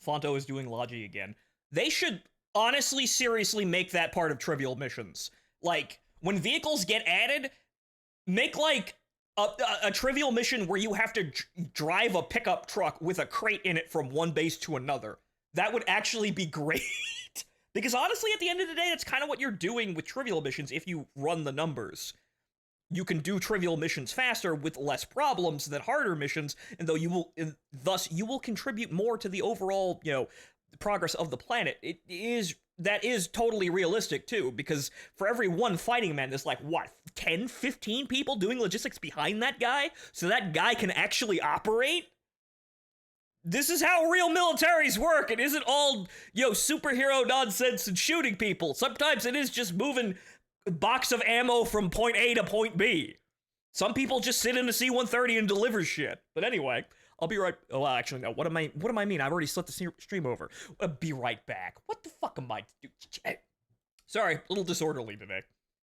Phonto is doing Logi again. They should honestly, seriously make that part of trivial missions. Like, when vehicles get added, make, like, a trivial mission where you have to drive a pickup truck with a crate in it from one base to another. That would actually be great. Because honestly, at the end of the day, that's kind of what you're doing with trivial missions if you run the numbers. You can do trivial missions faster with less problems than harder missions, and thus you will contribute more to the overall, progress of the planet. That is totally realistic too, because for every one fighting man, there's like, what, 10, 15 people doing logistics behind that guy, so that guy can actually operate? This is how real militaries work. It isn't all, superhero nonsense and shooting people. Sometimes it is just moving a box of ammo from point A to point B. Some people just sit in a C-130 and deliver shit. But anyway, I'll be right... Oh, well, actually, no. What am I mean? I've already slit the stream over. I'll be right back. What the fuck am I doing? Sorry, a little disorderly today.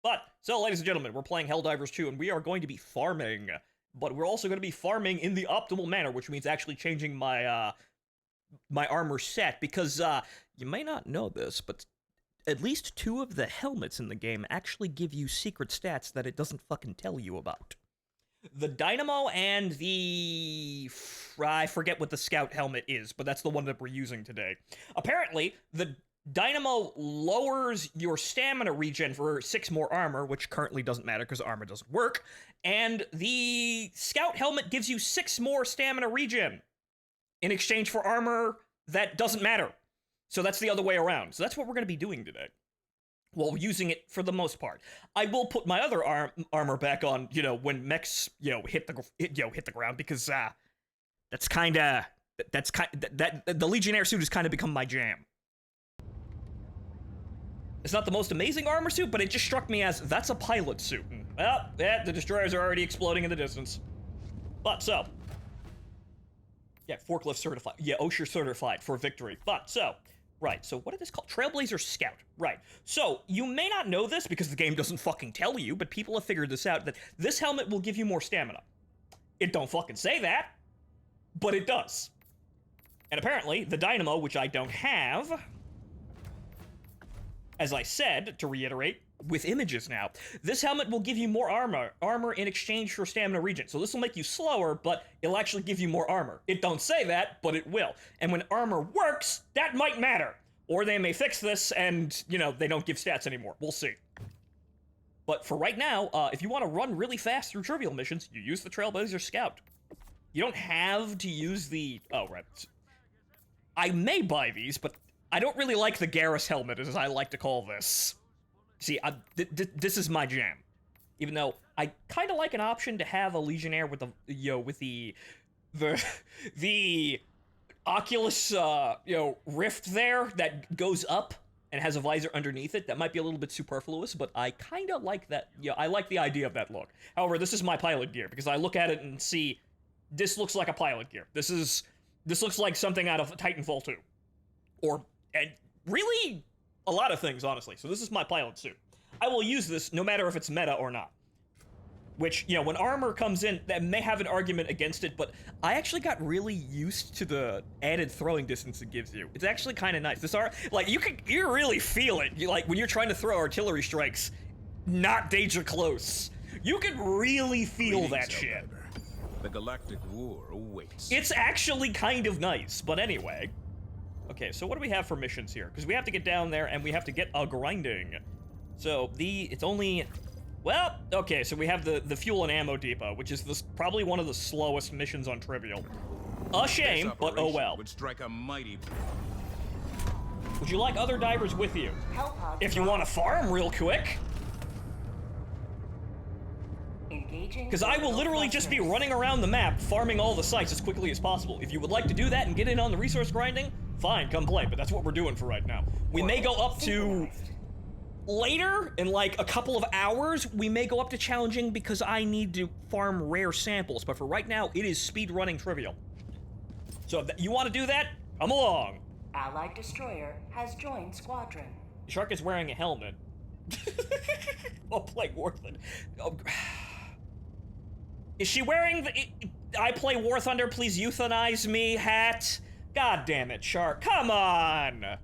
But, so, ladies and gentlemen, we're playing Helldivers 2, and we are going to be farming. But we're also going to be farming in the optimal manner, which means actually changing my, my armor set. Because, you may not know this, but at least 2 of the helmets in the game actually give you secret stats that it doesn't fucking tell you about. The Dynamo and the... I forget what the Scout helmet is, but that's the one that we're using today. Apparently, the Dynamo lowers your stamina regen for 6 more armor, which currently doesn't matter because armor doesn't work, and the Scout helmet gives you 6 more stamina regen in exchange for armor that doesn't matter. So that's the other way around. So that's what we're going to be doing today. Well, using it for the most part. I will put my other armor back on, when mechs, hit the ground, because the Legionnaire suit has kind of become my jam. It's not the most amazing armor suit, but it just struck me as, that's a pilot suit. And, well, yeah, the destroyers are already exploding in the distance. But, so. Yeah, forklift certified. Yeah, OSHA certified for victory. But, so. Right, so what is this called? Trailblazer Scout. Right. So, you may not know this because the game doesn't fucking tell you, but people have figured this out, that this helmet will give you more stamina. It don't fucking say that, but it does. And apparently, the Dynamo, which I don't have, as I said, to reiterate, with images now, this helmet will give you more armor in exchange for stamina regen. So this will make you slower, but it'll actually give you more armor. It don't say that, but it will. And when armor works, that might matter. Or they may fix this and, they don't give stats anymore. We'll see. But for right now, if you want to run really fast through trivial missions, you use the Trailblazer Scout. You don't have to use the... Oh, right. I may buy these, but I don't really like the Garrus helmet, as I like to call this. See, this is my jam. Even though I kind of like an option to have a Legionnaire with the, the Oculus, rift there that goes up and has a visor underneath it. That might be a little bit superfluous, but I kind of like that. I like the idea of that look. However, this is my pilot gear because I look at it and see, this looks like a pilot gear. This looks like something out of Titanfall 2. And really... a lot of things, honestly. So this is my pilot suit. I will use this no matter if it's meta or not. Which, when armor comes in, that may have an argument against it, but I actually got really used to the added throwing distance it gives you. It's actually kind of nice. This you really feel it. When you're trying to throw artillery strikes, not danger close. You can really feel that shit. The galactic war awaits. It's actually kind of nice, but anyway. Okay, so what do we have for missions here? Because we have to get down there, and we have to get a grinding. So, it's only... Well, okay, so we have the fuel and ammo depot, which is probably one of the slowest missions on Trivial. A shame, but oh well. Would strike a mighty... Would you like other divers with you? If you want to farm real quick. Because I will literally just be running around the map, farming all the sites as quickly as possible. If you would like to do that and get in on the resource grinding, fine, come play, but that's what we're doing for right now. We may go up to... Later, in like a couple of hours, we may go up to challenging because I need to farm rare samples, but for right now, it is speedrunning trivial. So if you want to do that, come along. Allied destroyer has joined squadron. Shark is wearing a helmet. I'll play Warthunder. Oh. Is she wearing the I play War Thunder, please euthanize me hat? God damn it, Shark. Come on!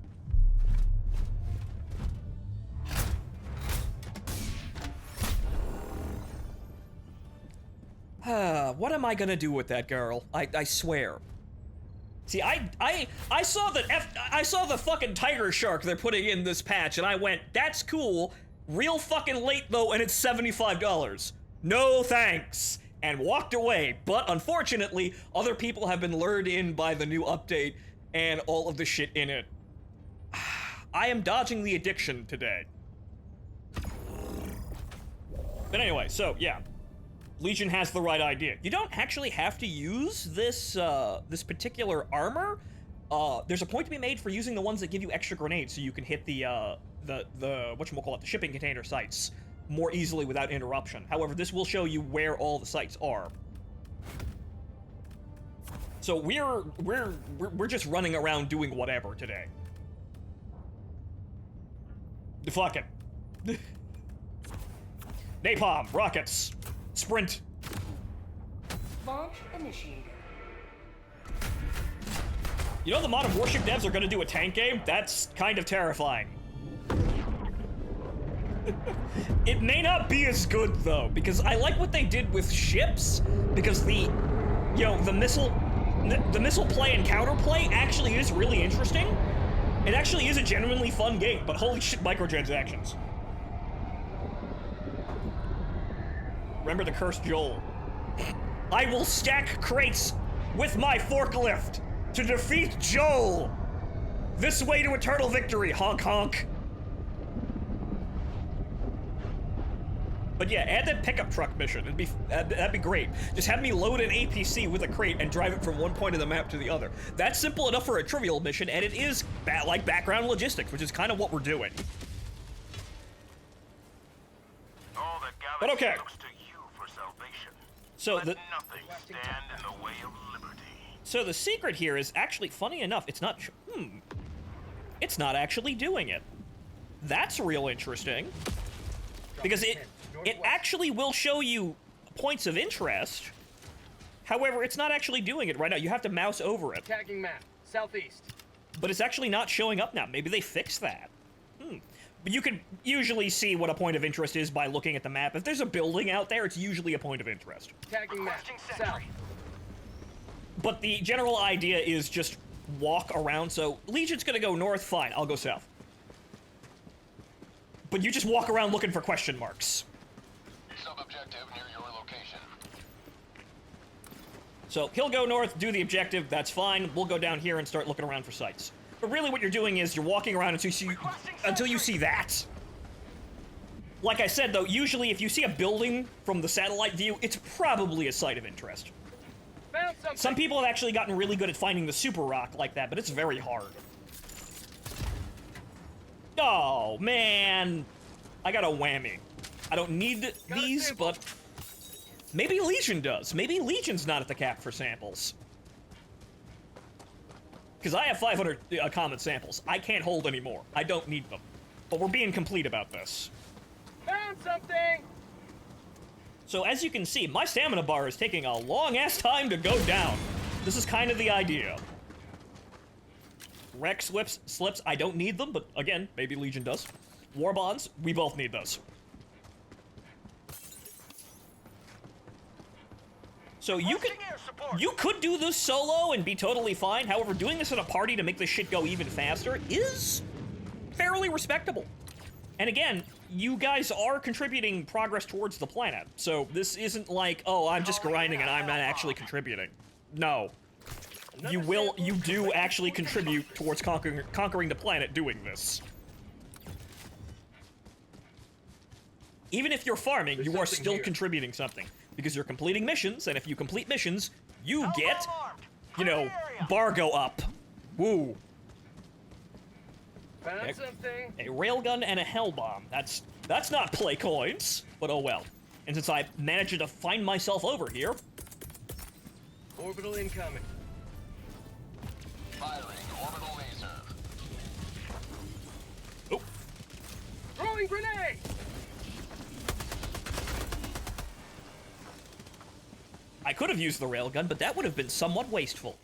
What am I gonna do with that girl? I swear. See, I saw the fucking tiger shark they're putting in this patch, and I went, that's cool. Real fucking late though, and it's $75. No thanks. And walked away. But unfortunately, other people have been lured in by the new update and all of the shit in it. I am dodging the addiction today. But anyway, so yeah. Legion has the right idea. You don't actually have to use this this particular armor. There's a point to be made for using the ones that give you extra grenades, so you can hit the whatchamacallit, the shipping container sites more easily without interruption. However, this will show you where all the sites are. So we're just running around doing whatever today. Fuck it. Napalm, rockets. Sprint. Launch initiated. You know the Modern Warship devs are gonna do a tank game? That's kind of terrifying. It may not be as good though, because I like what they did with ships, because the missile play and counterplay actually is really interesting. It actually is a genuinely fun game, but holy shit, microtransactions. Remember the cursed Joel. I will stack crates with my forklift to defeat Joel. This way to eternal victory, honk honk. But yeah, add that pickup truck mission. That'd be great. Just have me load an APC with a crate and drive it from one point of the map to the other. That's simple enough for a trivial mission, and it is like background logistics, which is kind of what we're doing. But okay. So the secret here is actually, funny enough, it's not actually doing it. That's real interesting. Because it actually will show you points of interest. However, it's not actually doing it right now. You have to mouse over it. Tagging map, southeast. But it's actually not showing up now. Maybe they fixed that. But you can usually see what a point of interest is by looking at the map. If there's a building out there, it's usually a point of interest. Tagging map, south. But the general idea is just walk around. So Legion's gonna go north, fine, I'll go south. But you just walk around looking for question marks. Sub-objective near your location. So he'll go north, do the objective, that's fine. We'll go down here and start looking around for sites. But really what you're doing is you're walking around until you see that. Like I said though, usually if you see a building from the satellite view, it's probably a site of interest. Found something. Some people have actually gotten really good at finding the super rock like that, but it's very hard. Oh, man. I got a whammy. I don't need these, but maybe Legion does. Maybe Legion's not at the cap for samples. Because I have 500 common samples. I can't hold any more. I don't need them. But we're being complete about this. Found something! So as you can see, my stamina bar is taking a long-ass time to go down. This is kind of the idea. Rec slips, I don't need them, but again, maybe Legion does. War bonds, we both need those. So you could do this solo and be totally fine. However, doing this in a party to make this shit go even faster is fairly respectable. And again, you guys are contributing progress towards the planet. So this isn't like, oh, I'm just grinding and I'm not actually contributing. No. You do actually contribute towards conquering the planet doing this. Even if you're farming, you are still contributing something. Because you're completing missions, and if you complete missions, you get, you know, bar go up. Woo. Found something. A railgun and a hell bomb. That's not play coins, but oh well. And since I managed to find myself over here. Orbital incoming. Firing orbital laser. Oh. Throwing grenade! I could have used the railgun, but that would have been somewhat wasteful.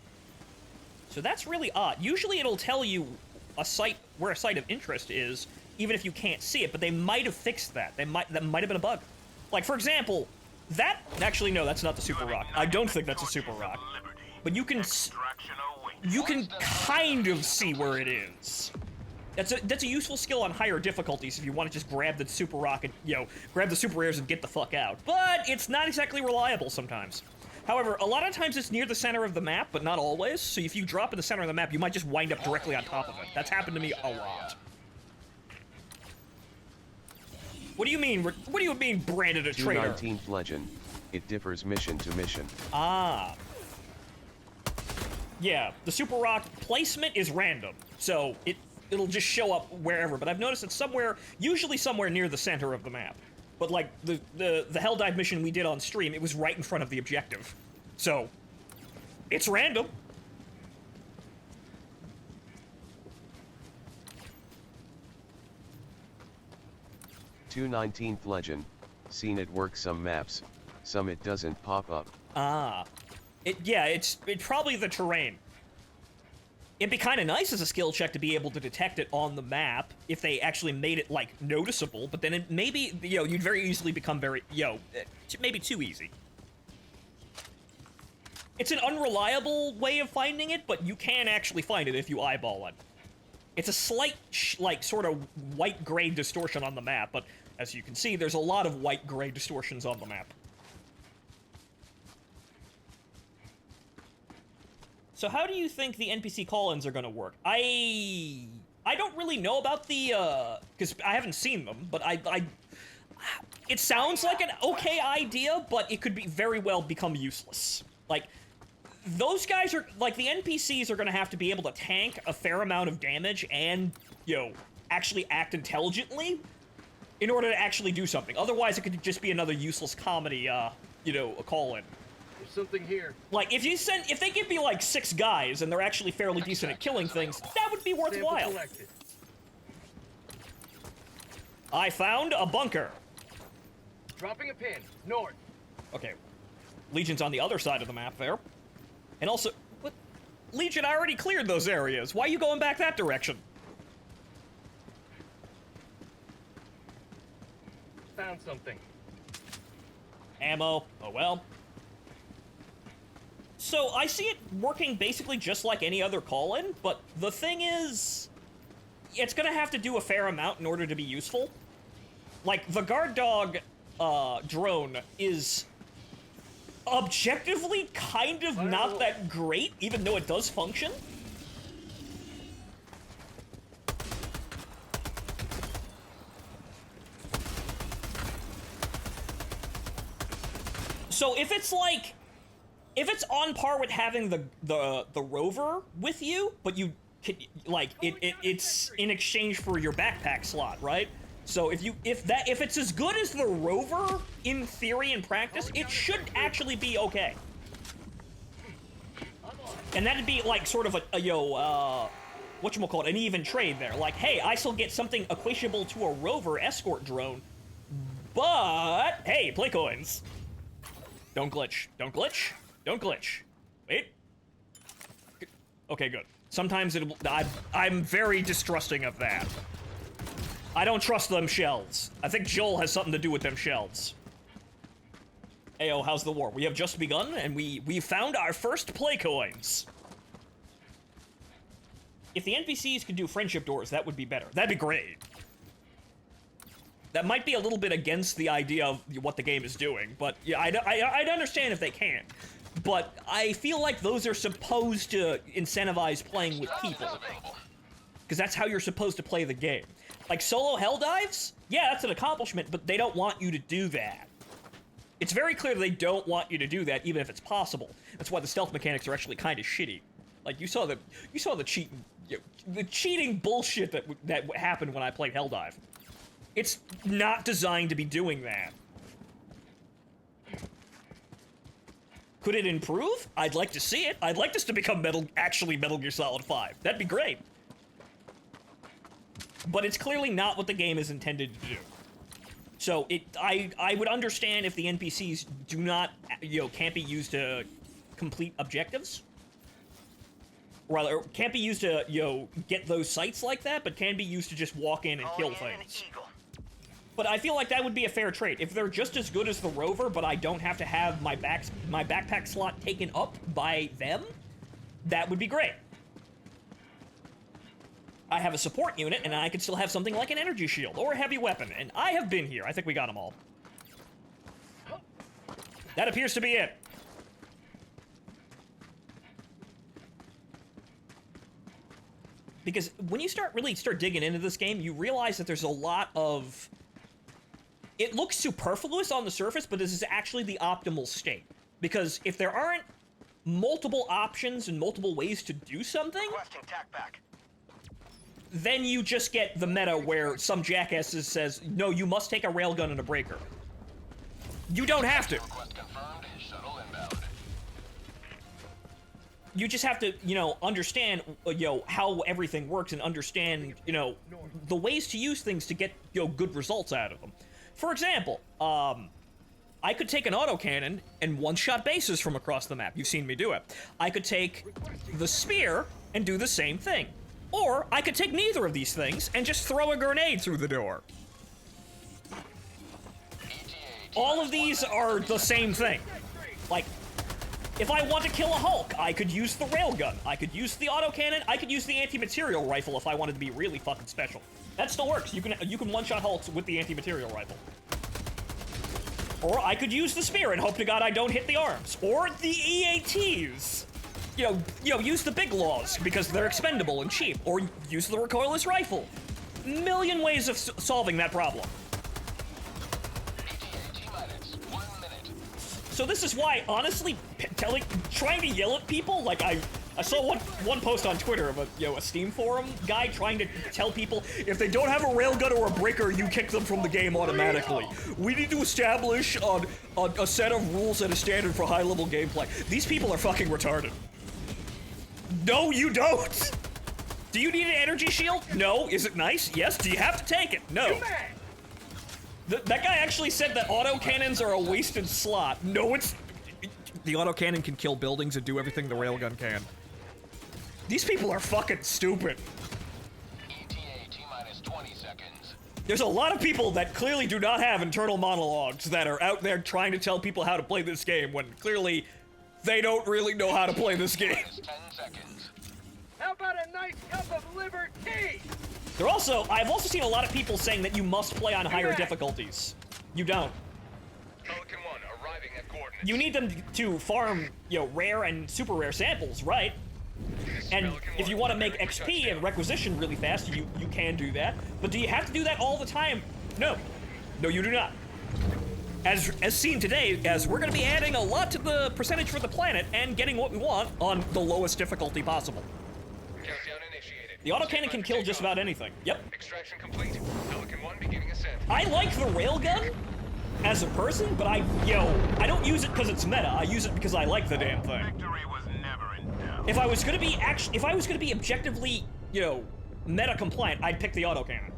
So that's really odd. Usually it'll tell you a site where a site of interest is, even if you can't see it, but they might have fixed that. That might have been a bug. Like, for example, that... Actually, no, that's not the super rock. I don't think that's a super rock. But you can kind of see where it is. That's a useful skill on higher difficulties if you want to just grab the super rock and, grab the super rares and get the fuck out. But it's not exactly reliable sometimes. However, a lot of times it's near the center of the map, but not always. So if you drop in the center of the map, you might just wind up directly on top of it. That's happened to me a lot. What do you mean? What do you mean, branded a traitor? 19th legend. It differs mission to mission. Ah. Yeah, the super rock placement is random, so it'll just show up wherever. But I've noticed it's usually somewhere near the center of the map. But like the Helldive mission we did on stream, it was right in front of the objective, so it's random. To 19th legend. Seen it work some maps, some it doesn't pop up. Ah, it's probably the terrain. It'd be kind of nice as a skill check to be able to detect it on the map if they actually made it, like, noticeable, but then it maybe, you'd very easily become maybe too easy. It's an unreliable way of finding it, but you can actually find it if you eyeball it. It's a slight, sort of white-gray distortion on the map, but as you can see, there's a lot of white-gray distortions on the map. So how do you think the NPC call-ins are gonna work? I don't really know about the, because I haven't seen them, but it sounds like an okay idea, but it could be very well become useless. Like, those guys are, like, the NPCs are gonna have to be able to tank a fair amount of damage and, actually act intelligently in order to actually do something. Otherwise, it could just be another useless comedy, a call-in. There's something here. Like, if they give me, like, 6 guys, and they're actually fairly decent at killing things, that would be worthwhile. Sample collected. I found a bunker. Dropping a pin. North. Okay. Legion's on the other side of the map there. And also, what? Legion, I already cleared those areas. Why are you going back that direction? Found something. Ammo. Oh well. So, I see it working basically just like any other call-in, but the thing is, it's gonna have to do a fair amount in order to be useful. Like, the guard dog, drone is objectively kind of not that great, even though it does function. So if it's like, if it's on par with having the rover with you, but you can, like, it's in exchange for your backpack slot, right? So if it's as good as the rover in theory and practice, it should actually be okay. And that'd be like sort of whatchamacallit, an even trade there. Like, hey, I still get something equatable to a rover escort drone, but hey, play coins. Don't glitch. Don't glitch. Don't glitch. Wait. Okay, good. Sometimes I'm very distrusting of that. I don't trust them shells. I think Joel has something to do with them shells. Ayo, how's the war? We have just begun, and we found our first play coins. If the NPCs could do friendship doors, that would be better. That'd be great. That might be a little bit against the idea of what the game is doing, but yeah, I'd understand if they can. But I feel like those are supposed to incentivize playing with people. Because that's how you're supposed to play the game. Like solo Helldives? Yeah, that's an accomplishment, but they don't want you to do that. It's very clear they don't want you to do that, even if it's possible. That's why the stealth mechanics are actually kind of shitty. Like you saw the cheating bullshit that happened when I played Helldive. It's not designed to be doing that. Could it improve? I'd like to see it. I'd like this to become Metal Gear Solid 5. That'd be great. But it's clearly not what the game is intended to do. So I would understand if the NPCs do not, can't be used to complete objectives. rather, can't be used to, get those sights like that, but can be used to just walk in and kill things. But I feel like that would be a fair trade. If they're just as good as the Rover, but I don't have to have my backpack slot taken up by them, that would be great. I have a support unit, and I could still have something like an energy shield or a heavy weapon, and I have been here. I think we got them all. That appears to be it. Because when you really start digging into this game, you realize that there's a lot of... It looks superfluous on the surface, but this is actually the optimal state. Because if there aren't multiple options and multiple ways to do something, then you just get the meta where some jackass says, no, you must take a railgun and a breaker. You don't have to. Request confirmed. Shuttle inbound. You just have to, understand, how everything works and understand, the ways to use things to get, good results out of them. For example, I could take an autocannon and one-shot bases from across the map. You've seen me do it. I could take the spear and do the same thing. Or I could take neither of these things and just throw a grenade through the door. All of these are the same thing. Like, if I want to kill a Hulk, I could use the railgun. I could use the autocannon. I could use the anti-material rifle if I wanted to be really fucking special. That still works. You can one-shot Hulks with the anti-material rifle. Or I could use the spear and hope to God I don't hit the arms. Or the EATs. Use the big laws because they're expendable and cheap. Or use the recoilless rifle. Million ways of solving that problem. So this is why, honestly, trying to yell at people, like I saw one post on Twitter of a Steam forum guy trying to tell people if they don't have a railgun or a breaker, you kick them from the game automatically. We need to establish a set of rules and a standard for high-level gameplay. These people are fucking retarded. No, you don't. Do you need an energy shield? No. Is it nice? Yes. Do you have to take it? No. That guy actually said that autocannons are a wasted slot. No, it's... The autocannon can kill buildings and do everything the railgun can. These people are fucking stupid. ETA T-minus 20 seconds. There's a lot of people that clearly do not have internal monologues that are out there trying to tell people how to play this game when clearly they don't really know how to play this game. 10 seconds. How about a nice cup of liver tea? I've also seen a lot of people saying that you must play on higher difficulties. You don't. Pelican 1 arriving at coordinates. You need them to farm, rare and super rare samples, right? And if you want to make XP and requisition really fast, you can do that. But do you have to do that all the time? No. No, you do not. As seen today, as we're going to be adding a lot to the percentage for the planet and getting what we want on the lowest difficulty possible. Countdown initiated. The autocannon can kill just about anything. Yep. Extraction complete. Pelican 1 beginning ascent. I like the railgun as a person, but I don't use it because it's meta. I use it because I like the damn thing. Victory was never in doubt. If I was gonna be objectively, meta compliant, I'd pick the autocannon.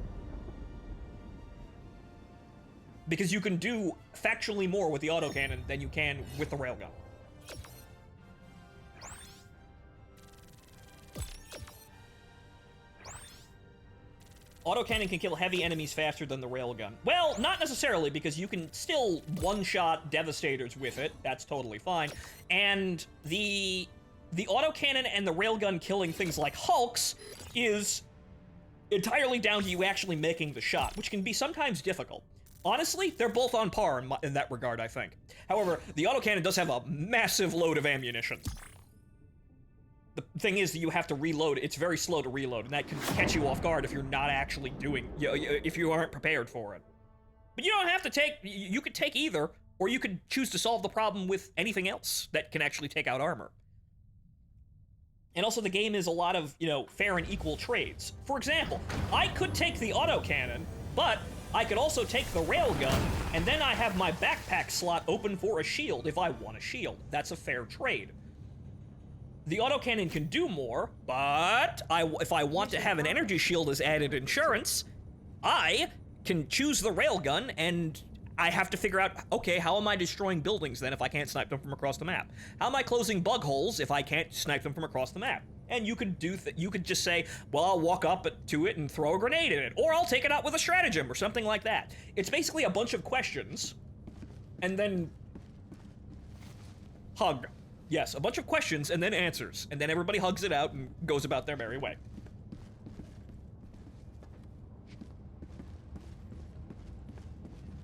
Because you can do factually more with the autocannon than you can with the railgun. Autocannon can kill heavy enemies faster than the railgun. Well, not necessarily, because you can still one-shot Devastators with it. That's totally fine. And the autocannon and the railgun killing things like Hulks is entirely down to you actually making the shot, which can be sometimes difficult. Honestly, they're both on par in that regard, I think. However, the autocannon does have a massive load of ammunition. The thing is that you have to reload. It's very slow to reload, and that can catch you off guard if you're not actually if you aren't prepared for it. But you don't have to take, you could take either, or you could choose to solve the problem with anything else that can actually take out armor. And also the game is a lot of, fair and equal trades. For example, I could take the autocannon, but I could also take the railgun, and then I have my backpack slot open for a shield if I want a shield. That's a fair trade. The autocannon can do more, but if I want to have an energy shield as added insurance, I can choose the railgun and I have to figure out, okay, how am I destroying buildings then if I can't snipe them from across the map? How am I closing bug holes if I can't snipe them from across the map? And you could you could just say, well, I'll walk up to it and throw a grenade in it, or I'll take it out with a stratagem or something like that. It's basically a bunch of questions, and then hug. Yes, a bunch of questions and then answers, and then everybody hugs it out and goes about their merry way.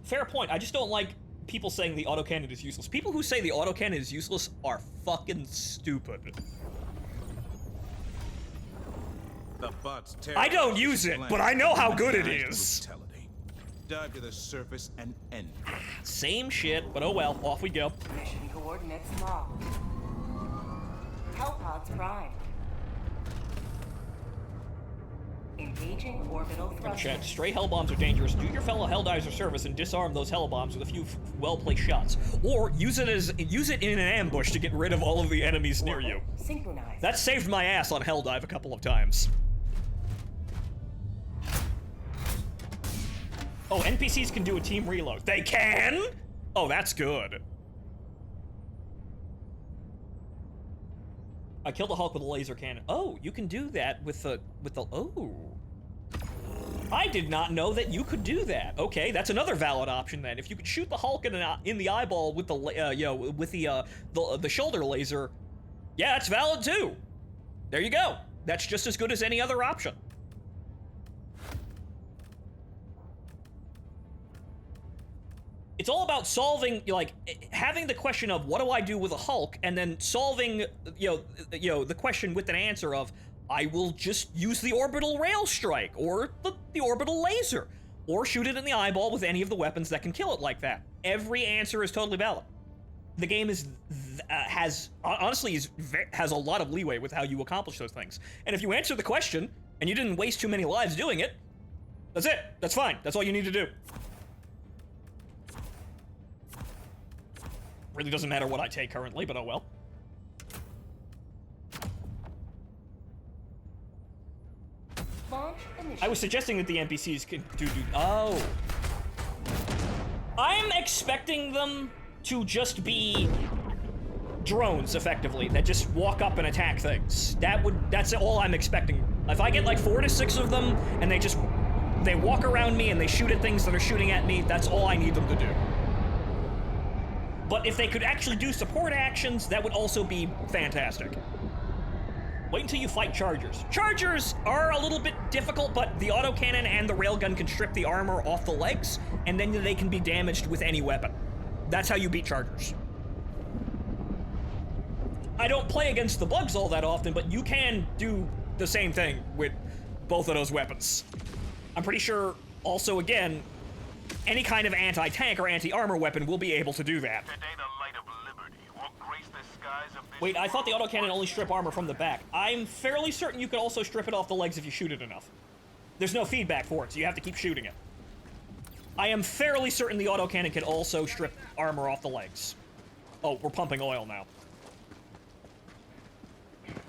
Fair point. I just don't like people saying the autocannon is useless. People who say the autocannon is useless are fucking stupid. The bots I don't use it, but I know how good it is. Brutality. Dive to the surface and end it. Same shit, but oh well, off we go. Mission coordinates locked. Hellpods primed. Engaging orbital thrusters. Check. Stray hell bombs are dangerous. Do your fellow Helldivers a service and disarm those hell bombs with a few well-placed shots, or use it in an ambush to get rid of all of the enemies near you. Synchronized. That saved my ass on Helldive a couple of times. Oh, NPCs can do a team reload. They can? Oh, that's good. I killed a Hulk with a laser cannon. Oh, you can do that with the oh. I did not know that you could do that. Okay, that's another valid option then. If you could shoot the Hulk in the eyeball with the with the shoulder laser, yeah, that's valid too. There you go. That's just as good as any other option. It's all about solving, like, having the question of what do I do with a Hulk, and then solving, the question with an answer of I will just use the orbital rail strike or the orbital laser, or shoot it in the eyeball with any of the weapons that can kill it like that. Every answer is totally valid. The game has a lot of leeway with how you accomplish those things. And if you answer the question and you didn't waste too many lives doing it, that's it. That's fine. That's all you need to do. Really doesn't matter what I take currently, but oh well. Launch initiated. I was suggesting that the NPCs can do. Oh. I'm expecting them to just be drones, effectively, that just walk up and attack things. That's all I'm expecting. If I get like 4 to 6 of them, and they walk around me and they shoot at things that are shooting at me, that's all I need them to do. But if they could actually do support actions, that would also be fantastic. Wait until you fight Chargers. Chargers are a little bit difficult, but the autocannon and the railgun can strip the armor off the legs, and then they can be damaged with any weapon. That's how you beat Chargers. I don't play against the bugs all that often, but you can do the same thing with both of those weapons. I'm pretty sure, also again, any kind of anti-tank or anti-armor weapon will be able to do that. Today the light of liberty will grace the skies of this Wait, I thought the autocannon only strip armor from the back. I'm fairly certain you could also strip it off the legs if you shoot it enough. There's no feedback for it, so you have to keep shooting it. I am fairly certain the autocannon can also strip armor off the legs. Oh, we're pumping oil now.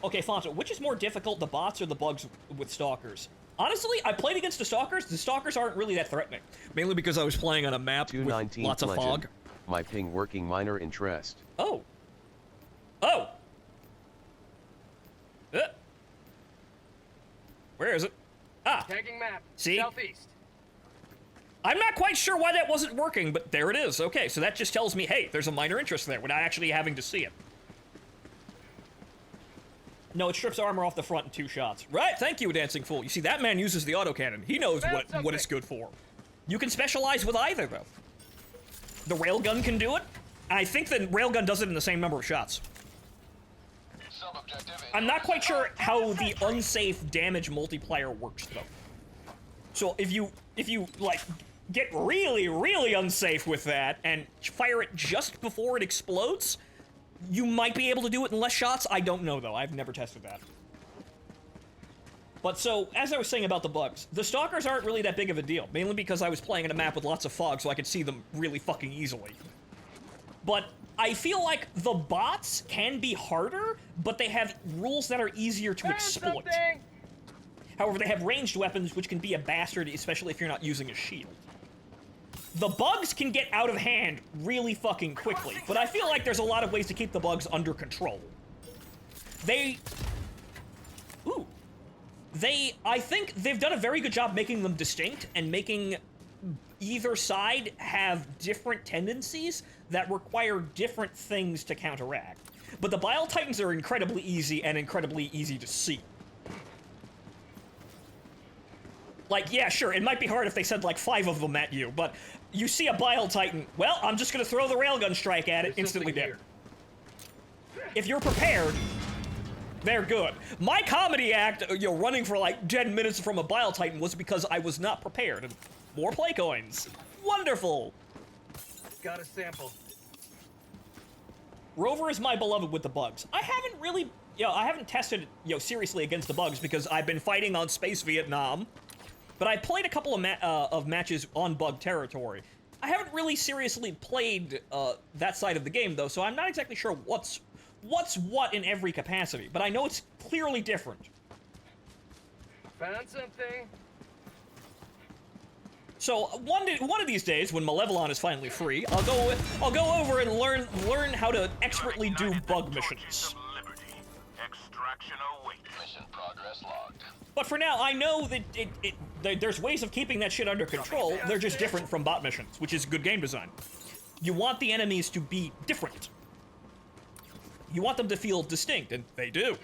Okay, Phonto, which is more difficult, the bots or the bugs with stalkers? Honestly, I played against the stalkers. The stalkers aren't really that threatening. Mainly because I was playing on a map with lots of legend. fog. My ping working minor interest. Oh. Oh! Where is it? Ah! Tagging map. See? Southeast. I'm not quite sure why that wasn't working, but there it is. Okay, so that just tells me, hey, there's a minor interest there without actually having to see it. No, it strips armor off the front in 2 shots. Right, thank you, Dancing Fool. You see, that man uses the autocannon. He knows what it's good for. You can specialize with either, though. The railgun can do it, and I think the railgun does it in the same number of shots. I'm not quite sure how the unsafe damage multiplier works, though. So if you like, get really, really unsafe with that and fire it just before it explodes, you might be able to do it in less shots. I don't know, though. I've never tested that. But so, as I was saying about the bugs, the stalkers aren't really that big of a deal, mainly because I was playing in a map with lots of fog, so I could see them really fucking easily. But I feel like the bots can be harder, but they have rules that are easier to exploit. However, they have ranged weapons, which can be a bastard, especially if you're not using a shield. The bugs can get out of hand really fucking quickly, but I feel like there's a lot of ways to keep the bugs under control. I think they've done a very good job making them distinct and making either side have different tendencies that require different things to counteract. But the Bile Titans are incredibly easy and incredibly easy to see. Like, yeah, sure, it might be hard if they said like 5 of them at you, but you see a Bile Titan, well, I'm just gonna throw the railgun strike at it, instantly dead. If you're prepared, they're good. My comedy act, running for like 10 minutes from a Bile Titan was because I was not prepared. And more play coins. Wonderful. Got a sample. Rover is my beloved with the bugs. I haven't really, I haven't tested, seriously against the bugs because I've been fighting on Space Vietnam. But I played a couple of matches on bug territory. I haven't really seriously played that side of the game though, so I'm not exactly sure what's what in every capacity, but I know it's clearly different. Found something. So one of these days, when Malevolon is finally free, I'll go over and learn how to expertly do bug missions. Extraction awaits. Mission progress logged. But for now, I know that there's ways of keeping that shit under control. They're just different from bot missions, which is good game design. You want the enemies to be different. You want them to feel distinct, and they do.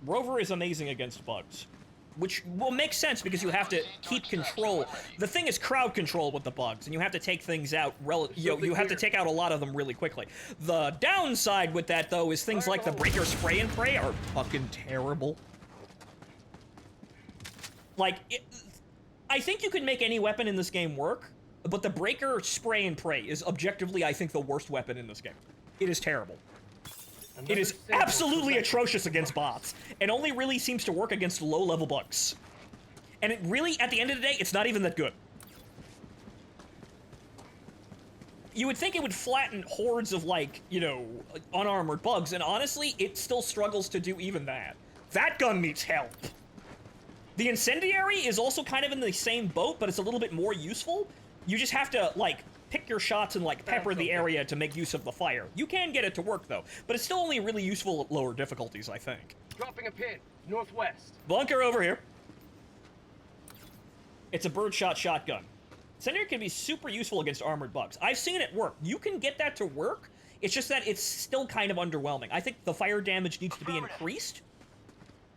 Rover is amazing against bugs, which will make sense because you have to keep control. The thing is crowd control with the bugs, and you have to take things out. You have to take out a lot of them really quickly. The downside with that, though, is things like the Breaker Spray and Pray are fucking terrible. Like, I think you can make any weapon in this game work, but the Breaker Spray and Pray is objectively, I think, the worst weapon in this game. It is terrible. It is absolutely atrocious against bots, and only really seems to work against low-level bugs. And it really, at the end of the day, it's not even that good. You would think it would flatten hordes of, like, unarmored bugs, and honestly, it still struggles to do even that. That gun needs help. The Incendiary is also kind of in the same boat, but it's a little bit more useful. You just have to, like, pick your shots and, like, pepper the area to make use of the fire. You can get it to work, though, but it's still only really useful at lower difficulties, I think. Dropping a pin, northwest. Bunker over here. It's a birdshot shotgun. Incendiary can be super useful against armored bugs. I've seen it work. You can get that to work. It's just that it's still kind of underwhelming. I think the fire damage needs to be increased.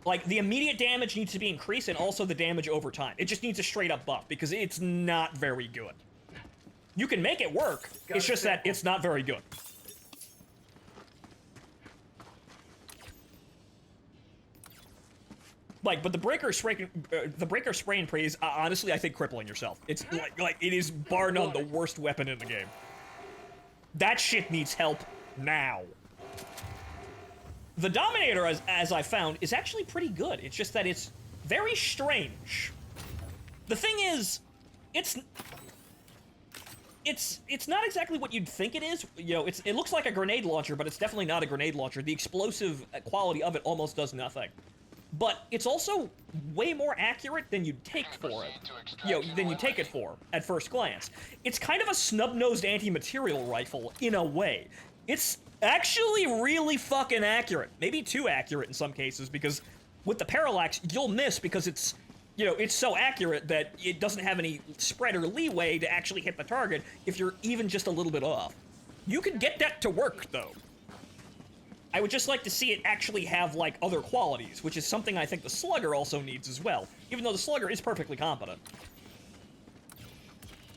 Like, the immediate damage needs to be increased, and also the damage over time. It just needs a straight-up buff, because it's not very good. You can make it work, it's just that it's not very good. Like, but the Breaker Spray and Pray is, honestly, I think, crippling yourself. It's, like, it is bar none the worst weapon in the game. That shit needs help now. The Dominator, as I found, is actually pretty good. It's just that it's very strange. The thing is, it's not exactly what you'd think it is. It looks like a grenade launcher, but it's definitely not a grenade launcher. The explosive quality of it almost does nothing. But it's also way more accurate than you'd take for it. Than you take it for at first glance. It's kind of a snub-nosed anti-material rifle in a way. It's actually really fucking accurate. Maybe too accurate in some cases, because with the parallax, you'll miss because it's, it's so accurate that it doesn't have any spread or leeway to actually hit the target if you're even just a little bit off. You can get that to work, though. I would just like to see it actually have, like, other qualities, which is something I think the Slugger also needs as well, even though the Slugger is perfectly competent.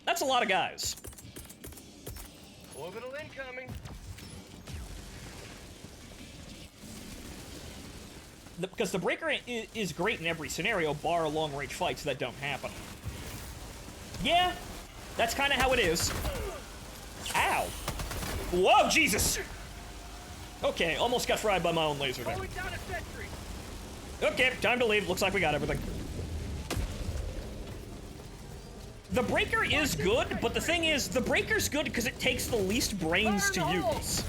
That's a lot of guys. Orbital incoming. Because the Breaker is great in every scenario, bar long-range fights that don't happen. Yeah, that's kind of how it is. Ow. Whoa, Jesus! Okay, almost got fried by my own laser there. Okay, time to leave. Looks like we got everything. The Breaker is good, but the thing is, the Breaker's good because it takes the least brains to use.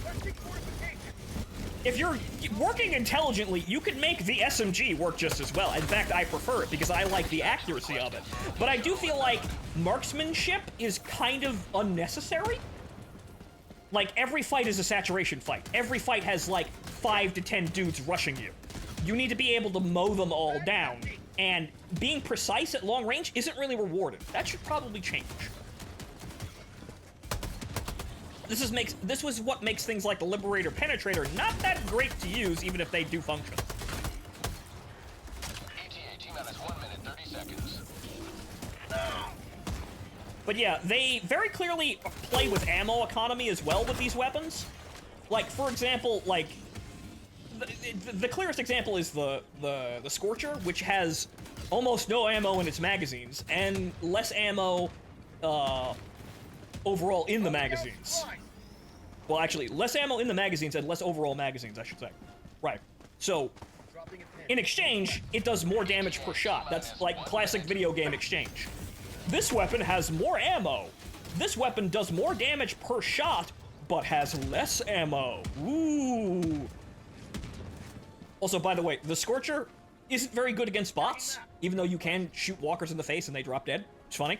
if you're working intelligently, you could make the SMG work just as well. In fact, I prefer it because I like the accuracy of it. But I do feel like marksmanship is kind of unnecessary. Like, every fight is a saturation fight. Every fight has, like, 5 to 10 dudes rushing you. You need to be able to mow them all down. And being precise at long range isn't really rewarded. That should probably change. This was what makes things like the Liberator Penetrator not that great to use, even if they do function. ETA T-minus 1 minute, 30 seconds. But yeah, they very clearly play with ammo economy as well with these weapons. Like, for example, like, the clearest example is the Scorcher, which has almost no ammo in its magazines, and less ammo, overall in the magazines. Well, actually, less ammo in the magazines and less overall magazines, I should say. Right. So, in exchange, it does more damage per shot. That's like classic video game exchange. This weapon has more ammo. This weapon does more damage per shot, but has less ammo. Ooh. Also, by the way, the Scorcher isn't very good against bots, even though you can shoot walkers in the face and they drop dead. It's funny.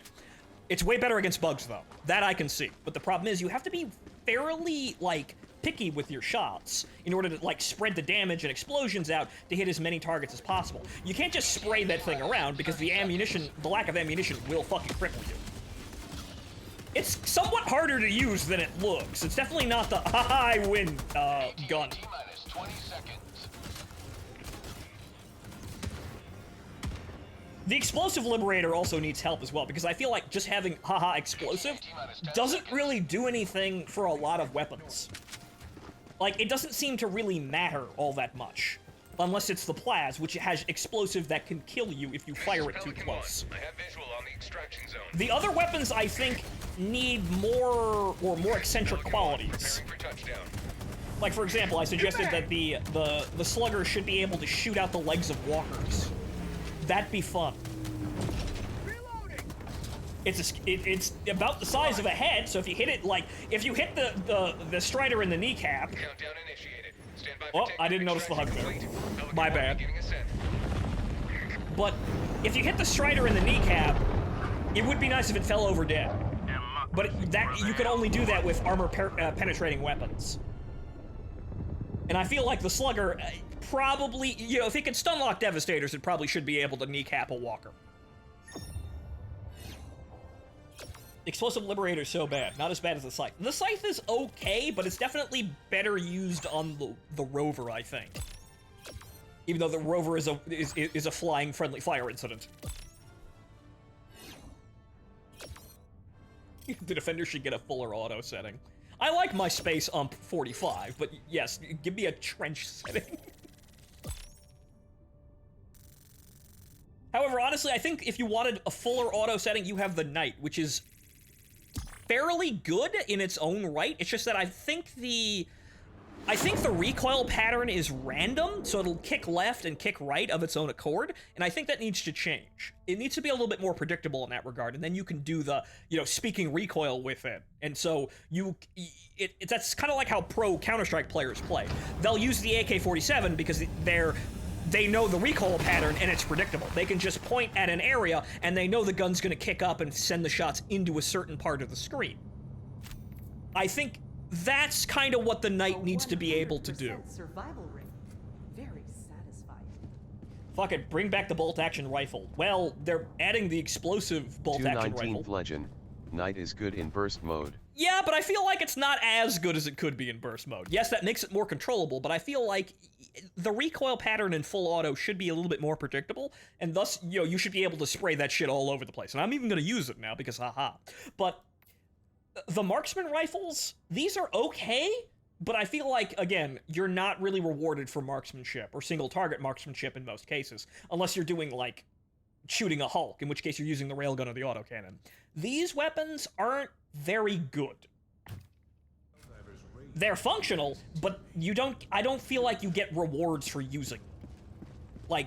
It's way better against bugs, though. That I can see. But the problem is you have to be fairly, like, picky with your shots in order to, like, spread the damage and explosions out to hit as many targets as possible. You can't just spray that thing around because the lack of ammunition will fucking cripple you. It's somewhat harder to use than it looks. It's definitely not the I win gun. T-minus 20 seconds. The Explosive Liberator also needs help as well, because I feel like just having haha explosive doesn't really do anything for a lot of weapons. Like, it doesn't seem to really matter all that much. Unless it's the Plaz, which has explosive that can kill you if you fire it too close. I have visual on the extraction zone. The other weapons, I think, need more eccentric qualities. Preparing for touchdown. Like, for example, I suggested that the Slugger should be able to shoot out the legs of walkers. That'd be fun. It's about the size of a head, so if you hit it, like, if you hit the Strider in the kneecap... Countdown initiated. Stand by for Oh, I didn't notice the hug there. complete. My bad. Giving assent. But if you hit the Strider in the kneecap, it would be nice if it fell over dead. But that you could only do that with armor-penetrating weapons. And I feel like the Slugger probably, you know, if it could stunlock Devastators, it probably should be able to kneecap a walker. Explosive Liberator is so bad. Not as bad as the Scythe. The Scythe is okay, but it's definitely better used on the Rover, I think. Even though the Rover is a flying friendly fire incident. The Defender should get a fuller auto setting. I like my space ump 45, but yes, give me a trench setting. However, honestly, I think if you wanted a fuller auto setting, you have the Knight, which is fairly good in its own right. It's just that I think the recoil pattern is random, so it'll kick left and kick right of its own accord, and I think that needs to change. It needs to be a little bit more predictable in that regard, and then you can do the, you know, speaking recoil with it. And so that's kind of like how pro Counter-Strike players play. They'll use the AK-47 because they know the recoil pattern and it's predictable. They can just point at an area and they know the gun's gonna kick up and send the shots into a certain part of the screen. I think that's kind of what the Knight needs to be able to do. Survival rate. Very satisfying. Fuck it, bring back the bolt-action rifle. Well, they're adding the explosive bolt-action rifle. 219th Legend. Knight is good in burst mode. Yeah, but I feel like it's not as good as it could be in burst mode. Yes, that makes it more controllable, but I feel like the recoil pattern in full auto should be a little bit more predictable, and thus, you know, you should be able to spray that shit all over the place. And I'm even gonna use it now because haha. But the marksman rifles, these are okay, but I feel like, again, you're not really rewarded for marksmanship or single target marksmanship in most cases, unless you're doing, like, shooting a Hulk, in which case you're using the railgun or the autocannon. These weapons aren't very good. They're functional, but I don't feel like you get rewards for using them.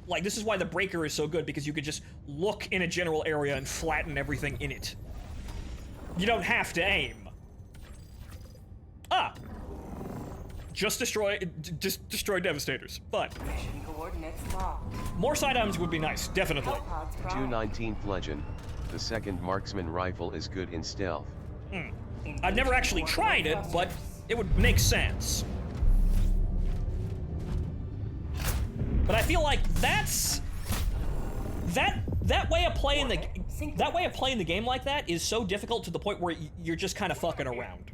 Like this is why the Breaker is so good, because you could just look in a general area and flatten everything in it. You don't have to aim. Ah! Just destroy Devastators. Fine. Mission coordinates locked. More sidearms would be nice, definitely. Hellpods prime. 219th Legend. The second marksman rifle is good in stealth. I've never actually tried it, but it would make sense. But I feel like that way of playing the game like that is so difficult to the point where you're just kind of fucking around.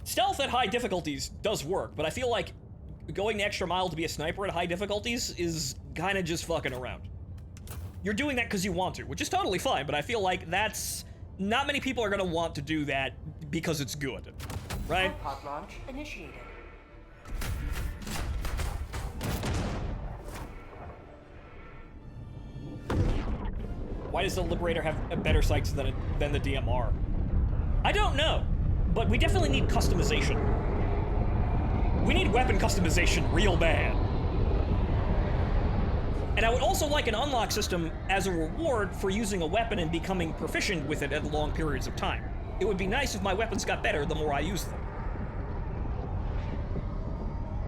Stealth at high difficulties does work, but I feel like going the extra mile to be a sniper at high difficulties is kind of just fucking around. You're doing that because you want to, which is totally fine, but I feel like that's... Not many people are going to want to do that because it's good, right? Hellpod launch initiated. Why does the Liberator have better sights than the DMR? I don't know, but we definitely need customization. We need weapon customization real bad. And I would also like an unlock system as a reward for using a weapon and becoming proficient with it at long periods of time. It would be nice if my weapons got better the more I used them.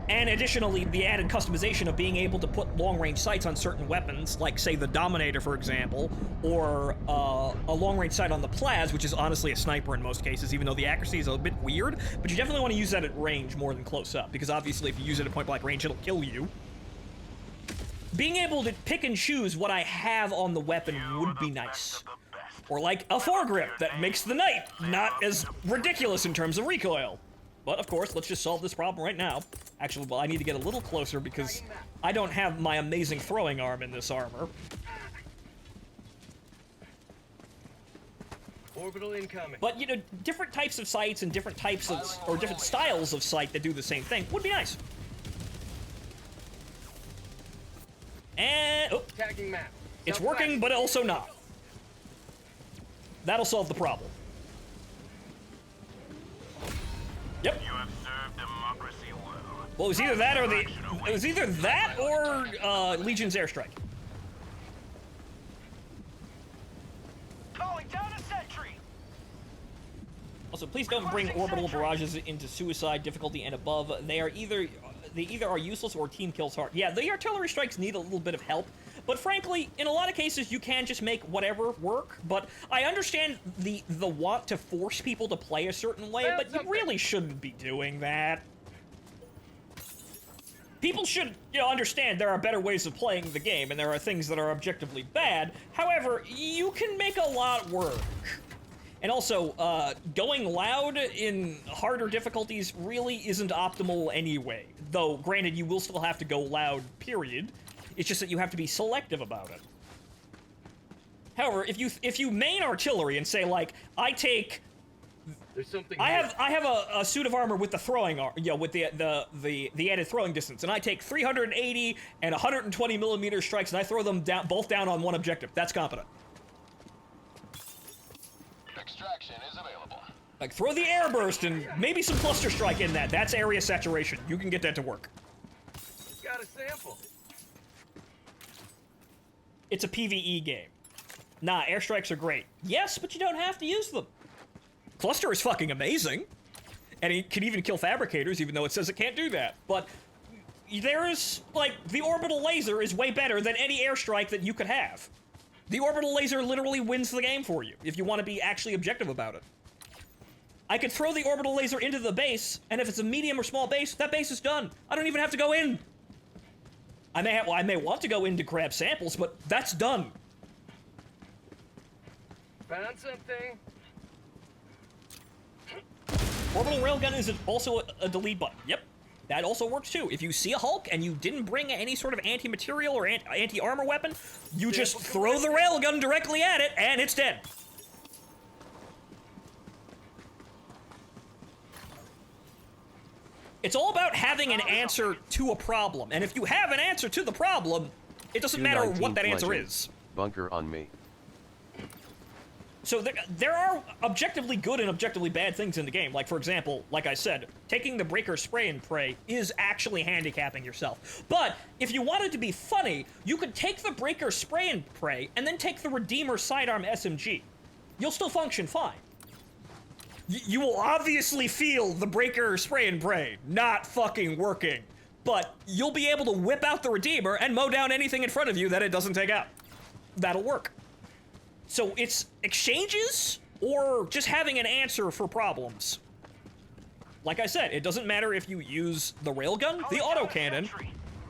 And additionally, the added customization of being able to put long-range sights on certain weapons, like, say, the Dominator, for example, or a long-range sight on the Plaz, which is honestly a sniper in most cases, even though the accuracy is a bit weird, but you definitely want to use that at range more than close up, because obviously if you use it at point-blank range, it'll kill you. Being able to pick and choose what I have on the weapon would be nice. Or like a foregrip that makes the knight not as ridiculous in terms of recoil. But of course, let's just solve this problem right now. Actually, well, I need to get a little closer because I don't have my amazing throwing arm in this armor. Orbital incoming. But, you know, different types of sights and different types of, or different styles of sight that do the same thing would be nice. And, oh, Tagging map. it's working, but also not. That'll solve the problem. Yep. You have served democracy well. Well, it was either that or it was either that or Legion's airstrike. Calling down a sentry. Also, please don't bring orbital barrages into suicide difficulty and above. They either are useless or team kills hard. Yeah, the artillery strikes need a little bit of help, but frankly, in a lot of cases, you can just make whatever work. But I understand the want to force people to play a certain way, but you really shouldn't be doing that. People should, you know, understand there are better ways of playing the game, and there are things that are objectively bad. However, you can make a lot work. And also, going loud in harder difficulties really isn't optimal anyway. Though, granted, you will still have to go loud, period. It's just that you have to be selective about it. However, if you main artillery and say, like, I take... There's something I have a suit of armor with the throwing arm, you know, with the added throwing distance, and I take 380 and 120 millimeter strikes, and I throw them both down on one objective. That's competent. Extraction is available. Like, throw the airburst and maybe some cluster strike in that. That's area saturation. You can get that to work. Got a sample. It's a PvE game. Nah, airstrikes are great. Yes, but you don't have to use them. Cluster is fucking amazing. And it can even kill fabricators, even though it says it can't do that. But there's, like, the orbital laser is way better than any airstrike that you could have. The orbital laser literally wins the game for you, if you want to be actually objective about it. I could throw the orbital laser into the base, and if it's a medium or small base, that base is done. I don't even have to go in. I may want to go in to grab samples, but that's done. Found something. Orbital railgun is also a delete button. Yep, that also works too. If you see a Hulk and you didn't bring any sort of anti-material or anti-armor weapon, you just throw the railgun directly at it, and it's dead. It's all about having an answer to a problem, and if you have an answer to the problem, it doesn't matter what that answer is. Bunker on me. So there are objectively good and objectively bad things in the game. Like, for example, like I said, taking the breaker spray and pray is actually handicapping yourself. But if you wanted to be funny, you could take the breaker spray and pray and then take the Redeemer sidearm SMG. You'll still function fine. You will obviously feel the breaker spray and pray not fucking working, but you'll be able to whip out the Redeemer and mow down anything in front of you that it doesn't take out. That'll work. So it's exchanges or just having an answer for problems. Like I said, it doesn't matter if you use the railgun, the autocannon,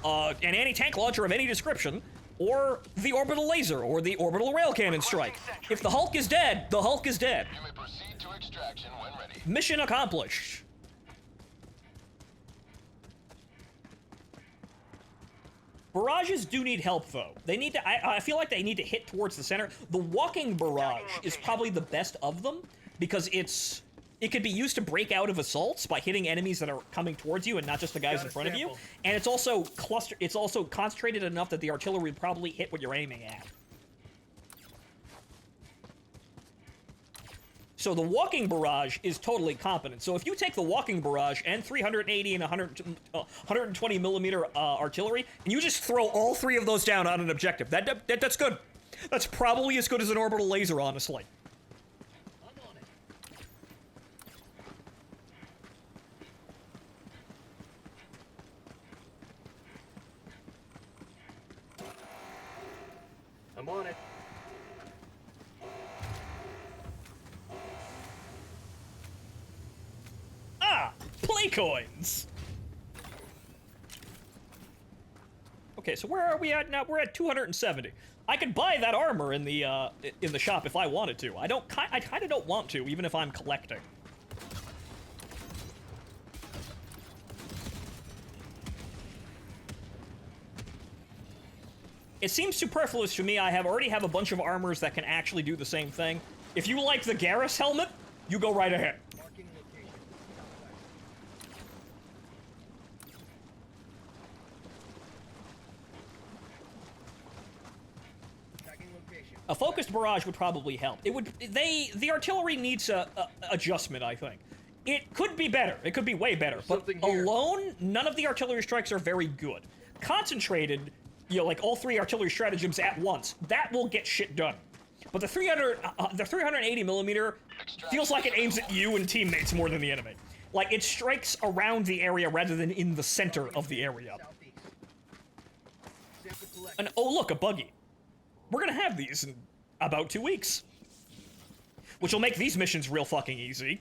an anti-tank launcher of any description, or the orbital laser, or the orbital rail cannon strike. If the Hulk is dead, the Hulk is dead. You may proceed to extraction when ready. Mission accomplished. Barrages do need help, though. They need to, I feel like they need to hit towards the center. The walking barrage is probably the best of them, because it could be used to break out of assaults by hitting enemies that are coming towards you and not just the guys in front of you. And it's also concentrated enough that the artillery would probably hit what you're aiming at. So the walking barrage is totally competent. So if you take the walking barrage and 380 and 120 millimeter artillery, and you just throw all three of those down on an objective, that's good. That's probably as good as an orbital laser, honestly. I'm on it. Ah, play coins. Okay, so where are we at now? We're at 270. I could buy that armor in the shop if I wanted to. I kind of don't want to, even if I'm collecting. It seems superfluous to me. I already have a bunch of armors that can actually do the same thing. If you like the Garrus helmet, you go right ahead. Marking location. Tagging location. A focused barrage would probably help. The artillery needs a adjustment, I think. It could be better. It could be way better. But Something here. alone, none of the artillery strikes are very good. Concentrated, like all three artillery stratagems at once, that will get shit done. But the 380 millimeter feels like it aims at you and teammates more than the enemy. Like, it strikes around the area rather than in the center of the area. Southeast. Sample collect. And oh look, a buggy. We're gonna have these in about 2 weeks. Which will make these missions real fucking easy.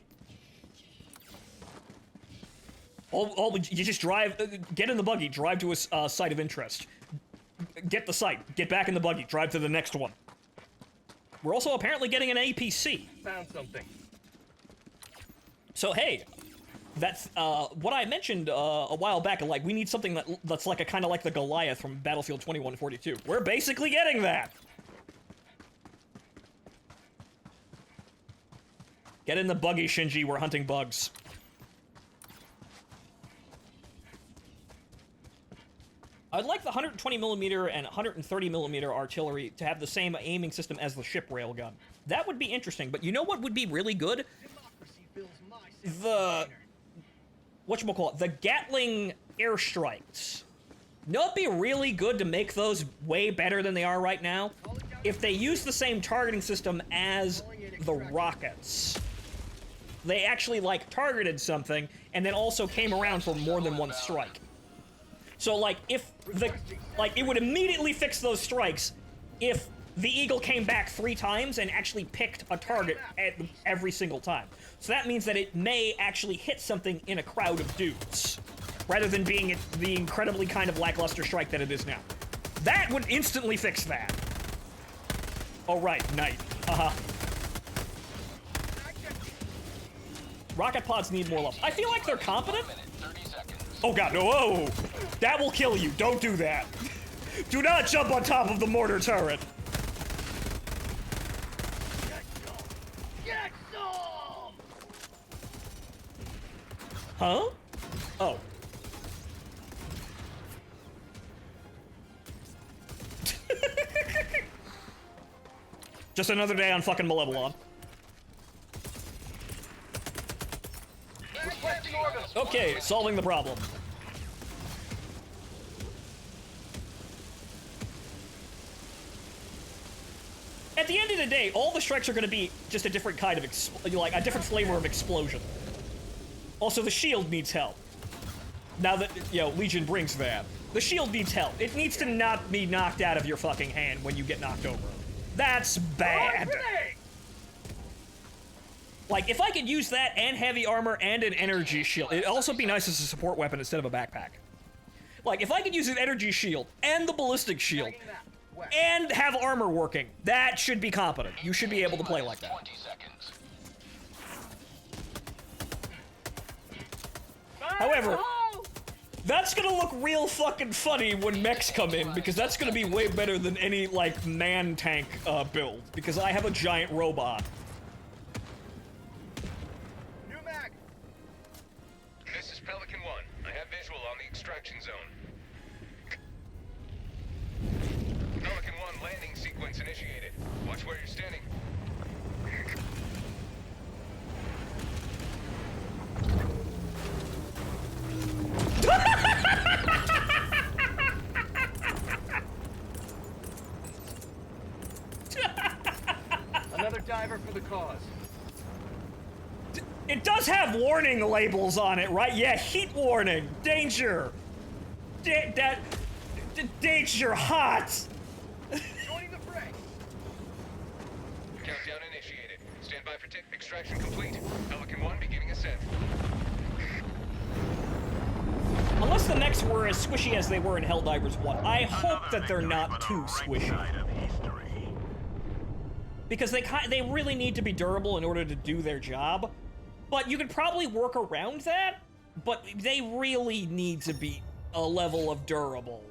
You just drive, get in the buggy, drive to a site of interest. Get the site, get back in the buggy, drive to the next one. We're also apparently getting an APC. Found something. So hey, that's what I mentioned a while back. Like, we need something that's like kind of like the Goliath from Battlefield 2142. We're basically getting that. Get in the buggy, Shinji. We're hunting bugs. I'd like the 120 millimeter and 130 millimeter artillery to have the same aiming system as the ship railgun. That would be interesting, but you know what would be really good? Democracy fills my The whatchamacallit, the Gatling airstrikes. You know, it'd be really good to make those way better than they are right now if they use the same targeting system as the rockets. They actually, like, targeted something and then also came around for more than one strike. So, like, it would immediately fix those strikes if the Eagle came back 3 times and actually picked a target at every single time. So that means that it may actually hit something in a crowd of dudes, rather than being the incredibly kind of lackluster strike that it is now. That would instantly fix that. Oh, right, night. Rocket pods need more love. I feel like they're competent. Oh god, no, whoa! That will kill you, don't do that. Do not jump on top of the mortar turret. Get some! Huh? Oh. Just another day on fucking Malevolon. Requesting orders. Okay, solving the problem. At the end of the day, all the strikes are going to be just a different kind of like a different flavor of explosion. Also, the shield needs help. Now that, you know, Legion brings that. The shield needs help. It needs to not be knocked out of your fucking hand when you get knocked over. That's bad. Like, if I could use that and heavy armor and an energy shield, it'd also be nice as a support weapon instead of a backpack. Like, if I could use an energy shield and the ballistic shield and have armor working, that should be competent. You should be able to play like that. 20 seconds. However, that's gonna look real fucking funny when mechs come in, because that's gonna be way better than any, like, man tank build, because I have a giant robot. New mag. This is Pelican 1. I have visual on the extraction zone. Pelican 1 landing sequence initiated. Watch where you're standing. Another diver for the cause. It does have warning labels on it, right? Yeah, heat warning, danger, danger, hot. Joining the fray. Countdown initiated. Stand by for extraction complete. Pelican 1 beginning ascent. Unless the mechs were as squishy as they were in Helldivers 1, I hope that they're not too squishy. Because they really need to be durable in order to do their job. But you could probably work around that, but they really need to be a level of durable.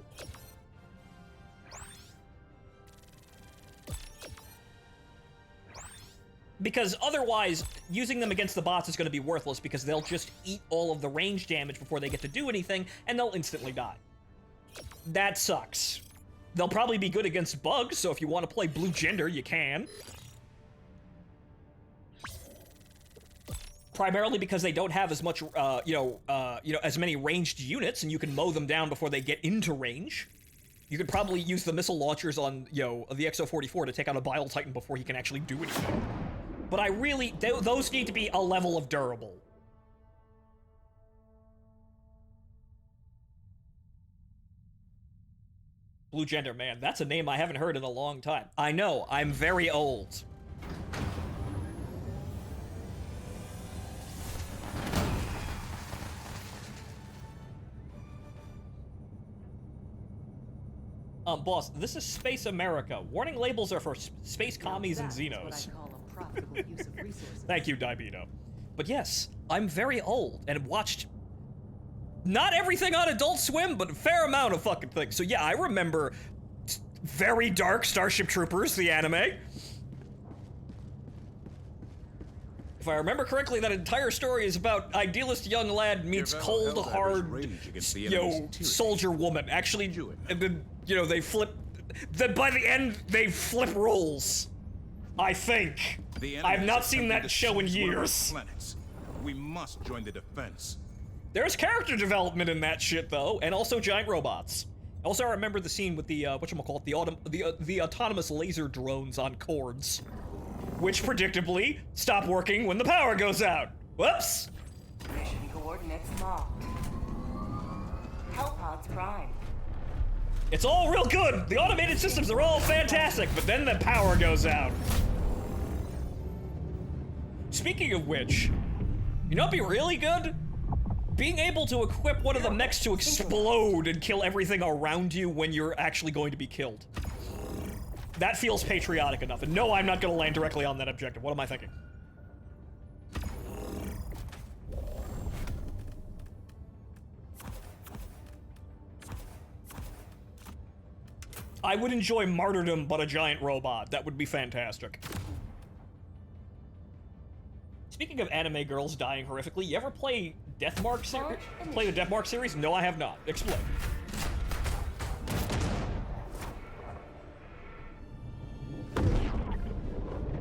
Because otherwise, using them against the bots is going to be worthless, because they'll just eat all of the range damage before they get to do anything, and they'll instantly die. That sucks. They'll probably be good against bugs, so if you want to play Blue Gender, you can. Primarily because they don't have as much, as many ranged units, and you can mow them down before they get into range. You could probably use the missile launchers on, the XO-44 to take out a Bile Titan before he can actually do anything. But I really, those need to be a level of durable. Blue Gender, man, that's a name I haven't heard in a long time. I know, I'm very old. Boss, this is Space America. Warning labels are for space commies and That is Xenos. what I call a profitable use of resources. Thank you, Daibito. But yes, I'm very old and watched not everything on Adult Swim, but a fair amount of fucking things. So yeah, I remember very dark Starship Troopers, the anime. If I remember correctly, that entire story is about idealist young lad meets Your cold, Helldivers hard, rage against the enemy's tyranny. soldier woman. Actually, and then, they flip. Then by the end, they flip roles. I think. The I've enemies not are seen attempting that to show in seize one of our years. planets. We must join the defense. There's character development in that shit, though, and also giant robots. Also, I remember the scene with the, whatchamacallit, the autonomous laser drones on cords, which predictably stop working when the power goes out. Whoops! Mission coordinates locked. Hellpods prime. It's all real good. The automated systems are all fantastic, but then the power goes out. Speaking of which, you know what'd be really good? Being able to equip one of the mechs to explode and kill everything around you when you're actually going to be killed. That feels patriotic enough. And no, I'm not going to land directly on that objective. What am I thinking? I would enjoy martyrdom, but a giant robot. That would be fantastic. Speaking of anime girls dying horrifically, you ever play Deathmark series? Play the Deathmark series? No, I have not. Explain.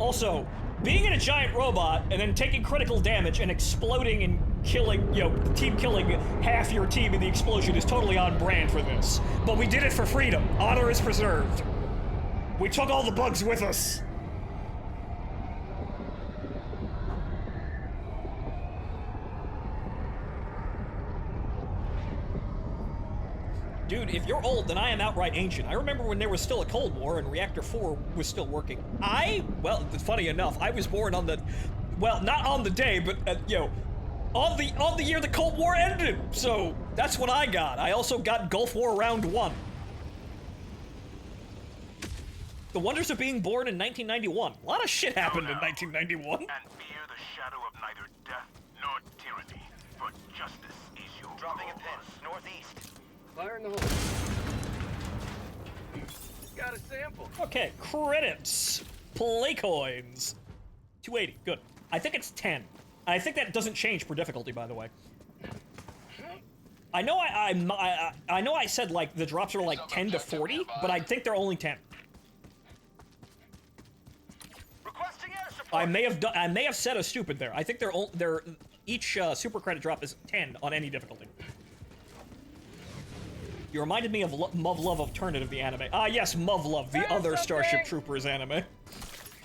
Also, being in a giant robot and then taking critical damage and exploding and killing, the team killing half your team in the explosion is totally on brand for this. But we did it for freedom. Honor is preserved. We took all the bugs with us. Dude, if you're old, then I am outright ancient. I remember when there was still a Cold War and Reactor 4 was still working. Well, funny enough, I was born on the, well, not on the day, but, on the year the Cold War ended. So, that's what I got. I also got Gulf War Round 1. The wonders of being born in 1991. A lot of shit happened in 1991. And fear the shadow of neither death nor tyranny, for justice is your Dropping a cause. pin. Northeast. Fire in the hole. Got a sample. Okay, credits. Play coins. 280, good. I think it's 10. I think that doesn't change per difficulty, by the way. I know I know I said like the drops are like 10 to 40, but I think they're only 10. Requesting air support. I may have said a stupid there. I think they're each super credit drop is 10 on any difficulty. You reminded me of Muv-Luv Alternative, the anime. Ah, yes, Muv-Luv, the other Starship Troopers anime.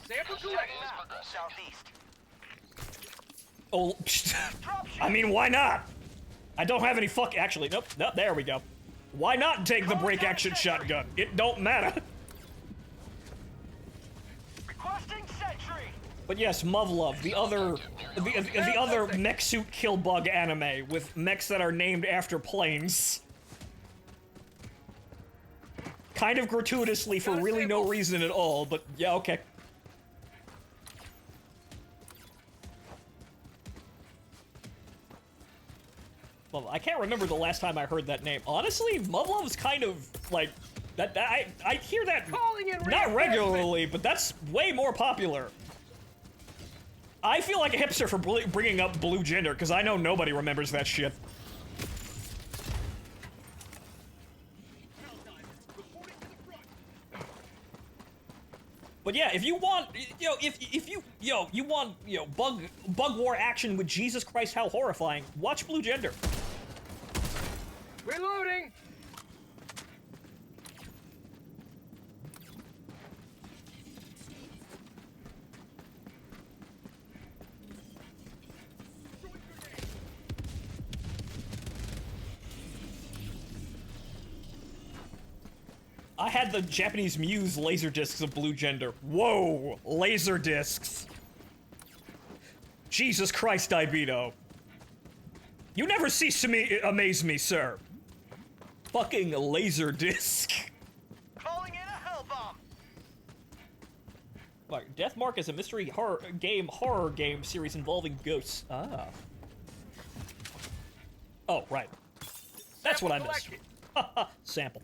Sample collected. Southeast. Oh, I mean, why not? I don't have any actually, nope, there we go. Why not take the break action shotgun? It don't matter. Requesting sentry. But yes, Muv-Luv, the other mech suit kill bug anime with mechs that are named after planes. Kind of gratuitously for really no reason at all, but yeah, okay. Well, I can't remember the last time I heard that name. Honestly, Muv-Luv is kind of like that. I hear that not regularly, but that's way more popular. I feel like a hipster for bringing up Blue Gender because I know nobody remembers that shit. But yeah, if you want, you want, bug war action with Jesus Christ, how horrifying, watch Blue Gender. Reloading. I had the Japanese Muse laser discs of Blue Gender. Whoa, laser discs. Jesus Christ, Ibito. You never cease to amaze me, sir. Fucking laser disc. Calling in a hell bomb. Like, Deathmark is a mystery horror game series involving ghosts. Ah. Oh, right. That's what I missed. Sample.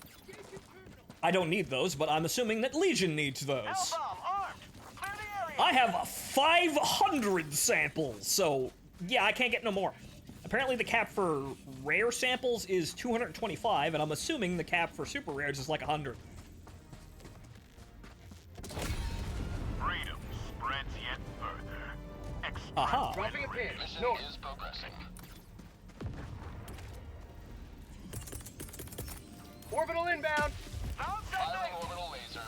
I don't need those, but I'm assuming that Legion needs those. Hell bomb armed. Clear the area. I have 500 samples, so yeah, I can't get no more. Apparently the cap for rare samples is 225, and I'm assuming the cap for super rares is like 100. Freedom spreads yet further. Aha. Dropping a pin. Mission North. is progressing. Orbital inbound. Found Firing something. orbital laser.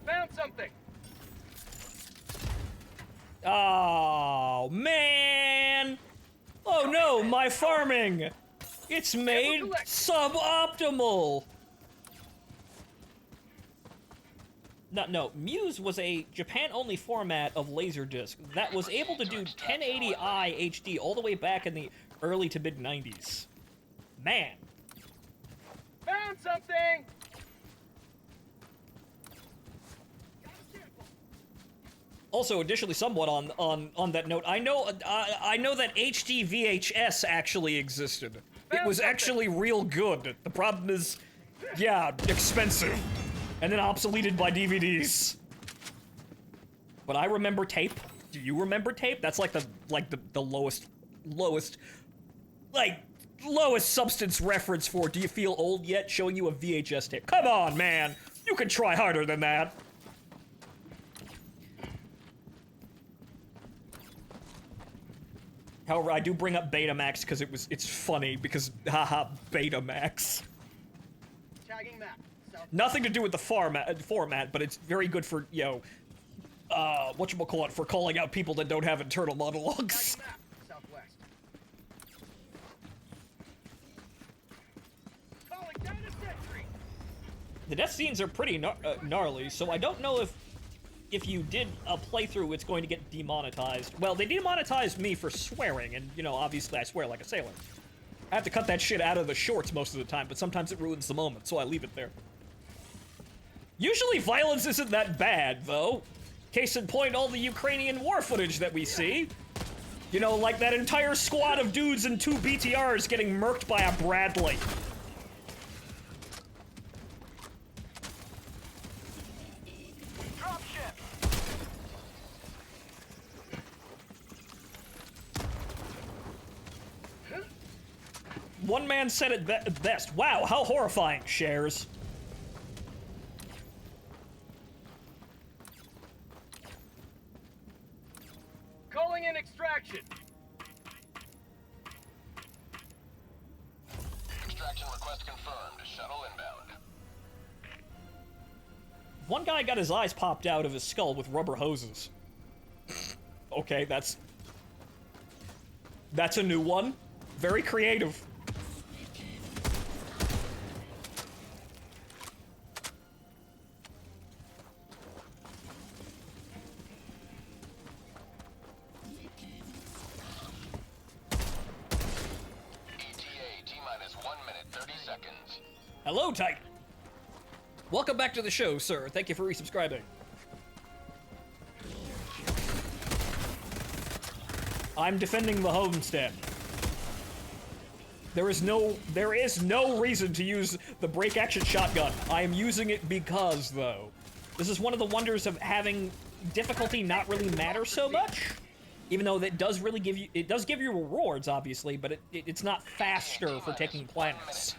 Found something. Oh, man! Oh no, my farming! It's made suboptimal! No, Muse was a Japan-only format of Laserdisc that was able to do 1080i HD all the way back in the early to mid-90s. Man. Found something. Also, additionally, somewhat on that note, I know that HD VHS actually existed. It was actually real good. The problem is, yeah, expensive, and then obsoleted by DVDs. But I remember tape. Do you remember tape? That's like the lowest substance reference for do you feel old yet? Showing you a VHS tape. Come on, man. You can try harder than that. However, I do bring up Betamax because it's funny because haha, Betamax. Tagging map. Nothing to do with the format, but it's very good for, whatchamacallit, for calling out people that don't have internal monologues. Tagging map. Southwest. Calling down a sentry. The death scenes are pretty gnarly, so I don't know if you did a playthrough, it's going to get demonetized. Well, they demonetized me for swearing, and, obviously I swear like a sailor. I have to cut that shit out of the shorts most of the time, but sometimes it ruins the moment, so I leave it there. Usually violence isn't that bad, though. Case in point, all the Ukrainian war footage that we see. Like that entire squad of dudes and 2 BTRs getting murked by a Bradley. One man said it best. Wow, how horrifying, Shares. Calling in extraction. Extraction request confirmed. Shuttle inbound. One guy got his eyes popped out of his skull with rubber hoses. Okay, that's a new one. Very creative. Hello, Titan. Welcome back to the show, sir. Thank you for resubscribing. I'm defending the homestead. There is no reason to use the break action shotgun. I am using it because, though. This is one of the wonders of having difficulty not really matter so much. Even though that does really give you rewards, obviously, but it's not faster for taking planets.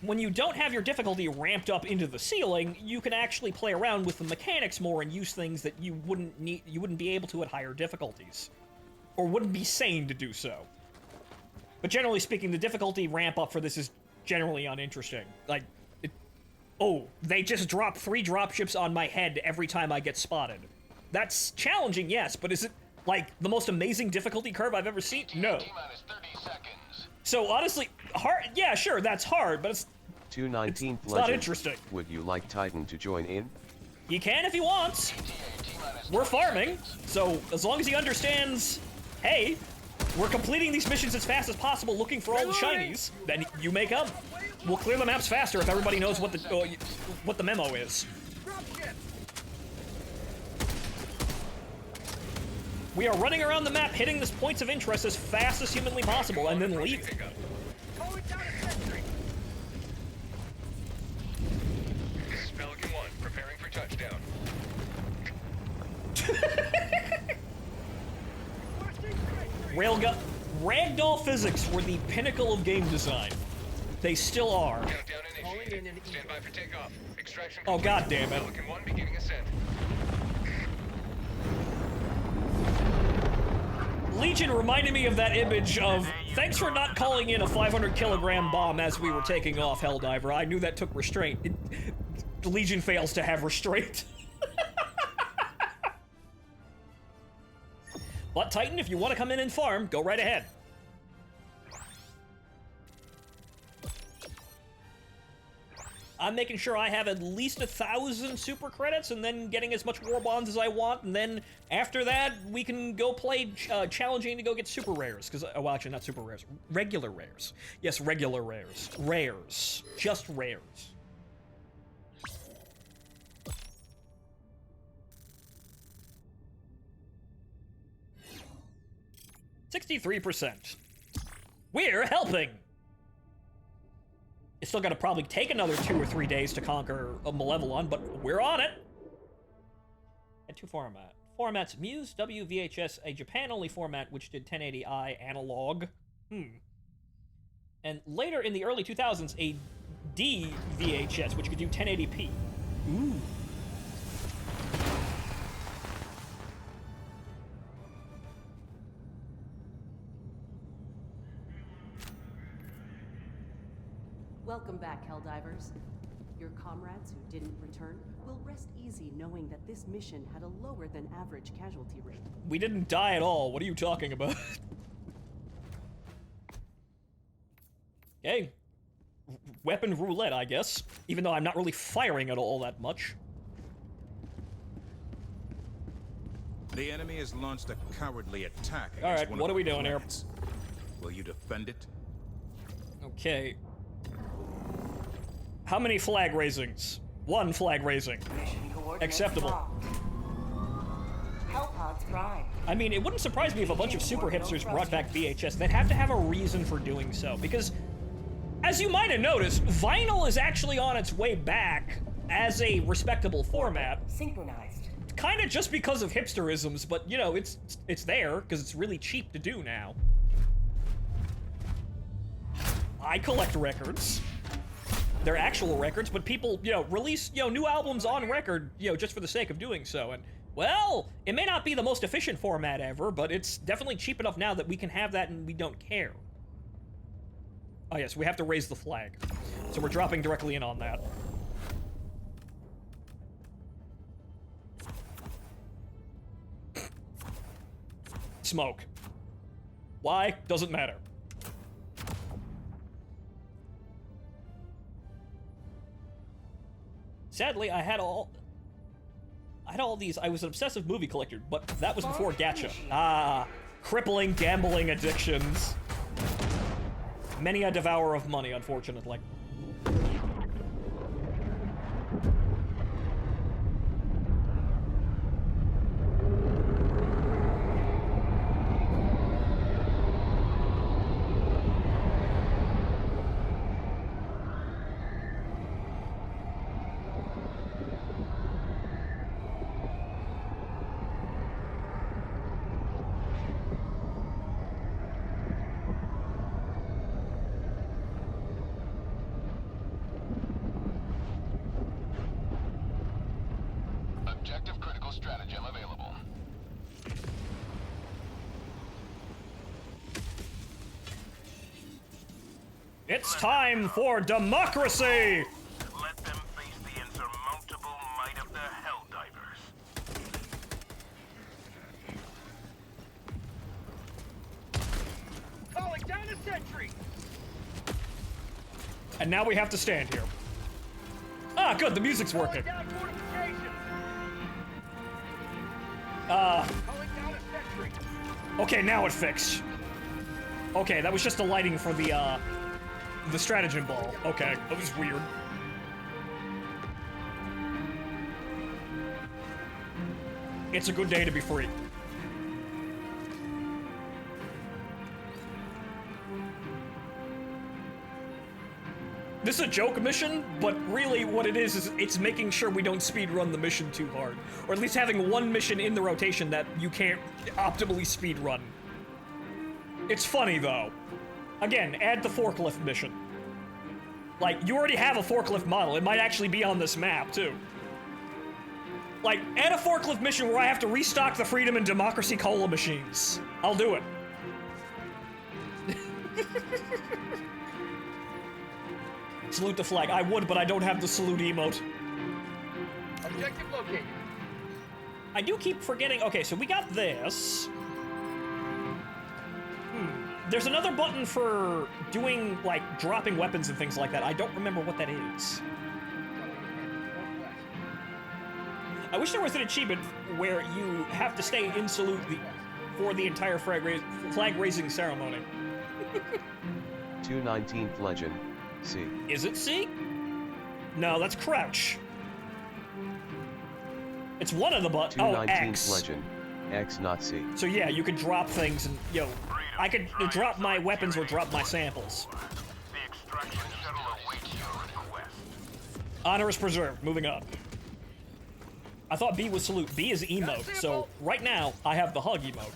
When you don't have your difficulty ramped up into the ceiling, you can actually play around with the mechanics more and use things that you wouldn't be able to at higher difficulties. Or wouldn't be sane to do so. But generally speaking, the difficulty ramp up for this is generally uninteresting. Oh, they just drop 3 dropships on my head every time I get spotted. That's challenging, yes, but is it, the most amazing difficulty curve I've ever seen? No. T-minus 30 seconds. So, honestly, hard, yeah, sure, that's hard, but it's 219th it's not interesting. Would you like Titan to join in? He can if he wants. We're farming, so as long as he understands, hey, we're completing these missions as fast as possible looking for all the shinies, then you may come. We'll clear the maps faster if everybody knows what the memo is. We are running around the map, hitting the points of interest as fast as humanly possible, and then leaving. This is Pelican 1, preparing for touchdown. Ragdoll physics were the pinnacle of game design. They still are. Countdown initiated. Stand by for takeoff. Extraction Oh, complete. god damn it. Pelican 1 beginning ascent. Legion reminded me of that image of, thanks for not calling in a 500-kilogram bomb as we were taking off, Helldiver. I knew that took restraint. Legion fails to have restraint. But Titan, if you want to come in and farm, go right ahead. I'm making sure I have at least 1,000 super credits and then getting as much war bonds as I want, and then after that, we can go play challenging to go get super rares. Because, well, actually, not super rares. Regular rares. Yes, regular rares. Rares. Just rares. 63%. We're helping! It's still gotta probably take another 2 or 3 days to conquer a Malevelon, but we're on it! And 2 formats, Muse WVHS, a Japan-only format which did 1080i analog. And later in the early 2000s, a DVHS, which could do 1080p. Ooh. Welcome back, Helldivers. Your comrades who didn't return will rest easy knowing that this mission had a lower than average casualty rate. We didn't die at all. What are you talking about? Okay. Weapon roulette, I guess. Even though I'm not really firing at all that much. The enemy has launched a cowardly attack against Alright, one what of are we our doing here? planets. Will you defend it? Okay. How many flag raisings? 1 flag raising. Mission coordinates Acceptable. locked. Hellpods prime. I mean, it wouldn't surprise me if a bunch of super hipsters brought back VHS. They'd have to have a reason for doing so, because, as you might have noticed, vinyl is actually on its way back as a respectable format. Synchronized. Kind of just because of hipsterisms, but, you know, it's there, because it's really cheap to do now. I collect records. They're actual records, but people, you know, release, you know, new albums on record, you know, just for the sake of doing so. And, well, it may not be the most efficient format ever, but it's definitely cheap enough now that we can have that and we don't care. Oh, yes, we have to raise the flag. So we're dropping directly in on that. Smoke. Why? Doesn't matter. Sadly, I had all these. I was an obsessive movie collector, but that was before gacha. Ah, crippling gambling addictions. Many a devourer of money, unfortunately. Objective critical stratagem available. It's time for democracy! Let them face the insurmountable might of the Helldivers. Calling down a sentry! And now we have to stand here. Ah, good, the music's working. Calling down fortifications! Uh, Calling down a sentry! okay, now it fixed. Okay, that was just the lighting for the stratagem ball. Okay, that was weird. It's a good day to be free. This is a joke mission, but really what it is it's making sure we don't speedrun the mission too hard. Or at least having one mission in the rotation that you can't optimally speedrun. It's funny, though. Again, add the forklift mission. Like, you already have a forklift model. It might actually be on this map, too. Like, add a forklift mission where I have to restock the Freedom and Democracy cola machines. I'll do it. Salute the flag. I would, but I don't have the salute emote. Objective located. I do keep forgetting. Okay, so we got this. There's another button for doing, like, dropping weapons and things like that. I don't remember what that is. I wish there was an achievement where you have to stay in salute for the entire flag-raising ceremony. 219th Legend, C. Is it C? No, that's crouch. It's one of the buttons. Oh, 219th X. Legend, X not C. So yeah, you can drop things and, yo. Freedom. I could drop my weapons or drop my samples. The extraction shuttle awaits you at the west. Honor is preserved. Moving on. I thought B was salute. B is emote. So right now, I have the hug emote.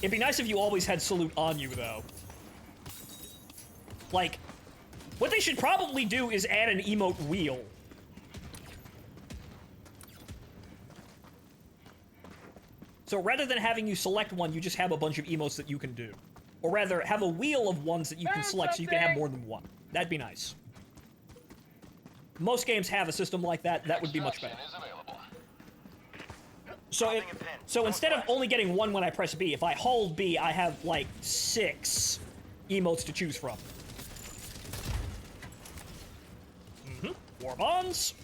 It'd be nice if you always had salute on you, though. Like, what they should probably do is add an emote wheel. So rather than having you select one, you just have a bunch of emotes that you can do. Or rather, have a wheel of ones that you can select so you can have more than one. That'd be nice. Most games have a system like that. That would be much better. So instead of only getting one when I press B, if I hold B, I have like 6 emotes to choose from. War bonds.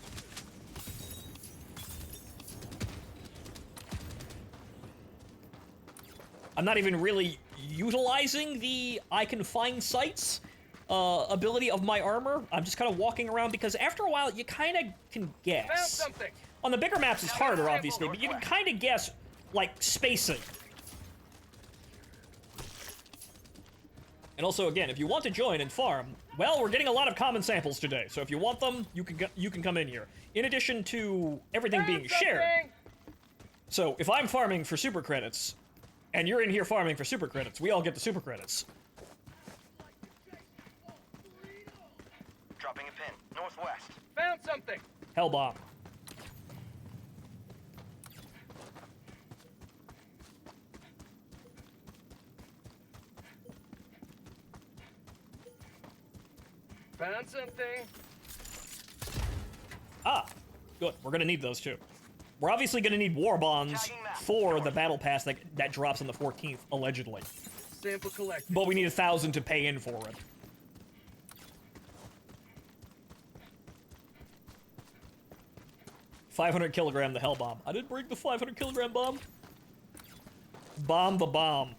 I'm not even really utilizing the I can find sights ability of my armor. I'm just kind of walking around because after a while you kind of can guess. Found something. On the bigger maps it's harder, obviously, but you can kind of guess, like, spacing. And also, again, if you want to join and farm, well, we're getting a lot of common samples today, so if you want them, you can come in here. In addition to everything being shared. So, if I'm farming for super credits, and you're in here farming for super credits, we all get the super credits. Dropping a pin. Northwest. Found something. Hell bomb. Found something. Ah, good. We're gonna need those too. We're obviously gonna need war bonds for the battle pass that drops on the 14th, allegedly. Sample collected. But we need 1,000 to pay in for it. $500 kilogram the hell bomb. I didn't bring the 500 kilogram bomb. Bomb the bomb.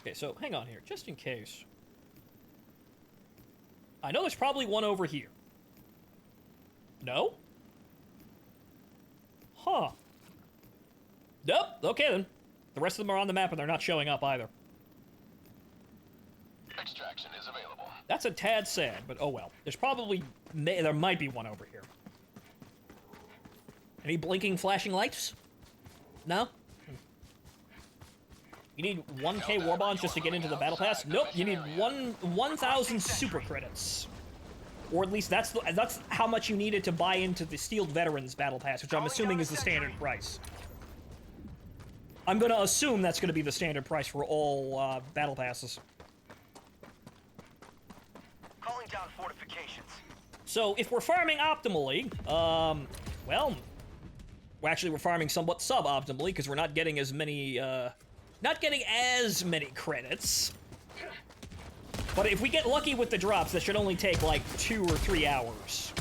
Okay, so hang on here, just in case. I know there's probably one over here. No? Huh. Nope, okay then. The rest of them are on the map and they're not showing up either. Extraction is available. That's a tad sad, but oh well. There's probably... there might be one over here. Any blinking, flashing lights? No? You need 1k war bonds just to get into the battle pass? Nope, you need 1,000 super credits. Or at least that's how much you needed to buy into the Steeled Veterans battle pass, which I'm assuming is the standard price. I'm gonna assume that's gonna be the standard price for all battle passes. Calling down fortifications. So if we're farming optimally, well, we're farming somewhat suboptimally because we're not getting as many credits. But if we get lucky with the drops, that should only take like 2 or 3 hours.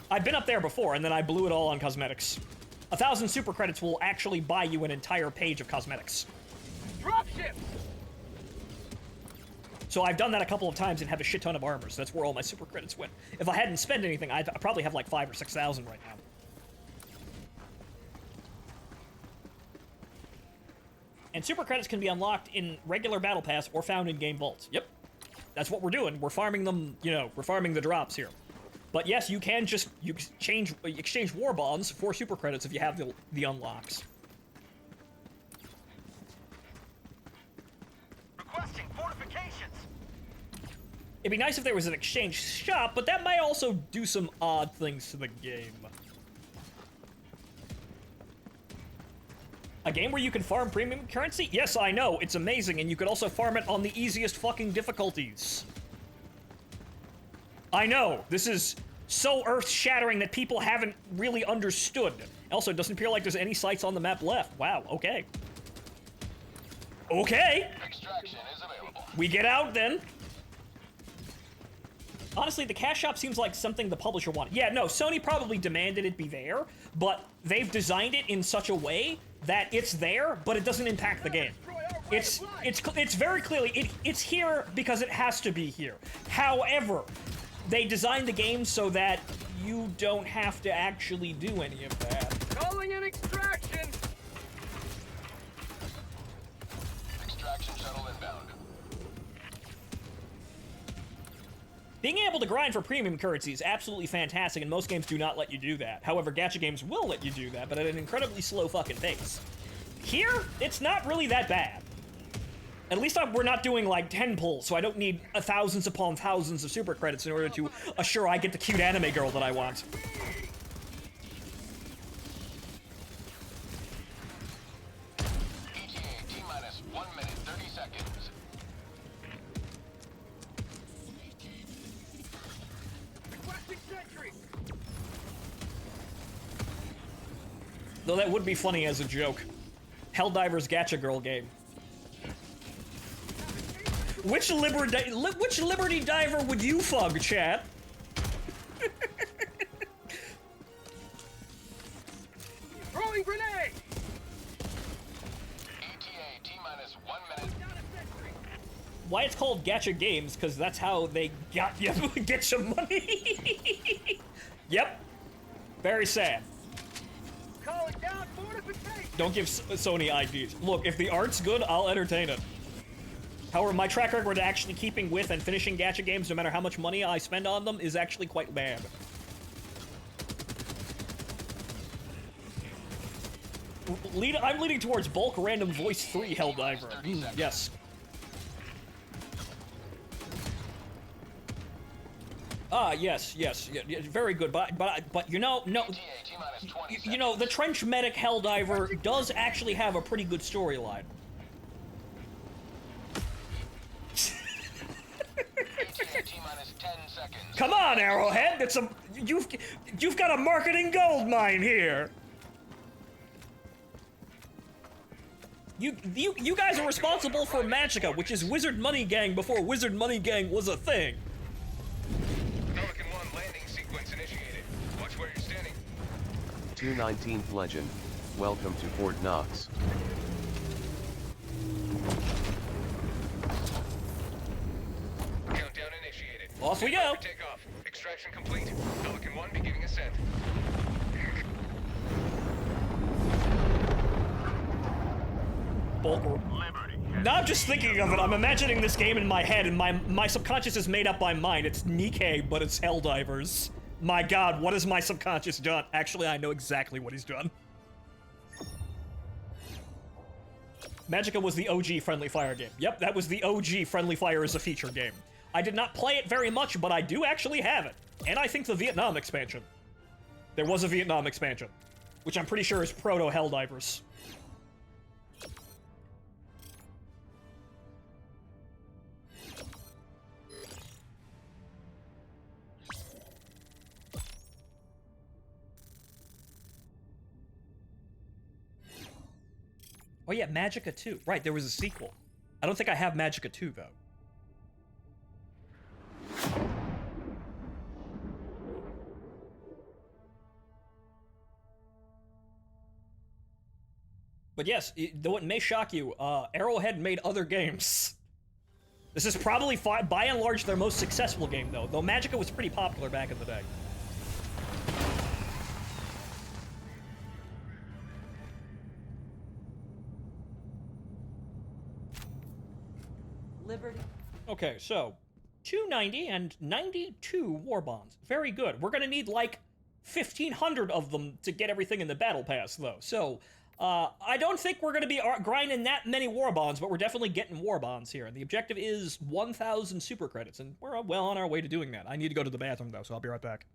I've been up there before, and then I blew it all on cosmetics. 1,000 super credits will actually buy you an entire page of cosmetics. Dropship. So I've done that a couple of times and have a shit ton of armor, so that's where all my super credits went. If I hadn't spent anything, I'd probably have like 5,000 or 6,000 right now. And super credits can be unlocked in regular battle pass or found in game vaults. Yep. That's what we're doing. We're farming them, you know, we're farming the drops here. But yes, you can just exchange war bonds for super credits if you have the unlocks. Requesting fortifications. It'd be nice if there was an exchange shop, but that might also do some odd things to the game. A game where you can farm premium currency? Yes, I know, it's amazing, and you could also farm it on the easiest fucking difficulties. I know, this is so earth-shattering that people haven't really understood. Also, it doesn't appear like there's any sites on the map left. Wow, okay. Okay! Extraction is available. We get out, then. Honestly, the cash shop seems like something the publisher wanted. Yeah, no, Sony probably demanded it be there, but they've designed it in such a way that it's there, but it doesn't impact the game. It's very clearly, it's here because it has to be here. However, they designed the game so that you don't have to actually do any of that. Calling an extraction! Extraction shuttle inbound. Being able to grind for premium currency is absolutely fantastic, and most games do not let you do that. However, gacha games will let you do that, but at an incredibly slow fucking pace. Here, it's not really that bad. At least we're not doing like 10 pulls, so I don't need thousands upon thousands of super credits in order to assure I get the cute anime girl that I want. ETA T-minus 1 minute 30 seconds. Requesting sentry! Though that would be funny as a joke. Helldivers gacha girl game. Which Liberty Diver would you fug, chat? Throwing grenade! ETA T-minus 1 minute. Why it's called gacha games, because that's how they got you get some money. Yep. Very sad. Calling down fortification! Don't give Sony IDs. Look, if the art's good, I'll entertain it. However, my track record actually keeping with and finishing gacha games, no matter how much money I spend on them, is actually quite bad. I'm leading towards bulk random voice 3 Helldiver. Yes. Ah, yes, very good. But you know, no, ETA T-minus 20 you know, the Trench Medic Helldiver does actually have a pretty good storyline. ETA T-minus 10 seconds. Come on, Arrowhead! You've got a marketing gold mine here. You guys are responsible for Magica, which is Wizard Money Gang before Wizard Money Gang was a thing. Pelican 1 landing sequence initiated. Watch where you're standing. 219th Legend, welcome to Fort Knox. Countdown initiated. Off we go. Takeoff. Extraction complete. Pelican 1 beginning ascent. Bulk. Liberty. Now I'm just thinking of it, I'm imagining this game in my head, and my subconscious is made up by mine. It's Nikkei, but it's Helldivers. My god, what has my subconscious done? Actually, I know exactly what he's done. Magica was the OG Friendly Fire game. Yep, that was the OG Friendly Fire as a feature game. I did not play it very much, but I do actually have it. And I think the Vietnam expansion. There was a Vietnam expansion, which I'm pretty sure is proto-Helldivers. Oh yeah, Magica 2. Right, there was a sequel. I don't think I have Magica 2, though. But yes, though it may shock you, Arrowhead made other games. This is probably, by and large, their most successful game, though Magica was pretty popular back in the day. Liberty. Okay, so 290 and 92 war bonds. Very good. We're gonna need like 1,500 of them to get everything in the battle pass, though. So I don't think we're gonna be grinding that many war bonds, but we're definitely getting war bonds here. And the objective is 1,000 super credits, and we're well on our way to doing that. I need to go to the bathroom, though, so I'll be right back.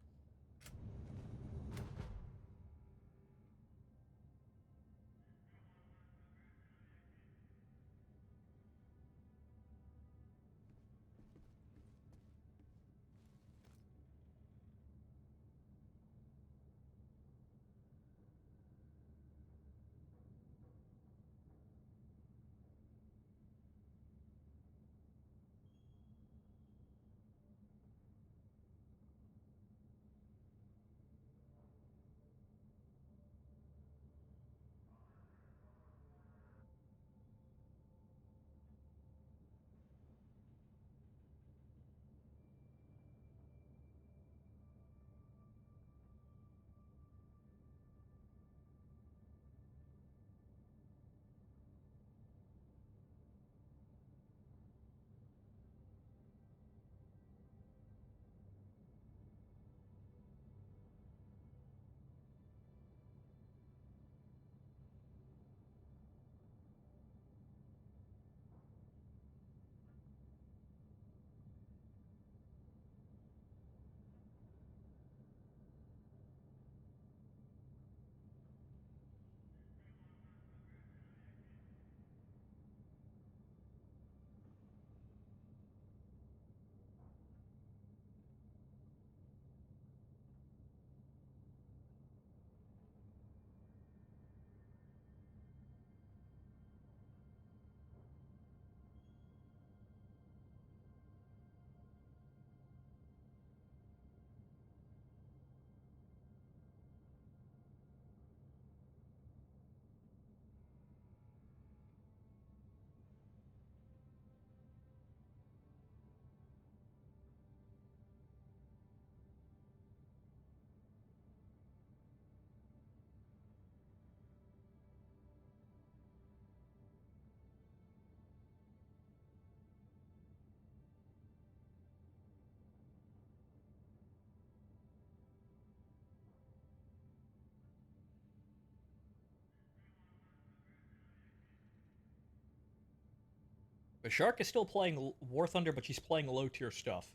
The Shark is still playing War Thunder, but she's playing low-tier stuff.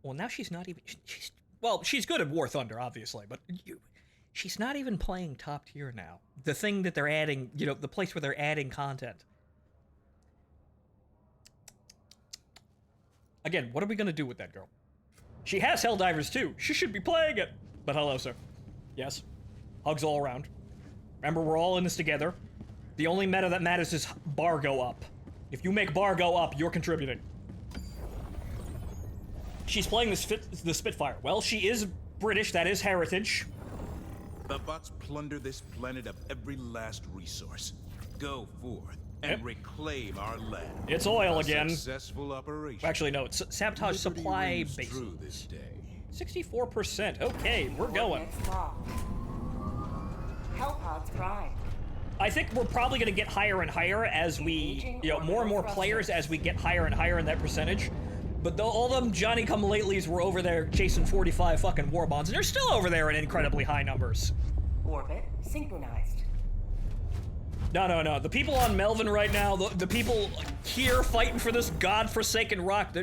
Well, now she's not even... Well, she's good at War Thunder, obviously, but she's not even playing top tier now. The thing that they're adding, you know, the place where they're adding content. Again, what are we gonna do with that girl? She has Helldivers too. She should be playing it. But hello, sir. Yes. Hugs all around. Remember, we're all in this together. The only meta that matters is bar go up. If you make bar go up, you're contributing. She's playing the Spitfire. Well, she is British. That is heritage. The bots plunder this planet of every last resource. Go forth and reclaim our land. It's oil again. Successful operation. Actually, no. It's sabotage supply rings true bases. this day. 64%. Okay, we're going. Next mall. Hellpods Prime. I think we're probably going to get higher and higher as we, you know, more and more players as we get higher and higher in that percentage. But all them Johnny-come-latelys were over there chasing 45 fucking war bonds, and they're still over there in incredibly high numbers. Orbit synchronized. No. The people on Melvin right now, the people here fighting for this godforsaken rock,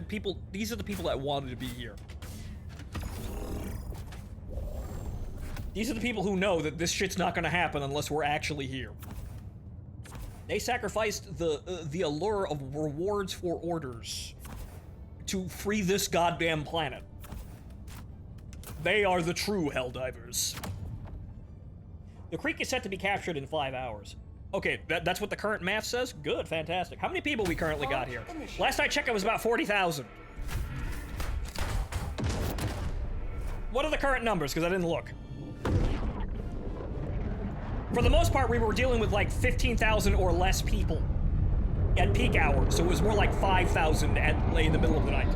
these are the people that wanted to be here. These are the people who know that this shit's not gonna happen unless we're actually here. They sacrificed the allure of rewards for orders to free this goddamn planet. They are the true Helldivers. The creek is set to be captured in 5 hours. Okay, that's what the current math says? Good, fantastic. How many people we currently got here? Last I checked, it was about 40,000. What are the current numbers? Because I didn't look. For the most part, we were dealing with like 15,000 or less people at peak hours, so it was more like 5,000 in the middle of the night.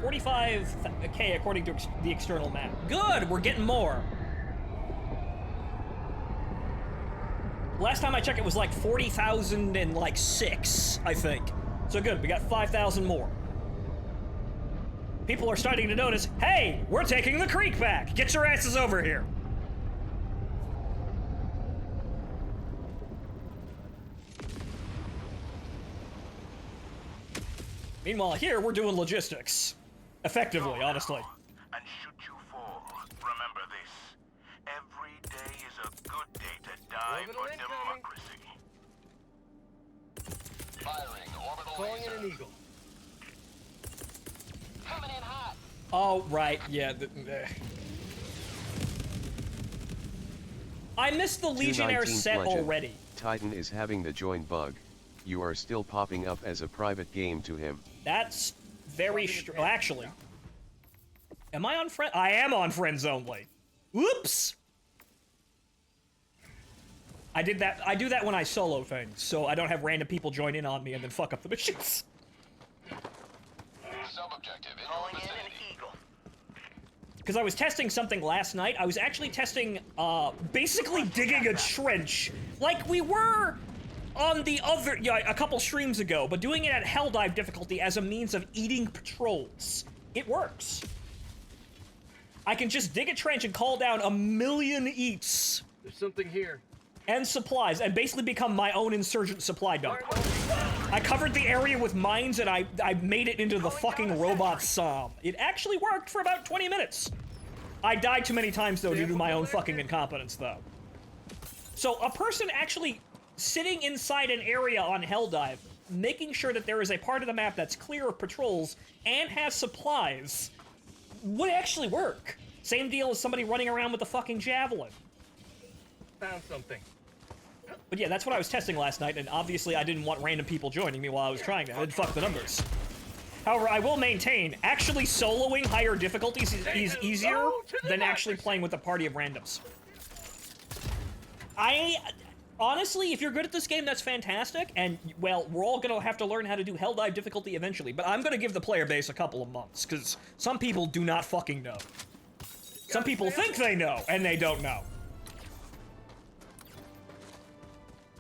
$45K according to the external map. Good, we're getting more. Last time I checked, it was like 40,006, I think. So good, we got 5,000 more. People are starting to notice, hey, we're taking the creek back. Get your asses over here. Meanwhile, here, we're doing logistics. Effectively, honestly. And should you fall, remember this. Every day is a good day to die Orbital for incoming. democracy. Firing orbital Calling in laser. an eagle. Coming in hot. Oh, right, yeah. I missed the Legionnaire 219th set Legend. already. Titan is having the join bug. You are still popping up as a private game to him. That's very well, actually. Am I on friend? I am on friends only. Whoops. I did that. I do that when I solo things, so I don't have random people join in on me and then fuck up the missions. Sub-objective in your Calling in vicinity. an eagle. Because I was testing something last night. I was actually testing, basically digging a trench, like we were on the other, a couple streams ago, but doing it at Helldive difficulty as a means of eating patrols. It works. I can just dig a trench and call down 1,000,000 eats There's something here. and supplies, and basically become my own insurgent supply dump. I covered the area with mines, and I made it into the fucking robot Psalm. It actually worked for about 20 minutes. I died too many times, though, due to my own fucking incompetence, though. So, a person actually sitting inside an area on Helldive, making sure that there is a part of the map that's clear of patrols and has supplies, would actually work. Same deal as somebody running around with a fucking javelin. Found something. But yeah, that's what I was testing last night, and obviously I didn't want random people joining me while I was trying that. It'd fuck the numbers. However, I will maintain, actually soloing higher difficulties is easier than actually playing with a party of randoms. Honestly, if you're good at this game, that's fantastic, and, well, we're all gonna have to learn how to do Helldive difficulty eventually, but I'm gonna give the player base a couple of months, because some people do not fucking know. Some people think they know, and they don't know.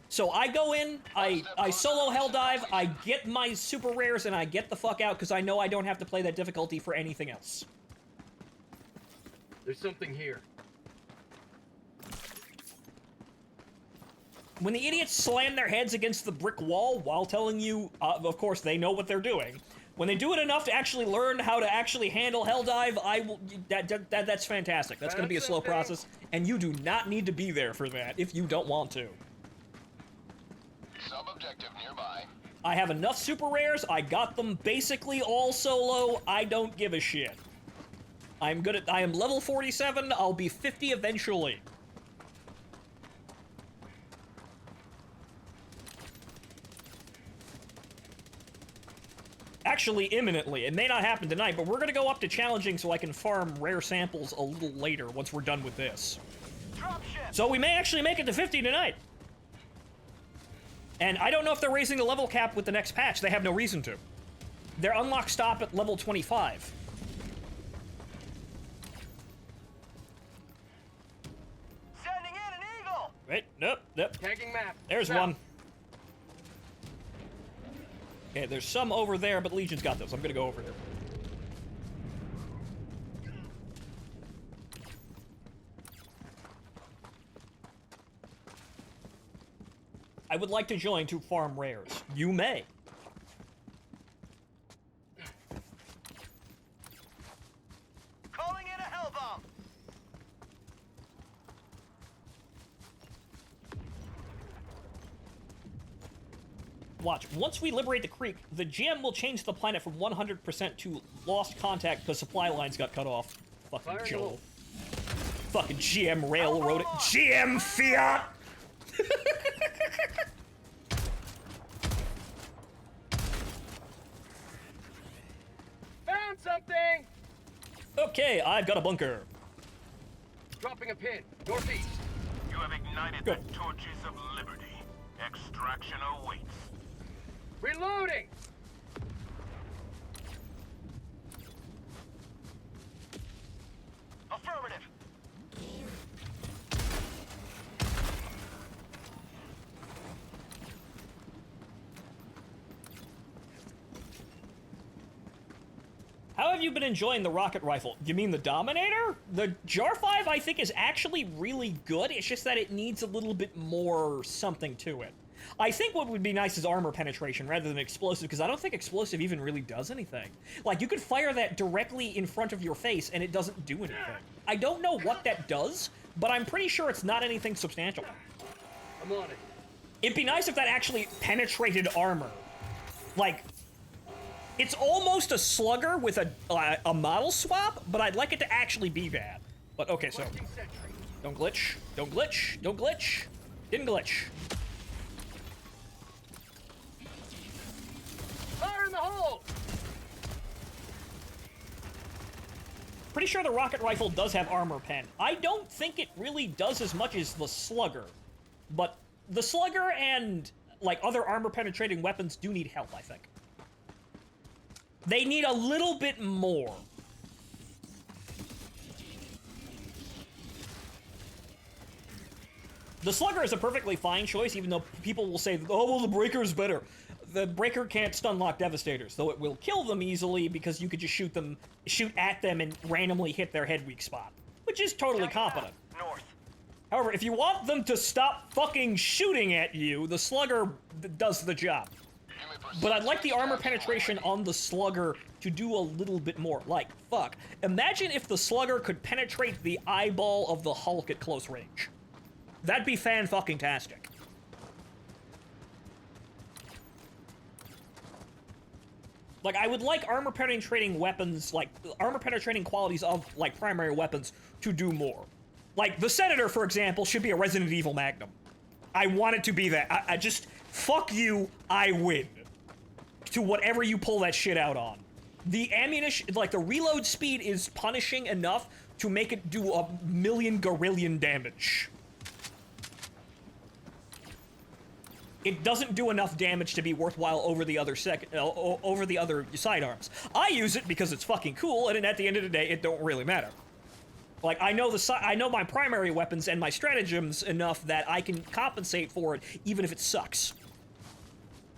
So I go in, I solo Helldive, I get my super rares, and I get the fuck out, because I know I don't have to play that difficulty for anything else. There's something here. When the idiots slam their heads against the brick wall while telling you, of course, they know what they're doing. When they do it enough to actually learn how to actually handle Helldive, that's fantastic. That's going to be a slow process, and you do not need to be there for that if you don't want to. Sub-objective nearby. I have enough super rares. I got them basically all solo. I don't give a shit. I am level 47. I'll be 50 eventually. Actually, imminently. It may not happen tonight, but we're gonna go up to challenging so I can farm rare samples a little later once we're done with this. So we may actually make it to 50 tonight. And I don't know if they're raising the level cap with the next patch. They have no reason to. Their unlock stop at level 25. Sending in an eagle! Wait, nope. Tagging map. There's South. one. Okay, there's some over there, but Legion's got those. I'm gonna go over there. I would like to join to farm rares. You may. Calling in a hell bomb! Watch, once we liberate the creek, the GM will change the planet from 100% to lost contact because supply lines got cut off. Fucking Fire in the Joel. hole. Fucking GM railroad. GM Fiat! Found something! Okay, I've got a bunker. Dropping a pin. Northeast. You have ignited Good. the torches of liberty. Extraction awaits. Reloading! Affirmative. How have you been enjoying the rocket rifle? You mean the Dominator? The Jar 5, I think, is actually really good. It's just that it needs a little bit more something to it. I think what would be nice is armor penetration rather than explosive, because I don't think explosive even really does anything. Like, you could fire that directly in front of your face, and it doesn't do anything. I don't know what that does, but I'm pretty sure it's not anything substantial. I'm on it. It'd be nice if that actually penetrated armor. Like, it's almost a slugger with a model swap, but I'd like it to actually be that. But okay, so Requesting sentry. don't glitch, don't glitch, don't glitch. Didn't glitch. Fire in the hole! Pretty sure the rocket rifle does have armor pen. I don't think it really does as much as the slugger, but the slugger and like other armor penetrating weapons do need help, I think. They need a little bit more. The slugger is a perfectly fine choice, even though people will say, oh, well, the breaker is better. The breaker can't stun lock devastators, though it will kill them easily because you could just shoot at them and randomly hit their head weak spot, which is totally competent. North. However, if you want them to stop fucking shooting at you, the slugger does the job. But I'd like the armor penetration on the slugger to do a little bit more. Like, fuck. Imagine if the slugger could penetrate the eyeball of the Hulk at close range. That'd be fan-fucking-tastic. Like, I would like armor penetrating weapons, like, armor penetrating qualities of, like, primary weapons to do more. Like, the Senator, for example, should be a Resident Evil Magnum. I want it to be that. I just, fuck you, I win. To whatever you pull that shit out on. The ammunition, like, the reload speed is punishing enough to make it do 1,000,000 gorillion damage. It doesn't do enough damage to be worthwhile over the other over the other sidearms. I use it because it's fucking cool, and at the end of the day, it don't really matter. Like, I know my primary weapons and my stratagems enough that I can compensate for it, even if it sucks.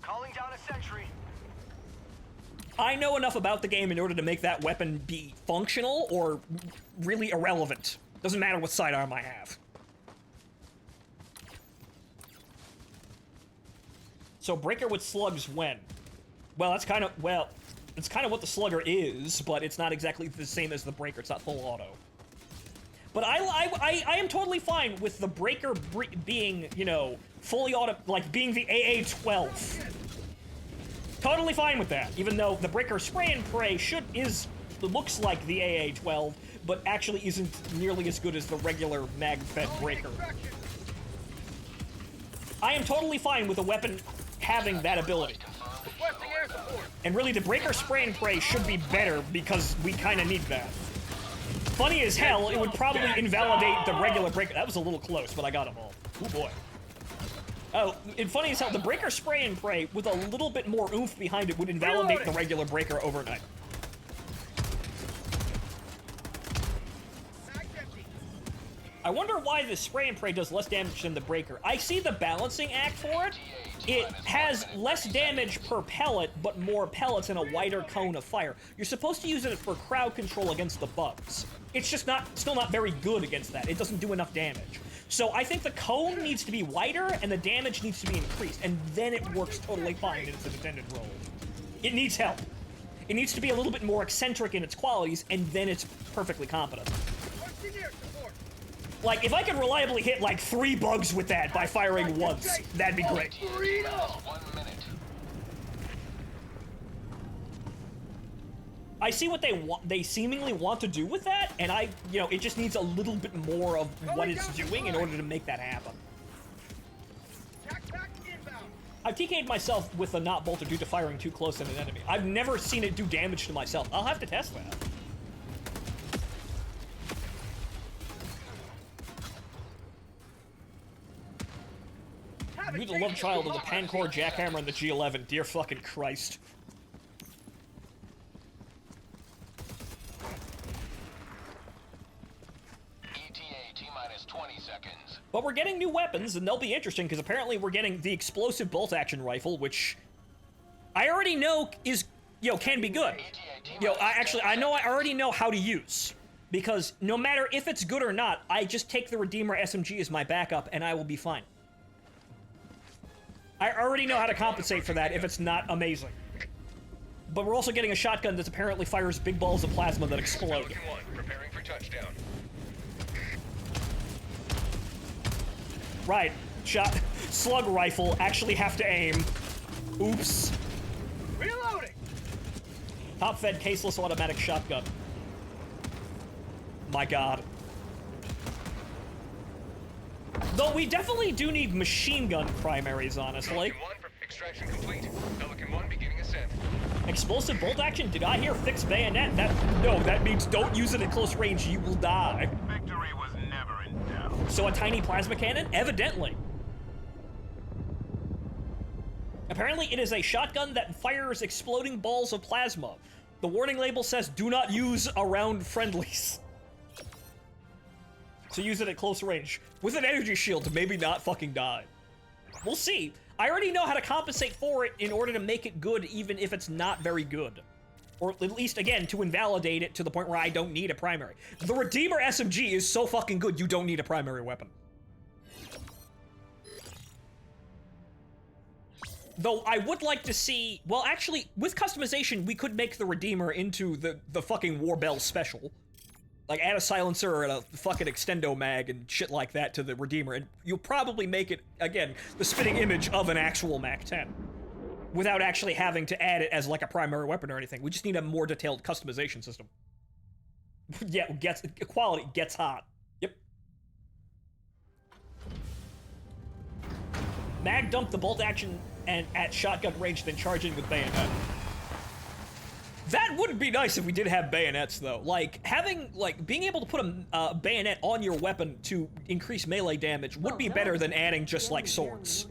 Calling down a sentry. I know enough about the game in order to make that weapon be functional or really irrelevant. Doesn't matter what sidearm I have. So breaker with slugs when? Well, that's kind of, well, it's kind of what the slugger is, but it's not exactly the same as the breaker. It's not full auto. But I am totally fine with the breaker being, you know, fully auto, like being the AA-12. Totally fine with that, even though the breaker spray and pray looks like the AA-12, but actually isn't nearly as good as the regular mag-fed breaker. I am totally fine with a weapon having that ability. Requesting air support. And really, the breaker spray and pray should be better because we kind of need that. Funny as hell, it would probably invalidate the regular breaker. That was a little close, but I got them all. Oh boy. Oh, and funny as hell, the breaker spray and pray with a little bit more oomph behind it would invalidate the regular breaker overnight. I wonder why the spray and pray does less damage than the breaker. I see the balancing act for it. It has less damage per pellet, but more pellets and a wider cone of fire. You're supposed to use it for crowd control against the bugs. It's just still not very good against that. It doesn't do enough damage. So I think the cone needs to be wider and the damage needs to be increased, and then it works totally fine in its intended role. It needs help. It needs to be a little bit more eccentric in its qualities, and then it's perfectly competent. Like, if I could reliably hit, like, 3 bugs with that by firing once, that'd be great. 1 minute. I see what they seemingly want to do with that, and it just needs a little bit more of what it's doing in order to make that happen. I've TK'd myself with a not bolter due to firing too close at an enemy. I've never seen it do damage to myself. I'll have to test that. You're the love child of the Pancor Jackhammer and the G11. Dear fucking Christ. ETA T-minus 20 seconds. But we're getting new weapons, and they'll be interesting, because apparently we're getting the explosive bolt-action rifle, which I already know is, can be good. I already know how to use. Because no matter if it's good or not, I just take the Redeemer SMG as my backup, and I will be fine. I already know how to compensate for that if it's not amazing. But we're also getting a shotgun that apparently fires big balls of plasma that explode. Pelican 1, preparing for touchdown. Right. Slug rifle, actually have to aim. Oops. Reloading. Top-fed caseless automatic shotgun. My god. Though we definitely do need machine gun primaries, honestly. Pelican 1, extraction complete. Pelican 1 beginning ascent. Explosive bolt action? Did I hear fixed bayonet? No, that means don't use it at close range, you will die. Victory was never in doubt. So a tiny plasma cannon? Evidently. Apparently it is a shotgun that fires exploding balls of plasma. The warning label says, do not use around friendlies. So use it at close range. With an energy shield to maybe not fucking die. We'll see. I already know how to compensate for it in order to make it good even if it's not very good. Or at least, again, to invalidate it to the point where I don't need a primary. The Redeemer SMG is so fucking good, you don't need a primary weapon. Though I would like to see... Well, actually, with customization, we could make the Redeemer into the fucking Warbell special. Like, add a silencer and a fucking extendo mag and shit like that to the Redeemer, and you'll probably make it, again, the spitting image of an actual MAC-10. Without actually having to add it as, like, a primary weapon or anything. We just need a more detailed customization system. Yeah, quality gets hot. Yep. Mag dump the bolt action and at shotgun range, then charge in with bayonet. That would be nice if we did have bayonets, though. Like, being able to put a bayonet on your weapon to increase melee damage would be better than adding just, like, swords.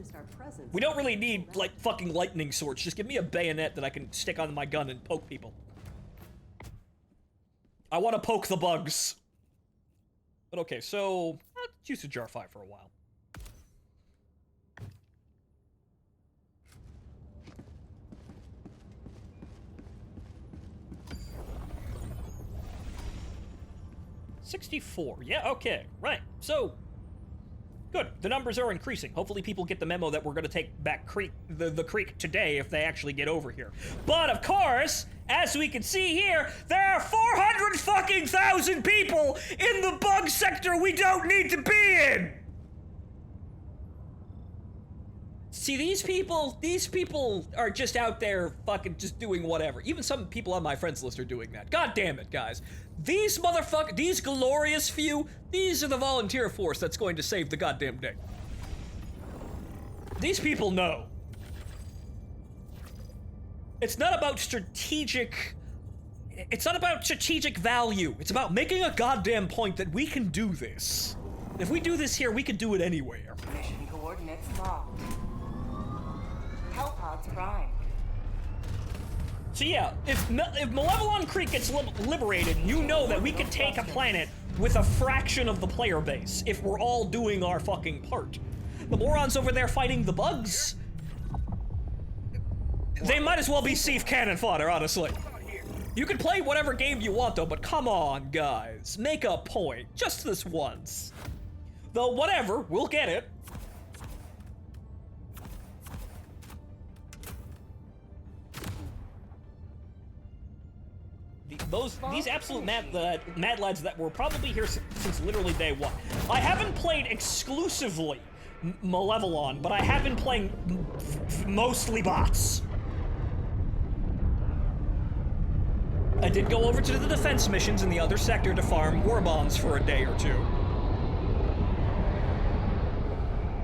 We don't really need, like, fucking lightning swords. Just give me a bayonet that I can stick on my gun and poke people. I want to poke the bugs. But okay, so let's use the Jar 5 for a while. $64. Yeah, okay, right. So, Good. The numbers are increasing. Hopefully people get the memo that we're going to take back the creek today if they actually get over here. But of course, as we can see here, there are 400,000 people in the bug sector we don't need to be in. See, these people are just out there fucking just doing whatever. Even some people on my friends list are doing that. God damn it, guys. These motherfuckers, these glorious few, these are the volunteer force that's going to save the goddamn day. These people know. It's not about strategic value. It's about making a goddamn point that we can do this. If we do this here, we can do it anywhere. Mission coordinates locked. Hellpods prime. So yeah, if Malevelon Creek gets liberated, you know that we could take a planet with a fraction of the player base if we're all doing our fucking part. The morons over there fighting the bugs, they might as well be sieve cannon fodder, honestly. You can play whatever game you want though, but come on, guys. Make a point, just this once. Though whatever, we'll get it. These absolute mad lads that were probably here since literally day one. I haven't played exclusively Malevelon, but I have been playing mostly bots. I did go over to the defense missions in the other sector to farm war bonds for a day or two.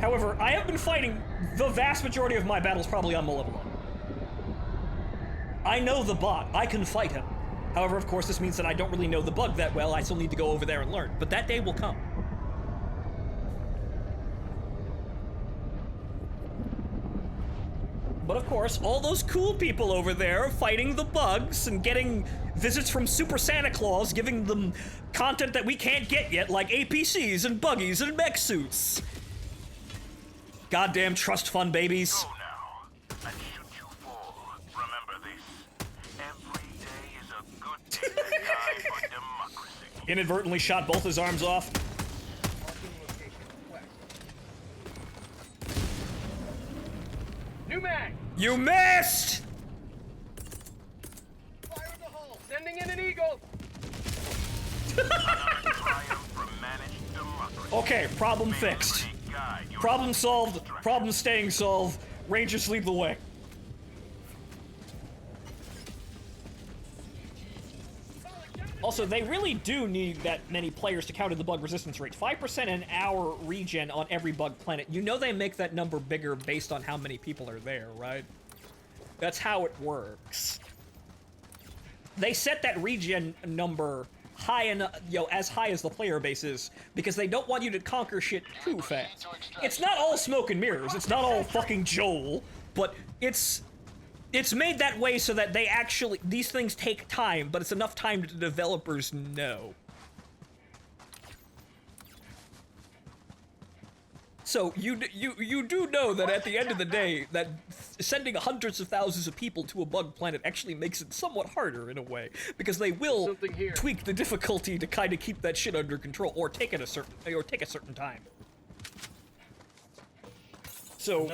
However, I have been fighting the vast majority of my battles probably on Malevelon. I know the bot. I can fight him. However, of course, this means that I don't really know the bug that well. I still need to go over there and learn. But that day will come. But of course, all those cool people over there fighting the bugs and getting visits from Super Santa Claus, giving them content that we can't get yet, like APCs and buggies and mech suits. Goddamn trust fund babies. Go now, and shoot you fall. Remember this. Every day is a good day to die for democracy. Inadvertently shot both his arms off. Marking location west. New mag! You missed! Fire in the hole! Sending in an eagle! Another triumph for managed democracy. Okay, problem fixed. Liberty guide your Problem solved, problem staying solved. Rangers lead the way. Also, they really do need that many players to counter the bug resistance rate. 5% an hour regen on every bug planet. You know they make that number bigger based on how many people are there, right? That's how it works. They set that regen number high enough, as high as the player base is, because they don't want you to conquer shit too fast. It's not all smoke and mirrors. It's not all fucking Joel, but it's made that way so that they actually, these things take time, but it's enough time that the developers know. So you do know that at the end of the day, that sending hundreds of thousands of people to a bug planet actually makes it somewhat harder in a way, because they will tweak the difficulty to kind of keep that shit under control, or take a certain time. So,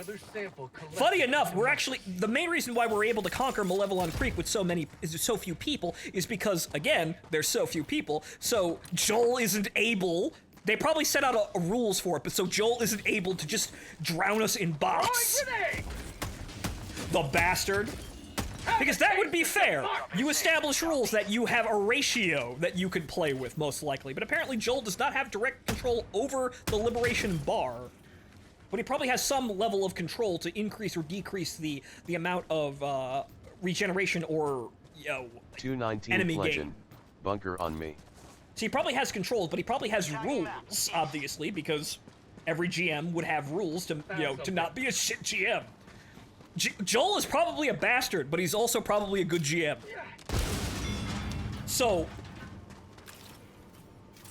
funny enough, we're actually, the main reason why we're able to conquer Malevelon Creek with so few people is because, again, there's so few people, so Joel isn't able, they probably set out a rules for it, but so Joel isn't able to just drown us in bots. The bastard. Because that would be fair. You establish rules that you have a ratio that you could play with, most likely, but apparently Joel does not have direct control over the liberation bar. But he probably has some level of control to increase or decrease the amount of regeneration or 219 enemy legend. gain. Bunker on me. So he probably has controls, but he probably has rules, obviously, because every GM would have rules to to not be a shit GM. Joel is probably a bastard, but he's also probably a good GM. So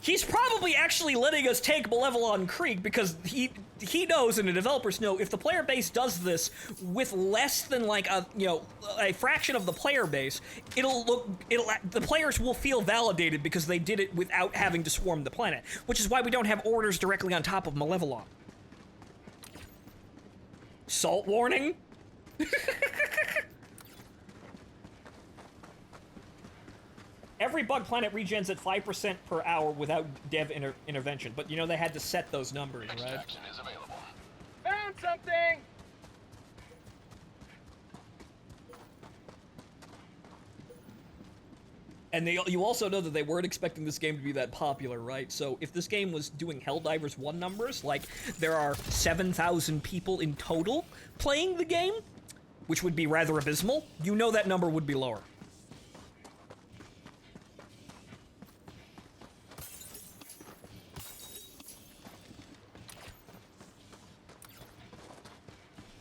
he's probably actually letting us take Malevelon Creek because he knows, and the developers know, if the player base does this with less than like a fraction of the player base, the players will feel validated because they did it without having to swarm the planet, which is why we don't have orders directly on top of Malevelon. Salt warning? Every bug planet regens at 5% per hour without dev intervention, but you know they had to set those numbers, right? Extraction is available. Found something! And you also know that they weren't expecting this game to be that popular, right? So if this game was doing Helldivers 1 numbers, like there are 7,000 people in total playing the game, which would be rather abysmal, you know that number would be lower.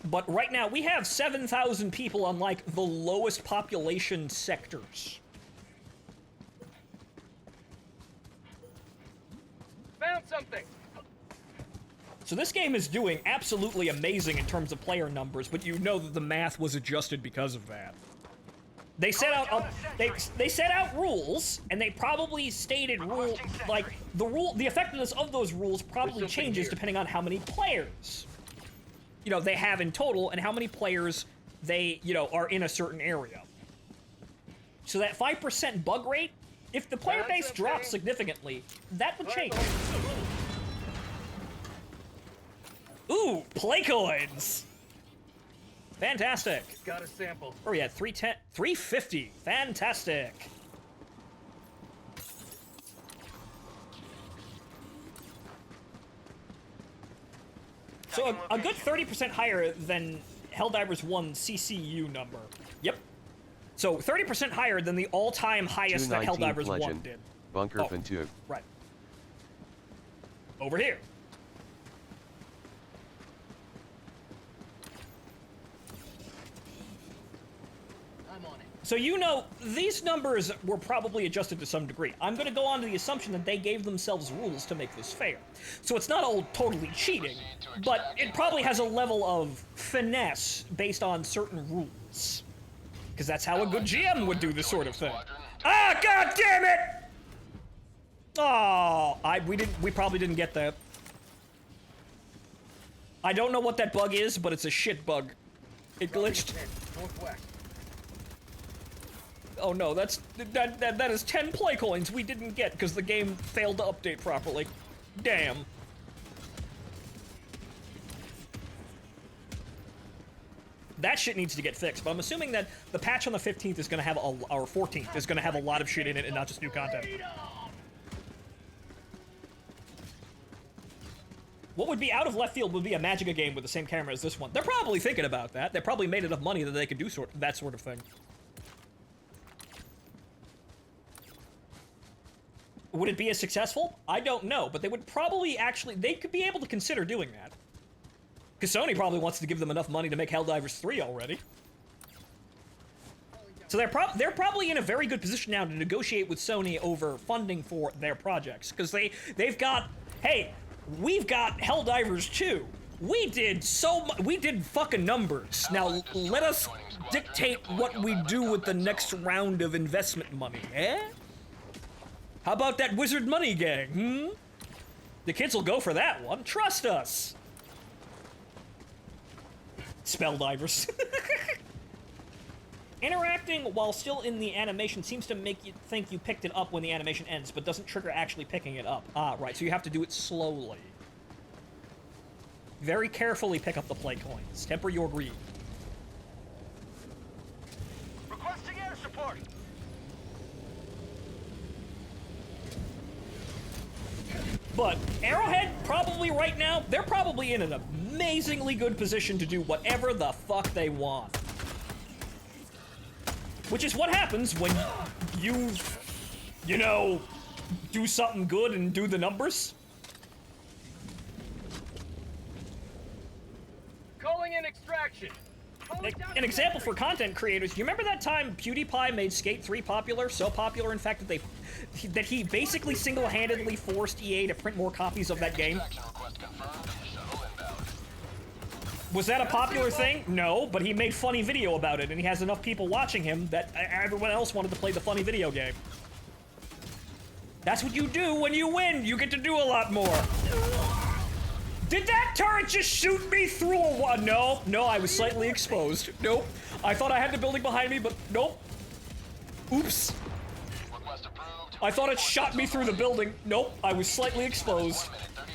But right now, we have 7,000 people on, like, the lowest population sectors. Found something! So this game is doing absolutely amazing in terms of player numbers, but you know that the math was adjusted because of that. They set out they set out rules, and they probably stated the effectiveness of those rules probably changes depending on how many players, you know, they have in total and how many players they, you know, are in a certain area. So that 5% bug rate, if the player base drops significantly, that would change. Ooh, play coins! Fantastic. Got a sample. Oh yeah, 310, 350. Fantastic. So a good 30% higher than Helldivers 1 CCU number. Yep. So 30% higher than the all-time highest that Helldivers 1 did. Bunker Phontomen. Right. Over here. I'm on it. So you know, these numbers were probably adjusted to some degree. I'm going to go on to the assumption that they gave themselves rules to make this fair. So it's not all totally cheating, but it probably has a level of finesse based on certain rules. Because that's how a good GM would do this sort of thing. Ah, god damn it! Oh, we probably didn't get that. I don't know what that bug is, but it's a shit bug. It glitched. Northwest. Oh no, that is 10 play coins we didn't get because the game failed to update properly. Damn. That shit needs to get fixed, but I'm assuming that the patch on the 15th is gonna have or 14th is gonna have a lot of shit in it and not just new content. What would be out of left field would be a Magicka game with the same camera as this one. They're probably thinking about that. They probably made enough money that they could do that sort of thing. Would it be as successful? I don't know, but they would probably they could be able to consider doing that. Because Sony probably wants to give them enough money to make Helldivers 3 already. So they're probably in a very good position now to negotiate with Sony over funding for their projects. Because they've got, hey, we've got Helldivers 2. We did fucking numbers. Now let us dictate what we do with the next round of investment money, eh? How about that Wizard Money Gang, The kids will go for that one. Trust us. Spelldivers. Interacting while still in the animation seems to make you think you picked it up when the animation ends, but doesn't trigger actually picking it up. Ah, right, so you have to do it slowly. Very carefully pick up the play coins. Temper your greed. Requesting air support. But Arrowhead, probably right now, they're probably in an amazingly good position to do whatever the fuck they want. Which is what happens when you know, do something good and do the numbers. Calling in extraction. An example for content creators, you remember that time PewDiePie made Skate 3 popular? So popular, in fact, that he basically single-handedly forced EA to print more copies of that game? Was that a popular thing? No, but he made funny video about it, and he has enough people watching him that everyone else wanted to play the funny video game. That's what you do when you win! You get to do a lot more! Did that turret just shoot me through a wall? No, no, I was slightly exposed. Nope. I thought I had the building behind me, but nope. Oops. Request approved. I thought it shot me through the building. Nope, I was slightly exposed.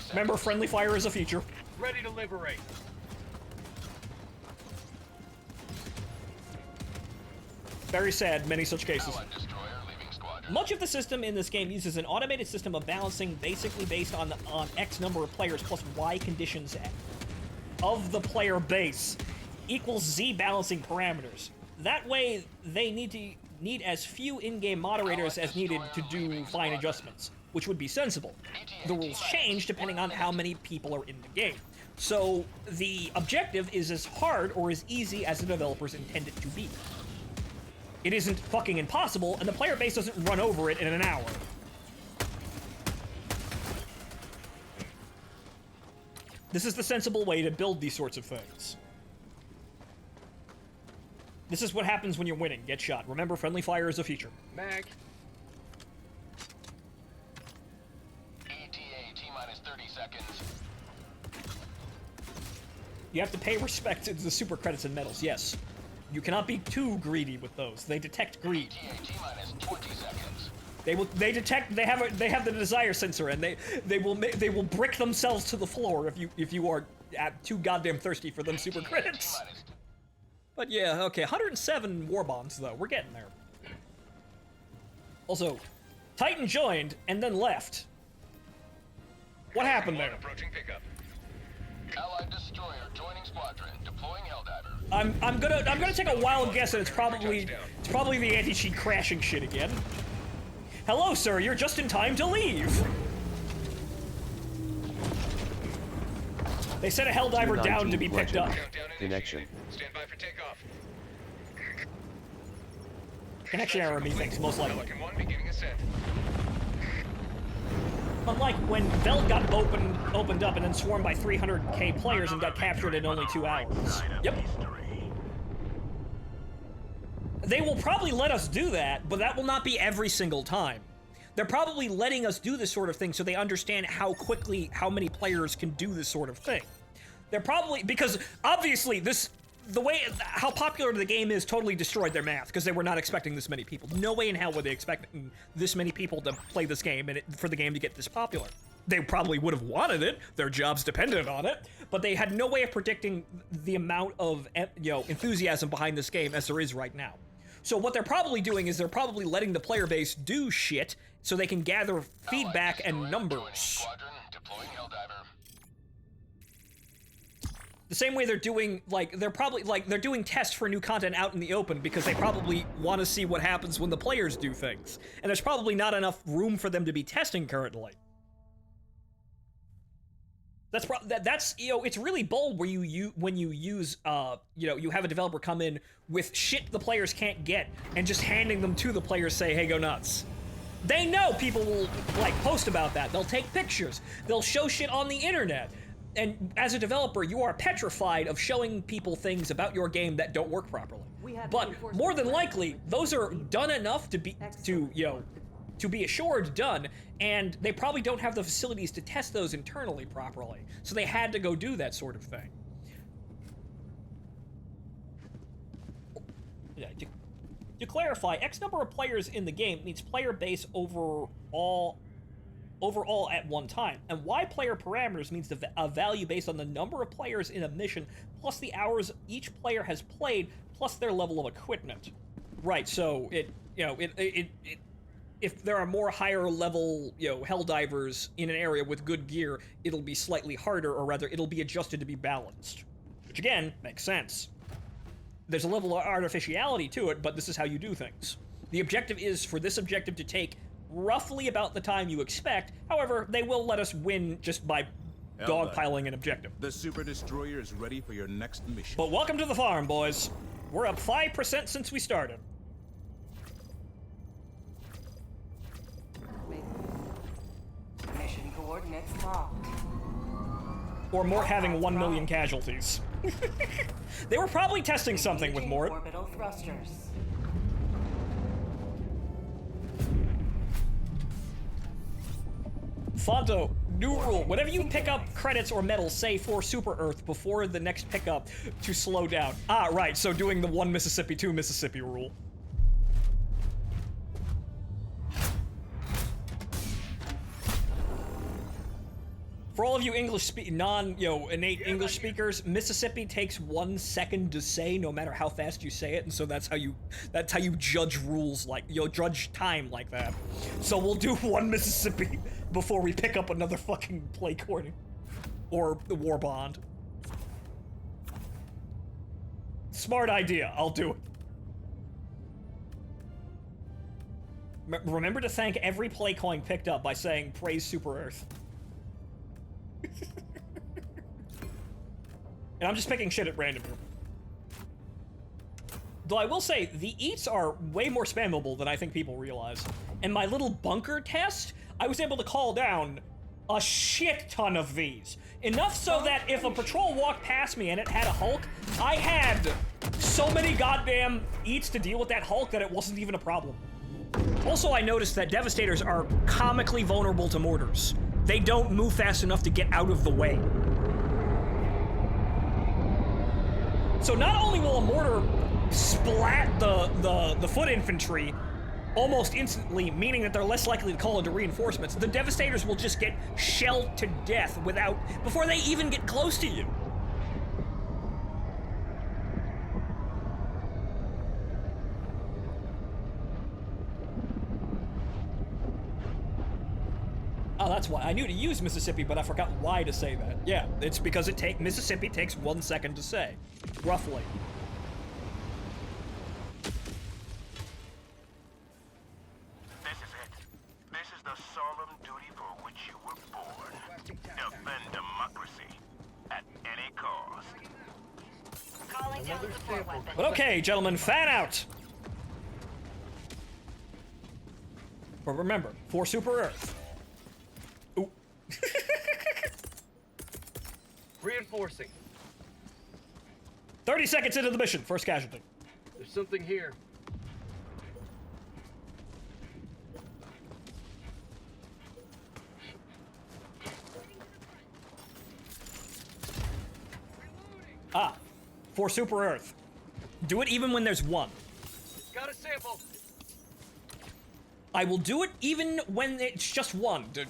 Remember, friendly fire is a feature. Ready to liberate. Very sad, many such cases. Allied destroyer leaving squadron. Much of the system in this game uses an automated system of balancing basically based on X number of players plus Y conditions of the player base equals Z balancing parameters. That way, they need as few in-game moderators as needed to do fine adjustments, which would be sensible. The rules change depending on how many people are in the game. So, the objective is as hard or as easy as the developers intend it to be. It isn't fucking impossible, and the player base doesn't run over it in an hour. This is the sensible way to build these sorts of things. This is what happens when you're winning. Get shot. Remember, friendly fire is a feature. Mag. ETA T-minus 30 seconds. You have to pay respect to the super credits and medals, yes. You cannot be too greedy with those. They detect greed. ETA T-minus 20 seconds. They detect. They have the desire sensor, and they will brick themselves to the floor if you are too goddamn thirsty for them super credits. T-minus. But yeah, okay, 107 war bonds though. We're getting there. Also, Titan joined and then left. What happened there? Approaching pickup. Allied destroyer joining squadron. Deploying Helldiver. I'm gonna take a wild guess that it's probably the anti-cheat crashing shit again. Hello, sir. You're just in time to leave. They set a Helldiver down to be picked up. Countdown Connection. initiated. Stand by for takeoff. Connection error, methinks, most likely. Pelican 1 beginning ascent. Unlike when Veld got opened up and then swarmed by 300k players and got captured in only 2 hours. Yep. They will probably let us do that, but that will not be every single time. They're probably letting us do this sort of thing so they understand how many players can do this sort of thing. They're probably, because obviously how popular the game is totally destroyed their math, because they were not expecting this many people. No way in hell were they expecting this many people to play this game and for the game to get this popular. They probably would have wanted it, their jobs depended on it, but they had no way of predicting the amount of enthusiasm behind this game as there is right now. So what they're probably doing is they're probably letting the player base do shit so they can gather feedback and numbers. Squadron deploying Helldiver. The same way they're doing, they're doing tests for new content out in the open because they probably want to see what happens when the players do things. And there's probably not enough room for them to be testing currently. That's it's really bold where when you use you have a developer come in with shit the players can't get and just handing them to the players, say, hey, go nuts. They know people will post about that. They'll take pictures. They'll show shit on the internet. And as a developer, you are petrified of showing people things about your game that don't work properly. But more than likely, those are done enough to be assured done, and they probably don't have the facilities to test those internally properly. So they had to go do that sort of thing. Yeah, to clarify, X number of players in the game means player base overall at one time, and Y player parameters means a value based on the number of players in a mission plus the hours each player has played plus their level of equipment. Right, so if there are more higher level, Helldivers in an area with good gear, it'll be slightly harder, or rather, it'll be adjusted to be balanced. Which again, makes sense. There's a level of artificiality to it, but this is how you do things. The objective is for this objective to take roughly about the time you expect. However, they will let us win just by dogpiling an objective. The Super Destroyer is ready for your next mission. But welcome to the farm, boys. We're up 5% since we started. Mission coordinates locked. Or Mort having 1 million casualties. They were probably testing something with Mort. Orbital thrusters. Phonto, New rule. Whenever you pick up credits or medals, say for Super Earth before the next pickup to slow down. Ah, right, so doing the 1 Mississippi, 2 Mississippi rule. For all of you innate English speakers, Mississippi takes 1 second to say, no matter how fast you say it, and so that's how you judge rules judge time like that. So we'll do 1 Mississippi before we pick up another fucking play recording. Or the war bond. Smart idea, I'll do it. Remember to thank every play coin picked up by saying, praise Super Earth. And I'm just picking shit at random here. Though I will say, the eats are way more spammable than I think people realize. In my little bunker test, I was able to call down a shit ton of these. Enough so that if a patrol walked past me and it had a Hulk, I had so many goddamn eats to deal with that Hulk that it wasn't even a problem. Also, I noticed that Devastators are comically vulnerable to mortars. They don't move fast enough to get out of the way. So not only will a mortar splat the foot infantry almost instantly, meaning that they're less likely to call into reinforcements, the Devastators will just get shelled to death before they even get close to you. Oh, that's why. I knew to use Mississippi, but I forgot why to say that. Yeah, it's because Mississippi takes 1 second to say. Roughly. This is it. This is the solemn duty for which you were born. Defend democracy at any cost. Calling down Another support sample. weapon. But okay, gentlemen, fan out! But remember, for Super Earth. Ooh. Reinforcing. 30 seconds into the mission, first casualty. There's something here. Ah, for Super Earth. Do it even when there's 1. Got a sample. I will do it even when it's just 1 to,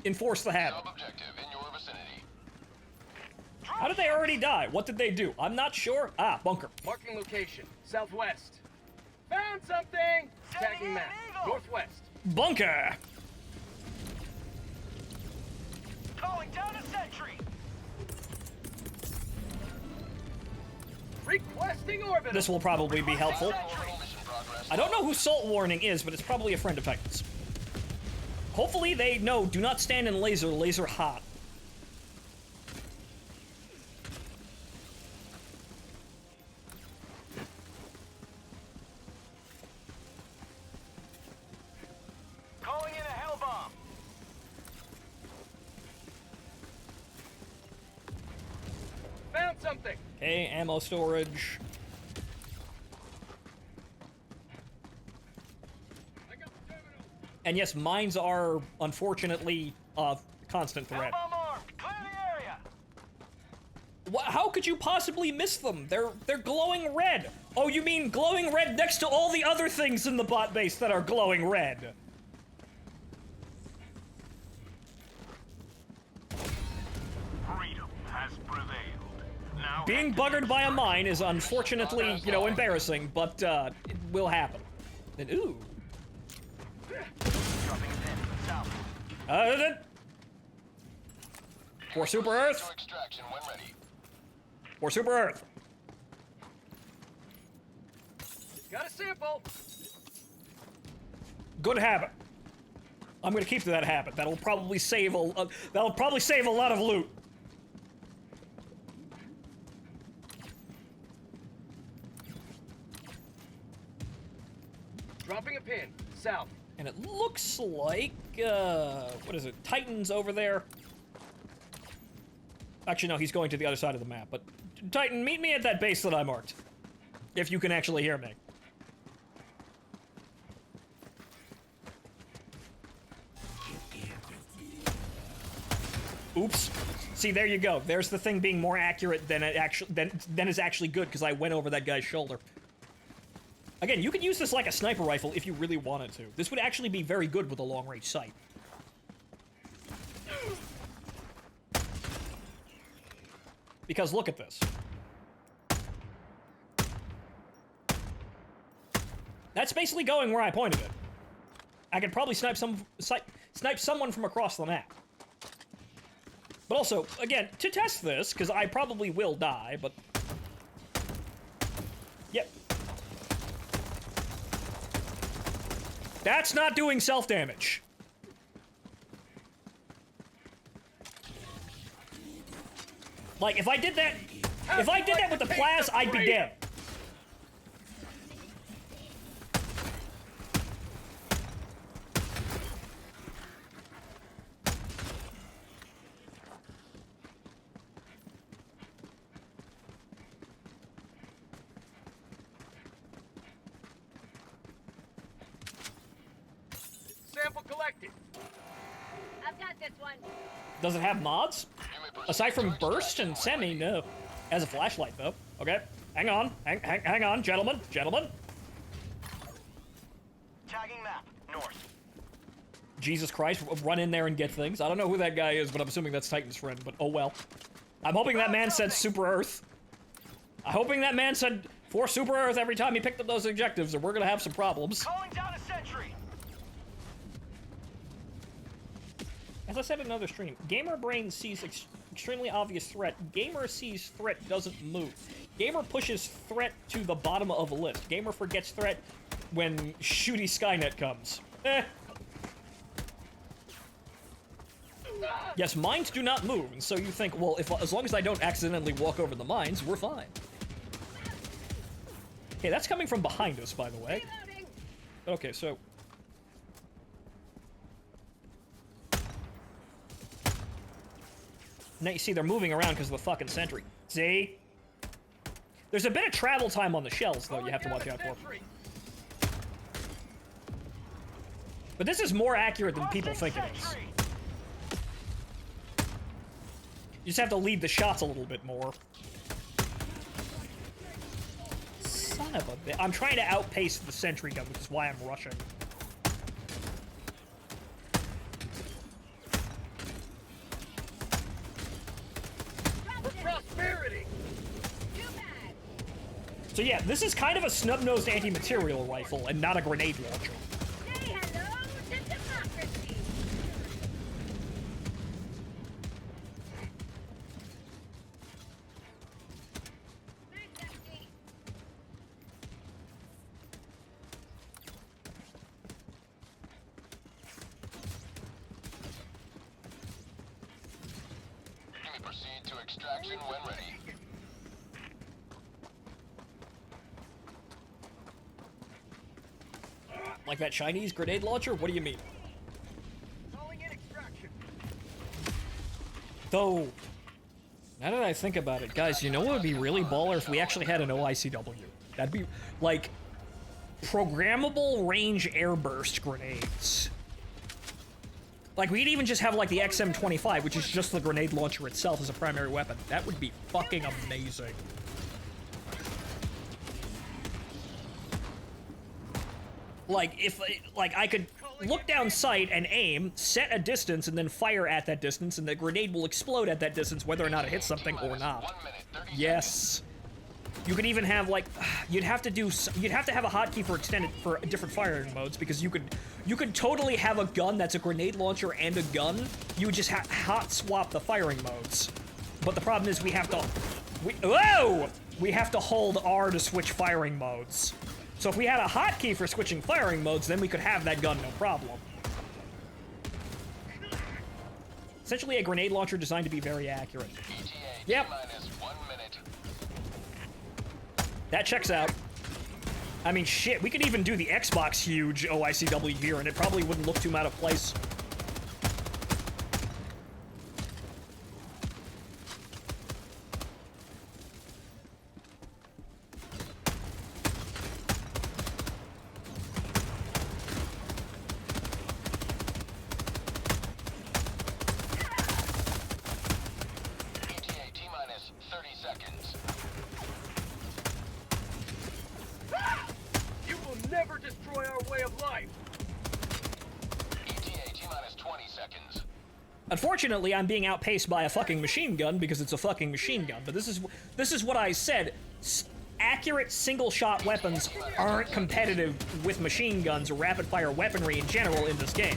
enforce the habit. Sub-objective in your vicinity. How did they already die? What did they do? I'm not sure. Ah, bunker. Marking location. Southwest. Found something! Tagging map. Northwest. Bunker! Calling down a sentry. Requesting orbit. This will probably be helpful. Orbital mission progress. I don't know who Salt Warning is, but it's probably a friend of Titan's. Hopefully they know, do not stand in laser hot. Calling in a hell bomb. Found something. Okay, ammo storage. I got the terminal. And yes, mines are, unfortunately, a constant threat. Hell bomb armed. Clear the area. How could you possibly miss them? They're glowing red. Oh, you mean glowing red next to all the other things in the bot base that are glowing red? Freedom has prevailed. Now Being buggered by a mine is unfortunately, embarrassing, but it will happen. And ooh. dropping a pin south. For Super To Earth. extraction when ready. For Super Earth. Got a sample. Good habit. I'm gonna keep to that habit. That'll probably save a lot of loot. Dropping a pin. South. And it looks like, what is it? Titan's over there. Actually, no, he's going to the other side of the map. But Titan, meet me at that base that I marked. If you can actually hear me. Oops. See, there you go. There's the thing being more accurate than it actually than is actually good because I went over that guy's shoulder. Again, you could use this like a sniper rifle if you really wanted to. This would actually be very good with a long-range sight. Because look at this. That's basically going where I pointed it. I could probably snipe someone from across the map. But also, again, to test this, because I probably will die, but... Yep. That's not doing self-damage. Like, if I did that with the Plaz, I'd be dead. Sample collected. I've got this one. Does it have mods? Aside from burst and semi, no. Has a flashlight, though. Okay. Hang on. Hang on, gentlemen. Gentlemen. Tagging map, north. Jesus Christ, run in there and get things. I don't know who that guy is, but I'm assuming that's Titan's friend, but oh well. I'm hoping that man said Super Earth. I'm hoping that man said for Super Earth every time he picked up those objectives, or we're gonna have some problems. Calling down a sentry. As I said in another stream, Gamer Brain sees extremely obvious threat. Gamer sees threat, doesn't move. Gamer pushes threat to the bottom of a list. Gamer forgets threat when shooty Skynet comes. Yes, mines do not move, and so you think, well, as long as I don't accidentally walk over the mines, we're fine. Okay, that's coming from behind us, by the way. Reloading. Okay, so... Now you see they're moving around because of the fucking sentry. See? There's a bit of travel time on the shells, though, you have to watch out for. But this is more accurate than people think it is. You just have to lead the shots a little bit more. Son of a bitch. I'm trying to outpace the sentry gun, which is why I'm rushing. Prosperity. Too bad. So yeah, this is kind of a snub-nosed anti-material rifle and not a grenade launcher. Say hello to democracy. Thanks, Dusty. You may proceed to extraction when ready. Like that Chinese grenade launcher? What do you mean? Calling in extraction. Though, now that I think about it, guys, you know what would be really baller if we actually had an OICW? That'd be, like, programmable range airburst grenades. Like, we'd even just have, like, the XM25, which is just the grenade launcher itself as a primary weapon. That would be fucking amazing. Like, if, like, I could look down sight and aim, set a distance, and then fire at that distance, and the grenade will explode at that distance, whether or not it hits something or not. 1 minute, 30 Yes. You could even have, like, you'd have to have a hotkey for different firing modes, because you could totally have a gun that's a grenade launcher and a gun. You would just hot swap the firing modes. But the problem is we have to hold R to switch firing modes. So if we had a hotkey for switching firing modes, then we could have that gun no problem. Essentially a grenade launcher designed to be very accurate. ETA Yep. minus 1 minute. That checks out. I mean, shit, we could even do the Xbox huge OICW here, and it probably wouldn't look too out of place. destroy our way of life. ETA T-minus 20 seconds. Unfortunately, I'm being outpaced by a fucking machine gun because it's a fucking machine gun. But this is what I said. Accurate single-shot weapons aren't competitive with machine guns or rapid-fire weaponry in general in this game.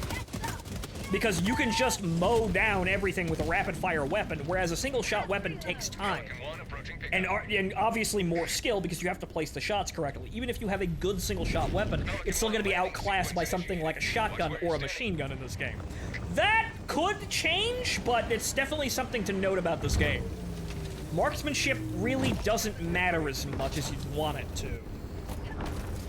Because you can just mow down everything with a rapid-fire weapon, whereas a single-shot weapon takes time. Pelican 1 approaching pickup. And obviously more skill because you have to place the shots correctly. Even if you have a good single-shot weapon, it's still going to be outclassed by something like a shotgun or a machine gun in this game. That could change, but it's definitely something to note about this game. Marksmanship really doesn't matter as much as you'd want it to.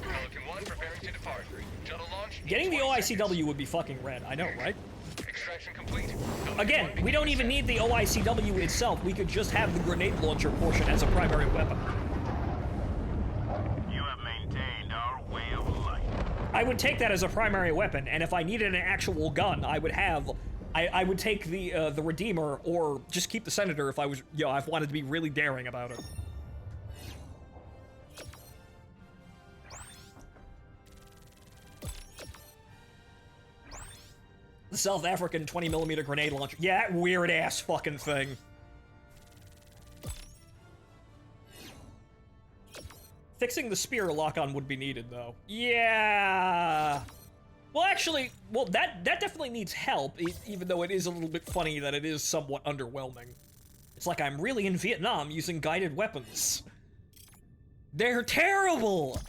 Pelican 1 preparing to depart. Shuttle launch. Getting the OICW would be fucking rad, I know, right? Extraction complete. Again, we don't even need the OICW itself, we could just have the grenade launcher portion as a primary weapon. You have maintained our way of life. I would take that as a primary weapon, and if I needed an actual gun, I would have... I would take the Redeemer, or just keep the Senator if I was, you know, I wanted to be really daring about it. The South African 20mm grenade launcher. Yeah, that weird-ass fucking thing. Fixing the spear lock-on would be needed, though. Yeah... Well, actually, that definitely needs help, even though it is a little bit funny that it is somewhat underwhelming. It's like I'm really in Vietnam using guided weapons. They're terrible!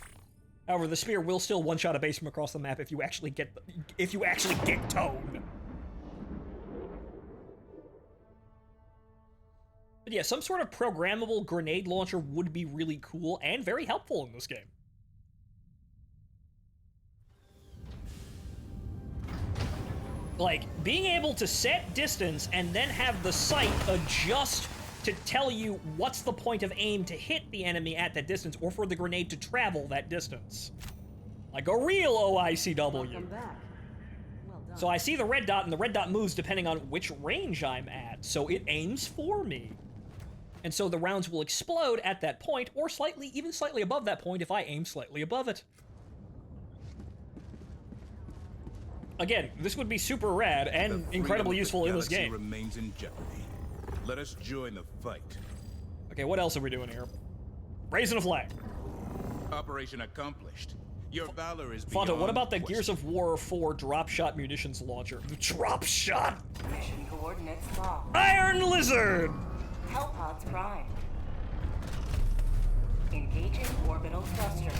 However, the spear will still one-shot a base from across the map if you actually get towed. But yeah, some sort of programmable grenade launcher would be really cool and very helpful in this game. Like, being able to set distance and then have the sight adjust to tell you what's the point of aim to hit the enemy at that distance or for the grenade to travel that distance. Like a real OICW. Welcome back. Well done. So I see the red dot, and the red dot moves depending on which range I'm at, so it aims for me. And so the rounds will explode at that point, or even slightly above that point if I aim slightly above it. Again, this would be super rad and incredibly useful in this game. Remains in jeopardy. Let us join the fight. Okay, what else are we doing here? Raising a flag. Operation accomplished. Your valor is Phonto, beyond what about the question. Gears of War 4 drop shot munitions launcher? The drop shot! Mission coordinates locked. Iron Lizard! Hellpods prime. Engaging orbital thruster.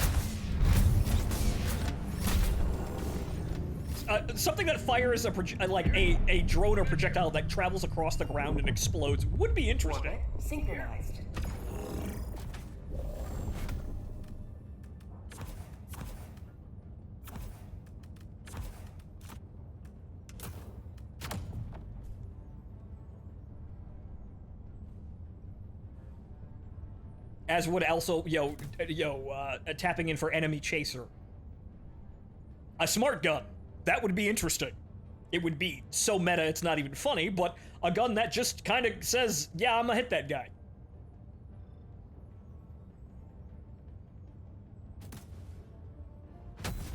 Something that fires a drone or projectile that travels across the ground and explodes would be interesting. Orbit synchronized. As would also, tapping in for enemy chaser. A smart gun. That would be interesting. It would be so meta it's not even funny, but a gun that just kind of says, yeah, I'm gonna hit that guy.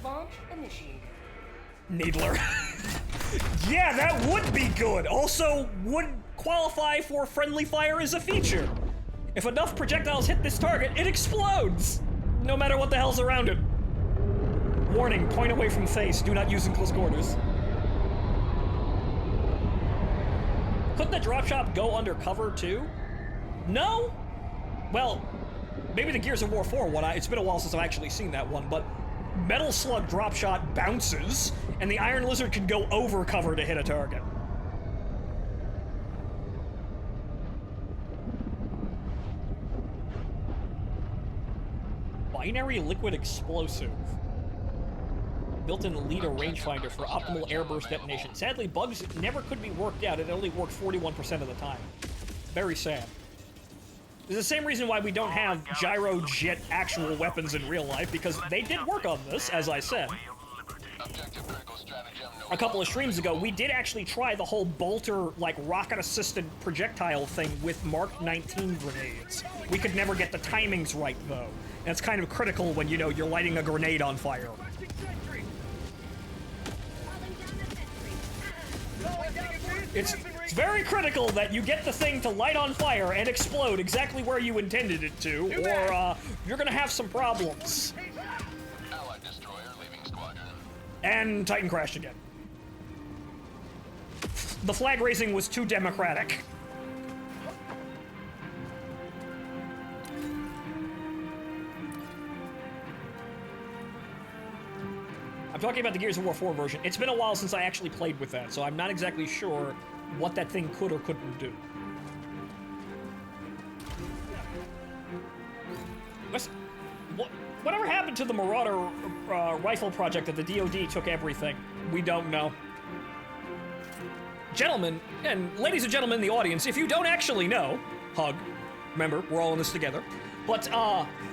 Launch initiated. Needler. Yeah, that would be good. Also, would qualify for friendly fire as a feature. If enough projectiles hit this target, it explodes! No matter what the hell's around it. Warning, point away from face. Do not use in close quarters. Couldn't the drop shot go undercover too? No? Well, maybe the Gears of War 4 one. It's been a while since I've actually seen that one, but Metal Slug drop shot bounces, and the Iron Lizard can go over cover to hit a target. Binary liquid explosive. Built-in leader rangefinder for optimal airburst detonation. Sadly, bugs never could be worked out. It only worked 41% of the time. Very sad. It's the same reason why we don't have gyro jet actual weapons in real life, because they did work on this, as I said. Objective critical stratagem no a couple of streams ago, we did actually try the whole bolter, like, rocket-assisted projectile thing with Mark 19 grenades. We could never get the timings right, though. And it's kind of critical when, you know, you're lighting a grenade on fire. Falling down the sentry. It's very critical that you get the thing to light on fire and explode exactly where you intended it to, or, you're gonna have some problems. Allied destroyer leaving squadron. And Titan crashed again. The flag raising was too democratic. I'm talking about the Gears of War 4 version. It's been a while since I actually played with that, so I'm not exactly sure what that thing could or couldn't do. Whatever happened to the Marauder rifle project that the DoD took everything? We don't know. Gentlemen, and ladies and gentlemen in the audience, if you don't actually know, hug. Remember, we're all in this together. But,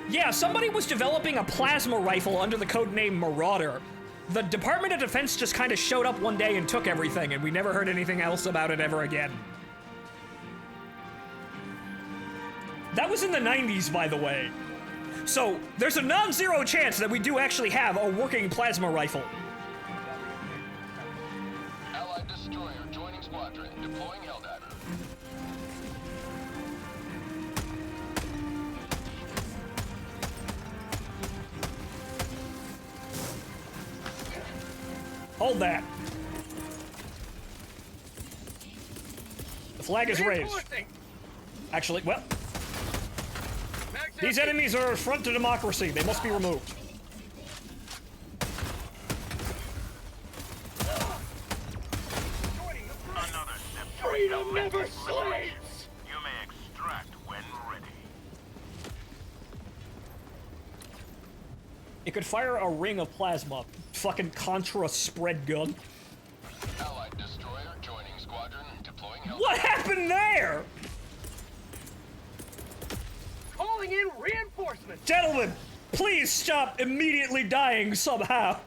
yeah, somebody was developing a plasma rifle under the codename Marauder. The Department of Defense just kind of showed up one day and took everything, and we never heard anything else about it ever again. That was in the 90s, by the way. So, there's a non-zero chance that we do actually have a working plasma rifle. Allied destroyer joining squadron. Deploying Helldiver. Hold that. The flag is raised. Actually, well, these enemies are a front to democracy. They must be removed. Another step. Freedom never sleeps! You may extract when ready. It could fire a ring of plasma. Fucking Contra spread gun. Allied destroyer joining squadron. Deploying Helldiver. What happened there? Calling in reinforcements! Gentlemen, please stop immediately dying somehow.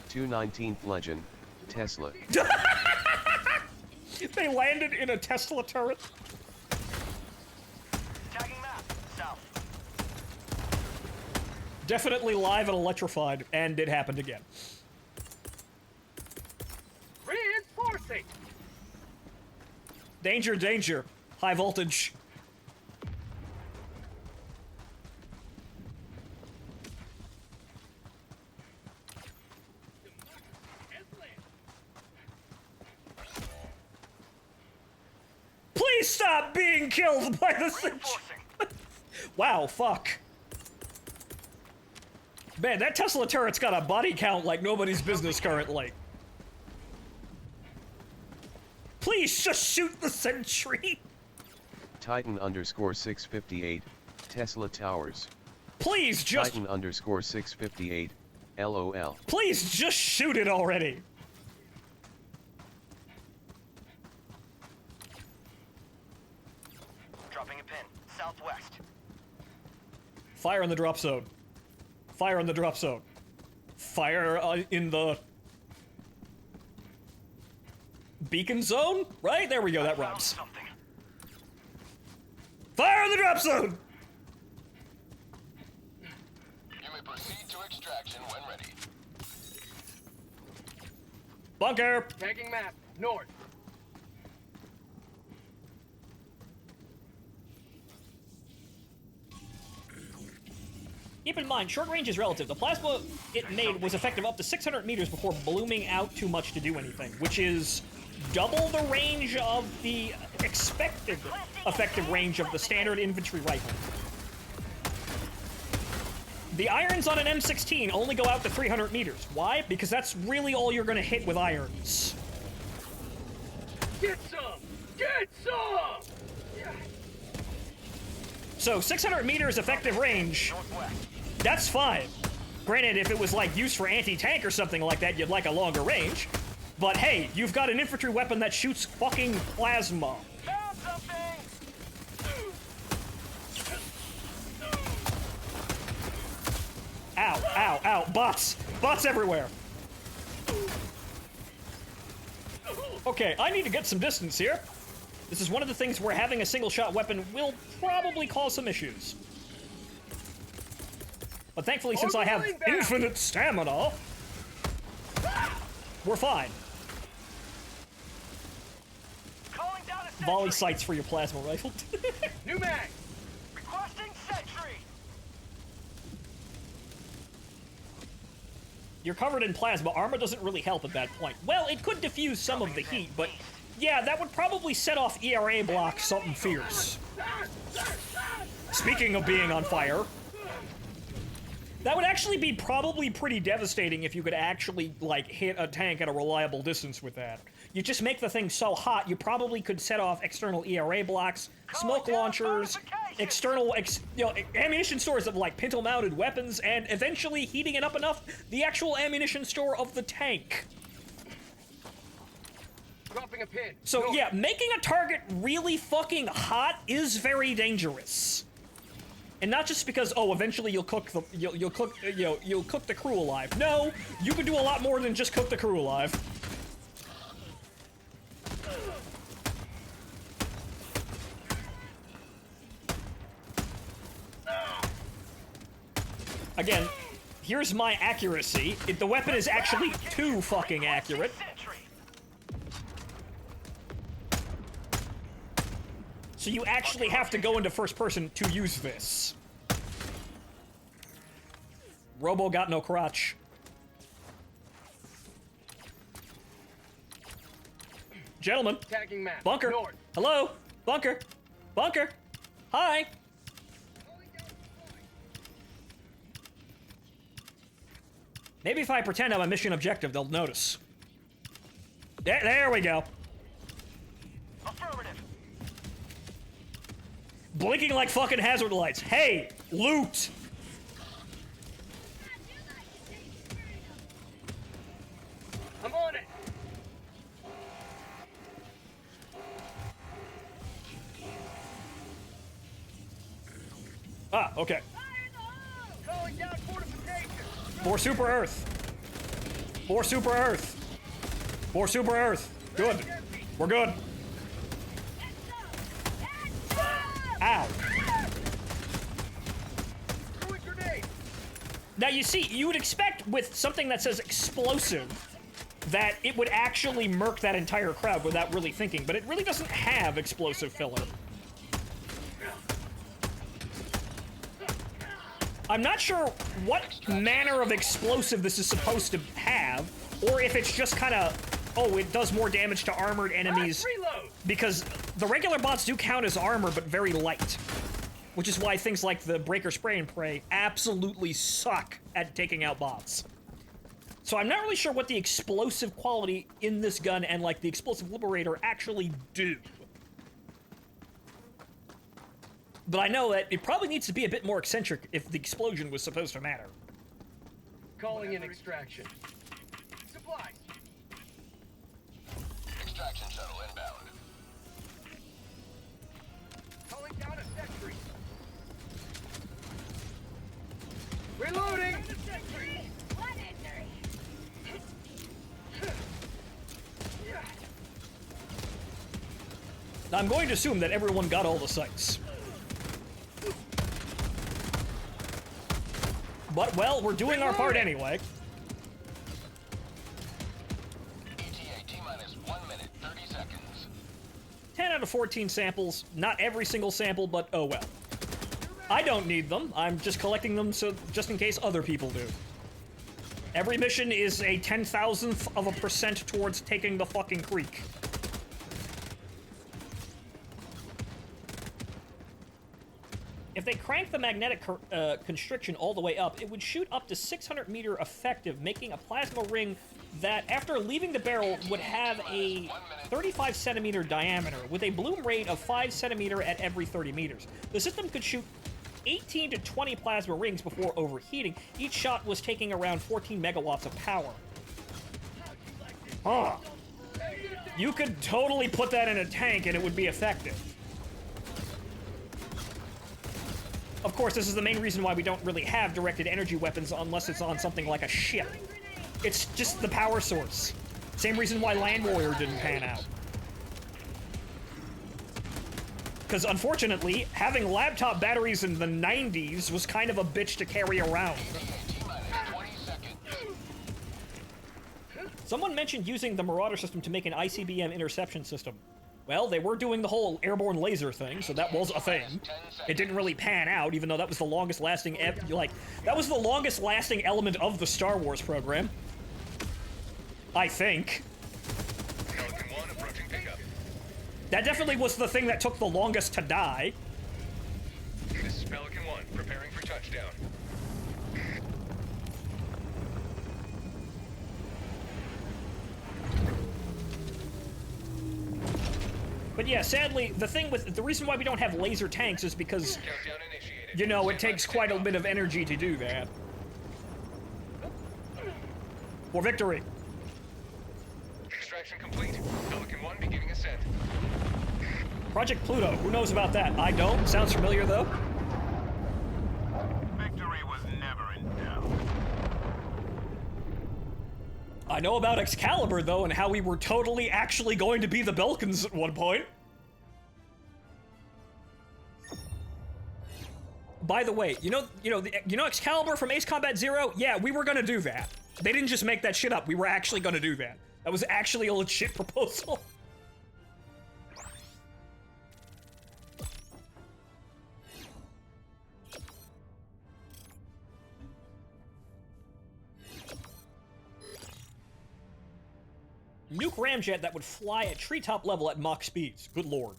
.219th Legend, Tesla. They landed in a Tesla turret. Tagging map. South. Definitely live and electrified, and it happened again. Reinforcing! Danger, danger. High voltage. Please stop being killed by the Reinforcing. Wow, fuck. Man, that Tesla turret's got a body count like nobody's business currently. Please just shoot the sentry. Titan _658, Tesla Towers. Please just... Titan _658, LOL. Please just shoot it already. Dropping a pin. Southwest. Fire in the drop zone. Fire in the drop zone. Fire in the... beacon zone? Right? There we go, that Found rhymes. something. Fire in the drop zone! You may proceed to extraction when ready. Bunker! Tagging map. North. Keep in mind, short range is relative. The plasma it made was effective up to 600 meters before blooming out too much to do anything, which is double the range of the expected effective range of the standard infantry rifle. The irons on an M16 only go out to 300 meters. Why? Because that's really all you're going to hit with irons. Get some! Get some! So 600 meters effective range, that's fine. Granted, if it was like used for anti-tank or something like that, you'd like a longer range. But hey, you've got an infantry weapon that shoots fucking plasma. Found something! Ow, ow, ow. Bots! Bots everywhere! Okay, I need to get some distance here. This is one of the things where having a single-shot weapon will probably cause some issues. But thankfully, since I have infinite stamina, we're fine. Calling down a sentry. Volley sights for your plasma rifle. New mag. Requesting sentry. You're covered in plasma. Armor doesn't really help at that point. Well, it could diffuse some of the heat, but yeah, that would probably set off ERA blocks something fierce. Speaking of being on fire, that would actually be probably pretty devastating if you could actually, like, hit a tank at a reliable distance with that. You just make the thing so hot, you probably could set off external ERA blocks, smoke launchers, external, ammunition stores of, like, pintle-mounted weapons, and eventually, heating it up enough, the actual ammunition store of the tank. Dropping a pin. So, yeah, making a target really fucking hot is very dangerous. And not just because, oh, eventually you'll cook the you'll cook the crew alive. No, you can do a lot more than just cook the crew alive. Again, here's my accuracy. The weapon is actually too fucking accurate. So you actually have to go into first person to use this. Robo got no crotch. Gentlemen. Tagging map. Bunker. North. Hello? Bunker. Bunker. Hi. Maybe if I pretend I'm a mission objective, they'll notice. There we go. Affirmative. Blinking like fucking hazard lights. Hey, loot! I'm on it. Ah, okay. Calling down fortification. More Super Earth. More Super Earth. More Super Earth. Good. We're good. Ow. Throwing grenade. Now you see, you would expect with something that says explosive that it would actually murk that entire crowd without really thinking, but it really doesn't have explosive filler. I'm not sure what manner of explosive this is supposed to have, or if it's just kind of, oh, it does more damage to armored enemies, because the regular bots do count as armor, but very light. Which is why things like the Breaker Spray and Pray absolutely suck at taking out bots. So I'm not really sure what the explosive quality in this gun and, like, the Explosive Liberator actually do. But I know that it probably needs to be a bit more eccentric if the explosion was supposed to matter. Calling in extraction. Supplies. Extraction shuttle inbound. Calling down a sentry. Reloading. One injury. Now, I'm going to assume that everyone got all the sights. But, well, we're doing our part anyway. ETA T-minus 1 minute, 30 seconds. 10 out of 14 samples. Not every single sample, but oh well. I don't need them. I'm just collecting them so just in case other people do. Every mission is a 10,000th of a percent towards taking the fucking creek. If they crank the magnetic constriction all the way up, it would shoot up to 600 meter effective, making a plasma ring that, after leaving the barrel, would have a 35 centimeter diameter, with a bloom rate of 5 centimeter at every 30 meters. The system could shoot 18 to 20 plasma rings before overheating. Each shot was taking around 14 megawatts of power. Huh. You could totally put that in a tank and it would be effective. Of course, this is the main reason why we don't really have directed energy weapons unless it's on something like a ship. It's just the power source. Same reason why Land Warrior didn't pan out. Because unfortunately, having laptop batteries in the 90s was kind of a bitch to carry around. Someone mentioned using the Marauder system to make an ICBM interception system. Well, they were doing the whole airborne laser thing, so that was a thing. It didn't really pan out, even though that was the longest lasting, that was the longest lasting element of the Star Wars program. I think. Pelican 1 approaching pickup. That definitely was the thing that took the longest to die. This is Pelican 1, preparing for touchdown. But yeah, sadly, the reason why we don't have laser tanks is because, Countdown initiated. you know, it takes quite a bit of energy to do that. For victory. Extraction complete. Pelican 1 beginning ascent. Project Pluto, who knows about that? I don't. Sounds familiar, though. Victory was never in doubt. I know about Excalibur, though, and how we were totally actually going to be the Belkans at one point. By the way, you know Excalibur from Ace Combat Zero? Yeah, we were gonna do that. They didn't just make that shit up. We were actually gonna do that. That was actually a legit proposal. Nuke ramjet that would fly at treetop level at Mach speeds. Good lord.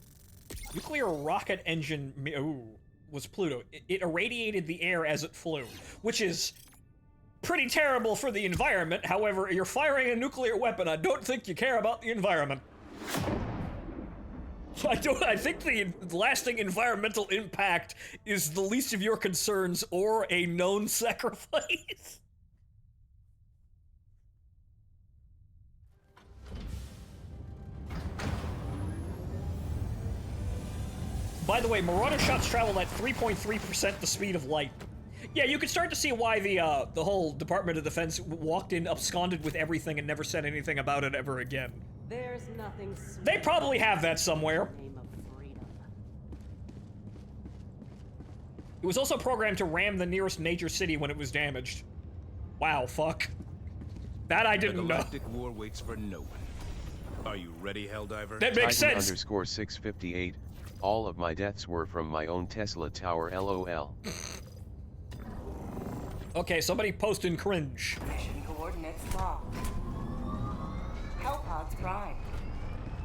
Nuclear rocket engine was Pluto. It irradiated the air as it flew, which is pretty terrible for the environment. However, you're firing a nuclear weapon. I don't think you care about the environment. I think the lasting environmental impact is the least of your concerns or a known sacrifice. By the way, Marauder shots travel at 3.3% the speed of light. Yeah, you can start to see why the whole Department of Defense walked in absconded with everything and never said anything about it ever again. There's nothing sweet They probably have that somewhere. in the name of freedom. It was also programmed to ram the nearest major city when it was damaged. Wow, fuck. That I The didn't know. galactic war waits for no one. Are you ready, Helldiver? That makes Titan sense. _658. All of my deaths were from my own Tesla tower, LOL. Okay, somebody post in cringe. Mission coordinates locked. Hellpods prime.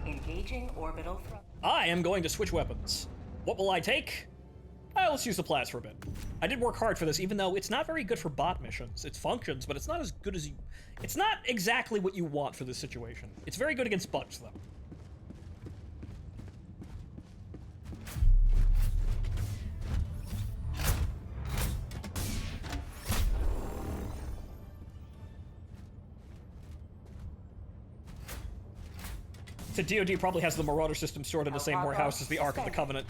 Engaging orbital thrust. I am going to switch weapons. What will I take? Let's use the Plas for a bit. I did work hard for this, even though it's not very good for bot missions. It functions, but it's not as good as you... It's not exactly what you want for this situation. It's very good against bugs, though. So DoD probably has the Marauder system stored in the same warehouse as the Ark of the Covenant.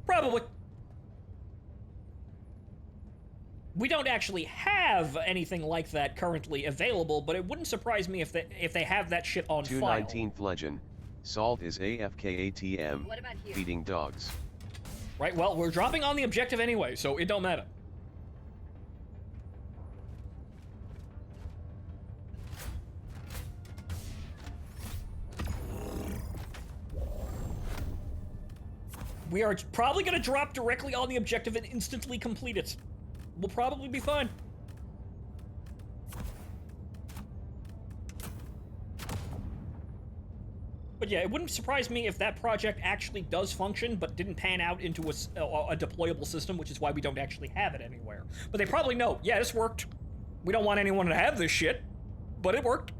Probably. We don't actually have anything like that currently available, but it wouldn't surprise me if they have that shit on file. 219th Legend. Salt is AFK ATM. What about here? Feeding dogs. Right, well, we're dropping on the objective anyway, so it don't matter. We are probably going to drop directly on the objective and instantly complete it. We'll probably be fine. But yeah, it wouldn't surprise me if that project actually does function, but didn't pan out into a deployable system, which is why we don't actually have it anywhere. But they probably know, yeah, this worked. We don't want anyone to have this shit, but it worked.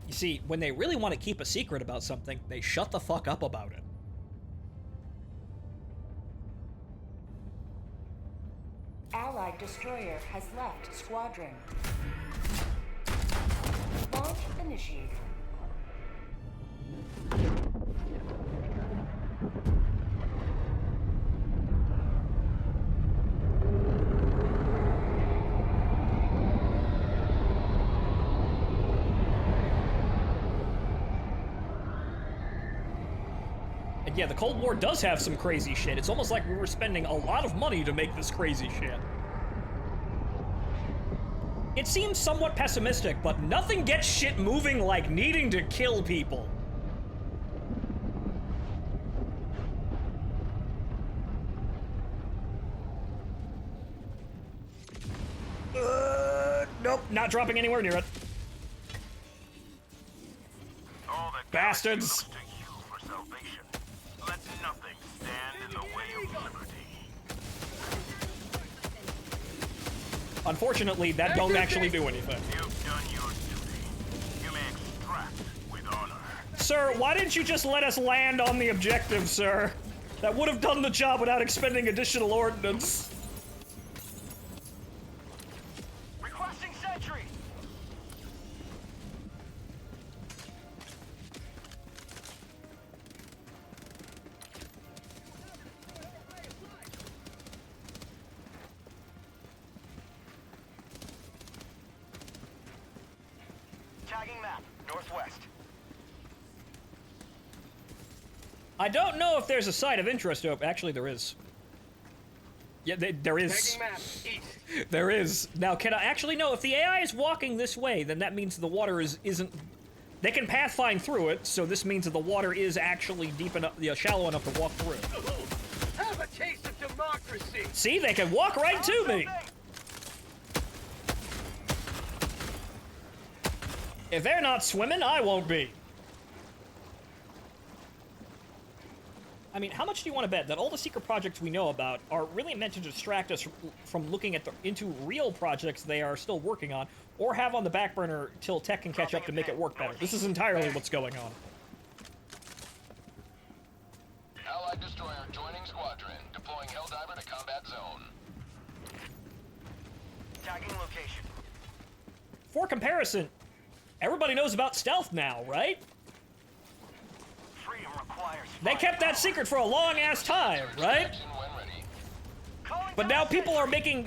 You see, when they really want to keep a secret about something, they shut the fuck up about it. Allied destroyer has left squadron. Launch initiated. And yeah, the Cold War does have some crazy shit. It's almost like we were spending a lot of money to make this crazy shit. It seems somewhat pessimistic, but nothing gets shit moving like needing to kill people. Nope, not dropping anywhere near it. All the Bastards. galaxy looks to you for salvation. Let nothing stand in the way of liberty. Unfortunately, that don't actually do anything. You've done your duty. You may extract with honor. Sir, why didn't you just let us land on the objective, sir? That would have done the job without expending additional ordnance. Requesting sentry. Tagging map, northwest. I don't know if there's a site of interest. Oh, actually, there is. Yeah, there is. Tagging map, east. There is. Now, can I actually know if the AI is walking this way? Then that means the water isn't. They can pathfind through it, so this means that the water is actually deep enough, shallow enough to walk through. Have a taste of democracy. See, they can walk right to me. If they're not swimming, I won't be. I mean, how much do you want to bet that all the secret projects we know about are really meant to distract us from looking at into real projects they are still working on, or have on the back burner till tech can catch up to make it work better? This is entirely what's going on. Allied destroyer joining squadron. Deploying Helldiver to combat zone. Tagging location. For comparison, everybody knows about stealth now, right? Freedom requires. They kept that secret for a long-ass time, right? Action when ready. But now people are making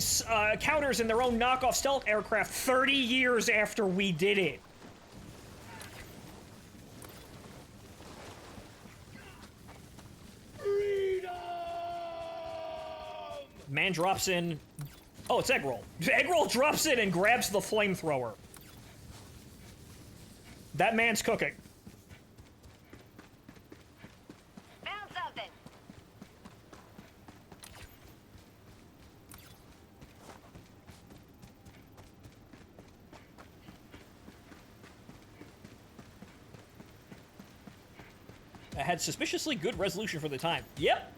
counters in their own knockoff stealth aircraft 30 years after we did it. Man drops in. Oh, it's Eggroll. Eggroll drops in and grabs the flamethrower. That man's cooking. Found something. It had suspiciously good resolution for the time. Yep.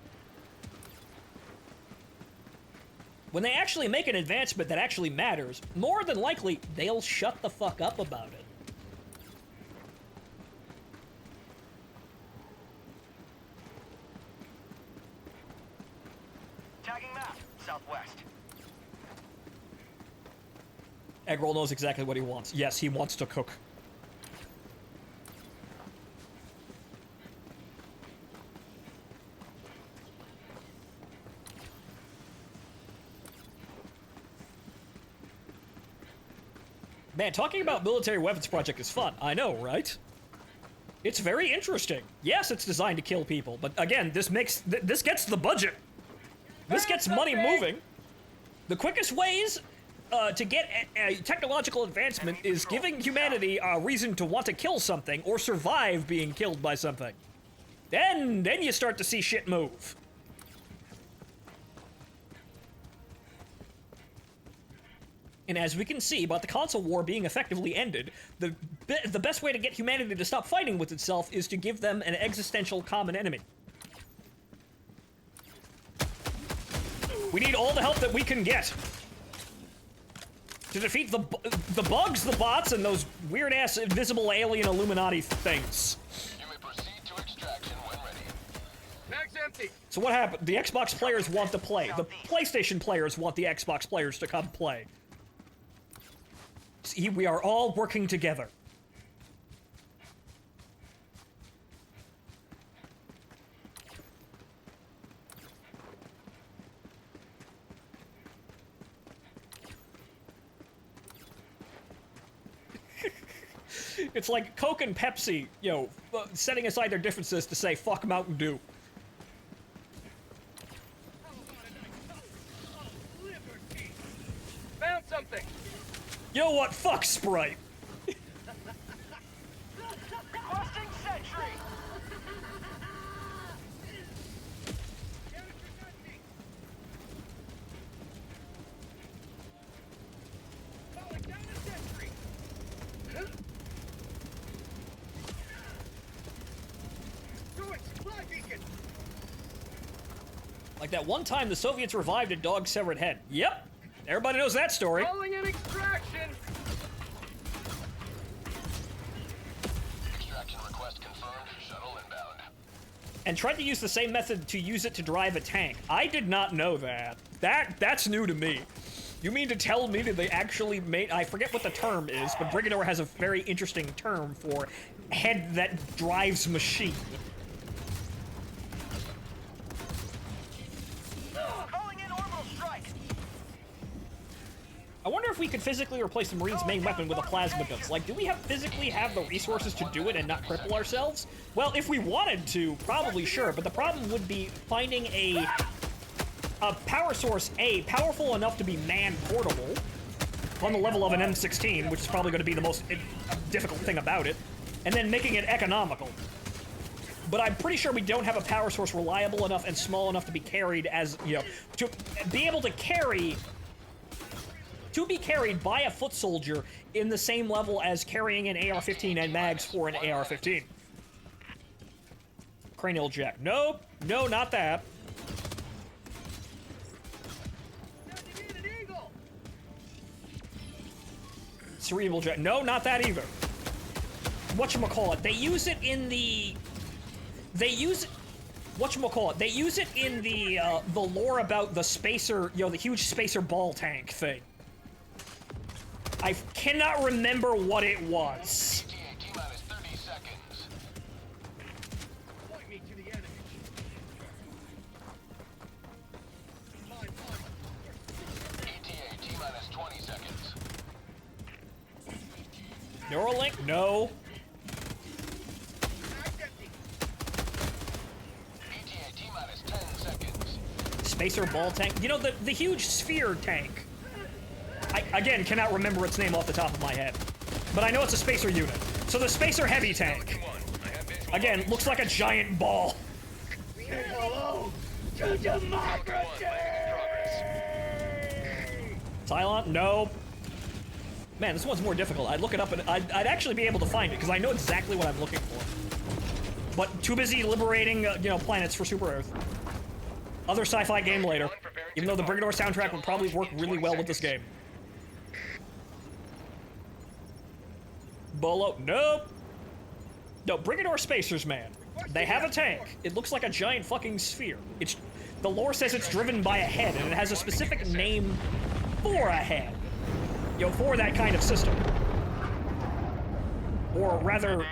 When they actually make an advancement that actually matters, more than likely, they'll shut the fuck up about it. Tagging map, southwest. Eggroll knows exactly what he wants. Yes, he wants to cook. Man, talking about military weapons project is fun. I know, right? It's very interesting. Yes, it's designed to kill people, but again, this gets the budget. This gets money moving. The quickest ways to get a technological advancement is giving humanity a reason to want to kill something or survive being killed by something. Then you start to see shit move. And as we can see, about the console war being effectively ended, the best way to get humanity to stop fighting with itself is to give them an existential common enemy. We need all the help that we can get to defeat the bugs, the bots, and those weird-ass invisible alien Illuminati things. You may proceed to extraction when ready. Mag's empty. So what happened? The Xbox players want to play. The PlayStation players want the Xbox players to come play. See, we are all working together. It's like Coke and Pepsi, you know, setting aside their differences to say fuck Mountain Dew. Found something. You know what? Fuck Sprite. Busting sentry. Calling down a sentry. Doing supply beacon. Like that one time the Soviets revived a dog's severed head. Yep. Everybody knows that story. Calling in extraction. Extraction request confirmed. Shuttle inbound. And tried to use the same method to use it to drive a tank. I did not know that. That's new to me. You mean to tell me that they actually made... I forget what the term is, but Brigador has a very interesting term for head that drives machine. Calling in orbital strike. I wonder if we could physically replace the Marine's main weapon with a plasma gun. Like, do we physically have the resources to do it and not cripple ourselves? Well, if we wanted to, probably sure, but the problem would be finding a power source, powerful enough to be man-portable, on the level of an M16, which is probably going to be the most difficult thing about it, and then making it economical. But I'm pretty sure we don't have a power source reliable enough and small enough to be carried as, you know, to be able to carry... to be carried by a foot soldier in the same level as carrying an AR-15 and mags for an AR-15. Cranial jack. Nope. No, not that. Cerebral jack. No, not that either. Whatchamacallit. They use it in the... They use it... Whatchamacallit. They use it in the lore about the spacer, you know, the huge spacer ball tank thing. I cannot remember what it was. T-minus 30 seconds. Point me to the enemy. ETA T-minus 20 seconds. Neuralink? No. ETA T-minus 10 seconds. Spacer ball tank. You know, the huge sphere tank. I, again, cannot remember its name off the top of my head. But I know it's a spacer unit. So the spacer heavy tank. Again, looks like a giant ball. Hello to democracy. Cylon? No. Man, this one's more difficult. I'd look it up and I'd actually be able to find it because I know exactly what I'm looking for. But too busy liberating, you know, planets for Super Earth. Other sci-fi game later. Even though the Brigador soundtrack would probably work really well with this game. Bolo? Nope. No, Brigador Spacers, man. They have a tank. It looks like a giant fucking sphere. The lore says it's driven by a head, and it has a specific name for a head. You know, for that kind of system. Or rather,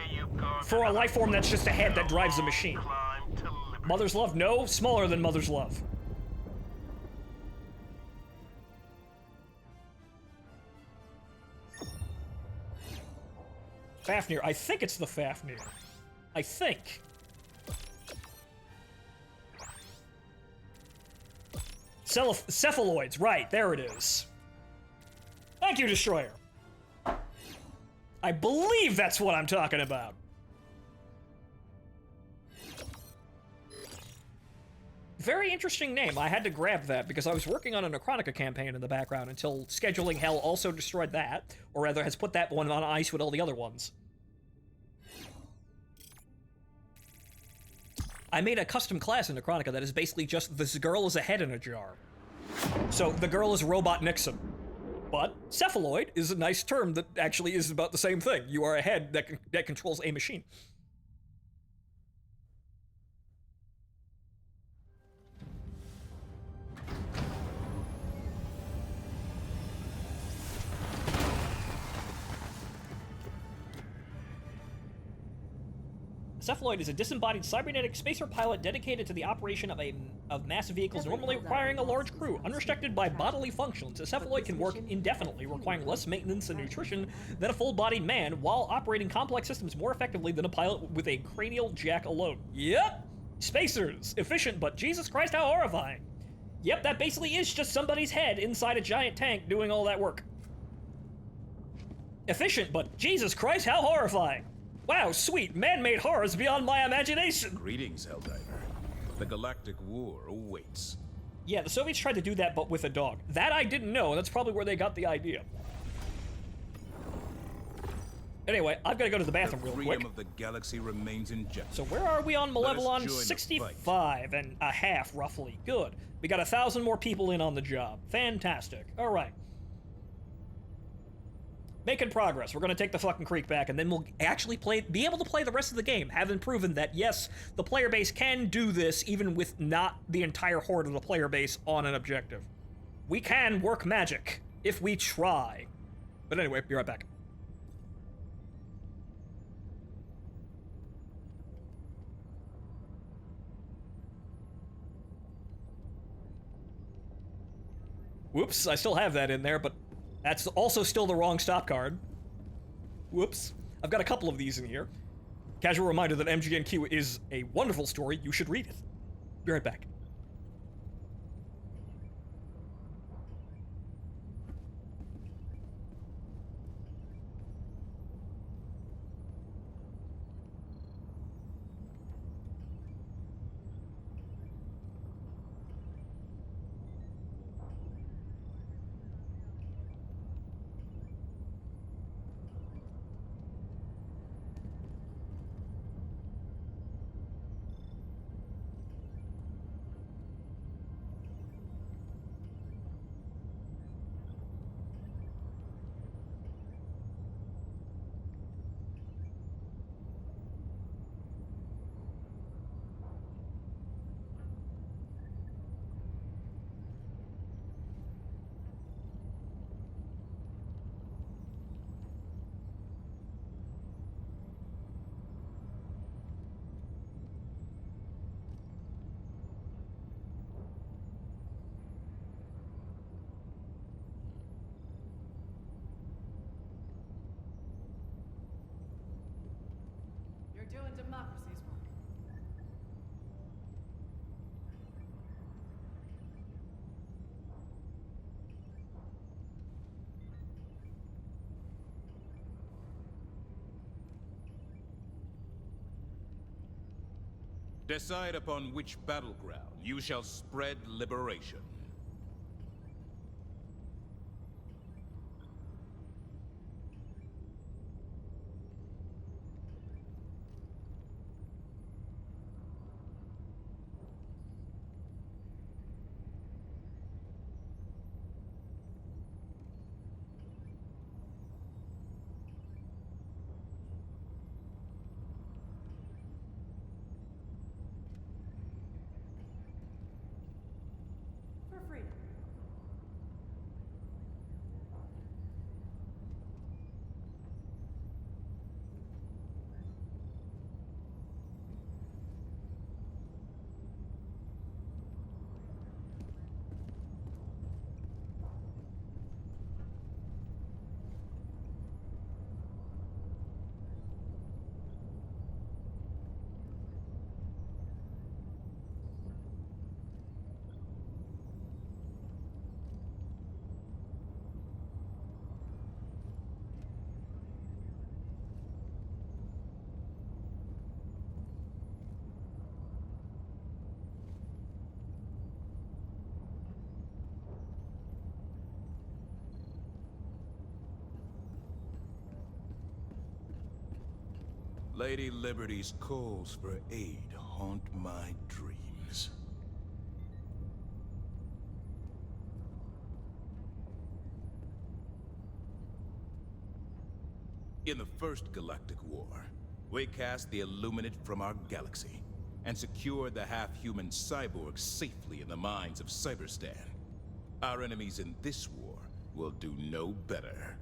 for a life form that's just a head that drives a machine. Mother's Love? No, smaller than Mother's Love. Fafnir. I think it's the Fafnir. I think. Cephaloids. Right, there it is. Thank you, Destroyer. I believe that's what I'm talking about. Very interesting name. I had to grab that because I was working on a Necronica campaign in the background until scheduling hell also destroyed that, or rather has put that one on ice with all the other ones. I made a custom class in Necronica that is basically just this girl is a head in a jar. So the girl is Robot Nixon. But cephaloid is a nice term that actually is about the same thing. You are a head that controls a machine. Cephaloid is a disembodied cybernetic spacer pilot dedicated to the operation of mass vehicles normally requiring a large crew. Unrestricted by bodily functions, a cephaloid can work indefinitely, requiring less maintenance and nutrition than a full-bodied man, while operating complex systems more effectively than a pilot with a cranial jack alone. Yep! Spacers! Efficient, but Jesus Christ, how horrifying! Yep, that basically is just somebody's head inside a giant tank doing all that work. Efficient, but Jesus Christ, how horrifying! Wow, sweet, man-made horrors beyond my imagination! Greetings, Helldiver. The Galactic War awaits. Yeah, the Soviets tried to do that, but with a dog. That I didn't know, and that's probably where they got the idea. Anyway, I've got to go to the bathroom real quick. The freedom of the galaxy remains in jeopardy. So where are we on Malevolon? join the 65 and a half, roughly. Good. We got 1,000 more people in on the job. Fantastic. All right. Making progress. We're going to take the fucking creek back, and then we'll actually be able to play the rest of the game, having proven that, yes, the player base can do this, even with not the entire horde of the player base on an objective. We can work magic, if we try. But anyway, be right back. Whoops, I still have that in there, but that's also still the wrong stop card. Whoops. I've got a couple of these in here. Casual reminder that MGNQ is a wonderful story. You should read it. Be right back. You're doing democracy's work. Decide upon which battleground you shall spread liberation. For freedom. Lady Liberty's calls for aid haunt my dreams. In the First Galactic War, we cast the Illuminate from our galaxy and secured the half-human cyborgs safely in the mines of Cyberstan. Our enemies in this war will do no better.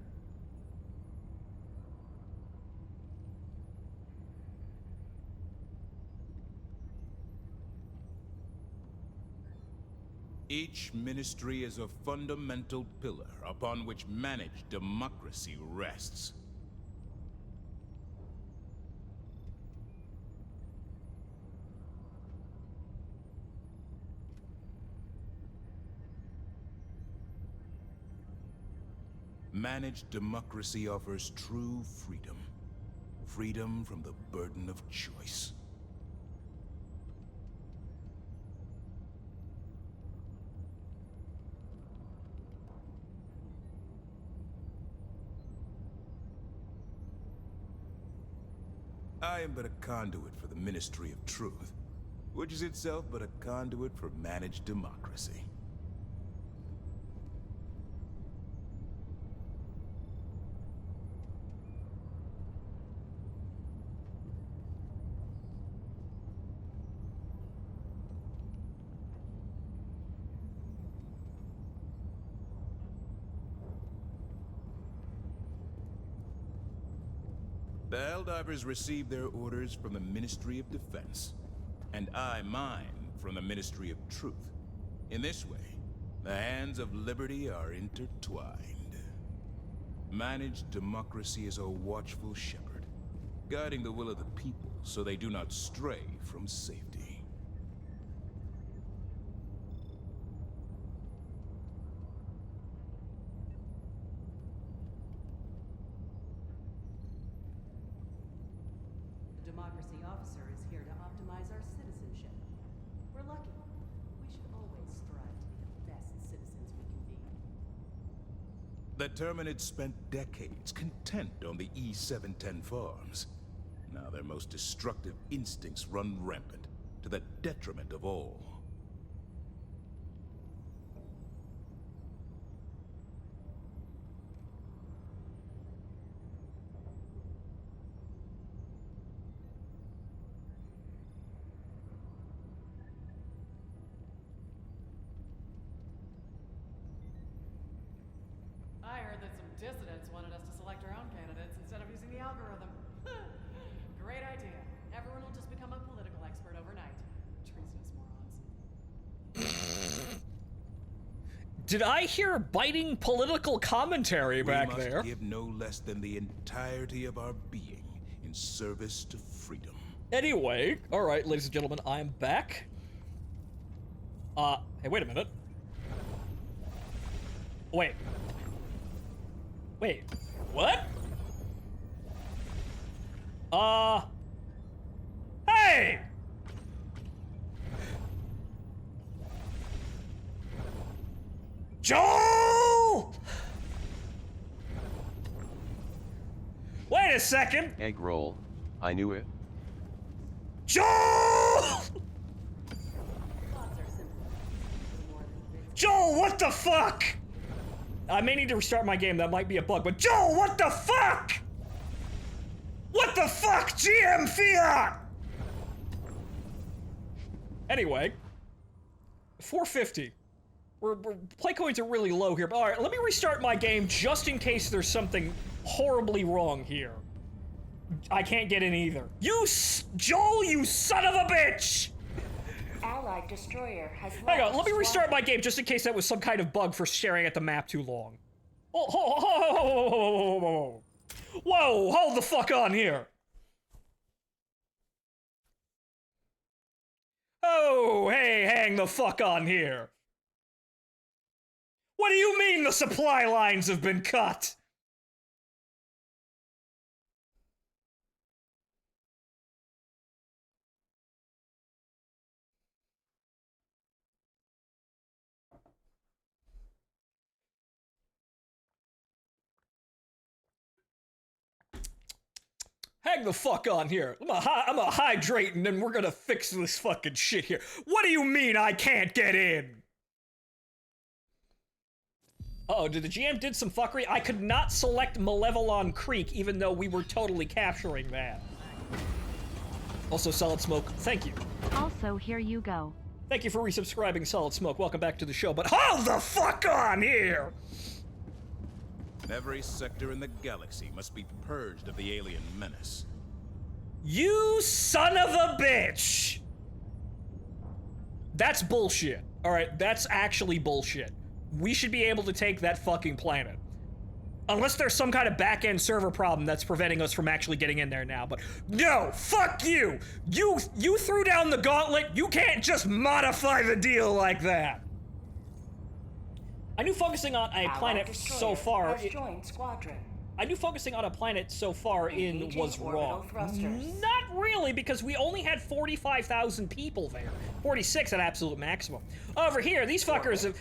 Each ministry is a fundamental pillar upon which managed democracy rests. Managed democracy offers true freedom. Freedom from the burden of choice. I am but a conduit for the Ministry of Truth, which is itself but a conduit for managed democracy. The Helldivers receive their orders from the Ministry of Defense, and I mine from the Ministry of Truth. In this way, the hands of liberty are intertwined. Managed democracy is a watchful shepherd, guiding the will of the people so they do not stray from safety. The democracy officer is here to optimize our citizenship. We're lucky. We should always strive to be the best citizens we can be. The Terminids spent decades content on the E710 farms. Now their most destructive instincts run rampant, to the detriment of all. I heard that some dissidents wanted us to select our own candidates instead of using the algorithm. Great idea. Everyone will just become a political expert overnight. Treasonous morons. Did I hear biting political commentary back we there? must give no less than the entirety of our being in service to freedom. Anyway, alright, ladies and gentlemen, I am back. Hey, wait a minute. Wait. Wait, what? Hey! Joel! Wait a second! Egg roll, I knew it. Joel! Thoughts are simple. More than bits. Joel, what the fuck? I may need to restart my game, that might be a bug, but Joel, what the fuck? What the fuck, GM Fiat? Anyway, 450. We're play coins are really low here, but alright, let me restart my game just in case there's something horribly wrong here. I can't get in either. Joel, you son of a bitch! Allied destroyer has left. Hang on, let me squadron. restart my game just in case that was some kind of bug for staring at the map too long. Whoa, hold the fuck on here. Oh, hey, hang the fuck on here. What do you mean the supply lines have been cut? Hang the fuck on here. I'm gonna hydrate and then we're gonna fix this fucking shit here. What do you mean I can't get in? Uh-oh, did the GM did some fuckery? I could not select Malevelon Creek even though we were totally capturing that. Also, Solid Smoke, thank you. Also, here you go. Thank you for resubscribing, Solid Smoke. Welcome back to the show, but hold the fuck on here! Every sector in the galaxy must be purged of the alien menace. You son of a bitch! That's bullshit. Alright, that's actually bullshit. We should be able to take that fucking planet. Unless there's some kind of back-end server problem that's preventing us from actually getting in there now, but no, fuck you! You threw down the gauntlet, you can't just modify the deal like that! I knew focusing on a planet so far... I knew focusing on a planet so far in was wrong. Not really, because we only had 45,000 people there. 46 at absolute maximum. Over here, these fuckers have,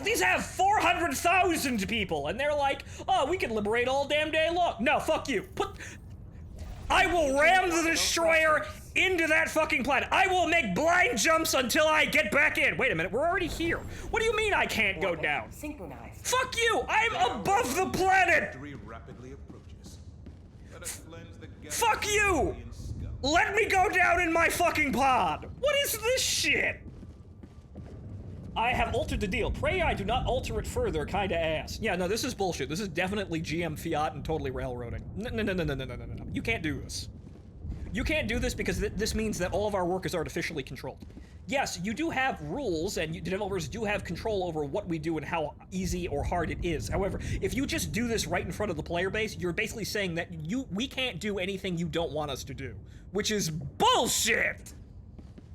these have 400,000 people, and they're like, oh, we can liberate all damn day long. No, fuck you. I will ram the destroyer into that fucking planet. I will make blind jumps until I get back in. Wait a minute, we're already here. What do you mean I can't go down? Synchronized. Fuck you! I'm above the planet! Rapidly approaches. Let us cleanse the Fuck you! Let me go down in my fucking pod! What is this shit? I have altered the deal. Pray I do not alter it further, kinda ass. Yeah, no, this is bullshit. This is definitely GM fiat and totally railroading. No. You can't do this. You can't do this because this means that all of our work is artificially controlled. Yes, you do have rules, and the developers do have control over what we do and how easy or hard it is. However, if you just do this right in front of the player base, you're basically saying that we can't do anything you don't want us to do, which is bullshit!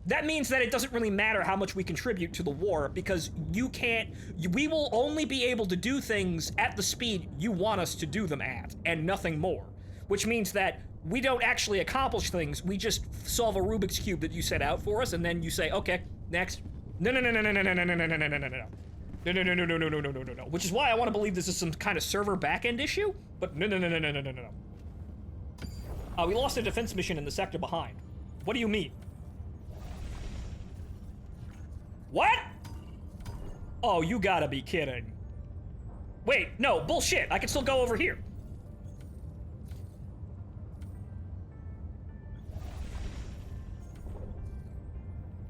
That means that it doesn't really matter how much we contribute to the war, because we will only be able to do things at the speed you want us to do them at, and nothing more. Which means that we don't actually accomplish things, we just solve a Rubik's Cube that you set out for us, and then you say, okay, next. No. Which is why I want to believe this is some kind of server backend issue, but no. We lost a defense mission in the sector behind. What do you mean? What? Oh, you gotta be kidding. Wait, no, bullshit, I can still go over here.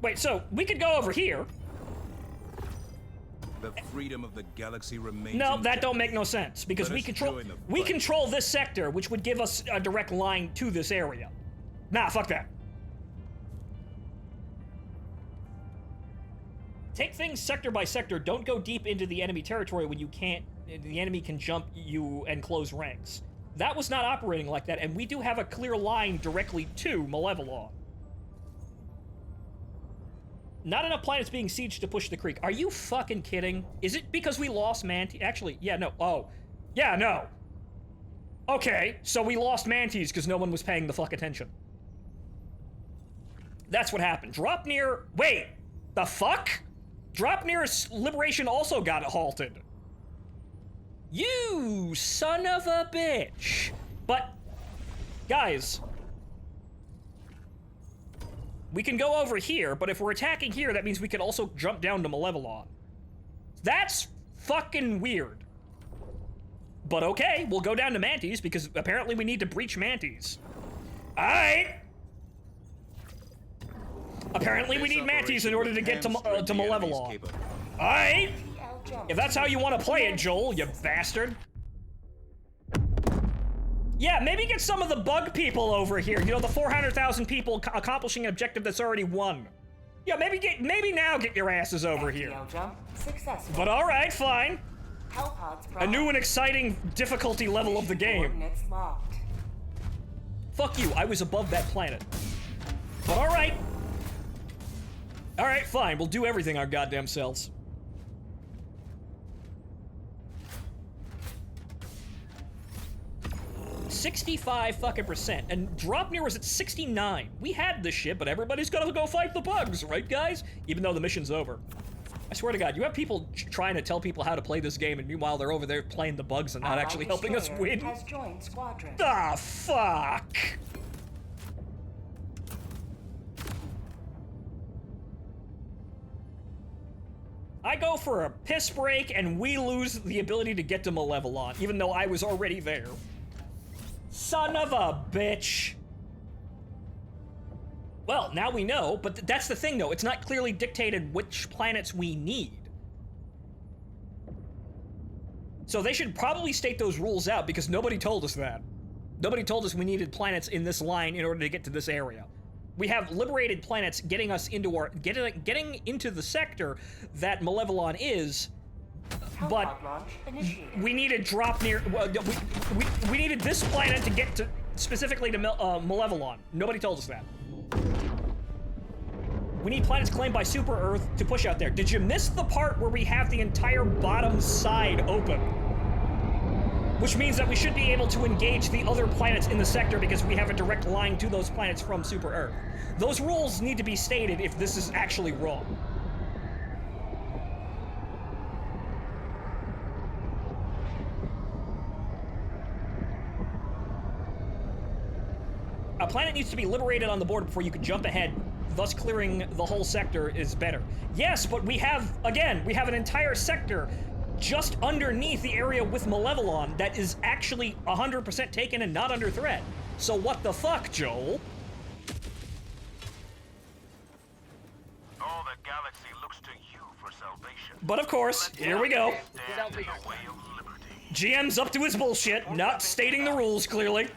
Wait, so we could go over here. The freedom of the galaxy remains. No, that don't make no sense because we control this sector, which would give us a direct line to this area. Nah, fuck that. Take things sector by sector. Don't go deep into the enemy territory when you can't. The enemy can jump you and close ranks. That was not operating like that, and we do have a clear line directly to Malevolon. Not enough planets being sieged to push the creek. Are you fucking kidding? Is it because we lost Mantis? Actually, yeah, no. Oh. Yeah, no. Okay, so we lost Mantis because no one was paying the fuck attention. That's what happened. Drop near... Wait! The fuck? Drop near Liberation also got halted. You son of a bitch. But, guys... We can go over here, but if we're attacking here, that means we can also jump down to Malevolon. That's fucking weird. But okay, we'll go down to Mantis, because apparently we need to breach Mantis. Alright! Apparently we need Mantis in order to get to Malevolon. Alright! If that's how you want to play it, Joel, you bastard. Yeah, maybe get some of the bug people over here. You know, the 400,000 people accomplishing an objective that's already won. Yeah, maybe now get your asses over here. But all right, fine. A new and exciting difficulty level of the game. Fuck you, I was above that planet. But all right. All right, fine. We'll do everything our goddamn selves. 65 fucking percent, and drop near was at 69. We had this shit, but everybody's gonna go fight the bugs, right, guys? Even though the mission's over. I swear to God, you have people trying to tell people how to play this game, and meanwhile they're over there playing the bugs and not actually helping us win. Has joined squadron. Ah, fuck! I go for a piss break, and we lose the ability to get to Malevolon, even though I was already there. Son of a bitch! Well, now we know, but that's the thing, though. It's not clearly dictated which planets we need. So they should probably state those rules out, because nobody told us that. Nobody told us we needed planets in this line in order to get to this area. We have liberated planets getting us into our getting into the sector that Malevelon is, but we needed drop near. We needed this planet to get to specifically to Malevelon. Nobody told us that. We need planets claimed by Super Earth to push out there. Did you miss the part where we have the entire bottom side open? Which means that we should be able to engage the other planets in the sector because we have a direct line to those planets from Super Earth. Those rules need to be stated if this is actually wrong. A planet needs to be liberated on the board before you can jump ahead, thus clearing the whole sector is better. Yes, but we have, again, we have an entire sector just underneath the area with Malevelon that is actually 100% taken and not under threat. So what the fuck, Joel? All the galaxy looks to you for salvation. But of course, here we go. GM's up to his bullshit, not stating the rules clearly.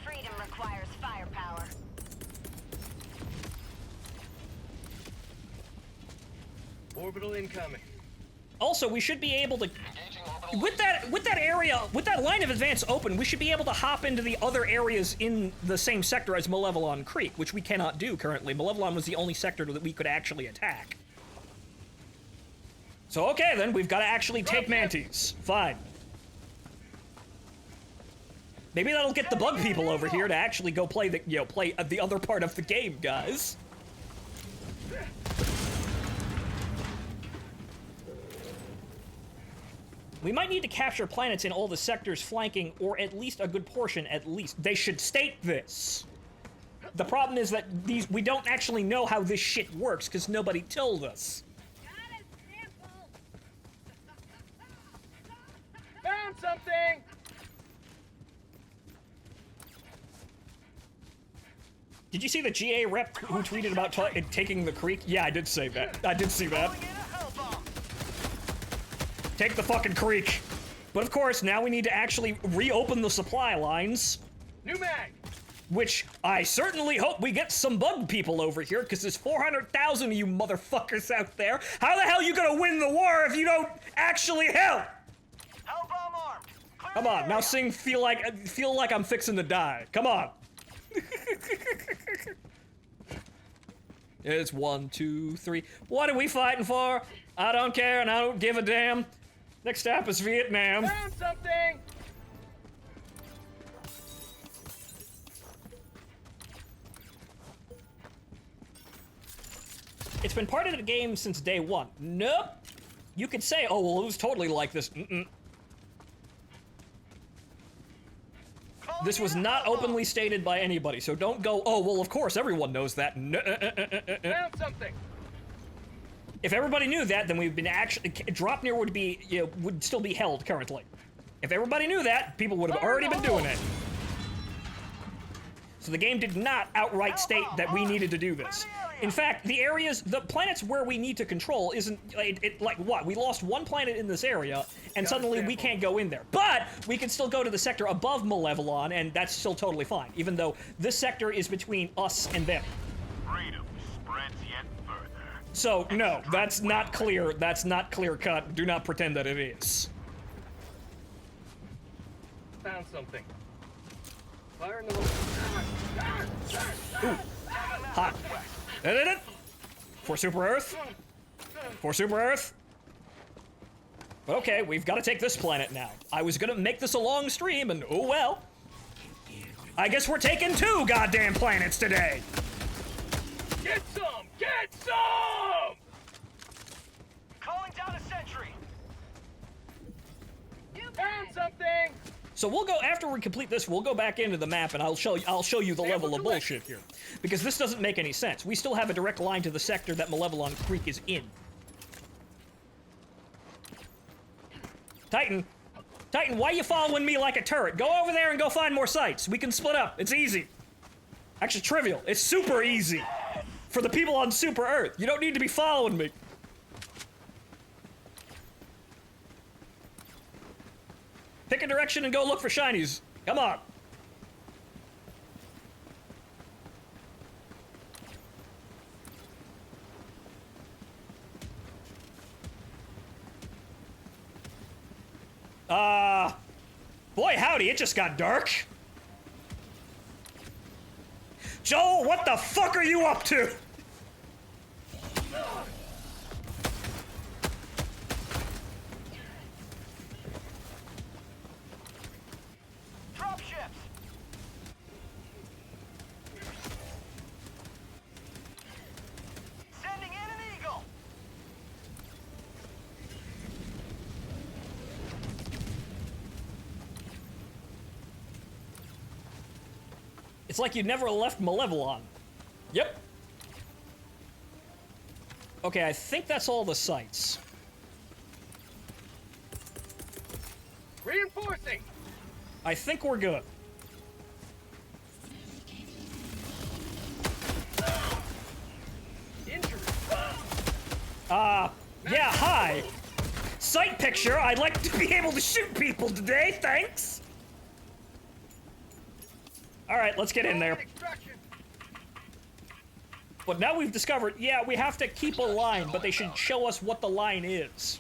Freedom requires firepower. Orbital incoming. Also, we should be able to, with that area, with that line of advance open, we should be able to hop into the other areas in the same sector as Malevelon Creek, which we cannot do currently. Malevelon was the only sector that we could actually attack. So okay then, we've got to actually take Mantis. Fine. Maybe that'll get the bug people over here to actually go play the, play the other part of the game, guys. We might need to capture planets in all the sectors flanking, or at least a good portion, at least. They should state this. The problem is that we don't actually know how this shit works, because nobody told us. Found something! Did you see the GA rep who tweeted about taking the creek? Yeah, I did say that. I did see that. Take the fucking creek. But of course, now we need to actually reopen the supply lines. New mag! Which I certainly hope we get some bug people over here, because there's 400,000 of you motherfuckers out there. How the hell are you gonna win the war if you don't actually help? Hellbomb armed! Come on, now sing feel like I'm fixing to die. Come on. It's 1, 2, 3. What are we fighting for? I don't care and I don't give a damn. Next stop is Vietnam. Found something! It's been part of the game since day one. Nope. You could say, oh, well, it was totally like this. This was not openly stated by anybody, so don't go, oh, well, of course, everyone knows that. Found something! If everybody knew that, then we've been actually, Drop Near would be, would still be held currently. If everybody knew that, people would have already been doing it. So the game did not outright state that we needed to do this. In fact, the planets where we need to control isn't, like what? We lost one planet in this area, and suddenly we can't go in there. But we can still go to the sector above Malevelon, and that's still totally fine, even though this sector is between us and them. Freedom spreads yet further. So, no, that's not clear. That's not clear cut. Do not pretend that it is. Found something. Fire in the Ooh. Hot. For Super Earth. For Super Earth. Okay, we've got to take this planet now. I was gonna make this a long stream, and oh well. I guess we're taking 2 goddamn planets today. Get some! Get some! Calling down a sentry. Found something! So we'll go, after we complete this, we'll go back into the map and I'll show you the level of bullshit here. Because this doesn't make any sense. We still have a direct line to the sector that Malevelon Creek is in. Titan, why are you following me like a turret? Go over there and go find more sites. We can split up. It's easy. Actually, trivial. It's super easy. For the people on Super Earth. You don't need to be following me. Pick a direction and go look for shinies. Come on. Boy howdy, it just got dark. Joel, what the fuck are you up to? Dropships! Sending in an eagle! It's like you never left Malevolon. Yep. Okay, I think that's all the sites. Reinforcing! I think we're good. Injury! Yeah, hi. Sight picture, I'd like to be able to shoot people today, thanks. Alright, let's get in there. Extraction! But now we've discovered, yeah, we have to keep a line, but they should show us what the line is.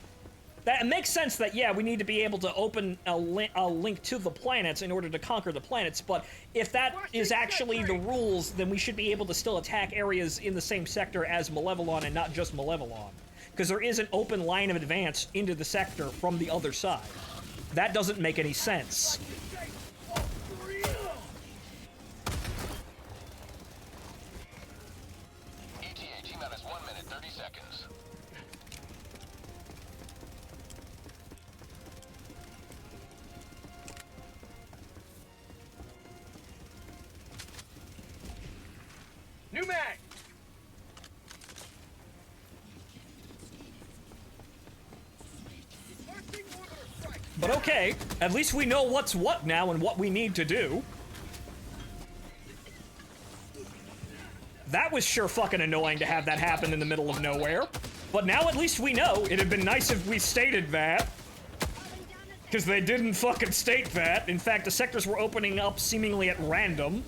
That it makes sense that, yeah, we need to be able to open a link to the planets in order to conquer the planets, but if that is actually the rules, then we should be able to still attack areas in the same sector as Malevolon and not just Malevolon. Because there is an open line of advance into the sector from the other side. That doesn't make any sense. ETA T-minus 1 minute, 30 seconds. New mag! But okay, at least we know what's what now and what we need to do. That was sure fucking annoying to have that happen in the middle of nowhere. But now at least we know. It'd have been nice if we stated that. Because they didn't fucking state that. In fact, the sectors were opening up seemingly at random.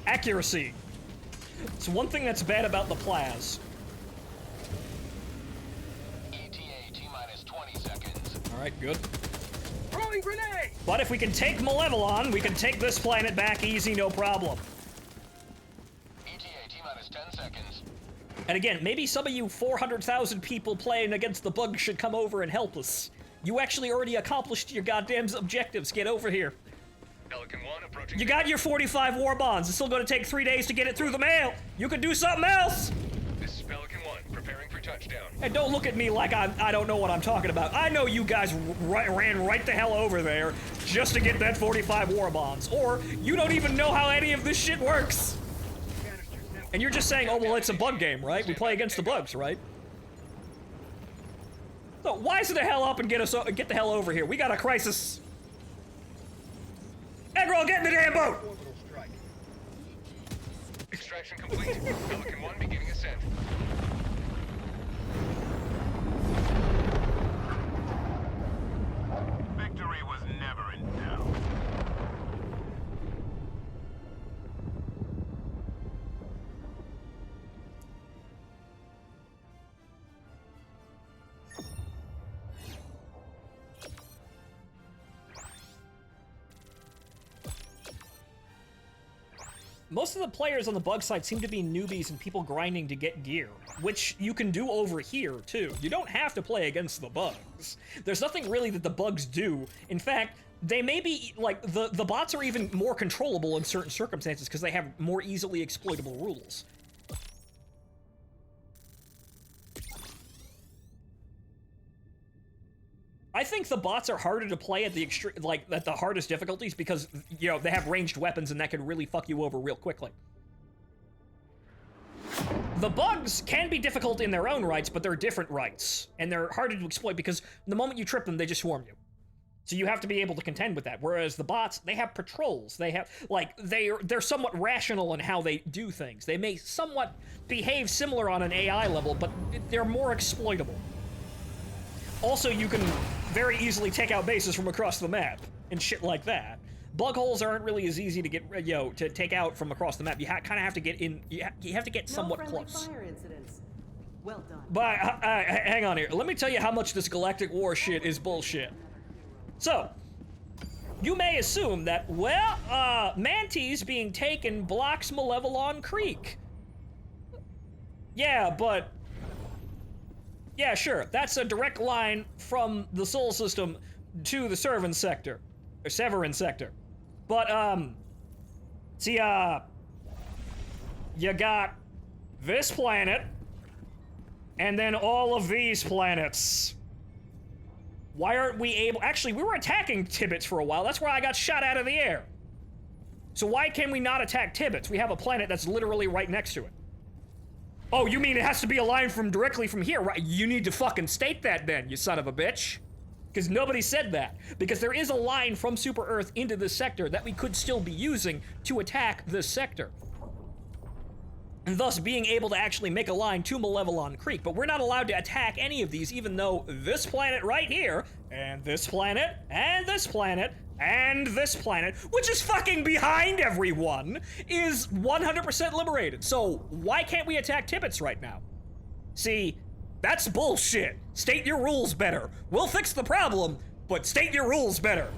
Accuracy. It's one thing that's bad about the Plaz. ETA T-minus 20 seconds. Alright, good. Throwing grenade! But if we can take Malevolon, we can take this planet back easy, no problem. ETA T-minus 10 seconds. And again, maybe some of you 400,000 people playing against the bugs should come over and help us. You actually already accomplished your goddamn objectives. Get over here. Pelican 1 approaching. You got your 45 war bonds. It's still going to take 3 days to get it through the mail. You can do something else. This is Pelican 1, preparing for touchdown. And don't look at me like I don't know what I'm talking about. I know you guys ran right the hell over there just to get that 45 war bonds. Or you don't even know how any of this shit works. And you're just saying, oh, well, it's a bug game, right? We play against the bugs, right? So wise the hell up and get the hell over here. We got a crisis. Eggroll, get in the damn boat! Extraction complete. Pelican 1 beginning ascent. Victory was never in doubt. Most of the players on the bug side seem to be newbies and people grinding to get gear, which you can do over here, too. You don't have to play against the bugs. There's nothing really that the bugs do. In fact, they may be, like, the bots are even more controllable in certain circumstances because they have more easily exploitable rules. I think the bots are harder to play at the at the hardest difficulties because, you know, they have ranged weapons and that can really fuck you over real quickly. The bugs can be difficult in their own rights, but they're different rights. And they're harder to exploit because the moment you trip them, they just swarm you. So you have to be able to contend with that. Whereas the bots, they have patrols. They have, like, they're somewhat rational in how they do things. They may somewhat behave similar on an AI level, but they're more exploitable. Also, you can very easily take out bases from across the map and shit like that. Bug holes aren't really as easy to get, to take out from across the map. You kind of have to get in, you have to get somewhat close. Fire incidents. Well done. But, hang on here. Let me tell you how much this Galactic War shit is bullshit. So, you may assume that, well, Mantis being taken blocks Malevelon Creek. Yeah, but... Yeah, sure. That's a direct line from the Sol System to the Severin Sector. Or Severin Sector. But, see, you got this planet, and then all of these planets. Why aren't we able... Actually, we were attacking Tibbets for a while. That's why I got shot out of the air. So why can we not attack Tibbets? We have a planet that's literally right next to it. Oh, you mean it has to be a line from directly from here, right? You need to fucking state that then, you son of a bitch. Because nobody said that. Because there is a line from Super Earth into this sector that we could still be using to attack this sector. And thus being able to actually make a line to Malevelon Creek. But we're not allowed to attack any of these, even though this planet right here, and this planet, and this planet, and this planet, which is fucking behind everyone, is 100% liberated. So why can't we attack Tibbets right now? See, that's bullshit. State your rules better. We'll fix the problem, but state your rules better.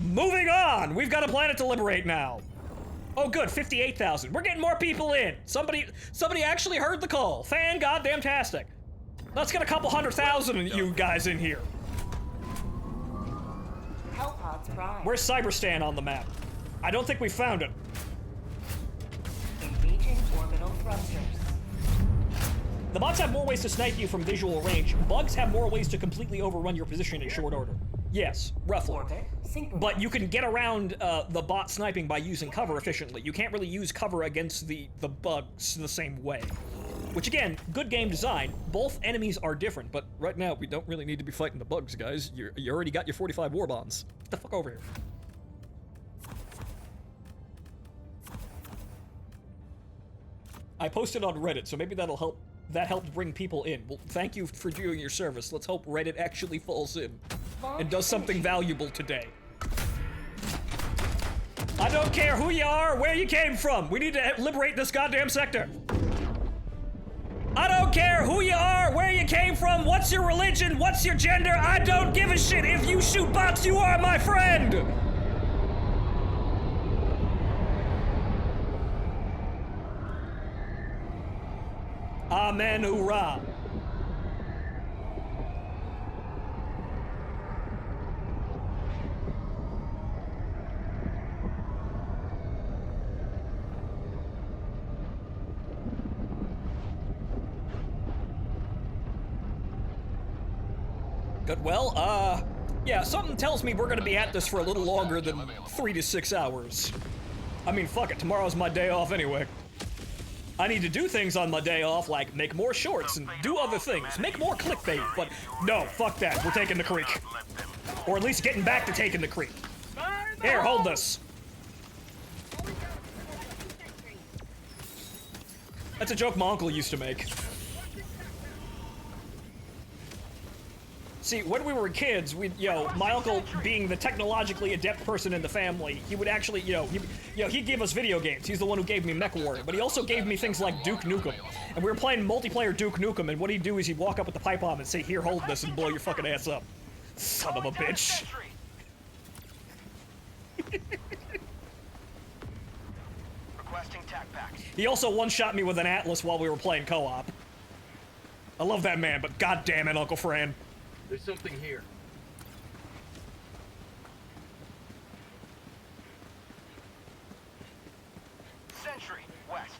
Moving on, we've got a planet to liberate now. Oh good, 58,000. We're getting more people in. Somebody actually heard the call. Fan-goddamn-tastic. Let's get a couple 100,000 of you guys in here. Hellpods prime. Where's Cyberstan on the map? I don't think we found it. Engaging orbital thrusters. The bots have more ways to snipe you from visual range. Bugs have more ways to completely overrun your position in short order. Yes, roughly. But you can get around the bot sniping by using cover efficiently. You can't really use cover against the bugs the same way. Which again, good game design. Both enemies are different, but right now we don't really need to be fighting the bugs, guys. You already got your 45 war bonds. Get the fuck over here. I posted on Reddit, so maybe that'll help. That helped bring people in. Well, thank you for doing your service. Let's hope Reddit actually falls in and does something valuable today. I don't care who you are, where you came from. We need to liberate this goddamn sector. I don't care who you are, where you came from, what's your religion, what's your gender. I don't give a shit. If you shoot bots, you are my friend. Amen, hoorah. Good, well, yeah, something tells me we're gonna be at this for a little longer than 3 to 6 hours. I mean, fuck it, tomorrow's my day off anyway. I need to do things on my day off, like make more shorts and do other things. Make more clickbait, but no, fuck that. We're taking the creek. Or at least getting back to taking the creek. Here, hold this. That's a joke my uncle used to make. See, when we were kids, my uncle, being the technologically adept person in the family, he would actually, he'd give us video games. He's the one who gave me MechWarrior, but he also gave me things like Duke Nukem. And we were playing multiplayer Duke Nukem, and what he'd do is he'd walk up with the pipe bomb and say, here, hold this, and blow your fucking ass up. Son of a bitch. Requesting tac pack. He also one-shot me with an Atlas while we were playing co-op. I love that man, but goddamn it, Uncle Fran. There's something here. Sentry, west.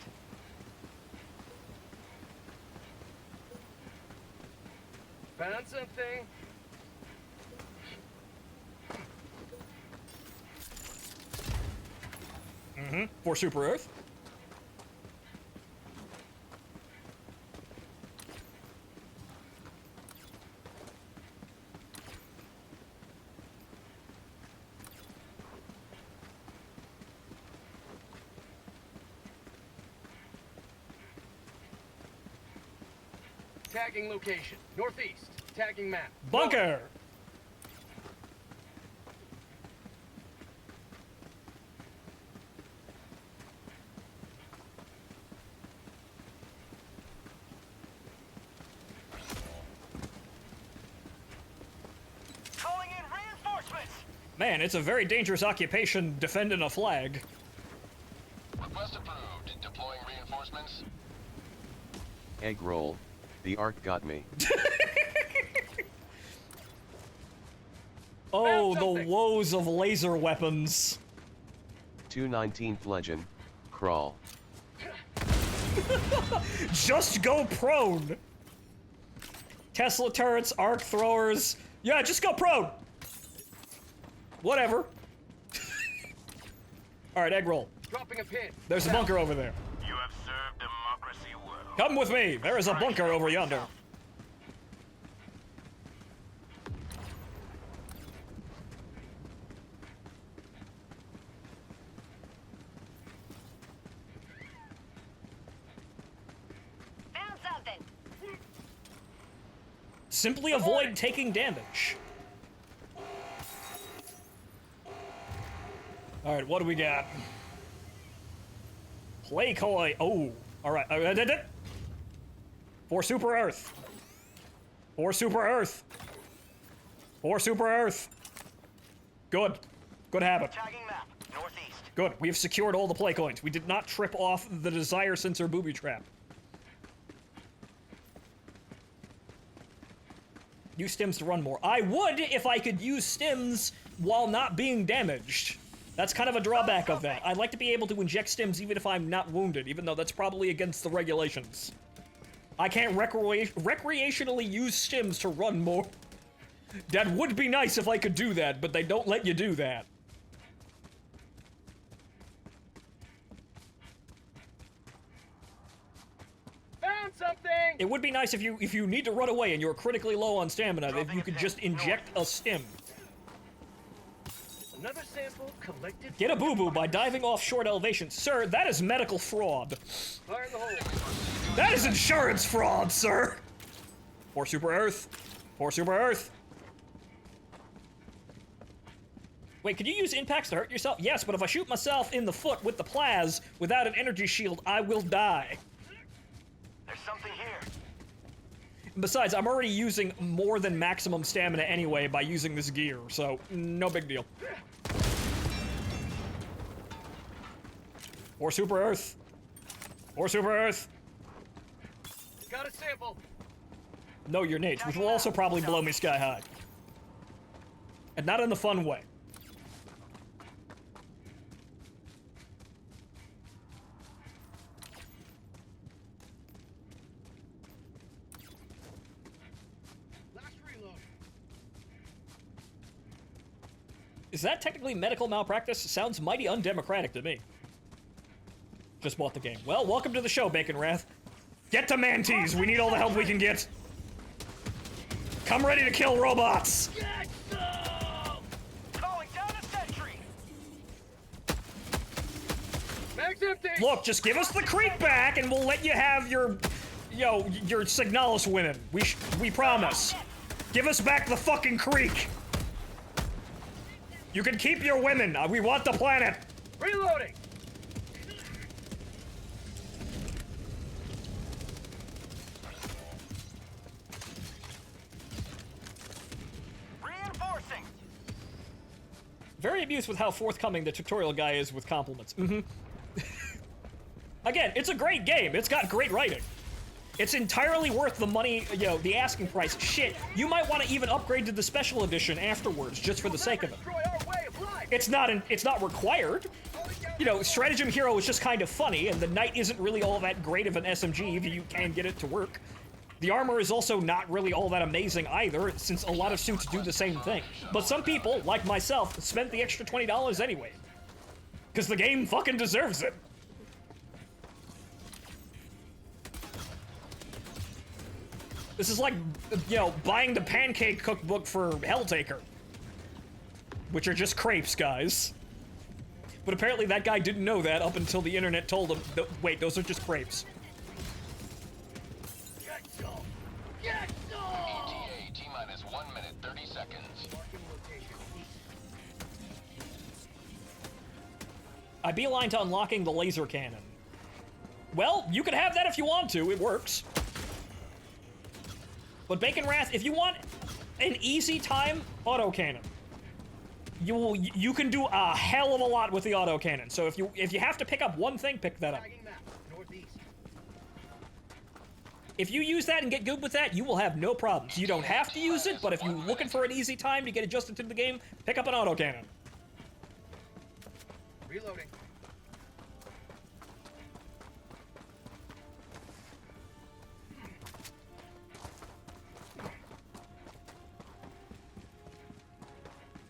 Found something? Mm-hmm. For Super Earth. Tagging location. Northeast. Tagging map. Bunker! Calling in reinforcements! Man, it's a very dangerous occupation defending a flag. Request approved. Deploying reinforcements. Egg roll. The arc got me. Oh, the woes of laser weapons. 219th Legend. Crawl. Just go prone. Tesla turrets, arc throwers. Yeah, just go prone. Whatever. Alright, egg roll. Dropping a pin. There's a bunker over there. You have served democracy well. Come with me. There is a bunker over yonder. Found something. Simply avoid taking damage. Alright, what do we got? Play coy. Oh, alright. For Super Earth. For Super Earth. For Super Earth. Good. Good habit. Tagging map. Northeast. Good. We have secured all the play coins. We did not trip off the desire sensor booby trap. Use stims to run more. I would if I could use stims while not being damaged. That's kind of a drawback of that. I'd like to be able to inject stims even if I'm not wounded, even though that's probably against the regulations. I can't recreationally use stims to run more. That would be nice if I could do that, but they don't let you do that. Found something! It would be nice if you need to run away and you're critically low on stamina, if you could just inject a stim. Another sample collected. Get a boo-boo by diving off short elevations. Sir, that is medical fraud. Fire in the hole. That is insurance fraud, sir! For Super Earth. For Super Earth. Wait, can you use impacts to hurt yourself? Yes, but if I shoot myself in the foot with the plaz without an energy shield, I will die. There's something here. Besides, I'm already using more than maximum stamina anyway by using this gear, so no big deal. Or Super Earth. Or Super Earth. Got a sample. No, your nades, which will also probably blow me sky high. And not in the fun way. Last reload. Is that technically medical malpractice? Sounds mighty undemocratic to me. Just bought the game. Well, welcome to the show, Bacon Wrath. Get to Mantis! We need all the help we can get! Come ready to kill robots! Get some! Calling down a sentry! Mag's empty! Look, just give us the creek back and we'll let you have your Signalis women. We promise. Give us back the fucking creek! You can keep your women. We want the planet. Reloading! Reinforcing! Very amused with how forthcoming the tutorial guy is with compliments. Again, it's a great game. It's got great writing. It's entirely worth the money, the asking price. Shit, you might want to even upgrade to the special edition afterwards, just for the sake of it. It's not required. Stratagem Hero is just kind of funny, and the Knight isn't really all that great of an SMG if you can get it to work. The armor is also not really all that amazing either, since a lot of suits do the same thing. But some people, like myself, spent the extra $20 anyway. Because the game fucking deserves it. This is like, buying the pancake cookbook for Helltaker. Which are just crepes, guys. But apparently that guy didn't know that up until the internet told him, wait, those are just crepes. I beeline to unlocking the laser cannon. Well, you can have that if you want to. It works. But Bacon Wrath, if you want an easy time autocannon, you can do a hell of a lot with the autocannon. So if you have to pick up one thing, pick that up. If you use that and get good with that, you will have no problems. You don't have to use it, but if you're looking for an easy time to get adjusted to the game, pick up an autocannon. Reloading.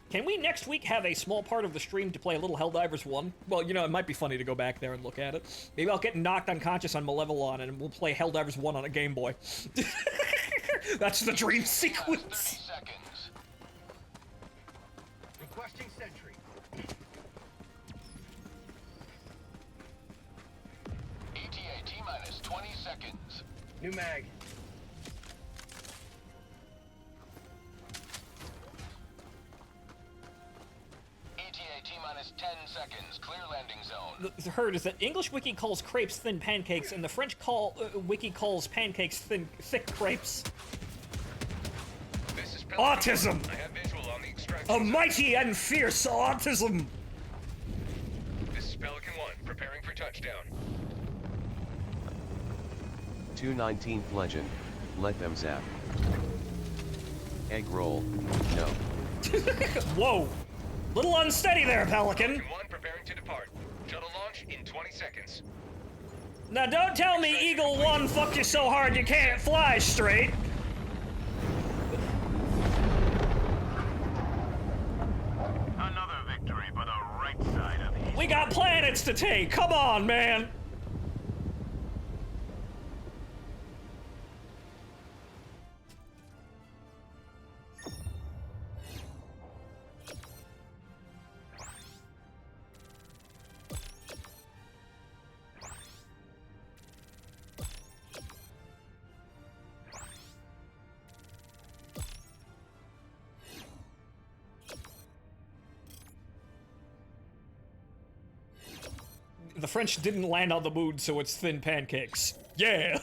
Can we next week have a small part of the stream to play a little Helldivers 1? Well, you know, it might be funny to go back there and look at it. Maybe I'll get knocked unconscious on Malevolon and we'll play Helldivers 1 on a Game Boy. That's the dream sequence. 30 seconds. Requesting sentry. ETA T-minus 20 seconds. New mag. ETA T-minus 10 seconds. Clear landing zone. The herd is that English wiki calls crepes thin pancakes and the French wiki calls pancakes thick crepes. This is Pelican. Autism! I have visual on the extraction. A mighty and fierce autism! This is Pelican 1, preparing for touchdown. 219th Legend, let them zap. Egg roll, no. Whoa! Little unsteady there, Pelican. Pelican 1 preparing to depart. Shuttle launch in 20 seconds. Now don't tell me Eagle 1 fucked you so hard you can't fly straight. Another victory for the right side of history. We got planets to take, come on, man! The French didn't land on the moon, so it's thin pancakes. Yeah!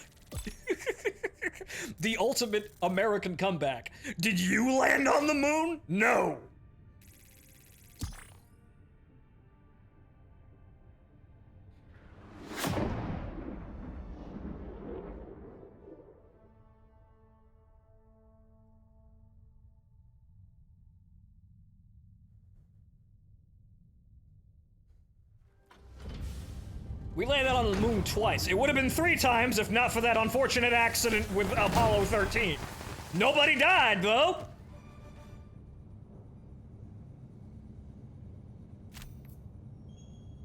The ultimate American comeback. Did you land on the moon? No! We landed on the moon twice. It would have been 3 times if not for that unfortunate accident with Apollo 13. Nobody died, though!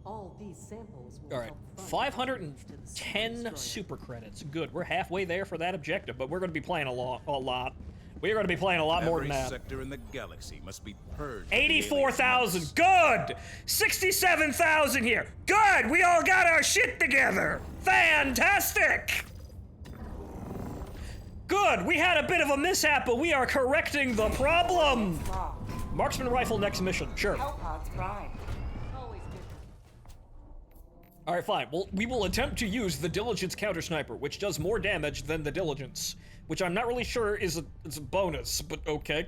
All these samples will Alright, help fund 510 super credits. Good, we're halfway there for that objective, but we're going to be playing a lot. We're going to be playing a lot more than that. Every sector in the galaxy must be purged. 84,000. Good. 67,000 here. Good. We all got our shit together. Fantastic. Good. We had a bit of a mishap, but we are correcting the problem. Wrong. Marksman rifle next mission. Sure. Hellpods prime. Always good. All right, fine. Well, we will attempt to use the Diligence counter sniper, which does more damage than the Diligence, which I'm not really sure is a bonus, but okay.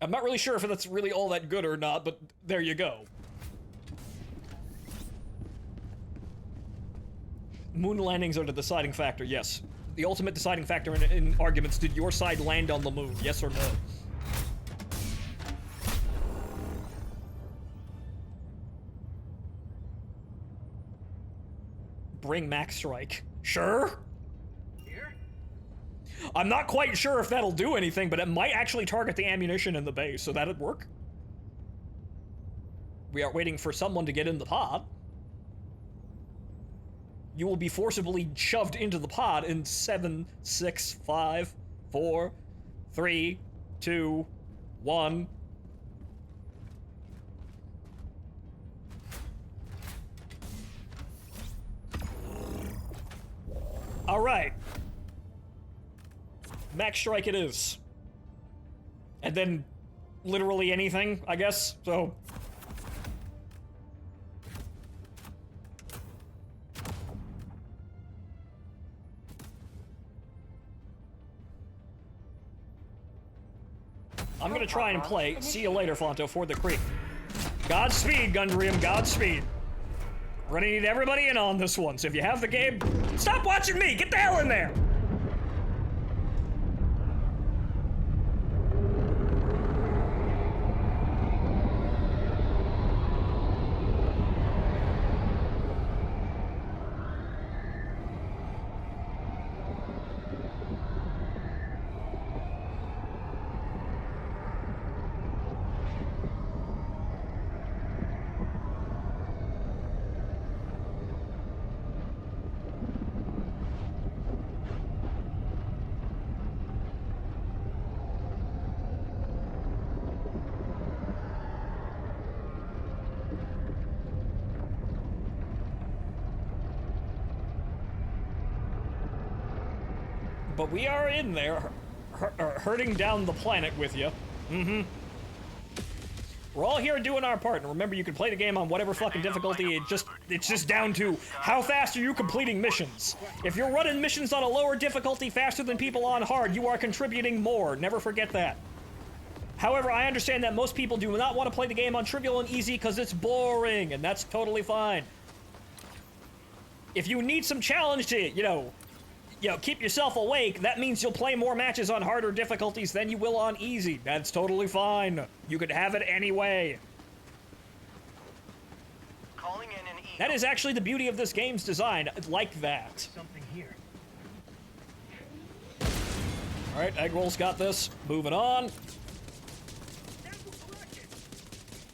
I'm not really sure if that's really all that good or not, but there you go. Moon landings are the deciding factor, yes. The ultimate deciding factor in arguments, did your side land on the moon, yes or no? Bring Max Strike. Sure? Here? I'm not quite sure if that'll do anything, but it might actually target the ammunition in the base, so that'd work. We are waiting for someone to get in the pod. You will be forcibly shoved into the pod in 7, 6, 5, 4, 3, 2, 1. All right. Max Strike it is. And then literally anything, I guess. So I'm gonna try and play. See you later, Phonto, for the creek. Godspeed, Gundrium, Godspeed. We're gonna need everybody in on this one, so if you have the game, stop watching me! Get the hell in there! But we are in there, hurting down the planet with you. Mm-hmm. We're all here doing our part, and remember, you can play the game on whatever fucking difficulty. It's just down to how fast are you completing missions. If you're running missions on a lower difficulty faster than people on hard, you are contributing more. Never forget that. However, I understand that most people do not want to play the game on trivial and easy because it's boring, and that's totally fine. If you need some challenge to, you know, keep yourself awake, that means you'll play more matches on harder difficulties than you will on easy. That's totally fine. You could have it anyway. Calling in an That is actually the beauty of this game's design, like that. Something here. Alright, Eggroll's got this. Moving on.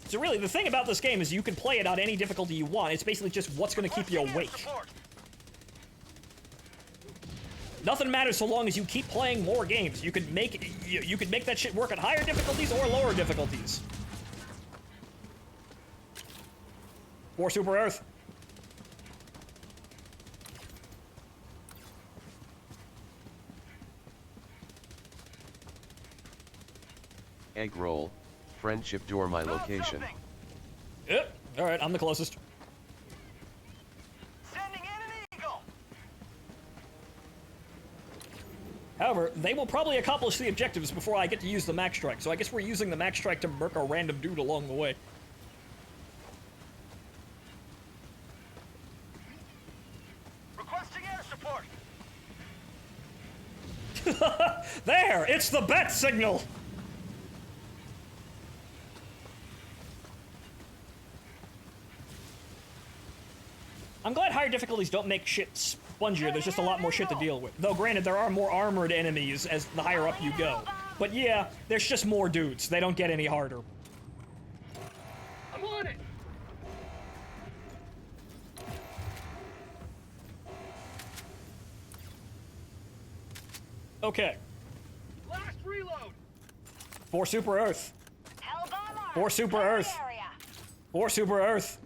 So really, the thing about this game is you can play it on any difficulty you want. It's basically just what's going to keep you awake. Nothing matters so long as you keep playing more games. You could make that shit work at higher difficulties or lower difficulties. For Super Earth. Egg roll. Friendship door my location. Yep. Alright, I'm the closest. However, they will probably accomplish the objectives before I get to use the Max Strike, so I guess we're using the Max Strike to murk a random dude along the way. Requesting air support. There! It's the bat signal! I'm glad higher difficulties don't make shit spongier. There's just a lot more shit to deal with. Though, granted, there are more armored enemies as the higher up you go. But yeah, there's just more dudes. They don't get any harder. I'm on it. Okay. Last reload. For Super Earth. Hellbomber. For Super Earth. Area. For Super Earth.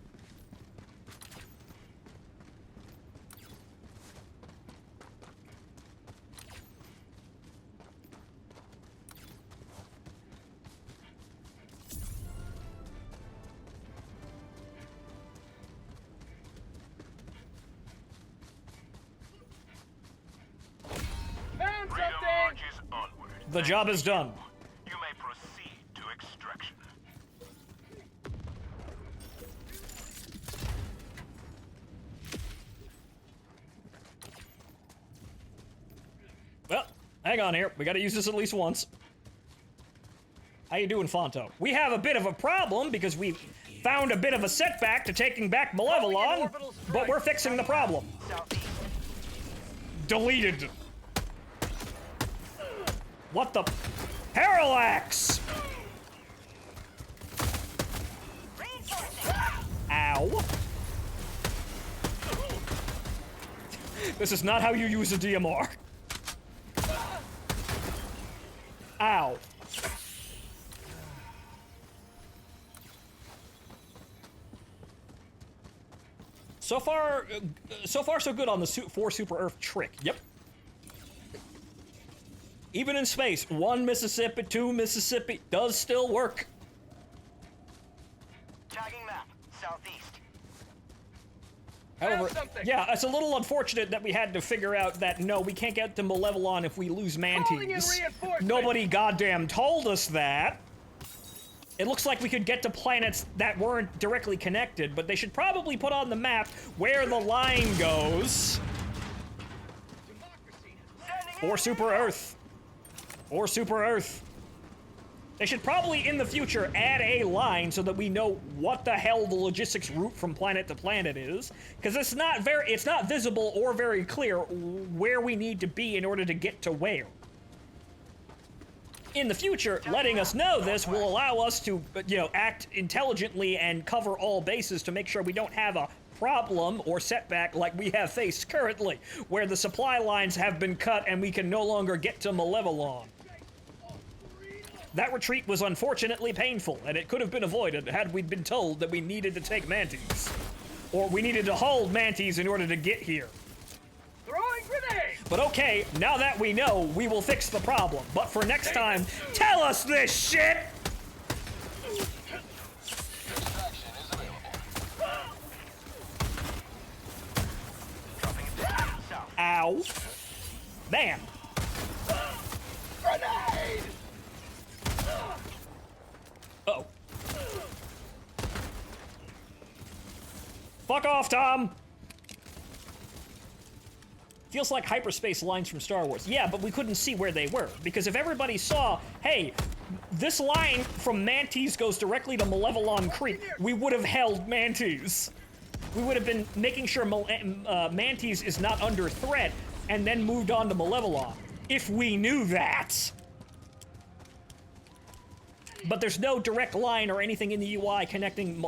Found Freedom something. marches onward. The job is done. You may proceed to extraction. Well, hang on here. We gotta use this at least once. How you doing, Phonto? We have a bit of a problem because we found a bit of a setback to taking back Malevelon, but we're fixing the problem. Deleted. What the? Parallax! Ow. This is not how you use a DMR. Ow. So far so good on the 4 Super Earth trick. Yep. Even in space, 1 Mississippi, 2 Mississippi does still work. Tagging map, southeast. However, something. yeah, it's a little unfortunate that we had to figure out that, no, we can't get to Malevelon if we lose Calling in Manties. reinforcements. Nobody goddamn told us that. It looks like we could get to planets that weren't directly connected, but they should probably put on the map where the line goes. Or Super Earth. Or Super Earth. They should probably, in the future, add a line so that we know what the hell the logistics route from planet to planet is, because it's not visible or very clear where we need to be in order to get to where. In the future, letting us know this will allow us to, you know, act intelligently and cover all bases to make sure we don't have a problem or setback like we have faced currently, where the supply lines have been cut and we can no longer get to Malevelon. That retreat was unfortunately painful, and it could have been avoided had we been told that we needed to take Manties. Or we needed to hold Manties in order to get here. Throwing grenade. But okay, now that we know, we will fix the problem. But for next time, tell us this shit! Ow. Bam. Grenade. Uh-oh. Fuck off, Tom! Feels like hyperspace lines from Star Wars. Yeah, but we couldn't see where they were. Because if everybody saw, hey, this line from Manties goes directly to Malevelon Creek, we would have held Manties. We would have been making sure Manties is not under threat, and then moved on to Malevelon. If we knew that. But there's no direct line or anything in the UI connecting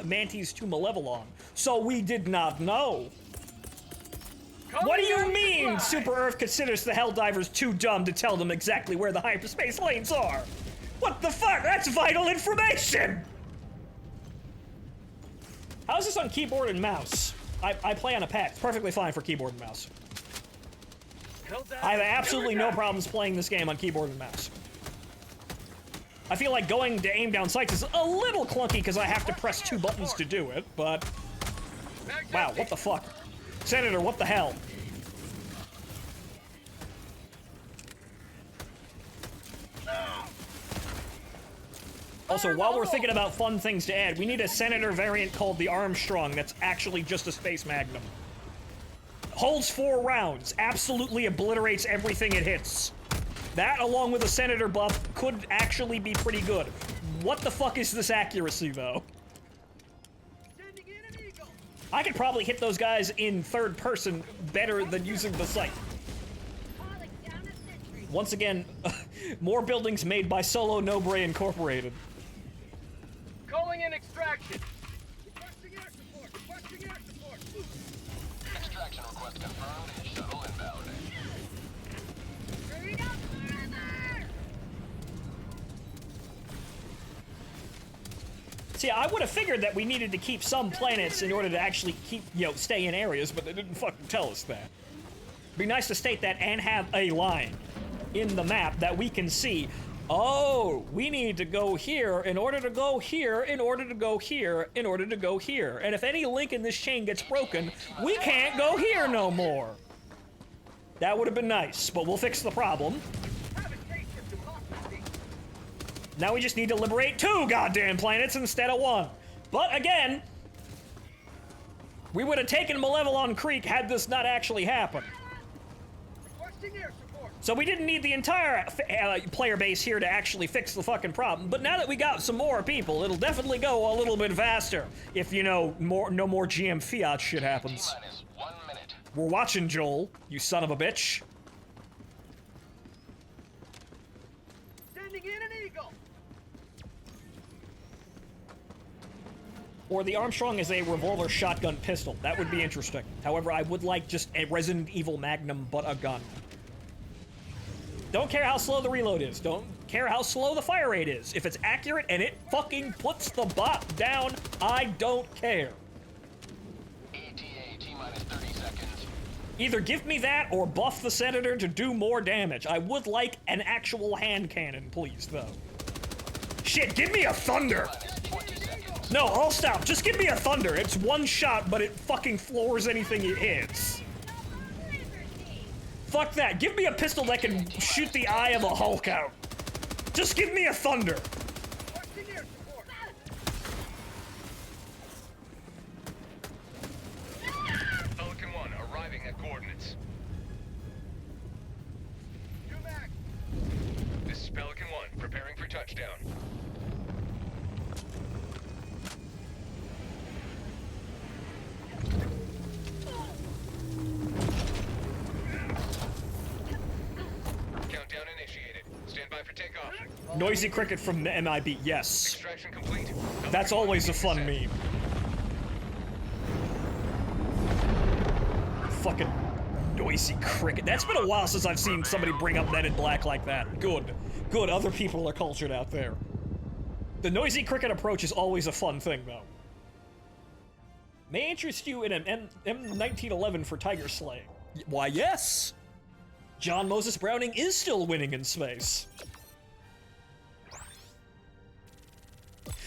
Manties to Malevelon, so we did not know. What do you mean Super Earth considers the Helldivers too dumb to tell them exactly where the hyperspace lanes are? What the fuck? That's vital information! How's this on keyboard and mouse? I play on a pad. It's perfectly fine for keyboard and mouse. I have absolutely no problems playing this game on keyboard and mouse. I feel like going to aim down sights is a little clunky because I have to press 2 buttons to do it, but... Wow, what the fuck? Senator, what the hell? Also, while we're thinking about fun things to add, we need a Senator variant called the Armstrong that's actually just a Space Magnum. Holds 4 rounds, absolutely obliterates everything it hits. That, along with a Senator buff, could actually be pretty good. What the fuck is this accuracy, though? I could probably hit those guys in third person better than using the sight. Once again, more buildings made by Solo Nobre Incorporated. Calling in extraction. Requesting air support. Requesting air support. Extraction request confirmed. Shuttle inbound. Hurry up forever! See, I would have figured that we needed to keep some planets in order to actually keep, you know, stay in areas, but they didn't fucking tell us that. Be nice to state that and have a line in the map that we can see. Oh, we need to go here in order to go here, in order to go here, in order to go here. And if any link in this chain gets broken, we can't go here no more. That would have been nice, but we'll fix the problem. Now we just need to liberate 2 goddamn planets instead of 1. But again, we would have taken Malevelon Creek had this not actually happened. So we didn't need the entire player base here to actually fix the fucking problem. But now that we got some more people, it'll definitely go a little bit faster if, you know, no more GM Fiat shit happens. We're watching, Joel, you son of a bitch. Sending in an eagle. Or the Armstrong is a revolver shotgun pistol. That would be interesting. However, I would like just a Resident Evil Magnum, but a gun. Don't care how slow the reload is. Don't care how slow the fire rate is. If it's accurate and it fucking puts the bot down, I don't care. ETA T-minus 30 seconds. Either give me that or buff the Senator to do more damage. I would like an actual hand cannon, please, though. Shit, give me a Thunder! T-minus 20 seconds. No, I'll stop. Just give me a thunder. It's one shot, but it fucking floors anything it hits. Fuck that. Give me a pistol that can shoot the eye of a Hulk out. Just give me a thunder. Pelican 1 arriving at coordinates. This is Pelican 1 preparing for touchdown. Countdown initiated. Stand by for takeoff. Noisy cricket from the MIB. Yes. Extraction complete. That's always a fun meme. Fucking noisy cricket. That's been a while since I've seen somebody bring up Men in Black like that. Good. Good. Other people are cultured out there. The noisy cricket approach is always a fun thing, though. May interest you in an M1911 for tiger slaying. Why, yes! John Moses Browning is still winning in space.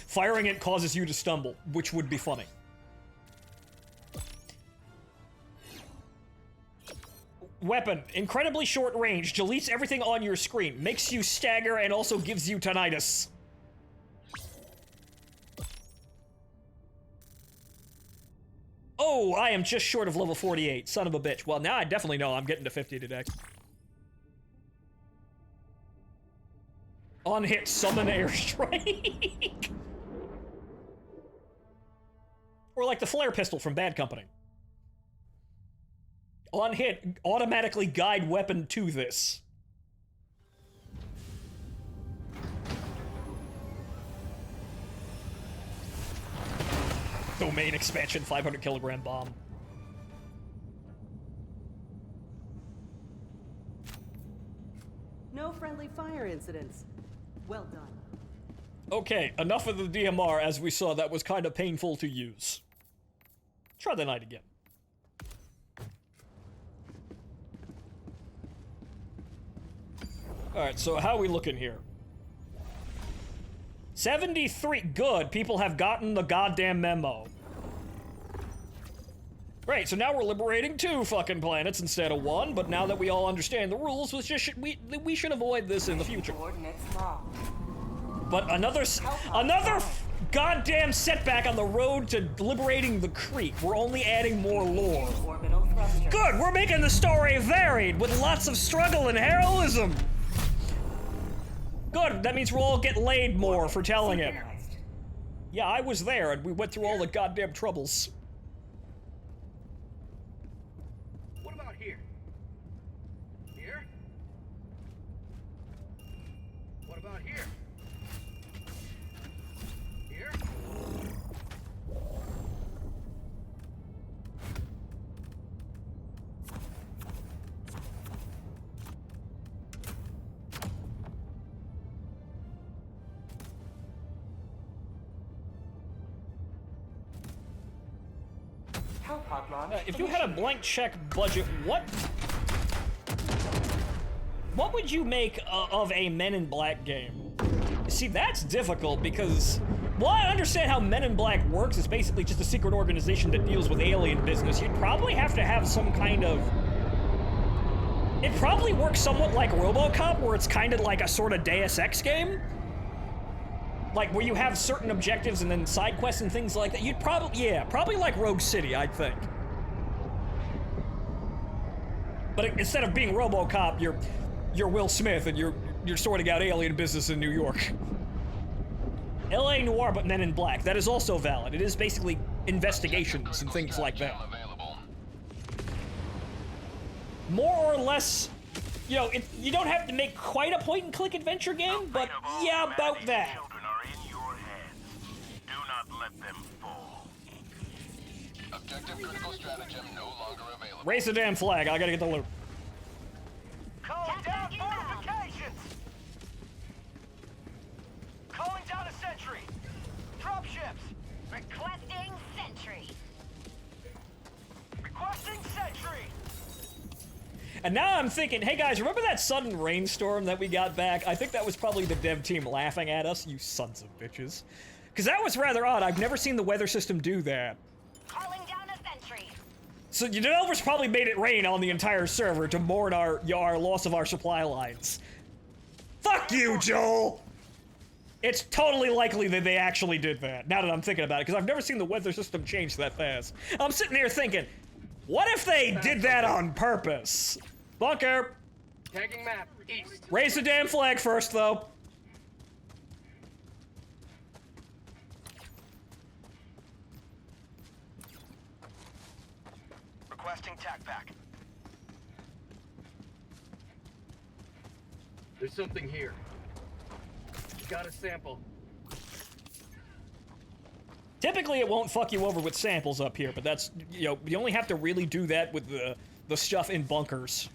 Firing it causes you to stumble, which would be funny. Weapon, incredibly short range, deletes everything on your screen, makes you stagger, and also gives you tinnitus. Oh, I am just short of level 48, son of a bitch. Well, now I definitely know I'm getting to 50 today. On hit, summon airstrike. Or like the flare pistol from Bad Company. On hit, automatically guide weapon to this. Domain expansion, 500 kilogram bomb. No friendly fire incidents. Well done. Okay, enough of the DMR. As we saw, that was kind of painful to use. Try the night again. Alright, so how are we looking here? 73. Good. People have gotten the goddamn memo. Great, so now we're liberating 2 fucking planets instead of 1, but now that we all understand the rules, we should avoid this in the future. But another goddamn setback on the road to liberating the creek. We're only adding more lore. Good, we're making the story varied with lots of struggle and heroism. Good, that means we'll all get laid more for telling it. Yeah, I was there, and we went through all the goddamn troubles. What about here? Here? What about here? Here? If you had a blank check budget, what would you make of a Men in Black game? See, that's difficult because, well, I understand how Men in Black works. It's basically just a secret organization that deals with alien business. You'd probably have to have some kind of... It probably works somewhat like RoboCop, where it's kind of like a sort of Deus Ex game. Like, where you have certain objectives and then side quests and things like that. You'd probably, yeah, probably like Rogue City, I'd think. But instead of being RoboCop, you're Will Smith and you're sorting out alien business in New York. L.A. Noire, but Men in Black. That is also valid. It is basically investigations and things like that. More or less, you know, you don't have to make quite a point-and-click adventure game, but yeah, about that. Objective critical stratagem no longer available. Raise the damn flag. I gotta get the loot. Calling down fortifications! Calling down a sentry! Drop ships! Requesting sentry. Requesting sentry! And now I'm thinking, hey guys, remember that sudden rainstorm that we got back? I think that was probably the dev team laughing at us, you sons of bitches. Because that was rather odd. I've never seen the weather system do that. Calling down a sentry. So the developers probably made it rain on the entire server to mourn our loss of our supply lines. Fuck you, Joel! It's totally likely that they actually did that, now that I'm thinking about it, because I've never seen the weather system change that fast. I'm sitting here thinking, what if they did that on purpose? Bunker! Tagging map, east. Raise the damn flag first, though. Requesting tac pack. There's something here. Got a sample. Typically, it won't fuck you over with samples up here, but that's, you know, you only have to really do that with the stuff in bunkers.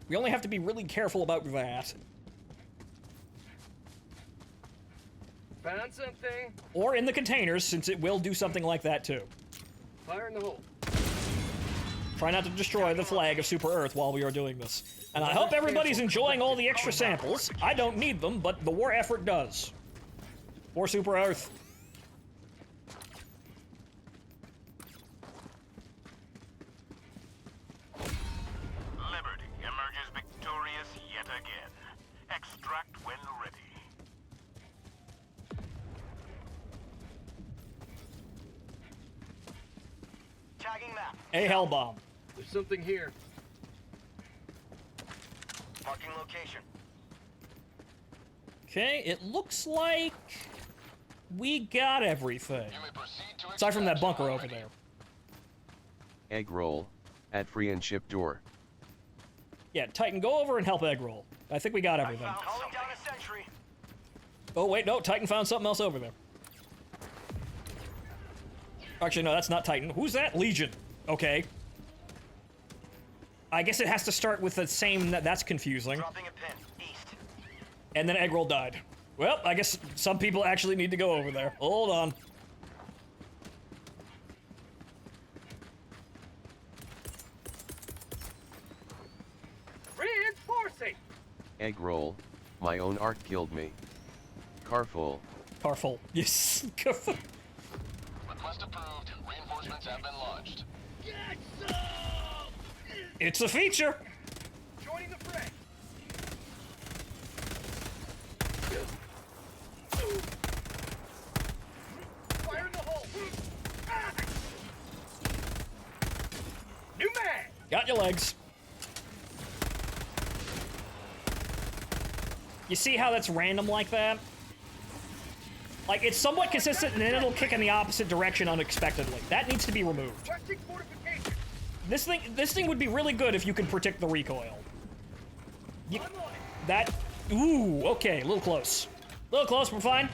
We only have to be really careful about that. Found something. Or in the containers, since it will do something like that too. Fire in the hole. Try not to destroy the flag of Super Earth while we are doing this. And I hope everybody's enjoying all the extra samples. I don't need them, but the war effort does. For Super Earth. Liberty emerges victorious yet again. Extract when ready. Tagging map. A hell bomb. There's something here. Marking location. Okay, it looks like we got everything. Aside from that bunker over there. Egg roll, at free and ship door. Yeah, Titan, go over and help Egg Roll. I think we got everything. Calling down a sentry. Oh, wait, no, Titan found something else over there. Actually, no, that's not Titan. Who's that? Legion. Okay. I guess it has to start with the same, that's confusing. Dropping a pin. East. And then Egg Roll died. Well, I guess some people actually need to go over there. Hold on. Reinforcing. Egg roll, my own arc killed me. Carful. Carful. Yes. Request approved. Reinforcements have been launched. Get some. It's a feature. Joining the fray. Fire in the hole. New mag. Got your legs. You see how that's random like that? Like, it's somewhat consistent and then it'll kick in the opposite direction unexpectedly. That needs to be removed. Requesting fortification. This thing would be really good if you could predict the recoil. I'm on it. That, ooh, okay, a little close. A little close, we're fine.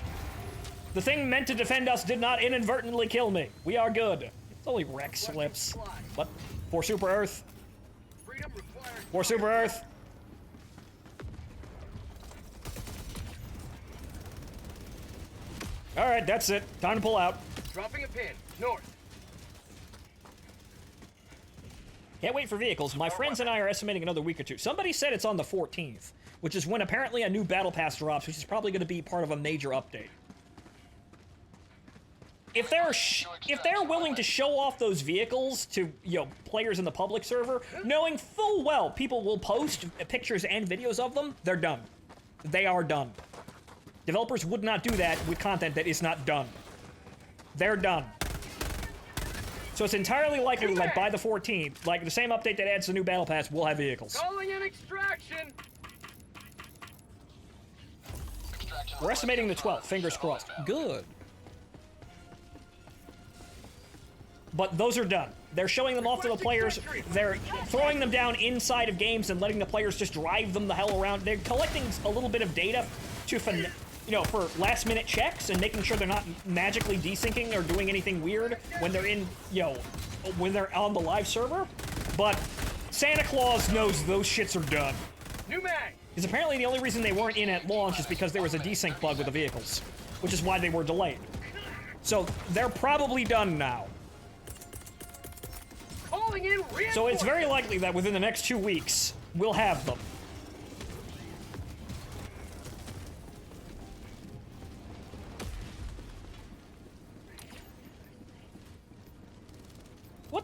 The thing meant to defend us did not inadvertently kill me. We are good. It's only wreck slips. But, for Super Earth. Freedom requires. For Super Earth. Alright, that's it. Time to pull out. Dropping a pin. North. Can't wait for vehicles. My friends and I are estimating another week or two. Somebody said it's on the 14th, which is when apparently a new battle pass drops, which is probably going to be part of a major update. If they're willing to show off those vehicles to, you know, players in the public server, knowing full well people will post pictures and videos of them, they're done. They are done. Developers would not do that with content that is not done. They're done. So it's entirely likely, like, by the 14th, like, the same update that adds the new battle pass will have vehicles. Calling in extraction. We're estimating the 12th, fingers crossed. Good. But those are done. They're showing them off to the players. They're throwing them down inside of games and letting the players just drive them the hell around. They're collecting a little bit of data to, you know, for last-minute checks and making sure they're not magically desyncing or doing anything weird when they're in, you know, when they're on the live server. But Santa Claus knows those shits are done. New mag. Because apparently the only reason they weren't in at launch is because there was a desync bug with the vehicles, which is why they were delayed. So they're probably done now. Calling in So it's very likely that within the next 2 weeks, we'll have them.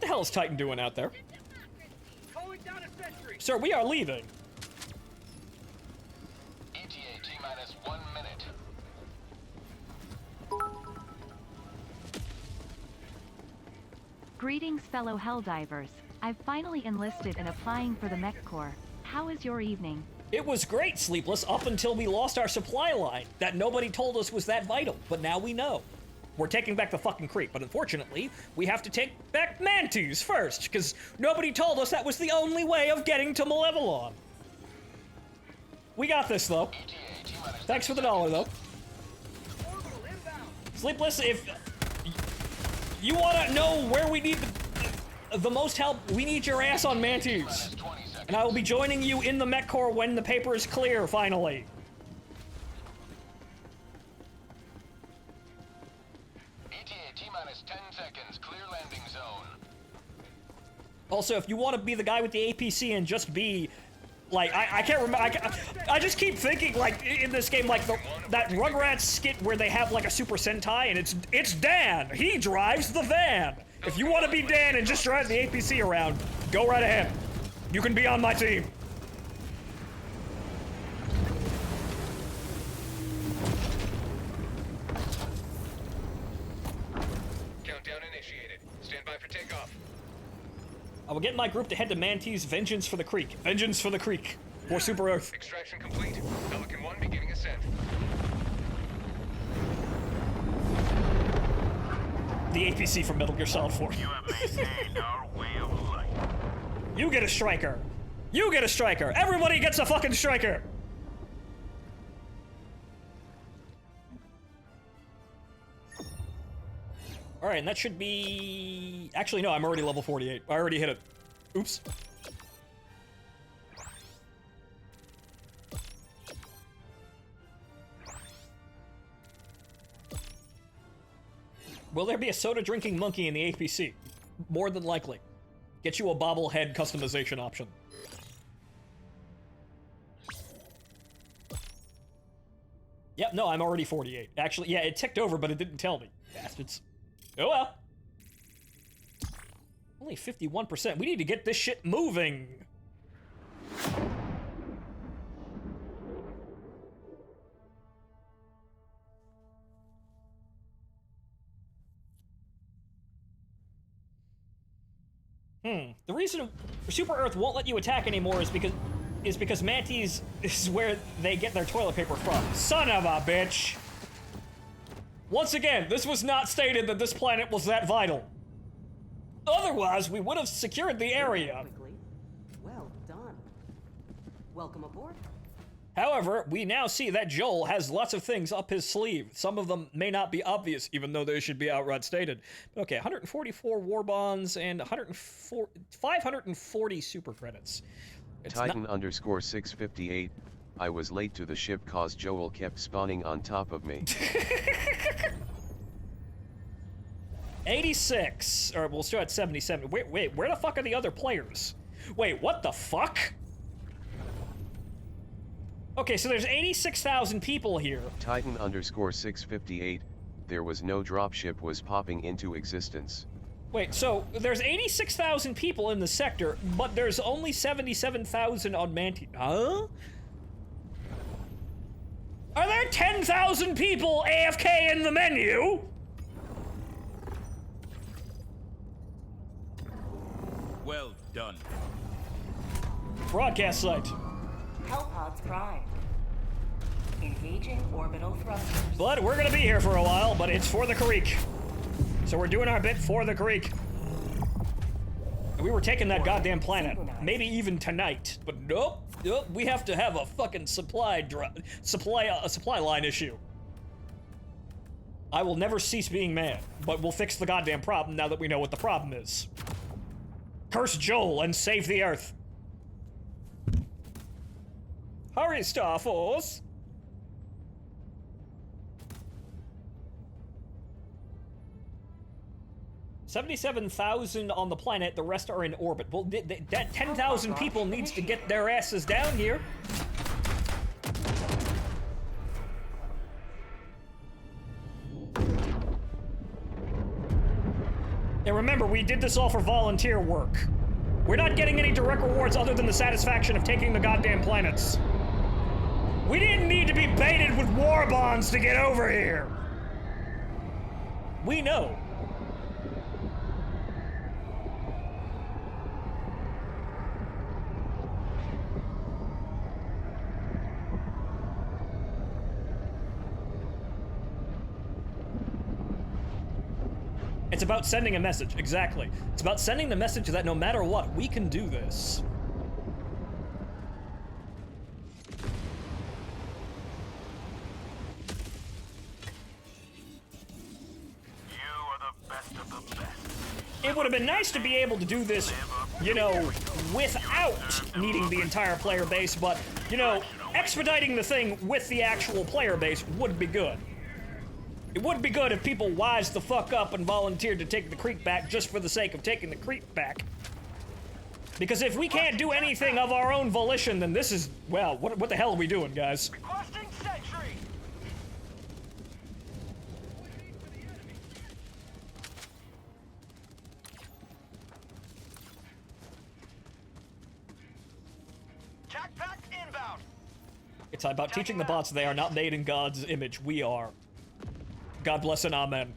What the hell is Titan doing out there? Calling down a sentry. Sir, we are leaving. ETA T-minus 1 minute. Greetings, fellow Helldivers. I've finally enlisted and applying for the Mech Corps. How is your evening? It was great, Sleepless, up until we lost our supply line that nobody told us was that vital, but now we know. We're taking back the fucking creek, but unfortunately, we have to take back Mantis first, because nobody told us that was the only way of getting to Malevelon. We got this, though. Thanks for the $1, though. Sleepless, if you want to know where we need the most help, we need your ass on Mantis. And I will be joining you in the Mech Corps when the paper is clear, finally. ETA T-minus 10 seconds. Clear landing zone. Also, if you want to be the guy with the APC and just be, like, I can't remember, I just keep thinking, like, in this game, like, that Rugrats skit where they have, like, a Super Sentai, and it's Dan! He drives the van! If you want to be Dan and just drive the APC around, go right ahead. You can be on my team. Countdown initiated. Stand by for takeoff. I will get my group to head to Mantis. Vengeance for the Creek. Vengeance for the Creek. Or Super Earth. Extraction complete. Pelican 1 beginning ascent. The APC from Metal Gear Solid 4. You have maintained our way of life. You get a striker. You get a striker. Everybody gets a fucking striker. All right, and that should be... Actually, no, I'm already level 48. I already hit it. Oops. Will there be a soda-drinking monkey in the APC? More than likely. Get you a bobblehead customization option. Yep, no, I'm already 48. Actually, yeah, it ticked over, but it didn't tell me. Bastards. Oh well. Only 51%. We need to get this shit moving. The reason Super Earth won't let you attack anymore is because Mantis is where they get their toilet paper from. Son of a bitch! Once again, this was not stated that this planet was that vital. Otherwise, we would have secured the area. Quickly. Well done. Welcome aboard. However, we now see that Joel has lots of things up his sleeve. Some of them may not be obvious, even though they should be outright stated. But okay, 144 war bonds and 540 super credits. Titan _ 658, I was late to the ship cause Joel kept spawning on top of me. 86. Or we'll start at 77. Wait, where the fuck are the other players? Wait, what the fuck? Okay, so there's 86,000 people here. Titan _ 658, there was no dropship was popping into existence. Wait, so there's 86,000 people in the sector, but there's only 77,000 on Mantis. Huh? Are there 10,000 people AFK in the menu? Well done. Broadcast site. Hellpods prime. Engaging orbital thrusters. But we're gonna be here for a while, but it's for the creek. So we're doing our bit for the creek. We were taking that goddamn planet, maybe even tonight, but nope, we have to have a fucking supply line issue. I will never cease being mad, but we'll fix the goddamn problem now that we know what the problem is. Curse Joel and save the Earth. Hurry, Star Force! $77,000 on the planet, the rest are in orbit. Well, that 10,000 people needs to get their asses down here. And remember, we did this all for volunteer work. We're not getting any direct rewards other than the satisfaction of taking the goddamn planets. We didn't need to be baited with war bonds to get over here. We know. It's about sending a message, exactly. It's about sending the message that no matter what, we can do this. It would have been nice to be able to do this, you know, without needing the entire player base, but, you know, expediting the thing with the actual player base would be good. It would be good if people wised the fuck up and volunteered to take the creep back just for the sake of taking the creep back. Because if we can't do anything of our own volition, then this is, well, what the hell are we doing, guys? Requesting sentry. Jackpack inbound. It's about teaching the bots they are not made in God's image. We are. God bless and amen.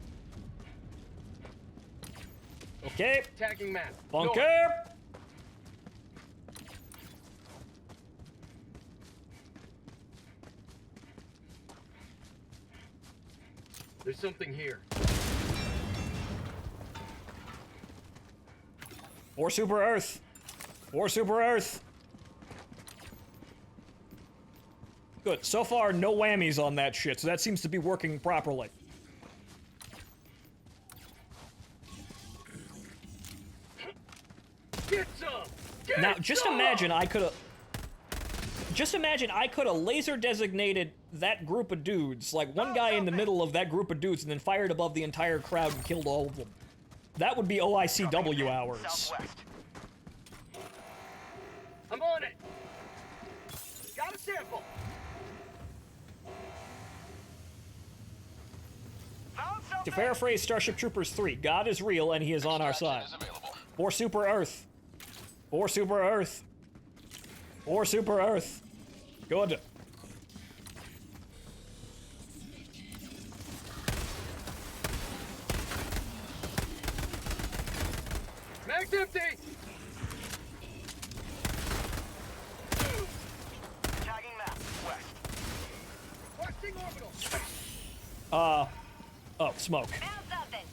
Okay. Tagging map. Bunker! There's something here. Or Super Earth. Or Super Earth. Good. So far, no whammies on that shit, so that seems to be working properly. Get some! Get Now, just some! imagine I could have... Just imagine I could have laser designated that group of dudes, like one guy in the middle of that group of dudes, and then fired above the entire crowd and killed all of them. That would be OICW hours. Southwest. I'm on it! Got a sample! Found To something. paraphrase Starship Troopers 3, God is real and he is on our side. For Super Earth. For Super Earth. For Super Earth. Good. Mag's empty! Tagging map. West. Requesting orbital! Oh, smoke. Found something.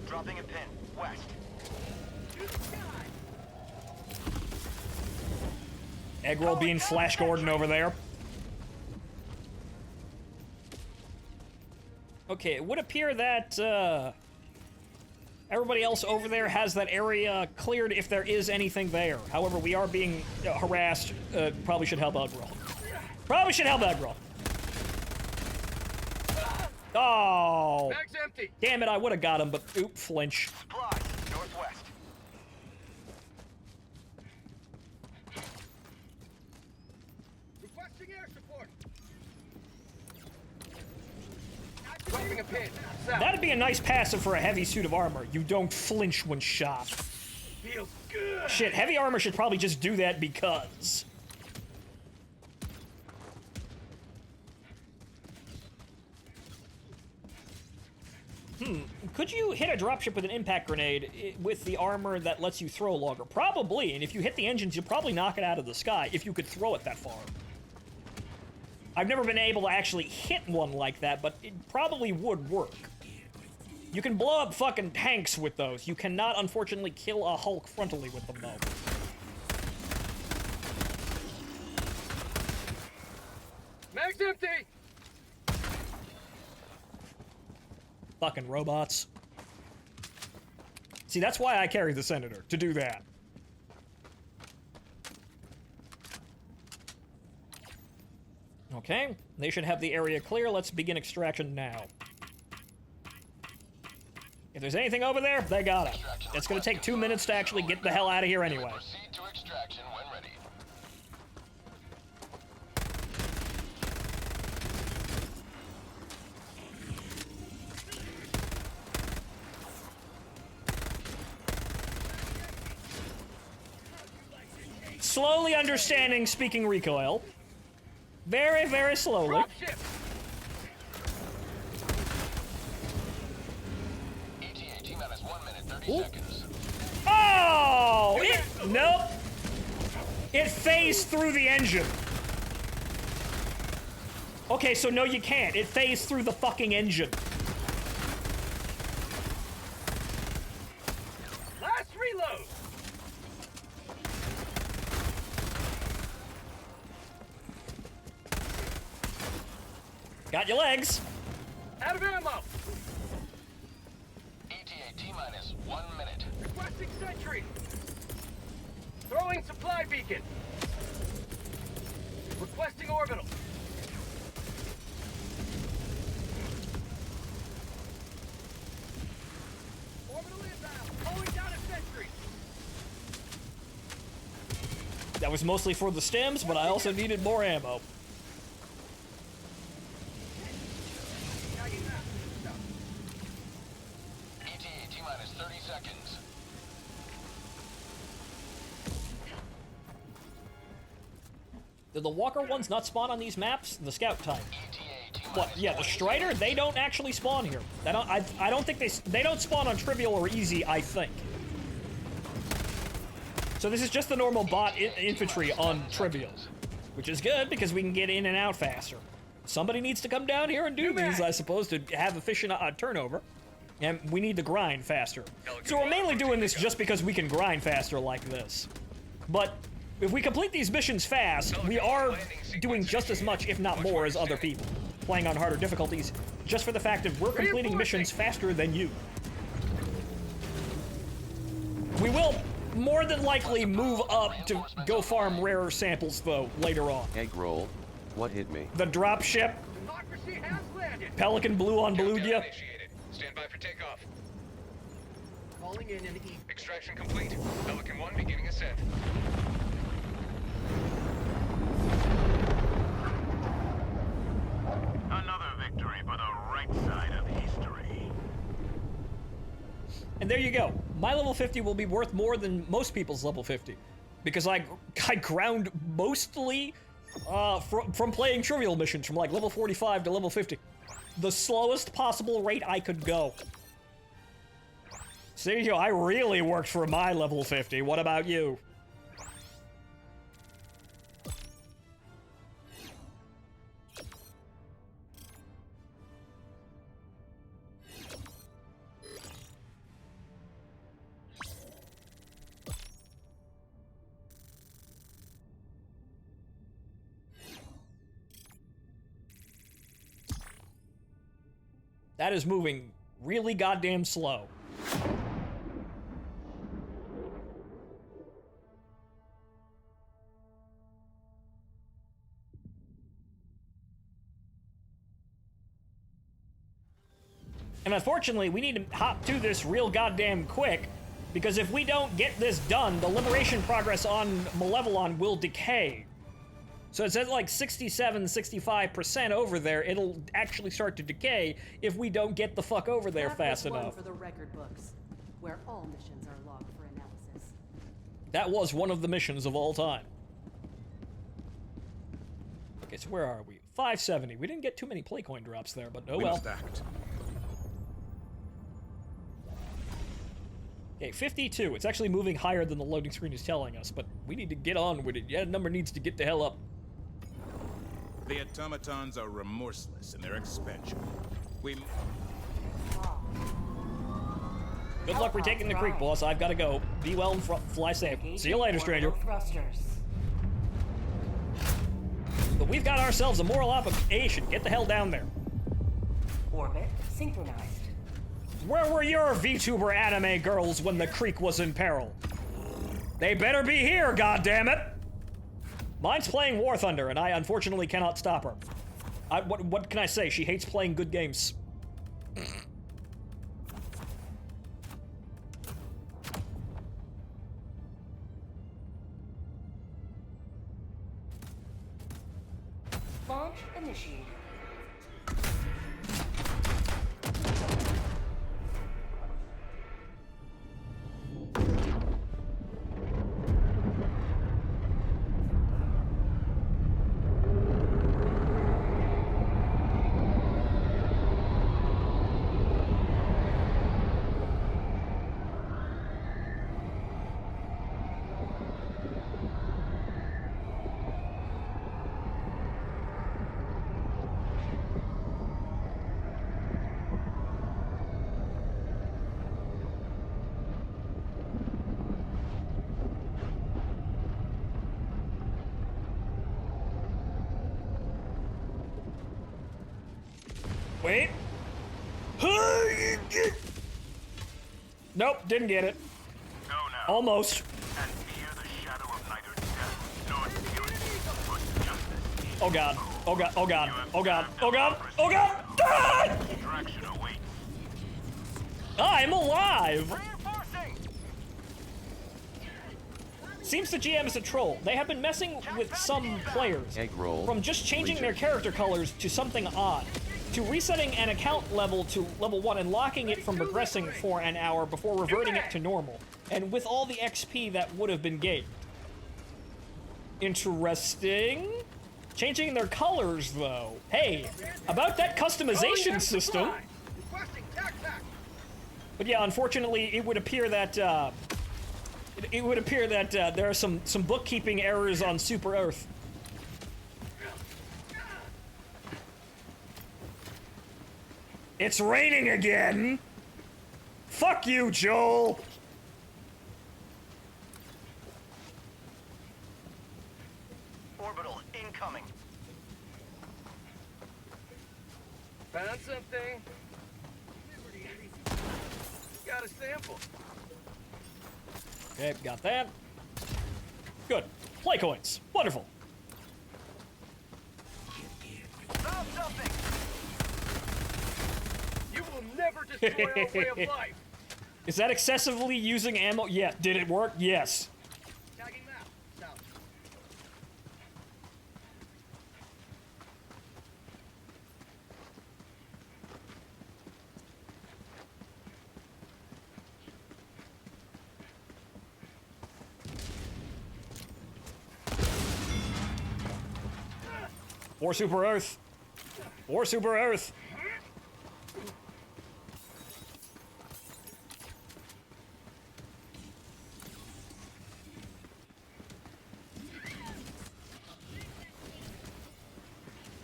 Dropping a pin. West. To the sky! Egg roll being Flash Gordon over there. Okay, it would appear that, everybody else over there has that area cleared if there is anything there. However, we are being harassed. Probably should help out, Grill. Probably should help out, Grill. Oh! Mag's empty! Damn it, I would have got him, but oop, flinch. Supplies. Northwest. Requesting air support! Dropping a pin. South. That'd be a nice passive for a heavy suit of armor. You don't flinch when shot. Feels good! Shit, heavy armor should probably just do that because. Could you hit a dropship with an impact grenade with the armor that lets you throw longer? Probably, and if you hit the engines, you'll probably knock it out of the sky if you could throw it that far. I've never been able to actually hit one like that, but it probably would work. You can blow up fucking tanks with those. You cannot, unfortunately, kill a Hulk frontally with them, though. Mag's empty! Fucking robots. See, that's why I carry the Senator, to do that. Okay, they should have the area clear. Let's begin extraction now. If there's anything over there, they got it. It's gonna take 2 minutes to actually get the hell out of here anyway. Proceed to extraction when ready. slowly understanding speaking recoil. Very, very slowly. Dropship! ETA T-minus 1 minute, 30 seconds. Oh! Nope. It phased through the engine. Okay, so no, you can't. It phased through the fucking engine. Last reload! Got your legs. Out of ammo! ETA T-minus 1 minute. Requesting sentry! Throwing supply beacon! Requesting orbital! Orbital inbound! Calling down a sentry! That was mostly for the stems, but I also needed more ammo. ETA T-minus 30 seconds. Did the walker ones not spawn on these maps? The scout type. ETA T-minus What? Yeah, the 20 Strider. seconds. They don't actually spawn here. I don't think they don't spawn on trivial or easy. I think. So this is just the normal bot infantry on trivial, which is good because we can get in and out faster. Somebody needs to come down here and do these, I suppose, to have efficient turnover. And we need to grind faster. So we're mainly doing this just because we can grind faster like this. But if we complete these missions fast, we are doing just as much, if not more, as other people. Playing on harder difficulties, just for the fact that we're completing missions faster than you. We will more than likely move up to go farm rarer samples, though, later on. Egg roll. What hit me? The dropship. Democracy has landed! Pelican blue on blue ya. Initiated. Stand by for takeoff. Calling in an E. Extraction complete. Pelican 1 beginning ascent. Another victory for the right side of history. And there you go. My level 50 will be worth more than most people's level 50. Because I ground mostly from playing trivial missions from like level 45 to level 50. The slowest possible rate I could go. So there you go. I really worked for my level 50. What about you? That is moving really goddamn slow. And unfortunately, we need to hop to this real goddamn quick, because if we don't get this done, the liberation progress on Malevelon will decay. So it says like 67, 65% over there. It'll actually start to decay if we don't get the fuck over there fast enough. For the record books, where all missions are logged for analysis. That was one of the missions of all time. Okay, so where are we? 570. We didn't get too many play coin drops there, but oh We well. must act. Okay, 52. It's actually moving higher than the loading screen is telling us, but we need to get on with it. Yeah, number needs to get the hell up. The automatons are remorseless in their expansion. We... Good luck retaking the creek, boss. I've got to go. Be well and fly safe. See you later, stranger. Thrusters. But we've got ourselves a moral obligation. Get the hell down there. Orbit synchronized. Where were your VTuber anime girls when the creek was in peril? They better be here, goddammit! Mine's playing War Thunder, and I unfortunately cannot stop her. What can I say? She hates playing good games. Launch initiated. Wait. Nope, didn't get it. Go now. Almost. And fear the shadow of neither death nor guilt, but justice. Oh god. Oh god. Oh god. Oh god. Oh god. Oh god. Ah! Distraction awaits. I'm alive. Reinforcing. Seems the GM is a troll. They have been messing with some players. Egg roll. From just changing their Legion. character colors to something odd, to resetting an account level to level 1 and locking it from progressing for an hour before reverting it to normal, and with all the XP that would have been gained. Interesting. Changing their colors, though. Hey, about that customization system. Requesting tac-tac. But yeah, unfortunately, it would appear that there are some bookkeeping errors on Super Earth. It's raining again! Fuck you, Joel! Orbital incoming. Found something. Got a sample. Okay, got that. Good. Play coins. Wonderful. Found something. You will never destroy our way of life. Is that excessively using ammo? Yeah. Did it work? Yes. Tagging map. South. Or Super Earth. Or Super Earth.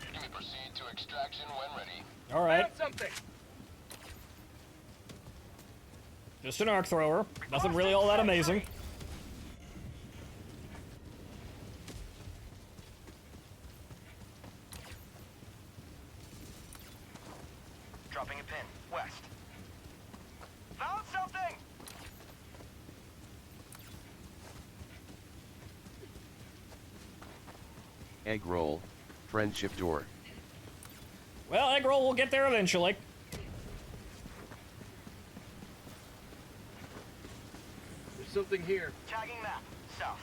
You may proceed to extraction when ready. All right. Found something. Just an arc thrower. Nothing really all that amazing. Dropping a pin. West. Found something! Egg roll. Friendship door. Well, egg roll will get there eventually. There's something here. Tagging map. South.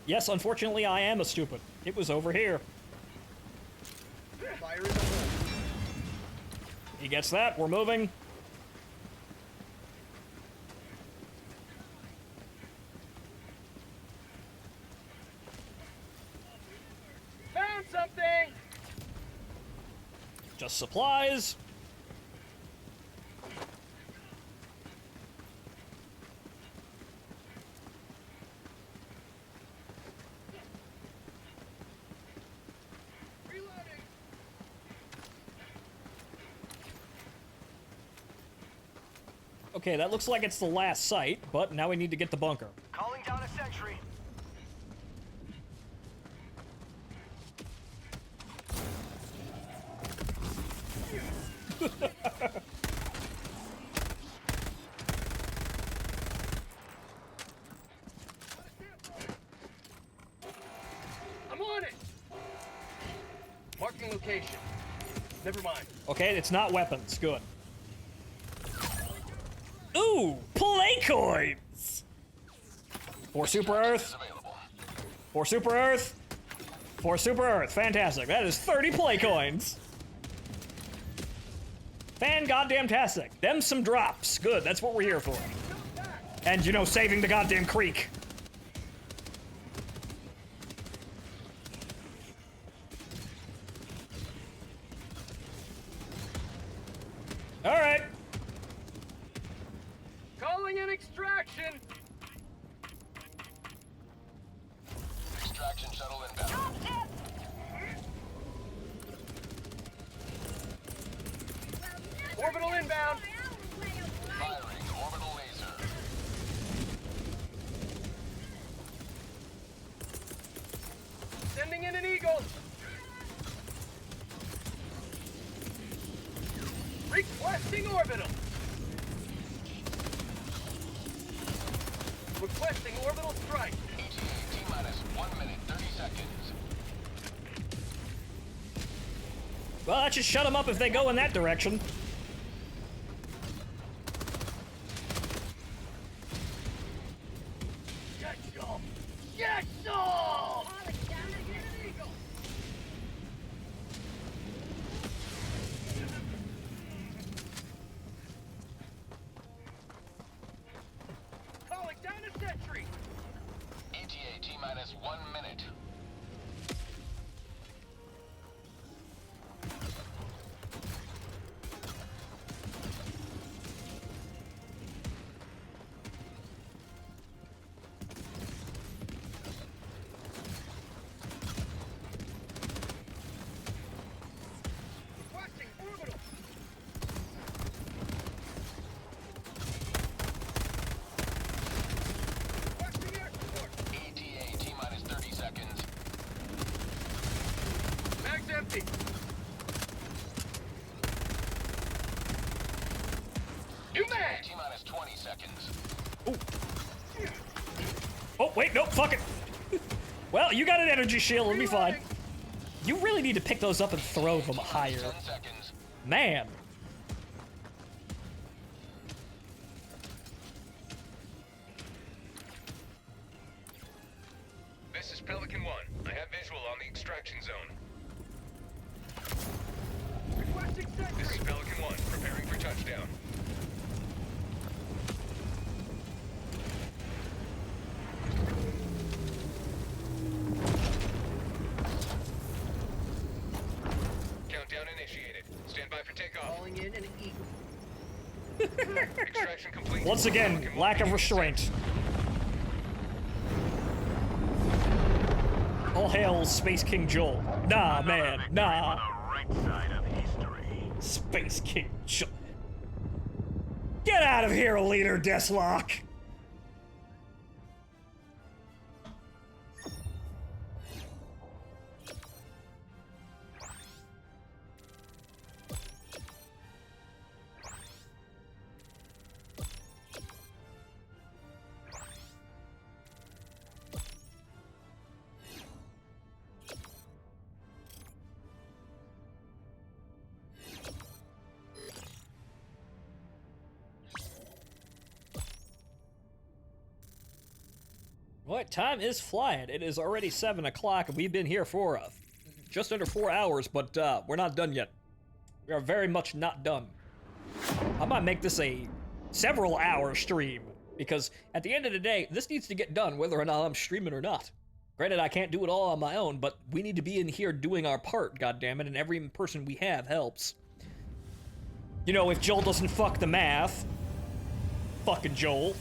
Yes, unfortunately, I am a stupid. It was over here. Fire in the hole. He gets that. We're moving. Found something. Just supplies. Reloading. Okay, that looks like it's the last site, but now we need to get the bunker. Calling down a sentry. I'm on it. Marking location. Never mind. Okay, it's not weapons. Good. Ooh, play coins! For Super Earth. For Super Earth. For Super Earth. Fantastic. That is 30 play coins. Fan-goddamn-tastic. Them some drops. Good, that's what we're here for. And, you know, saving the goddamn creek. Alright. Calling in extraction. Extraction shuttle inbound. Orbital inbound. Firing orbital laser. go! Requesting orbital! Requesting orbital strike! ETA T-minus 1 minute, 30 seconds. Well, that should shut them up if they go in that direction. Get some! Get some! Calling down a sentry! ETA T-minus 1 minute. Requesting orbital! Requesting air support! ETA T-minus 30 seconds. Mag's empty! New mag! T-minus 20 seconds. Oh, wait, no, fuck it. Well, you got an energy shield, it'll be fine. You really need to pick those up and throw them higher. 10 seconds. Man. This is Pelican 1. I have visual on the extraction zone. Requesting sentry! This is Pelican 1, preparing for touchdown. Countdown initiated. Stand by for takeoff. Calling in an eagle. Extraction complete. Once again, Pelican 1 lack of beginning restraint. All hail Space King Joel. Nah, man, nah. Right side of history. Space King Joel. Get out of here, Leader Deathlock. What time is flying? It is already 7 o'clock, and we've been here for just under 4 hours, but we're not done yet. We are very much not done. I might make this a several-hour stream, because at the end of the day, this needs to get done whether or not I'm streaming or not. Granted, I can't do it all on my own, but we need to be in here doing our part, goddammit, and every person we have helps. You know, if Joel doesn't fuck the math, fucking Joel.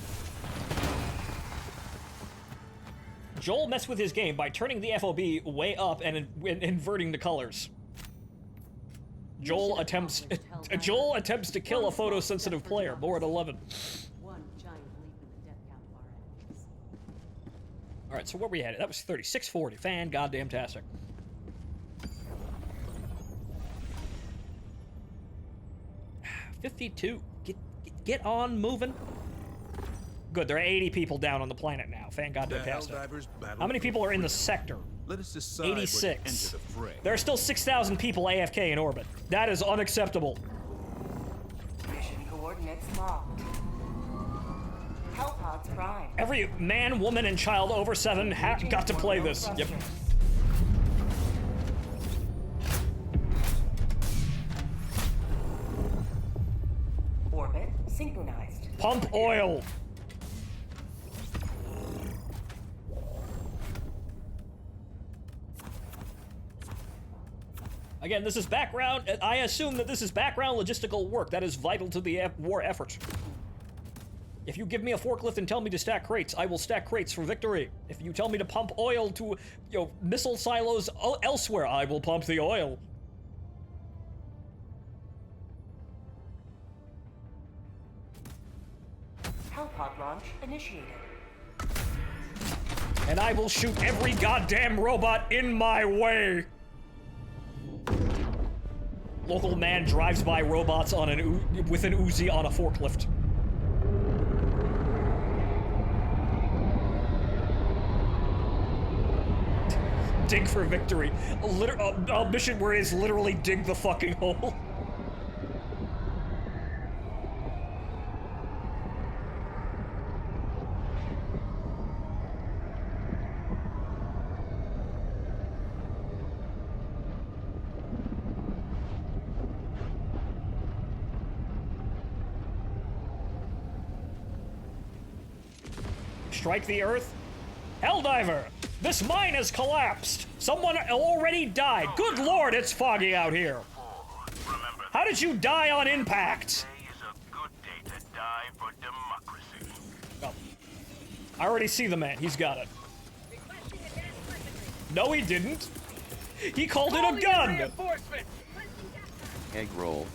Joel messed with his game by turning the FOB way up and inverting the colors. Joel attempts to kill a photosensitive player. Board 11. One giant leap in the death count of our enemies. All right, so where we at? That was 3640. Fan goddamn tastic. $52. Get on moving. Good, there are 80 people down on the planet now. Fan goddamn tastic. How many people are in the sector? Let us decide 86. where to enter the fray. There are still 6,000 people AFK in orbit. That is unacceptable. Mission coordinates locked. Hellpods prime. Every man, woman, and child over 7 got to play this. Yep. Orbit synchronized. Pump oil. Again, this is background. I assume that this is background logistical work that is vital to the war effort. If you give me a forklift and tell me to stack crates, I will stack crates for victory. If you tell me to pump oil to, missile silos elsewhere, I will pump the oil. Hellpod launch initiated. And I will shoot every goddamn robot in my way. Local man drives by robots on with an Uzi on a forklift. Dig for victory. A mission where it is literally dig the fucking hole. Strike the earth? Helldiver! This mine has collapsed! Someone already died! Good lord, it's foggy out here! How did you die on impact? Today is a good day to die for democracy. Oh. I already see the man. He's got it. No, he didn't. He called it a gun! Egg roll.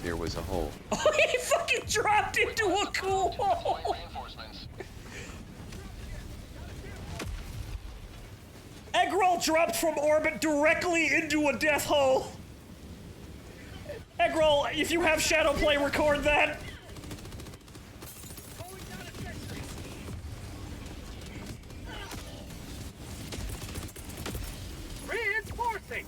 There was a hole. Oh, he fucking dropped into a cool hole! Eggroll dropped from orbit directly into a death hole! Eggroll, if you have Shadowplay, record that! Reinforcing!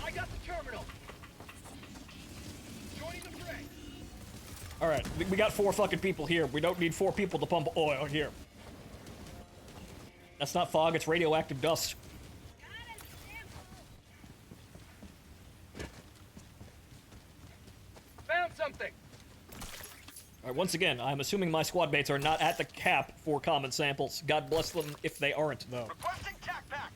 I got the terminal! Joining the fray! Alright, we got 4 fucking people here. We don't need 4 people to pump oil here. That's not fog, it's radioactive dust. Found something! Alright, once again, I'm assuming my squad mates are not at the cap for common samples. God bless them if they aren't, though. Requesting tac pack.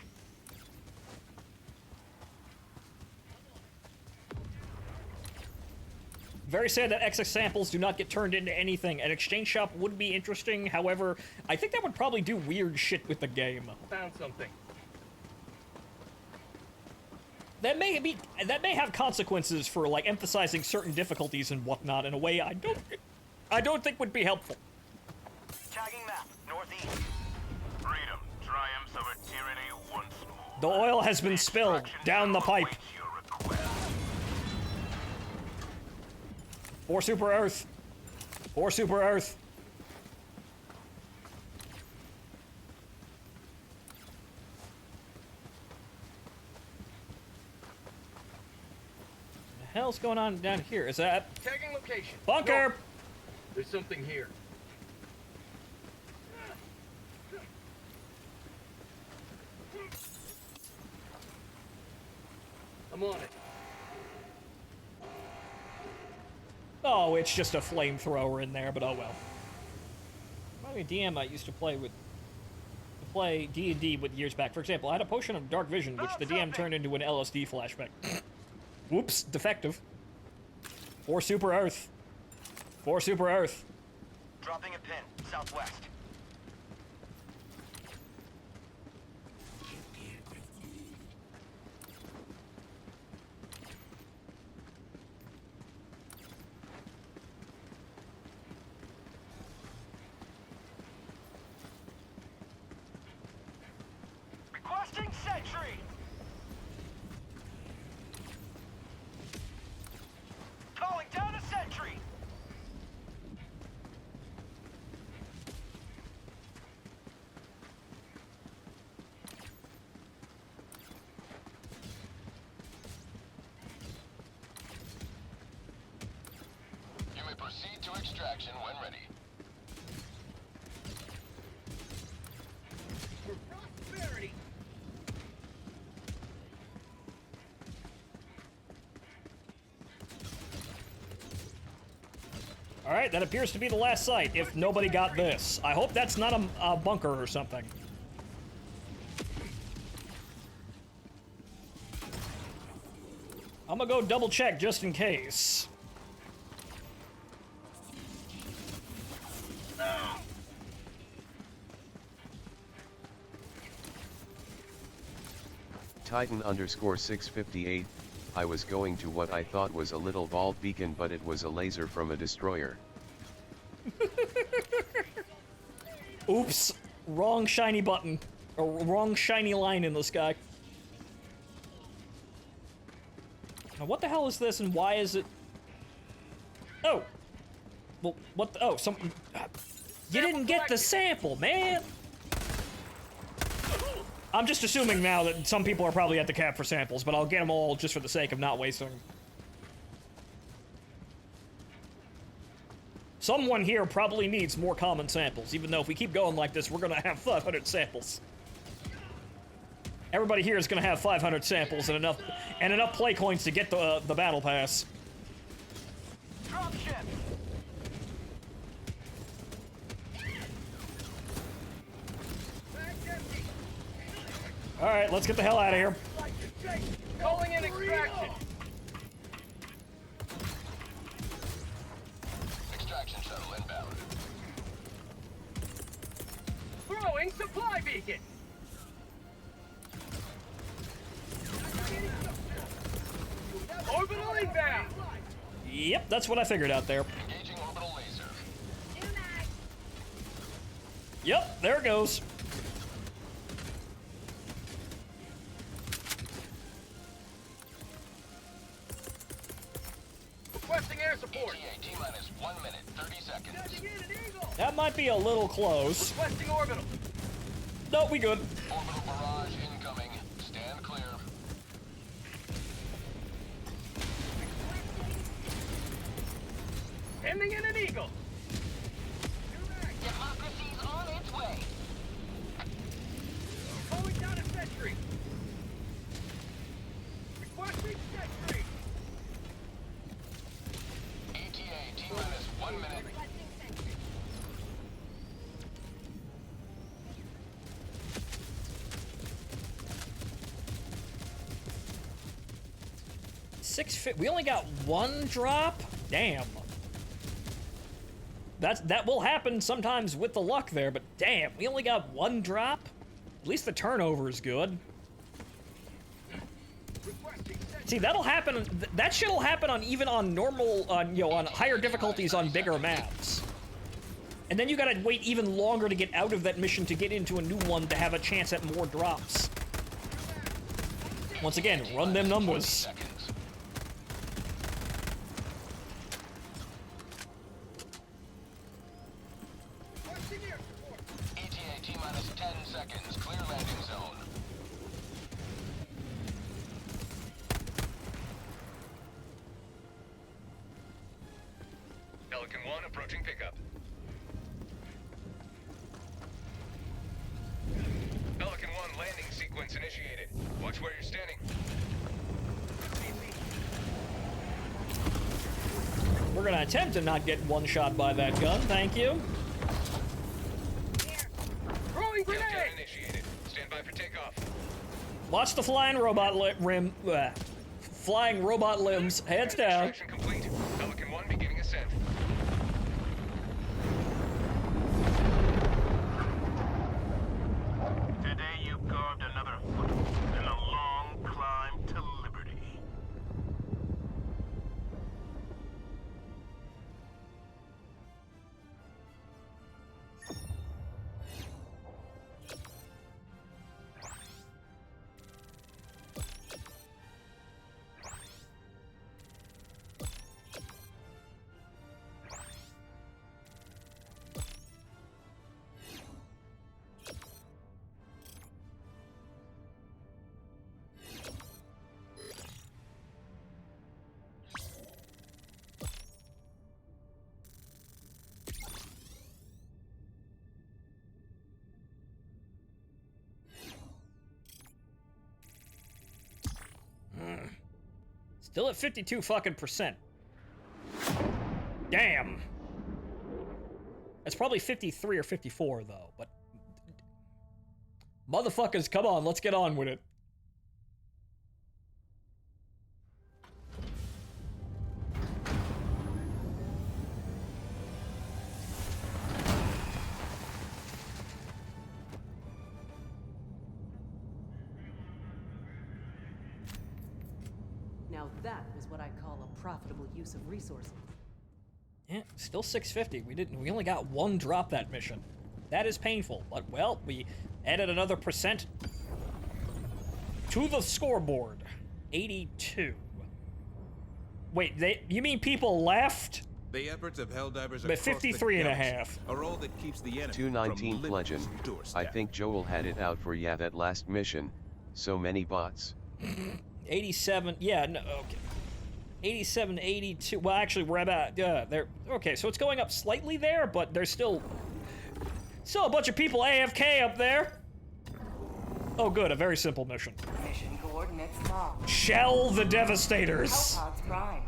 Very sad that excess samples do not get turned into anything. An exchange shop would be interesting, however, I think that would probably do weird shit with the game. Found something. That may have consequences for, like, emphasizing certain difficulties and whatnot in a way I don't think would be helpful. Tagging map, northeast. Freedom, triumphs over tyranny once more. The oil has been spilled down the pipe. For Super Earth. For Super Earth. What the hell's going on down here? Is that Tagging location. bunker? Go. There's something here. I'm on it. Oh, it's just a flamethrower in there, but oh well. Probably DM I used to play D&D with years back. For example, I had a potion of dark vision, which the DM turned into an LSD flashback. Whoops, defective. For Super Earth. For Super Earth. Dropping a pin, southwest. Requesting sentry. Calling down a sentry. You may proceed to extraction when ready. For prosperity. Alright, that appears to be the last site, if nobody got this. I hope that's not a bunker or something. I'm gonna go double check just in case. Titan _658, I was going to what I thought was a little vault beacon, but it was a laser from a destroyer. Oops. Wrong shiny button. Or wrong shiny line in the sky. Now what the hell is this and why is it... Oh! Well, what the... Oh, some... You didn't get the sample, man! I'm just assuming now that some people are probably at the cap for samples, but I'll get them all just for the sake of not wasting them. Someone here probably needs more common samples, even though if we keep going like this, we're gonna have 500 samples. Everybody here is gonna have 500 samples and enough play coins to get the battle pass. Dropship! All right, let's get the hell out of here. Calling in extraction. Extraction shuttle inbound. Throwing supply beacon. Orbital inbound. Yep, that's what I figured out there. Engaging orbital laser. Yep, there it goes. Requesting air support. ETA T-minus 1 minute, 30 seconds. That might be a little close. Requesting orbital. No, we good. Orbital barrage incoming. Stand clear. Ending in an eagle. Democracy's on its way. Calling down a sentry. Requesting sentry. ETA T-minus 1 minute. We only got one drop? Damn. That will happen sometimes with the luck there, but damn, we only got one drop? At least the turnover is good. See, that'll happen, that shit'll happen on even on normal, you know, on higher difficulties on bigger maps. And then you gotta wait even longer to get out of that mission to get into a new one to have a chance at more drops. Once again, run them numbers. ETA T-minus 10 seconds. Clear landing zone. Pelican 1 approaching pickup. Pelican 1 landing sequence initiated. Watch where you're standing. We're gonna attempt to not get one shot by that gun, thank you. Throwing grenade. Countdown initiated. Stand by for takeoff. Watch the flying robot flying robot limbs. Heads down. Extraction complete. Pelican 1 beginning ascent. Today you carved another foot in a long climb to liberty. Still at 52 fucking %. Damn. That's probably 53 or 54 though, but motherfuckers, come on, let's get on with it. Now That is what I call a profitable use of resources. Yeah, still 650. We only got one drop that mission. That is painful, but well, we added another percent to the scoreboard. 82. Wait, you mean people left? The efforts of Helldivers But across 53 the and a galaxy half. are all that keeps the enemy 219th from Legend. Limitless' doorstep. I think Joel had it out for ya that last mission. So many bots. 87. Yeah, no, okay. 87, 82. Well, actually, we're about there. Okay, so it's going up slightly there, but there's still a bunch of people AFK up there. Oh, good, a very simple mission. Mission coordinates locked. Shell the Devastators. Hellpods prime.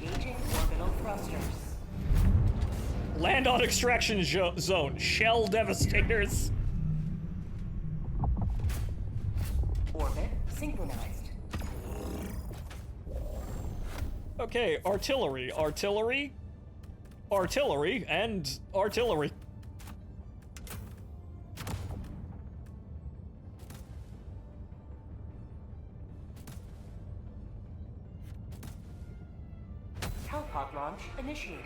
Engaging orbital thrusters. Land on extraction zone. Shell Devastators. Orbit synchronized. Okay, artillery, artillery, artillery, and artillery. Hellpod launch initiated.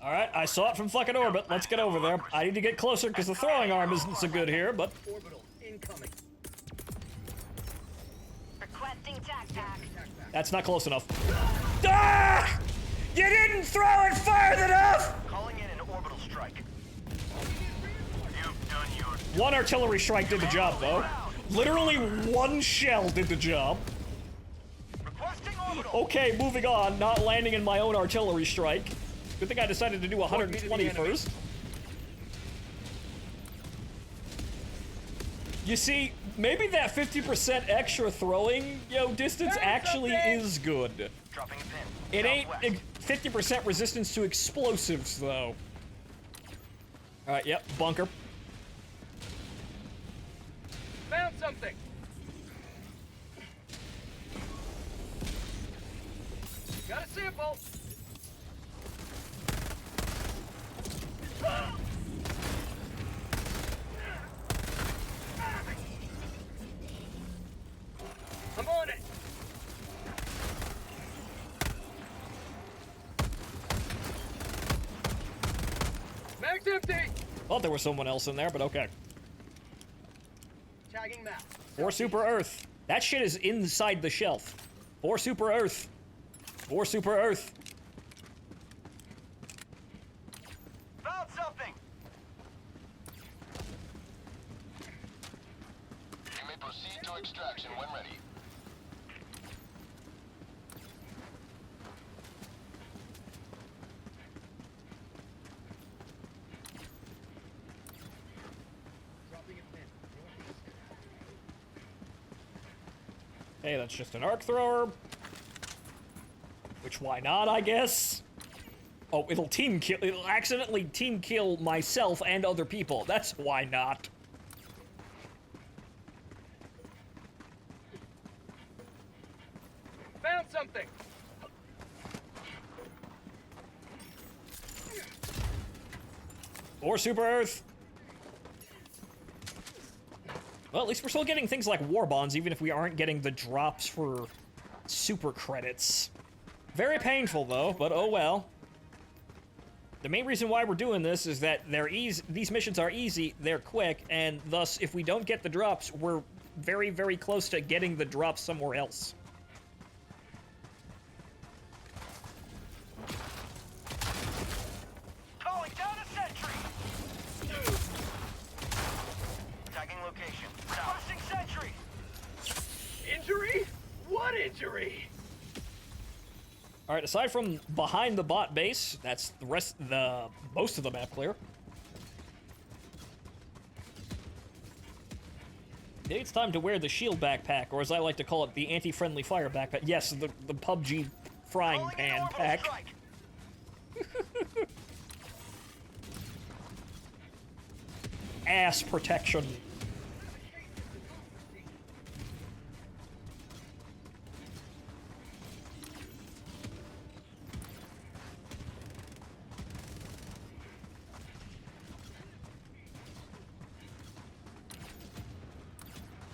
All right, I saw it from fucking orbit. Let's get over there. I need to get closer because the throwing arm isn't so good here, but... Orbital incoming. Requesting tac-tac. That's not close enough. Ah! You didn't throw it far enough! Calling in an orbital strike. You've done your... One artillery strike did the job, though. Literally one shell did the job. Requesting orbital. Okay, moving on. Not landing in my own artillery strike. Good thing I decided to do 120 first. You see, maybe that 50% extra throwing, distance actually is good. Dropping a pin. It ain't 50% resistance to explosives, though. Alright, yep, bunker. Found something. Got a sample. I'm on it. Mag's empty. Thought there was someone else in there, but okay. Tagging map. 4 Super Earth. That shit is inside the shelf. 4 Super Earth. 4 Super Earth. Found something. You may proceed to extraction when ready. Dropping a pin. Hey, that's just an arc thrower. Which, why not, I guess? Oh, it'll accidentally team kill myself and other people. That's why not. Found something. Or Super Earth. Well, at least we're still getting things like war bonds, even if we aren't getting the drops for super credits. Very painful, though, but oh well. The main reason why we're doing this is that they're easy. These missions are easy, they're quick, and thus, if we don't get the drops, we're very, very close to getting the drops somewhere else. All right, aside from behind the bot base, that's most of the map clear. Maybe it's time to wear the shield backpack, or as I like to call it, the anti-friendly fire backpack. Yes, the PUBG frying pan pack. Ass protection.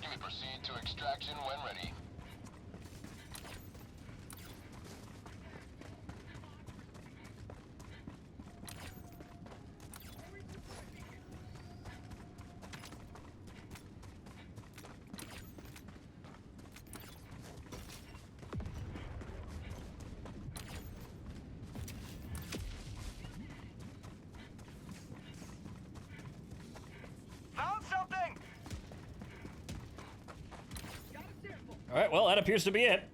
You may proceed to extraction when ready. Found something! All right, well, that appears to be it.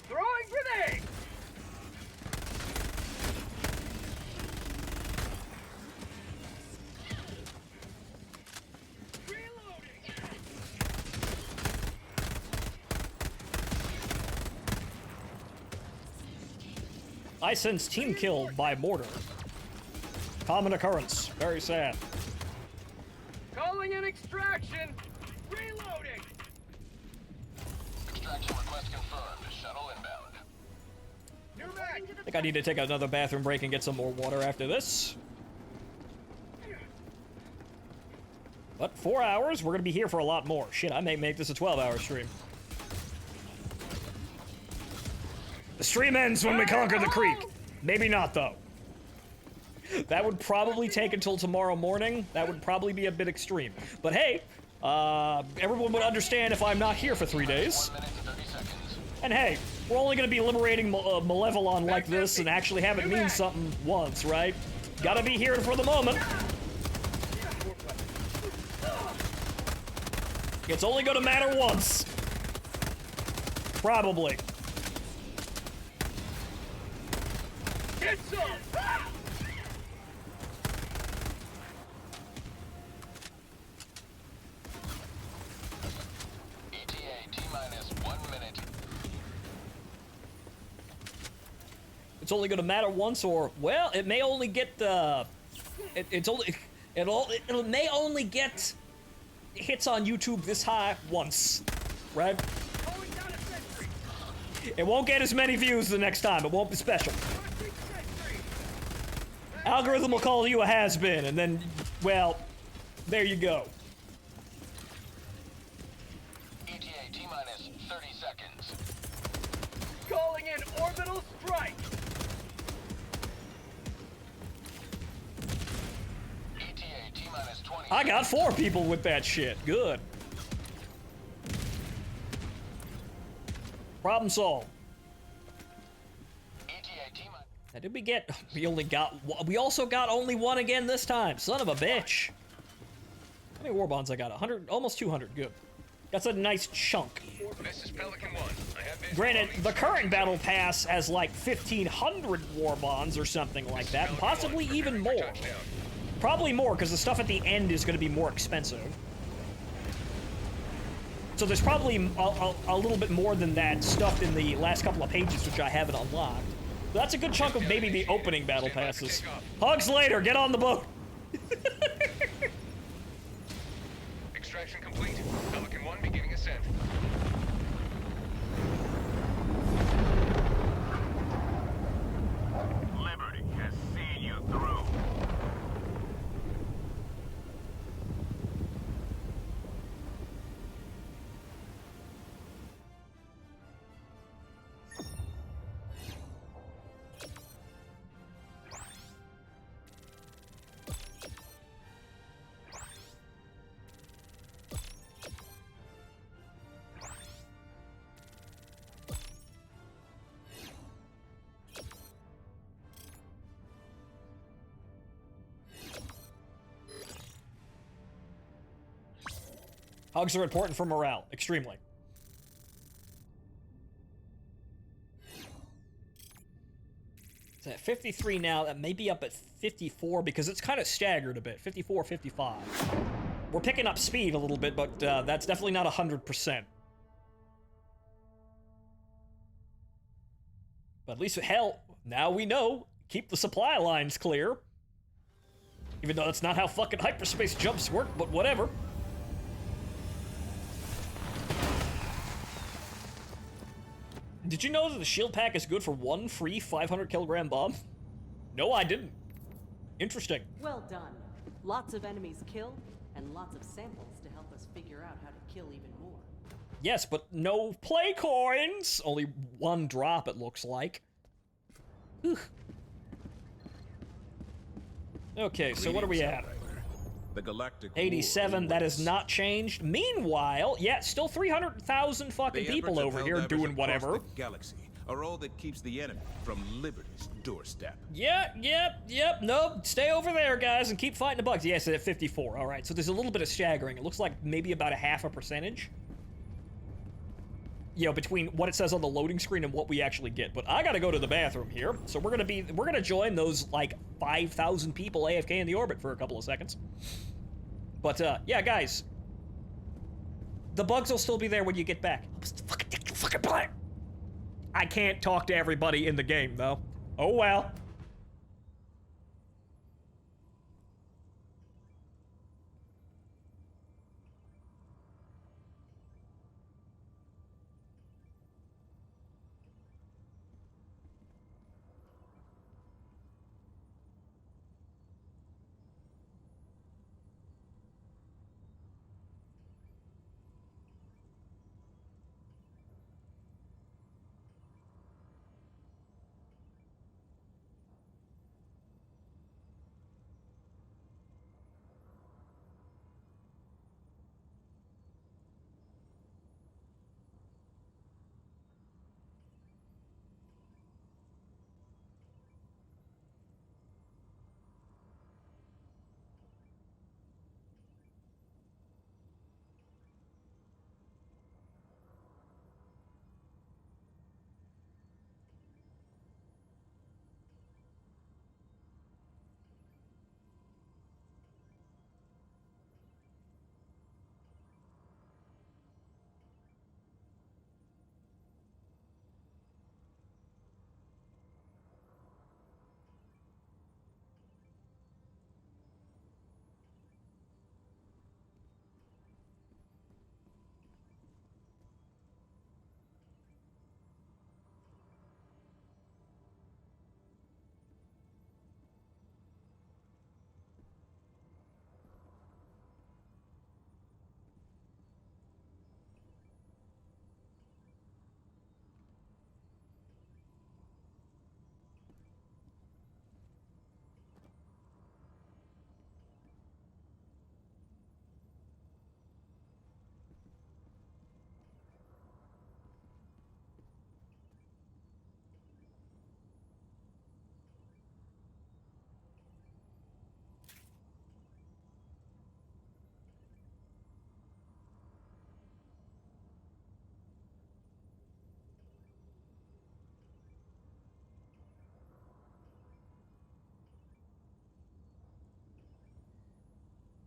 Throwing grenade! I sense team kill by mortar. Common occurrence. Very sad. Calling in extraction! Reloading! Extraction request confirmed. Shuttle inbound. New mag! I think I need to take another bathroom break and get some more water after this. But 4 hours, we're gonna be here for a lot more. Shit, I may make this a 12-hour stream. The stream ends when we conquer the creek. Maybe not, though. That would probably take until tomorrow morning. That would probably be a bit extreme. But hey, everyone would understand if I'm not here for 3 days. 1 minute and 30 seconds. And hey, we're only gonna be liberating Malevolon like this and actually have it mean something once, right? Gotta be here for the moment. It's only gonna matter once. Probably. Get some! ETA T-minus 1 minute. It's only gonna matter once, or well, it may only get it may only get hits on YouTube this high once, right? Calling down a sentry! It won't get as many views the next time. It won't be special. Launching sentry! Algorithm will call you a has-been, and then, well, there you go. ETA T-minus 30 seconds. Calling in orbital strike! ETA T-minus 20 I got 4 people with that shit. Good. Problem solved. ETA T-minus... Now, did we get? We also got only 1 again this time. Son of a bitch. How many war bonds I got? 100, almost 200. Good. That's a nice chunk. This is Pelican 1. I have visual Granted, on the current battle pass has like 1,500 war bonds or something like that, and possibly even more. touchdown. Probably more, because the stuff at the end is going to be more expensive. So there's probably a little bit more than that stuffed in the last couple of pages, which I haven't unlocked. So that's a good chunk of maybe the opening battle passes. Hugs later, get on the boat! Extraction complete. Pelican 1 beginning ascent. Liberty has seen you through. Hugs are important for morale, extremely. It's at 53 now, that may be up at 54 because it's kind of staggered a bit, 54, 55. We're picking up speed a little bit, but that's definitely not 100%. But at least, hell, now we know, keep the supply lines clear. Even though that's not how fucking hyperspace jumps work, but whatever. Did you know that the shield pack is good for one free 500 kilogram bomb? No, I didn't. Interesting. Well done. Lots of enemies killed, and lots of samples to help us figure out how to kill even more. Yes, but no play coins! Only one drop, it looks like. Whew. Okay, so what are we at? The Galactic 87, that has not changed. Meanwhile, yeah, still 300,000 fucking people over here doing whatever. The galaxy are all that keeps the enemy from Liberty's doorstep. Yep, nope, stay over there, guys, and keep fighting the bugs. Yes, at 54, all right, so there's a little bit of staggering. It looks like maybe about a half a percentage. You know, between what it says on the loading screen and what we actually get. But I gotta go to the bathroom here, so we're gonna join those, like, 5,000 people AFK in the orbit for a couple of seconds. But, yeah, guys. The bugs will still be there when you get back. Fucking play. I can't talk to everybody in the game, though. Oh, well.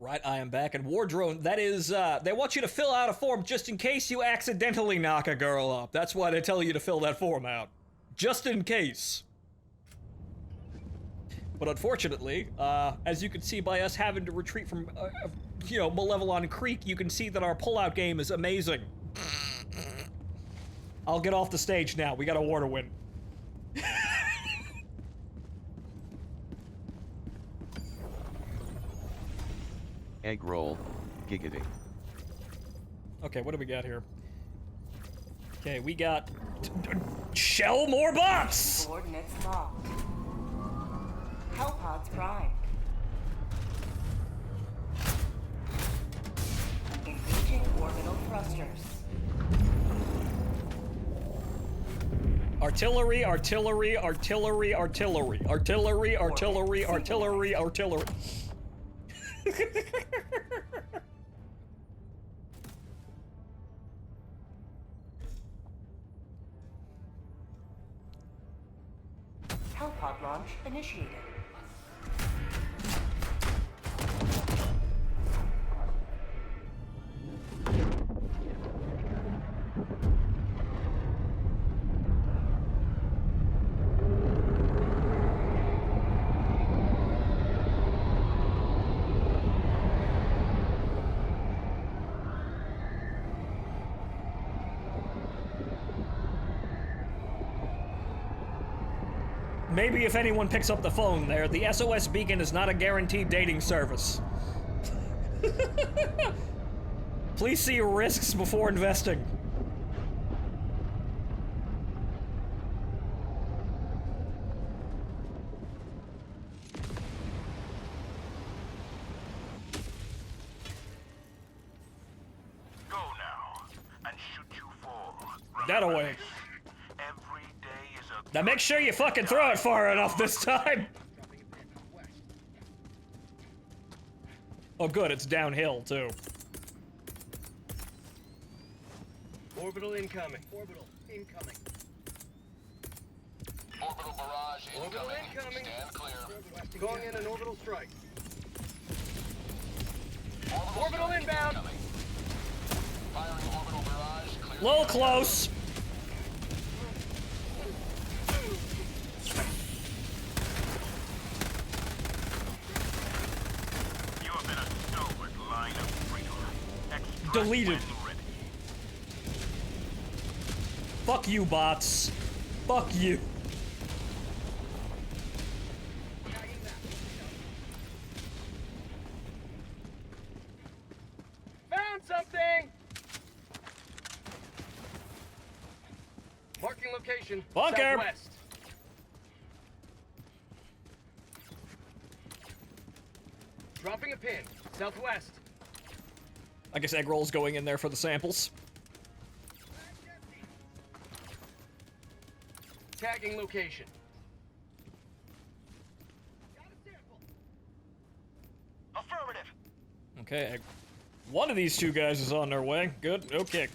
Right, I am back. And War Drone, that is, they want you to fill out a form just in case you accidentally knock a girl up. That's why they tell you to fill that form out. Just in case. But unfortunately, as you can see by us having to retreat from, you know, Malevelon Creek, you can see that our pullout game is amazing. I'll get off the stage now. We got a war to win. Egg roll, giggity. Okay, what do we got here? Okay, we got shell more bots. Coordinates locked. Hellpods prime. Engaging orbital thrusters. Artillery, artillery, artillery, artillery, artillery, artillery, artillery, artillery. Hellpod launch initiated. Maybe if anyone picks up the phone there, the SOS beacon is not a guaranteed dating service. Please see risks before investing. Go now, and shoot you fall. That away. Every day is a Now make sure you fucking throw it far enough this time. Oh good, it's downhill too. Orbital incoming. Orbital incoming. Orbital barrage Orbital incoming. incoming. Stand clear. Going in an orbital strike. Orbital inbound. Incoming. Firing orbital barrage. Clear. Little close. You have been a stalwart line of freedom. Extract Deleted. when ready. Fuck you, bots. Fuck you. Found something. Marking location. Bunker. Southwest. Dropping a pin. Southwest. I guess egg roll's going in there for the samples. Tagging location. Affirmative. Okay, one of these two guys is on their way. Good, okay.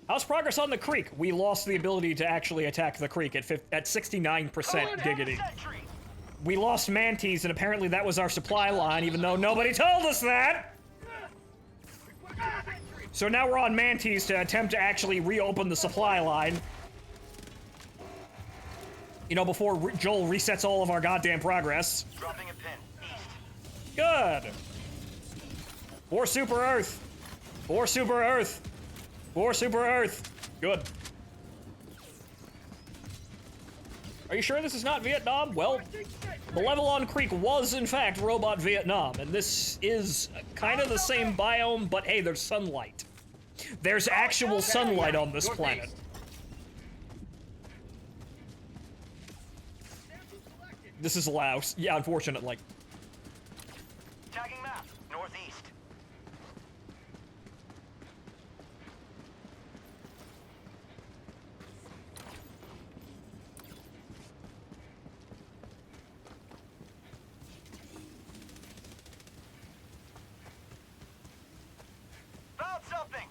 How's progress on the creek? We lost the ability to actually attack the creek at 69% giggity. We lost mantis, and apparently that was our supply line, even though nobody told us that! So now we're on mantis to attempt to actually reopen the supply line. You know, before Joel resets all of our goddamn progress. Dropping a pin. East. Good! For Super Earth! For Super Earth! For Super Earth! Good. Are you sure this is not Vietnam? Well, Malevelon Creek was, in fact, Robot Vietnam, and this is kind of the same biome, but hey, there's sunlight. There's actual sunlight on this planet. This is Laos. Yeah, unfortunately. Tagging map. Northeast. Found something.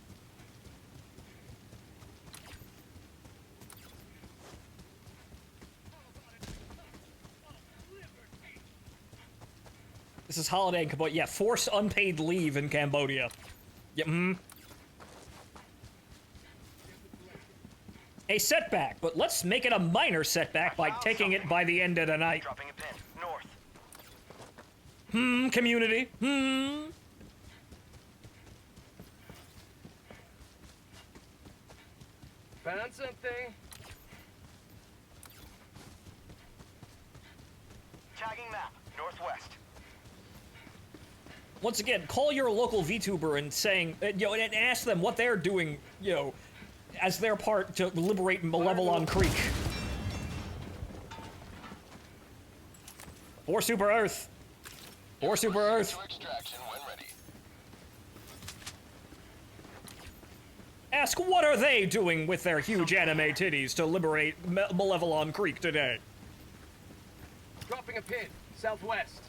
This is holiday in Cambodia. Yeah, forced unpaid leave in Cambodia. Yeah, A setback, but let's make it a minor setback by taking it by the end of the night. Dropping a pin. North. Community. Found something. Tagging map. Northwest. Once again, call your local VTuber and saying, and ask them what they're doing, as their part to liberate Malevelon Creek. For Super Earth. For Super Earth. Extraction when ready. Ask what are they doing with their huge anime titties to liberate Malevelon Creek today. Dropping a pin. Southwest.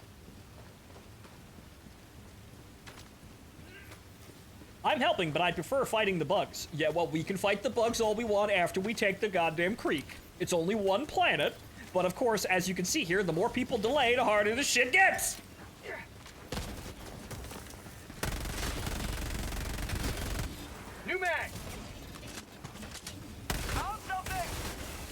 I'm helping, but I prefer fighting the bugs. Yeah, well, we can fight the bugs all we want after we take the goddamn creek. It's only one planet, But of course, as you can see here, the more people delay, the harder the shit gets. New mag.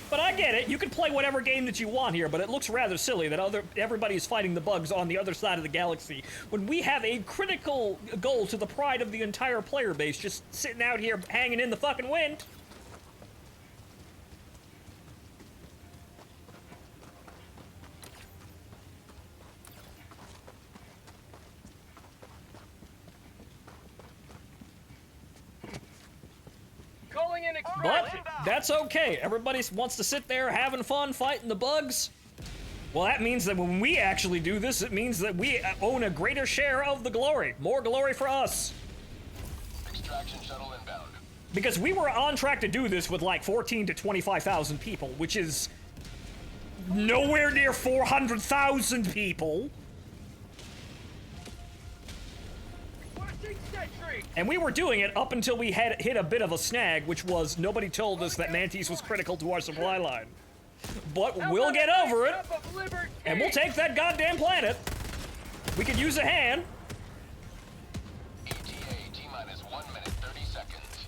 But I get it, you can play whatever game that you want here, but it looks rather silly that everybody's fighting the bugs on the other side of the galaxy when we have a critical goal to the pride of the entire player base just sitting out here hanging in the fucking wind. Calling in But extraction. that's okay. Everybody wants to sit there having fun fighting the bugs. Well, that means that when we actually do this, it means that we own a greater share of the glory. More glory for us. Extraction shuttle inbound. Because we were on track to do this with like 14 to 25,000 people, which is nowhere near 400,000 people. And we were doing it up until we had hit a bit of a snag, which was nobody told us that Mantis was critical to our supply line. But we'll get over it, and we'll take that goddamn planet. We could use a hand. ETA T-minus 1 minute 30 seconds.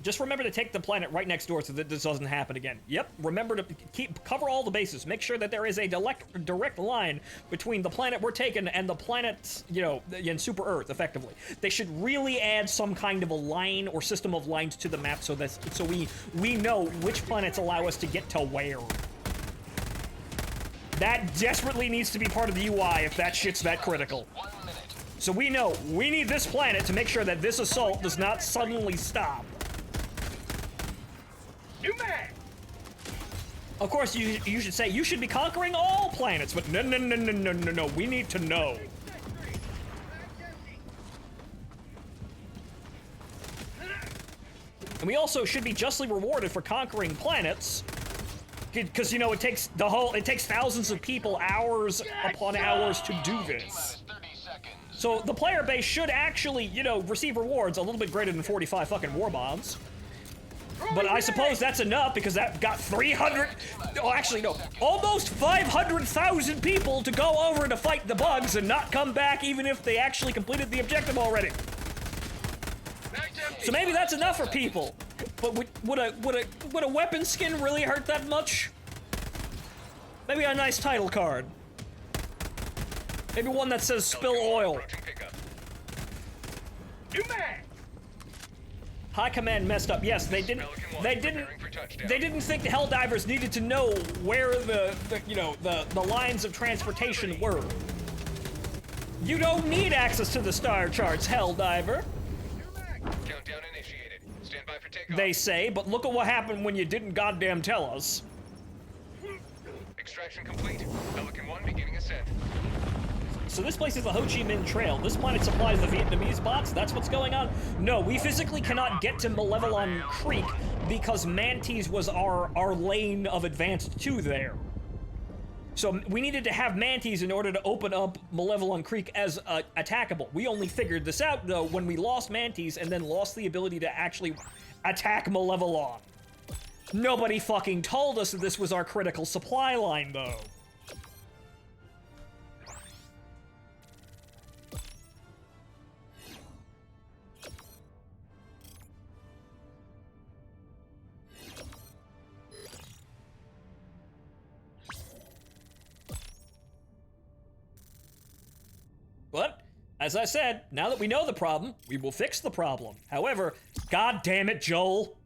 Just remember to take the planet right next door so that this doesn't happen again. Yep, remember to cover all the bases. Make sure that there is a direct line between the planet we're taking and the planet, you know, in Super Earth, effectively. They should really add some kind of a line or system of lines to the map so we know which planets allow us to get to where. That desperately needs to be part of the UI if that shit's that critical. So we know we need this planet to make sure that this assault does not suddenly stop. New mag. Of course, you should say you should be conquering all planets, but no. We need to know. And we also should be justly rewarded for conquering planets, because you know it takes thousands of people hours upon hours to do this. So the player base should actually, you know, receive rewards a little bit greater than 45 fucking war bombs. But I suppose that's enough because that got 300, oh actually no, almost 500,000 people to go over to fight the bugs and not come back even if they actually completed the objective already. So maybe that's enough for people. But would a weapon skin really hurt that much? Maybe a nice title card. Maybe one that says spill oil. New mag. High Command messed up. Yes, they didn't think the Helldivers needed to know where the lines of transportation were. You don't need access to the star charts, Helldiver. Countdown initiated. Stand by for takeoff. They say, but look at what happened when you didn't goddamn tell us. Extraction complete. Pelican 1 beginning ascent. So this place is the Ho Chi Minh Trail. This planet supplies the Vietnamese bots? That's what's going on? No, we physically cannot get to Malevelon Creek because Mantis was our lane of advance to there. So we needed to have Mantis in order to open up Malevelon Creek as attackable. We only figured this out, though, when we lost Mantis and then lost the ability to actually attack Malevelon. Nobody fucking told us that this was our critical supply line, though. But, as I said, now that we know the problem, we will fix the problem. However, god damn it, Joel.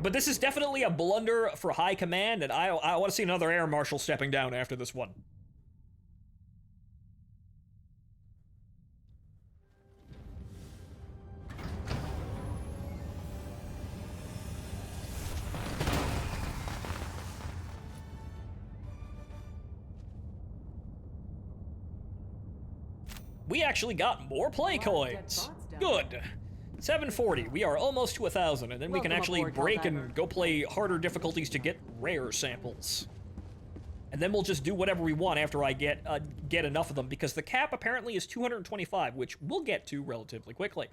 But this is definitely a blunder for High Command, and I want to see another Air Marshal stepping down after this one. We actually got more play coins. Good. 740. We are almost to 1,000, and then we can actually break and go play harder difficulties to get rare samples. And then we'll just do whatever we want after I get enough of them, because the cap apparently is 225, which we'll get to relatively quickly.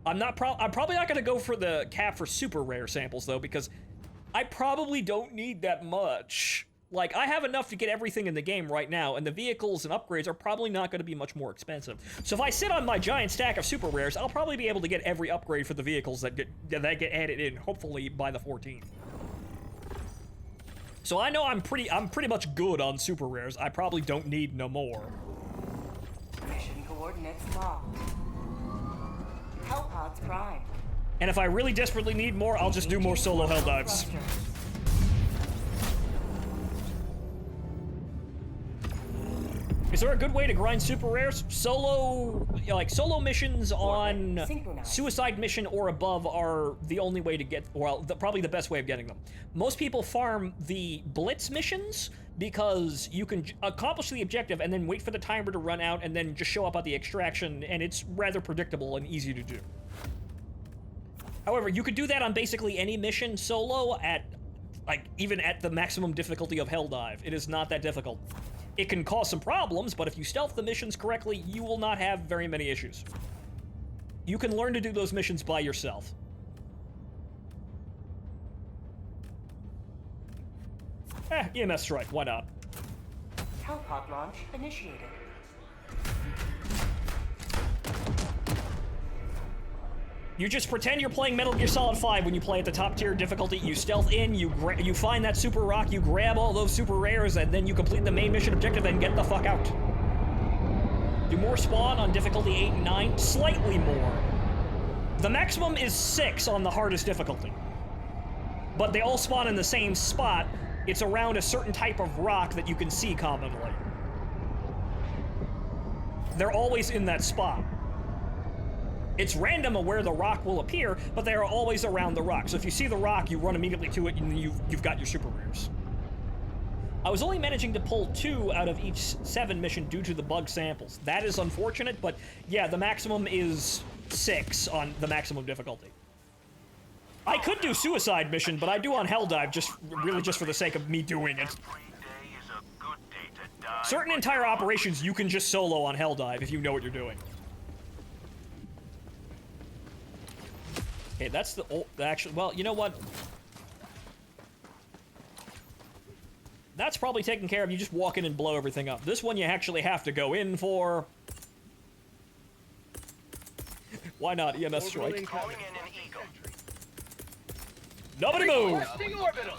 I'm probably not going to go for the cap for super rare samples, though, because I probably don't need that much. Like, I have enough to get everything in the game right now, and the vehicles and upgrades are probably not going to be much more expensive. So if I sit on my giant stack of super rares, I'll probably be able to get every upgrade for the vehicles that get added in, hopefully by the 14th. So I know I'm pretty much good on super rares. I probably don't need no more. Mission coordinates locked. Hellpods prime. And if I really desperately need more, I'll just do more solo Helldives. Is there a good way to grind super rares? Solo missions on Suicide Mission or above are the only way to get, well, probably the best way of getting them. Most people farm the Blitz missions because you can accomplish the objective and then wait for the timer to run out and then just show up at the extraction, and it's rather predictable and easy to do. However, you could do that on basically any mission solo at, like, even at the maximum difficulty of Helldive. It is not that difficult. It can cause some problems, but if you stealth the missions correctly, you will not have very many issues. You can learn to do those missions by yourself. EMS strike, why not? Hellpod launch initiated. You just pretend you're playing Metal Gear Solid 5 when you play at the top tier difficulty. You stealth in, you find that super rock, you grab all those super rares, and then you complete the main mission objective and get the fuck out. Do more spawn on difficulty 8 and 9? Slightly more. The maximum is 6 on the hardest difficulty. But they all spawn in the same spot. It's around a certain type of rock that you can see commonly. They're always in that spot. It's random where the rock will appear, but they are always around the rock. So if you see the rock, you run immediately to it, and you've got your super rares. I was only managing to pull 2 out of each 7 mission due to the bug samples. That is unfortunate, but yeah, the maximum is 6 on the maximum difficulty. I could do Suicide Mission, but I do on Helldive just for the sake of me doing it. Certain entire operations you can just solo on Helldive if you know what you're doing. Okay, that's the actually, well, you know what? That's probably taken care of. You just walk in and blow everything up. This one you actually have to go in for. Why not? EMS strike. Calling in an eagle. Nobody move! Requesting orbital!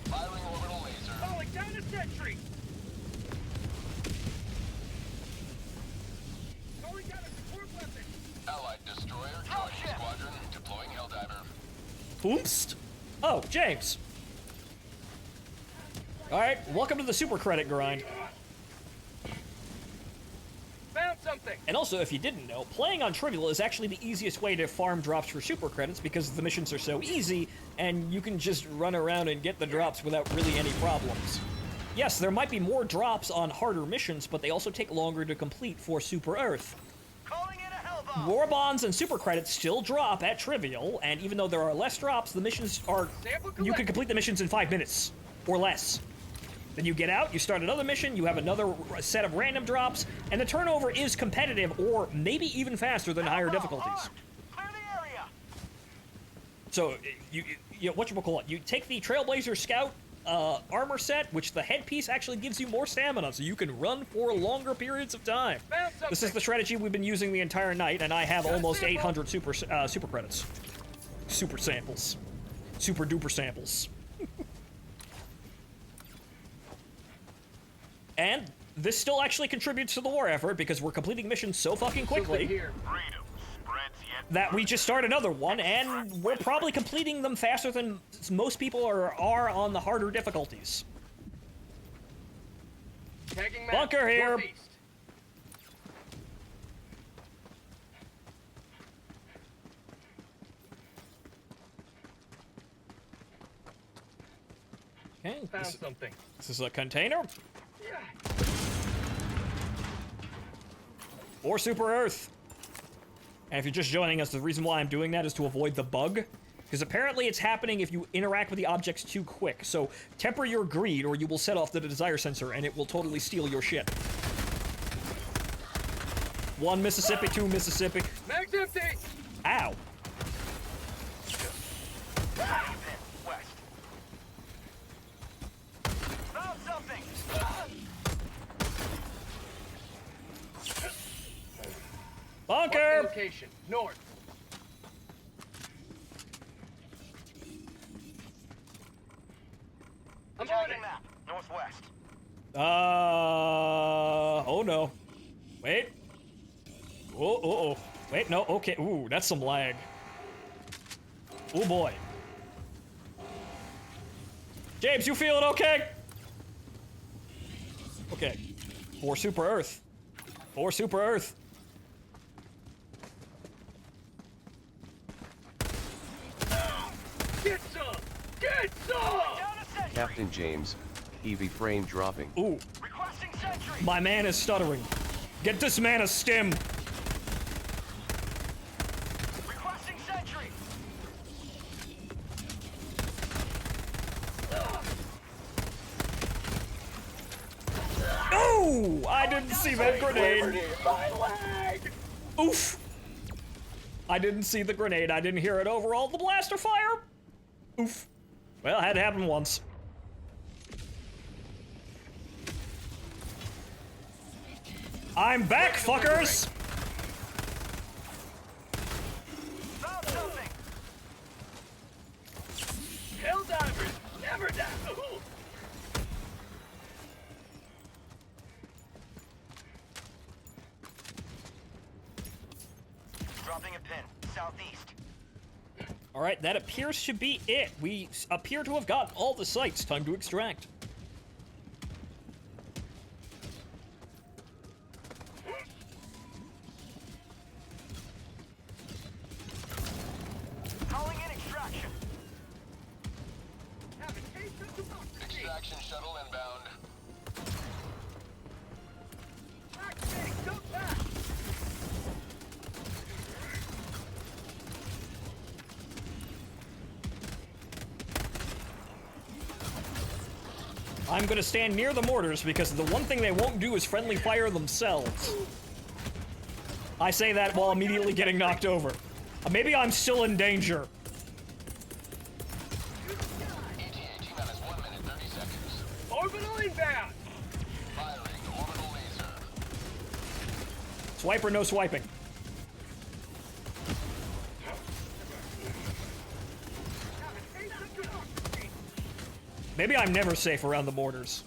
Firing orbital laser. Calling down a sentry! Calling down a support weapon! Allied destroyer joining squadron. Deploying Helldiver. Oomst? Oh, James. Alright, welcome to the super credit grind. Found something! And also, if you didn't know, playing on Trivial is actually the easiest way to farm drops for super credits because the missions are so easy, and you can just run around and get the drops without really any problems. Yes, there might be more drops on harder missions, but they also take longer to complete for Super Earth. Calling in a hellbomb. War bonds and super credits still drop at Trivial, and even though there are less drops, the missions are... You can complete the missions in 5 minutes, or less. Then you get out, you start another mission, you have another set of random drops, and the turnover is competitive, or maybe even faster than higher difficulties. Clear the area. So, you whatchamacallit, you take the Trailblazer Scout armor set, which the headpiece actually gives you more stamina, so you can run for longer periods of time. This is the strategy we've been using the entire night, and I have almost 800 super credits. Super samples. Super duper samples. And this still actually contributes to the war effort because we're completing missions so fucking quickly that we just start another one, and we're probably completing them faster than most people are on the harder difficulties. Bunker here! Okay, Found something. This is a container. Or Super Earth. And if you're just joining us, the reason why I'm doing that is to avoid the bug. Because apparently it's happening if you interact with the objects too quick. So temper your greed or you will set off the desire sensor and it will totally steal your shit. 1 Mississippi, 2 Mississippi. Mag's empty! Ow. West. Found something! Bunker! Location, north. I'm on it! Map, northwest. Oh no. Wait. Oh. Wait, no, okay. Ooh, that's some lag. Oh boy. James, you feeling okay? Okay. 4 Super Earth. 4 Super Earth. Get some! Get some! Captain James, EV frame dropping. Ooh. Requesting sentry! My man is stuttering. Get this man a stim. Requesting sentry! Oh! I didn't see that grenade. Oof. I didn't see the grenade. I didn't hear it overall. The blaster fire. Oof. Well, it had to happen once. I'm back, fuckers! Found something! Helldivers never die! Ooh. Dropping a pin, southeast. Alright, that appears to be it. We appear to have got all the sites. Time to extract. Calling in extraction. Extraction shuttle inbound. Activating, go back! I'm gonna stand near the mortars because the one thing they won't do is friendly fire themselves. I say that while immediately getting knocked over. Maybe I'm still in danger. ETA T-minus 1 minute, 30 seconds. Orbital inbound! Firing orbital laser. Swipe or no swiping? Maybe I'm never safe around the mortars.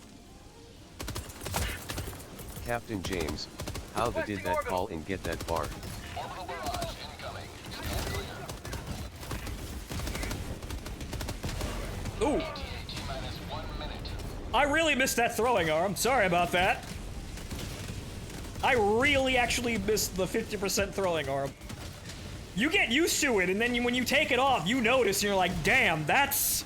Captain James, how the did that call and get that far? Orbital barrage incoming. Stand clear. Ooh. ETA T-minus 1 minute. I really missed that throwing arm. Sorry about that. I really actually missed the 50% throwing arm. You get used to it, and then when you take it off, you notice, and you're like, damn, that's...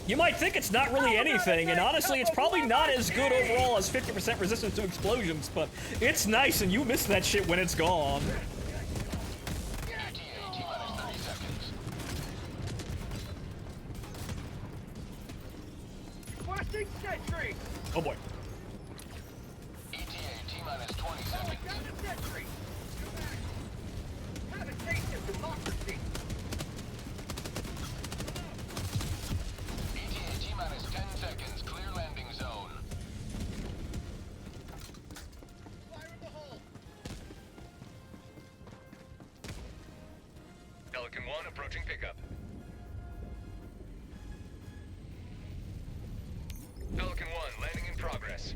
You might think it's not really anything, and honestly, it's probably not as good overall as 50% resistance to explosions, but it's nice, and you miss that shit when it's gone. ETA T-minus 30 seconds. Requesting sentry! Oh boy. ETA T-minus 20 seconds. Down to sentry! Go back! Have a taste of democracy! ETA T-minus 10 seconds. Clear landing zone. Fire in the hole! Pelican 1 approaching pickup. Pelican 1 landing in progress.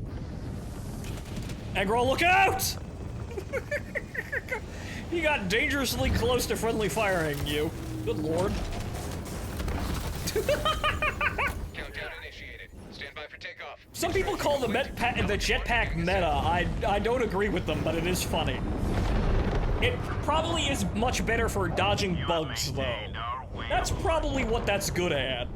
Eggroll, look out! You got dangerously close to friendly firing, you. Good lord. Countdown initiated. Stand by for takeoff. Some people call the jetpack meta. I don't agree with them, but it is funny. It probably is much better for dodging bugs, though. That's probably what that's good at.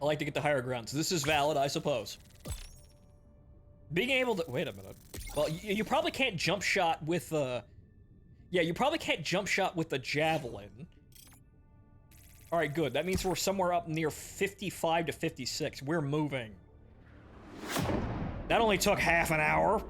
I like to get the higher grounds. This is valid, I suppose. Being able to... Wait a minute. Well, you probably can't jump shot with, Yeah, you probably can't jump shot with the javelin. Alright, good. That means we're somewhere up near 55 to 56. We're moving. That only took half an hour.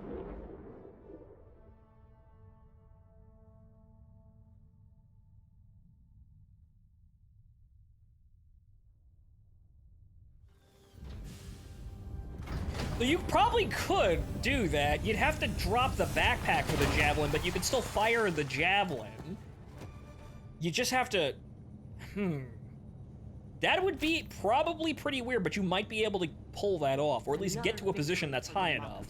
So you probably could do that. You'd have to drop the backpack for the javelin, but you can still fire the javelin. You just have to... That would be probably pretty weird, but you might be able to pull that off, or at least get to a position that's high enough.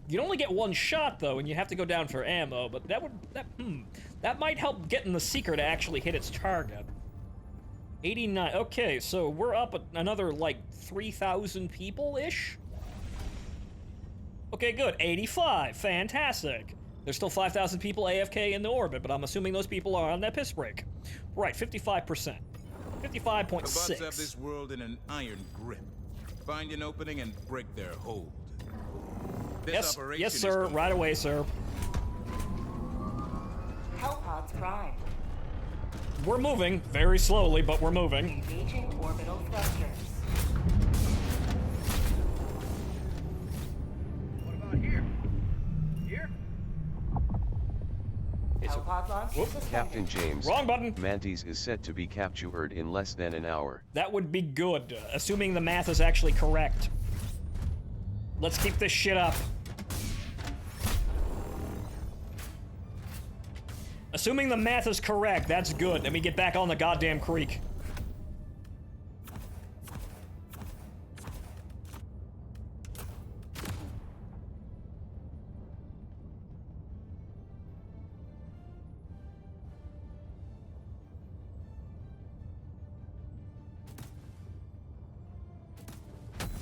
You'd only get one shot, though, and you have to go down for ammo, but that might help getting the Seeker to actually hit its target. 89, okay, so we're up another, like, 3,000 people-ish? Okay, good, 85, fantastic. There's still 5,000 people AFK in the orbit, but I'm assuming those people are on that piss break. Right, 55%. 55.6. The bots have this world in an iron grip. Find an opening and break their hold. This operation yes, sir. Right away, sir. Hellpods prime. We're moving very slowly, but we're moving. Engaging orbital thrusters. What about here? Here? Hellpod launch suspended. Captain James. Wrong button. Mantis is set to be captured in less than an hour. That would be good, assuming the math is actually correct. Let's keep this shit up. Assuming the math is correct, that's good. Let me get back on the goddamn creek.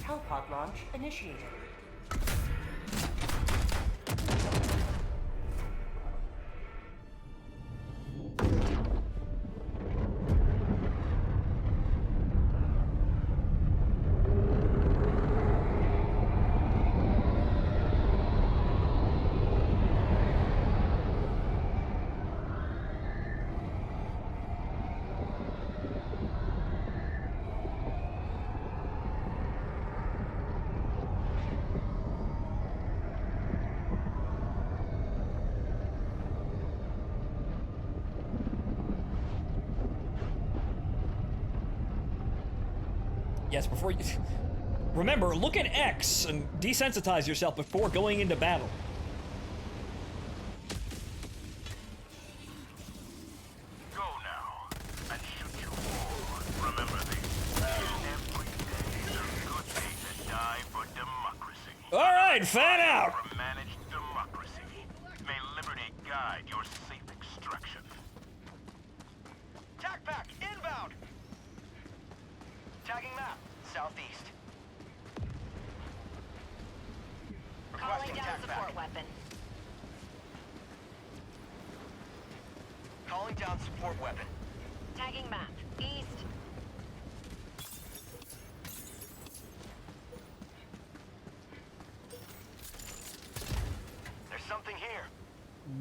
Hellpod launch initiated. Yes, before you... Remember, look at X and desensitize yourself before going into battle. Go now, and shoot you all. Remember this. Every day, there's good day to die for democracy. Alright, fan out! For managed democracy. May liberty guide your safe extraction. Tac pack, inbound! Tagging map, southeast. Calling Requesting down tac support pack. weapon. Calling down support weapon. Tagging map, east. There's something here.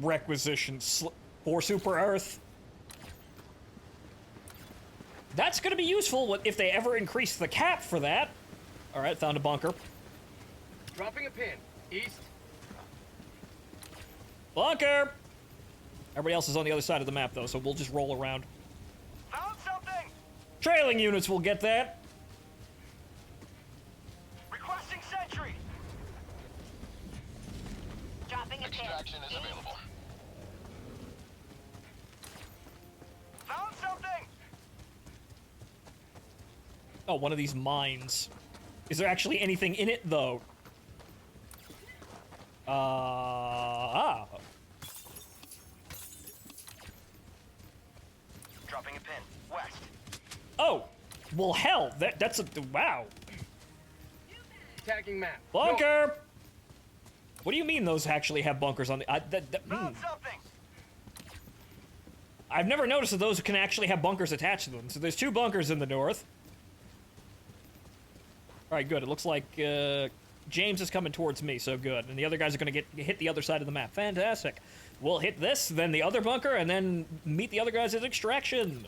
Requisition for Super Earth. That's gonna be useful if they ever increase the cap for that. Alright, found a bunker. Dropping a pin, east. Bunker! Everybody else is on the other side of the map, though, so we'll just roll around. Found something! Trailing units will get that. Requesting sentry! Dropping a pin. Extraction is East. available. Found something! Oh, one of these mines. Is there actually anything in it, though? Dropping a pin, west. Oh! Well, hell, that's a... Wow. Tagging map. Bunker! What do you mean those actually have bunkers on the... Found something! I've never noticed that those can actually have bunkers attached to them. So there's two bunkers in the north. All right, good. It looks like James is coming towards me, so good. And the other guys are going to hit the other side of the map. Fantastic. We'll hit this, then the other bunker, and then meet the other guys at extraction.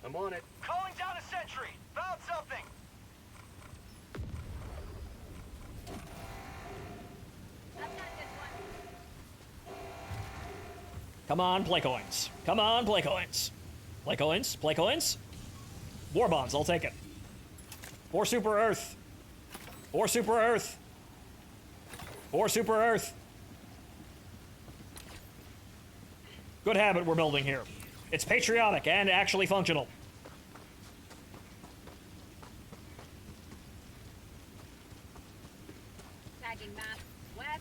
I'm on it. Calling down a sentry. Found something. Come on, play coins. Come on, play coins. Play coins, play coins. War bonds, I'll take it. Or Super Earth. Or Super Earth. Or Super Earth. Good habit we're building here. It's patriotic and actually functional. Tagging map. West.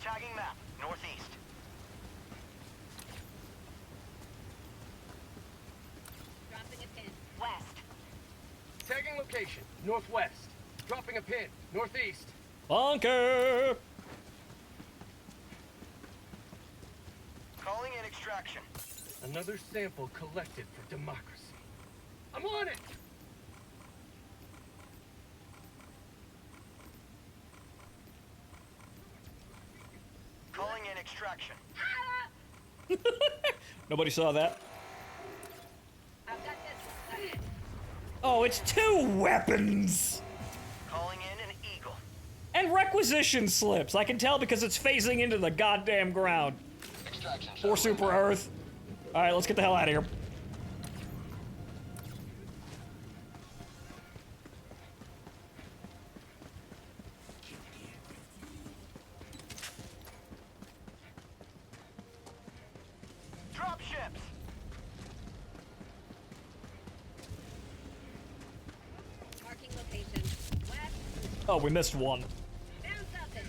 Tagging map. Northeast. Dropping a pin. West. Tagging location. Northwest. Dropping a pin. Northeast. Bunker! Calling in extraction. Another sample collected for democracy. I'm on it! Calling in extraction. Nobody saw that. I've got this. Oh, it's 2 weapons! Calling in an eagle. And requisition slips. I can tell because it's phasing into the goddamn ground. Extraction. Or Super Earth. Alright, let's get the hell out of here. Drop ships. Marking location. West. Oh, we missed one. Found something.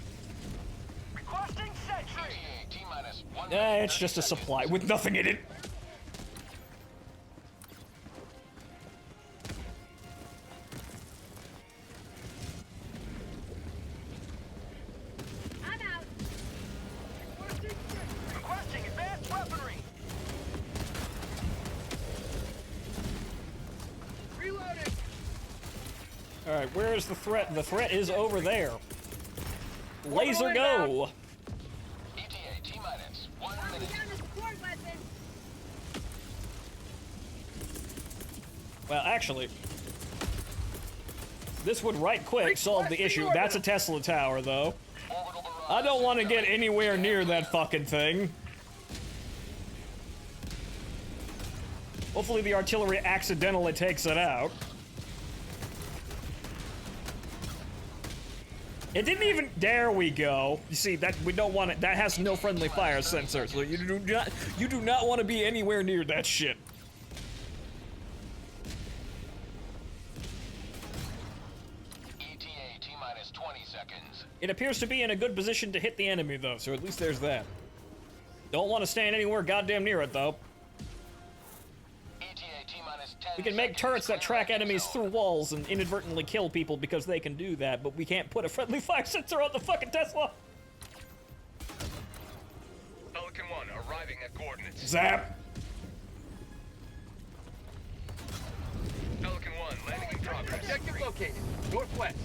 Requesting sentry. ETA T-minus 1 Yeah, minute, it's 30 just a seconds. supply with nothing in it. I'm out. Requesting advanced weaponry. Reloading! Alright, where is the threat? The threat is over there. Laser go! ETA T-minus 1 minute. Down a support weapon. Well, actually, this would right quick solve the issue. That's a Tesla tower, though. Orbital barrage. I don't want to get anywhere near that fucking thing. Hopefully the artillery accidentally takes it out. It didn't even. There we go. You see that we don't want it. That has no friendly fire sensor, so you do not want to be anywhere near that shit. ETA T-minus 20 seconds. It appears to be in a good position to hit the enemy, though, so at least there's that. Don't want to stand anywhere goddamn near it, though. ETA T-minus 10 We can make seconds. turrets that Clear track landing enemies zone. through walls and inadvertently kill people because they can do that, but we can't put a friendly fire sensor on the fucking Tesla! Pelican 1 arriving at coordinates. Zap! Pelican 1 landing in progress. Objective located. Northwest.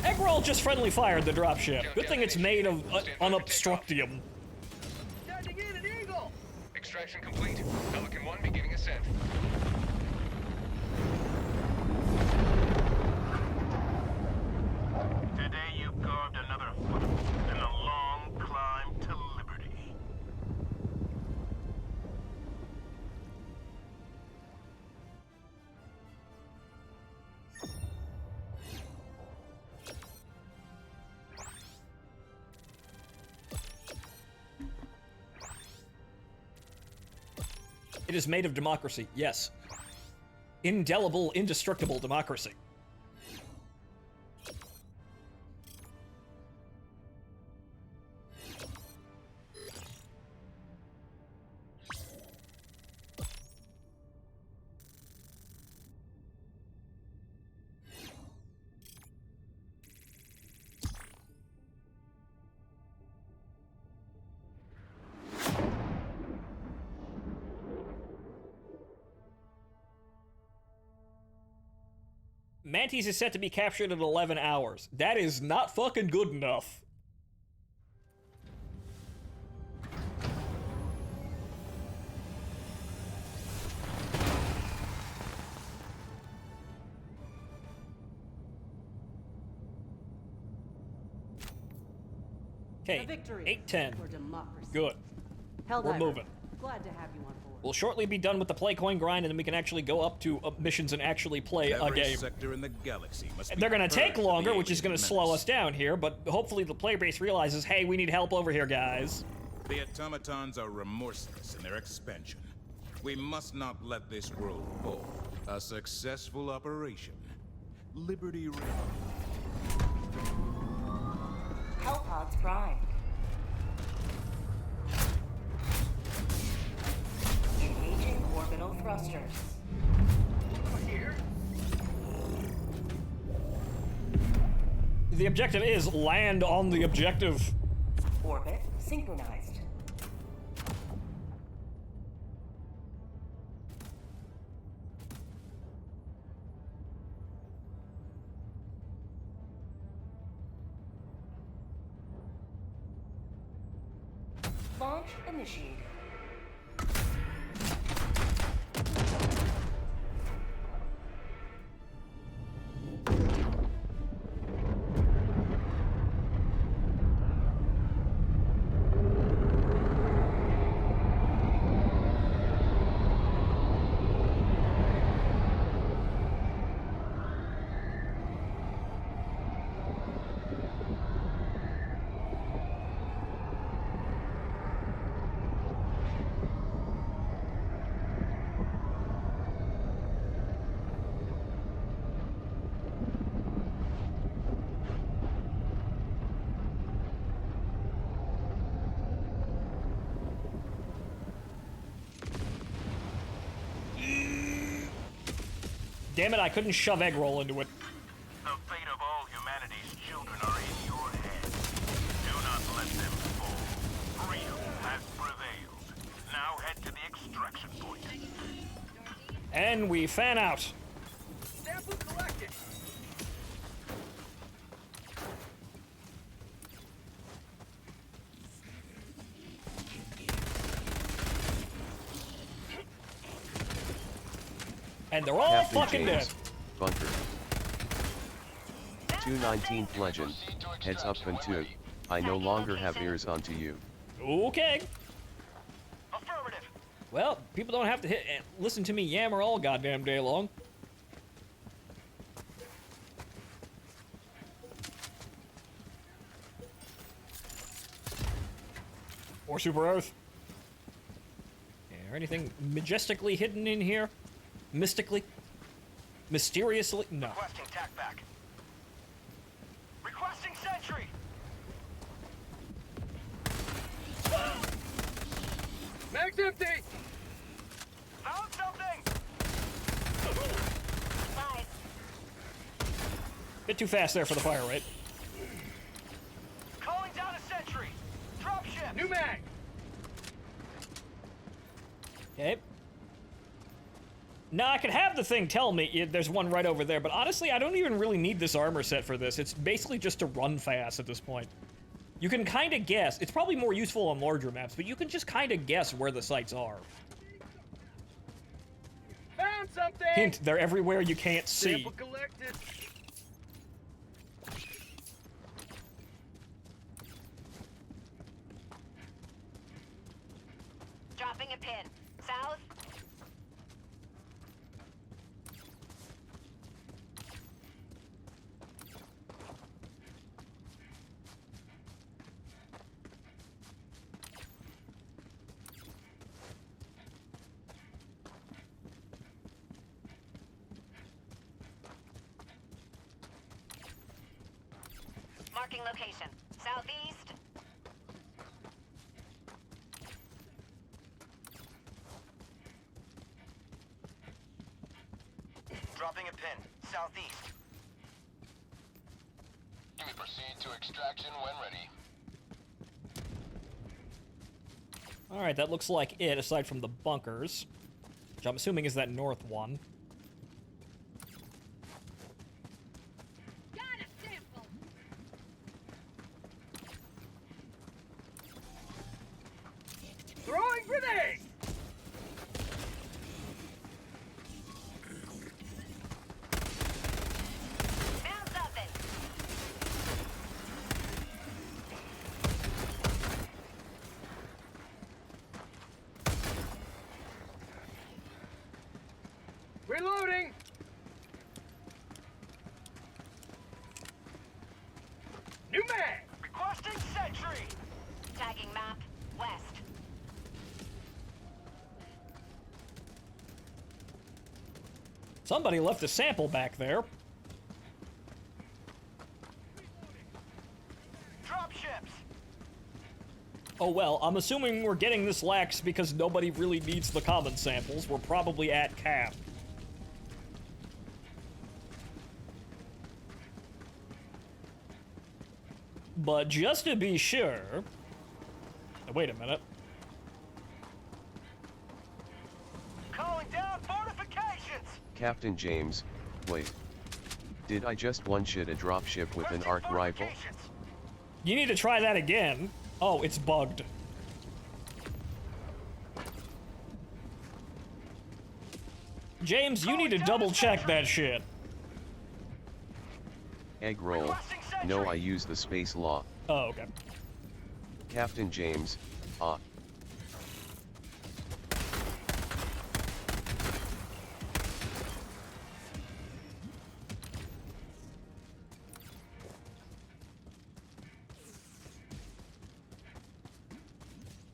Eggroll just friendly fired the dropship. Good thing it's made of unobstructium. Standing in an eagle! Extraction complete. Pelican 1 beginning ascent. Today you carved another foot in the long climb to liberty. It is made of democracy, yes. Indelible, indestructible democracy. Mantis is set to be captured in 11 hours. That is not fucking good enough. Okay, 8-10. For democracy. Good. Helldiver, We're moving. Glad to have you on board. We'll shortly be done with the play coin grind, and then we can actually go up to missions and actually play a Every game. sector in the galaxy must be They're gonna take purged of the longer, which is alien gonna slow menace. us down here, but hopefully the player base realizes, hey, we need help over here, guys. The automatons are remorseless in their expansion. We must not let this world fall. A successful operation. Liberty Ring. Hellpods primed. Engaging orbital thrusters. Here? The objective is land on the objective. Orbit synchronized. Launch initiated. Damn it, I couldn't shove egg roll into it. The fate of all humanity's children are in your hands. Do not let them fall. Freedom has prevailed. Now head to the extraction point. And we fan out. Sample collected. And they're all Captain fucking dead. James, Bunker. 219th Legend, heads up and two. I no longer have ears onto you. Okay. Affirmative. Well, people don't have to listen to me yammer all goddamn day long. Or Super Earth. Yeah, anything majestically hidden in here? Mystically? Mysteriously? No. Requesting tack back. Requesting sentry. Mag's empty. Found something. Five. Bit too fast there for the fire rate. Calling down a sentry. Drop ship. New mag. Okay. Now, I could have the thing tell me there's one right over there, but honestly, I don't even really need this armor set for this. It's basically just to run fast at this point. You can kind of guess. It's probably more useful on larger maps, but you can just kind of guess where the sites are. Found something. Hint, they're everywhere you can't see. Sample collected. Dropping a pin. South. Marking location. Southeast. Dropping a pin. Southeast. You may proceed to extraction when ready. Alright, that looks like it, aside from the bunkers. Which I'm assuming is that north one. Throwing grenade! Found something. Reloading! New mag! Requesting sentry! Tagging map. West. Somebody left a sample back there. Dropships! Oh well, I'm assuming we're getting this lax because nobody really needs the common samples. We're probably at cap. But just to be sure... Wait a minute. Calling down fortifications! Captain James, wait. Did I just one-shot a dropship with an arc rifle? You need to try that again. Oh, it's bugged. James, you need to double check that shit. Egg roll. No, I use the space law. Oh, okay. Captain James, ah.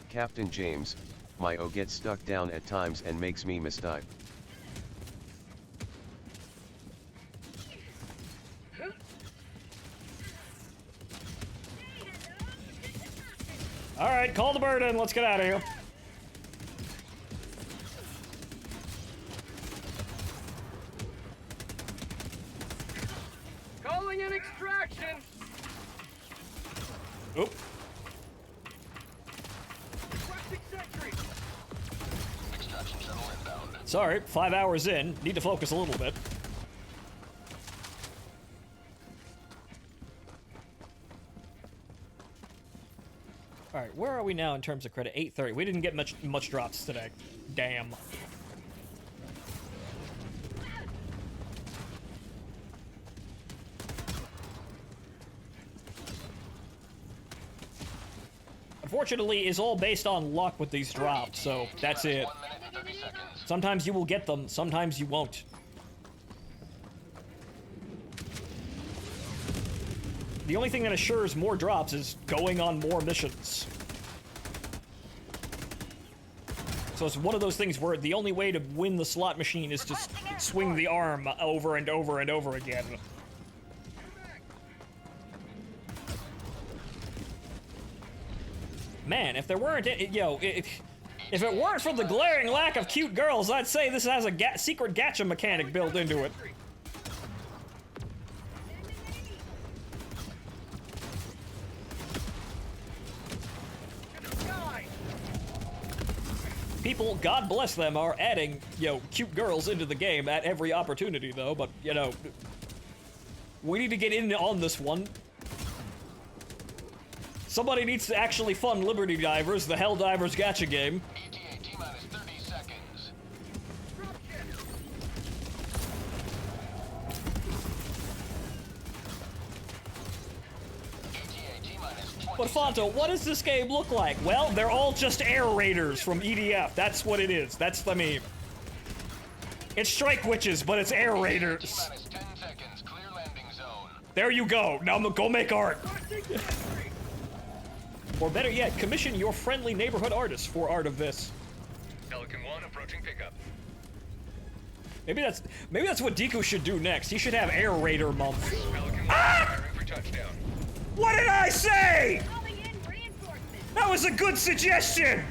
Captain James, my O gets stuck down at times and makes me misdive. Alright, call the bird in, let's get out of here. Calling in extraction! Oop. Requesting sentry! Extraction shuttle inbound. Sorry, 5 hours in. Need to focus a little bit. Alright, where are we now in terms of credit? 830. We didn't get much drops today. Damn. Unfortunately, it's all based on luck with these drops, so that's it. 1 minute and 30 seconds. Sometimes you will get them, sometimes you won't. The only thing that assures more drops is going on more missions. So it's one of those things where the only way to win the slot machine is to swing the arm over and over and over again. Man, if there weren't, if it weren't for the glaring lack of cute girls, I'd say this has a secret gacha mechanic built into it. People, God bless them, are adding, cute girls into the game at every opportunity, though, but, we need to get in on this one. Somebody needs to actually fund Liberty Divers, the Helldivers gacha game. ETA T-minus 30 seconds. ETA T-minus 20 But Phonto, what does this game look like? Well, they're all just air raiders from EDF. That's what it is. That's the meme. It's Strike Witches, but it's air raiders. T-minus 10 seconds. Clear landing zone. There you go. Now go make art. Or better yet, commission your friendly neighborhood artist for art of this. Pelican 1 approaching pickup. Maybe that's what Deku should do next. He should have Air Raider month. Pelican 1 firing for touchdown. What did I say? That was a good suggestion.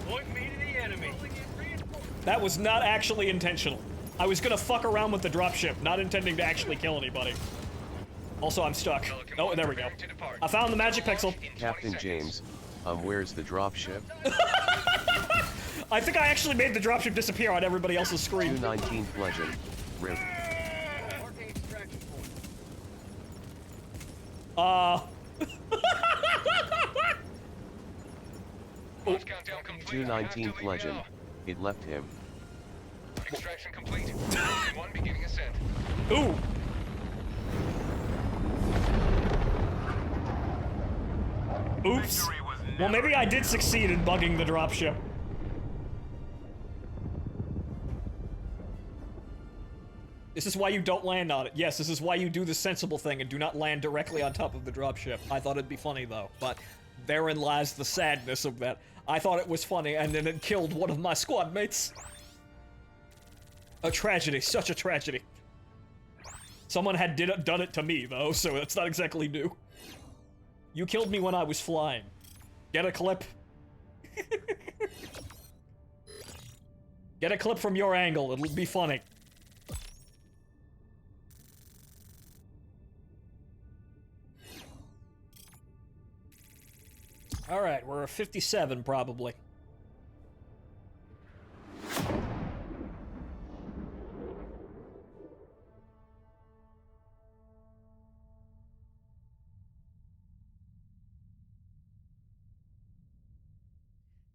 Point me to the enemy. That was not actually intentional. I was gonna fuck around with the dropship, not intending to actually kill anybody. Also, I'm stuck. Oh, there we go. I found the magic pixel. Captain James, where's the dropship? I think I actually made the dropship disappear on everybody else's screen. 219th Legend. RIP. Launch countdown complete. 219th Legend. It left him. Extraction complete. One beginning ascent. Ooh. Oops. Well, maybe I did succeed in bugging the dropship. This is why you don't land on it. Yes, this is why you do the sensible thing and do not land directly on top of the dropship. I thought it'd be funny, though, but therein lies the sadness of that. I thought it was funny, and then it killed one of my squad mates. A tragedy, such a tragedy. Someone had done it to me, though, so that's not exactly new. You killed me when I was flying. Get a clip. Get a clip from your angle, it'll be funny. Alright, we're a 57, probably.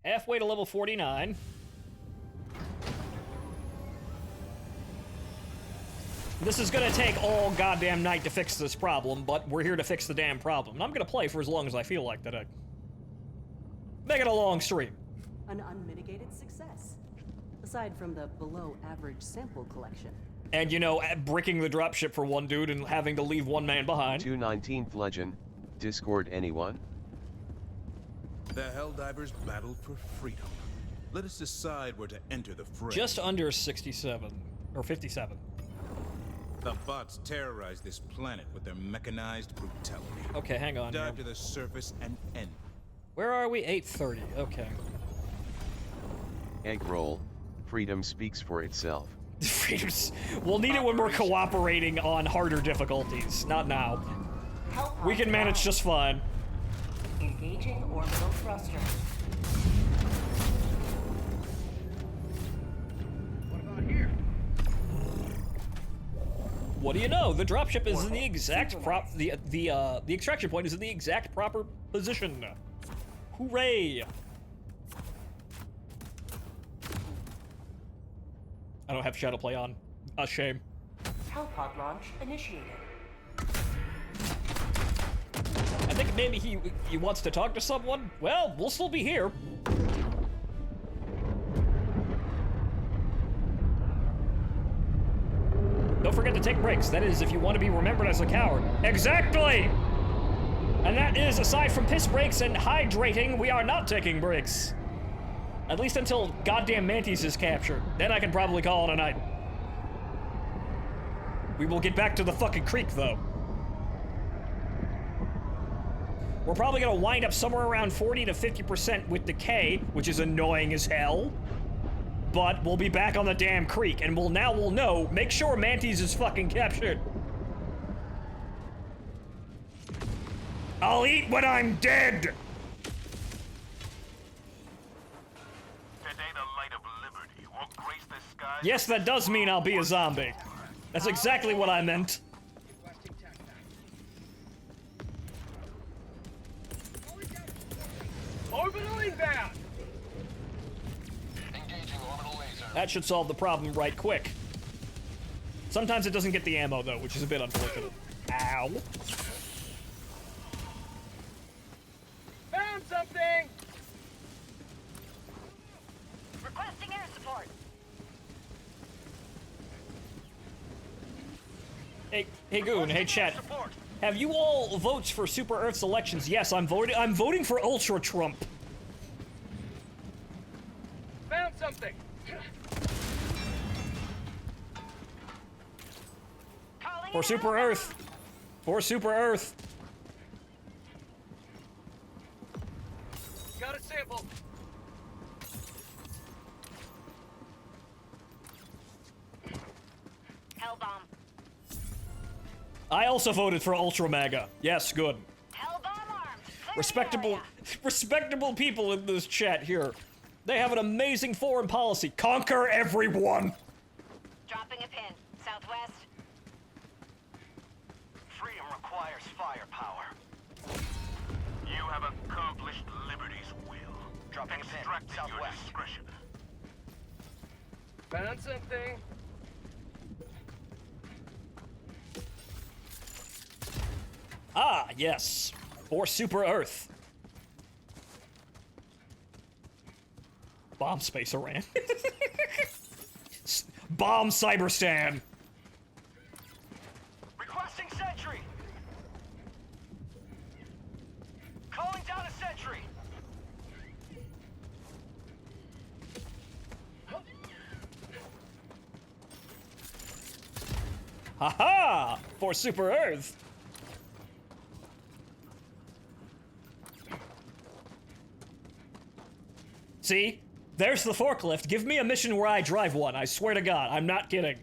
Halfway to level 49. This is gonna take all goddamn night to fix this problem, but we're here to fix the damn problem. And I'm gonna play for as long as I feel like today. Make it a long stream. An unmitigated success. Aside from the below-average sample collection. And, you know, bricking the dropship for one dude and having to leave one man behind. 219th Legend. Discord anyone? The Helldivers battle for freedom. Let us decide where to enter the fray. Just under 67. Or 57. The bots terrorize this planet with their mechanized brutality. Okay, hang on. Dive to the surface and end. Where are we? 8:30. Okay. Egg roll. Freedom speaks for itself. Freedoms. We'll need it when we're cooperating on harder difficulties. Not now. We can manage just fine. Engaging orbital thruster. What about here? What do you know? The dropship is in the exact the extraction point is in the exact proper position. Hooray! I don't have Shadow Play on. A shame. Hellpod launch initiated. I think maybe he wants to talk to someone. Well, we'll still be here. Don't forget to take breaks. That is, if you want to be remembered as a coward. Exactly! And that is, aside from piss breaks and hydrating, we are not taking breaks. At least until goddamn Mantis is captured. Then I can probably call it a night. We will get back to the fucking creek, though. We're probably gonna wind up somewhere around 40 to 50% with decay, which is annoying as hell. But we'll be back on the damn creek, and we'll know, make sure Mantis is fucking captured. I'll eat when I'm dead! Today the light of liberty will grace the skies. Yes, that does mean I'll be a zombie. That's exactly what I meant. Requesting tactics. Orbital inbound! Engaging orbital laser. That should solve the problem right quick. Sometimes it doesn't get the ammo, though, which is a bit unfortunate. Ow. Found something! Requesting air support. Hey Goon, hey chat. Have you all votes for Super Earth's elections? Yes, I'm voting for Ultra Trump. Found something! Calling For in Super help. Earth. For Super Earth. Got a sample. Hell bomb. I also voted for Ultra Mega. Yes, good. Hell bomb armed. Clear the area. Respectable people in this chat here. They have an amazing foreign policy. Conquer everyone. Dropping a pin. Southwest. Freedom requires firepower. Dropping a pin. Southwest. Discretion. Found something. Ah, yes. For Super Earth. Bomb Space Iran. Bomb Cyberstan. Requesting sentry. Calling down a sentry. Haha! For Super Earth. See? There's the forklift. Give me a mission where I drive one. I swear to God, I'm not kidding.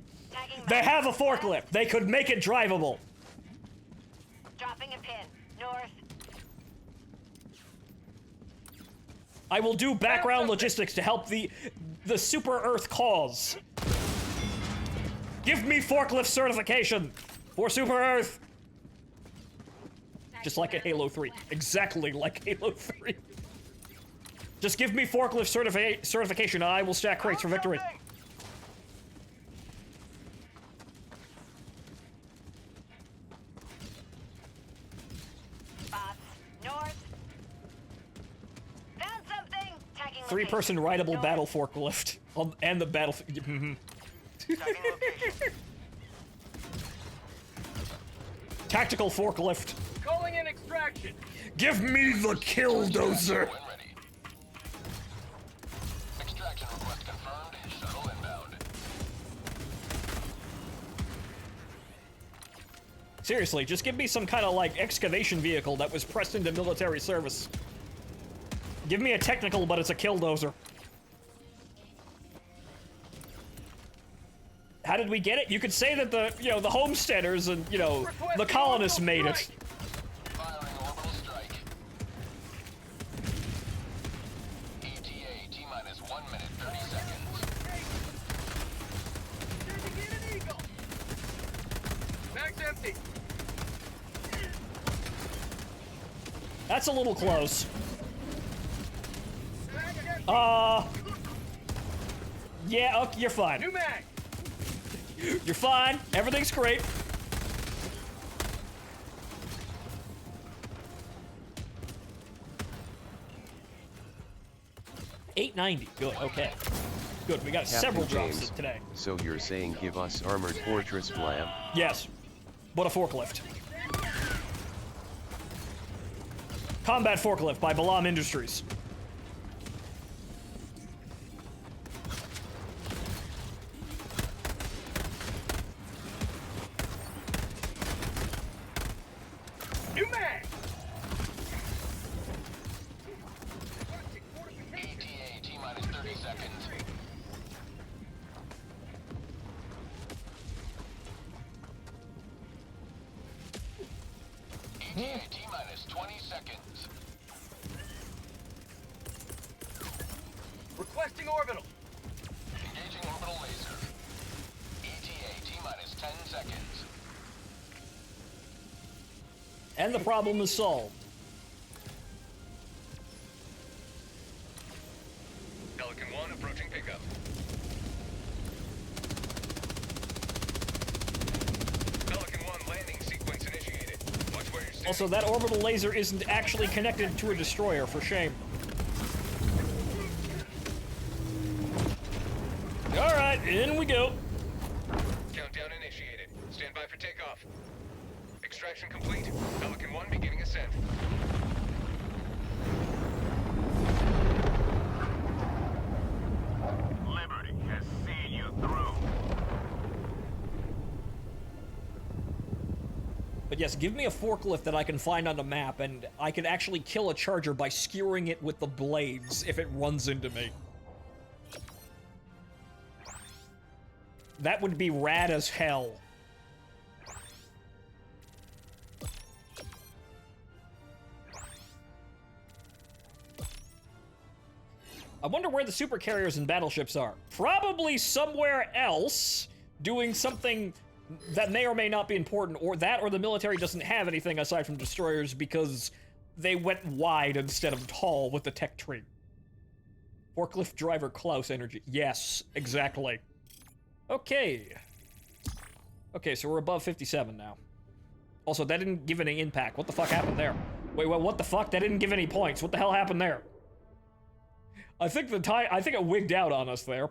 They have a forklift. They could make it drivable. Dropping a pin. North. I will do background logistics to help the Super Earth cause. Give me forklift certification for Super Earth. Just like in Halo 3. Exactly like Halo 3. Just give me forklift certification and I will stack crates for victory. Bots. North. Found something. Tagging Three-person rideable battle forklift. And the battle... Tactical forklift. Calling in extraction. Give me the killdozer. Extraction request confirmed. Shuttle inbound. Seriously, just give me some kind of, like, excavation vehicle that was pressed into military service. Give me a technical, but it's a killdozer. How did we get it? You could say that the, the homesteaders and, the colonists made it. Firing orbital strike. ETA T-minus 1 minute 30 seconds. Mag's empty. That's a little close. Yeah, okay, you're fine. New mag. You're fine. Everything's great. $890. Good. Okay. Good. We got Captain several James, drops today. So you're saying give us armored fortress blam? Yes. What a forklift. Combat forklift by Balam Industries. New mag. ETA T-minus 30 seconds. ETA T-minus 20 seconds. Requesting orbital. Engaging orbital laser. ETA T-minus 10 seconds. And the problem is solved. Pelican 1 approaching pickup. Pelican 1 landing sequence initiated. Watch where you're standing. Also, that orbital laser isn't actually connected to a destroyer, for shame. Alright, in we go. Countdown initiated. Stand by for takeoff. Extraction complete. Pelican 1 beginning ascent. Liberty has seen you through. But yes, give me a forklift that I can find on the map, and I can actually kill a charger by skewering it with the blades if it runs into me. That would be rad as hell. I wonder where the super carriers and battleships are. Probably somewhere else, doing something that may or may not be important, or the military doesn't have anything aside from destroyers because they went wide instead of tall with the tech tree. Forklift driver Klaus energy. Yes, exactly. Okay. Okay, so we're above 57 now. Also, that didn't give any impact. What the fuck happened there? Wait, what the fuck? That didn't give any points. What the hell happened there? I think it wigged out on us there.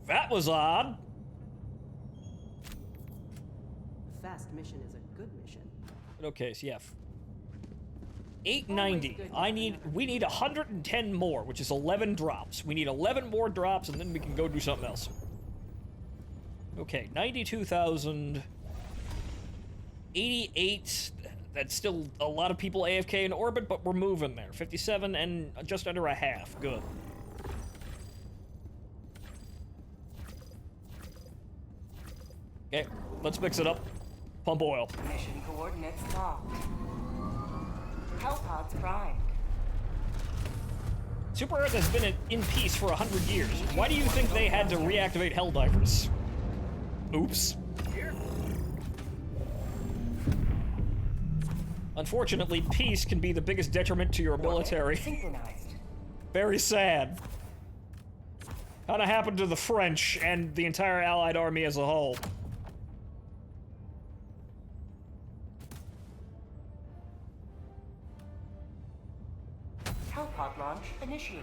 That was odd. Fast mission is a good mission. Okay, so yeah. 890. We need 110 more, which is 11 drops. We need 11 more drops, and then we can go do something else. Okay, 92,000. 88. That's still a lot of people AFK in orbit, but we're moving there. 57 and just under a half. Good. Okay, let's mix it up. Pump oil. Mission coordinates locked. Hellpods primed. Super Earth has been in peace for 100 years. Why do you think they had to reactivate Helldivers? Oops. Unfortunately, peace can be the biggest detriment to your military. Synchronized. Very sad. Kinda happened to the French and the entire Allied army as a whole. Hellpod launch initiated.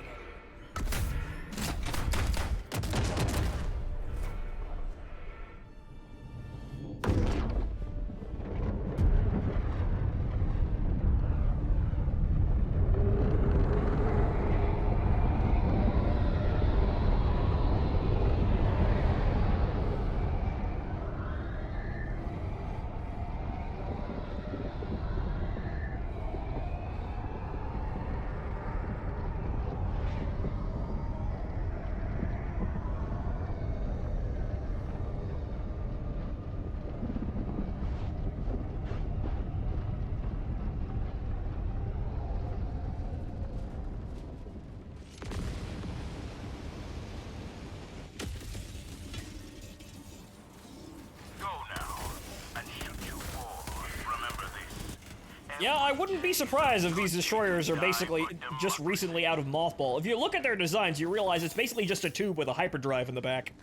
Yeah, I wouldn't be surprised if these destroyers are basically just recently out of mothball. If you look at their designs, you realize it's basically just a tube with a hyperdrive in the back.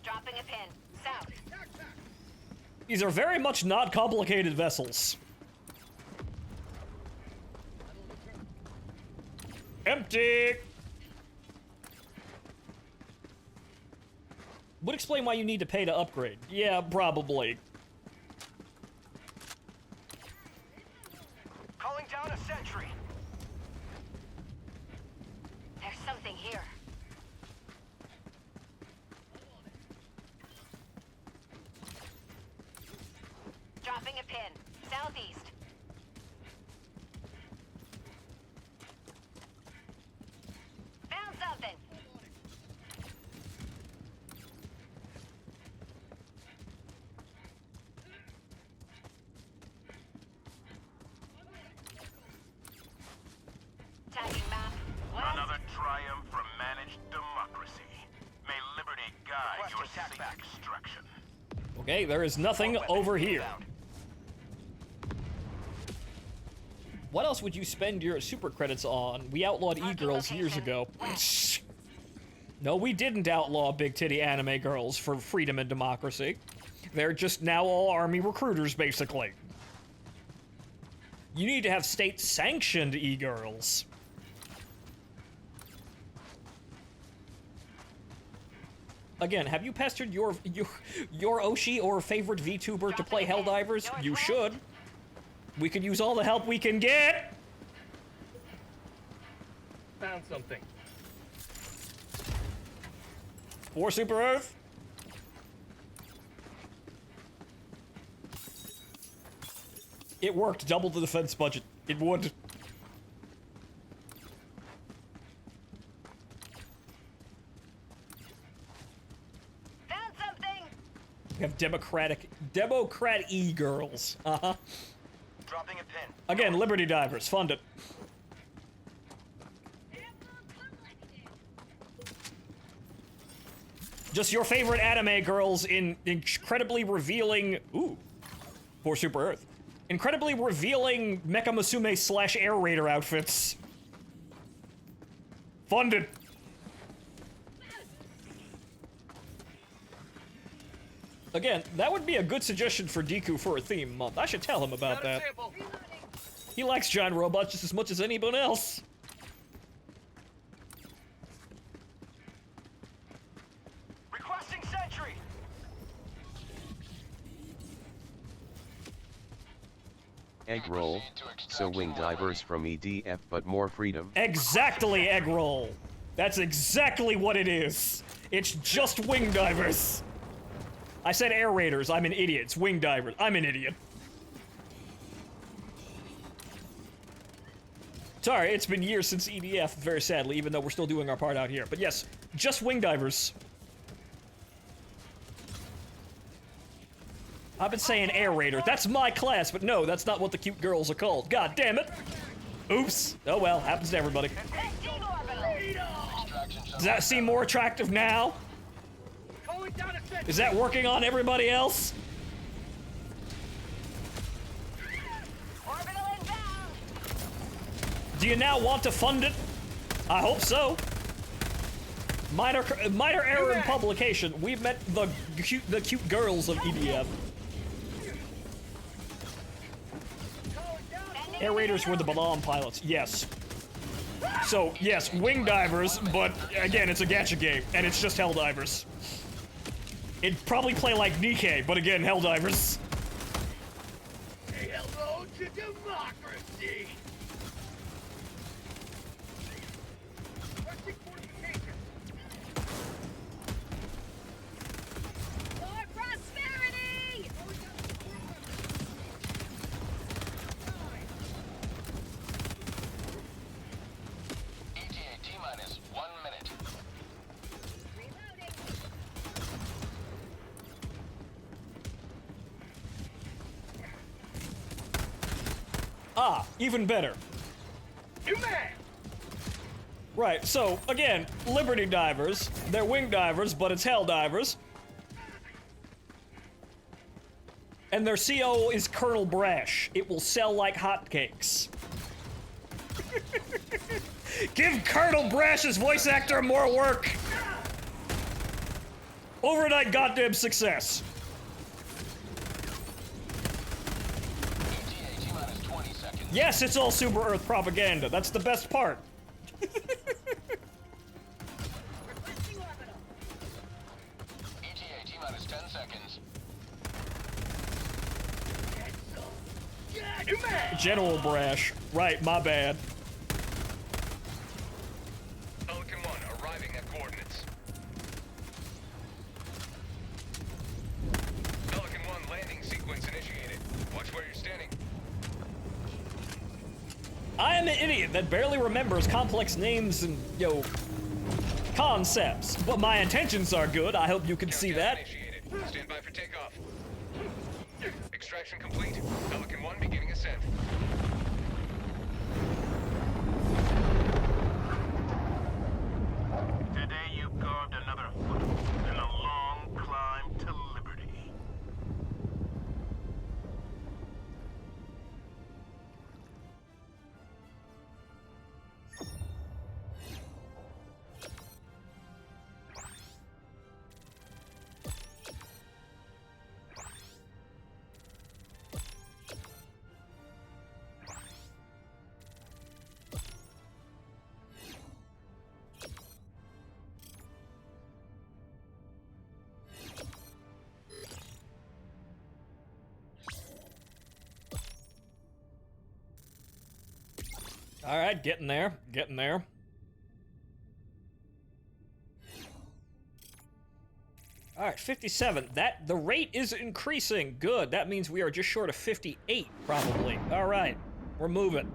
Dropping a pin. South. These are very much not complicated vessels. Empty! Would explain why you need to pay to upgrade. Yeah, probably. Calling down a sentry. There's something here. Dropping a pin. Southeast. Found something. Tagging map. What? Another triumph from managed democracy. May liberty guide your safe extraction. Okay, there is nothing over here. What else would you spend your super credits on? We outlawed e-girls years ago. No, we didn't outlaw big titty anime girls for freedom and democracy. They're just now all army recruiters, basically. You need to have state-sanctioned e-girls. Again, have you pestered your Oshi or favorite VTuber to play Helldivers? You should. We could use all the help we can get. Found something. For Super Earth. It worked. Double the defense budget. It would. Found something. We have Democrat e-girls. Dropping a pin. Again, Liberty Divers, fund it. Just your favorite anime girls in incredibly revealing... Ooh. For Super Earth. Incredibly revealing Mecha Musume / Air Raider outfits. Funded. Again, that would be a good suggestion for Deku for a theme month. I should tell him about that. He likes giant robots just as much as anyone else. Requesting sentry. Egg roll, so wing divers from EDF but more freedom. Exactly, egg roll. That's exactly what it is. It's just wing divers. I said air raiders, I'm an idiot. It's wing divers, I'm an idiot. Sorry, it's been years since EDF, very sadly, even though we're still doing our part out here. But yes, just wing divers. I've been saying air raider. That's my class, but no, that's not what the cute girls are called. God damn it. Oops. Oh well, happens to everybody. Does that seem more attractive now? Is that working on everybody else? Do you now want to fund it? I hope so. Minor error in publication. We've met the cute girls of EDF. Air Raiders were the Balam pilots. Yes. So yes, wing divers, but again, it's a gacha game, and it's just Helldivers. It'd probably play like Nikkei, but again, Helldivers. Say hello to democracy. For prosperity! ETA T-minus 1 minute. Reloading. Ah, even better. New man. Right, so, again, Liberty Divers. They're wing divers, but it's Helldivers. And their CO is Colonel Brash. It will sell like hotcakes. Give Colonel Brash's voice actor more work! Overnight goddamn success. ETA T-minus 20 seconds. Yes, it's all Super Earth propaganda. That's the best part. Requesting orbital. ETA T-minus 10 seconds. New man. General Brash. Right, my bad. Pelican 1 arriving at coordinates. Pelican 1 landing sequence initiated. Watch where you're standing. I am an idiot that barely remembers complex names and, concepts. But my intentions are good. I hope you can see Countdown that. initiated. Stand by for takeoff. Extraction complete. Pelican 1 beginning ascent. Today you carved another foot in a long climb to liberty. All right, getting there. Getting there. All right, 57. The rate is increasing. Good. That means we are just short of 58, probably. All right, we're moving.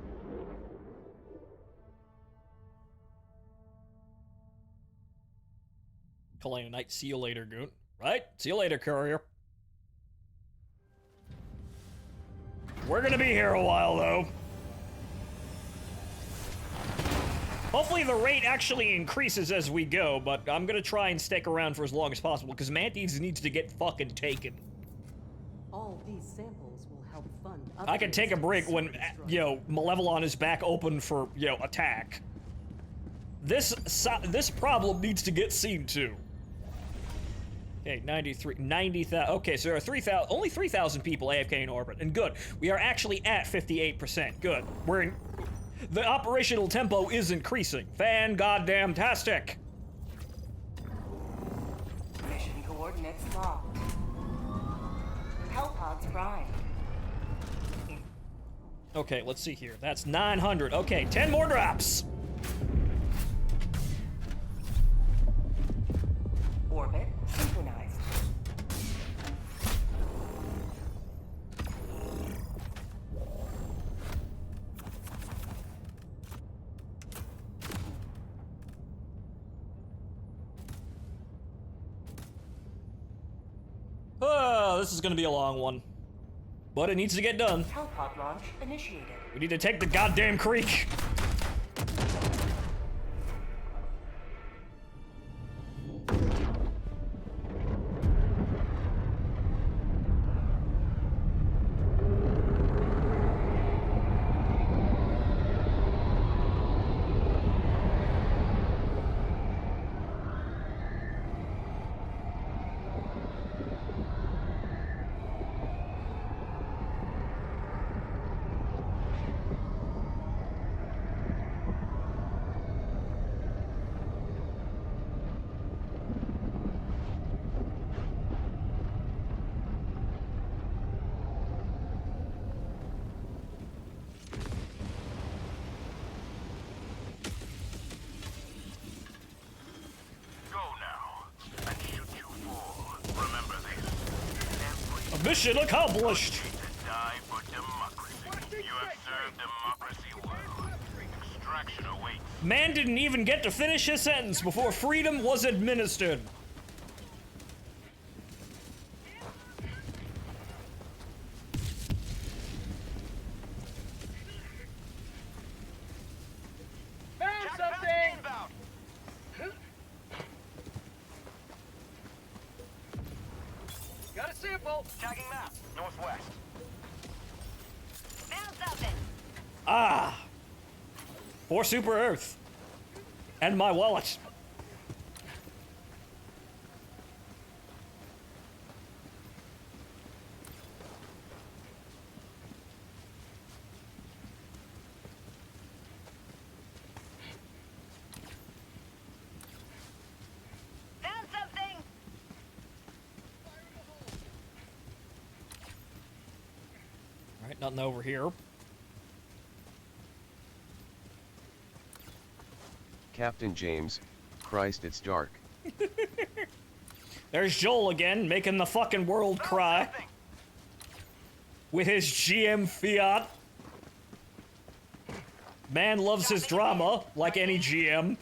Kalena Knight, see you later, Goon. Right? See you later, Courier. We're gonna be here a while, though. Hopefully the rate actually increases as we go, but I'm gonna try and stick around for as long as possible, because Mantis needs to get fucking taken. All these samples will help fund I can take a upgrades break to when, Super Destroyer. you know, Malevelon is back open for, you know, attack. This problem needs to get seen to. Okay, 90,000. Okay, so there are only 3,000 people AFK in orbit, and good. We are actually at 58%. Good. The operational tempo is increasing. Fan-goddamn-tastic. Mission coordinates locked. Hellpods prime. Okay, let's see here. That's 900. Okay, 10 more drops. Orbit synchronized. Oh, this is gonna be a long one. But it needs to get done. Hellpod launch initiated. We need to take the goddamn creek. Mission accomplished! Die for democracy. You have served democracy well. Extraction awaits. Man didn't even get to finish his sentence before freedom was administered. Found something! Got a sample! Tagging map. Northwest. Found something! Ah! For Super Earth. And my wallet. Found something! Alright, nothing over here. Captain James, Christ, it's dark. There's Joel again, making the fucking world cry. With his GM Fiat. Man loves his drama, like any GM.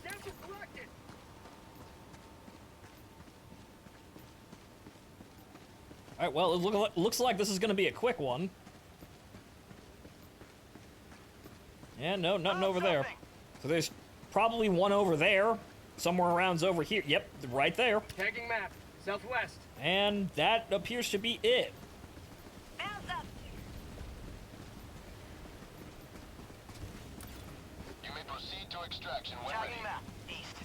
Sample collected! Alright, well, it looks like this is gonna be a quick one. Yeah, no, nothing over there. So there's probably one over there. Somewhere around over here. Yep, right there. Tagging map. Southwest. And that appears to be it. Found something! You may proceed to extraction when ready. Tagging map. East.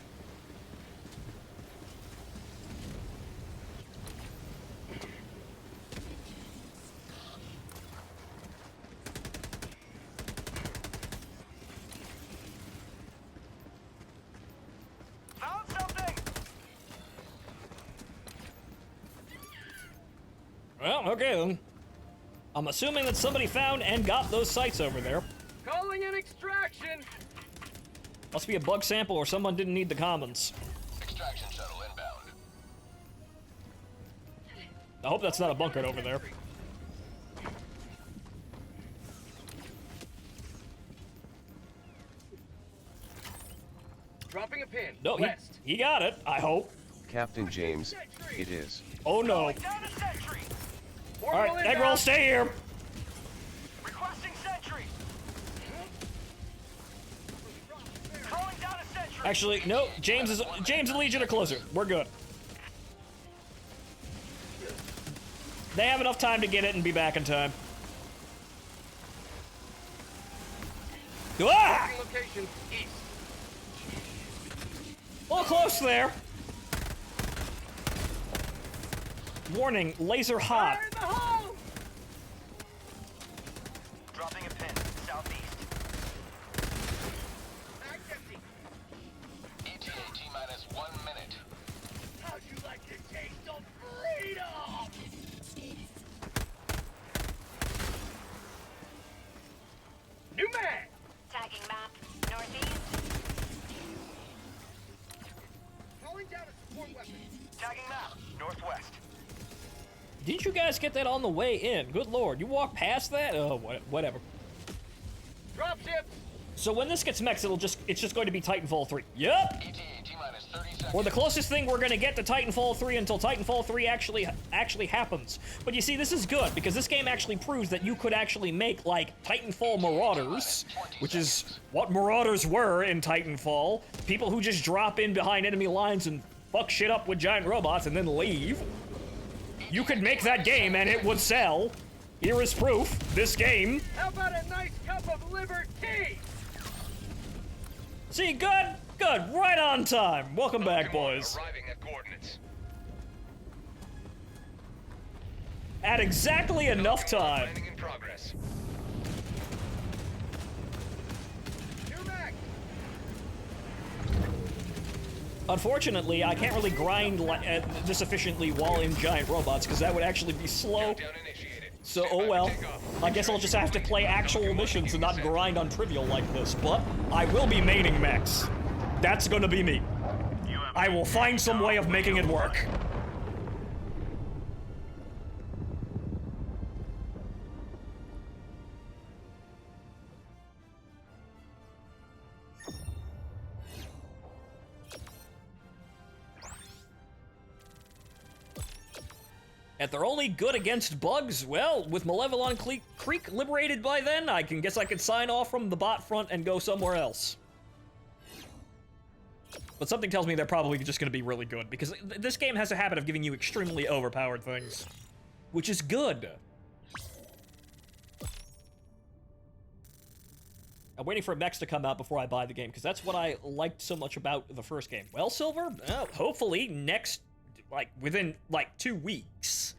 Found something! Well, okay then. I'm assuming that somebody found and got those sites over there. Calling in extraction! Must be a bug sample or someone didn't need the commons. Extraction shuttle inbound. I hope that's not a bunker over there. pin. No, West. he got it, I hope. Captain James, it is. Oh no. Down a sentry. Alright, egg roll, stay here. Requesting sentry. Calling down a sentry. Actually, no, James and Legion are closer. We're good. They have enough time to get it and be back in time. Ah! Location east. A little close there. Warning, laser hot. Fire in the hole! Dropping a pin. Southeast. Mag's empty. ETA T-minus 1 minute. How'd you like the taste of freedom? New mag! Tagging map. Northeast. Calling down a support weapon. Tagging map. Northwest. Didn't you guys get that on the way in? Good lord, you walked past that? Oh, whatever. Dropship! So when this gets mexed, it's just going to be Titanfall 3. Yep. ETA T-minus 30 seconds. Or the closest thing we're gonna get to Titanfall 3 until Titanfall 3 actually happens. But you see, this is good, because this game actually proves that you could actually make, like, Titanfall Marauders, which is what Marauders were in Titanfall. People who just drop in behind enemy lines and fuck shit up with giant robots and then leave. You could make that game and it would sell. Here is proof. This game. How about a nice cup of liver tea? See, good, right on time. Welcome back, boys. Arriving at coordinates. At exactly enough time. Planning in progress. New mag! Unfortunately, I can't really grind this efficiently while in giant robots, because that would actually be slow. Countdown initiated. So, Stand by oh for well. takeoff. I guess I'll just have to play actual missions and not grind on trivial like this, but I will be maining mechs. That's gonna be me. I will find some way of making it work. If they're only good against bugs, well, with Malevelon Creek liberated by then, I guess I could sign off from the bot front and go somewhere else. But something tells me they're probably just going to be really good, because this game has a habit of giving you extremely overpowered things, which is good. I'm waiting for mechs to come out before I buy the game, because that's what I liked so much about the first game. Well, Silver, hopefully within 2 weeks.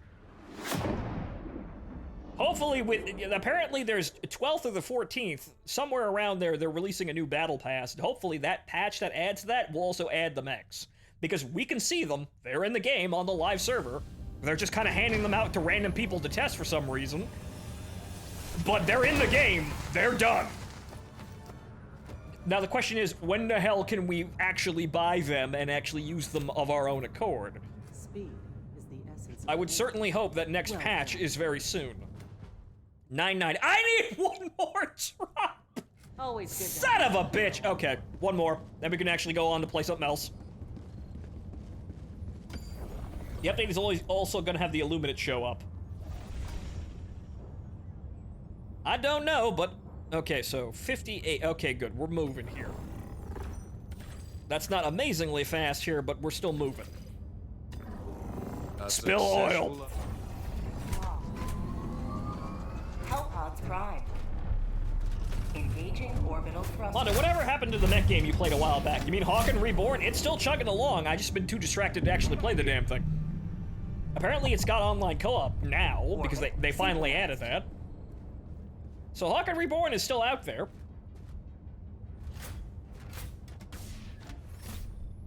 Hopefully apparently there's 12th or the 14th, somewhere around there, they're releasing a new battle pass, and hopefully that patch that adds to that will also add the mechs. Because we can see them, they're in the game on the live server, they're just kind of handing them out to random people to test for some reason. But they're in the game, they're done. Now the question is, when the hell can we actually buy them and actually use them of our own accord? Speed is the essence of I would the certainly hope that next Well patch done. is very soon. 9-9. I need one more drop! Always good. Son of a bitch! Okay, one more. Then we can actually go on to play something else. The update is also gonna have the Illuminate show up. I don't know, but... Okay, so 58. Okay, good. We're moving here. That's not amazingly fast here, but we're still moving. Spill oil! Hellpods primed. Engaging orbital thrust. London, whatever happened to the mech game you played a while back? You mean Hawken Reborn? It's still chugging along. I just been too distracted to actually play the damn thing. Apparently it's got online co-op now, because they finally added that. So Hawken Reborn is still out there.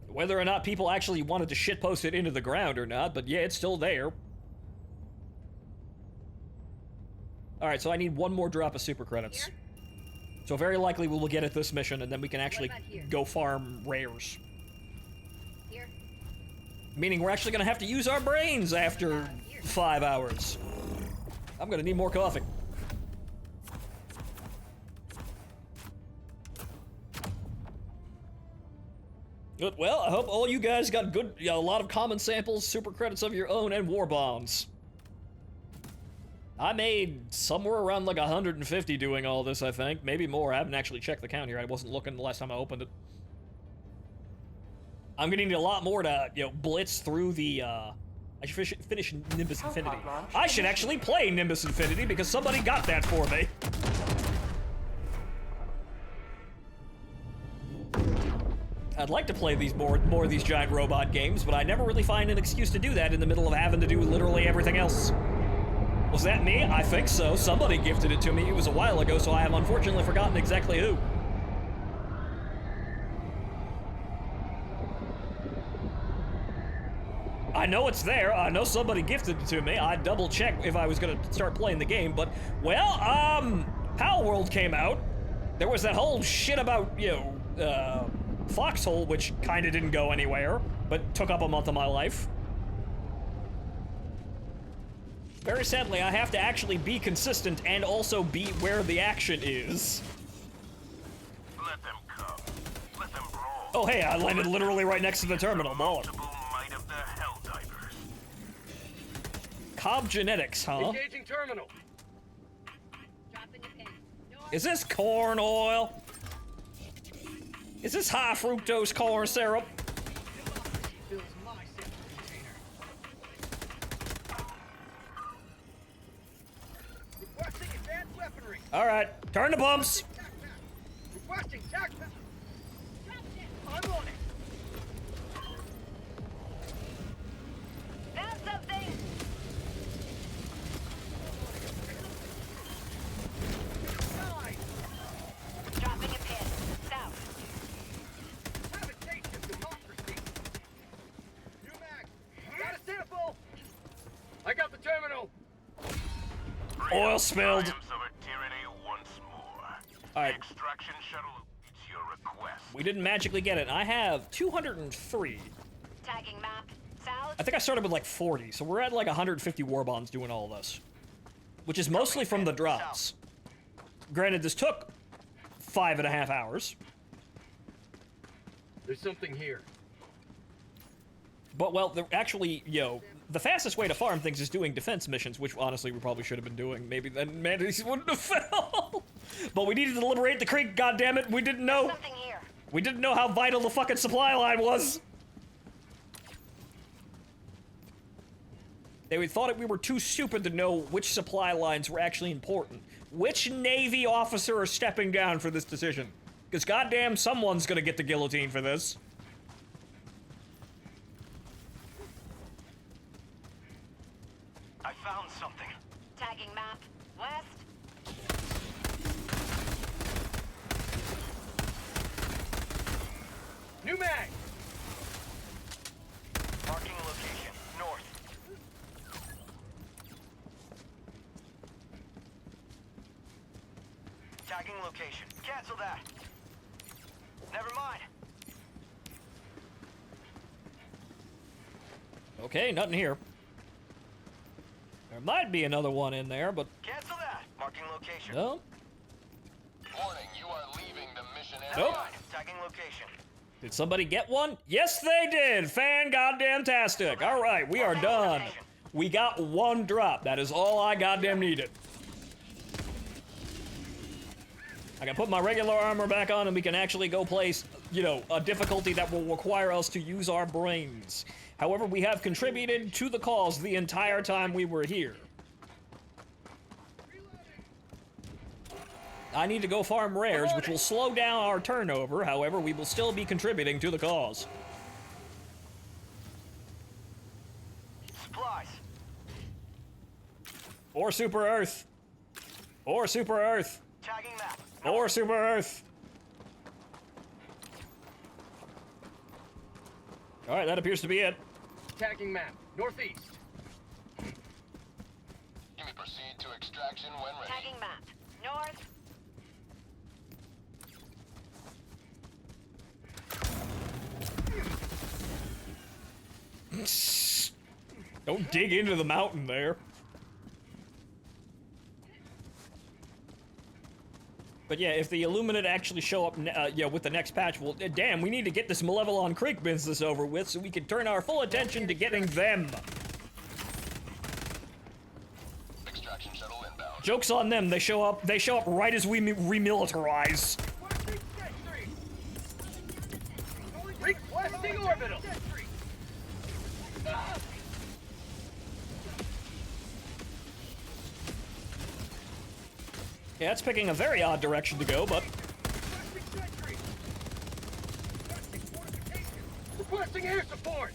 Whether or not people actually wanted to shitpost it into the ground or not, but yeah, it's still there. Alright, so I need one more drop of super credits. Here? So very likely we will get at this mission, and then we can actually about here? go farm rares. Here. Meaning we're actually gonna have to use our brains after 5 hours. I'm gonna need more coffee. Good. Well, I hope all you guys got good, a lot of common samples, super credits of your own, and war bonds. I made somewhere around like 150 doing all this, I think. Maybe more. I haven't actually checked the count here. I wasn't looking the last time I opened it. I'm gonna need a lot more to, blitz through the, I should finish Nimbus Infinity. I should actually play Nimbus Infinity because somebody got that for me. I'd like to play these more of these giant robot games, but I never really find an excuse to do that in the middle of having to do literally everything else. Was that me? I think so. Somebody gifted it to me. It was a while ago, so I have unfortunately forgotten exactly who. I know it's there. I know somebody gifted it to me. I'd double check if I was gonna start playing the game, but, well, Power World came out. There was that whole shit about, Foxhole, which kinda didn't go anywhere, but took up a month of my life. Very sadly, I have to actually be consistent and also be where the action is. Let them come. Let them brawl. Oh hey, I landed literally right next to the terminal. Baller. Might of the Helldivers. Cobb Genetics, huh? Engaging terminal. Is this corn oil? Is this high fructose corn syrup? Fills my sample container. Requesting advanced weaponry. Alright, turn the bumps. Requesting tac. I'm on it. Found something! Dropping a pin. South. Have a taste of democracy. New mag. Got a sample. I got the terminal. Oil spilled. Triumphs of a tyranny once more. Alright. The extraction shuttle awaits your request. We didn't magically get it. I have 203. Tagging map. South. I think I started with like 40, so we're at like 150 war bonds doing all this. Which is mostly from the drops. Granted, this took 5.5 hours. There's something here. But, well, actually, the fastest way to farm things is doing defense missions, which honestly we probably should have been doing. Maybe then Mantis wouldn't have fell. But we needed to liberate the creek, goddammit. We didn't know. Something here. We didn't know how vital the fucking supply line was. They thought we were too stupid to know which supply lines were actually important. Which Navy officer is stepping down for this decision? Because goddamn, someone's gonna get the guillotine for this. I found something. Tagging map. West. New mag. Marking location. North. Tagging location. Cancel that. Never mind. Okay, nothing here. There might be another one in there, but Cancel that. Marking location. no. Warning, you are leaving the mission area. Nope. Tagging location. Did somebody get one? Yes, they did. Fan goddamn tastic. All right, we are done. We got one drop. That is all I goddamn needed. I can put my regular armor back on and we can actually go place, a difficulty that will require us to use our brains. However, we have contributed to the cause the entire time we were here. I need to go farm rares, which will slow down our turnover. However, we will still be contributing to the cause. Supplies. Or Super Earth. Or Super Earth. Tagging map. Or Super Earth. Alright, that appears to be it. Tagging map. Northeast. You may proceed to extraction when ready. Tagging map. North. Don't dig into the mountain there. But yeah, if the Illuminate actually show up, with the next patch, well, damn, we need to get this Malevelon Creek business over with so we can turn our full attention to getting them. Extraction shuttle inbound. Joke's on them. They show up right as we remilitarize. Requesting orbital. Yeah, it's picking a very odd direction to go, but Requesting air support.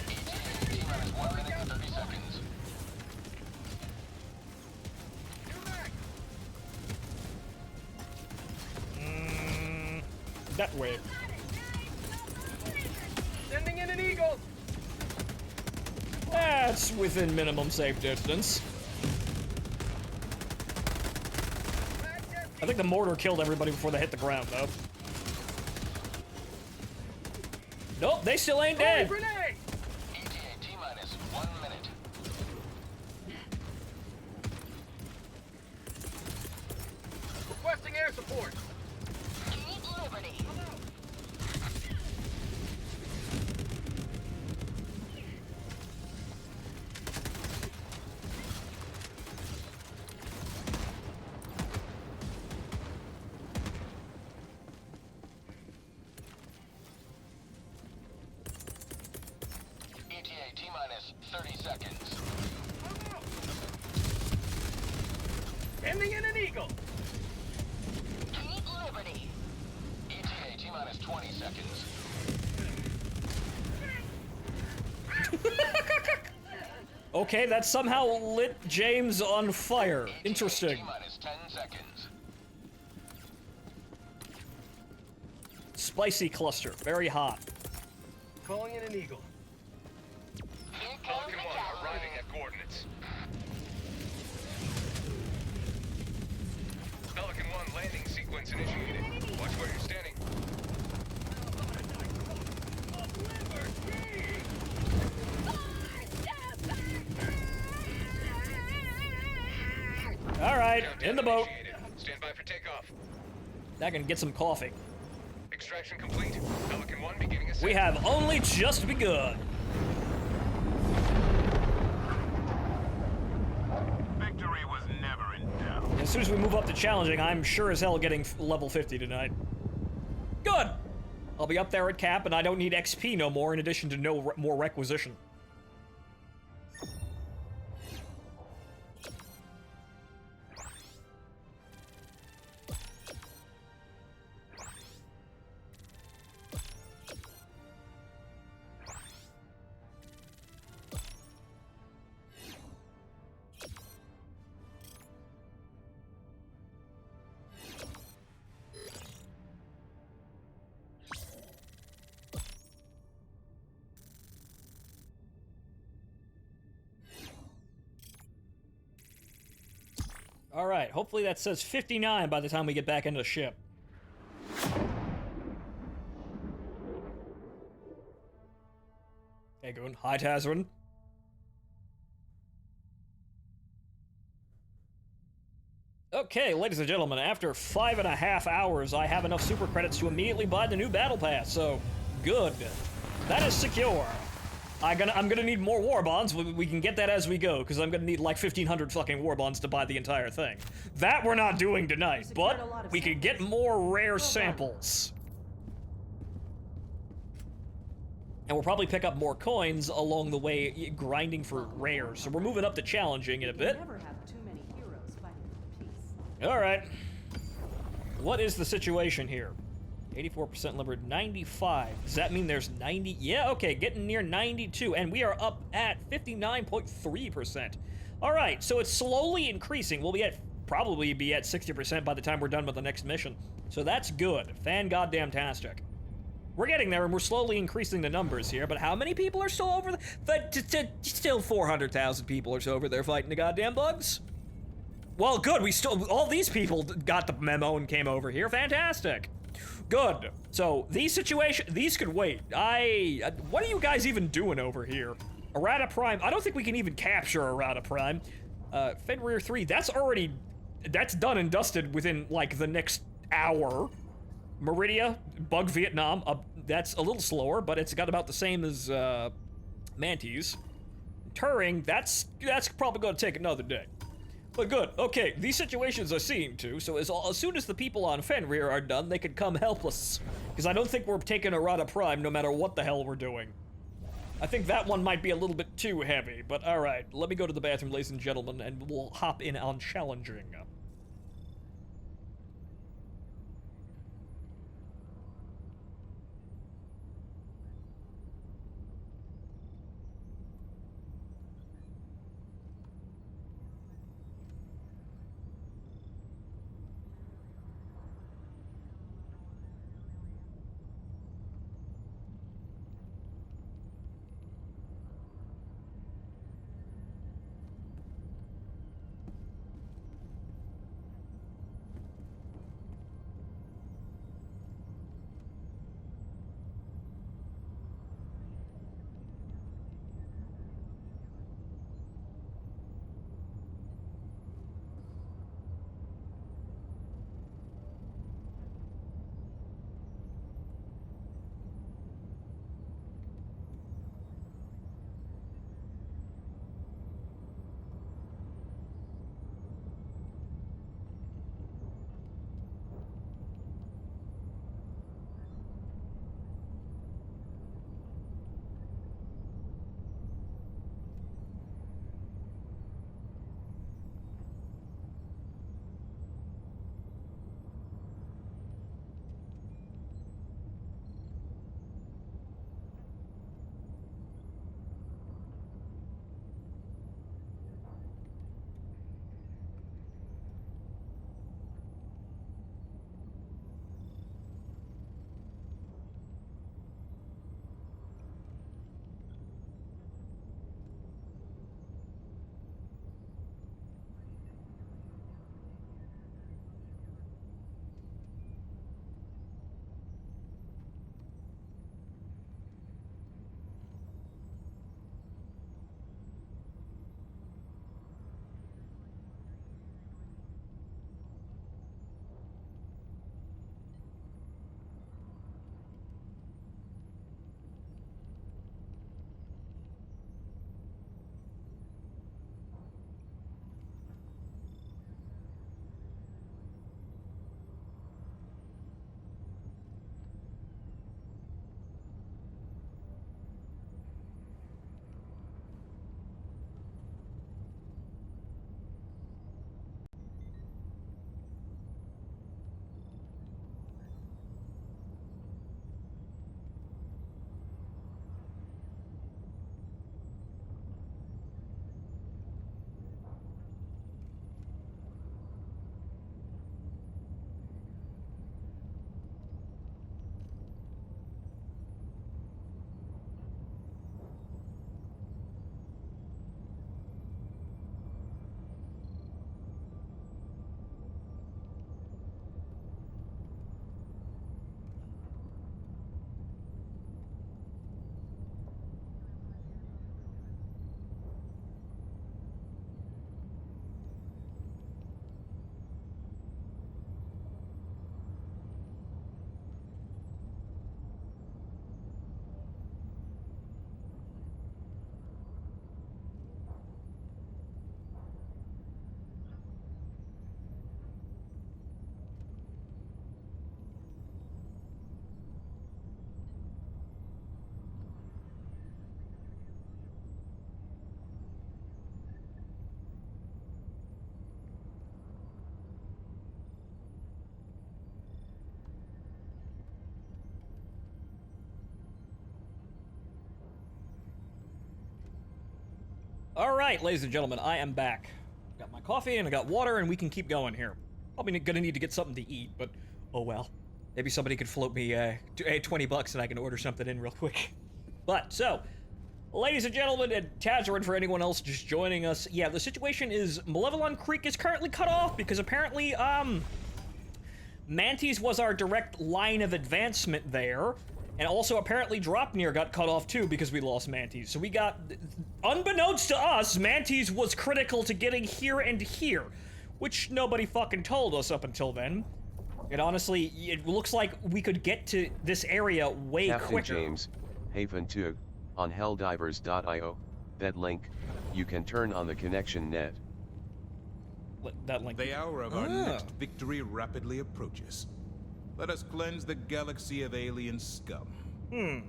T-minus 1 minute and 30 seconds. that way. Sending in an eagle. That's within minimum safe distance. I think the mortar killed everybody before they hit the ground, though. Nope, they still ain't dead. Grenade. ETA T-minus 1 minute. Requesting air support. Keep Liberty. ETA T-minus 30 seconds. Sending in an eagle. Keep Liberty. ETA T-minus 20 seconds. Okay, that somehow lit James on fire. Interesting. T-minus 10 seconds. Spicy cluster, very hot. Calling in an eagle. Here comes Falcon the 1 cavalry. arriving at coordinates. Pelican 1 landing sequence initiated. Watch where you're standing. All right, in the boat. Initiated. Stand by for takeoff. I can get some coffee. Extraction complete. Pelican 1 beginning ascent. We have only just begun. Victory was never in doubt. As soon as we move up to challenging, I'm sure as hell getting level 50 tonight. Good. I'll be up there at cap, and I don't need XP no more, in addition to no more requisition. All right, hopefully that says 59 by the time we get back into the ship. Hey, going. Hi, Tazrin. Okay, ladies and gentlemen, after 5.5 hours, I have enough super credits to immediately buy the new battle pass, so good. That is secure. I'm gonna need more war bonds. We can get that as we go, because I'm gonna need like 1,500 fucking war bonds to buy the entire thing. That we're not doing tonight, but we can get more rare samples. And we'll probably pick up more coins along the way, grinding for rares. So we're moving up to challenging in a bit. Never have too many heroes fighting for peace. All right. What is the situation here? 84% liberate, 95. Does that mean there's 90? Yeah, okay, getting near 92, and we are up at 59.3%. All right, so it's slowly increasing. We'll probably be at 60% by the time we're done with the next mission. So that's good. Fan-goddamn-tastic. We're getting there, and we're slowly increasing the numbers here, but how many people are still over there? Still 400,000 people or so over there fighting the goddamn bugs? Well, good, all these people got the memo and came over here. Fantastic. Good. So, these could wait. What are you guys even doing over here? Errata Prime, I don't think we can even capture Errata Prime. Fenrir 3, that's done and dusted within, like, the next hour. Meridia, Bug Vietnam, that's a little slower, but it's got about the same as, Mantis. Turing, that's probably gonna take another day. But good, okay, these situations are seen to, so as soon as the people on Fenrir are done, they can come help us. Because I don't think we're taking Arata Prime no matter what the hell we're doing. I think that one might be a little bit too heavy, but alright, let me go to the bathroom, ladies and gentlemen, and we'll hop in on challenging. All right, ladies and gentlemen, I am back. Got my coffee and I got water, and we can keep going here. Probably gonna need to get something to eat, but oh well. Maybe somebody could float me 20 bucks and I can order something in real quick. But so, ladies and gentlemen, and Tazarin for anyone else just joining us. Yeah, the situation is Malevelon Creek is currently cut off because apparently Mantis was our direct line of advancement there, And also, apparently, Drop Near got cut off too because we lost Mantis. So we got, unbeknownst to us, Mantis was critical to getting here and here, which nobody fucking told us up until then. And honestly, it looks like we could get to this area way Captain quicker. James, Haven 2, on helldivers.io, that link, you can turn on the connection net. That link. The hour of our next victory rapidly approaches. Let us cleanse the galaxy of alien scum. All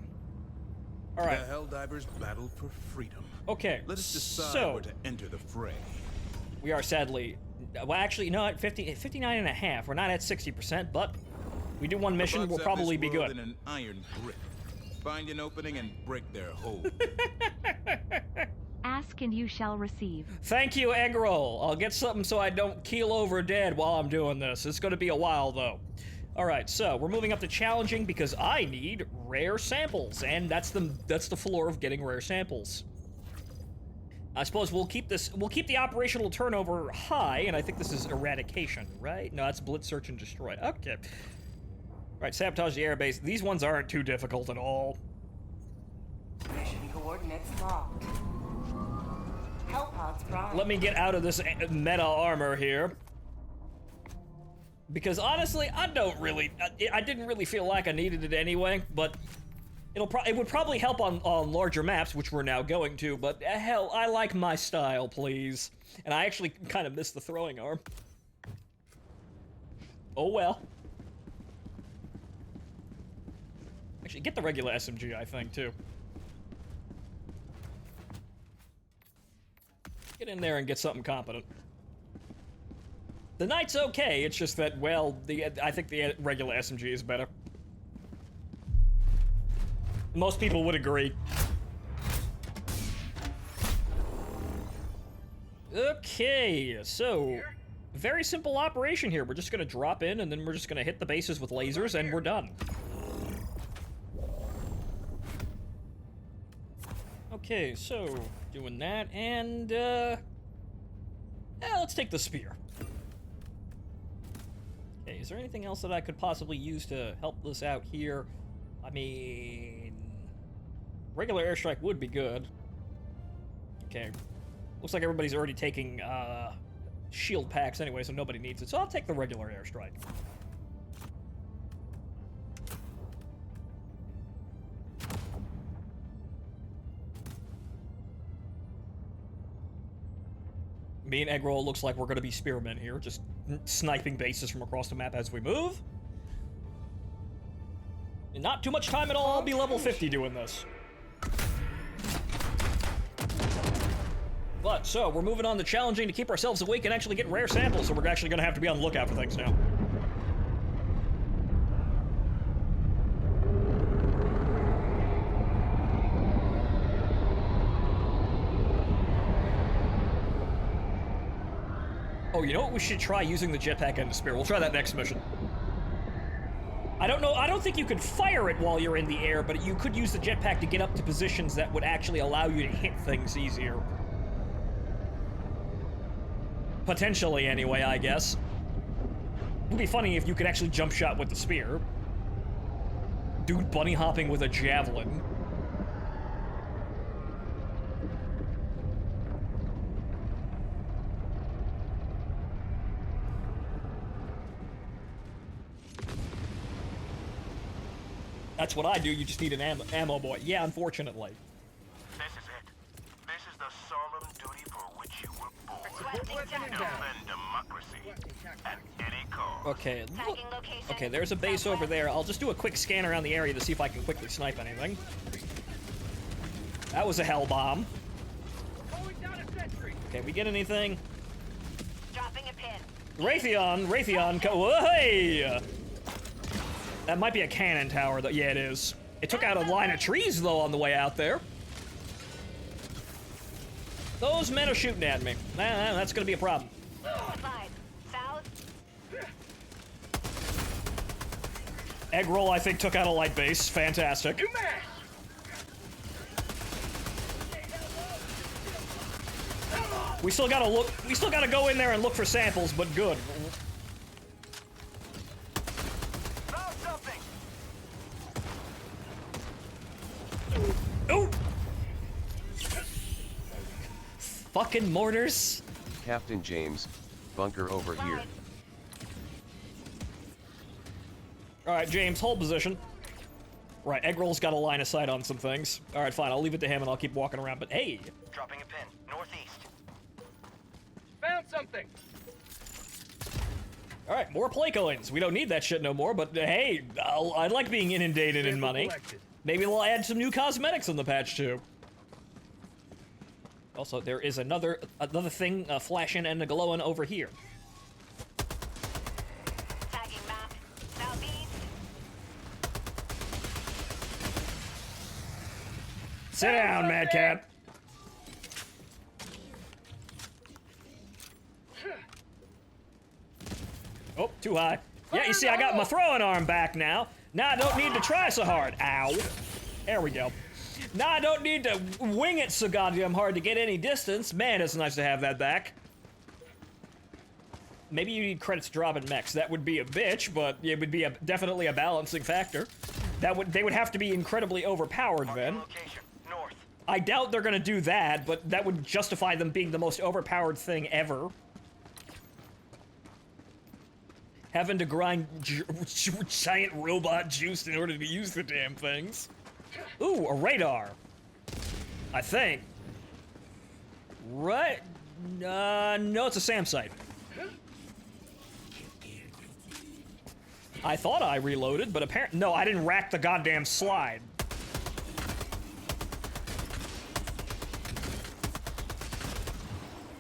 right. The Helldivers battle for freedom. Okay, Let us decide so where to enter the fray. we are sadly, well, actually, no, at 59 and a half. We're not at 60%, but we do one mission, we'll probably be good. In an iron grip. Find an opening and break their hold. Ask and you shall receive. Thank you, egg roll. I'll get something so I don't keel over dead while I'm doing this. It's gonna be a while, though. All right, so we're moving up to challenging because I need rare samples, and that's the floor of getting rare samples. I suppose we'll keep the operational turnover high, and I think this is eradication, right? No, that's blitz, search, and destroy. Okay. All right, sabotage the airbase. These ones aren't too difficult at all. Mission coordinates locked. Hellpods prime. Let me get out of this meta armor here. Because honestly, I didn't really feel like I needed it anyway, but it would probably help on larger maps, which we're now going to, but hell, I like my style, please. And I actually kind of miss the throwing arm. Oh well. Actually, get the regular SMG, I think, too. Get in there and get something competent. The Knight's okay, it's just that, well, I think the regular SMG is better. Most people would agree. Okay, so very simple operation here. We're just gonna drop in and then we're just gonna hit the bases with lasers and we're done. Okay, so doing that and let's take the spear. Okay, is there anything else that I could possibly use to help this out here? I mean, regular airstrike would be good. Okay, looks like everybody's already taking shield packs anyway, so nobody needs it. So I'll take the regular airstrike. Me and Eggroll looks like we're gonna be spearmen here, just sniping bases from across the map as we move. In not too much time at all, I'll be level 50 doing this. But, so, we're moving on to challenging to keep ourselves awake and actually get rare samples, so we're actually gonna have to be on the lookout for things now. Oh, you know what? We should try using the jetpack and the spear. We'll try that next mission. I don't know. I don't think you could fire it while you're in the air, but you could use the jetpack to get up to positions that would actually allow you to hit things easier. Potentially, anyway, I guess. It would be funny if you could actually jump shot with the spear. Dude bunny hopping with a javelin. That's what I do, you just need an ammo boy. Yeah, unfortunately. This is it. This is the solemn duty for which you were born. Defend democracy at any cost. Okay, look. Okay, there's a base over there. I'll just do a quick scan around the area to see if I can quickly snipe anything. That was a hell bomb. Okay, we get anything? Dropping a pin. Raytheon, hey! That might be a cannon tower, though. Yeah, it is. It took out a line of trees, though, on the way out there. Those men are shooting at me. That's gonna be a problem. South. Eggroll, I think, took out a light base. Fantastic. We still gotta look. We still gotta go in there and look for samples, but good. fucking mortars. Captain James, bunker over here. Alright, James, hold position. Right, Eggroll's got a line of sight on some things. Alright, fine, I'll leave it to him and I'll keep walking around, but hey! Dropping a pin. Northeast. Found something. Alright, more play coins. We don't need that shit no more, but hey, I like being inundated in money. Maybe they'll add some new cosmetics in the patch too. Also, there is another thing flashing and glowing over here. Tagging map. Southeast. Sit down, Mad Cat. Oh, too high. Yeah, you see, I got my throwing arm back now. Now I don't need to try so hard. Ow. There we go. Now I don't need to wing it so goddamn hard to get any distance. Man, it's nice to have that back. Maybe you need credits dropping mechs. That would be a bitch, but it would be definitely a balancing factor. They would have to be incredibly overpowered then. Location. North. I doubt they're gonna do that, but that would justify them being the most overpowered thing ever. Having to grind giant robot juice in order to use the damn things. Ooh, a radar. I think. Right? No, it's a SAM site. I thought I reloaded, but apparently no, I didn't rack the goddamn slide.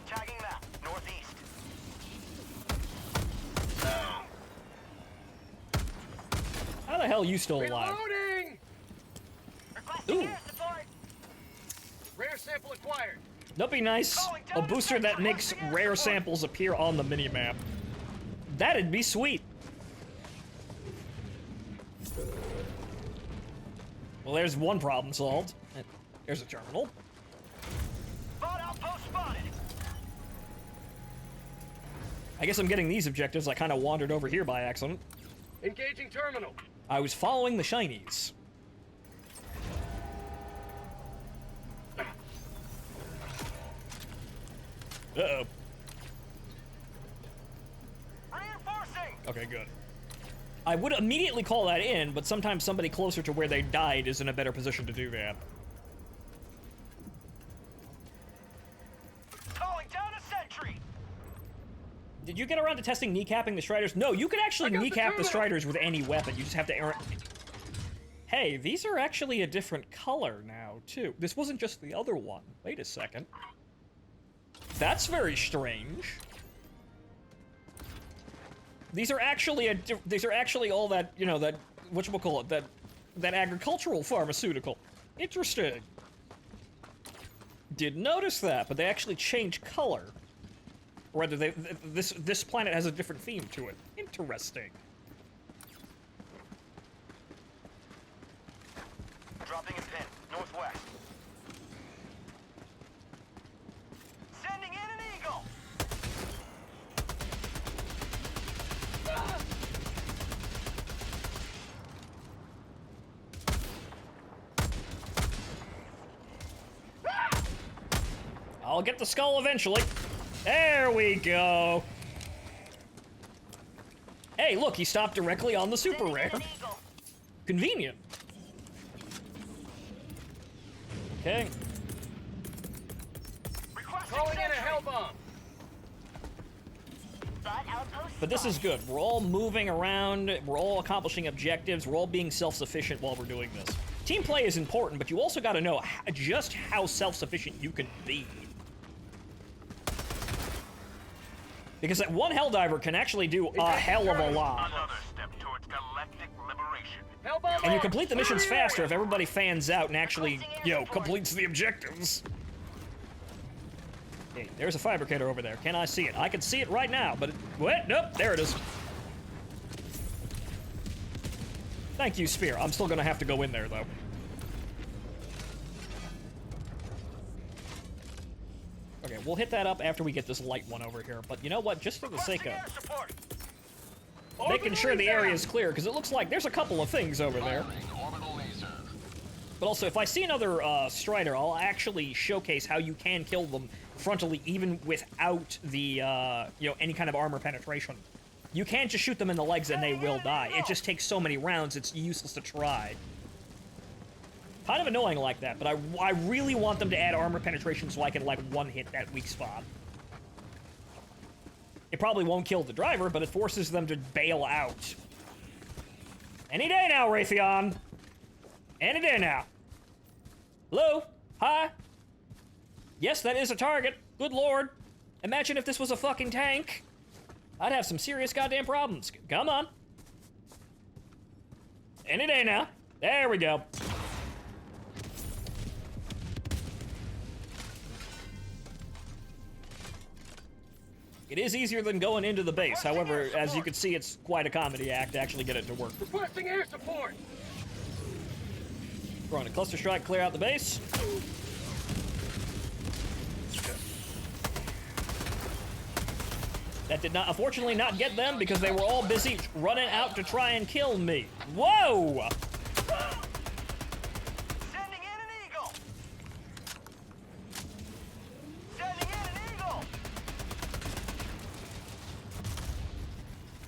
Tagging map. Northeast. How the hell are you still alive? Reloading! Requesting Ooh. air support. Rare sample acquired. That'd be nice. A booster that makes rare samples appear on the minimap. That'd be sweet. Well, there's one problem solved. There's a terminal. Bot outpost spotted. I guess I'm getting these objectives. I kind of wandered over here by accident. Engaging terminal. I was following the shinies. Uh-oh. Reinforcing. Okay, good. I would immediately call that in, but sometimes somebody closer to where they died is in a better position to do that. Calling down a sentry. Did you get around to testing kneecapping the Striders? No, you can actually kneecap the Striders with any weapon. You just have to... Hey, these are actually a different color now, too. This wasn't just the other one. Wait a second. That's very strange. These are actually all that, you know, that, whatchamacallit, that agricultural pharmaceutical. Interesting. Didn't notice that, but they actually change color. Or rather, this planet has a different theme to it. Interesting. Dropping a pin. Northwest. Sending in an eagle. I'll get the skull eventually. There we go. Hey, look, he stopped directly on the super rare. Convenient. Okay. Calling in a hell bomb. But this is good. We're all moving around. We're all accomplishing objectives. We're all being self-sufficient while we're doing this. Team play is important, but you also got to know just how self-sufficient you can be. Because that one Helldiver can actually do a hell of a lot. Another step towards galactic liberation. And you complete the missions faster if everybody fans out and actually, you know, completes the objectives. Hey, there's a fabricator over there. Can I see it? I can see it right now, but what? Nope, there it is. Thank you, Spear. I'm still gonna have to go in there, though. Okay, we'll hit that up after we get this light one over here. But you know what? Just for the sake of making sure the area is clear, because it looks like there's a couple of things over there. Orbital laser. But also, if I see another Strider, I'll actually showcase how you can kill them frontally even without the, any kind of armor penetration. You can't just shoot them in the legs and they will die. It just takes so many rounds, it's useless to try. Kind of annoying like that, but I really want them to add armor penetration so I can, like, one-hit that weak spot. It probably won't kill the driver, but it forces them to bail out. Any day now, Raytheon. Any day now. Hello? Hi? Yes, that is a target. Good lord. Imagine if this was a fucking tank. I'd have some serious goddamn problems. Come on. Any day now. There we go. It is easier than going into the base. However, as you can see, it's quite a comedy act to actually get it to work. Requesting air support. Throwing a cluster strike, clear out the base. That did not, unfortunately, not get them because they were all busy running out to try and kill me. Whoa! Sending in an eagle. Sending in an eagle.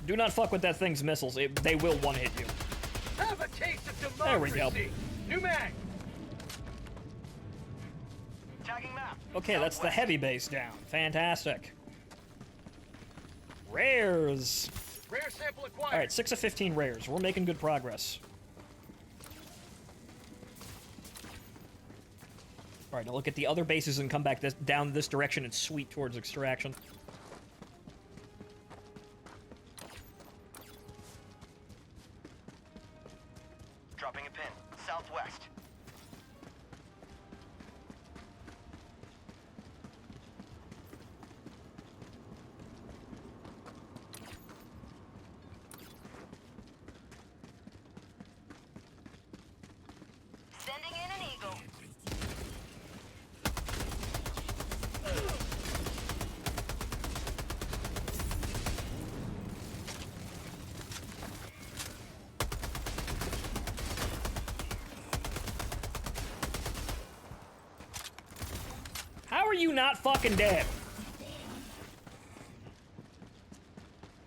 Do not fuck with that thing's missiles. They will one-hit you. Have a taste of democracy. There we go. New mag. Tagging map. Okay, that's the heavy base down. Fantastic. Rares. Rare sample acquired. All right, 6 of 15 rares. We're making good progress. All right, now look at the other bases and come back down this direction and sweep towards extraction. Dropping a pin. Southwest. Sending in an eagle. How are you not fucking dead?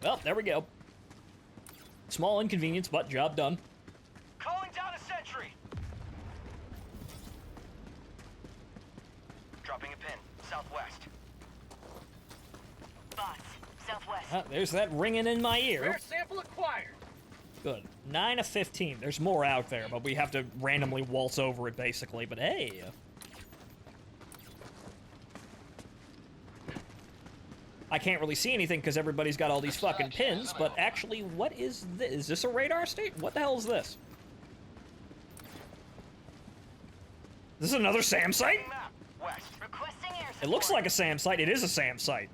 Well, there we go. Small inconvenience, but job done. Calling down a sentry. Dropping a pin. Southwest. Bots. Southwest. There's that ringing in my ear. Rare sample acquired. Good. 9 of 15. There's more out there, but we have to randomly waltz over it, basically. But hey. I can't really see anything because everybody's got all these fucking pins, but actually, what is this? Is this a radar state? What the hell is this? This is another SAM site? Map. West. Requesting air support. It looks like a SAM site. It is a SAM site.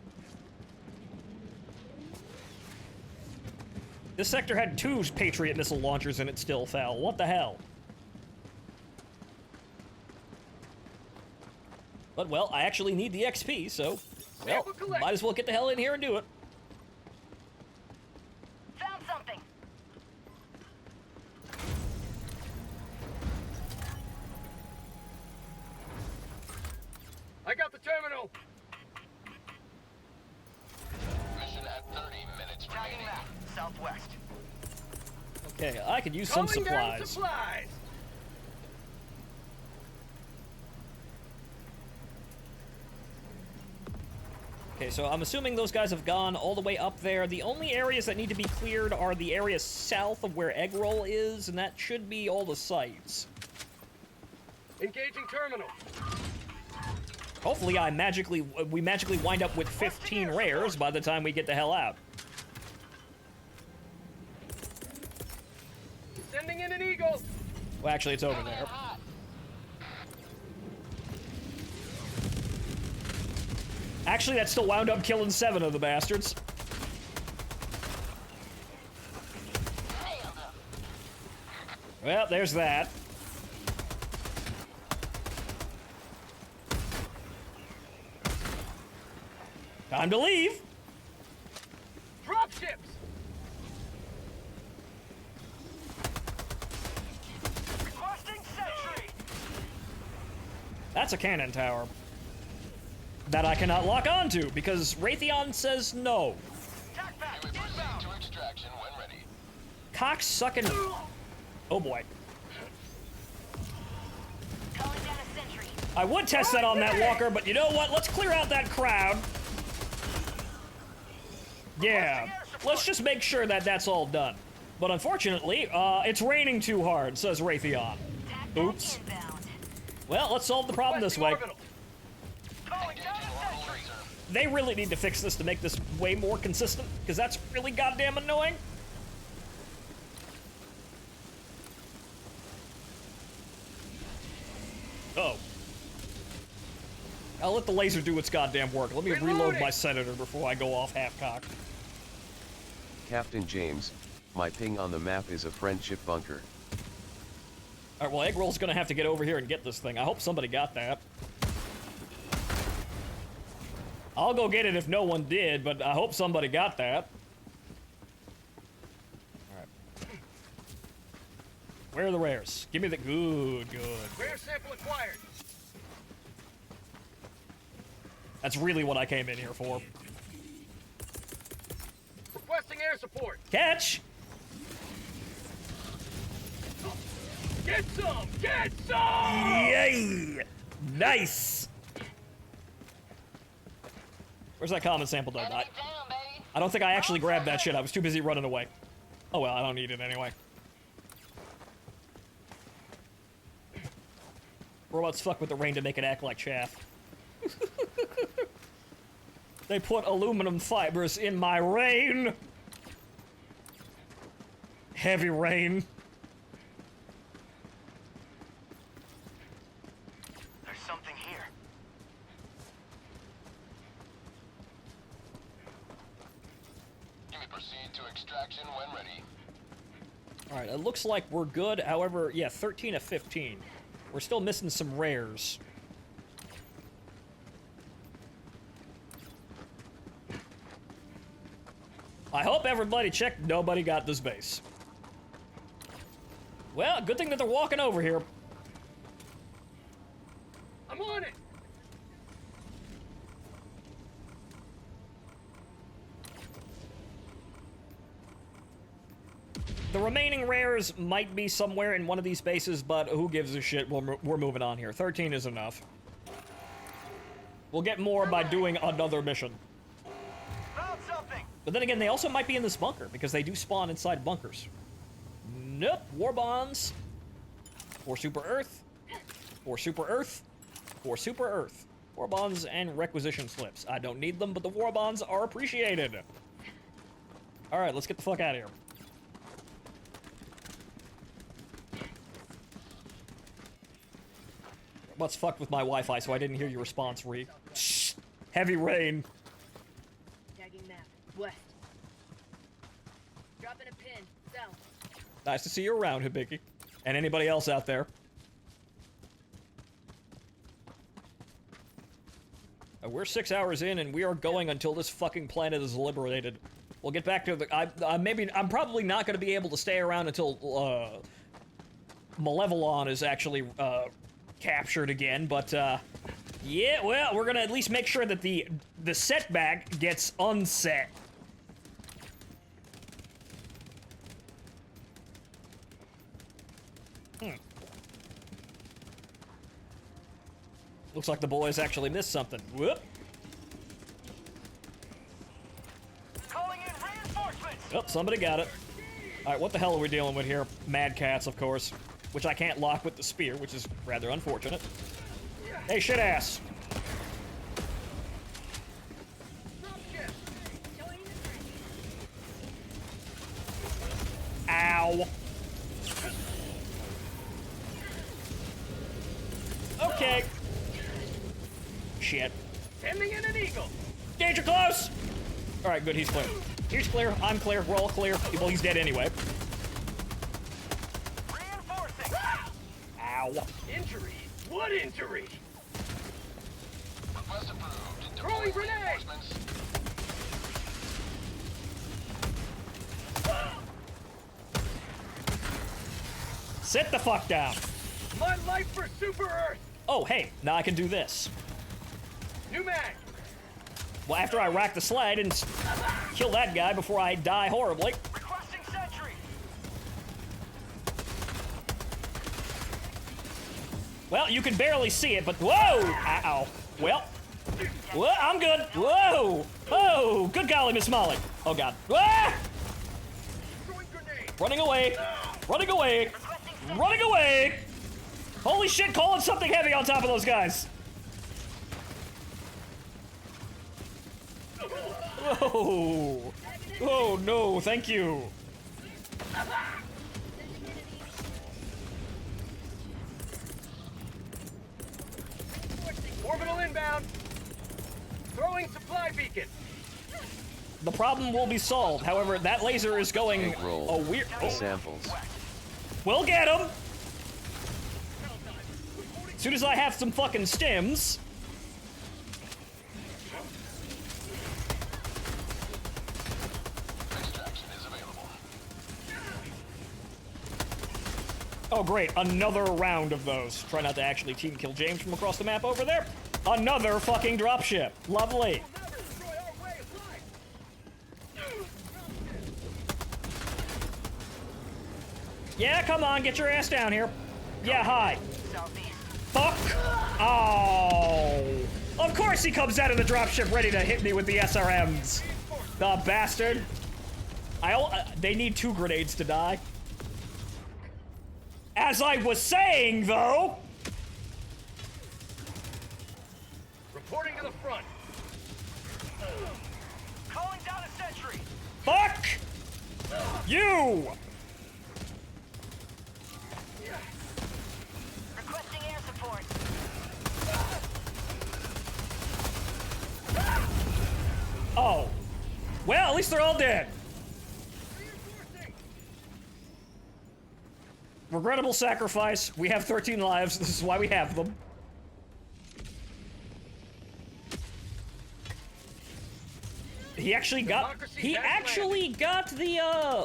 This sector had 2 Patriot missile launchers and it still fell. What the hell? But, well, I actually need the XP, so... Well, might as well get the hell in here and do it. Found something. I got the terminal. Mission at 30 minutes. Tagging map. Southwest. Okay, I could use some Calling down supplies. supplies. Okay, so I'm assuming those guys have gone all the way up there. The only areas that need to be cleared are the areas south of where Egg Roll is, and that should be all the sites. Engaging terminal. Hopefully we magically wind up with 15 rares by the time we get the hell out. Sending in an eagle. Well, actually, it's over there. Actually, that still wound up killing 7 of the bastards. Well, there's that. Time to leave. Dropships. Requesting sentry. That's a cannon tower. That I cannot lock onto, because Raytheon says no. You may proceed to extraction when ready. Cocksucking... Oh boy. Calling down a sentry. I would test that on that walker, but you know what? Let's clear out that crowd. Yeah, let's just make sure that that's all done. But unfortunately, it's raining too hard, says Raytheon. Oops. Well, let's solve the problem this way. They really need to fix this to make this way more consistent, because that's really goddamn annoying. Oh. I'll let the laser do its goddamn work. Let me reload my senator before I go off half-cocked. Captain James, my ping on the map is a friendship bunker. Alright, well, Eggroll's gonna have to get over here and get this thing. I hope somebody got that. I'll go get it if no one did, but I hope somebody got that. Alright. Where are the rares? Give me the... Good. Rare sample acquired. That's really what I came in here for. Requesting air support. Catch! Get some! Get some! Yay! Nice! Where's that common sample done? I don't think I actually grabbed that shit. I was too busy running away. Oh well, I don't need it anyway. Robots fuck with the rain to make it act like chaff. They put aluminum fibers in my rain! Heavy rain. There's something here. You may proceed to extraction when ready. Alright, it looks like we're good. However, yeah, 13 of 15. We're still missing some rares. I hope everybody checked. Nobody got this base. Well, good thing that they're walking over here. I'm on it. The remaining rares might be somewhere in one of these bases, but who gives a shit? We're moving on here. 13 is enough. We'll get more by doing another mission. Found something. But then again, they also might be in this bunker, because they do spawn inside bunkers. Nope. War bonds. For Super Earth. For Super Earth. For Super Earth. War bonds and requisition slips. I don't need them, but the war bonds are appreciated. Alright, let's get the fuck out of here. What's fucked with my Wi-Fi, so I didn't hear your response, Ree. Shh. Heavy rain. Tagging map. West. Dropping a pin. South. Nice to see you around, Hibiki. And anybody else out there. We're 6 hours in, and we are going until this fucking planet is liberated. We'll get back to the... I'm probably not going to be able to stay around until, Malevolon is actually, captured again, but, yeah, well, we're gonna at least make sure that the setback gets unset. Looks like the boys actually missed something. Whoop. Calling in reinforcements. Oh, somebody got it. Alright, what the hell are we dealing with here? Mad Cats, of course. Which I can't lock with the spear, which is rather unfortunate. Hey, shit ass! Ow! Okay. Shit. Sending in an eagle. Danger close! Alright, good, he's clear. He's clear, I'm clear, we're all clear. Well, he's dead anyway. Reinforcing. Ow. Injury? What injury? Request approved. Throwing Deploying grenade! reinforcements. Sit the fuck down. My life for Super Earth! Oh, hey, now I can do this. New mag. Well, after I rack the slide and kill that guy before I die horribly. Requesting sentry. Well, you can barely see it, but whoa! Ow. Well, I'm good. Whoa! Oh, good golly, Miss Molly. Oh, God. Ah! Running away. Running away. Running away. Holy shit, calling something heavy on top of those guys. Oh. Oh, no, thank you. Orbital inbound. Throwing supply beacon. The problem will be solved. However, that laser is going a weird... Oh. Samples. We'll get him. As soon as I have some fucking stims. Extraction is available. Oh, great. Another round of those. Try not to actually team kill James from across the map over there. Another fucking dropship. Lovely. Yeah, come on, get your ass down here. Yeah, hi. Fuck. Oh. Of course he comes out of the dropship ready to hit me with the SRMs. The bastard. They need 2 grenades to die. As I was saying, though. Reporting to the front. Calling down a sentry. Fuck you. Requesting air support. Oh. Well, at least they're all dead. Regrettable sacrifice. We have 13 lives. This is why we have them. He actually got the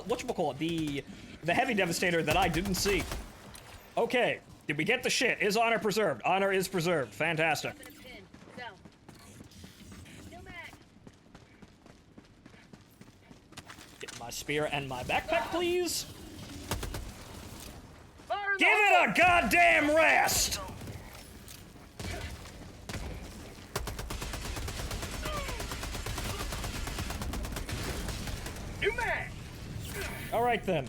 whatchamacallit, the heavy devastator that I didn't see. Okay. Did we get the shit? Is honor preserved? Honor is preserved. Fantastic. Get my spear and my backpack, please. Give it a goddamn rest! New mag. All right then.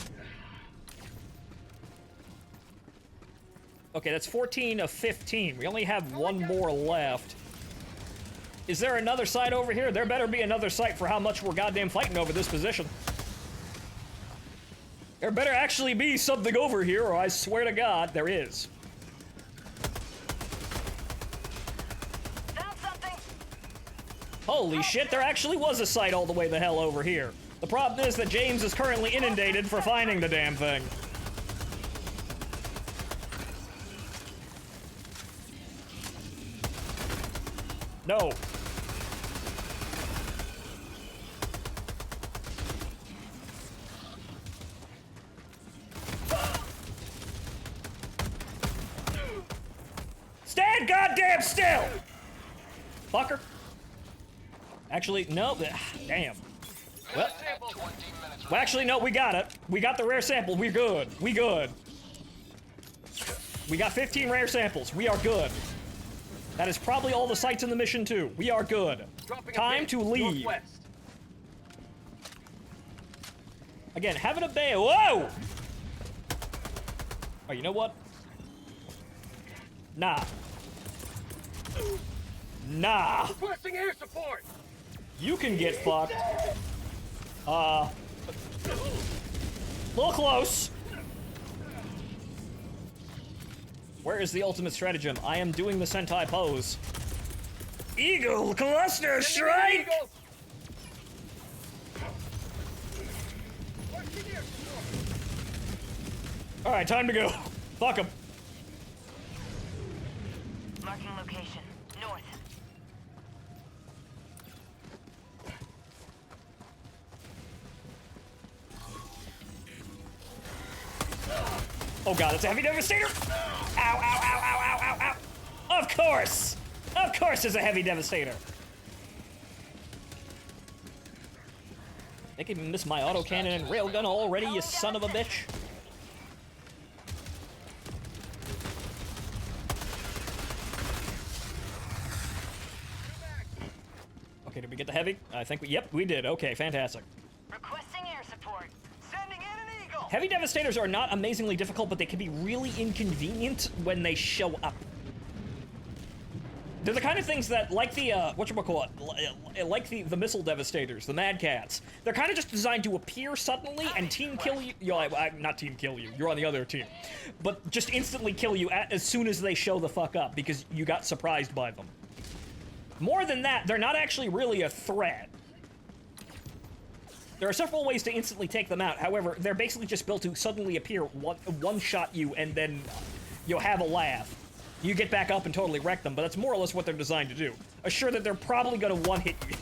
Okay, that's 14 of 15. We only have one more left. Is there another site over here? There better be another site for how much we're goddamn fighting over this position. There better actually be something over here, or I swear to God, there is. Found something. Holy shit, there actually was a site all the way the hell over here. The problem is that James is currently inundated for finding the damn thing. No. Stand goddamn still! Fucker. Actually, no. Damn. Well, actually, no, we got it. We got the rare sample. We're good. We good. We got 15 rare samples. We are good. That is probably all the sites in the mission, too. We are good. Time to leave. Northwest. Again, having a bay. Whoa! Oh, you know what? Nah. Nah. Requesting air support. You can get fucked. Little close. Where is the ultimate stratagem? I am doing the Sentai pose. Eagle cluster strike! Alright, time to go. Fuck him. Marking location. North. Oh god, it's a heavy devastator! Ow, ow, ow, ow, ow, ow, ow! Of course! Of course there's a heavy devastator. Making me miss my autocannon and railgun already, you son of a bitch. Okay, did we get the heavy? I think yep, we did. Okay, fantastic. Requesting air support. Sending in an eagle. Heavy devastators are not amazingly difficult, but they can be really inconvenient when they show up. They're the kind of things that, like the, whatchamacallit, like the missile devastators, the Mad Cats, they're kind of just designed to appear suddenly and team kill you. Not team kill you, you're on the other team. But just instantly kill you as soon as they show the fuck up, because you got surprised by them. More than that, they're not actually really a threat. There are several ways to instantly take them out. However, they're basically just built to suddenly appear, one-shot you, and then you'll have a laugh. You get back up and totally wreck them, but that's more or less what they're designed to do. Assure that they're probably gonna one-hit you.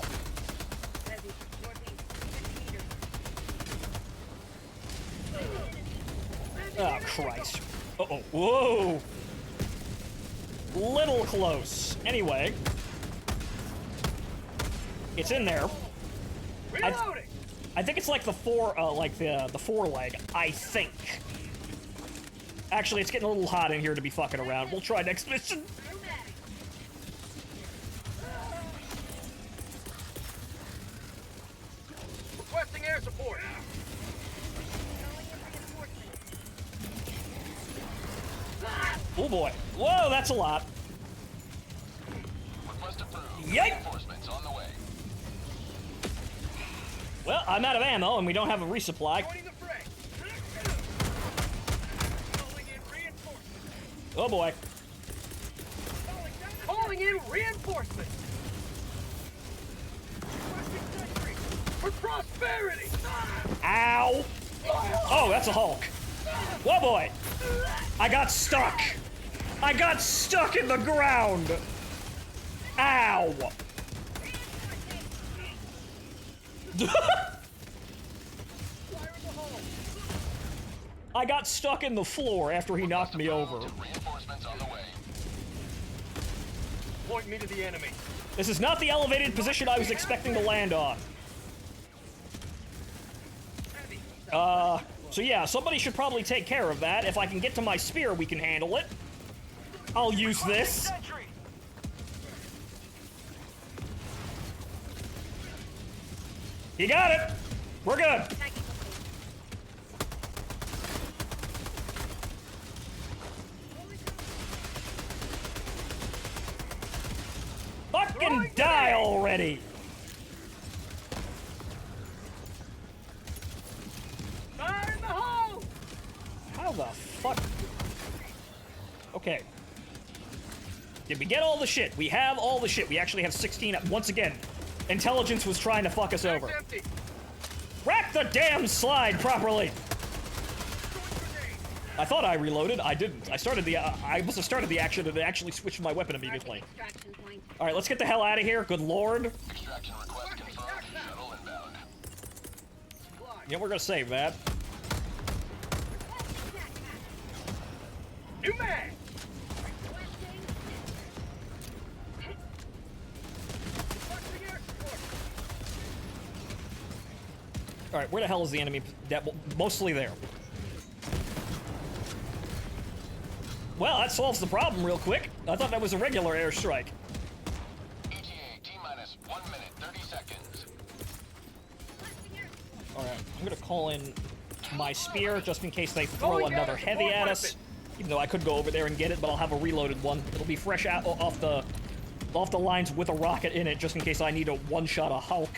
Oh, Christ. Uh-oh. Whoa! Little close. Anyway. It's in there. I think it's like the the four-leg, I think. Actually, it's getting a little hot in here to be fucking around. We'll try next mission. Requesting air support. Oh boy. Whoa, that's a lot. Request approved. Yike! Reinforcements on the way. Well, I'm out of ammo and we don't have a resupply. Oh boy. Calling in reinforcements. For prosperity. Ow! Oh, that's a Hulk. Whoa boy! I got stuck! I got stuck in the ground! Ow! I got stuck in the floor after he knocked me over. Reinforcements on the way. Point me to the enemy. This is not the elevated position I was expecting to land on. So yeah, somebody should probably take care of that. If I can get to my spear, we can handle it. I'll use this. You got it. We're good. Fucking die already. Fire in the hole! How the fuck? Okay. Did we get all the shit? We have all the shit. We actually have 16. Once again, intelligence was trying to fuck us over. Rack the damn slide properly. I thought I reloaded. I didn't. I started the. I must have started the action and it actually switched my weapon immediately. All right, let's get the hell out of here. Good lord. Extraction request confirmed. Shuttle inbound. Yeah, we're gonna save that. New mag! All right, where the hell is the enemy? Mostly there. Well, that solves the problem real quick. I thought that was a regular airstrike. ETA T-minus 1 minute 30 seconds. All right, I'm gonna call in my spear just in case they throw another heavy at us. Even though I could go over there and get it, but I'll have a reloaded one. It'll be fresh out off the lines with a rocket in it, just in case I need to one-shot a Hulk.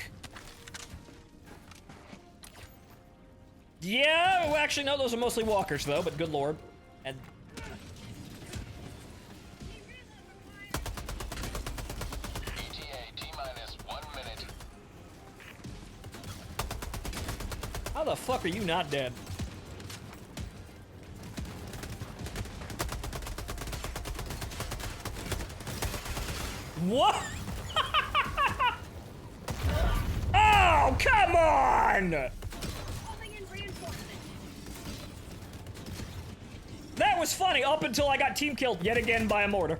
Yeah, well, actually, no, those are mostly walkers, though, but good lord. And... ETA T-minus 1 minute. How the fuck are you not dead? What? Oh, come on! That was funny up until I got team killed yet again by a mortar.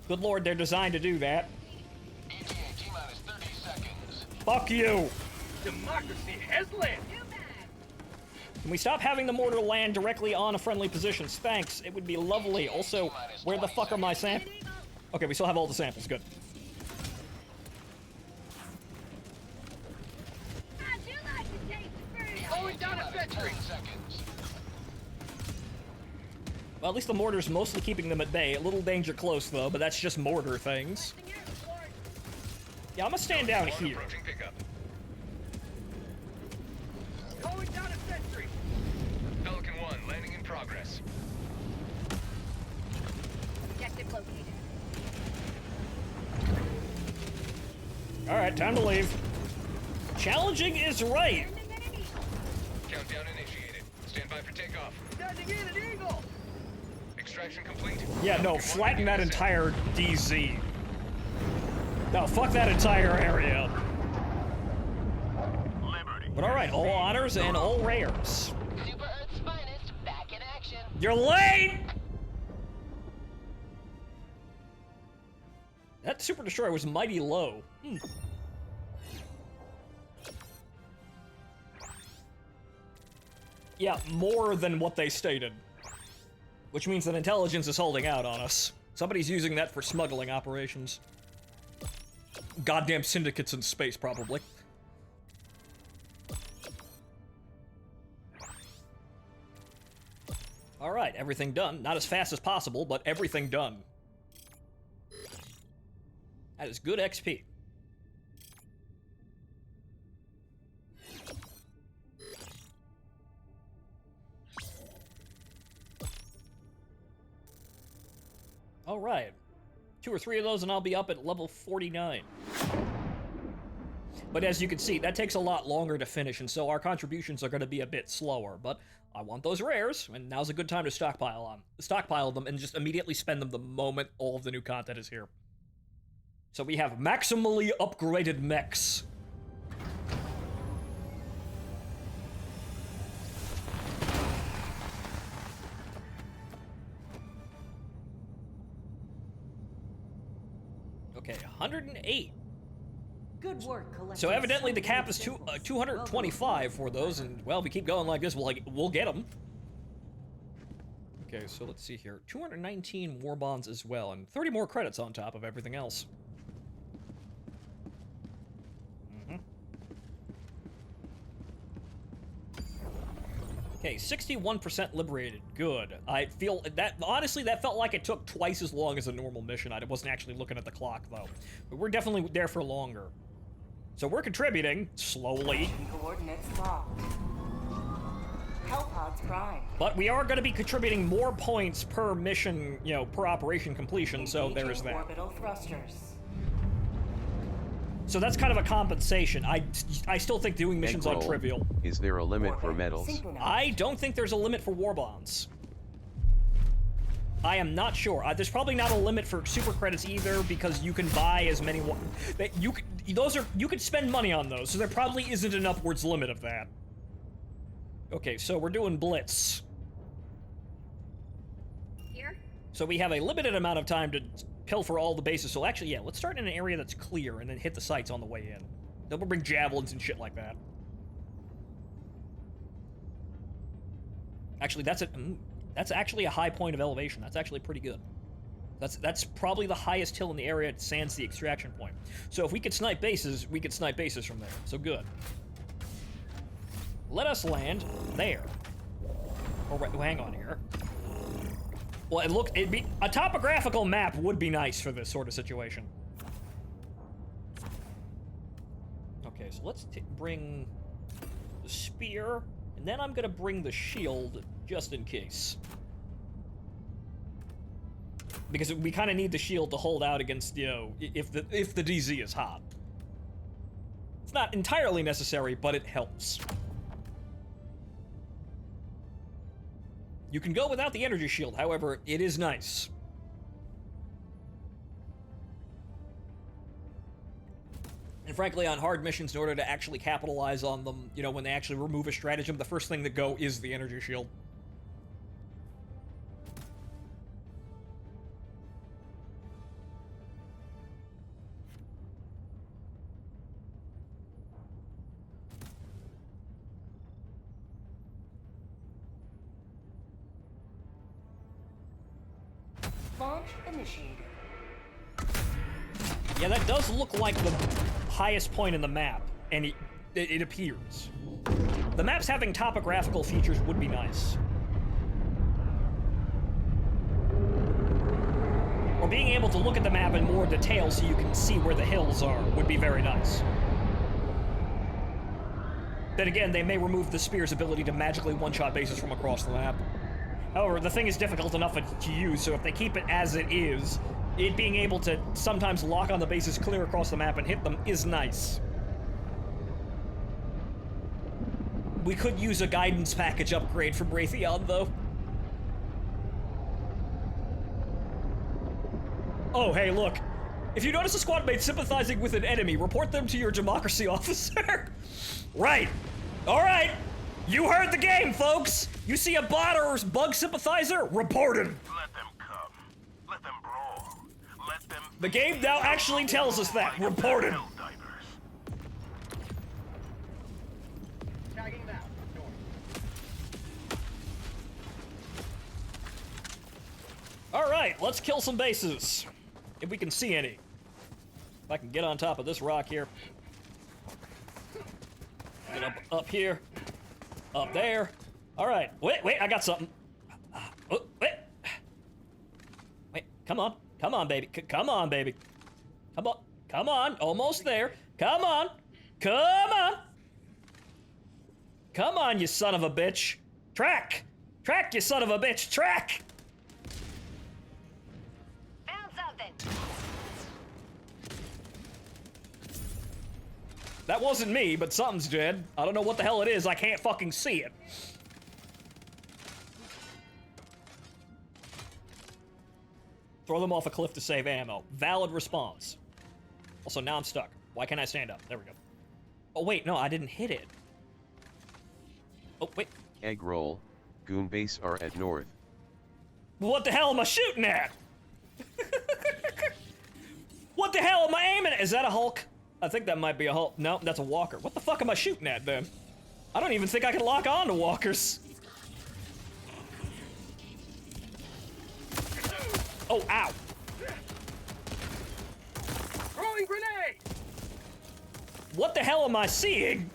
Good lord, they're designed to do that. ETA T-minus 30 seconds. Fuck you! Democracy has landed. Can we stop having the mortar land directly on a friendly positions? Thanks, it would be lovely. Also, where the fuck are my samples? Okay, we still have all the samples, good. Going down a sentry. 10 seconds. Well, at least the mortar's mostly keeping them at bay. A little danger close, though, but that's just mortar things. Yeah, I'm gonna stand down here. Approaching pickup. Going down a sentry. Pelican 1 landing in progress. Objective located. Alright, time to leave. Challenging is right! Countdown initiated. Stand by for takeoff. Sending in an eagle. Extraction complete. Yeah, no, flatten that entire DZ. No, fuck that entire area. Liberty. But alright, all honors and all rares. Super Earth's finest back in action. You're late! That Super Destroyer was mighty low. Yeah, more than what they stated. Which means that intelligence is holding out on us. Somebody's using that for smuggling operations. Goddamn syndicates in space, probably. Alright, everything done. Not as fast as possible, but everything done. That is good XP. Alright. 2 or 3 of those and I'll be up at level 49. But as you can see, that takes a lot longer to finish, and so our contributions are going to be a bit slower. But I want those rares, and now's a good time to stockpile them and just immediately spend them the moment all of the new content is here. So we have maximally upgraded mechs. Okay, 108. Good work, collecting. So evidently the cap is 225 for those, and well, if we keep going like this, we'll get them. Okay, so let's see here. 219 war bonds as well, and 30 more credits on top of everything else. Okay, 61% liberated. Good. I feel that, honestly, that felt like it took twice as long as a normal mission. I wasn't actually looking at the clock, though. But we're definitely there for longer. So we're contributing, slowly. Coordinates locked. Hellpods prime. But we are going to be contributing more points per mission, you know, per operation completion, so there's that. Orbital thrusters. So that's kind of a compensation. I still think doing missions on trivial. Is there a limit for medals? I don't think there's a limit for war bonds. I am not sure. There's probably not a limit for super credits either, because you can buy as many. You could spend money on those, so there probably isn't an upwards limit of that. Okay, so we're doing Blitz. Here? So we have a limited amount of time to pilfer all the bases. So actually, yeah, let's start in an area that's clear and then hit the sites on the way in. Then we'll bring javelins and shit like that. Actually, that's actually a high point of elevation. That's actually pretty good. That's probably the highest hill in the area sans the extraction point. So if we could snipe bases, we could snipe bases from there. So good. Let us land there. Or hang on here. Well, it'd be a topographical map would be nice for this sort of situation. Okay, so let's bring the spear, and then I'm gonna bring the shield just in case, because we kind of need the shield to hold out against, you know, if the DZ is hot. It's not entirely necessary, but it helps. You can go without the energy shield, however, it is nice. And frankly, on hard missions, in order to actually capitalize on them, you know, when they actually remove a stratagem, the first thing to go is the energy shield. Launch initiated. Yeah, that does look like the highest point in the map, and it appears. The maps having topographical features would be nice. Or being able to look at the map in more detail so you can see where the hills are would be very nice. Then again, they may remove the spear's ability to magically one-shot bases from across the map. However, the thing is difficult enough to use, so if they keep it as it is, it being able to sometimes lock on the bases clear across the map and hit them is nice. We could use a guidance package upgrade from Raytheon, though. Oh, hey, look. If you notice a squad mate sympathizing with an enemy, report them to your democracy officer. Right. All right. You heard the game, folks. You see a bot or bug sympathizer? Report him. Let them come. Let them brawl. Let them... The game now actually tells us that. Report him. Helldivers. Tagging them out. North. All right, let's kill some bases. If we can see any. If I can get on top of this rock here. Get up here. Up there. All right. Wait, I got something. Oh, wait. Wait, come on. Come on, baby. Come on, baby. Come on. Come on. Almost there. Come on. Come on. Come on, you son of a bitch. Track. Track, you son of a bitch. Track. Found something. That wasn't me, but something's dead. I don't know what the hell it is. I can't fucking see it. Throw them off a cliff to save ammo. Valid response. Also, now I'm stuck. Why can't I stand up? There we go. Oh, wait, no, I didn't hit it. Oh, wait. Egg roll. Goon base are at north. What the hell am I shooting at? What the hell am I aiming at? Is that a Hulk? I think that might be a Hulk. No, that's a walker. What the fuck am I shooting at, then? I don't even think I can lock on to walkers. Oh, ow. Throwing grenade! What the hell am I seeing?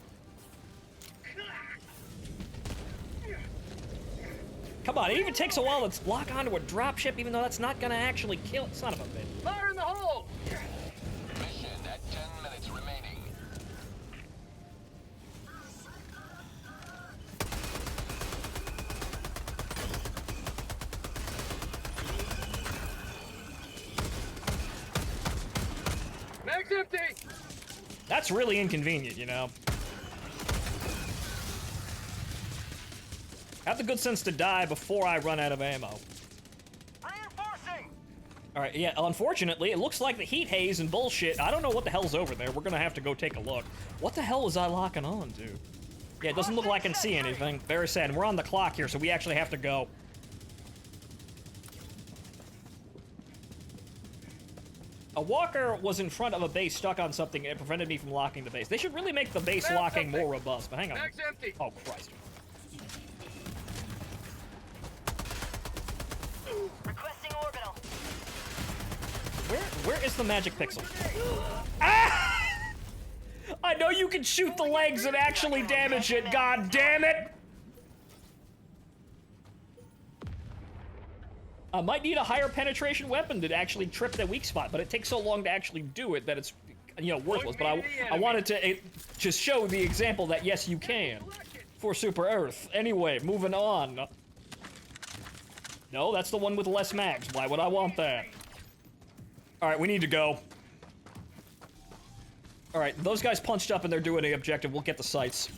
Come on, it even takes a while to lock onto a dropship, even though that's not gonna actually kill it. Son of a bitch. Fire in the hole! Mission at 10 minutes remaining. Mag's empty! That's really inconvenient, you know. Have the good sense to die before I run out of ammo. Reinforcing! Alright, yeah, unfortunately, it looks like the heat haze and bullshit. I don't know what the hell's over there. We're gonna have to go take a look. What the hell was I locking on to? Yeah, it doesn't look like I can see anything. Very sad. And we're on the clock here, so we actually have to go. A walker was in front of a base stuck on something and it prevented me from locking the base. They should really make the base locking more robust, but hang on. Mag's empty! Oh, Christ. Requesting orbital. Where is the magic pixel? Ah! I know you can shoot the legs and actually damage it, god damn it! I might need a higher penetration weapon to actually trip the weak spot, but it takes so long to actually do it that it's, you know, worthless. But I wanted to just show the example that yes, you can. For Super Earth. Anyway, moving on. No, that's the one with less mags. Why would I want that? Alright, we need to go. Alright, those guys punched up and they're doing the objective. We'll get the sights.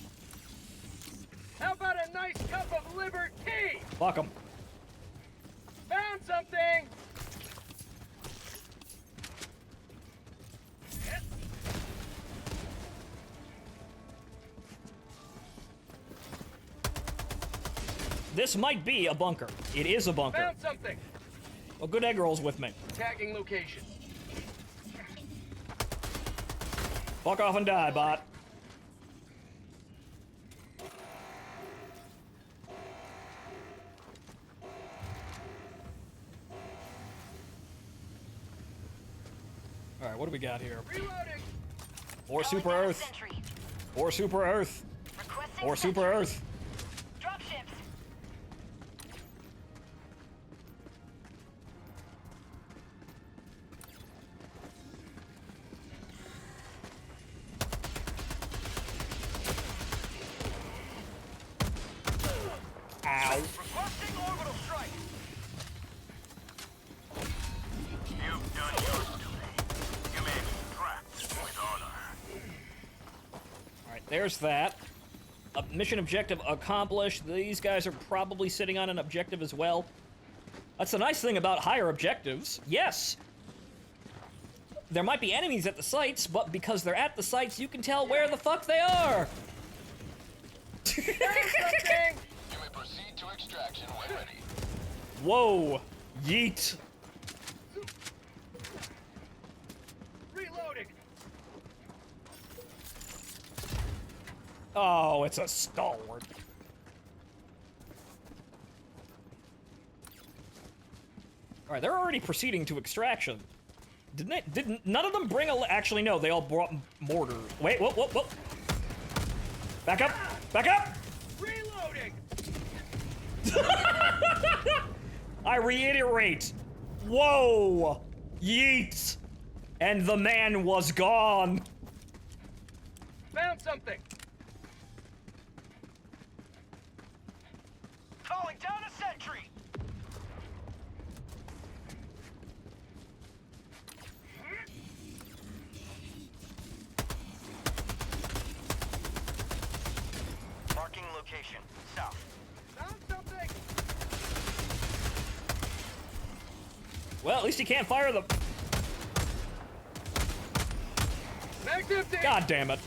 How about a nice cup of liberty? Fuck them. Found something! This might be a bunker. It is a bunker. Found something! Well, good egg rolls with me. Tagging location. Fuck off and die, bot. Alright, what do we got here? Reloading. Or Super Calling down a Earth. sentry. Or Super Earth. Requesting Or Super sentry. Earth. Dropships. Ow. Requesting orbital strike. You've done your duty. You may extract with honor. Alright, there's that. Mission objective accomplished. These guys are probably sitting on an objective as well. That's the nice thing about higher objectives. Yes! There might be enemies at the sites, but because they're at the sites, you can tell where the fuck they are! Something. You may proceed to extraction when ready. Whoa! Yeet! Reloading. Oh, it's a stalwart. Alright, they're already proceeding to extraction. Didn't none of them bring actually, no, they all brought mortars. Wait, whoa, whoa, whoa. Back up! Back up! Reloading. I reiterate. Whoa! Yeet! And the man was gone. Found something. Calling down a sentry. Marking location. South. Found something. Well, at least he can't fire the. Mag's empty. God damn it.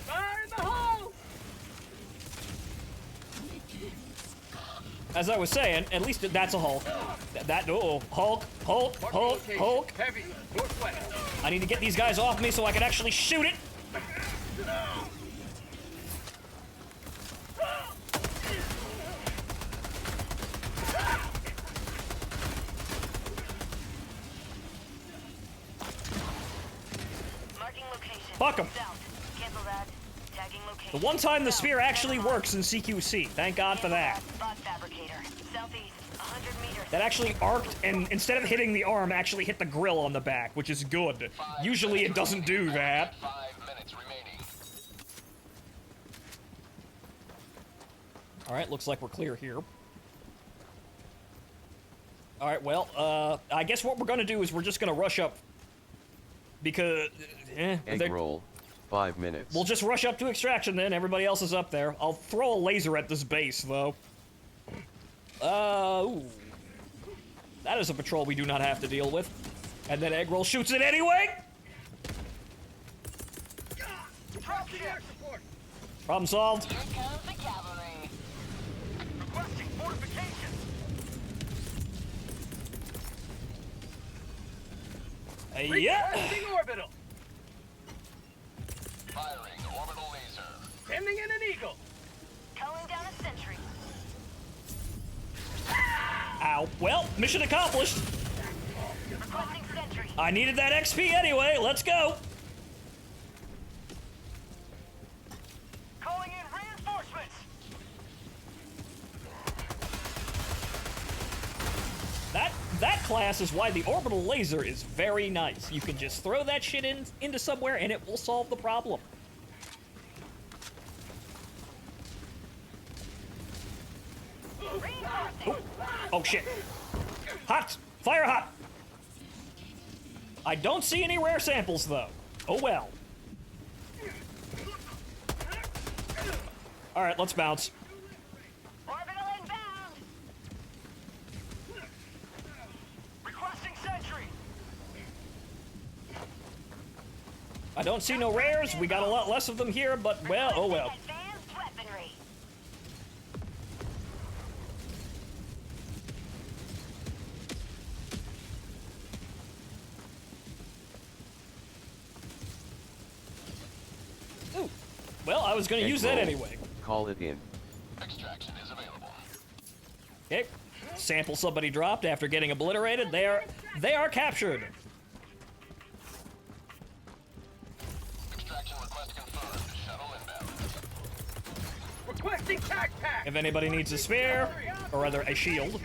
Fire in the hole. As I was saying, at least that's a Hulk. Hulk, Hulk, Marking Hulk, location. Hulk. Heavy. Northwest. I need to get these guys off me so I can actually shoot it. Marking location. Fuck 'em. South. Cancel that. Tagging location. The one time the South. spear actually Cancel works in CQC. Thank God for that. Bot fabricator. Southeast. 100 meters. That actually arced and instead of hitting the arm, actually hit the grill on the back, which is good. Usually it doesn't do that. 5 minutes remaining. Alright, looks like we're clear here. Alright, well, I guess what we're gonna do is we're just gonna rush up. Because, Egg roll. 5 minutes. we'll just rush up to extraction then, everybody else is up there. I'll throw a laser at this base, though. Ooh. That is a patrol we do not have to deal with. And then Egg Roll shoots it anyway! Drop the air support. Problem solved. Here comes the cavalry. Requesting fortification. Yeah! Requesting orbital. Firing orbital laser. Sending in an eagle. Calling down a sentry. Ow. Well, mission accomplished. Requesting sentry. I needed that XP anyway. Let's go. Calling in reinforcements. That class is why the orbital laser is very nice. You can just throw that shit into somewhere and it will solve the problem. Oh shit. Hot! Fire hot! I don't see any rare samples though. Oh well. Alright, let's bounce. Orbital inbound. Requesting sentry. I don't see no rares. We got a lot less of them here, but well, oh well. Advanced weaponry. Ooh. Well, I was gonna Egg use that roll. anyway. Call it in. Extraction is available. Okay. Sample somebody dropped after getting obliterated. They are captured. Request confirmed. Shuttle inbound. Requesting tac pack. If anybody needs a spear, or rather a shield.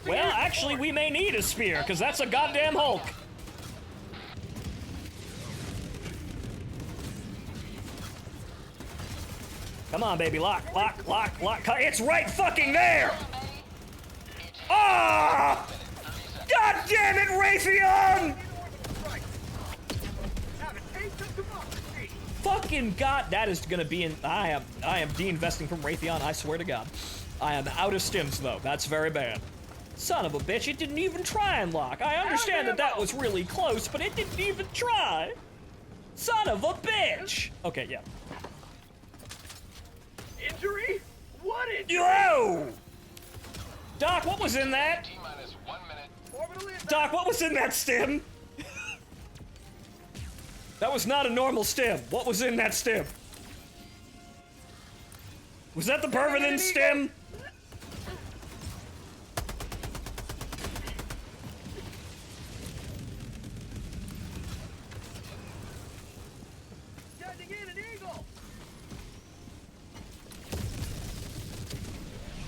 Well, actually, we may need a spear, because that's a goddamn Hulk. Come on, baby, lock. It's right fucking there! Ah! God damn it, Raytheon! Fucking God, that is gonna be in. I am de-investing from Raytheon, I swear to God. I am out of stims, though. That's very bad. Son of a bitch, it didn't even try and lock. I understand that was really close, but it didn't even try. Son of a bitch! Okay, yeah. Injury? What injury? Yo! Doc, what was in that? T-minus 1 minute. Orbital inbound. Doc, what was in that stim? That was not a normal stim. What was in that stim? Was that the Pervadin stim? Sending in an eagle.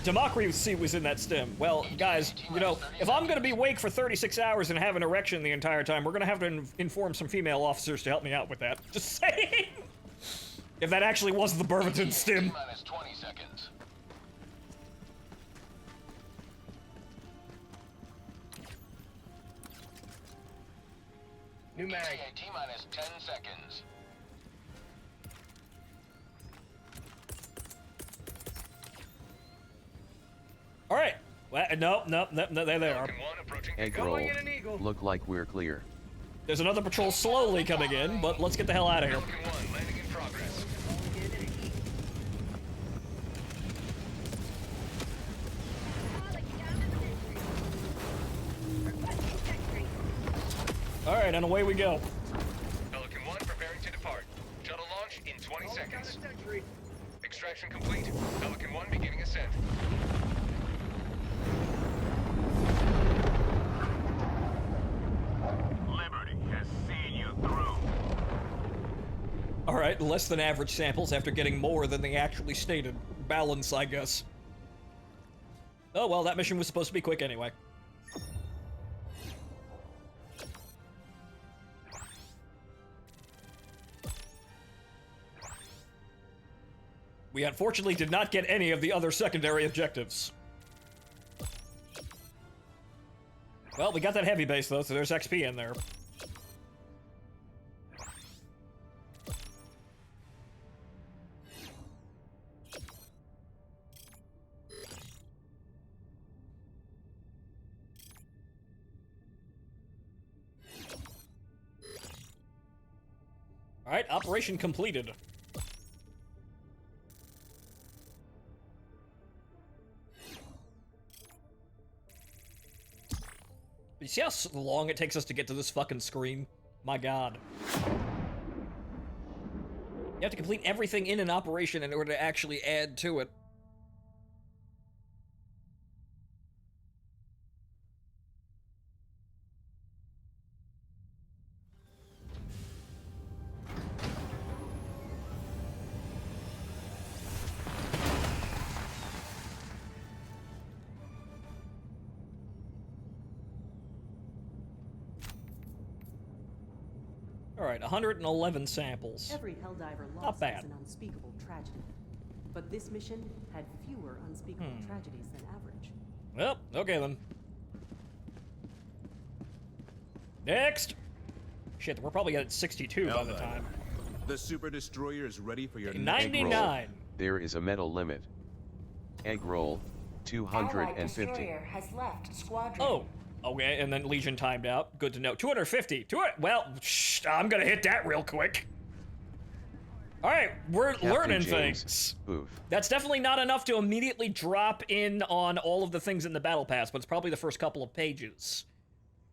Democracy was in that stim. Well, guys, you know, if I'm gonna be awake for 36 hours and have an erection the entire time, we're gonna have to inform some female officers to help me out with that. Just saying. If that actually was the Burvington stim. T-minus 20 seconds. New mag. T-minus 10 seconds. All right. Well, no, there they are. Falcon 1 approaching Egg takeoff. roll. in an eagle. Look like we're clear. There's another patrol slowly coming in, but let's get the hell out of here. Falcon 1 landing in progress. All right, and away we go. Pelican 1 preparing to depart. Shuttle launch in 20 seconds. Sentry. Extraction complete. Pelican 1 beginning ascent. Liberty has seen you through. All right, less than average samples after getting more than they actually stated. Balance, I guess. Oh, well, that mission was supposed to be quick anyway. We unfortunately did not get any of the other secondary objectives. Well, we got that heavy base, though, so there's XP in there. All right, operation completed. You see how long it takes us to get to this fucking screen? My God. You have to complete everything in an operation in order to actually add to it. All right, 111 samples. Every Helldiver Not loss bad. is an unspeakable tragedy. But this mission had fewer unspeakable tragedies than average. Well, okay then. Next! Shit, we're probably at 62 by the Helldiver. time. The super destroyer is ready for your 99! There is a metal limit. Egg roll, Allied 250. destroyer has left squadron. Oh, okay, and then Legion timed out. Good to know. 250. Well, I'm gonna hit that real quick. All right, we're Captain learning James, things. Booth. That's definitely not enough to immediately drop in on all of the things in the battle pass, but it's probably the first couple of pages.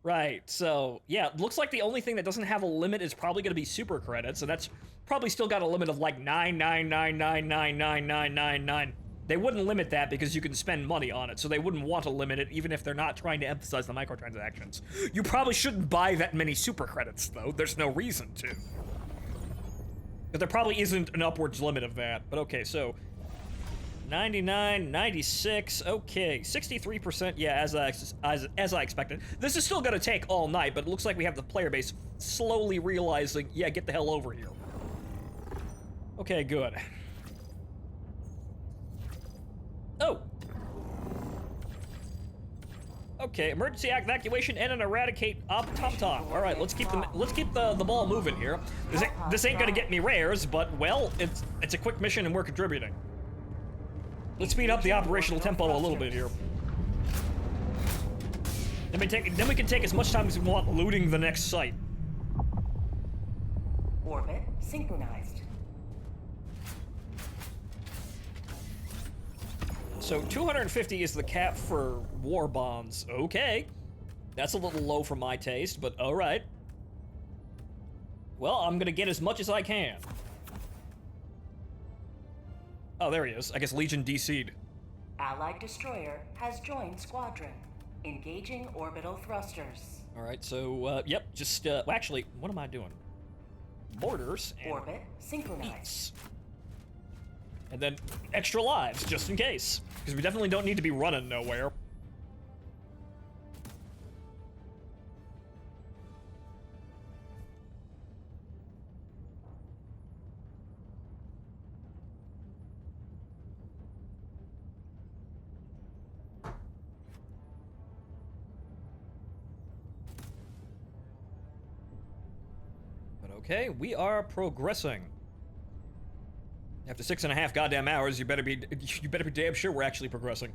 Right, so, yeah, it looks like the only thing that doesn't have a limit is probably gonna be super credits, and that's probably still got a limit of like 999999999. They wouldn't limit that because you can spend money on it, so they wouldn't want to limit it even if they're not trying to emphasize the microtransactions. You probably shouldn't buy that many super credits, though. There's no reason to. But there probably isn't an upwards limit of that. But okay, so 99, 96, okay, 63%, yeah, as I expected. This is still gonna take all night, but it looks like we have the player base slowly realizing, yeah, get the hell over here. Okay, good. Oh! Okay, emergency evacuation and an eradicate automaton. All right, let's keep the ball moving here. This ain't gonna get me rares, but well, it's a quick mission and we're contributing. Let's speed up the operational tempo a little bit here. Then we can take as much time as we want looting the next site. Orbit synchronized. So 250 is the cap for war bonds. Okay. That's a little low for my taste, but alright. Well, I'm gonna get as much as I can. Oh, there he is. I guess Legion DC'd. Allied destroyer has joined squadron. Engaging orbital thrusters. Alright, so, yep, just, well, actually, what am I doing? Borders and Orbit synchronized. eats. And then extra lives, just in case. Because we definitely don't need to be running nowhere. But okay, we are progressing. After 6.5 goddamn hours, you better be damn sure we're actually progressing.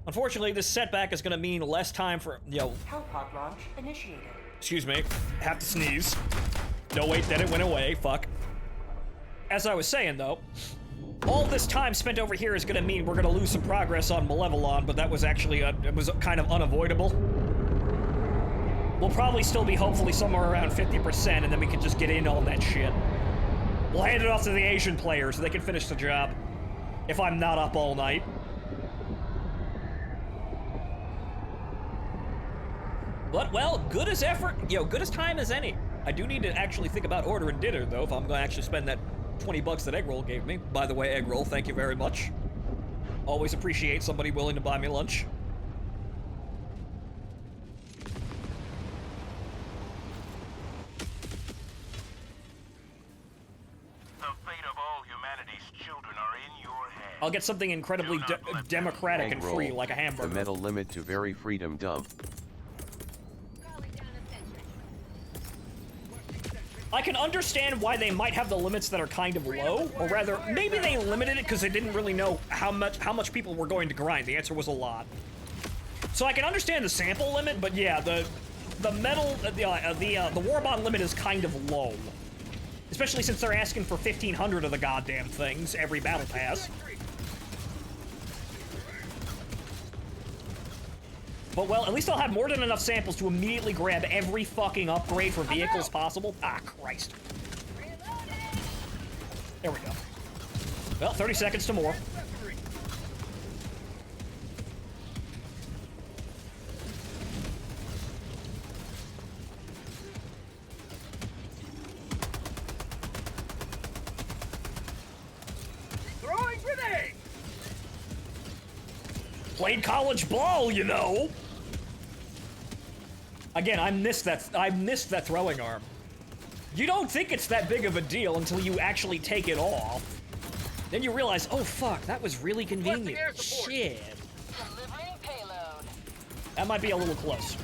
Unfortunately, this setback is gonna mean less time for, Hellpod launch initiated. Excuse me, have to sneeze. No, wait, then it went away, fuck. As I was saying, though, all this time spent over here is gonna mean we're gonna lose some progress on Malevolon, but that was actually, it was kind of unavoidable. We'll probably still be hopefully somewhere around 50%, and then we can just get in on that shit. We'll hand it off to the Asian players so they can finish the job. If I'm not up all night. But, well, good as effort, good as time as any. I do need to actually think about ordering dinner, though, if I'm gonna actually spend that 20 bucks that Eggroll gave me. By the way, Eggroll, thank you very much. Always appreciate somebody willing to buy me lunch. I'll get something incredibly democratic and free, like a hamburger. The metal limit to very freedom dump. I can understand why they might have the limits that are kind of low, or rather, maybe they limited it because they didn't really know how much people were going to grind. The answer was a lot. So I can understand the sample limit, but yeah, the war bond limit is kind of low. Especially since they're asking for 1,500 of the goddamn things every battle pass. But, well, at least I'll have more than enough samples to immediately grab every fucking upgrade for vehicles possible. Ah, Christ. There we go. Well, 30 seconds to more. Throwing grenade! Played college ball, you know. Again, I missed that throwing arm. You don't think it's that big of a deal until you actually take it off. Then you realize, oh fuck, that was really convenient. Shit. Delivering payload. That might be a little close.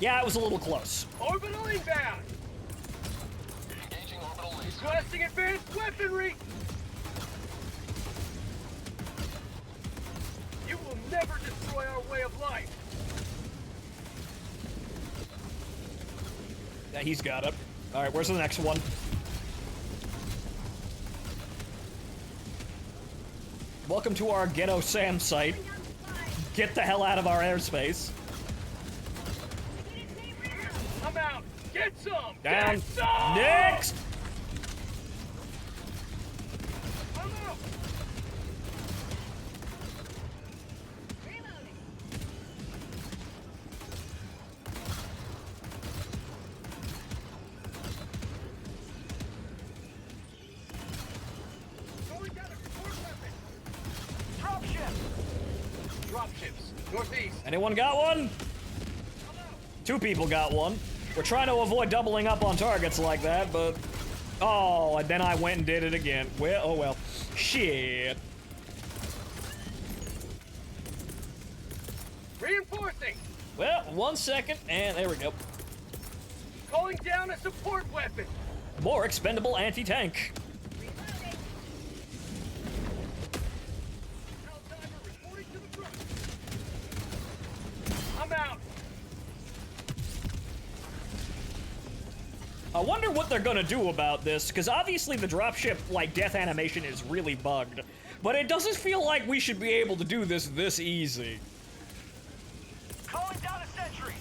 Yeah, it was a little close. Orbital inbound! Engaging orbital laser. Requesting advanced weaponry! You will never destroy our way of life! Yeah, he's got it. Alright, where's the next one? Welcome to our Ghetto Sam site. Get the hell out of our airspace. I'm out! Get some! Down. Get some! Next! northeast. Anyone got one? 2 people got one. We're trying to avoid doubling up on targets like that, but... Oh, and then I went and did it again. Well, oh well. Shit. Reinforcing. Well, 1 second, and there we go. Calling down a support weapon. More expendable anti-tank. Helldiver reporting to the front. I'm out. I wonder what they're gonna do about this, because obviously the dropship, like, death animation is really bugged. But it doesn't feel like we should be able to do this easy. Calling down a sentry.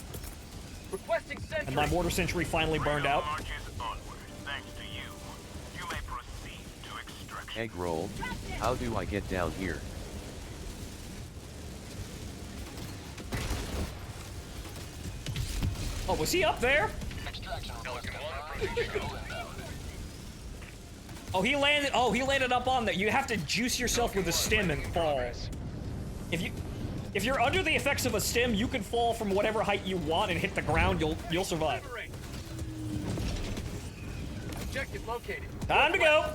Requesting sentry. And my mortar sentry finally burned out. Marches onward, thanks to you. You may proceed to extraction. Egg roll. How do I get down here? Oh, was he up there? Oh, he landed. Oh, he landed up on that. You have to juice yourself with a stim and fall. If you're under the effects of a stim, you can fall from whatever height you want and hit the ground. You'll survive. Objective located. Time to go.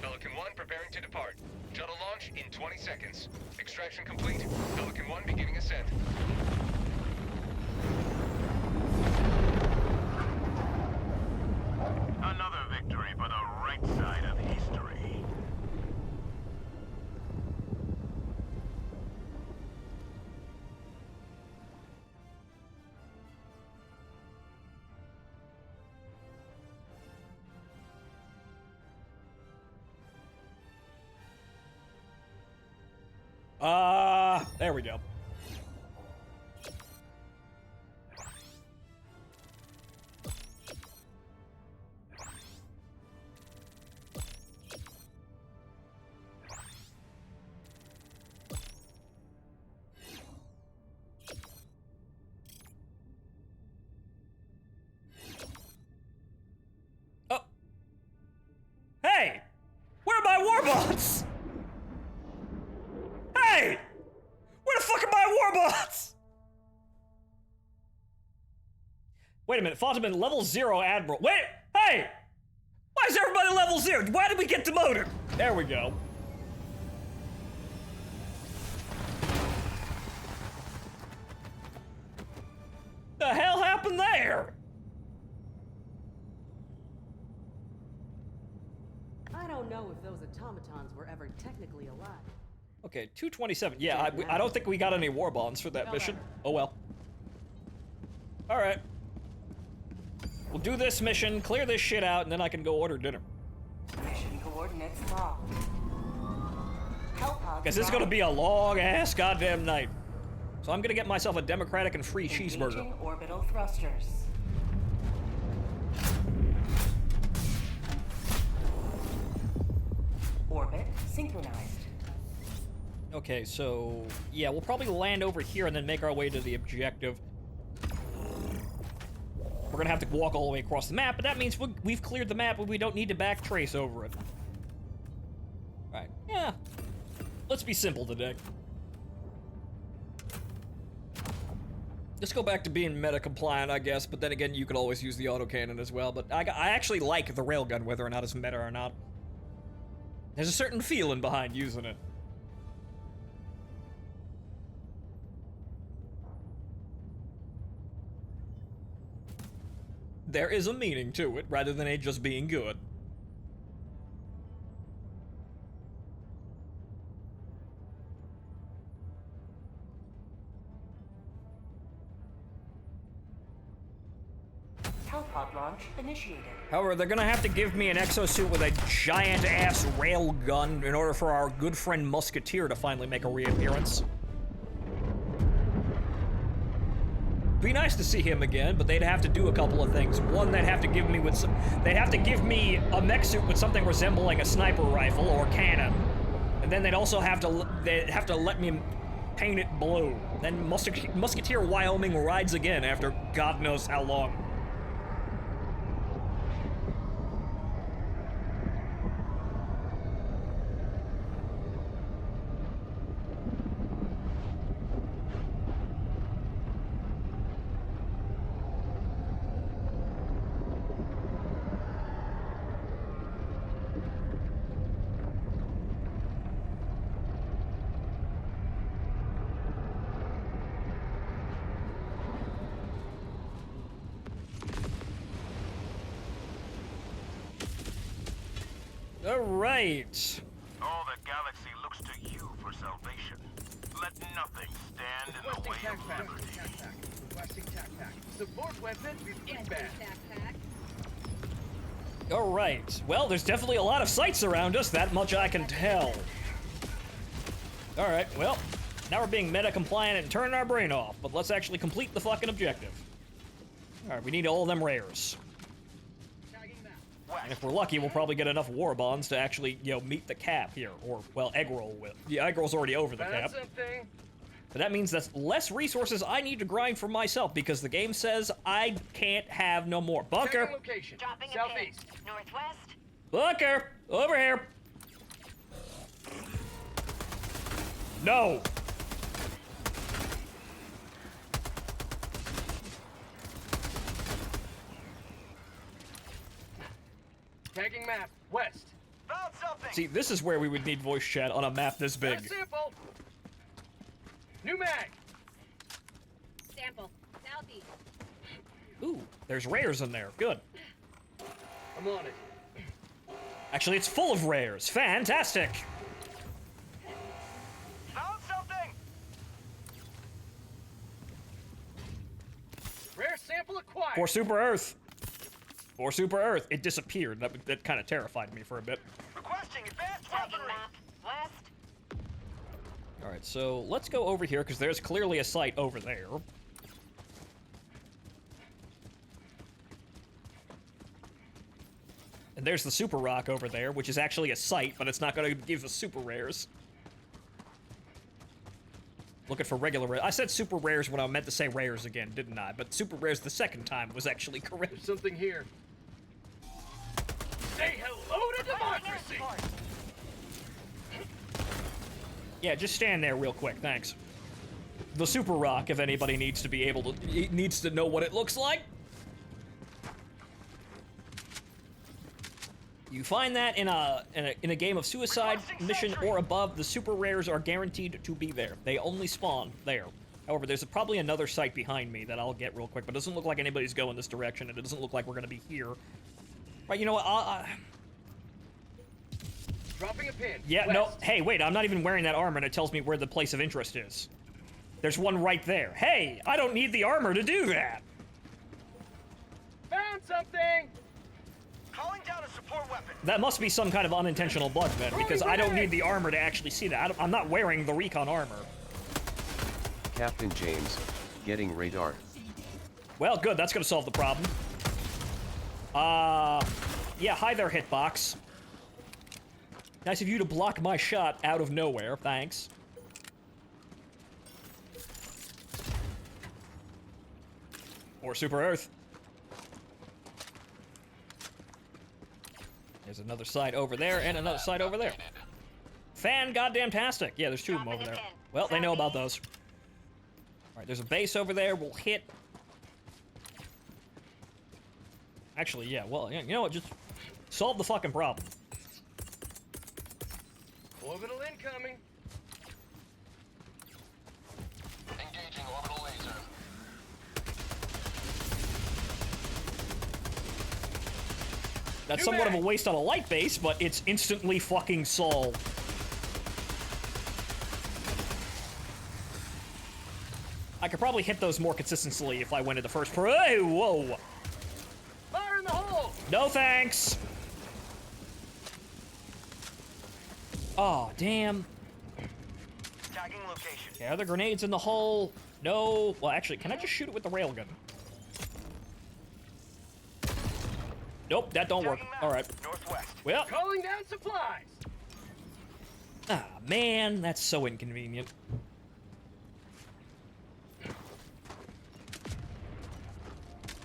Pelican 1 preparing to depart. Shuttle launch in 20 seconds. Extraction complete. Pelican 1 beginning ascent. Another victory for the right side of history. There we go. Oh. Hey! Where are my warbots? Hey! Where the fuck are my warbots? Wait a minute, Phontomen, level 0 Admiral. Wait! Hey! Why is everybody level 0? Why did we get demoted? There we go. The hell happened there? I don't know if those automatons were ever technically alive. Okay, 227. Yeah, I don't think we got any war bonds for that mission. Oh well. Alright. We'll do this mission, clear this shit out, and then I can go order dinner. Mission coordinates locked. Because this is gonna be a long-ass goddamn night. So I'm gonna get myself a democratic and free cheeseburger. Engaging orbital thrusters. Orbit synchronized. Okay, so yeah, we'll probably land over here and then make our way to the objective. We're gonna have to walk all the way across the map, but that means we've cleared the map and we don't need to backtrace over it. Right, yeah. Let's be simple today. Let's go back to being meta compliant, I guess, but then again, you could always use the autocannon as well, but I actually like the railgun, whether or not it's meta or not. There's a certain feeling behind using it. There is a meaning to it, rather than it just being good. Hellpod launch initiated. However, they're gonna have to give me an exosuit with a giant-ass rail gun in order for our good friend Musketeer to finally make a reappearance. Be nice to see him again, but they'd have to do a couple of things. One, they'd have to give me a mech suit with something resembling a sniper rifle or cannon, and then they'd have to let me paint it blue. Then Musketeer Wyoming rides again after God knows how long. Alright. All the galaxy looks to you for salvation. Let nothing stand in the way of liberty. Requesting tac pack. Support weapon inbound. Alright. Well, there's definitely a lot of sights around us, that much I can tell. Alright, well, now we're being meta-compliant and turning our brain off, but let's actually complete the fucking objective. Alright, we need all of them rares. And if we're lucky, we'll probably get enough war bonds to actually, you know, meet the cap here. Or, well, egg roll will. The egg roll's already over the cap. But that means that's less resources I need to grind for myself, because the game says I can't have no more. Bunker! Location. Dropping Southeast. a pin. Northwest. Bunker! Over here! No! Tagging map. West. Found something. See, this is where we would need voice chat on a map this Got a big. sample. New mag. Sample. Southeast. Ooh, there's rares in there. Good. I'm on it. Actually, it's full of rares. Fantastic! Found something. Rare sample acquired. For Super Earth. For Super Earth. It disappeared. That kind of terrified me for a bit. Requesting advanced weaponry. Map. West. Alright, so let's go over here, because there's clearly a site over there. And there's the Super Rock over there, which is actually a site, but it's not going to give us super rares. Looking for regular rares. I said super rares when I meant to say rares again, didn't I? But super rares the second time was actually correct. There's something here. Say hello to democracy! Yeah, just stand there real quick, thanks. The Super Rock, if anybody needs to be able to, needs to know what it looks like. You find that in a game of suicide mission or above, the super rares are guaranteed to be there. They only spawn there. However, there's probably another site behind me that I'll get real quick, but it doesn't look like anybody's going this direction, and it doesn't look like we're gonna be here. Right, you know what, Dropping a pin. yeah, West. no, hey, wait, I'm not even wearing that armor, and it tells me where the place of interest is. There's one right there. Hey, I don't need the armor to do that! Found something! Calling down a support weapon. That must be some kind of unintentional bug, then, because I don't need the armor to actually see that. I'm not wearing the recon armor. Captain James, getting radar. Well, good, that's gonna solve the problem. Yeah, hi there, Hitbox. Nice of you to block my shot out of nowhere, thanks. Or Super Earth. There's another side over there, and another side over there. Fan-goddamn-tastic. Yeah, there's two of them over there. Well, they know about those. Alright, there's a base over there. We'll hit... Actually, yeah, well, you know what? Just solve the fucking problem. Orbital incoming. Engaging orbital laser. That's somewhat of a waste on a light base, but it's instantly fucking solved. I could probably hit those more consistently if I went into first per- Hey, whoa! Fire in the hole! No thanks! Oh, damn. Tagging location. Yeah, are there grenades in the hole? No. Well, actually, can I just shoot it with the railgun? Nope, that don't work. Alright. Northwest. Well. Calling down supplies! Ah, man, that's so inconvenient.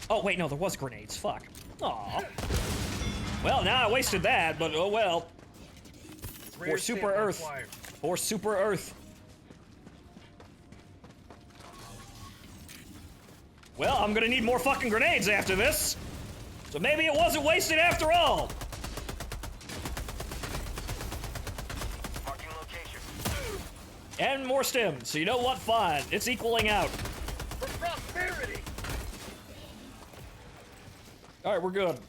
Oh, wait, no, there was grenades. Fuck. Aw. Well, now I wasted that, but oh well. For Super Earth. For Super Earth. Well, I'm gonna need more fucking grenades after this. So maybe it wasn't wasted after all. Marking location. And more stims. So you know what? Fine. It's equaling out. For prosperity! Alright, we're good.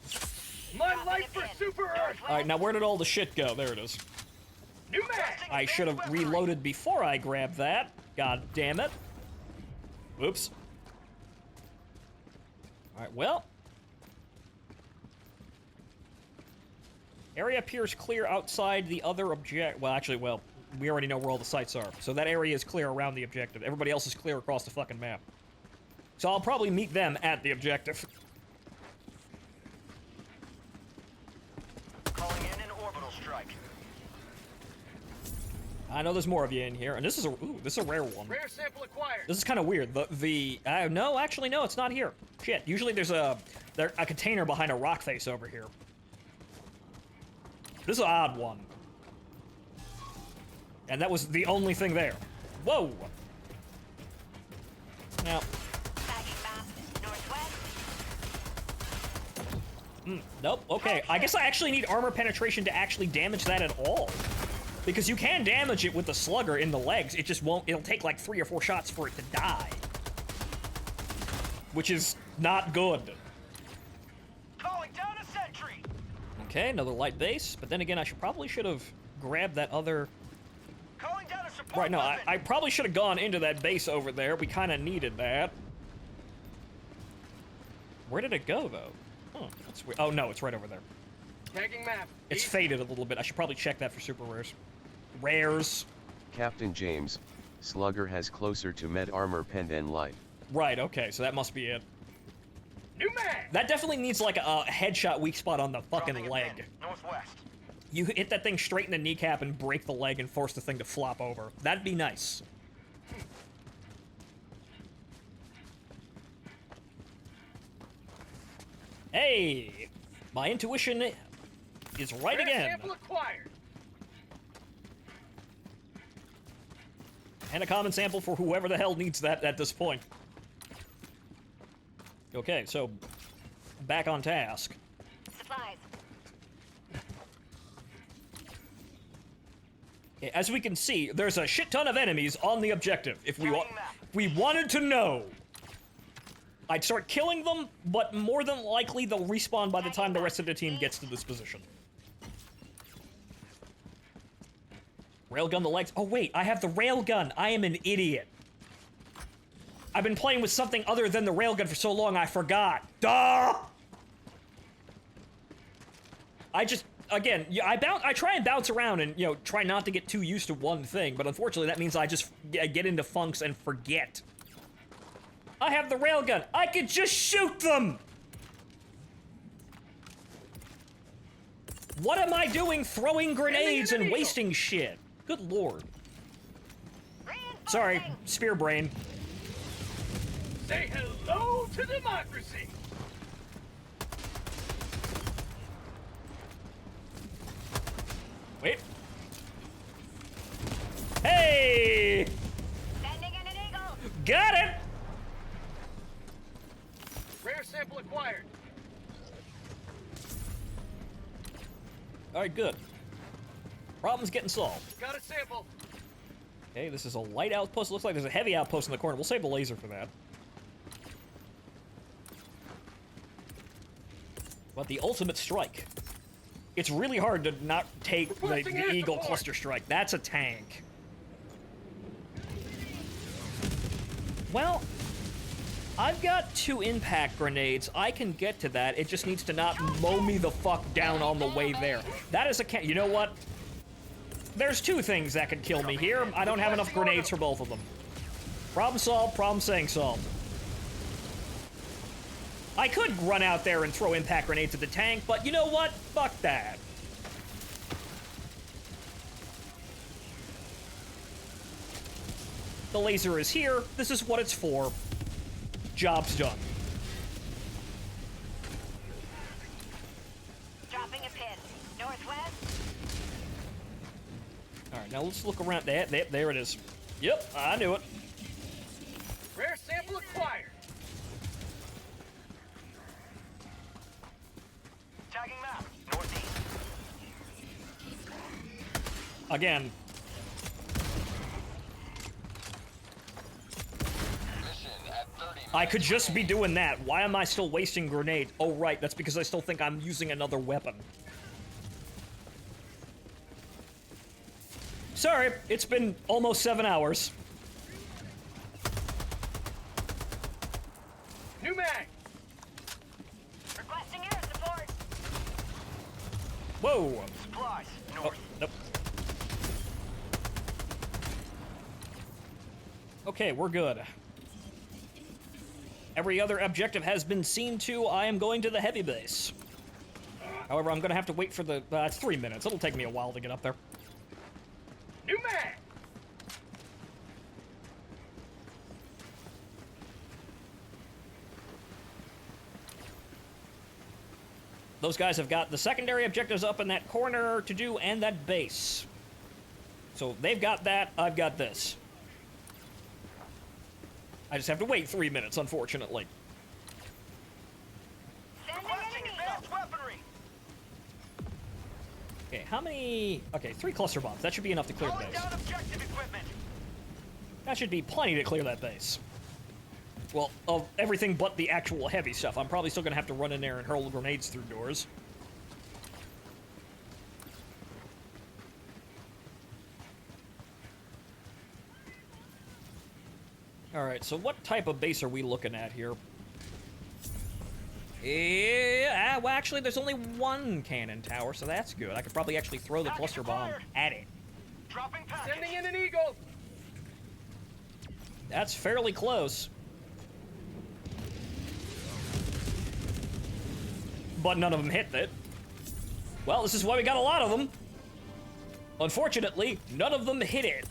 My life for Super Earth! All right, now where did all the shit go? There it is. New mag! I should have reloaded before I grabbed that. God damn it. Oops. All right, well. Area appears clear outside the other object. Well, actually, well, we already know where all the sites are. So that area is clear around the objective. Everybody else is clear across the fucking map. So I'll probably meet them at the objective. Calling in an orbital strike. I know there's more of you in here, and this is a this is a rare one. Rare sample acquired. This is kind of weird. No, actually no, it's not here. Shit. Usually there's a container behind a rock face over here. This is an odd one. And that was the only thing there. Whoa. Now. Nope. Okay. I guess I actually need armor penetration to actually damage that at all. Because you can damage it with the slugger in the legs. It just won't. It'll take like 3 or 4 shots for it to die. Which is not good. Calling down a sentry. Okay, another light base. But then again, I probably should have grabbed that other... Calling down a support Right, no, weapon. I probably should have gone into that base over there. We kind of needed that. Where did it go, though? Oh, that's weird. Oh, no, it's right over there. Tagging map. It's faded a little bit. I should probably check that for super rares. Rares. Captain James, Slugger has closer to med armor pen than light. Right, okay, so that must be it. New mag! That definitely needs like a headshot weak spot on the fucking Dropping a leg. pin. Northwest. You hit that thing straight in the kneecap and break the leg and force the thing to flop over. That'd be nice. Hey! My intuition is right Rare again. sample acquired. And a common sample for whoever the hell needs that at this point. Okay, so back on task. Supplies. Okay, as we can see, there's a shit ton of enemies on the objective. If we wanted to know, I'd start killing them, but more than likely they'll respawn by the time the rest of the team gets to this position. Railgun the legs. Oh wait, I have the railgun. I am an idiot. I've been playing with something other than the railgun for so long I forgot. Duh! I just, again, I try and bounce around and, try not to get too used to one thing, but unfortunately that means I just get into funks and forget. I have the railgun. I could just shoot them! What am I doing throwing grenades and wasting shit? Good lord. Sorry, spear brain. Say hello to democracy. Wait. Hey! Sending in an eagle. Got it! Rare sample acquired. Alright, good. Problem's getting solved. Got a sample. Okay, this is a light outpost. Looks like there's a heavy outpost in the corner. We'll save the laser for that. But the ultimate strike. It's really hard to not take the Eagle cluster strike. That's a tank. Well, I've got 2 impact grenades. I can get to that. It just needs to not mow me the fuck down on the way there. That is a you know what? There's 2 things that can kill me here. I don't have enough grenades for both of them. Problem solved, problem saying solved. I could run out there and throw impact grenades at the tank, but you know what? Fuck that. The laser is here. This is what it's for. Job's done. Dropping a pin. Northwest. Alright, now let's look around. There it is. Yep, I knew it. Rare sample acquired. Tagging map. Northeast. Again. Mission at 30 I could just be doing that. Why am I still wasting grenades? Oh, right, that's because I still think I'm using another weapon. Sorry, it's been almost 7 hours. New mag! Requesting air support. Whoa. Supplies. Oh, nope. Okay, we're good. Every other objective has been seen to. I am going to the heavy base. However, I'm gonna have to wait for the... it's 3 minutes. It'll take me a while to get up there. New mag! Those guys have got the secondary objectives up in that corner to do and that base. So they've got that, I've got this. I just have to wait 3 minutes, unfortunately. Requesting advanced weaponry. Okay, how many... Okay, 3 cluster bombs. That should be enough to clear the Calling base. down objective equipment. That should be plenty to clear that base. Well, of everything but the actual heavy stuff. I'm probably still gonna have to run in there and hurl grenades through doors. Alright, so what type of base are we looking at here? Yeah, well, actually, there's only 1 cannon tower, so that's good. I could probably actually throw the cluster bomb at it. Dropping package. Sending in an eagle! That's fairly close. But none of them hit it. Well, this is why we got a lot of them. Unfortunately, none of them hit it.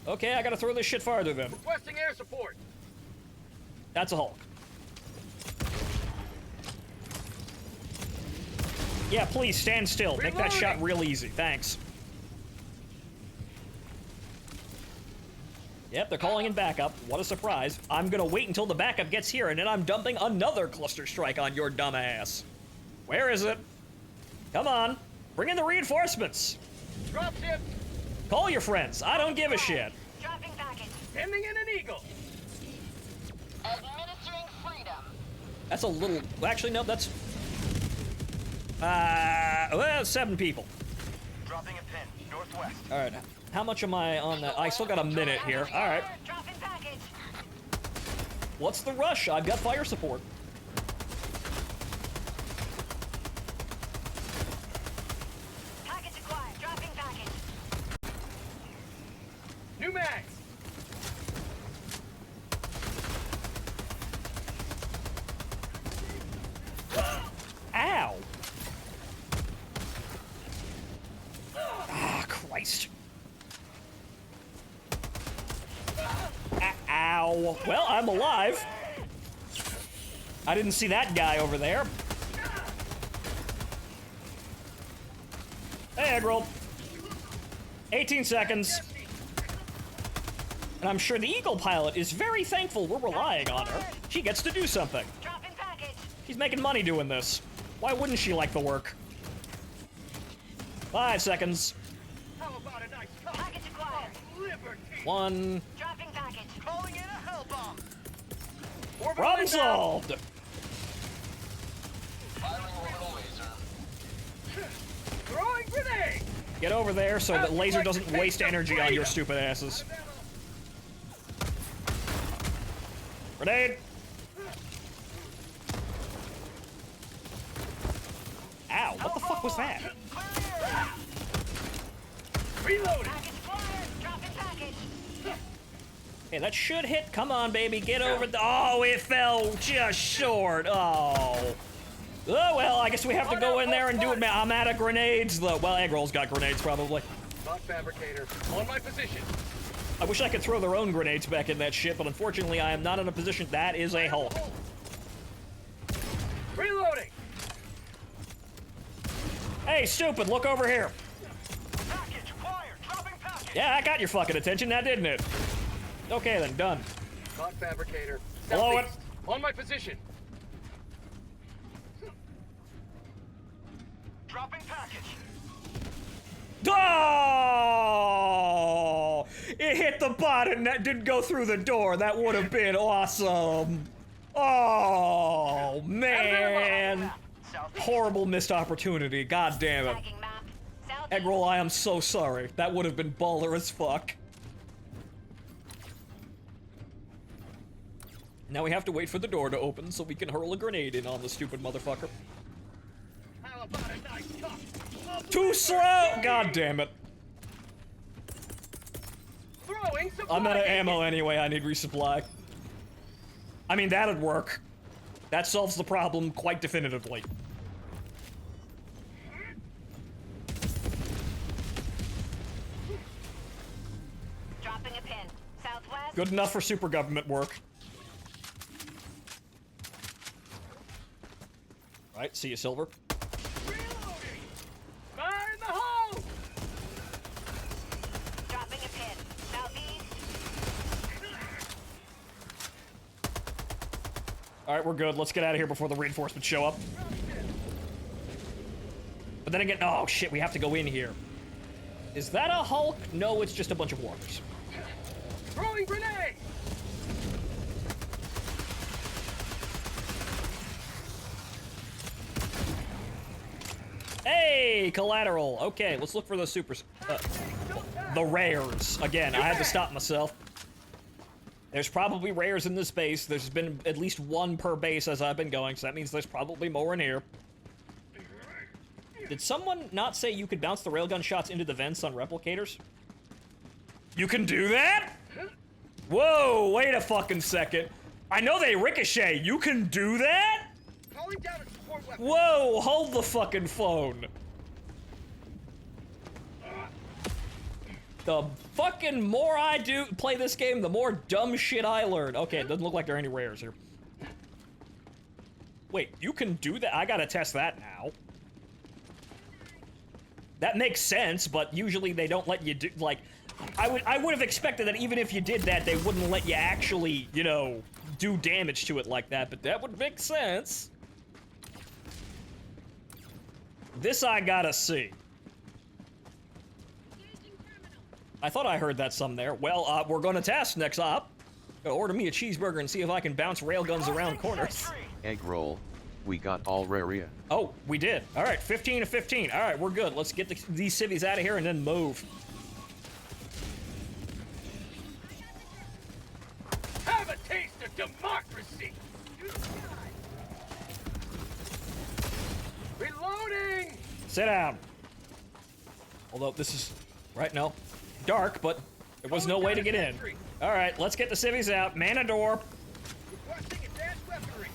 Okay, I gotta throw this shit farther then. Requesting air support. That's a Hulk. Yeah, please stand still. Make that shot real easy. Thanks. Yep, they're calling in backup. What a surprise. I'm gonna wait until the backup gets here, and then I'm dumping another cluster strike on your dumb ass. Where is it? Come on. Bring in the reinforcements. Dropship. Call your friends. I don't give a shit. Dropping package. Sending in an eagle. Administering freedom. That's a little... Actually, no, that's... well, 7 people. Dropping a pin. Northwest. All right. How much am I on that? I still got a minute here. All right. Dropping package. What's the rush? I've got fire support. Package acquired. Dropping package. New mag. Ow. Ah, Christ. Ow. Well, I'm alive. I didn't see that guy over there. Hey, Eggroll. 18 seconds. And I'm sure the Eagle pilot is very thankful we're relying on her. She gets to do something. Dropping package. She's making money doing this. Why wouldn't she like the work? 5 seconds. How about a nice Package acquired. liberty? 1. Dropping package. Calling in a hell bomb. Problem solved. Firing orbital laser. Throwing grenade. Get over there so that laser doesn't waste energy on your stupid asses. Grenade. Ow, what the fuck was that? Reloading. Package acquired. Dropping package. Okay, that should hit. Come on, baby, get over the... Oh, it fell just short. Oh. Oh, well, I guess we have to go in there and do it. I'm out of grenades, though. Well, Eggroll's got grenades, probably. Not fabricator. On my position. I wish I could throw their own grenades back in that shit, but unfortunately, I am not in a position. That is a Hulk. Reloading. Hey, stupid, look over here. Package acquired. Dropping package. Yeah, I got your fucking attention now, didn't it? Okay, then, done. Not fabricator. Blow it. Southeast. On my position. Dropping package. Oh! you hit the button that didn't go through the door. That would have been awesome. Oh, man. Horrible missed opportunity. God damn it. Eggroll, I am so sorry. That would have been baller as fuck. Now we have to wait for the door to open so we can hurl a grenade in on the stupid motherfucker. How about a nice cup? Too slow! God damn it. Throwing supply. I'm out of ammo anyway, I need resupply. I mean, that'd work. That solves the problem quite definitively. Dropping a pin. Southwest. Good enough for super government work. Right, see you, Silver. Reloading. Fire in the hole. Dropping a pin. Southeast. Alright, we're good. Let's get out of here before the reinforcements show up. But then again, oh shit, we have to go in here. Is that a Hulk? No, it's just a bunch of walkers. Throwing grenade. Hey, collateral. Okay, let's look for those supers. The rares. Again, I had to stop myself. There's probably rares in this base. There's been at least one per base as I've been going, so that means there's probably more in here. Did someone not say you could bounce the railgun shots into the vents on replicators? You can do that? Whoa, wait a fucking second. I know they ricochet. You can do that? Calling down a support weapon. Whoa, hold the fucking phone. The fucking more I do play this game, the more dumb shit I learn. Okay, it doesn't look like there are any rares here. Wait, you can do that? I gotta test that now. That makes sense, but usually they don't let you do, like, I would have expected that even if you did that, they wouldn't let you actually, you know, do damage to it like that, but that would make sense. This I gotta see. I thought I heard that some there. Well, we're gonna test next up. Gonna order me a cheeseburger and see if I can bounce railguns around corners. Egg roll. We got all raria. Oh, we did. All right, 15 to 15. All right, we're good. Let's get these civvies out of here and then move. Have a taste of democracy. Reloading. Sit down. Although this is, right, no, dark, but there was no way to get in. All right, let's get the civvies out. Man a door. Requesting advanced weaponry.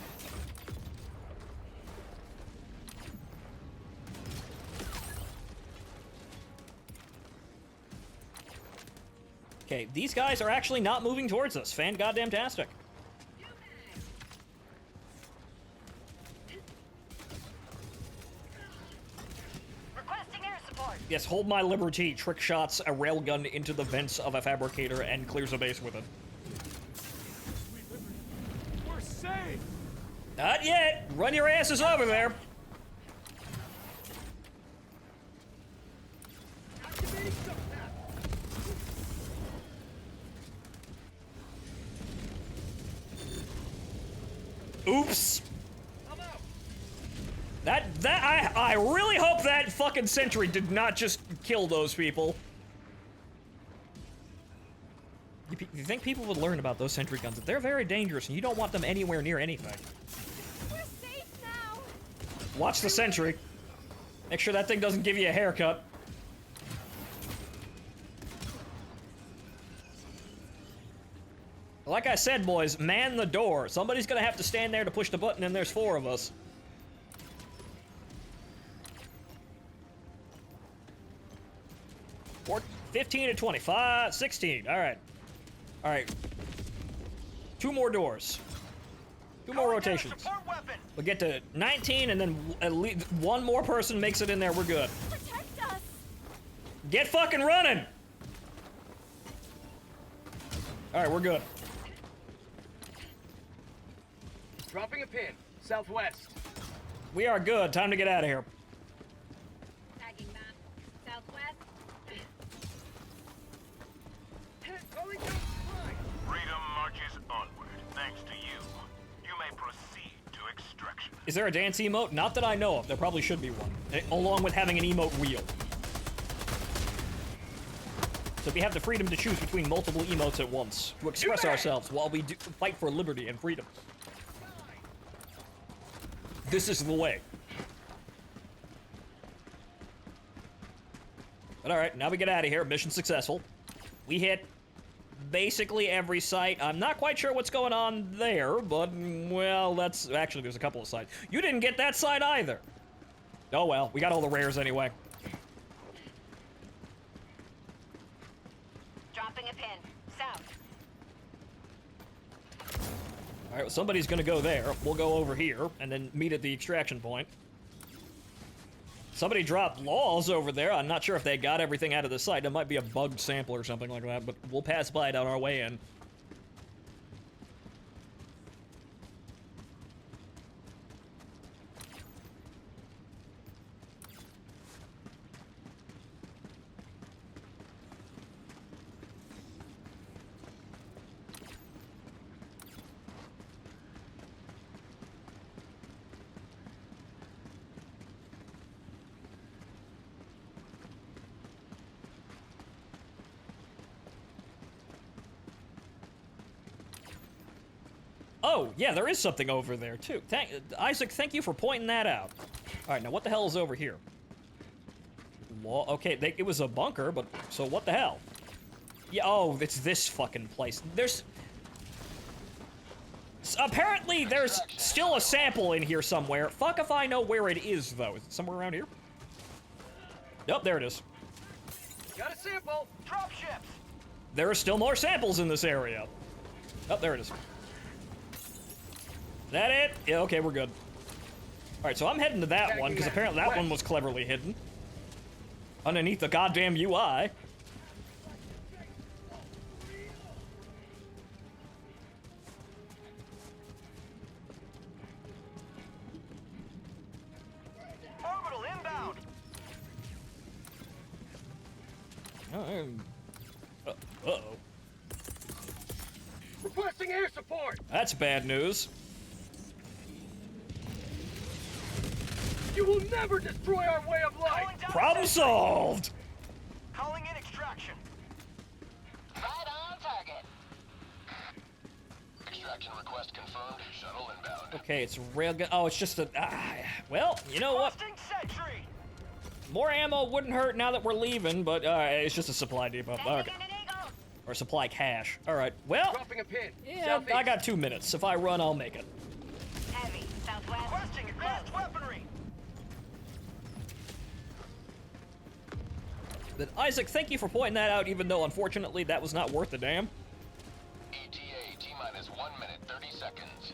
Okay, these guys are actually not moving towards us. Fan-goddamn-tastic. Requesting air support. Yes, hold my liberty. Trick shots a railgun into the vents of a fabricator and clears a base with it. We're safe. Not yet. Run your asses over there. Activating subpath. Oops. I'm out. I really hope that fucking sentry did not just kill those people. You think people would learn about those sentry guns? They're very dangerous, and you don't want them anywhere near anything. We're safe now. Watch the sentry. Make sure that thing doesn't give you a haircut. Like I said, boys, man the door. Somebody's gonna have to stand there to push the button, and there's 4 of us. Or 15 to 25, 16. All right. All right. 2 more doors. 2 more rotations. We'll get to 19, and then at least 1 more person makes it in there. We're good. Protect us. Get fucking running! All right, we're good. Dropping a pin. Southwest. We are good. Time to get out of here. Tagging map. Southwest. Is there a dance emote? Not that I know of. There probably should be one. Along with having an emote wheel. So we have the freedom to choose between multiple emotes at once. To express ourselves while we fight for liberty and freedom. This is the way. But alright, now we get out of here. Mission successful. We hit basically every site. I'm not quite sure what's going on there, but, well, that's... Actually, there's a couple of sites. You didn't get that site either. Oh well, we got all the rares anyway. Dropping a pin. South. Alright, well, somebody's gonna go there. We'll go over here, and then meet at the extraction point. Somebody dropped laws over there. I'm not sure if they got everything out of the site. It might be a bugged sample or something like that, but we'll pass by it on our way in. Oh, yeah, there is something over there, too. Isaac, thank you for pointing that out. All right, now what the hell is over here? Okay, it was a bunker, but... So what the hell? Yeah, oh, it's this fucking place. Apparently, there's still a sample in here somewhere. Fuck if I know where it is, though. Is it somewhere around here? Nope, there it is. Got a sample. Drop ships. There are still more samples in this area. Oh, there it is. That it? Yeah, okay, we're good. Alright, so I'm heading to that one, because apparently that one was cleverly hidden. Underneath the goddamn UI. Orbital inbound. Uh-oh. Requesting air support. That's bad news. You will never destroy our way of life. Problem solved. Calling in extraction. Right on target. Extraction request confirmed. Shuttle inbound. Okay, it's railgun. Oh, it's just a... well, you know what? Sentry. More ammo wouldn't hurt now that we're leaving, but it's just a supply depot. Okay. Or supply cache. Alright, well... Dropping a pin. Yeah, Southeast. I got 2 minutes. If I run, I'll make it. Heavy. Southwest. Requesting advanced weaponry. But Isaac, thank you for pointing that out, even though, unfortunately, that was not worth the damn. ETA T-minus 1 minute, 30 seconds.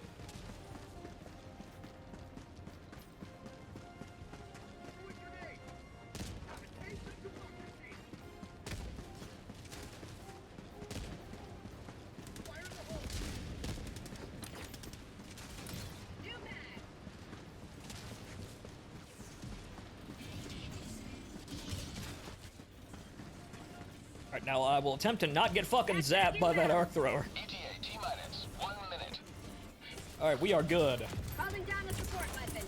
Alright, now I will attempt to not get fucking zapped by that arc thrower. ETA T-minus 1 minute. Alright, we are good. Calling down the support weapon.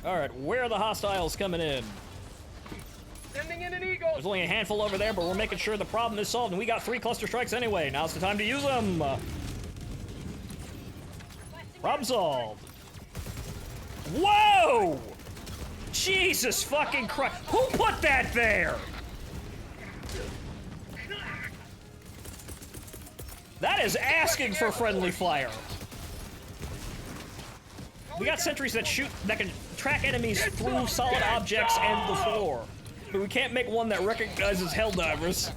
Alright, where are the hostiles coming in? Sending in an eagle. There's only a handful over there, but we're making sure the problem is solved, and we got 3 cluster strikes anyway. Now's the time to use them. Problem solved. Whoa! Jesus fucking Christ. Who put that there? That is asking for friendly fire. We got sentries that can track enemies through solid objects and the floor. But we can't make one that recognizes Helldivers.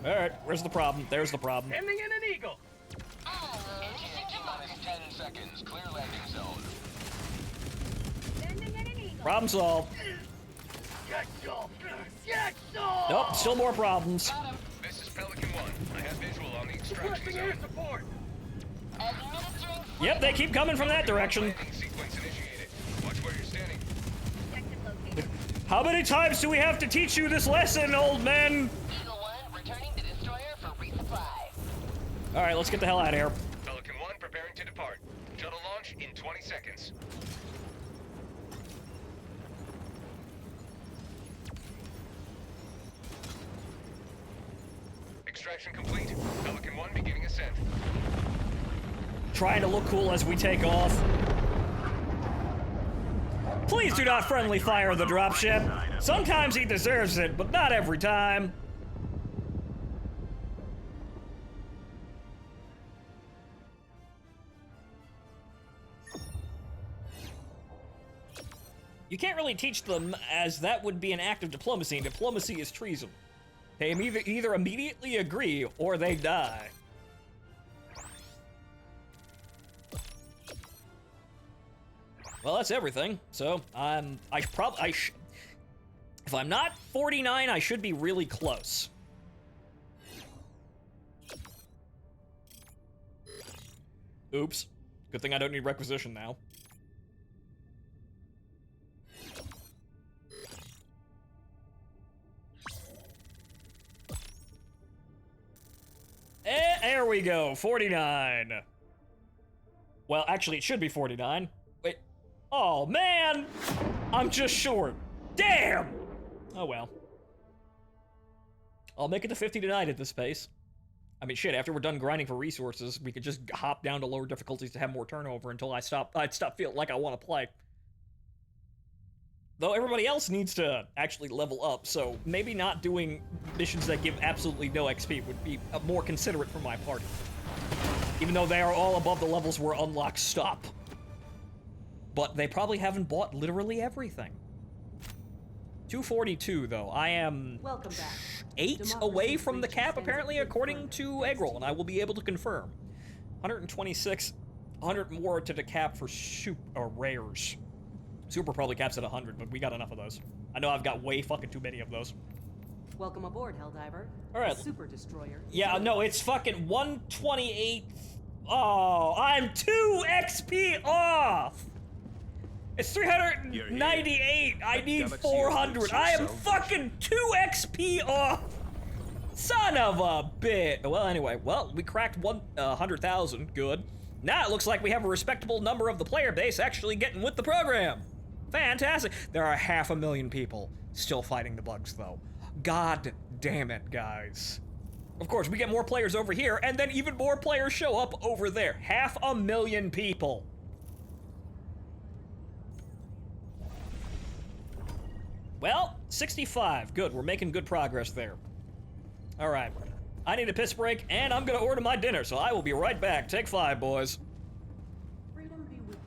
Alright, where's the problem? There's the problem. Sending in an eagle. ETA T-minus 10 seconds. Clear landing zone. Sending in an eagle. Problem solved. Yes, sir. Yes, sir. Nope, still more problems. This is Pelican 1. I have visual on the extraction Requesting air zone. support. Yep, they keep coming from that direction. Landing sequence initiated. Watch where you're standing. Objective located. How many times do we have to teach you this lesson, old man? Eagle 1 returning to destroyer for resupply. Alright, let's get the hell out of here. Pelican in 20 seconds. Extraction complete. Pelican 1 beginning ascent. Trying to look cool as we take off. Please do not friendly fire the dropship. Sometimes he deserves it, but not every time. You can't really teach them, as that would be an act of diplomacy, and diplomacy is treason. They either immediately agree, or they die. Well, that's everything. So, if I'm not 49, I should be really close. Oops. Good thing I don't need requisition now. There we go, 49. Well, actually, it should be 49. Wait. Oh, man! I'm just short. Damn! Oh, well. I'll make it to 50 tonight at this pace. I mean, shit, after we're done grinding for resources, we could just hop down to lower difficulties to have more turnover until I'd stop feeling like I want to play. Though everybody else needs to actually level up, so maybe not doing missions that give absolutely no XP would be more considerate for my party. Even though they are all above the levels where unlocks stop. But they probably haven't bought literally everything. 242, though. I am Welcome back. 8 away from the cap, apparently, according to Eggroll, and I will be able to confirm. 126, 100 more to the cap for rares. Super probably caps at 100, but we got enough of those. I know I've got way fucking too many of those. Welcome aboard, Helldiver. All right. Super destroyer. Yeah, no, it's fucking 128. Oh, I'm 2 XP off. It's 398. I need 400. I am fucking 2 XP off. Son of a bit. Well, anyway, we cracked 100,000. Good. Now it looks like we have a respectable number of the player base actually getting with the program. Fantastic. There are 500,000 people still fighting the bugs, though. God damn it, guys. Of course, we get more players over here, and then even more players show up over there. 500,000 people. Well, 65. Good. We're making good progress there. All right. I need a piss break, and I'm gonna order my dinner, so I will be right back. Take 5, boys. Freedom be with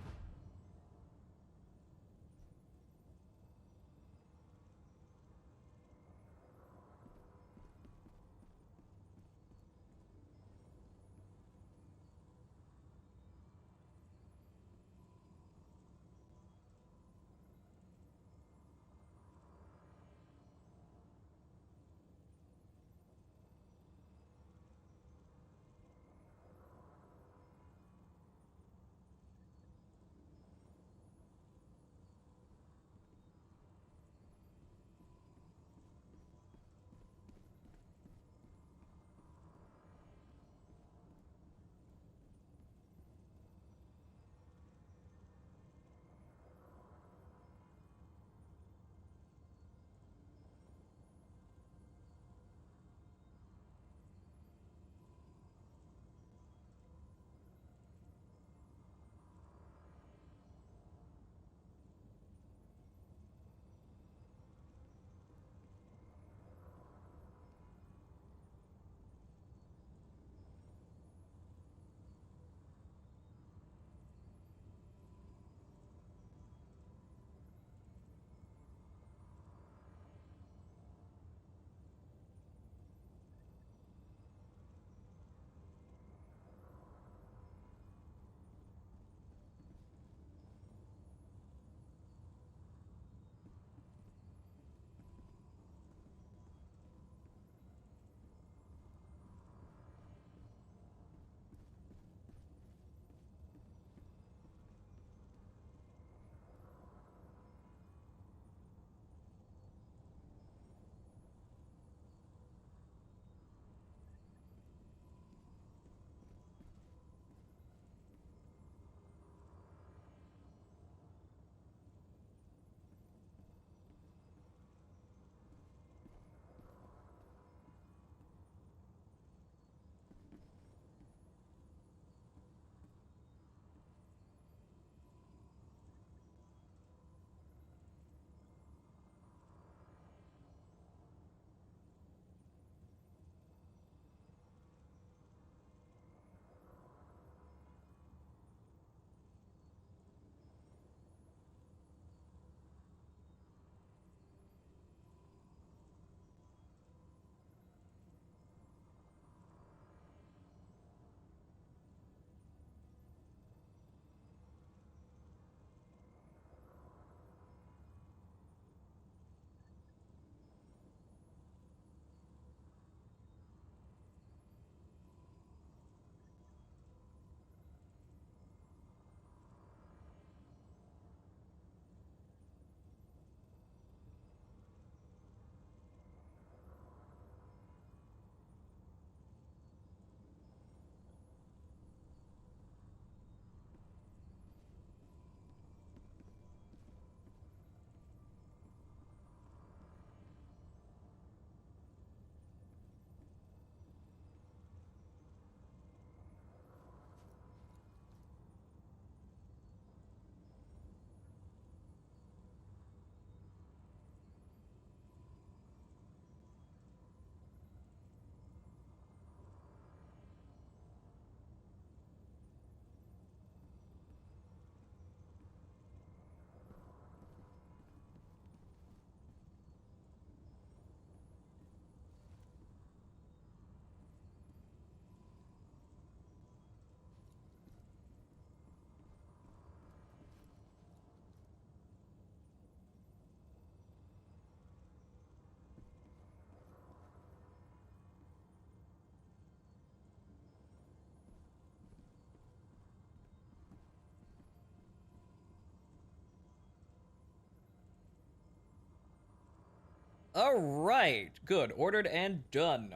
Alright, good. Ordered and done.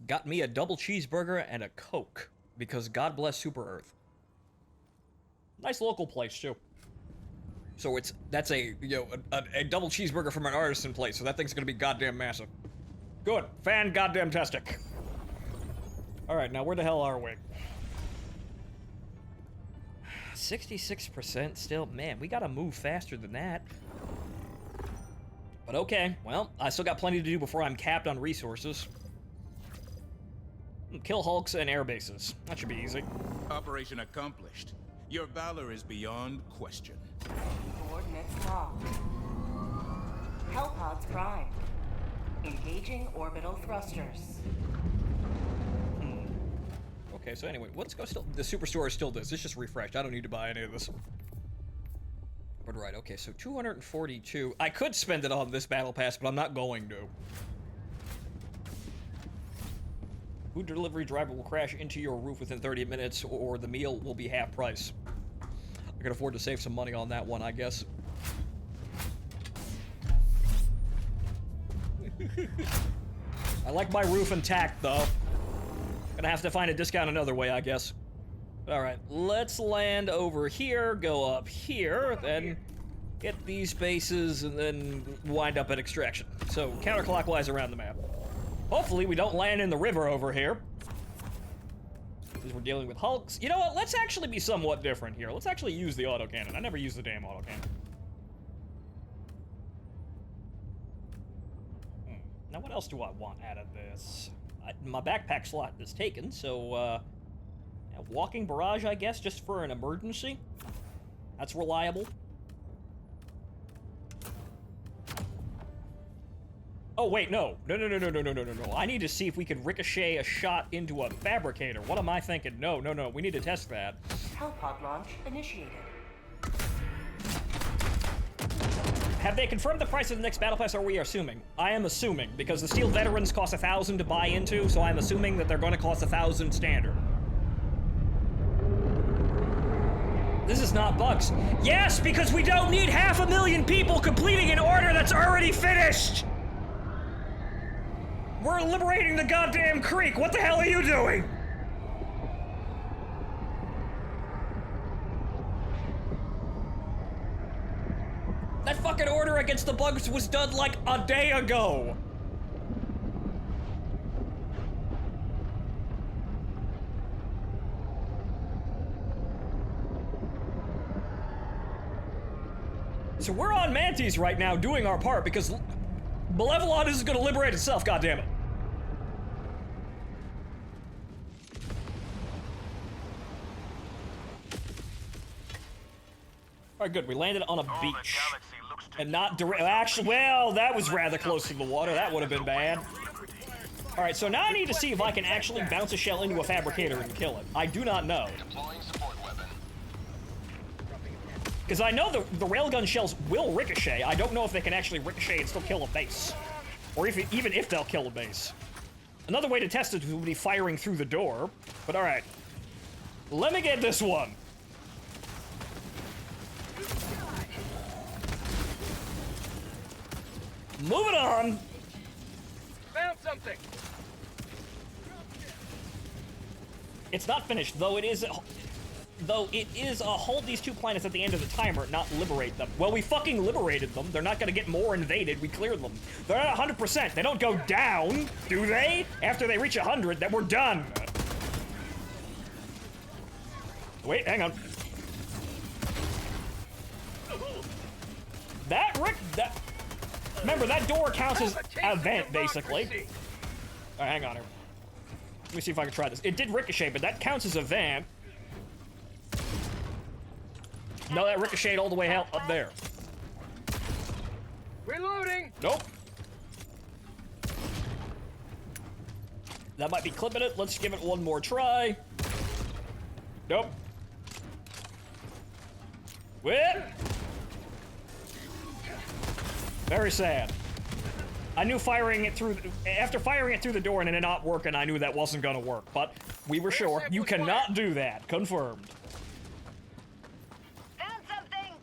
Got me a double cheeseburger and a Coke, because God bless Super Earth. Nice local place, too. So that's a, you know, a double cheeseburger from an artisan place, so that thing's gonna be goddamn massive. Good. Fan-goddamn-tastic. Alright, now where the hell are we? 66% still. Man, we gotta move faster than that. But okay, well, I still got plenty to do before I'm capped on resources. Kill hulks and air bases. That should be easy. Operation accomplished. Your valor is beyond question. Coordinates locked. Hellpods primed. Engaging orbital thrusters. Okay, so anyway, let's go still. The superstore is still this. It's just refreshed. I don't need to buy any of this. But right, okay, so 242. I could spend it on this battle pass, but I'm not going to. Food delivery driver will crash into your roof within 30 minutes, or the meal will be half price. I can afford to save some money on that one, I guess. I like my roof intact, though. Gonna have to find a discount another way, I guess. Alright, let's land over here, go up here, then get these bases, and then wind up at extraction. So, counterclockwise around the map. Hopefully we don't land in the river over here. Because we're dealing with hulks. You know what, let's actually be somewhat different here. Let's actually use the autocannon. I never use the damn autocannon. Now what else do I want out of this? My backpack slot is taken, so, yeah, walking barrage, I guess, just for an emergency. That's reliable. Oh, wait, no. No. I need to see if we can ricochet a shot into a fabricator. What am I thinking? No. We need to test that. Hellpod launch initiated. Have they confirmed the price of the next battle pass, or are we assuming? I am assuming, because the Steel Veterans cost 1,000 to buy into, so I'm assuming that they're going to cost 1,000 standard. This is not bugs. Yes, because we don't need 500,000 people completing an order that's already finished! We're liberating the goddamn creek! What the hell are you doing? That fucking order against the bugs was done like a day ago! So we're on Mantis right now doing our part because Malevolon is gonna liberate itself, goddammit. Alright, good. We landed on a beach. And not direct. Actually, well, that was rather close to the water. That would have been bad. Alright, so now I need to see if I can actually bounce a shell into a fabricator and kill it. I do not know. Because I know the railgun shells will ricochet. I don't know if they can actually ricochet and still kill a base. Or even if they'll kill a base. Another way to test it would be firing through the door. But alright. Let me get this one. Moving on. Found something. It's not finished, though it is a hold these two planets at the end of the timer, not liberate them. Well, we fucking liberated them. They're not gonna get more invaded. We cleared them. They're at 100%. They don't go down, do they? After they reach 100, then we're done. Wait, hang on. Remember, that door counts as a vent, basically. Alright, hang on here. Let me see if I can try this. It did ricochet, but that counts as a vent. No, that ricocheted all the way out up there. Reloading. Nope. That might be clipping it. Let's give it one more try. Nope. Whip. Very sad. I knew firing it through, after firing it through the door and it not working, I knew that wasn't gonna work, but we were sure. You cannot do that. Confirmed. Found something.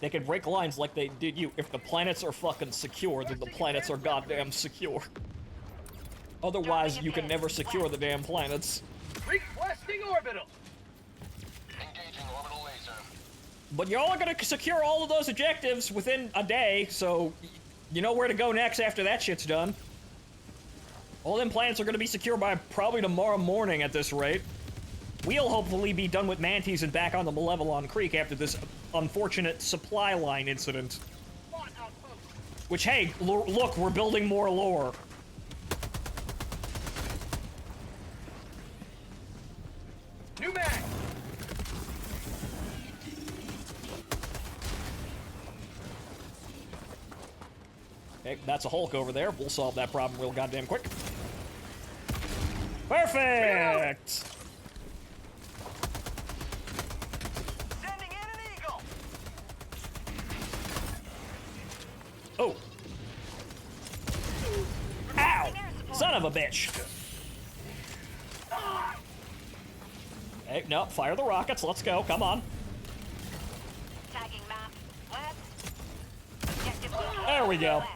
They can break lines like they did you. If the planets are fucking secure, then the planets are goddamn secure. Otherwise, you can never secure the damn planets. Requesting orbital. Engaging orbital laser. But you're all gonna secure all of those objectives within a day, so you know where to go next after that shit's done. All them planets are gonna be secure by probably tomorrow morning at this rate. We'll hopefully be done with Mantis and back on the Malevelon Creek after this unfortunate supply line incident. Which, hey, look, we're building more lore. New mag. Okay, that's a Hulk over there. We'll solve that problem real goddamn quick. Perfect! Sending in an eagle. Oh. Ow! Son of a bitch! Hey, no, fire the rockets. Let's go. Come on. Tagging map. West. Objective located There we go. west.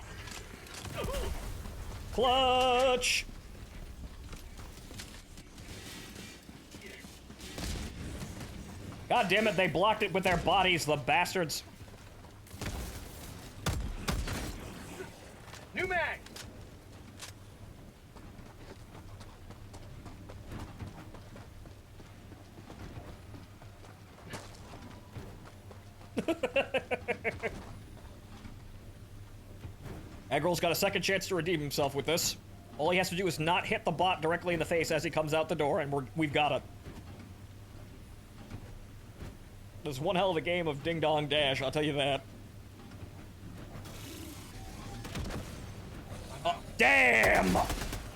Clutch! God damn it, they blocked it with their bodies, the bastards. New mag. Agrol's got a second chance to redeem himself with this. All he has to do is not hit the bot directly in the face as he comes out the door, and we've got it. There's one hell of a game of Ding Dong Dash, I'll tell you that. Oh, damn!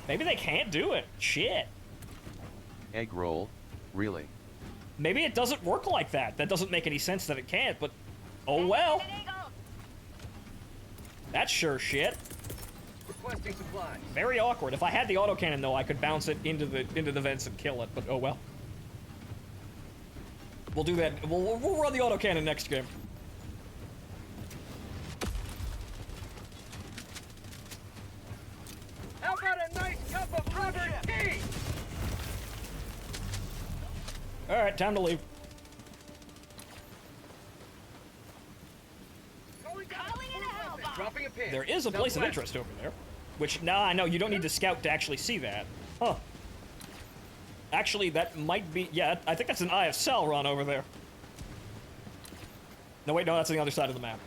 Maybe they can't do it. Shit. Egg roll, really? Maybe it doesn't work like that. That doesn't make any sense that it can't, but oh well. That's sure shit. Requesting supplies. Very awkward. If I had the autocannon, though, I could bounce it into the vents and kill it, but oh well. We'll do that. We'll run the autocannon next game. How about a nice cup of rubber tea? Alright, time to leave. Dropping a pin. There is a place of interest over there. Which, nah, I know, you don't need to scout to actually see that. Huh. Actually, that might be, yeah, I think that's an Eye of Sauron over there. No, wait, no, that's on the other side of the map.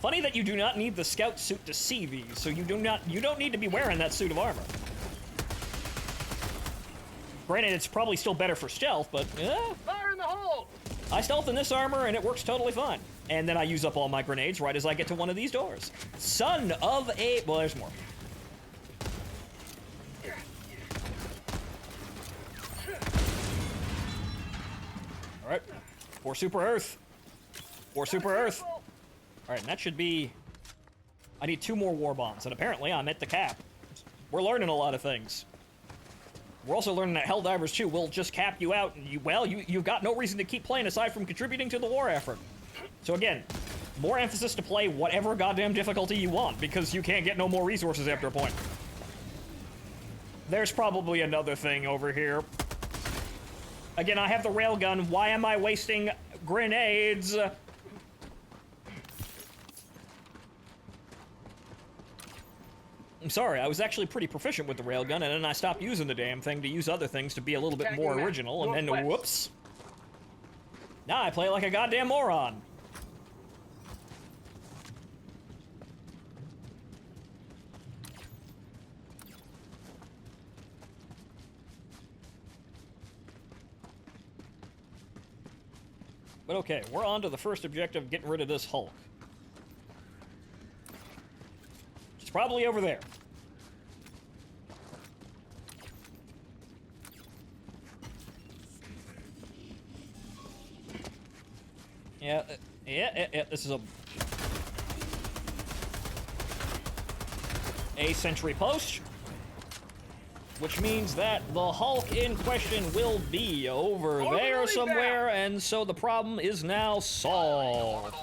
Funny that you do not need the scout suit to see these, so you don't need to be wearing that suit of armor. Granted, it's probably still better for stealth, but, Fire in the hole! I stealth in this armor, and it works totally fine. And then I use up all my grenades right as I get to one of these doors. Son of a... Well, there's more. Alright. For Super Earth. For Super Earth. Alright, and that should be... I need 2 more war bombs, and apparently I'm at the cap. We're learning a lot of things. We're also learning that Helldivers 2 will just cap you out, and you've got no reason to keep playing aside from contributing to the war effort. So again, more emphasis to play whatever goddamn difficulty you want, because you can't get no more resources after a point. There's probably another thing over here. Again, I have the railgun. Why am I wasting grenades? I'm sorry, I was actually pretty proficient with the railgun, and then I stopped using the damn thing to use other things to be a little bit more original, and then whoops. Now I play like a goddamn moron. But okay, we're on to the first objective, getting rid of this Hulk. It's probably over there. Yeah, this is a sentry post. which means that the Hulk in question will be over there somewhere, and so the problem is now solved.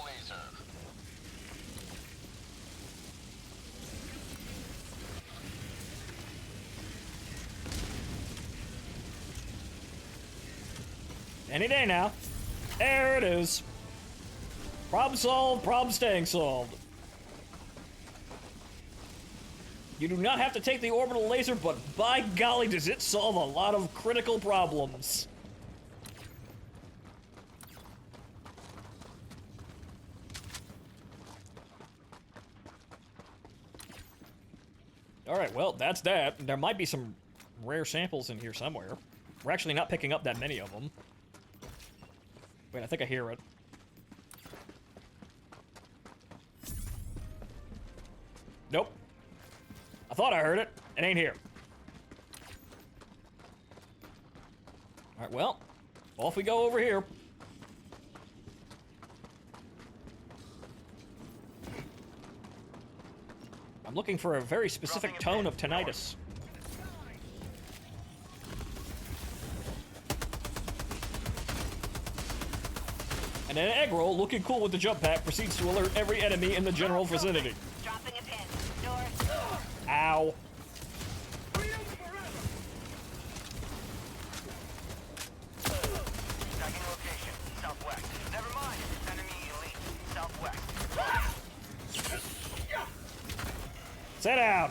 Any day now. There it is. Problem solved, problem staying solved. You do not have to take the orbital laser, but by golly does it solve a lot of critical problems. Alright, well, that's that. There might be some rare samples in here somewhere. We're actually not picking up that many of them. Wait, I think I hear it. Nope. I thought I heard it. It ain't here. Alright, well, off we go over here. I'm looking for a very specific tone of tinnitus. And an egg roll, looking cool with the jump pack, proceeds to alert every enemy in the general vicinity. Dropping a pin. North. Ow. Tagging location. Southwest. Never mind. Enemy elite. Southwest. Sit down.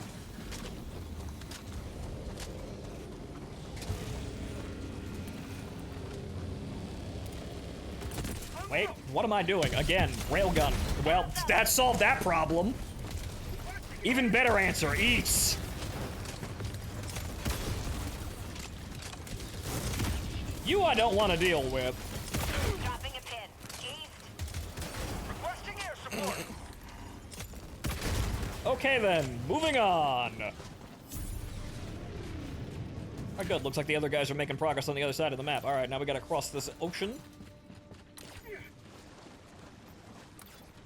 Wait, what am I doing? Again, railgun. Well, that solved that problem. Even better answer, eats. You I don't want to deal with. Dropping a pin. East. Requesting air support. Okay then, moving on. Oh, good, looks like the other guys are making progress on the other side of the map. Alright, now we gotta cross this ocean.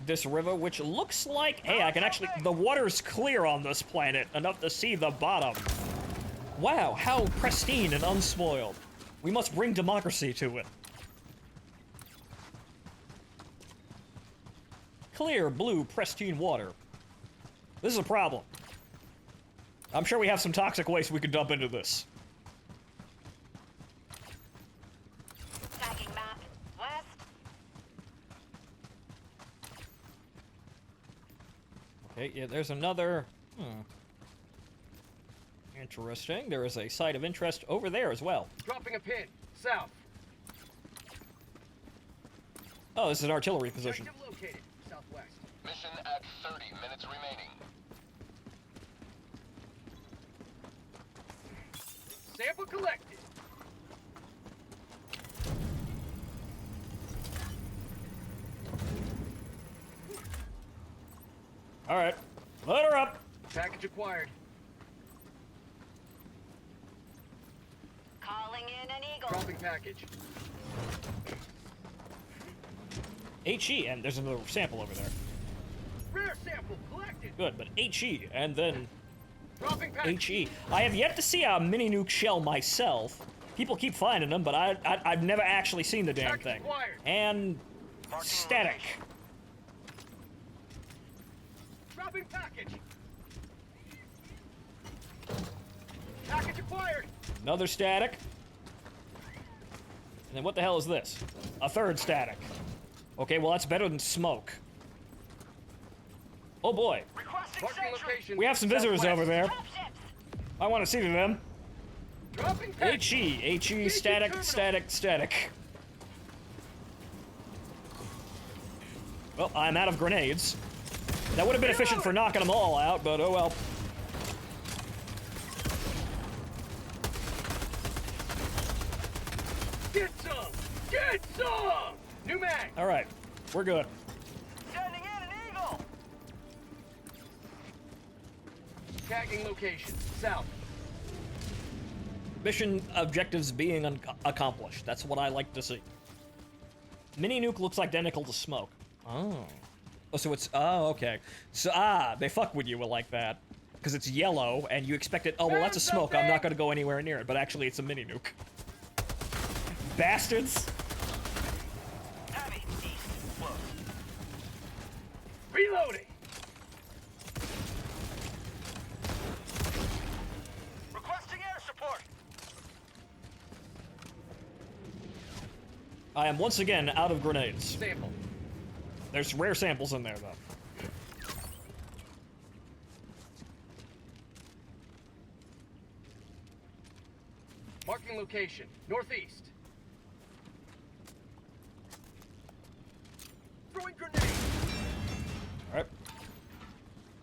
This river, which looks like... Hey, I can actually... The water's clear on this planet, enough to see the bottom. Wow, how pristine and unspoiled. We must bring democracy to it. Clear, blue, pristine water. This is a problem. I'm sure we have some toxic waste we could dump into this. Tagging map. West. Okay, yeah, there's another... Interesting. There is a site of interest over there as well. Dropping a pin. South. Oh, this is an artillery position. Objective located. Southwest. Mission at 30 minutes remaining. Sample collected. Alright. Load her up. Package acquired. Calling in an eagle. Dropping package. HE, and there's another sample over there. Rare sample collected. Good, but HE, and then Dropping package. HE. I have yet to see a mini nuke shell myself. People keep finding them, but I've never actually seen the damn Package thing. acquired. And static. Dropping package. Package acquired. Another static. And then what the hell is this? A third static. Okay, well that's better than smoke. Oh boy. Requesting Marking sentry. location. We have some visitors Southwest. over there. Dropships. I want to see them. Dropping package. HE, static, terminal. static, static. Well, I'm out of grenades. That would have been efficient for knocking them all out, but oh well. Get some. Get some. New mag. All right, we're good. Sending in an eagle. Tagging location. South. Mission objectives being accomplished. That's what I like to see. Mini nuke looks identical to smoke. Oh. Oh, so it's... Oh, okay. So, they fuck with you like that. because it's yellow, and you expect it, oh, well, that's a smoke, I'm not gonna go anywhere near it, but actually it's a mini nuke. Bastards! Heavy. East. Close. Reloading. Requesting air support. I am once again out of grenades. Sample. There's rare samples in there, though. Marking location. Northeast. Throwing grenade. Alright.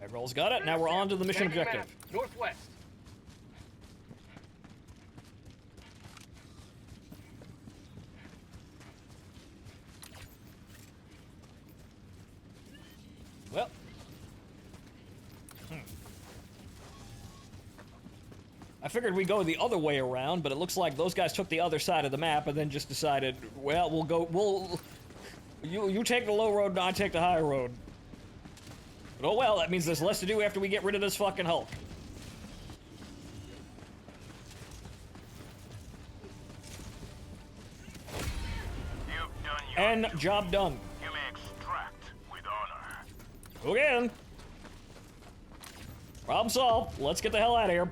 Everyone's got it, now we're on to the mission Tagging objective. map. Northwest. Well. I figured we'd go the other way around, but it looks like those guys took the other side of the map and then just decided, well, you take the low road and I take the high road. But oh well, that means there's less to do after we get rid of this fucking Hulk. You've done your And job done. You may extract with honor. Again. Problem solved. Let's get the hell out of here.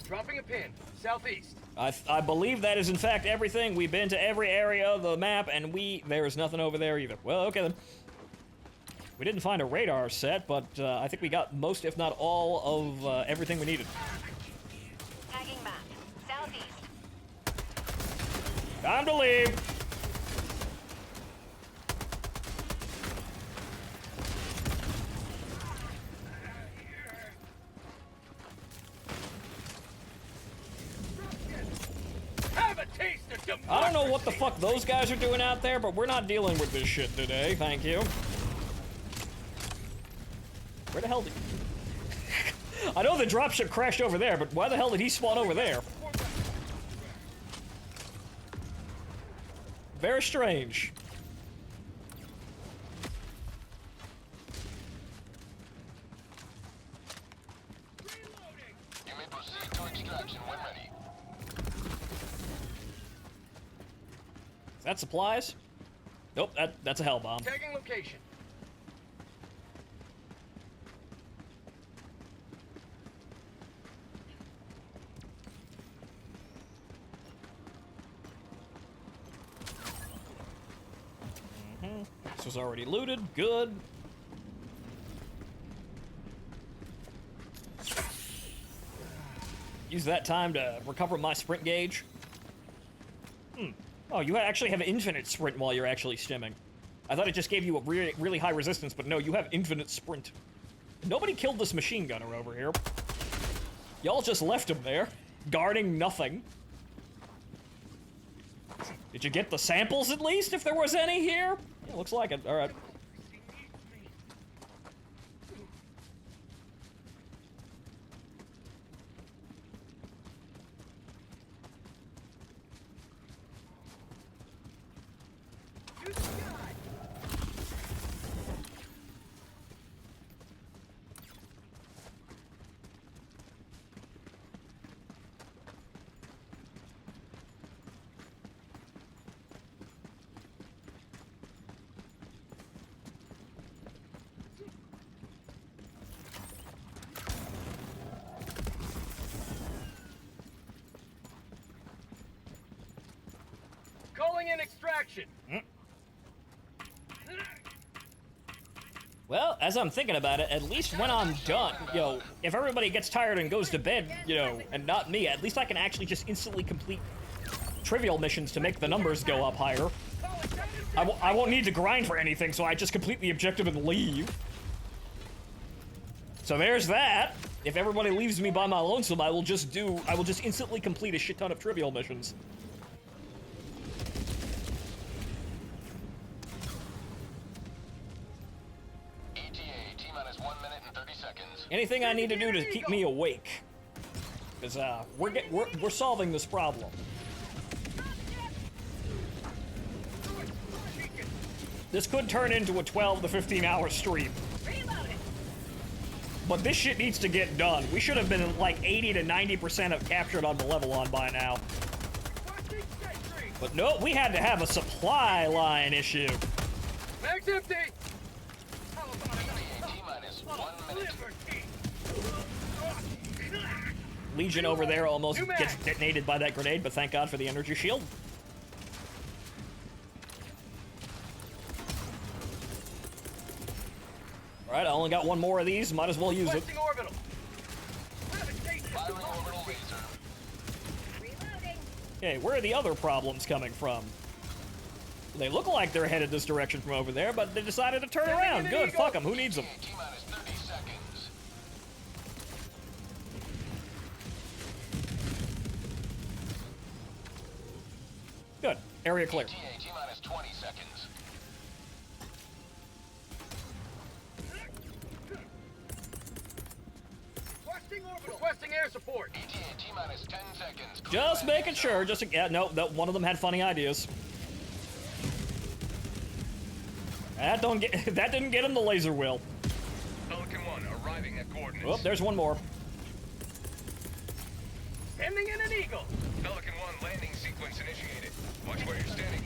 Dropping a pin. Southeast. I believe that is in fact everything. We've been to every area of the map, and there's nothing over there either. Well, okay then. We didn't find a radar set, but I think we got most, if not all, of everything we needed. Tagging map. Southeast. Time to leave. Have a taste of democracy. I don't know what the fuck those guys are doing out there, but we're not dealing with this shit today. Thank you. Where the hell did... I know the dropship crashed over there, but why the hell did he spawn over there? Very strange. You may proceed to extraction when ready. Is that supplies? Nope, that's a hell bomb. Tagging location. This was already looted. Good. Use that time to recover my sprint gauge. Oh, you actually have infinite sprint while you're actually stimming. I thought it just gave you a really high resistance, but no, you have infinite sprint. Nobody killed this machine gunner over here. Y'all just left him there, guarding nothing. Did you get the samples at least, if there was any here? Yeah, looks like it. All right. Calling in extraction. Well, as I'm thinking about it, at least when I'm done, if everybody gets tired and goes to bed, and not me, at least I can actually just instantly complete trivial missions to make the numbers go up higher. I won't need to grind for anything, so I just complete the objective and leave. So there's that. If everybody leaves me by my lonesome, I will just instantly complete a shit ton of trivial missions. Anything I need to do to keep me awake, because we're solving this problem. This could turn into a 12 to 15 hour stream. but this shit needs to get done. We should have been like 80 to 90% of captured on Malevelon by now. But no, we had to have a supply line issue. Mag's empty! Legion over there almost gets detonated by that grenade, but thank God for the energy shield. Alright, I only got one more of these, might as well use it. Orbital. Okay, where are the other problems coming from? They look like they're headed this direction from over there, but they decided to turn around. Good, fuck them, who needs them? Good, area clear. T-minus 20 seconds. Requesting air support. T-minus 10 seconds. Just making sure, yeah, no, one of them had funny ideas. That didn't get him the laser wheel. Pelican 1 arriving at coordinates. Oh, there's one more. Sending in an eagle. Pelican 1 landing sequence initiated. Watch where you're standing.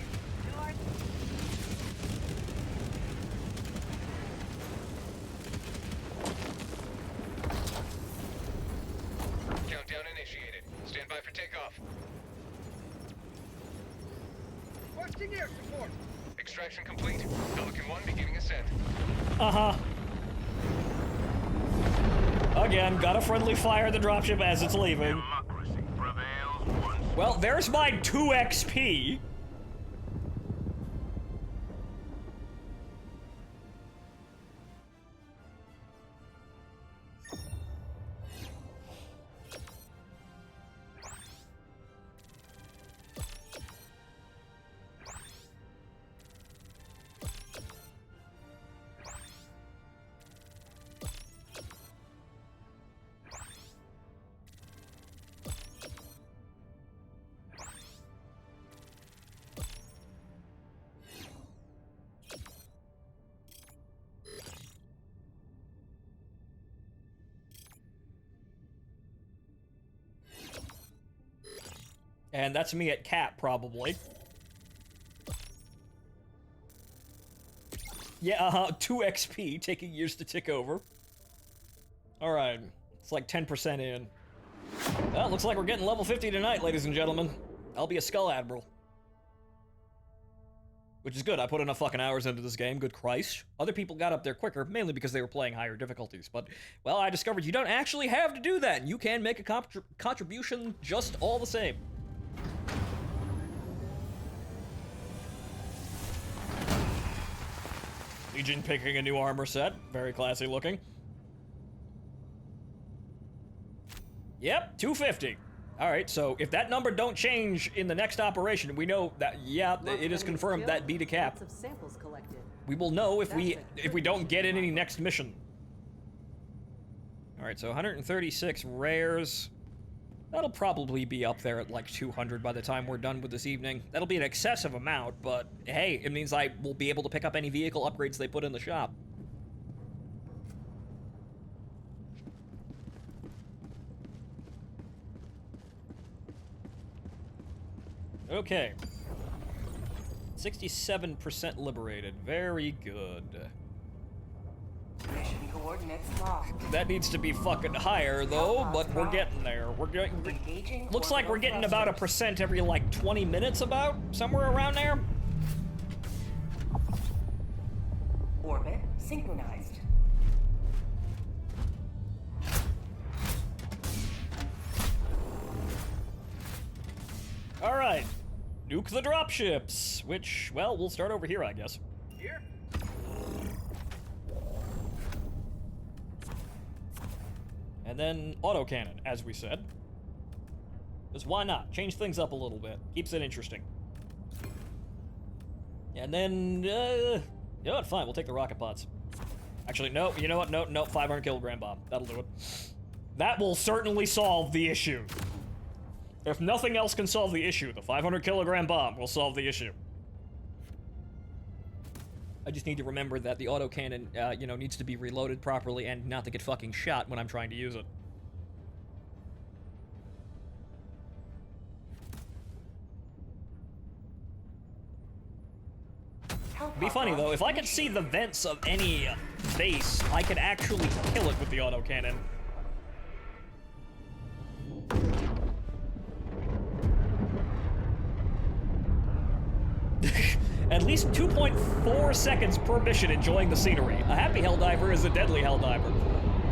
Countdown initiated. Stand by for takeoff. Requesting air support. Extraction complete. Pelican 1 beginning ascent. Uh-huh. Again, gotta friendly fire the dropship as it's leaving. Democracy prevails once. Well, there's my 2 XP. And that's me at cap, probably. Yeah, 2 XP, taking years to tick over. Alright, it's like 10% in. Well, looks like we're getting level 50 tonight, ladies and gentlemen. I'll be a Skull Admiral. Which is good, I put enough fucking hours into this game, good Christ. Other people got up there quicker, mainly because they were playing higher difficulties. But, well, I discovered you don't actually have to do that. You can make a contribution just all the same. Legion picking a new armor set. Very classy looking. Yep, 250. Alright, so if that number don't change in the next operation, we know that, yeah, it is confirmed that beat a cap. Lots of samples collected. We will know if we don't get in any next mission. Alright, so 136 rares. That'll probably be up there at like 200 by the time we're done with this evening. That'll be an excessive amount, but hey, it means I will be able to pick up any vehicle upgrades they put in the shop. Okay. 67% liberated. Very good. Mission coordinates locked. That needs to be fucking higher, though, but we're getting there. Looks like we're getting about 1% every, like, 20 minutes about? Somewhere around there? Orbit synchronized. Alright. Nuke the dropships, which, well, we'll start over here, I guess. Here? And then autocannon, as we said. Because why not? Change things up a little bit. Keeps it interesting. And then, you know what? Fine, we'll take the rocket pods. Actually, no, you know what? No, 500 kilogram bomb. That'll do it. That will certainly solve the issue. If nothing else can solve the issue, the 500 kilogram bomb will solve the issue. I just need to remember that the autocannon, you know, needs to be reloaded properly and not to get fucking shot when I'm trying to use it. It'd be funny, though, if I could see the vents of any base, I could actually kill it with the autocannon. At least 2.4 seconds per mission enjoying the scenery. A happy Helldiver is a deadly Helldiver.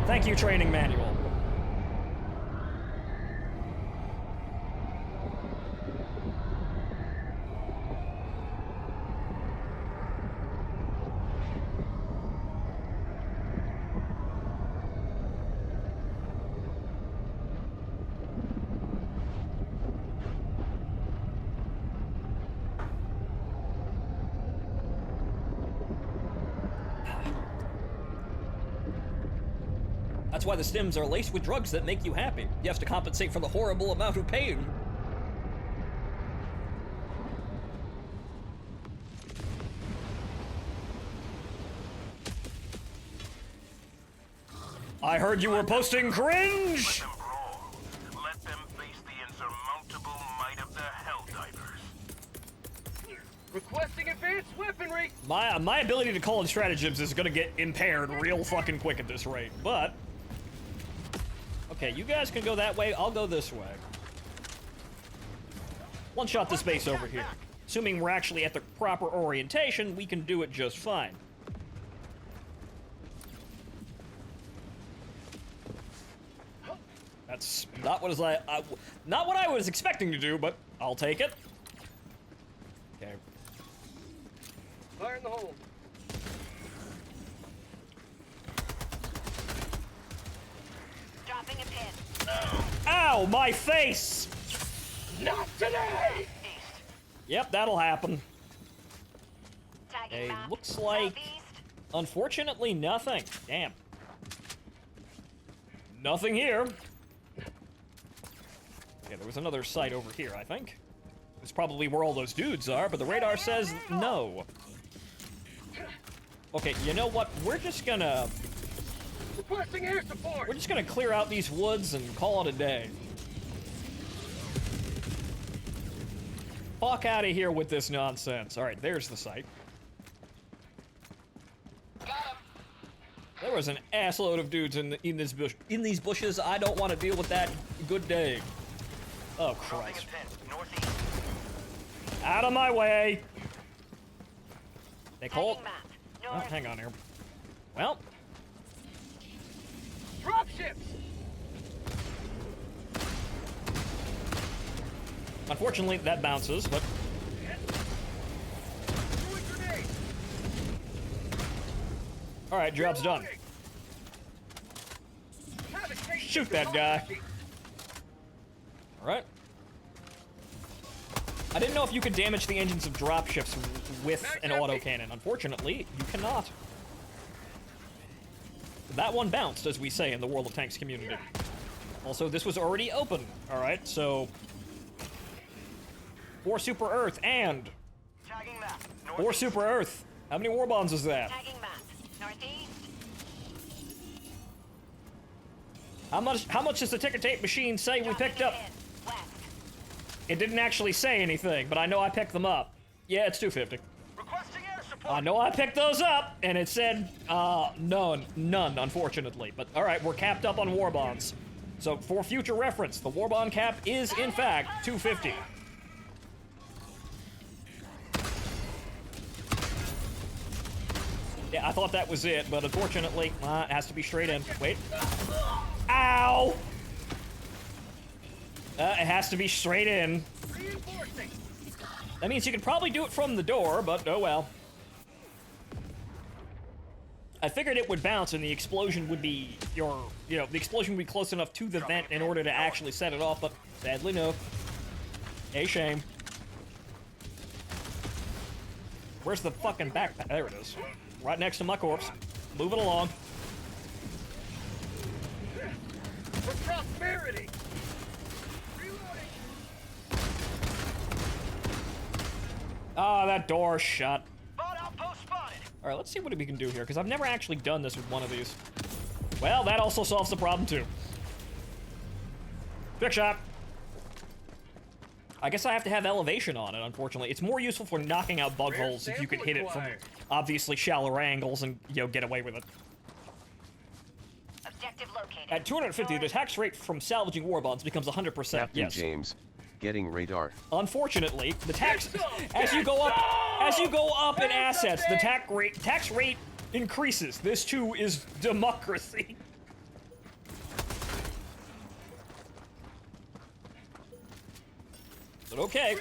Thank you, training manual. That's why the stims are laced with drugs that make you happy. You have to compensate for the horrible amount of pain. I heard you were posting cringe! Let them brawl. Let them face the insurmountable might of the Helldivers. Requesting advanced weaponry! My ability to call in stratagems is gonna get impaired real fucking quick at this rate, but... Okay, you guys can go that way, I'll go this way. One shot this base over here. Assuming we're actually at the proper orientation, we can do it just fine. That's not what not what I was expecting to do, but I'll take it. Okay. Fire in the hole. Dropping a pin. Ow, my face! Not today! East. Yep, that'll happen. Tagging Okay, map. looks like... Southeast. Unfortunately, nothing. Damn. Nothing here. Okay, there was another site over here, I think. It's probably where all those dudes are, but the radar says no. Okay, you know what? We're just gonna Requesting air support! clear out these woods and call it a day. Fuck out of here with this nonsense. All right, there's the site. There was an assload of dudes in these bushes. I don't want to deal with that. Good day. Oh Christ! Northeast. Out of my way. They called. Tagging map. Oh, North. hang on here. Well, Dropships! unfortunately that bounces, but Throwing grenade! all right, job's done. Have it taken Shoot to that guy. democracy. All right. I didn't know if you could damage the engines of dropships with an autocannon. Unfortunately, you cannot. That one bounced, as we say in the World of Tanks community. Also, this was already open. All right, so 4 Super Earth and Tagging map. 4 Super Earth. How many war bonds is that? Tagging map. Northeast. How much does the ticker tape machine say we picked up? West. It didn't actually say anything, but I know I picked them up. Yeah, it's 250. Requesting air support! I know I picked those up, and it said, none, unfortunately. But all right, we're capped up on war bonds. So for future reference, the war bond cap is in fact 250. Yeah, I thought that was it, but unfortunately, it has to be straight in. Wait. Ow! It has to be straight in. Reinforcing! That means you could probably do it from the door, but oh well. I figured it would bounce and the explosion would be the explosion would be close enough to the vent in order to actually set it off, but sadly no. A shame. Where's the fucking backpack? There it is. Right next to my corpse. Moving along. For prosperity! Ah, that door's shut. Bot outpost spotted. All right, let's see what we can do here, because I've never actually done this with one of these. Well, that also solves the problem, too. Trick shot. I guess I have to have elevation on it, unfortunately. It's more useful for knocking out bug holes if you could hit it from obviously shallower angles and, you know, get away with it. Objective located. At 250, the tax rate from salvaging war bonds becomes 100%. Captain Yes. James, getting radar. Unfortunately, the tax as you go up in assets, the tax rate increases. This too is democracy. But okay.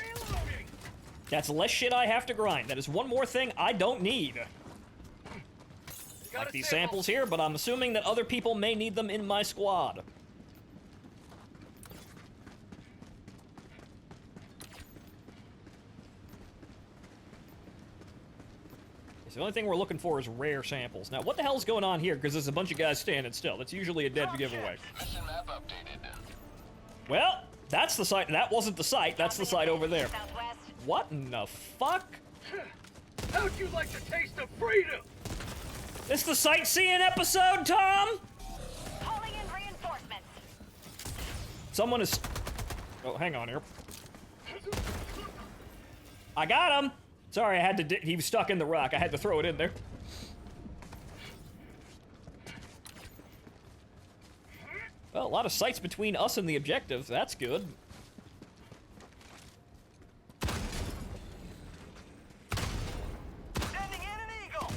That's less shit I have to grind. That is one more thing I don't need. Like these samples here, but I'm assuming that other people may need them in my squad. The only thing we're looking for is rare samples. Now, what the hell's going on here? Because there's a bunch of guys standing still. That's usually a dead giveaway. Mission map updated. Well, that's the site. That wasn't the site. That's the site over there. Southwest. What in the fuck? How'd you like the taste of freedom? This the sightseeing episode, Tom? Calling in reinforcements. Someone is... Oh, hang on here. I got him! Sorry, I had to... He was stuck in the rock. I had to throw it in there. Well, a lot of sights between us and the objective. That's good. Sending in an eagle.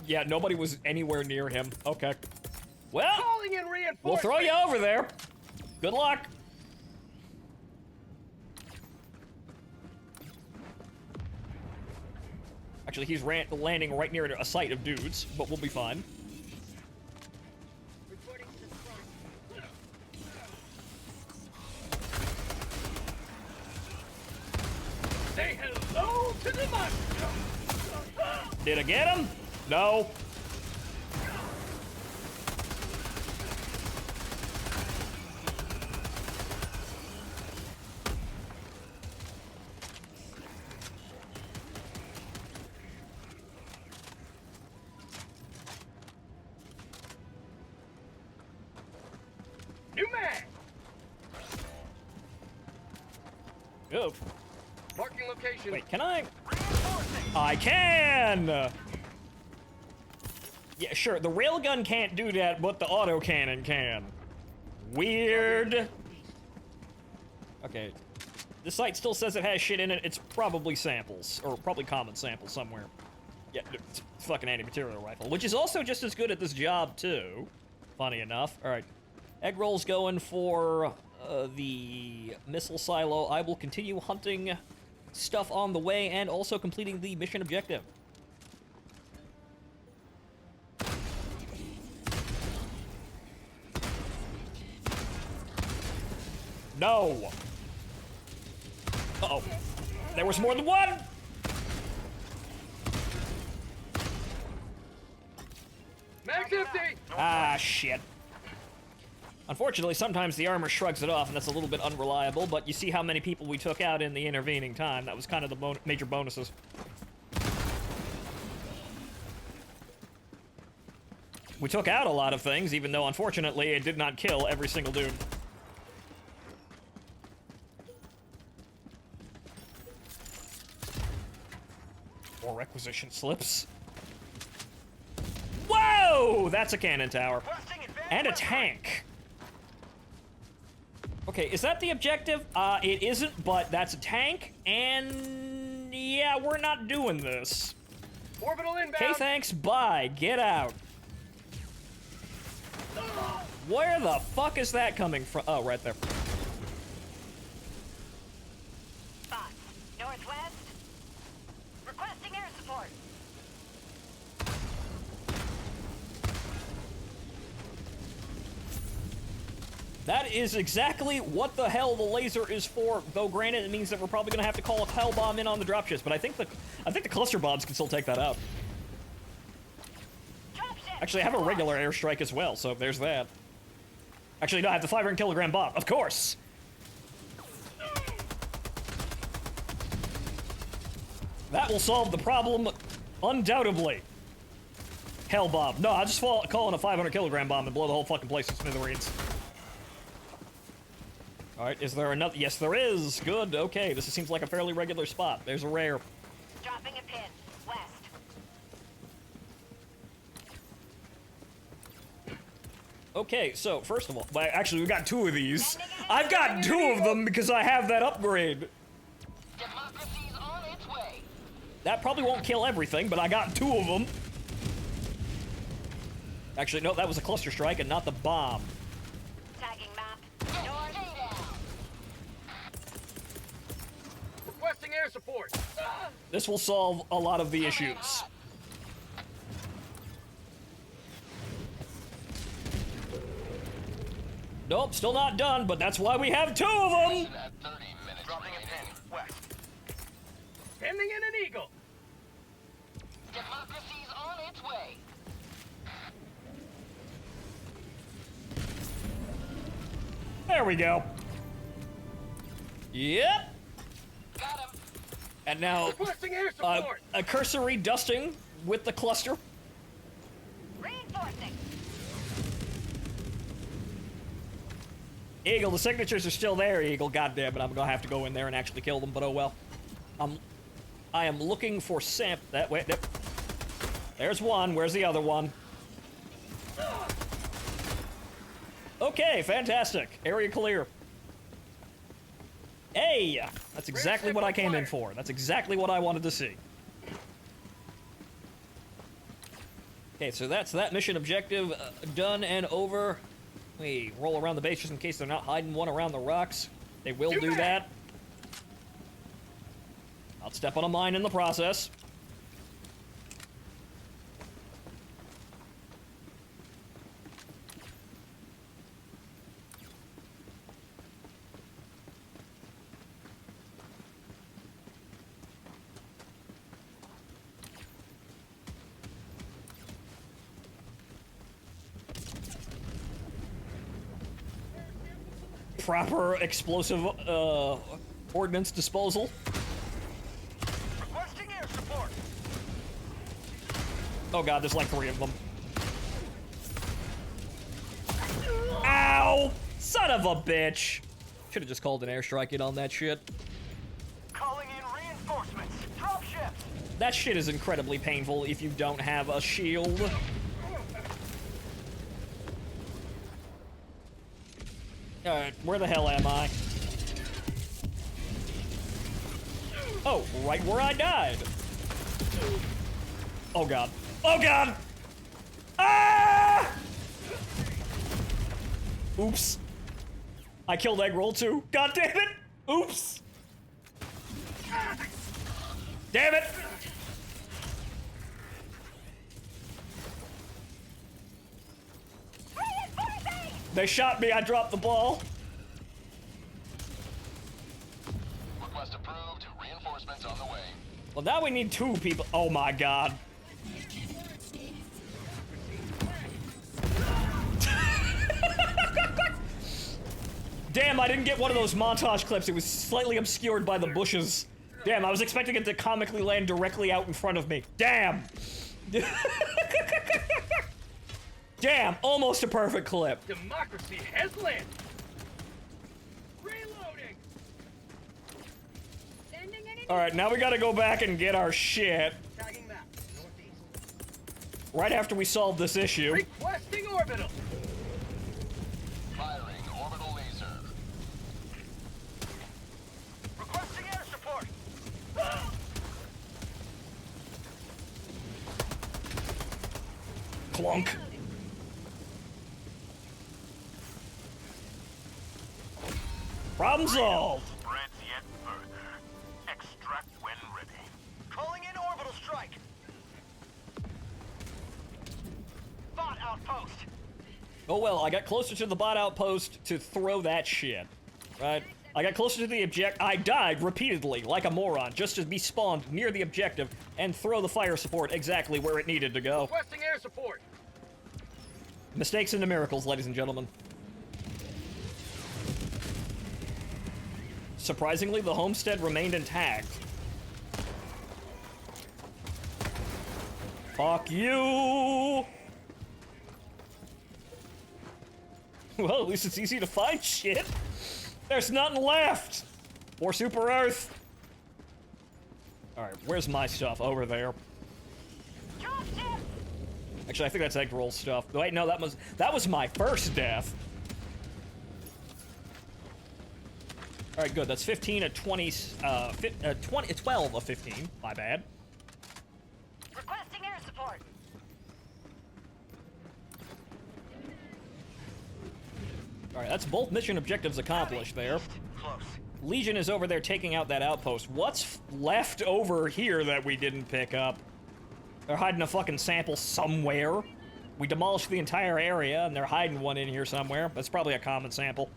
Yeah, nobody was anywhere near him. Okay. Well, Calling in reinforcements. we'll throw you over there. Good luck. Actually, he's landing right near a site of dudes, but we'll be fine. Reporting to the front. Say hello to the monster. Did I get him? No. New man. Oh. Marking location. Wait, can I? I can! Yeah, sure, the railgun can't do that, but the autocannon can. Weird. Okay. The site still says it has shit in it. It's probably samples, or probably common samples somewhere. Yeah, it's a fucking anti-material rifle, which is also just as good at this job, too. Funny enough. Alright. Egg roll's going for the missile silo. I will continue hunting stuff on the way and also completing the mission objective. No! Uh-oh. There was more than one! Mag's empty. Ah, shit. Unfortunately, sometimes the armor shrugs it off, and that's a little bit unreliable, but you see how many people we took out in the intervening time. That was kind of the major bonuses. We took out a lot of things, even though, unfortunately, it did not kill every single dude. More requisition slips. Whoa! That's a cannon tower. And a tank. Okay, is that the objective? It isn't, but that's a tank, and yeah, we're not doing this. Orbital inbound. Okay, thanks, bye, get out. Where the fuck is that coming from? Oh, right there. Spots. Northwest. Requesting air support. That is exactly what the hell the laser is for, though granted it means that we're probably gonna have to call a hell bomb in on the dropships, but I think I think the cluster bombs can still take that out. Actually, I have a regular airstrike as well, so there's that. Actually, no, I have the 500 kilogram bomb. Of course! That will solve the problem, undoubtedly. Hell bomb. No, I just call in a 500 kilogram bomb and blow the whole fucking place to smithereens. Alright, is there another? Yes, there is. Good, okay. This seems like a fairly regular spot. There's a rare. Dropping a pin. West. Okay, so, first of all, well, actually, we got 2 of these. I've got 2 of them because I have that upgrade. Democracy's on its way. That probably won't kill everything, but I got 2 of them. Actually, no, that was a cluster strike and not the bomb. Tagging map. North. Requesting air support. This will solve a lot of the issues. Nope, still not done, but that's why we have 2 of them! At 30 minutes Dropping a remaining. pin. West. Sending in an eagle. Democracy's on its way. There we go. Yep. Got him. And now, Requesting air support. a cursory dusting with the cluster. Reinforcing. Eagle, the signatures are still there, Eagle. God damn it, I'm gonna have to go in there and actually kill them, but oh well. I am looking for that way. Yep. There's one. Where's the other one? Okay, fantastic. Area clear. Hey! That's exactly what I came in for. That's exactly what I wanted to see. Okay, so that's that mission objective done and over. We roll around the base just in case they're not hiding one around the rocks. They will do that. I'll step on a mine in the process. Proper explosive ordnance disposal. Requesting air support. Oh god, there's like 3 of them. Ow! Son of a bitch! Should have just called an airstrike in on that shit. Calling in reinforcements. Drop ships. That shit is incredibly painful if you don't have a shield. Alright, where the hell am I? Oh, right where I died. Oh god. Oh god! Ah! Oops. I killed Egg Roll too. God damn it! Oops! Damn it! They shot me, I dropped the ball. Request approved. Reinforcements on the way. Well, now we need 2 people. Oh my god. Damn, I didn't get one of those montage clips. It was slightly obscured by the bushes. Damn, I was expecting it to comically land directly out in front of me. Damn. Damn, almost a perfect clip. Democracy has landed. Reloading. Sending in an Alright, now we gotta go back and get our shit. tagging map. Northeast. Right after we solve this issue. Requesting orbital. Firing orbital laser. Requesting air support. Clunk. Problem solved. Spreads yet further. Extract when ready. Calling in orbital strike. Bot outpost. Oh well, I got closer to the bot outpost to throw that shit. Right? I got closer to the object. I died repeatedly, like a moron, just to be spawned near the objective and throw the fire support exactly where it needed to go. Requesting air support. Mistakes into miracles, ladies and gentlemen. Surprisingly, the homestead remained intact. Fuck you! Well, at least it's easy to find shit. There's nothing left! Or Super Earth. Alright, where's my stuff? Over there. Actually, I think that's egg roll stuff. Wait, no, that was my first death. Alright, good. That's 15 of 20, 12 of 15. My bad. Requesting air support. Alright, that's both mission objectives accomplished there. Close. Legion is over there taking out that outpost. What's left over here that we didn't pick up? They're hiding a fucking sample somewhere. We demolished the entire area, and they're hiding one in here somewhere. That's probably a common sample.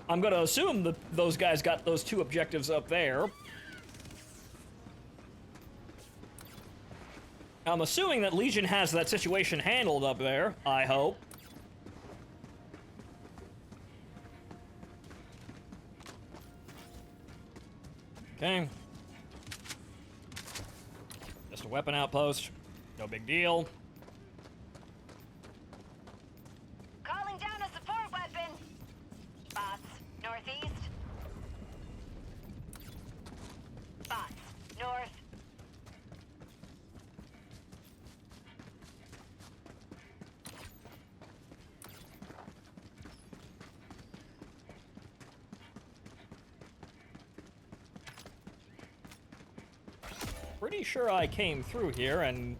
I'm gonna assume that those guys got those two objectives up there. I'm assuming that Legion has that situation handled up there, I hope. Okay. Just a weapon outpost. No big deal. Calling down a support weapon. Bots, northeast. Bots, north. Pretty sure I came through here, and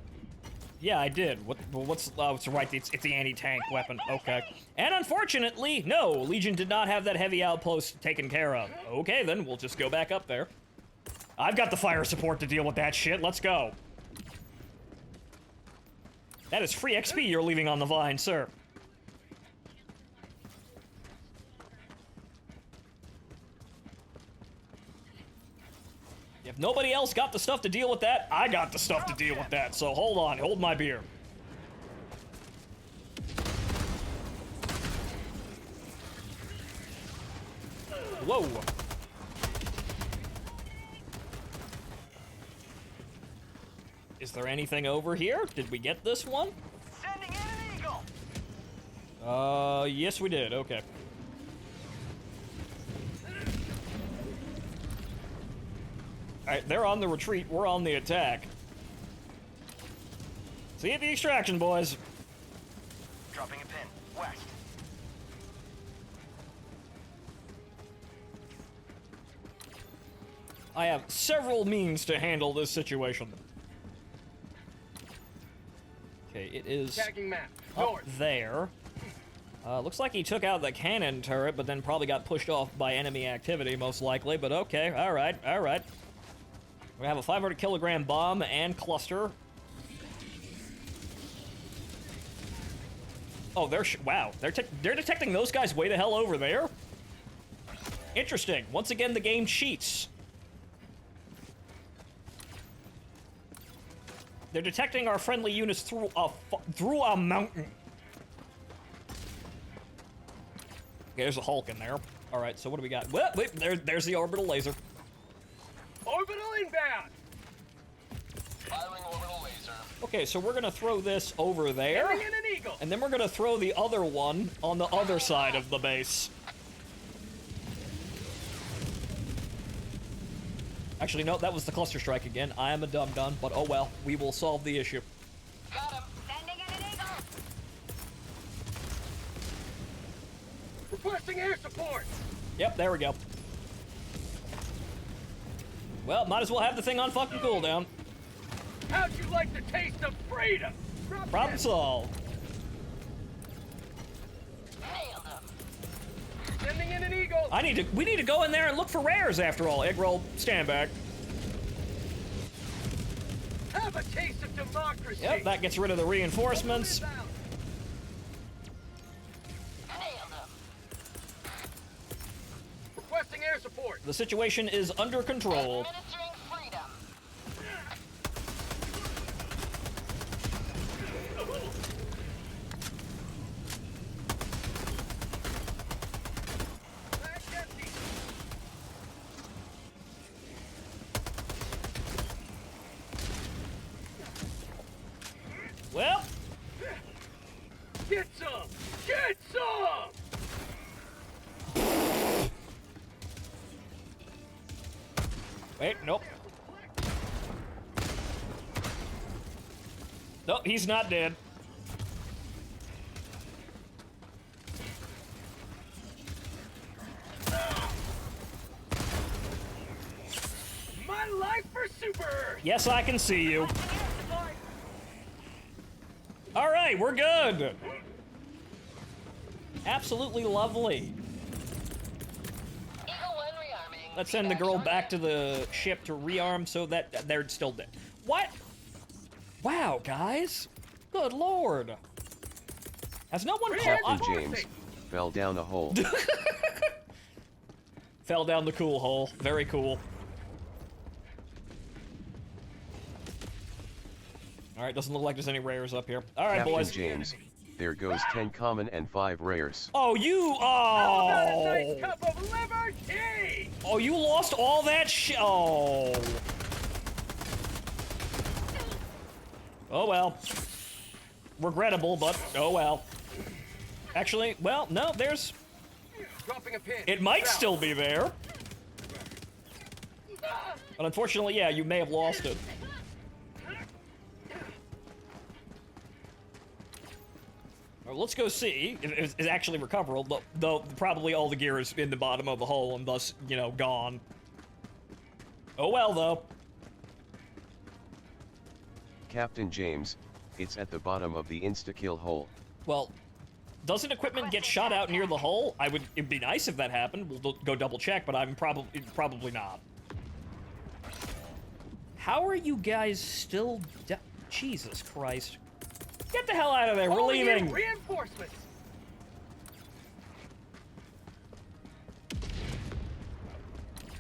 yeah, I did. What's it's right? It's the anti-tank weapon. Okay. And unfortunately, no, Legion did not have that heavy outpost taken care of. Okay, then we'll just go back up there. I've got the fire support to deal with that shit. Let's go. That is free XP you're leaving on the vine, sir. If nobody else got the stuff to deal with that, I got the stuff to deal with that. So hold on, hold my beer. Whoa. Is there anything over here? Did we get this one? Sending in an eagle. Yes we did, okay. Alright, they're on the retreat, we're on the attack. See you at the extraction, boys. Dropping a pin. West. I have several means to handle this situation. Okay, it is Tagging map. up North. there. Looks like he took out the cannon turret, but then probably got pushed off by enemy activity, most likely. But okay, alright, alright. We have a 500 kilogram bomb and cluster. Oh, wow. They're detecting those guys way the hell over there? Interesting. Once again, the game cheats. They're detecting our friendly units through a mountain. Okay, there's a Hulk in there. All right, so what do we got? Well, wait, there's the orbital laser. Orbital inbound. Firing orbital laser. Okay, so we're gonna throw this over there, Sending in an eagle. and then we're gonna throw the other one on the other side of the base. Actually, no, that was the cluster strike again. I am a dum-dum, but oh well, we will solve the issue. Got him. Sending in an eagle. Requesting air support. Yep, there we go. Well, might as well have the thing on fucking cooldown. How'd you like the taste of freedom? Problem solved. Nailed him. Sending in an eagle. We need to go in there and look for rares after all. Egg roll, stand back. Have a taste of democracy. Yep, that gets rid of the reinforcements. Nailed him. support. The situation is under control. Administering freedom. Mag's empty. Well, Get some! Get some! wait, nope. Nope, he's not dead. My life for super! Yes, I can see you. All right, we're good. Absolutely lovely. Eagle 1 rearming. Let's send the girl back to the ship to rearm so that they're still dead. What? Wow, guys. Good lord. Has no one called? Captain James fell down a hole. Fell down the cool hole. Very cool. All right, doesn't look like there's any rares up here. All right, Captain boys. James, there goes 10 common and 5 rares. Oh, you. How about a Oh. nice cup of liver tea? Oh, you lost all that shit. Oh. Oh well. Regrettable, but oh well. Actually, well, no, there's. Dropping a pin. It might South. still be there. But unfortunately, yeah, you may have lost it. Well, let's go see if it's actually recoverable, though probably all the gear is in the bottom of the hole and thus, you know, gone. Oh well, though. Captain James, it's at the bottom of the insta-kill hole. Well, doesn't equipment get shot out near the hole? It'd be nice if that happened. We'll go double check, but I'm probably not. How are you guys still Jesus Christ. Get the hell out of there, we're Calling in leaving! Reinforcements.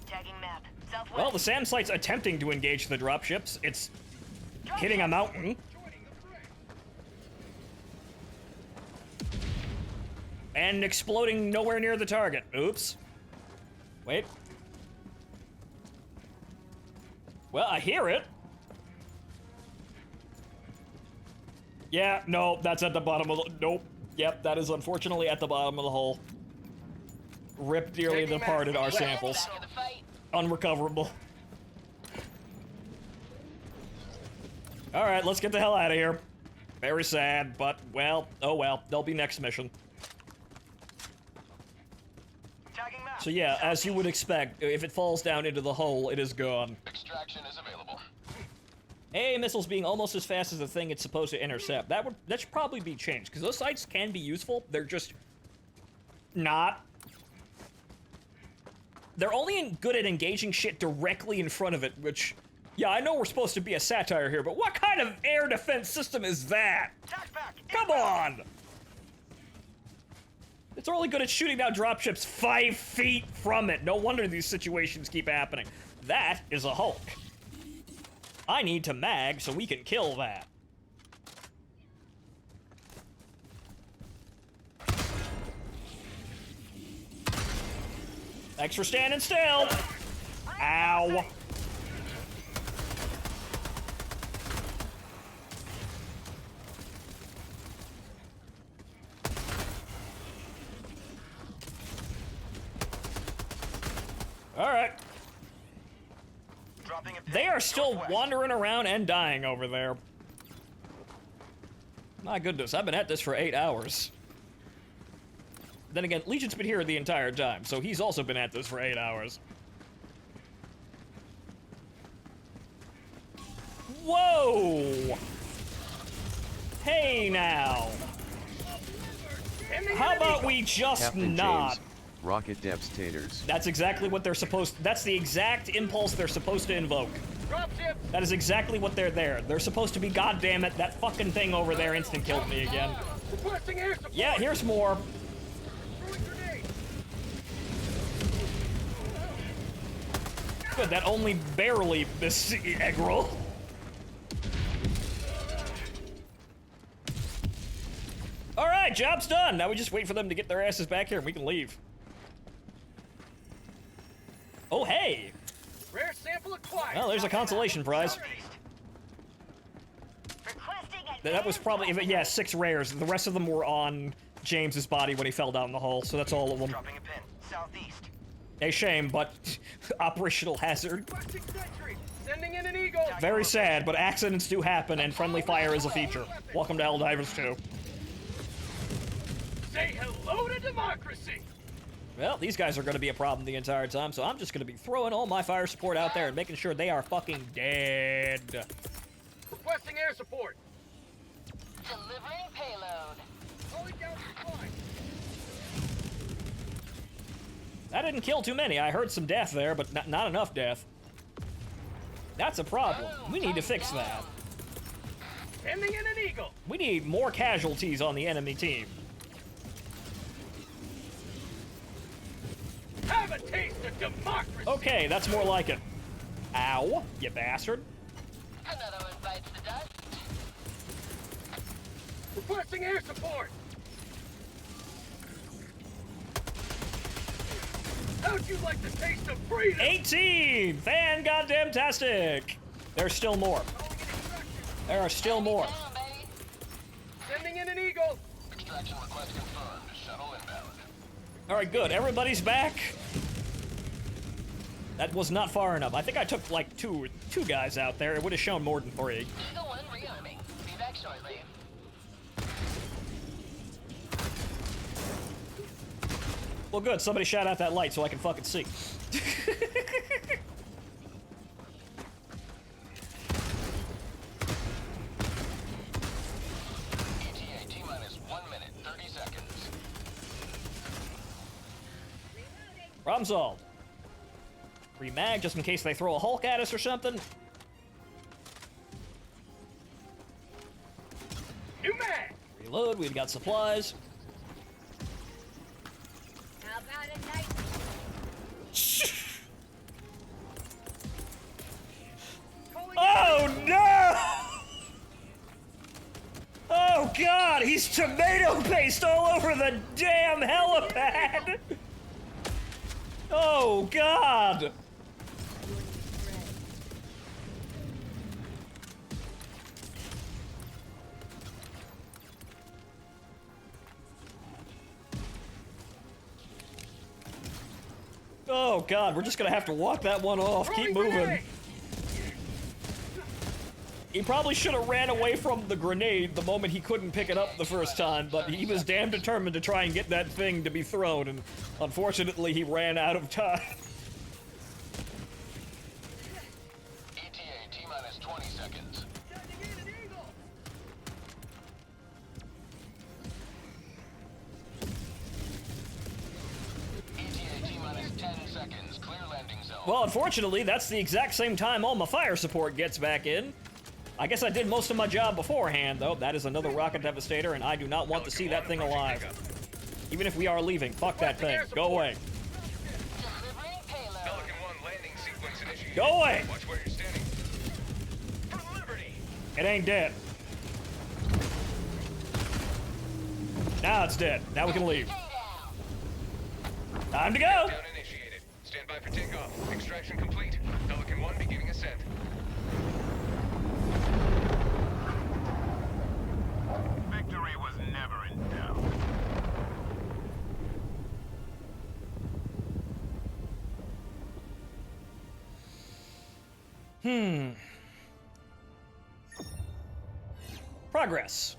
Tagging map. Southwest. Well, the SAM site's attempting to engage the dropships. It's hitting a mountain. And exploding nowhere near the target. Oops. Wait. Well, I hear it. Yeah, no, that's at the bottom of the... Nope. Yep, that is unfortunately at the bottom of the hole. Rip dearly departed our samples. Back to the fight. Unrecoverable. Alright, let's get the hell out of here. Very sad, but, well, oh well. There'll be next mission. Tagging map. So yeah, as you would expect, if it falls down into the hole, it is gone. Extraction is available. AA missiles being almost as fast as the thing it's supposed to intercept. That should probably be changed, because those sites can be useful. They're just not. They're only good at engaging shit directly in front of it, which, yeah, I know we're supposed to be a satire here, but what kind of air defense system is that? Come on! It's only good at shooting down dropships 5 feet from it. No wonder these situations keep happening. That is a Hulk. I need to mag so we can kill that. Thanks for standing still. Ow. All right. They are still wandering around and dying over there. My goodness, I've been at this for 8 hours. Then again, Legion's been here the entire time, so he's also been at this for 8 hours. Whoa! Hey now! How about we just Captain not? James, rocket devastators. That's exactly what they're supposed. That's the exact impulse they're supposed to invoke. That is exactly what they're there. They're supposed to be. God damn it! That fucking thing over there instant killed me again. Yeah, here's more. Good, that only barely missed the egg roll. Alright, job's done. Now we just wait for them to get their asses back here and we can leave. Oh, hey! Rare sample acquired. Well, there's a consolation prize. That was probably, yeah, 6 rares. The rest of them were on James's body when he fell down the hole, so that's all of them. Dropping a pin. Southeast. A shame, but operational hazard. Sending in an eagle. Very sad, but accidents do happen, and friendly fire is a feature. Welcome to Helldivers 2. Say hello to democracy. Well, these guys are going to be a problem the entire time, so I'm just going to be throwing all my fire support out there and making sure they are fucking dead. Requesting air support. Delivering payload. Calling down supply. I didn't kill too many. I heard some death there, but not enough death. That's a problem. We need to fix that. Sending in an eagle. We need more casualties on the enemy team. Have a taste of democracy. Okay, that's more like it. Ow, you bastard. Another one bites the dust. Requesting air support. How'd you like the taste of freedom? 18! Fan-goddamn-tastic! There's still more. There are still more. Sending in an eagle. Extraction request confirmed. Shuttle inbound. Alright, good. Everybody's back. That was not far enough. I think I took like two guys out there. It would have shown more than 3. Eagle 1 rearming. Be back shortly. Well, good. Somebody shot out that light so I can fucking see. ETA T-minus 1 minute, 30 seconds. Problem solved. Remag just in case they throw a Hulk at us or something. New mag. Reload. We've got supplies. How about a night? Oh no! Oh god, he's tomato paste all over the damn helipad! Oh god! Oh god, we're just gonna have to walk that one off. Keep moving. He probably should have ran away from the grenade the moment he couldn't pick it up the first time, but he was damn determined to try and get that thing to be thrown, and unfortunately he ran out of time. ETA T-minus 20 seconds. ETA T-minus 10 seconds. Clear landing zone. Well, unfortunately, that's the exact same time all my fire support gets back in. I guess I did most of my job beforehand, though. That is another rocket devastator, and I do not want to see that thing alive. Even if we are leaving, fuck that thing. Go away. Pelican 1 landing sequence initiated. Go away! Watch where you're standing. For liberty! It ain't dead. Now it's dead. Now we can leave. Time to go! Down initiated. Stand by for takeoff. Extraction complete. Pelican 1 beginning ascent. Victory was never in doubt. Progress.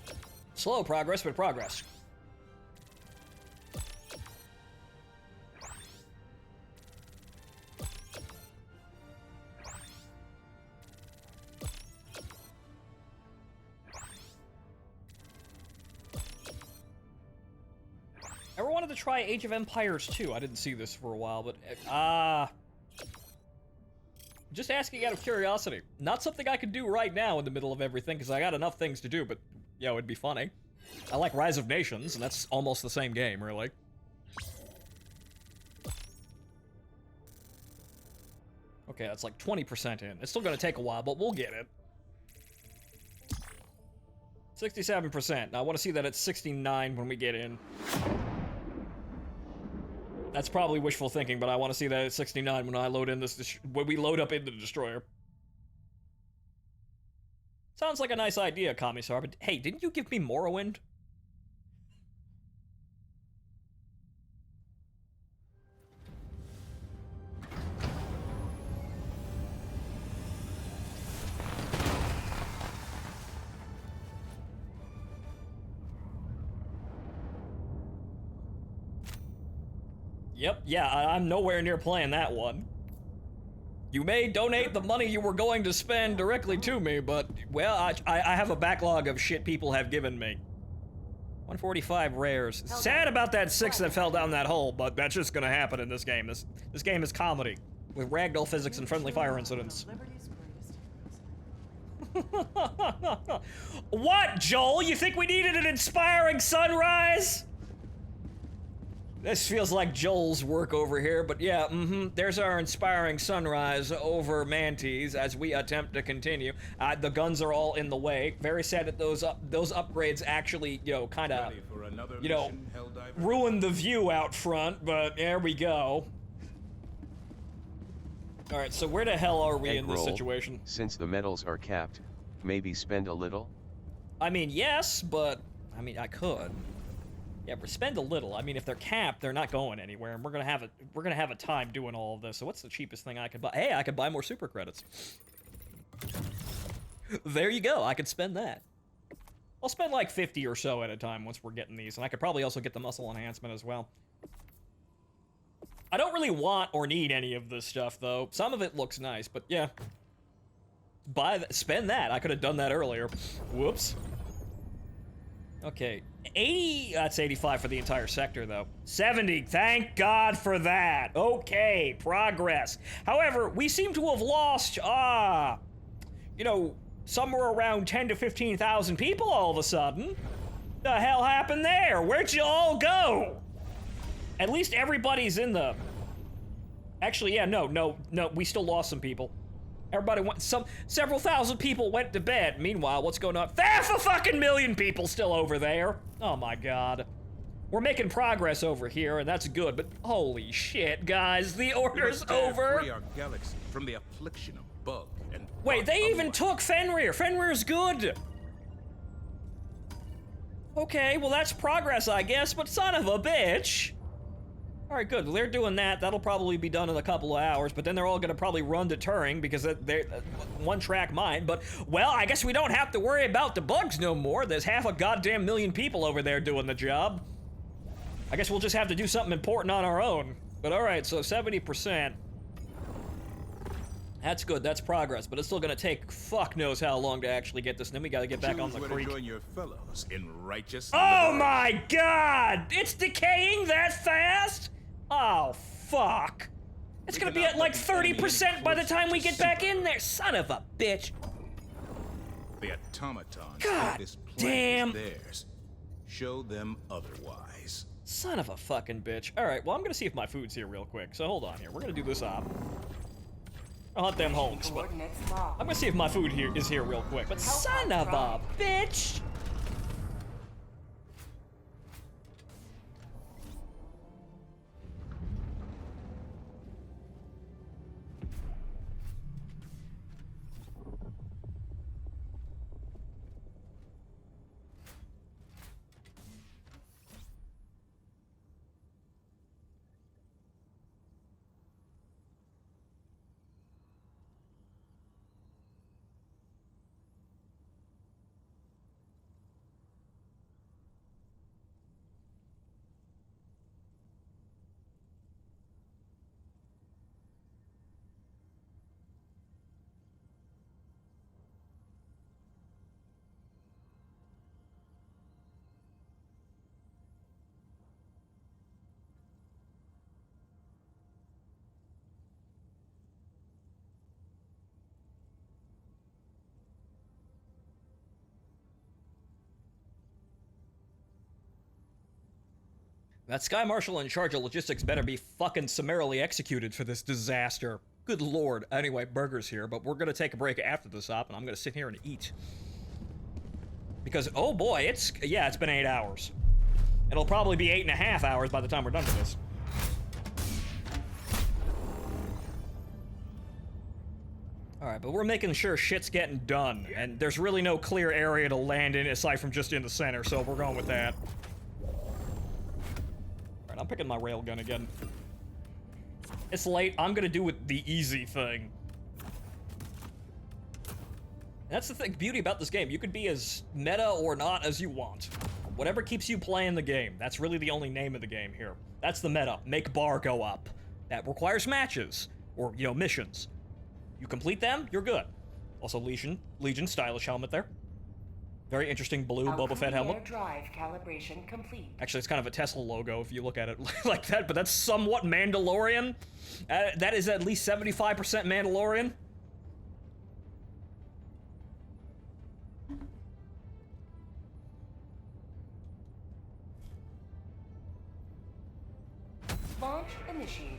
Slow progress, but progress. Ever wanted to try Age of Empires 2? I didn't see this for a while, but just asking out of curiosity. Not something I could do right now in the middle of everything, because I got enough things to do, but, yo, it'd be funny. I like Rise of Nations, and that's almost the same game, really. Okay, that's like 20% in. It's still gonna take a while, but we'll get it. 67%. Now, I want to see that it's 69 when we get in. That's probably wishful thinking, but I want to see that it's 69 when I load in this, when we load up into the destroyer. Sounds like a nice idea, Commissar, but hey, didn't you give me Morrowind? Yep, yeah, I'm nowhere near playing that one. You may donate the money you were going to spend directly to me, but, well, I have a backlog of shit people have given me. 145 rares. Sad about that 6 that fell down that hole, but that's just gonna happen in this game. This game is comedy, with ragdoll physics and friendly fire incidents. What, Joel? You think we needed an inspiring sunrise? This feels like Joel's work over here, but yeah, there's our inspiring sunrise over Mantes as we attempt to continue. The guns are all in the way. Very sad that those upgrades actually, you know, kind of, you know, ruin the view out front, but there we go. All right, so where the hell are we in this situation? Since the medals are capped, maybe spend a little? I mean, yes, but, I mean, I could. Yeah, but spend a little. I mean, if they're capped, they're not going anywhere, and we're gonna have a time doing all of this. So what's the cheapest thing I could buy? Hey, I could buy more super credits. There you go. I could spend that. I'll spend like 50 or so at a time once we're getting these, and I could probably also get the muscle enhancement as well. I don't really want or need any of this stuff though. Some of it looks nice, but yeah. Spend that. I could have done that earlier. Whoops. Okay, 80, that's 85 for the entire sector, though. 70, thank God for that. Okay, progress. However, we seem to have lost, you know, somewhere around 10 to 15,000 people all of a sudden. The hell happened there? Where'd you all go? At least everybody's in the... Actually, yeah, no, we still lost some people. Everybody went, several thousand people went to bed. Meanwhile, what's going on? Half a fucking million people still over there. Oh my God. We're making progress over here, and that's good, but holy shit, guys, the order's over. Free our galaxy from the affliction of bug and... Wait, they even took Fenrir. Fenrir's good. Okay, well that's progress, I guess, but son of a bitch. All right, good. Well, they're doing that. That'll probably be done in a couple of hours, but then they're all gonna probably run to Turing because they're one-track mind. But, well, I guess we don't have to worry about the bugs no more. There's half a goddamn million people over there doing the job. I guess we'll just have to do something important on our own. But all right, so 70%. That's good. That's progress, but it's still gonna take fuck knows how long to actually get this. And then we gotta get back on the creek. Join your fellows in righteous Oh my God! It's decaying that fast? Oh, fuck. It's gonna be at like 30% by the time we get back in there. Son of a bitch. The automatons God this damn. Is theirs. Show them otherwise. Son of a fucking bitch. All right, well, I'm gonna see if my food's here real quick. So hold on here. We're gonna do this up. I'll hunt them homes, but I'm gonna see if my food is here real quick. But son of a bitch. That Sky Marshal in charge of logistics better be fucking summarily executed for this disaster. Good lord. Anyway, Burger's here, but we're gonna take a break after this op, and I'm gonna sit here and eat. Because, oh boy, it's been 8 hours. It'll probably be 8.5 hours by the time we're done with this. Alright, but we're making sure shit's getting done, and there's really no clear area to land in aside from just in the center, so we're going with that. Alright, I'm picking my railgun again. It's late, I'm gonna do with the easy thing. That's the beauty about this game. You could be as meta or not as you want. Whatever keeps you playing the game. That's really the only name of the game here. That's the meta. Make bar go up. That requires matches. Or, you know, missions. You complete them, you're good. Also, Legion stylish helmet there. Very interesting blue Boba Fett helmet. Drive calibration complete. Actually, it's kind of a Tesla logo if you look at it like that, but that's somewhat Mandalorian. That is at least 75% Mandalorian. Launch initiated.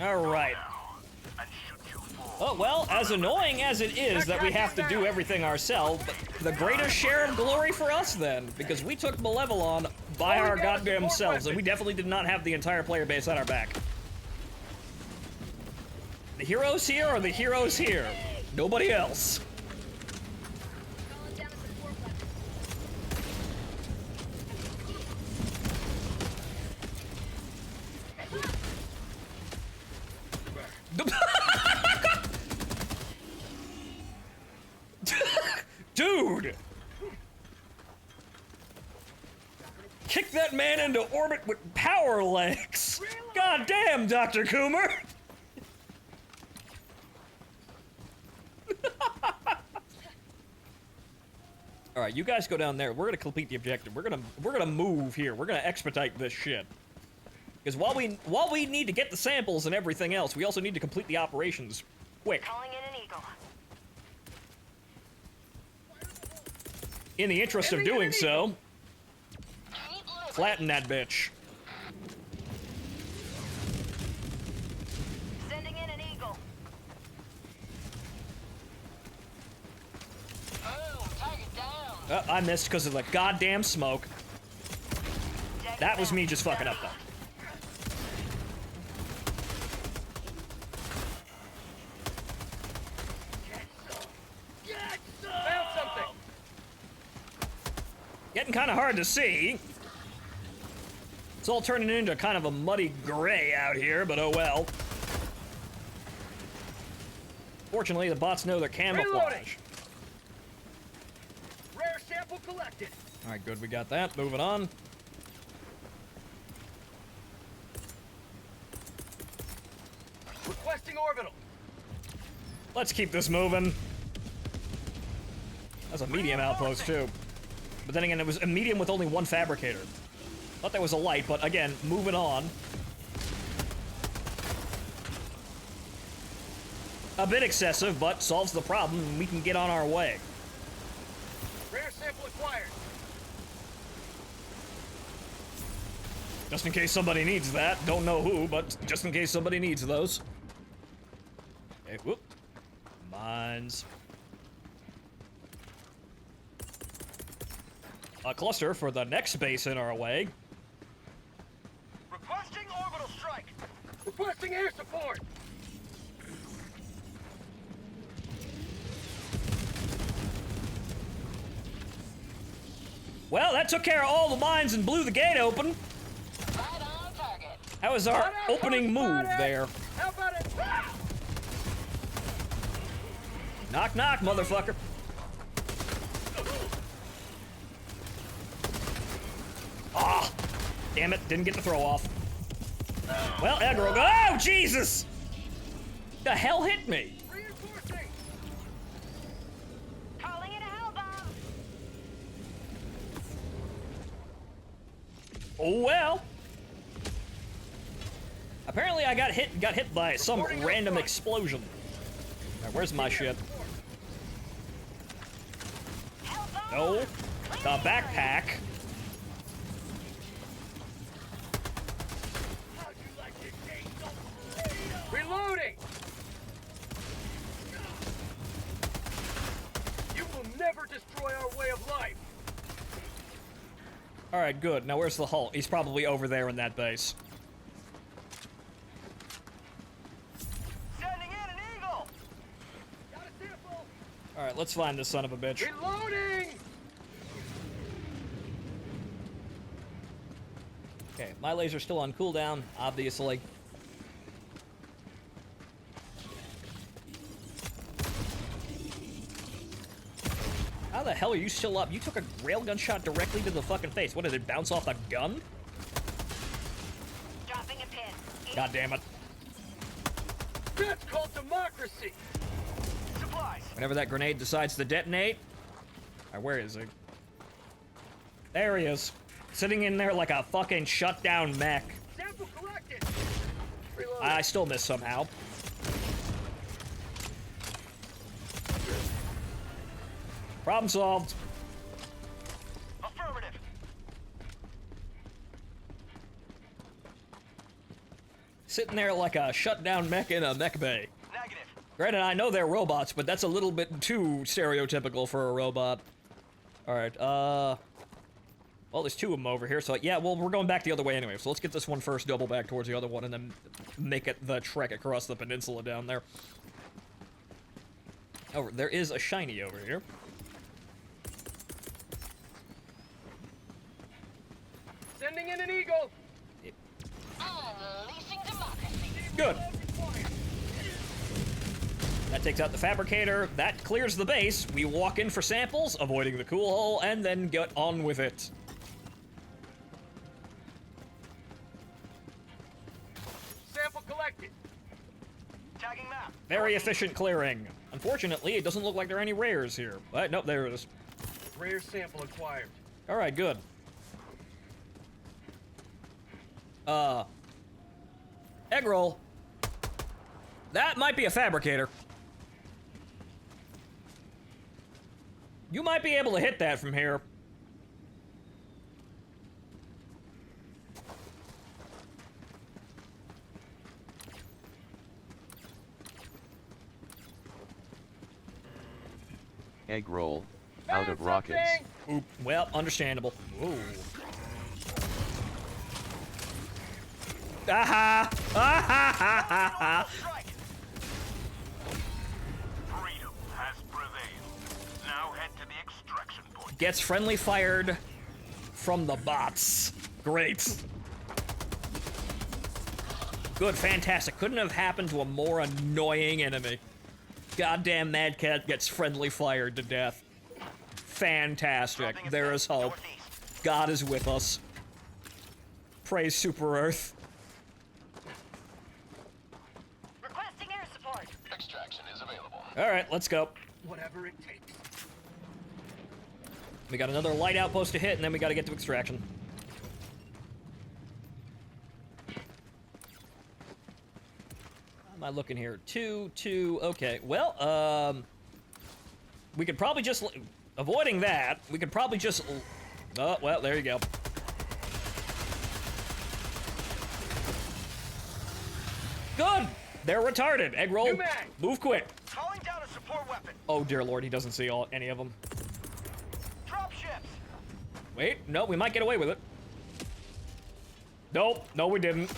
Alright. Oh, well, as annoying as it is that we have to do everything ourselves, the greatest share of glory for us then, because we took Malevelon by our goddamn selves, and we definitely did not have the entire player base on our back. The heroes here are the heroes here. Nobody else. Dude! Kick that man into orbit with power legs! God damn, Dr. Coomer! Alright, you guys go down there. We're gonna complete the objective. We're gonna move here. We're gonna expedite this shit. Because while we need to get the samples and everything else, we also need to complete the operations quick. Calling in an eagle. In the interest of doing so, flatten that bitch. Sending in an eagle. Oh, target down. I missed because of the goddamn smoke. That was me just fucking up, though. Found something. Getting kind of hard to see. It's all turning into kind of a muddy gray out here, but oh well. Fortunately, the bots know their camouflage. Reloading. Rare sample collected. All right, good. We got that. Moving on. Requesting orbital. Let's keep this moving. That's a medium outpost, too. But then again, it was a medium with only one fabricator. Thought that was a light, but again, moving on. A bit excessive, but solves the problem, and we can get on our way. Rare sample acquired. Just in case somebody needs that. Don't know who, but just in case somebody needs those. Okay, whoop. Mines. A cluster for the next base in our way. Requesting orbital strike. Requesting air support. Well, that took care of all the mines and blew the gate open. Right on target. That was our opening move there. How about it? Knock, knock, motherfucker. Ah, damn it, didn't get the throw off. Well, Eggroll, oh, Jesus! The hell hit me? Reinforcing. Calling it a hell bomb. Oh well. Apparently I got hit by some random explosion. Alright, where's my shit? No. The backpack. How'd you like this game? Reloading. You will never destroy our way of life. Alright, good. Now where's the Hulk? He's probably over there in that base. Sending in an eagle. Got a sample. Alright, let's find this son of a bitch. Reloading. Okay, my laser's still on cooldown, obviously. How the hell are you still up? You took a railgun shot directly to the fucking face. What, did it bounce off a gun? Dropping a pin. God damn it. That's called democracy. Supplies. Whenever that grenade decides to detonate. Alright, where is he? There he is. Sitting in there like a fucking shut-down mech. Sample collected. Reloading. I still miss somehow. Problem solved. Affirmative. Sitting there like a shut-down mech in a mech bay. Negative. Granted, I know they're robots, but that's a little bit too stereotypical for a robot. Alright, well, there's two of them over here, so yeah, well, we're going back the other way anyway, so let's get this one first, double back towards the other one, and then make it the trek across the peninsula down there. Oh, there is a shiny over here. Sending in an eagle. Unleashing democracy. Good. That takes out the fabricator, that clears the base, we walk in for samples, avoiding the cool hole, and then get on with it. Sample collected. Tagging map. Very efficient clearing. Unfortunately, it doesn't look like there are any rares here. But, nope, there it is. Rare sample acquired. Alright, good. Eggroll. That might be a fabricator. You might be able to hit that from here. Egg roll, out of rockets. Oop, well, understandable. Ooh. Aha! Ah ha ha ha! Freedom has prevailed. Now head to the extraction point. Gets friendly fired from the bots. Great. Good, fantastic. Couldn't have happened to a more annoying enemy. Goddamn Mad Cat gets friendly fired to death. Fantastic. There is hope. God is with us. Praise Super Earth. Requesting air support. Extraction is available. Alright, let's go. Whatever it takes. We got another light outpost to hit, and then we gotta get to extraction. How am I looking here? 2, 2, okay. Well, we could probably just, avoiding that, we could probably just, oh, well, there you go. Good! They're retarded. Egg roll. Move quick. Calling down a support weapon. Oh, dear lord, he doesn't see any of them. Drop ships. Wait, no, we might get away with it. Nope, no we didn't.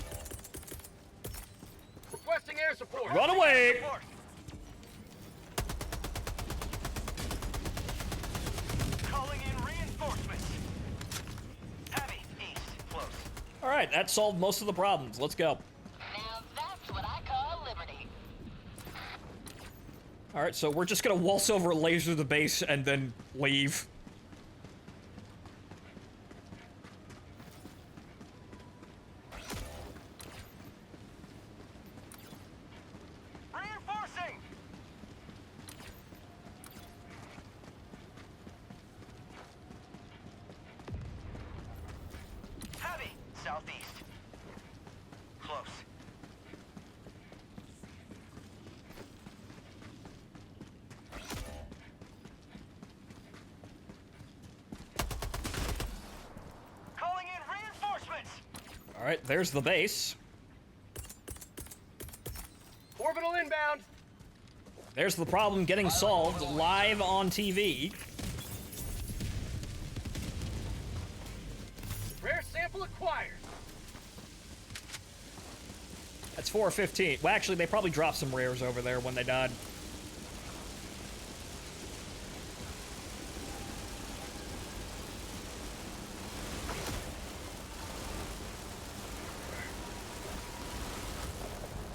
Requesting air support. Run away! Calling in reinforcements. Alright, that solved most of the problems. Let's go. Now that's what I call liberty. Alright, so we're just gonna waltz over, laser the base, and then leave. Reinforcing! Heavy! Southeast. Close. Calling in reinforcements! Alright, there's the base. Orbital inbound! There's the problem getting solved live on TV. Rare sample acquired! That's 415. Well, actually, they probably dropped some rares over there when they died.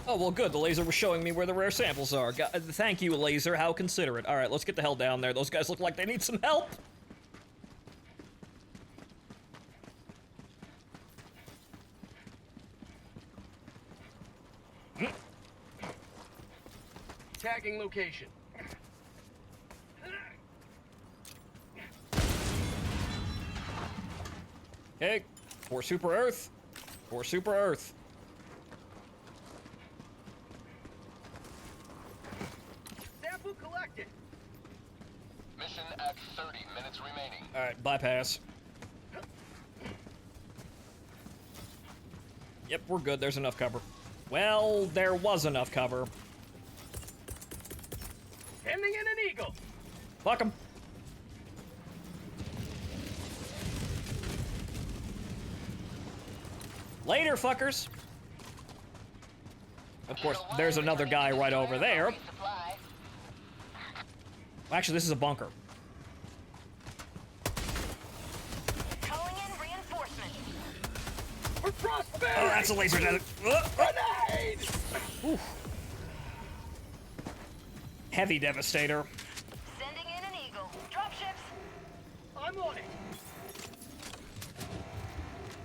Oh, well, good. The laser was showing me where the rare samples are. Thank you, laser. How considerate. All right, let's get the hell down there. Those guys look like they need some help. Tagging location. Okay, for Super Earth. For Super Earth. Sample collected. Mission at 30 minutes remaining. All right, bypass. Yep, we're good. There's enough cover. Well, there was enough cover. Sending in an eagle. Fuck him. Later, fuckers. Of course, there's another guy right over there. Actually, this is a bunker. Calling in reinforcements. For prosperity! Oh, that's a laser jet. Grenade! Oof. Heavy devastator. Sending in an eagle. Dropships. I'm on it.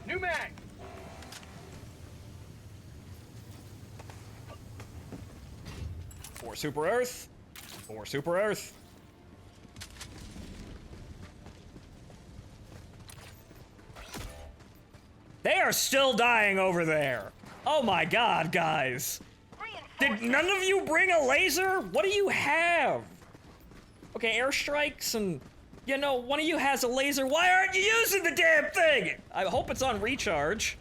New mag. For Super Earth. For Super Earth. They are still dying over there. Oh my god, guys. Did none of you bring a laser? What do you have? Okay, airstrikes and, you know, one of you has a laser. Why aren't you using the damn thing? I hope it's on recharge.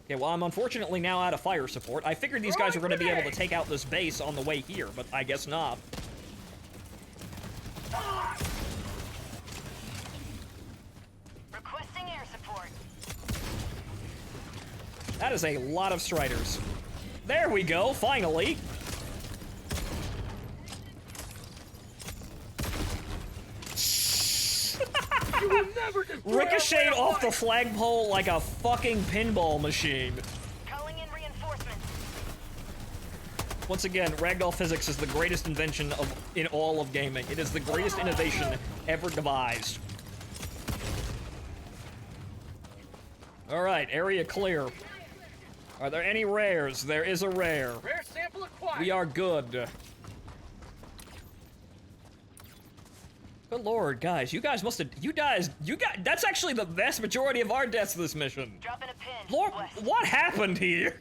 Okay, well, I'm unfortunately now out of fire support. I figured these guys were going to be able to take out this base on the way here, but I guess not. Requesting air support. That is a lot of Striders. There we go, finally. You will never destroy Ricocheted our off the flagpole like a fucking pinball machine. Calling in reinforcements. Once again, ragdoll physics is the greatest invention in all of gaming. It is the greatest innovation ever devised. Alright, area clear. Are there any rares? There is a rare. Rare sample acquired. We are good. Good lord, guys, you guys must have, that's actually the vast majority of our deaths this mission. Dropping a pin. Lord, West. what happened here?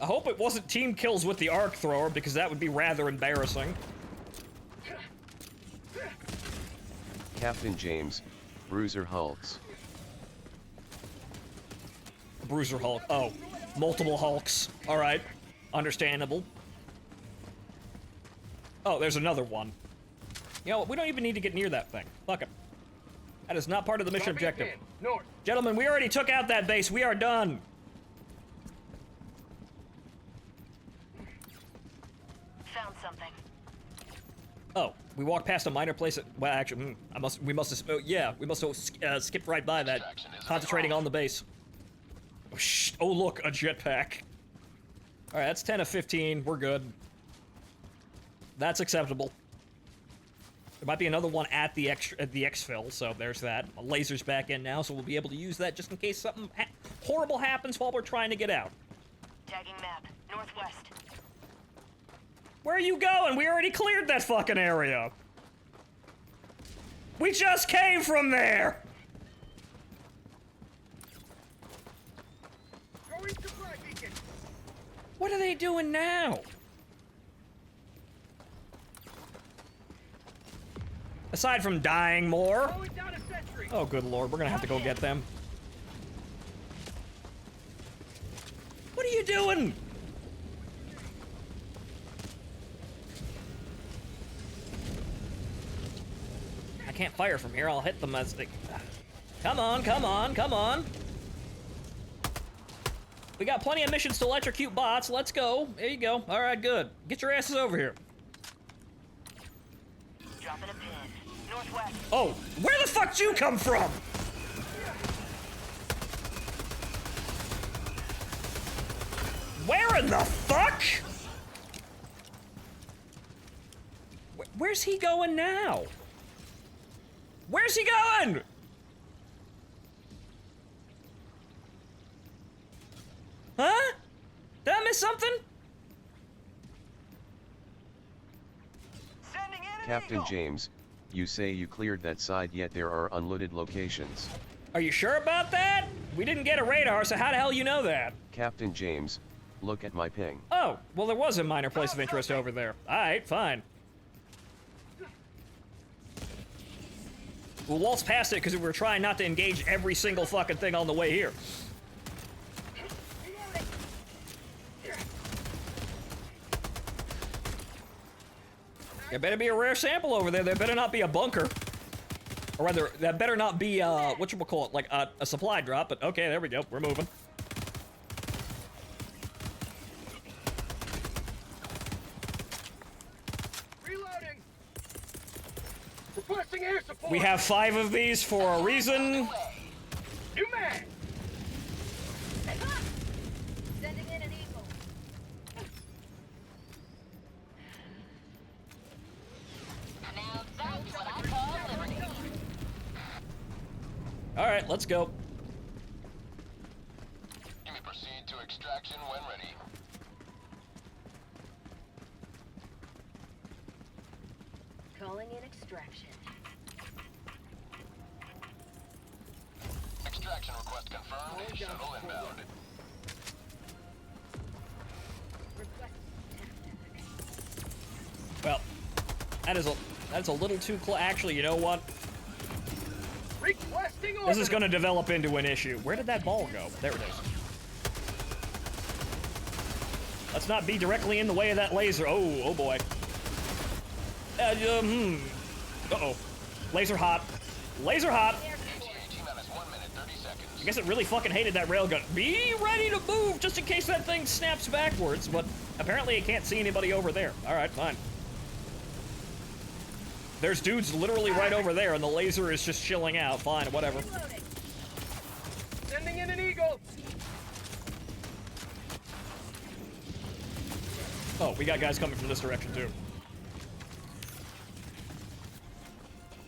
I hope it wasn't team kills with the arc thrower, because that would be rather embarrassing. Captain James, Bruiser Hulks. Bruiser Hulk. Oh, multiple Hulks. All right, understandable. Oh, there's another one. You know what? We don't even need to get near that thing. Fuck it. That is not part of the mission objective. North. Gentlemen, we already took out that base. We are done. Found something. Oh, we walked past a minor place. Well, actually, we must have. Oh, yeah, we must have skipped right by that, concentrating on the base. Oh, oh, look, a jetpack. All right, that's 10 of 15. We're good. That's acceptable. There might be another one at the exfil, so there's that. A laser's back in now, so we'll be able to use that just in case something horrible happens while we're trying to get out. Tagging map, northwest. Where are you going? We already cleared that fucking area. We just came from there. What are they doing now? Aside from dying more. Oh, good lord, we're gonna have to go get them. What are you doing? I can't fire from here. I'll hit them as they... Come on, come on, come on. We got plenty of missions to electrocute bots. Let's go. There you go. All right, good. Get your asses over here. Dropping a pin. Northwest. Oh, where the fuck did you come from? Where in the fuck? Where's he going now? Where's he going? Huh? Did I miss something? Captain James, you say you cleared that side, yet there are unlooted locations. Are you sure about that? We didn't get a radar, so how the hell you know that? Captain James, look at my ping. Oh, well there was a minor place of interest over there. Alright, fine. We'll waltz past it because we were trying not to engage every single fucking thing on the way here. There better be a rare sample over there. There better not be a bunker. Or rather, that better not be, whatchamacallit, like a supply drop, but okay, there we go. We're moving. Reloading. Requesting air support. We have 5 of these for a reason. New mag. Sending in an eagle. Now that's what I call liberty. All right, let's go. You may proceed to extraction when ready. Calling in extraction. Extraction request confirmed. Shuttle inbound. Well, that's a little too close. Actually, you know what? Requesting order. This is going to develop into an issue. Where did that ball go? There it is. Let's not be directly in the way of that laser. Oh boy. Uh-oh. Laser hot. Laser hot. I guess it really fucking hated that railgun. Be ready to move just in case that thing snaps backwards, but apparently it can't see anybody over there. All right, fine. There's dudes literally right over there, and the laser is just chilling out. Fine, whatever. Sending in an eagle. Oh, we got guys coming from this direction, too.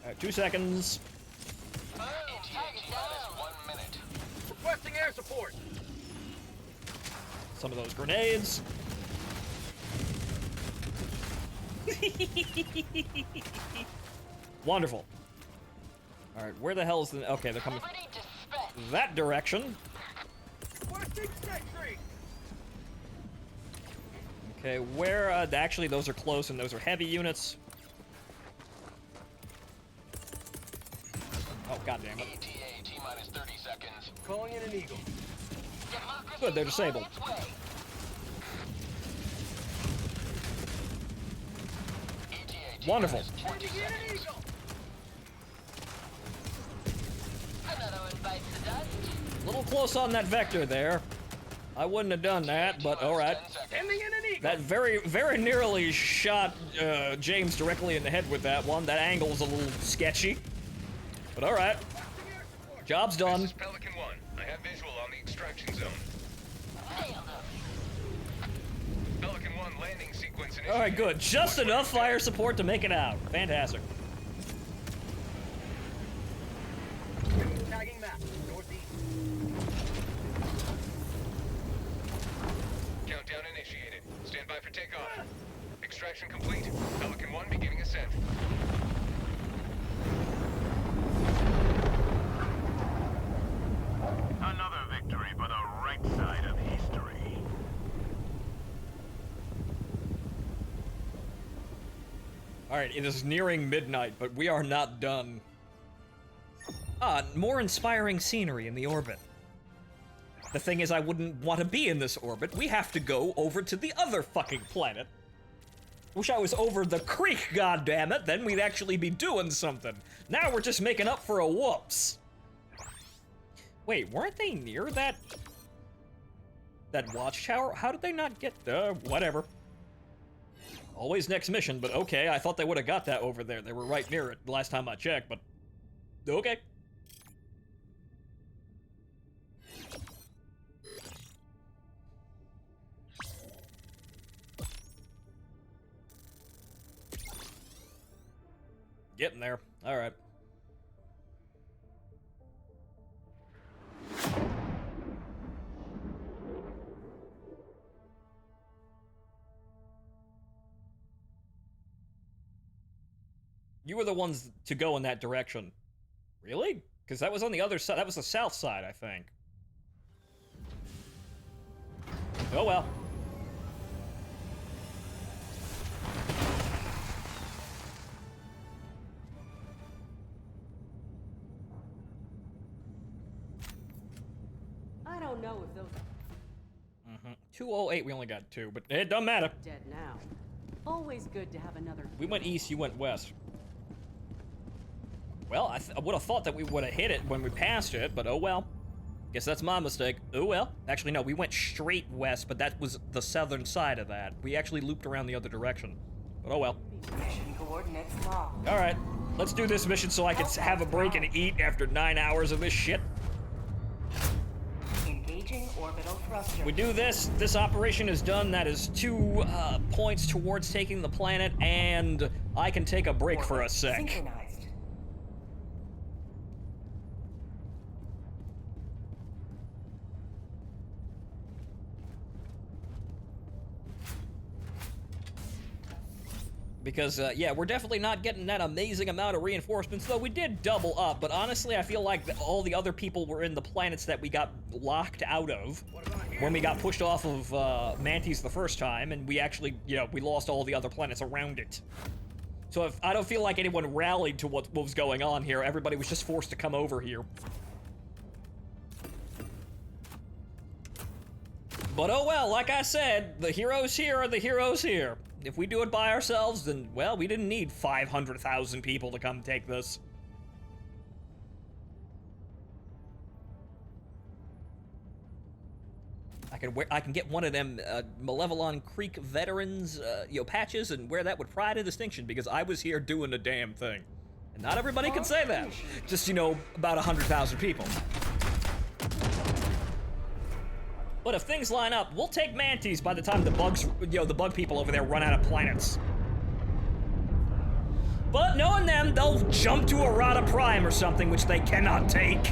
All right, 2 seconds. Requesting air support. Some of those grenades. Wonderful. All right, where the hell is the... Okay, they're coming that direction. Okay, where... actually, those are close, and those are heavy units. Oh, goddammit. ETA T-minus 30 seconds. Calling in an eagle. Good, they're disabled. Wonderful. A little close on that vector there. I wouldn't have done that, but all right. Sending in an eagle. That very nearly shot James directly in the head with that one. That angle's a little sketchy. But alright. Job's done. This is Pelican 1. I have visual on the extraction zone. Pelican 1 landing sequence initiated. Alright, good. Just enough fire support to make it out. Fantastic. Tagging map. Northeast. Countdown initiated. Stand by for takeoff. Extraction complete. Pelican 1 beginning ascent. Another victory for the right side of history. Alright, it is nearing midnight, but we are not done. Ah, more inspiring scenery in the orbit. The thing is, I wouldn't want to be in this orbit. We have to go over to the other fucking planet. Wish I was over the creek, goddammit, then we'd actually be doing something. Now we're just making up for a whoops. Wait, weren't they near that watchtower? How did they not get, whatever. Always next mission, but okay, I thought they would have got that over there. They were right near it the last time I checked, but okay. Getting there. All right. You were the ones to go in that direction. Really? Because that was on the other side. That was the south side, I think. Oh well. I don't know if those 208, we only got 2, but it doesn't matter. dead now. Always good to have another. We went east, you went west. Well, I would have thought that we would have hit it when we passed it, but oh well. Guess that's my mistake. Oh well. Actually, no, we went straight west, but that was the southern side of that. We actually looped around the other direction. But oh well. Mission coordinates locked. Alright, let's do this mission so I can have a break and eat after 9 hours of this shit. Engaging orbital thruster. We do this, this operation is done. That is 2 points towards taking the planet, and I can take a break for a sec. Synchronized. Because, yeah, we're definitely not getting that amazing amount of reinforcements, though we did double up, but honestly, I feel like all the other people were in the planets that we got locked out of when we got pushed off of Mantis the first time, and we actually, you know, we lost all the other planets around it. So if I don't feel like anyone rallied to what was going on here, everybody was just forced to come over here. But oh well, like I said, the heroes here are the heroes here. If we do it by ourselves, then, well, we didn't need 500,000 people to come take this. I can get one of them Malevelon Creek veterans, you know, patches and wear that with pride and distinction because I was here doing the damn thing. And not everybody can say that. Just, you know, about 100,000 people. But if things line up, we'll take Mantis by the time the bugs, you know, the bug people over there run out of planets. But knowing them, they'll jump to Errata Prime or something, which they cannot take.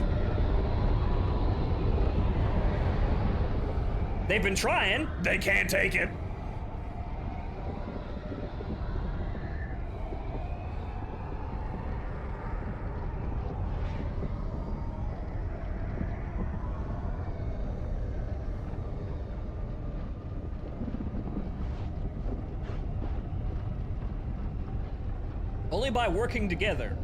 They've been trying, they can't take it. Only by working together.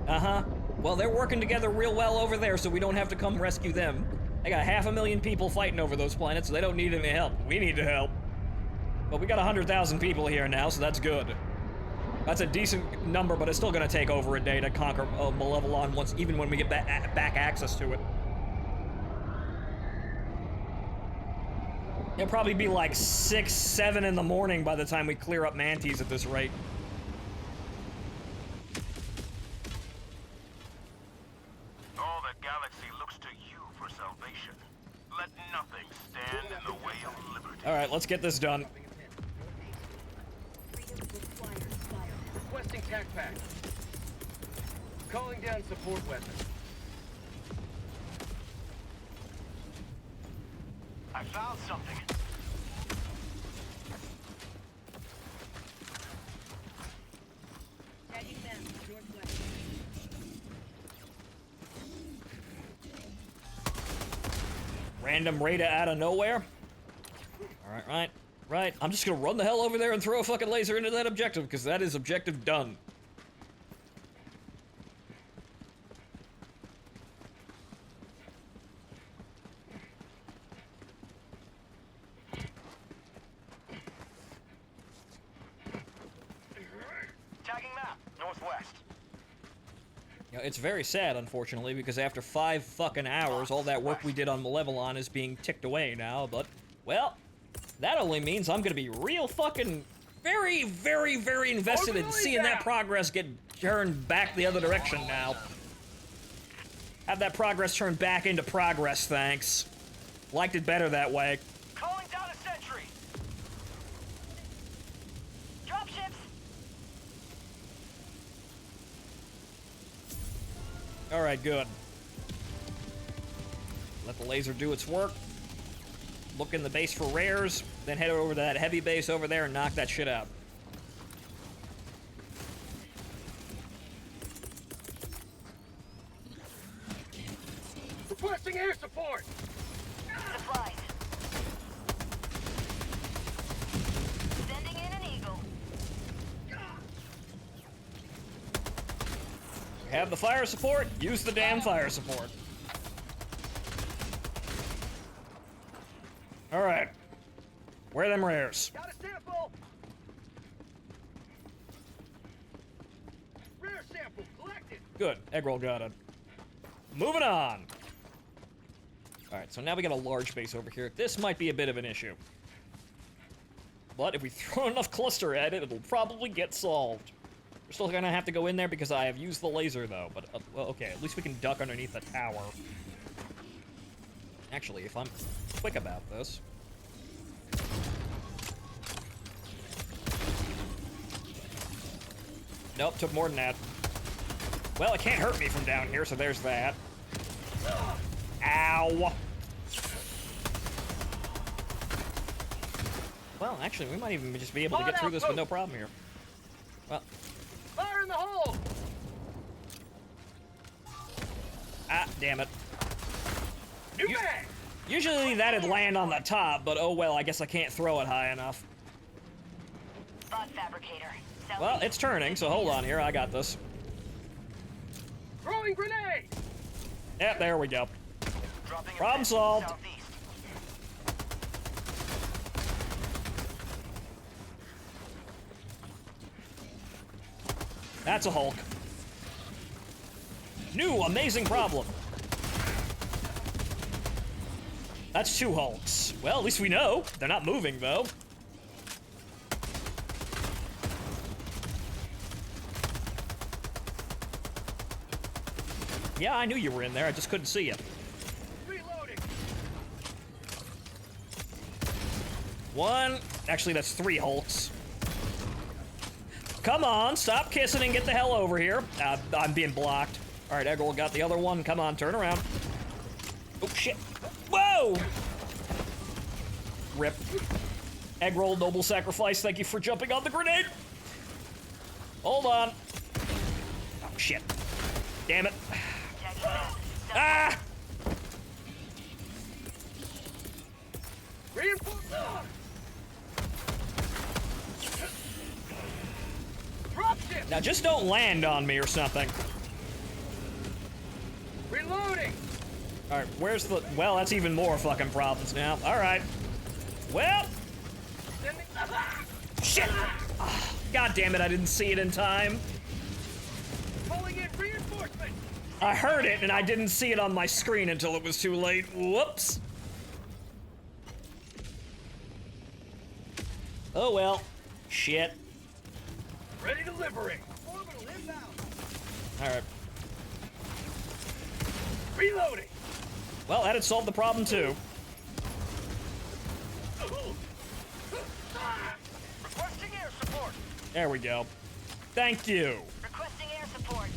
Uh-huh. Well, they're working together real well over there, so we don't have to come rescue them. They got 500,000 people fighting over those planets, so they don't need any help. We need to help. But we got 100,000 people here now, so that's good. That's a decent number, but it's still gonna take over a day to conquer Malevelon once, even when we get back access to it. It'll probably be like 6, 7 in the morning by the time we clear up manties at this rate. All the galaxy looks to you for salvation. Let nothing stand in the way of liberty. Alright, let's get this done. Requesting tac pack. Calling down support weapon. I found something. Tagging them. Northwest. Random Rada out of nowhere. Alright, right. I'm just gonna run the hell over there and throw a fucking laser into that objective, because that is objective done. Tagging map. Northwest. You know, it's very sad, unfortunately, because after 5 fucking hours, all that work we did on Malevolon is being ticked away now, but, well, that only means I'm gonna be real fucking very, very, very invested in seeing that progress get turned back the other direction now. Have that progress turned back into progress, thanks. Liked it better that way. Calling down a sentry. Dropships. Alright, good. Let the laser do its work. Look in the base for rares, then head over to that heavy base over there and knock that shit out. Requesting air support. Supplies. Sending in an eagle. Have the fire support, use the damn fire support. Alright. Where are them rares? Got a sample. Rare sample collected. Good. Egg roll got it. Moving on. Alright, so now we got a large base over here. This might be a bit of an issue. But if we throw enough cluster at it, it'll probably get solved. We're still gonna have to go in there because I have used the laser, though. But, well, okay, at least we can duck underneath the tower. Actually, if I'm quick about this... Nope, took more than that. Well, it can't hurt me from down here, so there's that. Ow! Well, actually, we might even just be able to get through this with no problem here. Well... Fire in the hole! Ah, damn it. New mag! Usually that'd land on the top, but oh well, I guess I can't throw it high enough. Bot fabricator. Well, it's turning, so hold on here, I got this. Throwing grenade! Yep, there we go. Dropping a Problem pin solved. southeast. That's a Hulk. New amazing problem. That's 2 Hulks. Well, at least we know. They're not moving, though. Yeah, I knew you were in there. I just couldn't see you. Reloading! 1. Actually, that's 3 Hulks. Come on, stop kissing and get the hell over here. I'm being blocked. All right, Eggroll got the other one. Come on, turn around. Oh, shit. Whoa! Rip. Eggroll, noble sacrifice. Thank you for jumping on the grenade. Hold on. Oh, shit. Damn it. Ah! Reinforcement! Dropship! Now just don't land on me or something. Reloading! Alright, where's the... Well, that's even more fucking problems now. Alright. Well... Sending... Shit! Ah, God damn it, I didn't see it in time. Pulling in reinforcement! I heard it, and I didn't see it on my screen until it was too late. Whoops. Oh well. Shit. Ready to liberate. Orbital inbound. Alright. Reloading. Well, that'd solve the problem too. Requesting air support. There we go. Thank you. Requesting air support.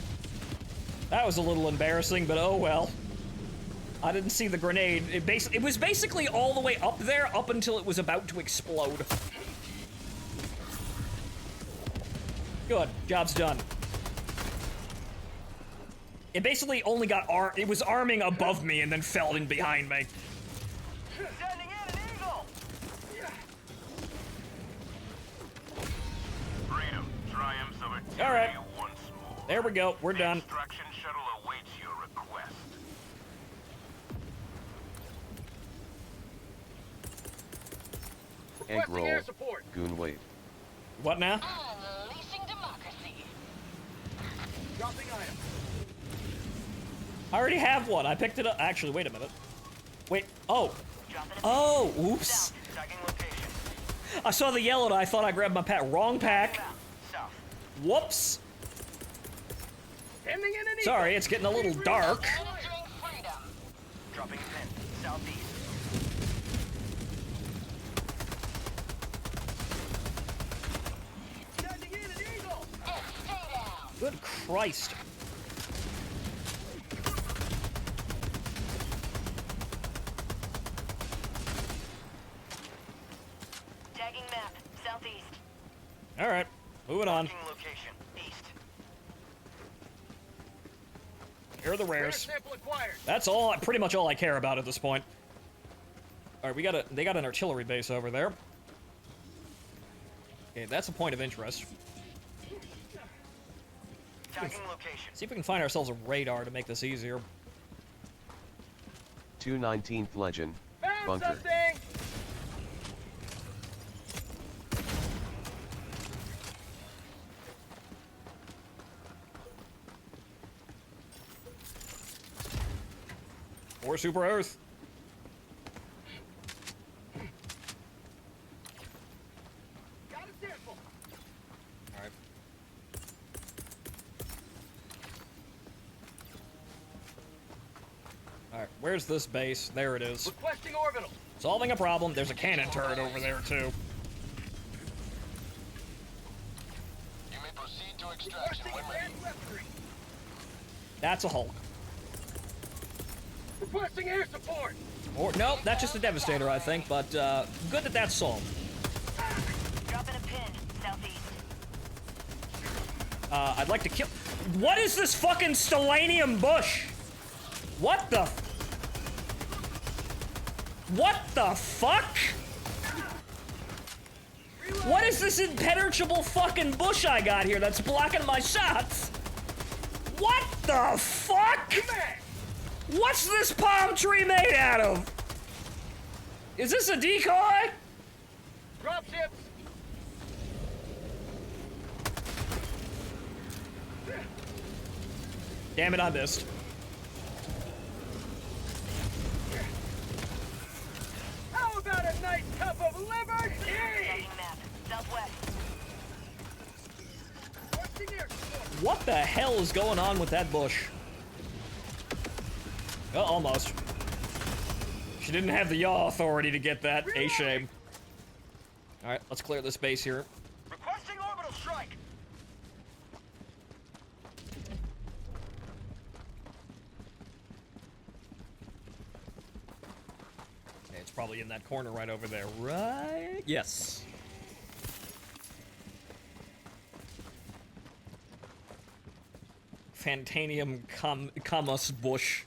That was a little embarrassing, but oh well. I didn't see the grenade. It was basically all the way up there, up until it was about to explode. Good. Job's done. It basically only got it was arming above me and then fell in behind me. Sending in an eagle. Freedom triumphs over tyranny All right. once more. There we go. We're done. Extraction shuttle awaits your request. Egg Requesting roll. air support. Goon wait. What now? Unleashing democracy. Dropping item. I already have one. I picked it up. Actually, wait a minute. Wait. Oh. Oh, oops. Tagging location. I saw the yellow and I thought I grabbed my pack. Wrong pack. South. Whoops. Sending in an eagle. Sorry, it's getting a little dark. Entering freedom. Dropping pin. Southeast. Sending in an eagle. Stay down. Good Christ. Tagging map. Southeast. All right. Moving on. Marking location. East. Here are the Rare rares. sample acquired. That's all. Pretty much all I care about at this point. All right, they got an artillery base over there. Okay, that's a point of interest. Tagging location. See if we can find ourselves a radar to make this easier. 219th Legend. Found Bunker. something. Or Super Earth. Got a sample. All right. All right, where's this base? There it is. Requesting orbital. Solving a problem. There's a cannon turret over there, too. You may proceed to extraction Requesting when ready. advanced weaponry. That's a Hulk. Requesting air support. Or, nope, that's just a Devastator, I think, but good that that's solved. Dropping a pin. Southeast. I'd like to kill... What is this fucking Stellanium bush? What the... What the fuck? What is this impenetrable fucking bush I got here that's blocking my shots? What the fuck? What's this palm tree made out of? Is this a decoy? Dropships. Damn it, I missed. How about a nice cup of liberty? Tagging map. Southwest. Requesting air support. What the hell is going on with that bush? Oh, almost. She didn't have the yaw authority to get that. A shame. Alright, let's clear this base here. Requesting orbital strike. Okay, it's probably in that corner right over there, right? Yes. Phantanium Camus bush.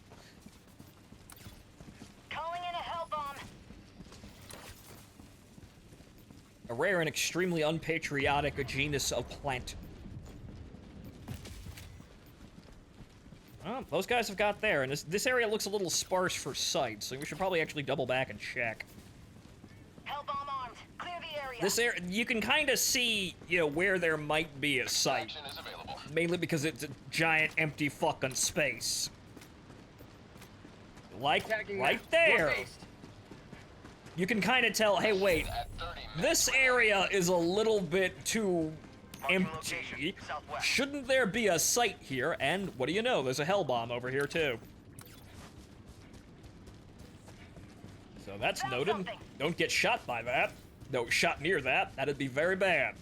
Calling in a hell bomb. A rare and extremely unpatriotic genus of plant. Oh, those guys have got there, and this area looks a little sparse for sight, so we should probably actually double back and check. Hell bomb armed. Clear the area. This area, you can kind of see, you know, where there might be a site. Action is available. Mainly because it's a giant empty fucking space. Like Tagging right map. there. Northeast. you can kind of tell, hey, wait, this area is a little bit too empty. Shouldn't there be a site here? And what do you know? There's a hell bomb over here, too. So that's noted. Don't get shot by that. No, shot near that. That'd be very bad.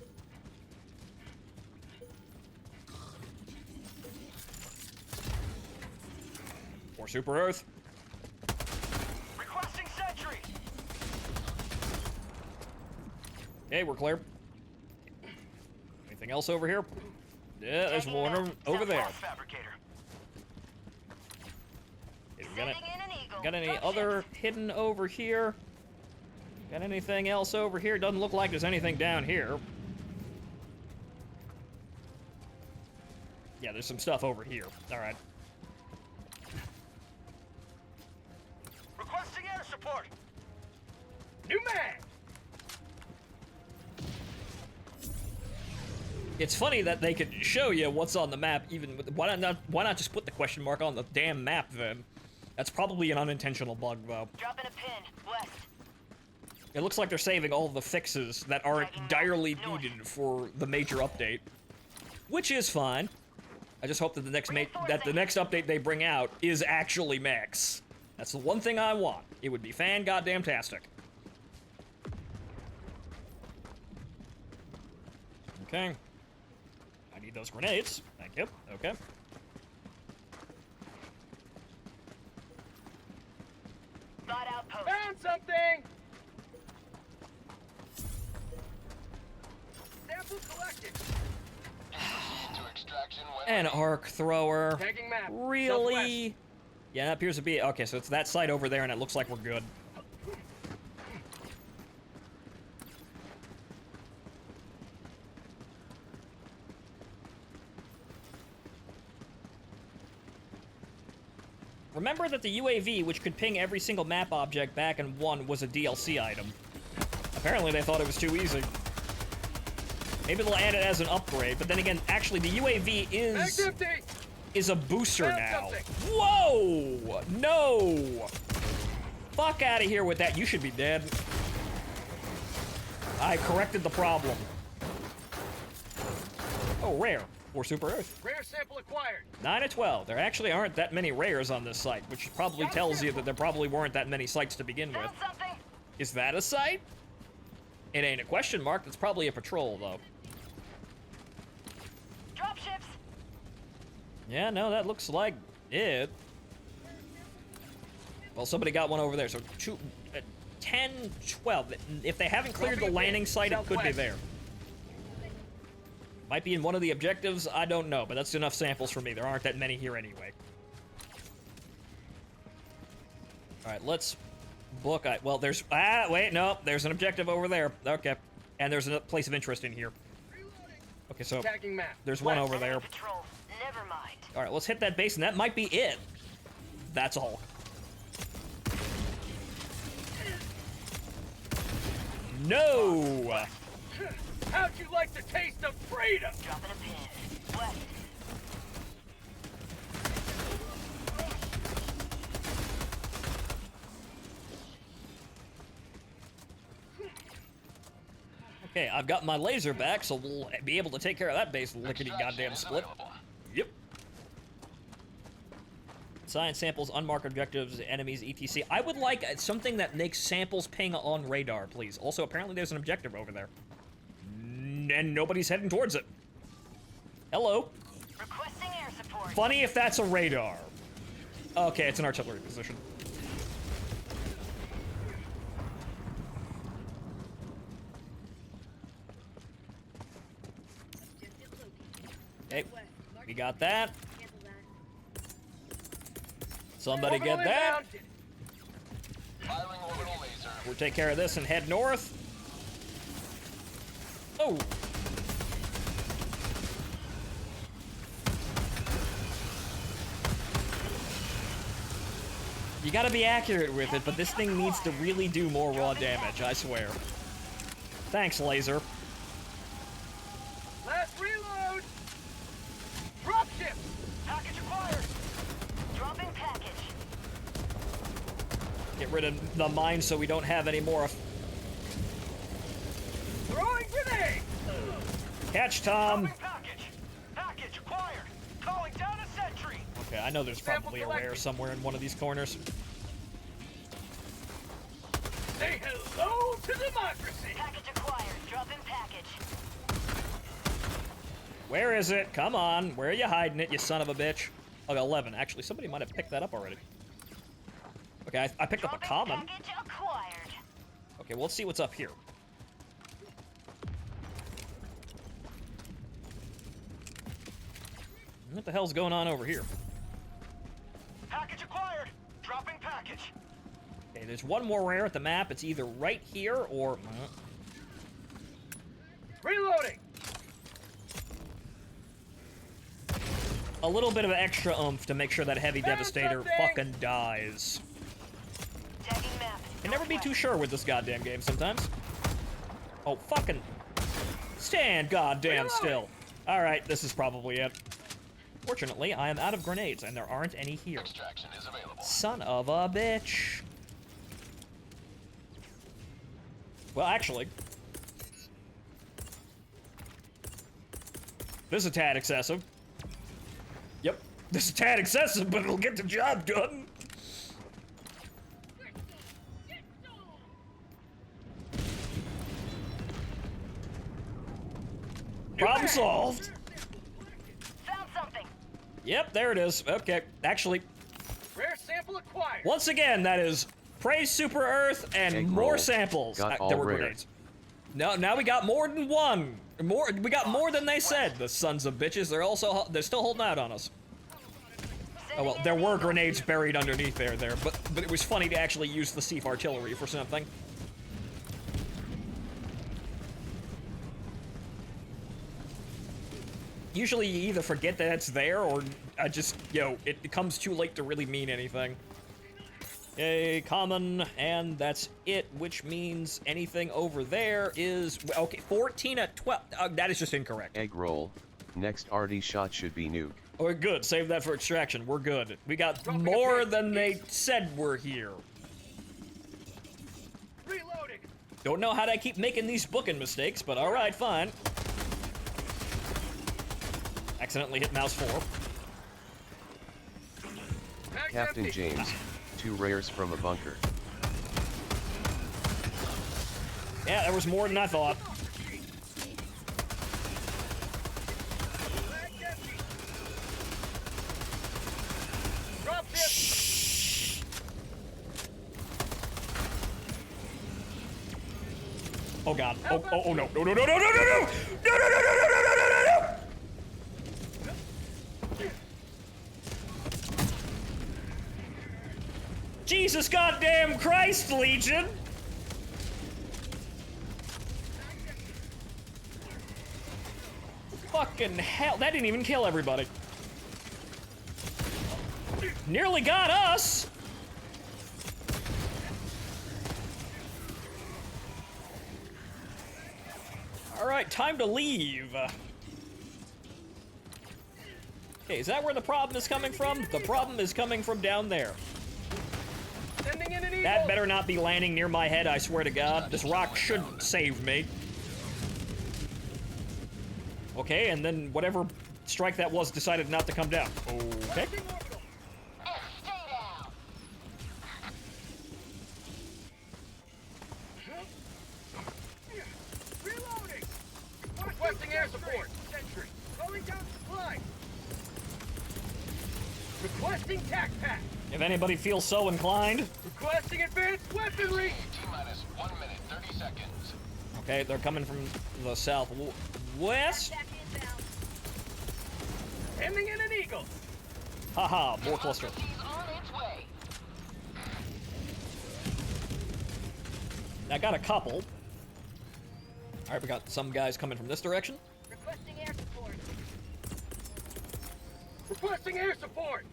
Or Super Earth. Requesting sentry. Okay, we're clear. Anything else over here? Yeah, there's one over there. Okay, got any other hidden over here? Got anything else over here? Doesn't look like there's anything down here. Yeah, there's some stuff over here. All right. Requesting air support. New mag. It's funny that they could show you what's on the map, even with why not just put the question mark on the damn map then? That's probably an unintentional bug, though. Dropping a pin. West. It looks like they're saving all the fixes that aren't direly needed for the major update, which is fine. I just hope that the next update they bring out is actually mechs. That's the one thing I want. It would be fan-goddamn-tastic. Okay. I need those grenades. Thank you. Okay. Found something! Sample collected. An arc thrower. Tagging map. Really? Southwest. Yeah, that appears to be... Okay, so it's that site over there, and it looks like we're good. Remember that the UAV, which could ping every single map object back in one, was a DLC item. Apparently they thought it was too easy. Maybe they'll add it as an upgrade, but then again, actually, the UAV is a booster now. Whoa! No! Fuck out of here with that. You should be dead. I corrected the problem. Oh, rare. Or Super Earth. Rare sample acquired. 9 of 12. There actually aren't that many rares on this site, which probably tells you that there probably weren't that many sites to begin with. Is that a site? It ain't a question mark. That's probably a patrol, though. Dropships. Yeah, no, that looks like it. Well, somebody got one over there, so 10, 12. If they haven't cleared the landing site, it could be there. Might be in one of the objectives, I don't know, but that's enough samples for me. There aren't that many here anyway. Alright, let's book... well, there's... wait, no, there's an objective over there. Okay. And there's a place of interest in here. Okay, so there's one over there. Never mind. Alright, let's hit that base, and that might be it. That's all. No! How'd you like the taste of freedom? Dropping a pin. West. Okay, I've got my laser back, so we'll be able to take care of that base lickety goddamn split. Yep. Science samples, unmarked objectives, enemies, etc. I would like something that makes samples ping on radar, please. Also, apparently there's an objective over there. And nobody's heading towards it. Hello. Requesting air support. Funny if that's a radar. Okay, it's an artillery position. Okay, we got that. Somebody get that. We'll take care of this and head north. Oh. You gotta be accurate with it, but this thing needs to really do more raw damage, I swear. Thanks, laser. Last reload! Dropship! Package acquired. Dropping package. Get get rid of the mine so we don't have any more. Throwing grenade! Catch, Tom. Package acquired. Calling down a sentry. Okay, I know there's probably a rare somewhere in one of these corners. Say hello to democracy! Package acquired. Drop in package. Where is it? Come on. Where are you hiding it, you son of a bitch? Oh, 11. Actually, somebody might have picked that up already. Okay, I picked up a common. Package acquired. Okay, well, let's see what's up here. What the hell's going on over here? Package acquired. Dropping package. Okay, there's one more rare at the map. It's either right here or... Reloading! a little bit of extra oomph to make sure that Heavy Devastator fucking dies. Can never be too sure with this goddamn game sometimes. Oh, fucking... Stand goddamn still. Alright, this is probably it. Fortunately, I am out of grenades, and there aren't any here. Extraction is available. Son of a bitch. Well, actually... This is a tad excessive. Yep, this is a tad excessive, but it'll get the job done. Problem solved. Found something. Yep, there it is. Okay, actually, Rare sample acquired. once again, that is Praise Super Earth and Egg more roll. samples. Got There all were rare. grenades. No, now we got more than one. We got more than they said. The sons of bitches. They're still holding out on us. Oh well, there were grenades buried underneath there, but it was funny to actually use the Sieve artillery for something. Usually you either forget that it's there or I just, it comes too late to really mean anything. Okay, common, and that's it, which means anything over there is, okay, 14 at 12, that is just incorrect. Egg roll. Next RD shot should be nuke. We're good, save that for extraction, we're good. We got more than they said were here. Reloading. Don't know how to keep making these booking mistakes, but alright, fine. Accidentally hit mouse 4. Captain James. 2 rares from a bunker. Yeah, there was more than I thought. Drop ship. Oh god. Oh no. No, no, no, no, no, no, no! No, no, no, no, no, no, no, no, no, no! Jesus goddamn Christ, Legion! Fucking hell, that didn't even kill everybody. Nearly got us! Alright, time to leave. Okay, is that where the problem is coming from? The problem is coming from down there. Sending in an eagle. That better not be landing near my head, I swear to God. This rock should save me. Okay, and then whatever strike that was decided not to come down. Okay. Reloading. Requesting air support. Sentry. Calling down supply. Requesting tac pack. If anybody feels so inclined. Requesting advanced weaponry. T-minus 1 minute, 30 seconds. Okay, they're coming from the southwest. Sending in an eagle. Haha, more cluster. I got a couple. Alright, we got some guys coming from this direction. Requesting air support. Requesting air support.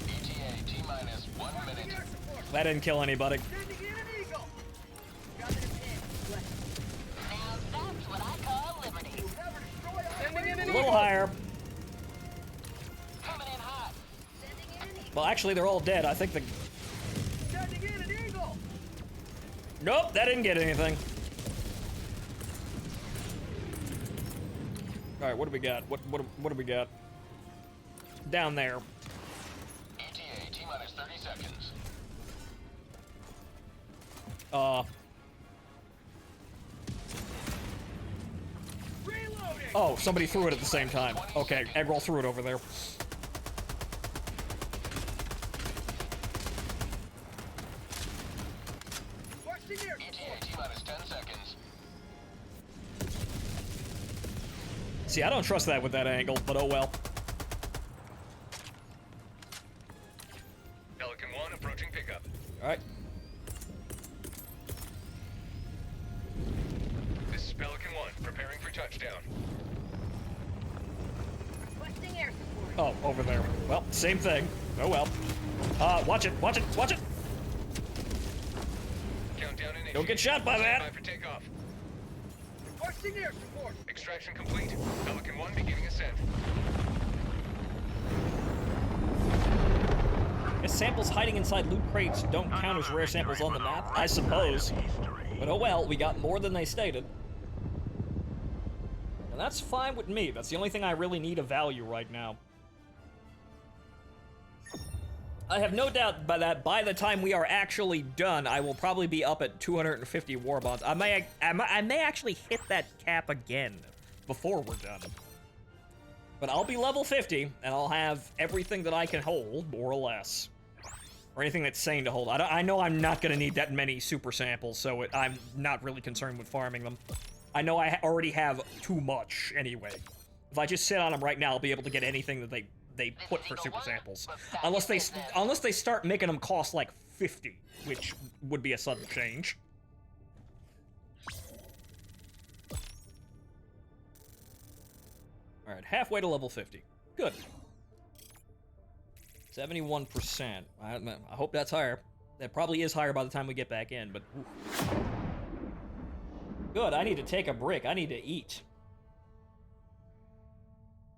ETA T-minus 1 minute. That didn't kill anybody. Sending in an eagle. Now that's what I call liberty. Sending in an A eagle. little higher. Coming in hot. Well, actually, they're all dead. I think the... Sending in an eagle! Nope, that didn't get anything. All right, what do we got? What do we got? Down there. ETA, T-minus 30 seconds. Reloading! Oh, somebody threw it at the same time. Okay, Eggroll threw it over there. Requesting air ETA, T-minus 10 seconds. See, I don't trust that with that angle, but oh well. Pelican 1 approaching pickup. All right. This is Pelican 1, preparing for touchdown. Requesting air support. Oh, over there. Well, same thing. Oh well. Watch it, watch it, watch it! Countdown initiated. Don't get shot by Stand that! by for takeoff. Requesting air support! Extraction complete. Pelican 1 beginning ascent. Guess samples hiding inside loot crates don't count as rare samples on the map, I suppose. But oh well, we got more than they stated. And that's fine with me. That's the only thing I really need of value right now. I have no doubt by the time we are actually done, I will probably be up at 250 war bonds. I may actually hit that cap again before we're done. But I'll be level 50, and I'll have everything that I can hold, more or less. Or anything that's sane to hold. I know I'm not going to need that many super samples, so I'm not really concerned with farming them. I know I already have too much anyway. If I just sit on them right now, I'll be able to get anything that they put for super samples. Unless they start making them cost like 50, which would be a sudden change. All right, halfway to level 50. Good. 71%. I hope that's higher. That probably is higher by the time we get back in, but oof. Good, I need to take a break. I need to eat.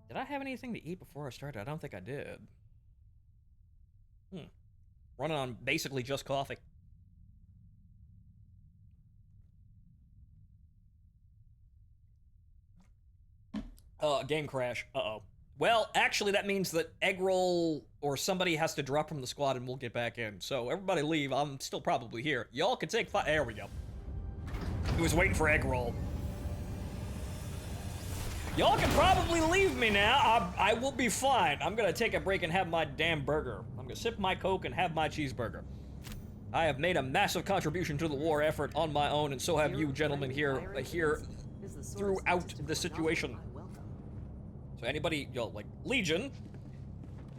Did I have anything to eat before I started? I don't think I did. Running on basically just coffee. Game crash. Uh-oh. Well, actually, that means that Eggroll or somebody has to drop from the squad and we'll get back in. So everybody leave. I'm still probably here. Y'all can take 5. There we go. He was waiting for Eggroll. Y'all can probably leave me now. I will be fine. I'm gonna take a break and have my damn burger. I'm gonna sip my Coke and have my cheeseburger. I have made a massive contribution to the war effort on my own, and so have you gentlemen here throughout the situation. So anybody, yo, like Legion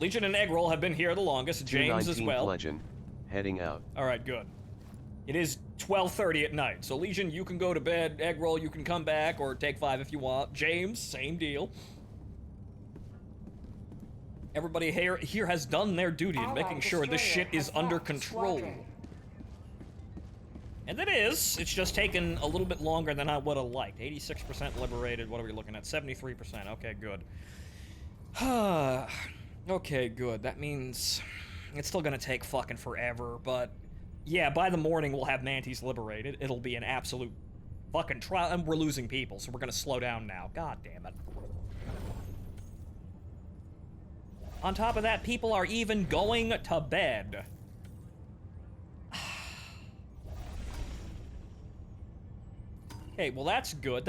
and Eggroll have been here the longest. James as well. Legend, heading out. All right, good. It is 12:30 at night, so Legion, you can go to bed. Eggroll, you can come back or take 5 if you want. James, same deal. Everybody here has done their duty in making sure this shit is under control. And it is. It's just taken a little bit longer than I would have liked. 86% liberated. What are we looking at? 73%. Okay, good. Okay, good. That means it's still gonna take fucking forever, but yeah, by the morning we'll have Mantis liberated. It'll be an absolute fucking trial, and we're losing people, so we're gonna slow down now. God damn it. On top of that, people are even going to bed. Okay, well that's good.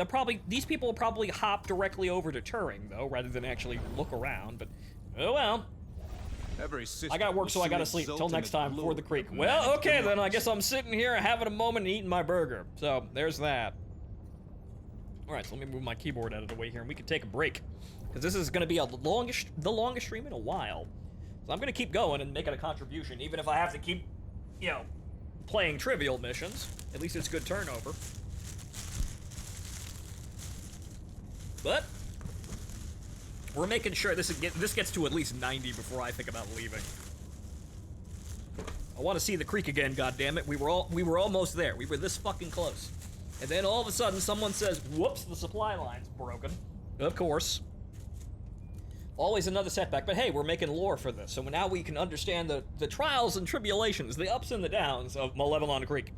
These people will probably hop directly over to Turing, though, rather than actually look around, but oh well. I got work, so I gotta sleep. Till next time for the creek. Well, okay then, I guess I'm sitting here having a moment and eating my burger. So, there's that. Alright, so let me move my keyboard out of the way here and we can take a break. Because this is gonna be the longest stream in a while. So I'm gonna keep going and making a contribution, even if I have to keep, you know, playing trivial missions. At least it's good turnover. But we're making sure this gets to at least 90 before I think about leaving. I want to see the creek again, goddammit. We were almost there. We were this fucking close. And then all of a sudden someone says, whoops, the supply line's broken. Of course. Always another setback, but hey, we're making lore for this, so now we can understand the trials and tribulations, the ups and the downs of Malevelon Creek.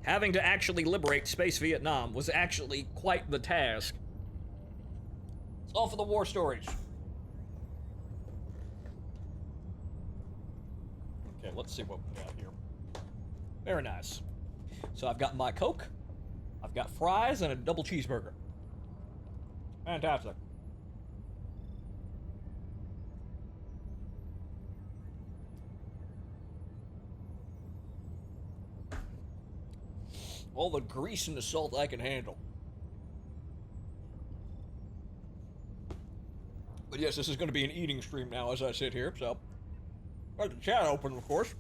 Having to actually liberate Space Vietnam was actually quite the task. It's all for the war stories. Okay, let's see what we got here. Very nice. So I've got my Coke, I've got fries, and a double cheeseburger. Fantastic. All the grease and the salt I can handle. But yes, this is going to be an eating stream now as I sit here, so... Got the chat open, of course.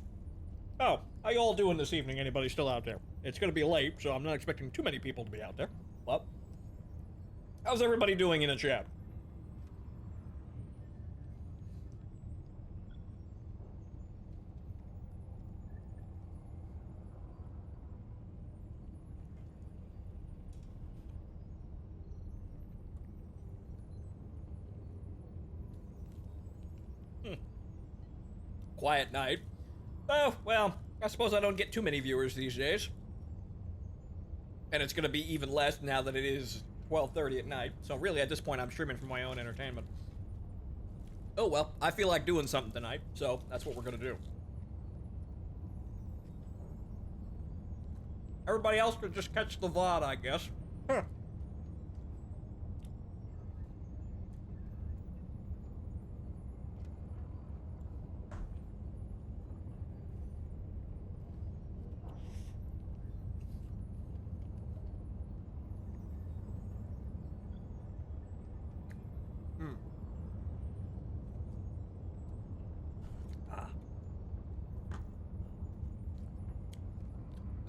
Oh, how you all doing this evening? Anybody still out there? It's going to be late, so I'm not expecting too many people to be out there. But, how's everybody doing in the chat? Quiet night. Oh, well, I suppose I don't get too many viewers these days. And it's going to be even less now that it is 12:30 at night. So really, at this point, I'm streaming for my own entertainment. Oh, well, I feel like doing something tonight, so that's what we're going to do. Everybody else could just catch the VOD, I guess. Huh.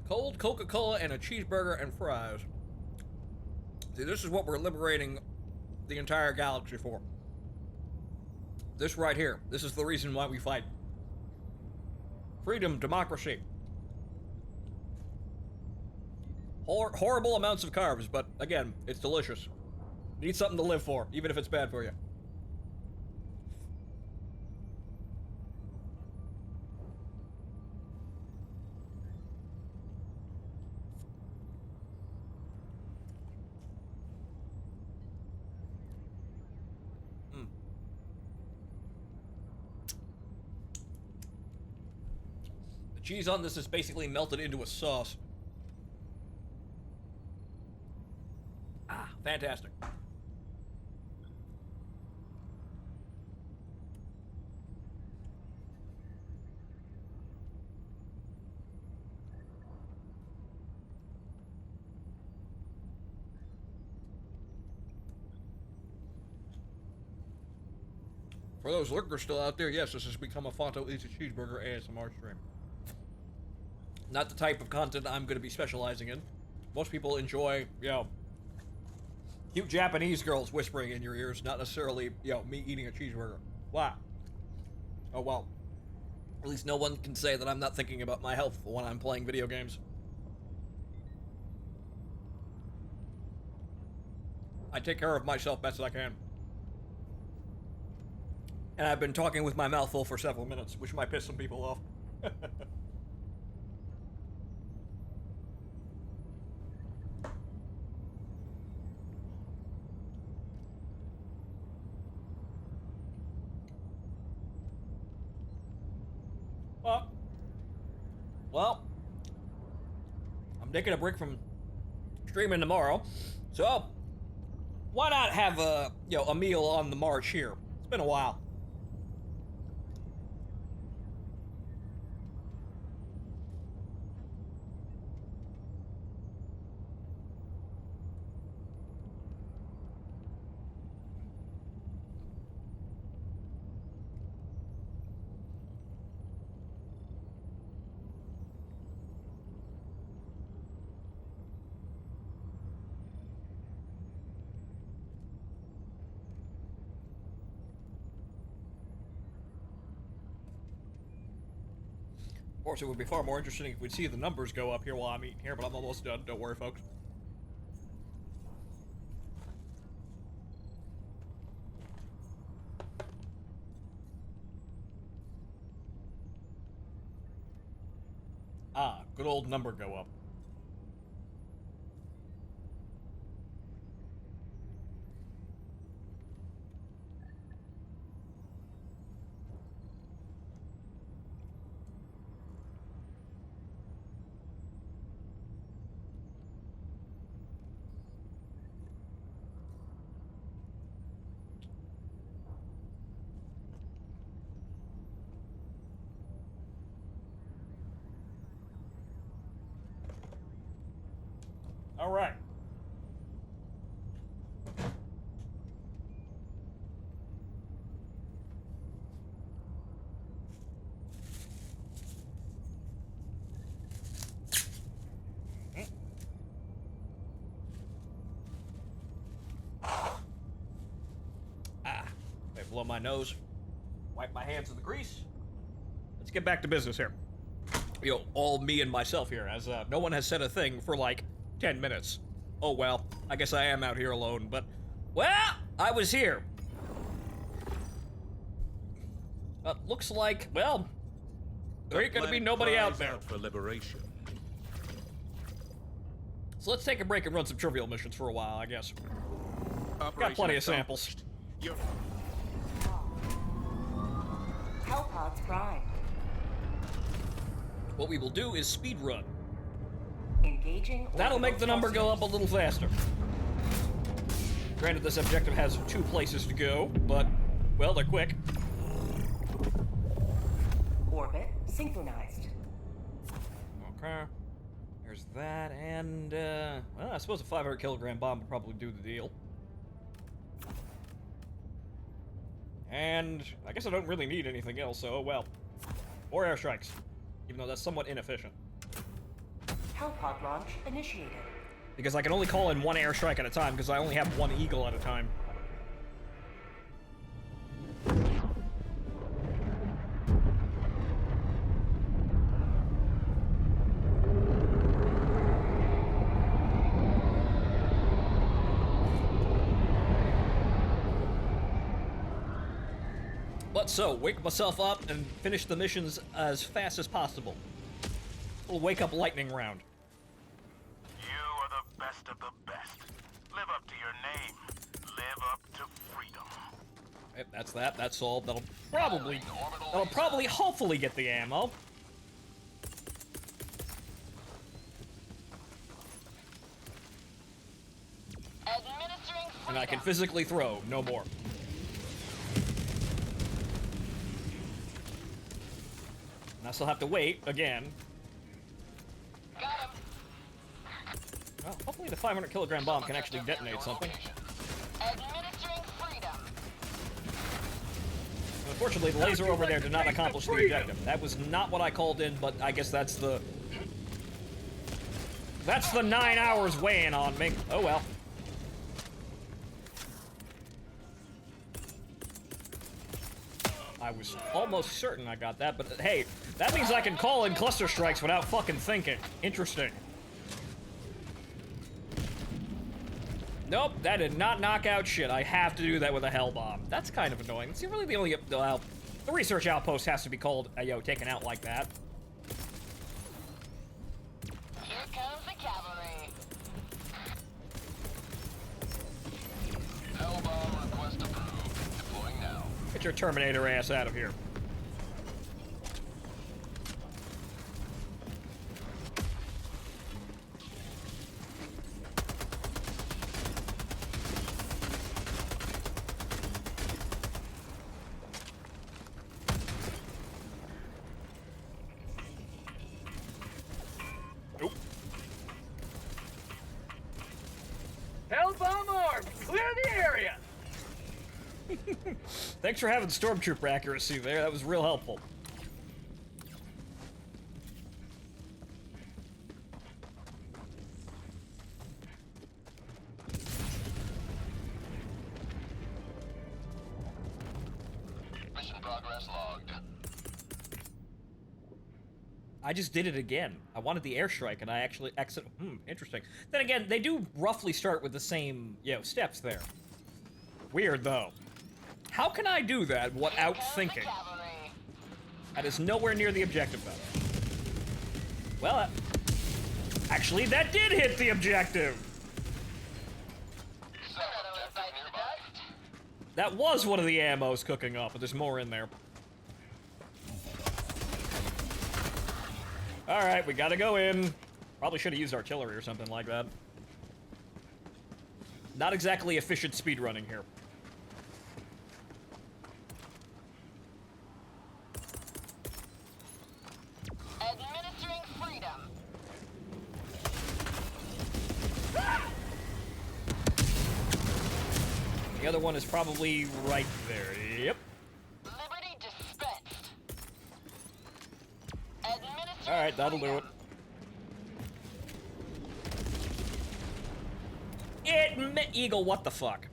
Cold Coca-Cola and a cheeseburger and fries. See, this is what we're liberating the entire galaxy for. This right here. This is the reason why we fight. Freedom, democracy. Horrible amounts of carbs, but again, it's delicious. Need something to live for, even if it's bad for you. Cheese on this is basically melted into a sauce. Ah, fantastic. For those lurkers still out there, yes, this has become a Phonto Eats a Cheeseburger ASMR stream. Not the type of content I'm going to be specializing in. Most people enjoy, you know, cute Japanese girls whispering in your ears, not necessarily, you know, me eating a cheeseburger. Wow. Oh, well. At least no one can say that I'm not thinking about my health when I'm playing video games. I take care of myself best I can. And I've been talking with my mouth full for several minutes, which might piss some people off. Well, I'm taking a break from streaming tomorrow, so why not have a meal on the march here? It's been a while. Of course, it would be far more interesting if we'd see the numbers go up here while I'm eating here, but I'm almost done. Don't worry, folks. good old number go up. All right. I blow my nose, wipe my hands in the grease. Let's get back to business here. You know, all me and myself here, as no one has said a thing for like 10 minutes. Oh well, I guess I am out here alone, but, well, I was here. Looks like, well, there ain't gonna be nobody out there. For liberation. So let's take a break and run some trivial missions for a while, I guess. Got Operation plenty of samples. You're Hellpods primed. What we will do is speed run. Engaging. That'll make the number go up a little faster. Granted, this objective has 2 places to go, but, well, they're quick. Orbit synchronized. Okay. There's that, and, well, I suppose a 500 kilogram bomb would probably do the deal. And I guess I don't really need anything else, so, oh well. Or airstrikes, even though that's somewhat inefficient. Hellpod launch initiated. Because I can only call in 1 airstrike at a time, because I only have 1 Eagle at a time. But so, wake myself up and finish the missions as fast as possible. We'll wake up lightning round. You are the best of the best. Live up to your name. Live up to freedom. Yep, that's that. That's all. That'll probably, hopefully get the ammo. And I can physically throw, no more. And I still have to wait, again. Well, hopefully the 500 kilogram bomb can actually detonate something. Unfortunately, the laser over there did not accomplish the objective. That was not what I called in, but I guess that's the 9 hours weighing on me. Oh well. I was almost certain I got that, but hey, that means I can call in cluster strikes without fucking thinking. Interesting. Nope, that did not knock out shit. I have to do that with a hell bomb. That's kind of annoying. It's really the only, the research outpost has to be called, taken out like that. Here comes the cavalry. Hellbomb request approved. Deploying now. Get your Terminator ass out of here. Hellbomb armed! Clear the area! Thanks for having stormtrooper accuracy there. That was real helpful. Mission progress logged. I just did it again. I wanted the airstrike, and I actually exit. Interesting. Then again, they do roughly start with the same, steps there. Weird, though. How can I do that without thinking? That is nowhere near the objective, though. Well, actually, that did hit the objective. That was one of the ammos cooking up, but there's more in there. Alright, we gotta go in. Probably should have used artillery or something like that. Not exactly efficient speedrunning here. Administering freedom. The other one is probably right there. Yep. Liberty dispensed. Alright, that'll do it. Eagle, what the fuck?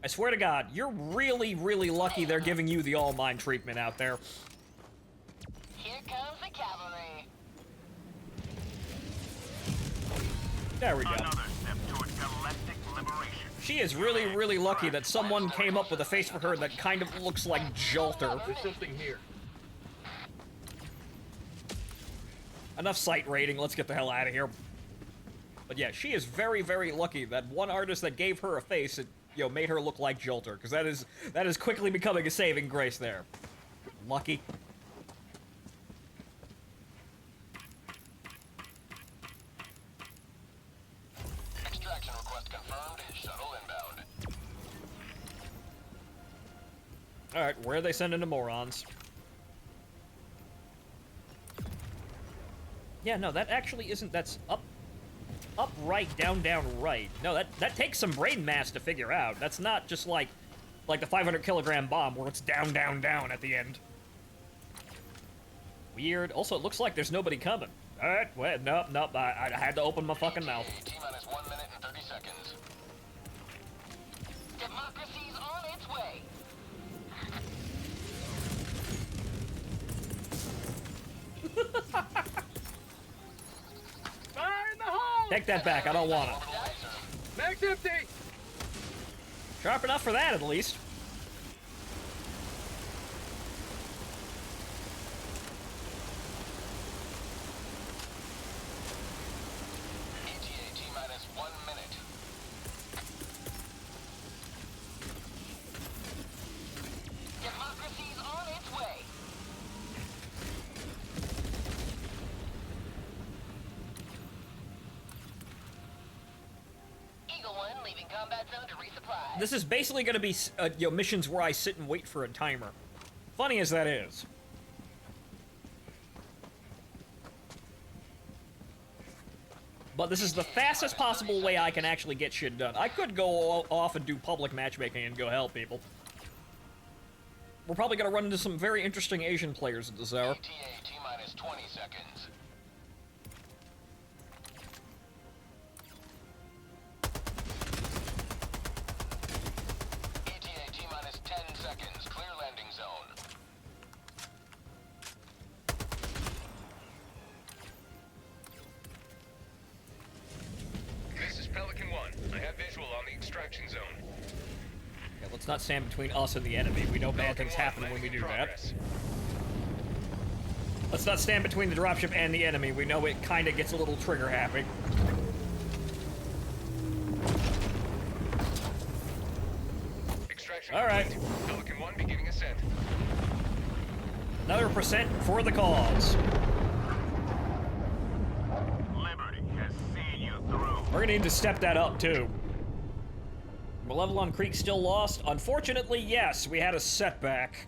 I swear to God, you're really, really lucky they're giving you the all-mine treatment out there. Here comes the cavalry. There we go. Another step toward galactic liberation. She is really, really lucky that someone came up with a face for her that kind of looks like Jolter. There's something here. Enough sight rating, let's get the hell out of here. But yeah, she is very, very lucky that one artist that gave her a face, it, you know, made her look like Jolter, because that is quickly becoming a saving grace there. Lucky. Extraction request confirmed. Shuttle inbound. Alright, where are they sending the morons? Yeah, no, that actually isn't, that's up, right, down, right. No, that takes some brain mass to figure out. That's not just like the 500 kilogram bomb where it's down, at the end. Weird. Also, it looks like there's nobody coming. Alright, well, nope, I had to open my fucking mouth. T-minus 1 minute and 30 seconds. Democracy's on its way. Fire in the hole! Take that back, I don't want it. Mag's empty! Sharp enough for that, at least. ETA T-minus 1 minute. Democracy's on its way. Eagle 1 leaving combat zone to resupply. This is basically going to be you know, missions where I sit and wait for a timer. Funny as that is. But this is the fastest possible way I can actually get shit done. I could go off and do public matchmaking and go help people. We're probably going to run into some very interesting Asian players at this hour. ETA T-minus 20 seconds. ETA T-minus 10 seconds. Clear landing zone. This is Pelican 1. I have visual on the extraction zone. Yeah, let's not stand between us and the enemy. We know bad things happen when we do that. Let's not stand between the dropship and the enemy. We know it kind of gets a little trigger happy. Extraction All right. complete. Pelican 1 beginning ascent. Another percent for the cause. Liberty has seen you through. We're gonna need to step that up, too. Malevelon Creek still lost? Unfortunately, yes, we had a setback.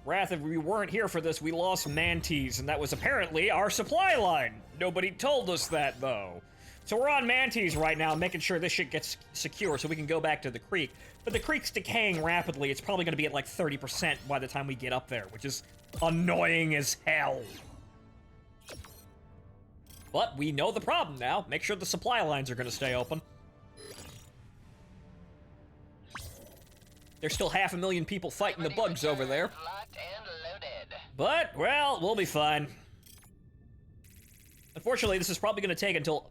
Wrath, if we weren't here for this, we lost Mantis, and that was apparently our supply line. Nobody told us that, though. So we're on Mantis right now, making sure this shit gets secure so we can go back to the creek. But the creek's decaying rapidly. It's probably gonna be at like 30% by the time we get up there, which is annoying as hell. But we know the problem now. Make sure the supply lines are gonna stay open. There's still 500,000 people fighting the bugs over there. Locked and loaded. But, well, we'll be fine. Unfortunately, this is probably going to take until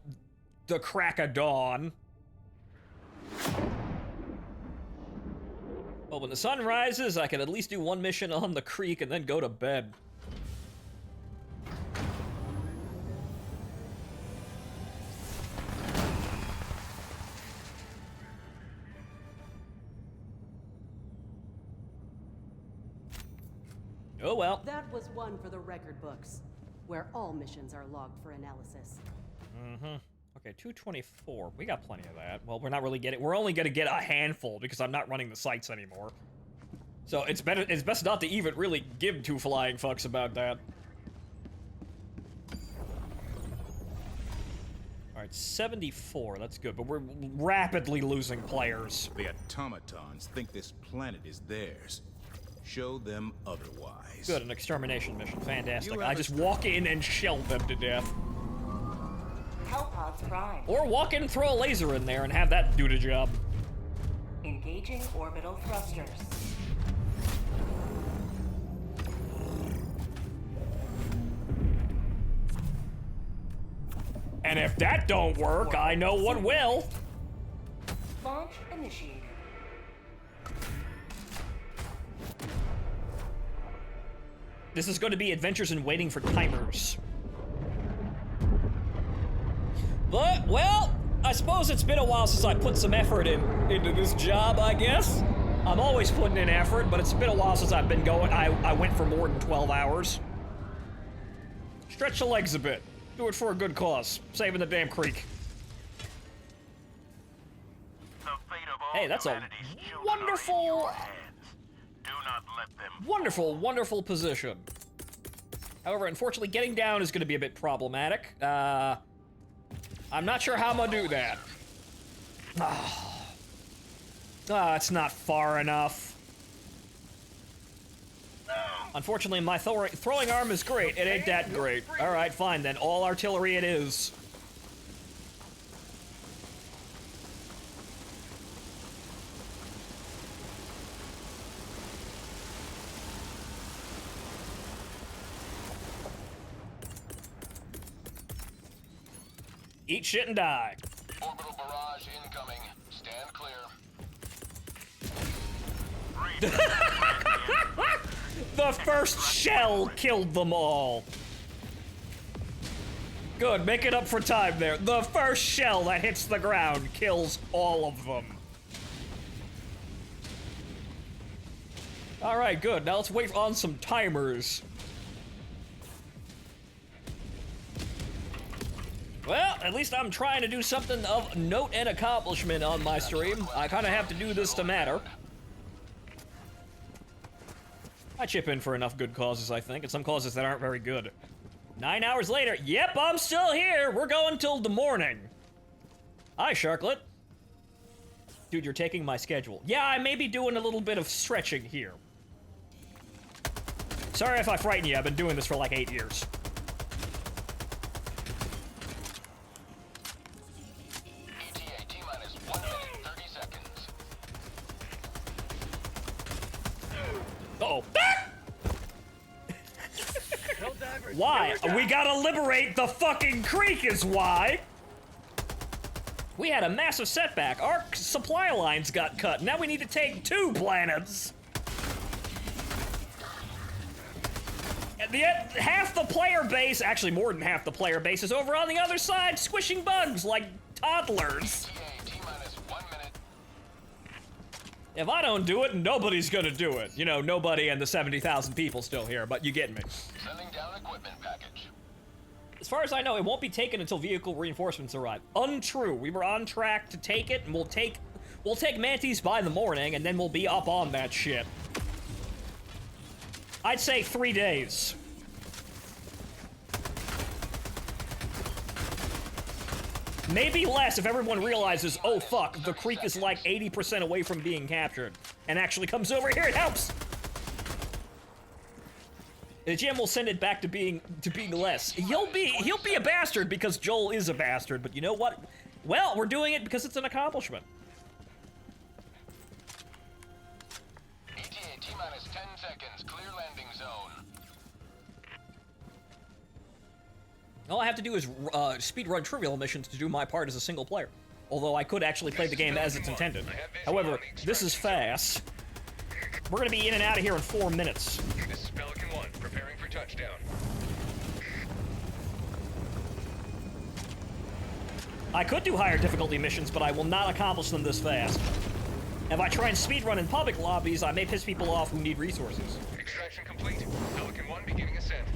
the crack of dawn. Well, when the sun rises, I can at least do one mission on the creek and then go to bed. Oh well. That was one for the record books, where all missions are logged for analysis. Mm-hmm. Okay, 224. We got plenty of that. Well, we're not really getting... We're only gonna get a handful because I'm not running the sites anymore. So it's best not to even really give two flying fucks about that. Alright, 74. That's good, but we're rapidly losing players. The automatons think this planet is theirs. Show them otherwise. Good, an extermination mission. Fantastic. You I have just a- walk in and shell them to death. Hellpods prime. Or walk in and throw a laser in there and have that do the job. Engaging orbital thrusters. And if that don't work, I know what will. Launch initiated. This is going to be adventures in waiting for timers. But, well, I suppose it's been a while since I put some effort into this job, I guess. I'm always putting in effort, but it's been a while since I've been going. I went for more than 12 hours. Stretch the legs a bit. Do it for a good cause. Saving the damn creek. The fate of all Hey, that's a humanity's children wonderful... are in your hands. Do not let them Wonderful, wonderful position. However, unfortunately, getting down is going to be a bit problematic. I'm not sure how I'm going to do that. It's not far enough. Unfortunately, my throwing arm is great. It ain't that great. Alright, fine then. All artillery it is. Eat shit and die. Orbital barrage incoming. Stand clear. The first shell killed them all. Good, make it up for time there. The first shell that hits the ground kills all of them. Alright, good. Now let's wait on some timers. Well, at least I'm trying to do something of note and accomplishment on my stream. I kind of have to do this to matter. I chip in for enough good causes, I think, and some causes that aren't very good. 9 hours later, yep, I'm still here. We're going till the morning. Hi, Sharklet. Dude, you're taking my schedule. Yeah, I may be doing a little bit of stretching here. Sorry if I frighten you. I've been doing this for like 8 years. ETA T-minus 1 minute 30 seconds. Uh-oh. Helldivers, Why? here we go. We gotta liberate the fucking creek is why! We had a massive setback. Our supply lines got cut. Now we need to take 2 planets. And half the player base, actually more than half the player base, is over on the other side squishing bugs like toddlers. ETA T-minus 1 minute. If I don't do it, nobody's gonna do it. You know, nobody and the 70,000 people still here, but you get me. Sending down equipment package. As far as I know, it won't be taken until vehicle reinforcements arrive. Untrue. We were on track to take it, and we'll take Mantis by the morning, and then we'll be up on that shit. I'd say 3 days. Maybe less if everyone realizes, oh fuck, the creek is like 80% away from being captured, and actually comes over here and helps. The GM will send it back to being less. He'll be a bastard because Joel is a bastard, but you know what? Well, we're doing it because it's an accomplishment. ETA T-minus 10 seconds. Clear landing zone. All I have to do is speedrun trivial missions to do my part as a single player. Although I could actually play the game as it's intended. However, this is fast. We're gonna be in and out of here in 4 minutes. This is Pelican 1, preparing for touchdown. I could do higher difficulty missions, but I will not accomplish them this fast. If I try and speedrun in public lobbies, I may piss people off who need resources. Extraction complete. Mission 1 beginning ascent.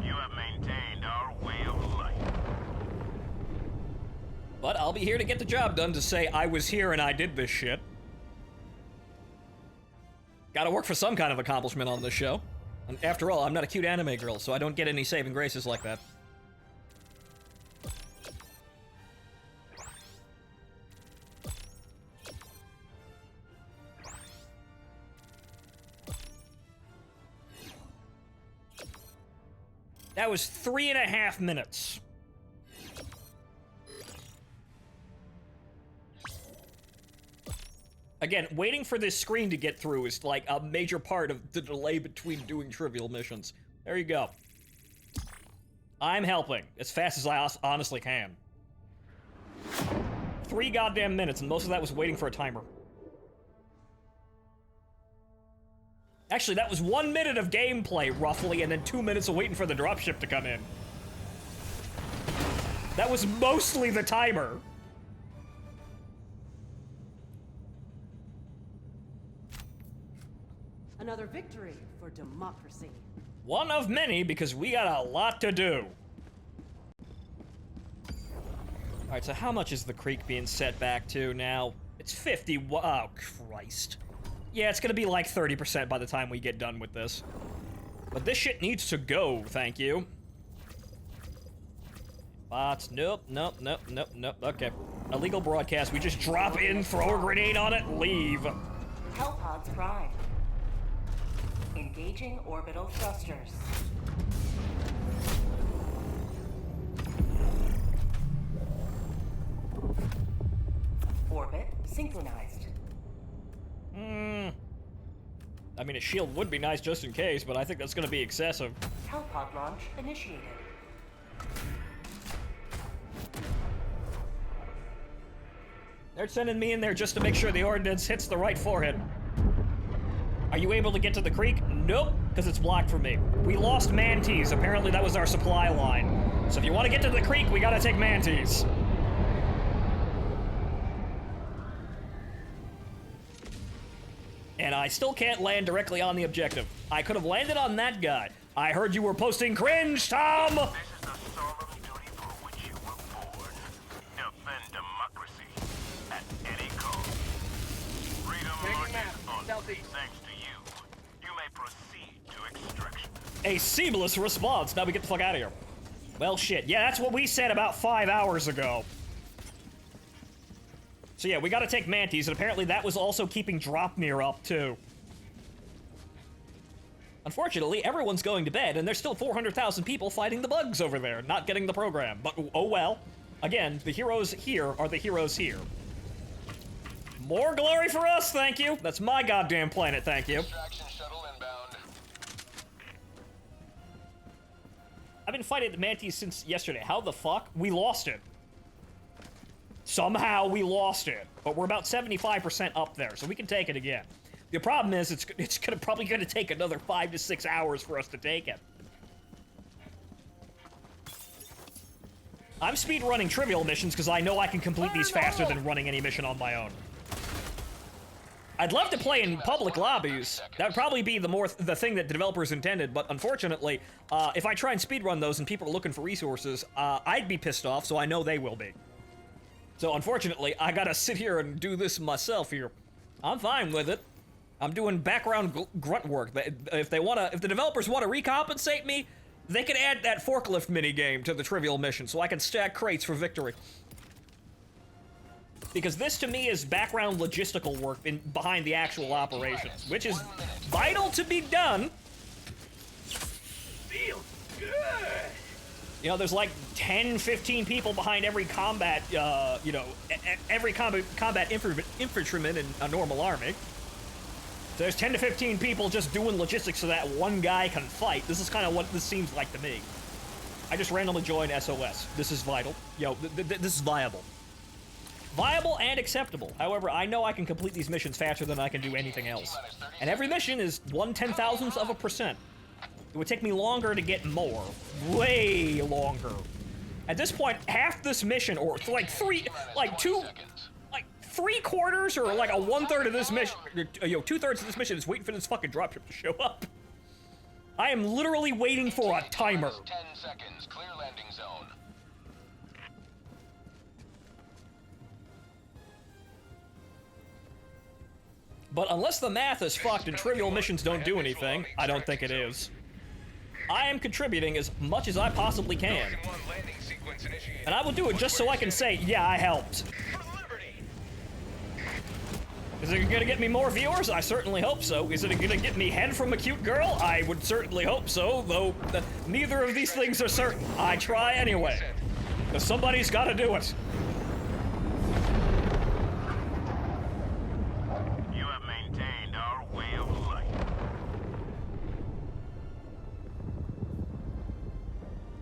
You have maintained our way of life. But I'll be here to get the job done to say I was here and I did this shit. Gotta work for some kind of accomplishment on this show. And after all, I'm not a cute anime girl, so I don't get any saving graces like that. That was 3.5 minutes. Again, waiting for this screen to get through is like a major part of the delay between doing trivial missions. There you go. I'm helping as fast as I honestly can. 3 goddamn minutes, and most of that was waiting for a timer. Actually, that was 1 minute of gameplay, roughly, and then 2 minutes of waiting for the dropship to come in. That was mostly the timer. Another victory for democracy. One of many, because we got a lot to do. Alright, so how much is the creek being set back to now? It's 50. Oh, Christ. Yeah, it's gonna be like 30% by the time we get done with this. But this shit needs to go, thank you. Bots, nope. Okay. Illegal broadcast, we just drop in, throw a grenade on it, leave. Hellpods prime. Engaging orbital thrusters. Orbit synchronized. I mean, a shield would be nice just in case, but I think that's gonna be excessive. Hellpod launch initiated. They're sending me in there just to make sure the ordnance hits the right forehead. Are you able to get to the creek? Nope, because it's blocked for me. We lost mantees. Apparently that was our supply line. So if you want to get to the creek, we gotta take mantees. And I still can't land directly on the objective. I could have landed on that guy. I heard you were posting cringe, Tom! This is the solemn duty for which you were born. Defend democracy at any cost. Freedom marches on. Thanks to you, you may proceed to extraction. A seamless response. Now we get the fuck out of here. Well, shit. Yeah, that's what we said about 5 hours ago. So yeah, we gotta take mantees, and apparently that was also keeping Dropnir up, too. Unfortunately, everyone's going to bed, and there's still 400,000 people fighting the bugs over there, not getting the program. But, oh well. Again, the heroes here are the heroes here. More glory for us, thank you! That's my goddamn planet, thank you. Extraction shuttle inbound. I've been fighting the mantees since yesterday. How the fuck? We lost it. Somehow we lost it, but we're about 75% up there, so we can take it again. The problem is, it's probably gonna take another 5 to 6 hours for us to take it. I'm speedrunning trivial missions because I know I can complete these faster than running any mission on my own. I'd love to play in public lobbies. That would probably be the thing that the developers intended, but unfortunately, if I try and speedrun those and people are looking for resources, I'd be pissed off, so I know they will be. So unfortunately, I gotta sit here and do this myself here. I'm fine with it. I'm doing background grunt work. If the developers want to recompensate me, they can add that forklift minigame to the trivial mission so I can stack crates for victory. Because this, to me, is background logistical work behind the actual operations, which is vital to be done. Feels good. You know, there's like 10, 15 people behind every combat, every combat infantryman in a normal army. So there's 10 to 15 people just doing logistics so that one guy can fight. This is kind of what this seems like to me. I just randomly joined SOS. This is vital. This is viable. Viable and acceptable. However, I know I can complete these missions faster than I can do anything else. And every mission is 1/10,000th of a percent. It would take me longer to get more. Way longer. At this point, half this mission, or like 3/4 or like a 1/3 of this mission, 2/3 of this mission is waiting for this fucking dropship to show up. I am literally waiting for a timer. 10 seconds. Clear landing zone. But unless the math is fucked and trivial missions don't do anything, I don't think it is. I am contributing as much as I possibly can. And I will do it just so I can say, yeah, I helped. Is it gonna get me more viewers? I certainly hope so. Is it gonna get me head from a cute girl? I would certainly hope so, though neither of these things are certain. I try anyway. Because somebody's gotta do it. You have maintained our way of life.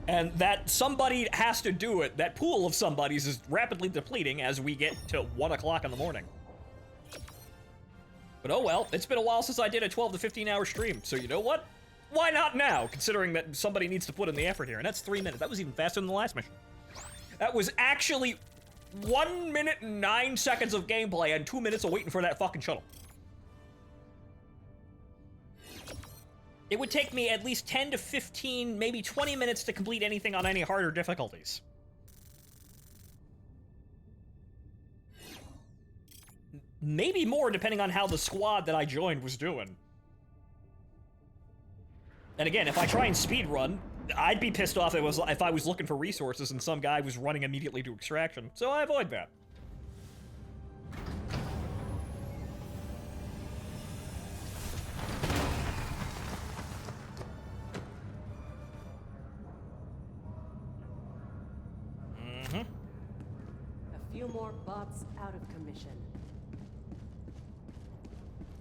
And that somebody has to do it. That pool of somebodies is rapidly depleting as we get to 1 o'clock in the morning. But oh well, it's been a while since I did a 12 to 15 hour stream, so you know what? Why not now, considering that somebody needs to put in the effort here, and that's 3 minutes. That was even faster than the last mission. That was actually 1 minute and 9 seconds of gameplay and 2 minutes of waiting for that fucking shuttle. It would take me at least 10 to 15, maybe 20 minutes to complete anything on any harder difficulties. Maybe more, depending on how the squad that I joined was doing. And again, if I try and speedrun, I'd be pissed off if I was looking for resources and some guy was running immediately to extraction. So I avoid that. A few more bots out of commission.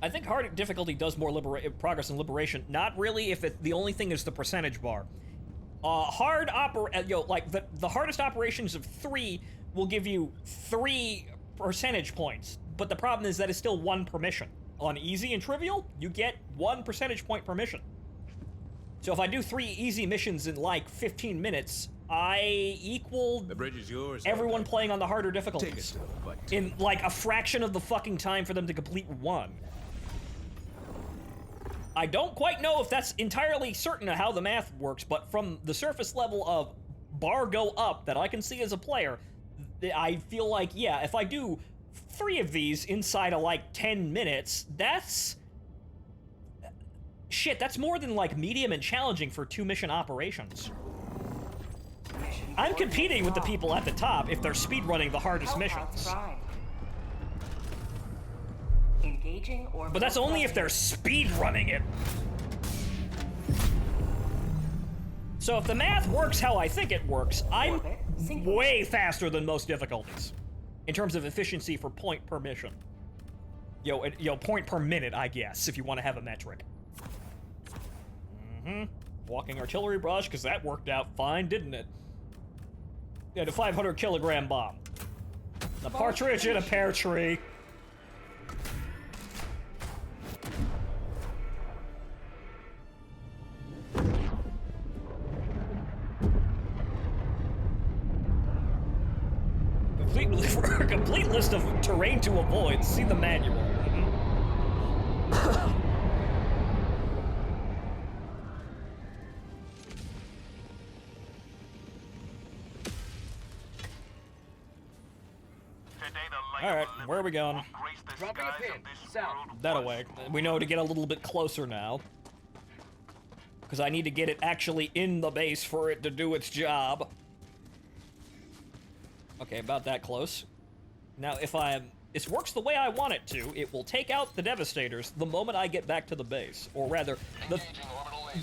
I think hard difficulty does more progress and liberation. Not really if the only thing is the percentage bar. The hardest operations of 3 will give you 3 percentage points, but the problem is that it's still 1 per mission. On easy and trivial, you get 1 percentage point per mission. So if I do 3 easy missions in like 15 minutes, I equal the bridge is yours, everyone playing on the harder difficulties. Take it to the fight. In like a fraction of the fucking time for them to complete 1. I don't quite know if that's entirely certain of how the math works, but from the surface level of bar go up that I can see as a player, I feel like, yeah, if I do 3 of these inside of like 10 minutes, that's... shit, that's more than like medium and challenging for 2 mission operations. I'm competing with the people at the top if they're speedrunning the hardest missions. But that's only if they're speedrunning it. So if the math works how I think it works, I'm way faster than most difficulties in terms of efficiency for point per mission. Point per minute, I guess, if you want to have a metric. Walking artillery barrage, because that worked out fine, didn't it? Yeah, the 500 kilogram bomb. A partridge in a pear tree. For a complete list of terrain to avoid, see the manual. Alright, where are we going? Dropping a pin. South. That away. We know to get a little bit closer now. Because I need to get it actually in the base for it to do its job. Okay, about that close. Now, if this works the way I want it to, it will take out the Devastators the moment I get back to the base. Or rather,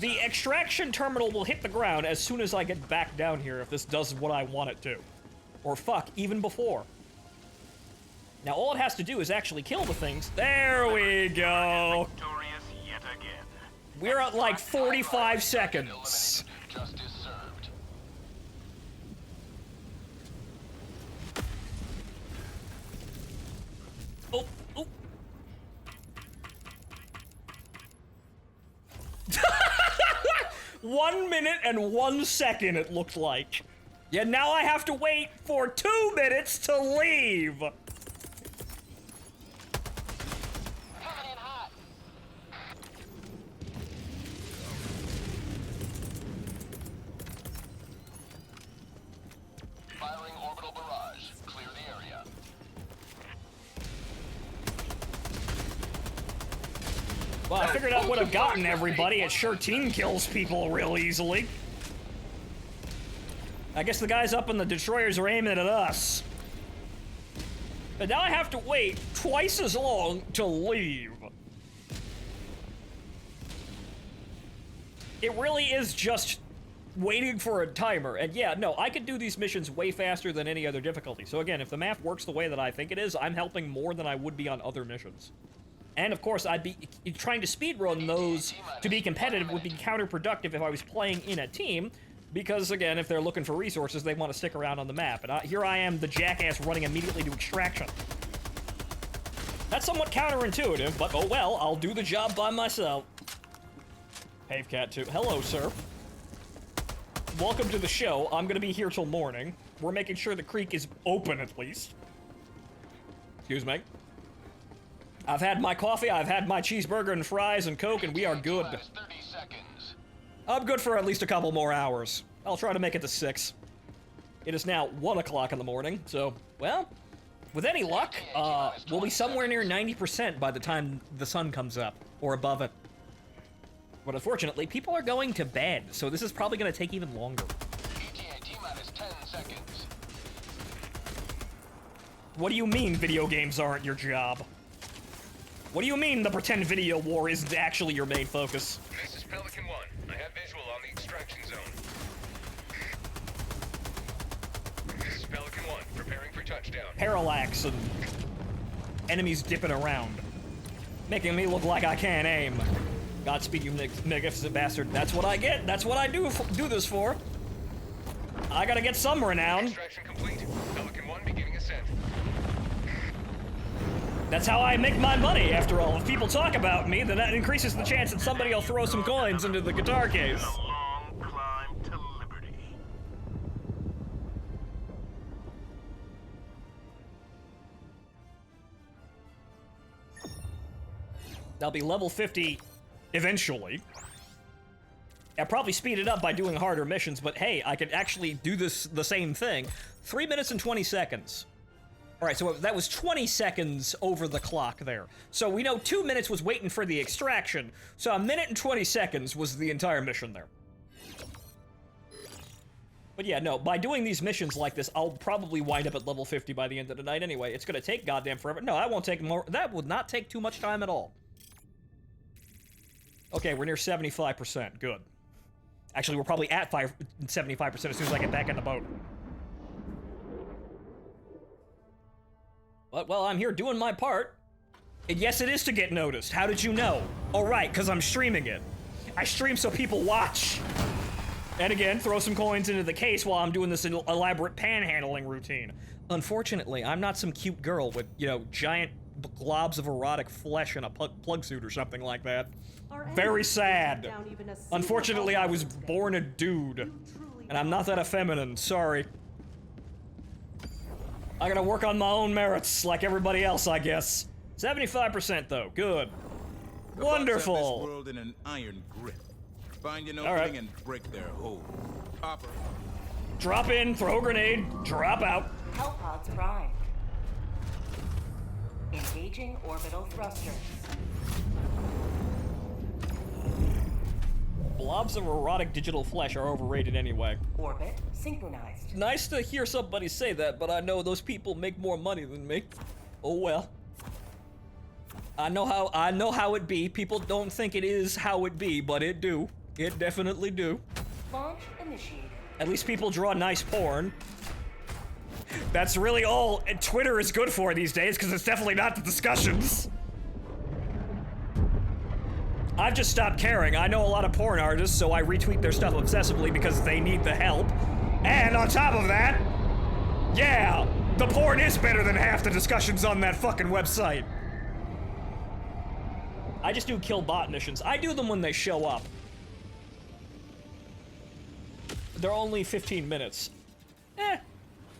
the extraction terminal will hit the ground as soon as I get back down here if this does what I want it to. Or fuck, even before. Now, all it has to do is actually kill the things. There we go! We're at like 45 seconds. Justice served. Oh, oh. 1 minute and 1 second, it looked like. Yeah, now I have to wait for 2 minutes to leave. Well, I figured I would have gotten everybody. It sure team kills people real easily. I guess the guys up in the destroyers are aiming at us. But now I have to wait twice as long to leave. It really is just waiting for a timer. And yeah, no, I could do these missions way faster than any other difficulty. So again, if the map works the way that I think it is, I'm helping more than I would be on other missions. And of course, I'd be trying to speedrun those to be competitive would be counterproductive if I was playing in a team, because again, if they're looking for resources, they want to stick around on the map. And here I am, the jackass, running immediately to extraction. That's somewhat counterintuitive, but oh well, I'll do the job by myself. Pavecat 2. Hello, sir. Welcome to the show. I'm gonna be here till morning. We're making sure the creek is open, at least. Excuse me. I've had my coffee, I've had my cheeseburger and fries and Coke, and we are good. 30 seconds. I'm good for at least a couple more hours. I'll try to make it to 6. It is now 1 o'clock in the morning, so, well, with any luck, we'll be somewhere near 90% by the time the sun comes up, or above it. But unfortunately, people are going to bed, so this is probably going to take even longer. ETA T-minus 10 seconds. What do you mean video games aren't your job? What do you mean the pretend video war isn't actually your main focus? This is Pelican 1. I have visual on the extraction zone. This is Pelican 1, preparing for touchdown. Parallax and enemies dipping around, making me look like I can't aim. Godspeed, you magnificent bastard. That's what I get. That's what I do this for. I gotta get some renown. Extraction complete. Pelican 1 beginning ascent. That's how I make my money, after all. If people talk about me, then that increases the chance that somebody will throw some coins into the guitar case. A long climb to liberty. I'll be level 50 eventually. I'll probably speed it up by doing harder missions, but hey, I could actually do the same thing. 3 minutes and 20 seconds. Alright, so that was 20 seconds over the clock there. So we know 2 minutes was waiting for the extraction, so 1 minute and 20 seconds was the entire mission there. But yeah, no, by doing these missions like this, I'll probably wind up at level 50 by the end of the night anyway. It's gonna take goddamn forever. No, that won't take more. That would not take too much time at all. Okay, we're near 75%. Good. Actually, we're probably at 75% as soon as I get back in the boat. But, well, I'm here doing my part. And yes, it is to get noticed. How did you know? Oh, right, because I'm streaming it. I stream so people watch. And again, throw some coins into the case while I'm doing this elaborate panhandling routine. Unfortunately, I'm not some cute girl with, you know, giant globs of erotic flesh in a plug suit or something like that. Very sad. Unfortunately, I was born a dude. And I'm not that effeminate, sorry. I gotta work on my own merits, like everybody else, I guess. 75% though, good. Wonderful. This world in an iron grip. Find an opening and break their hold. Hopper. Drop in, throw a grenade, drop out. Hellpods prime. Engaging orbital thrusters. Blobs of erotic digital flesh are overrated anyway. Orbit synchronized. Nice to hear somebody say that, but I know those people make more money than me. Oh well. I know how it be. People don't think it is how it be, but it do. It definitely do. Launch initiated. At least people draw nice porn. That's really all Twitter is good for these days, because it's definitely not the discussions. I've just stopped caring. I know a lot of porn artists, so I retweet their stuff obsessively because they need the help. And on top of that, yeah, the porn is better than half the discussions on that fucking website. I just do kill bot missions. I do them when they show up. They're only 15 minutes. Eh.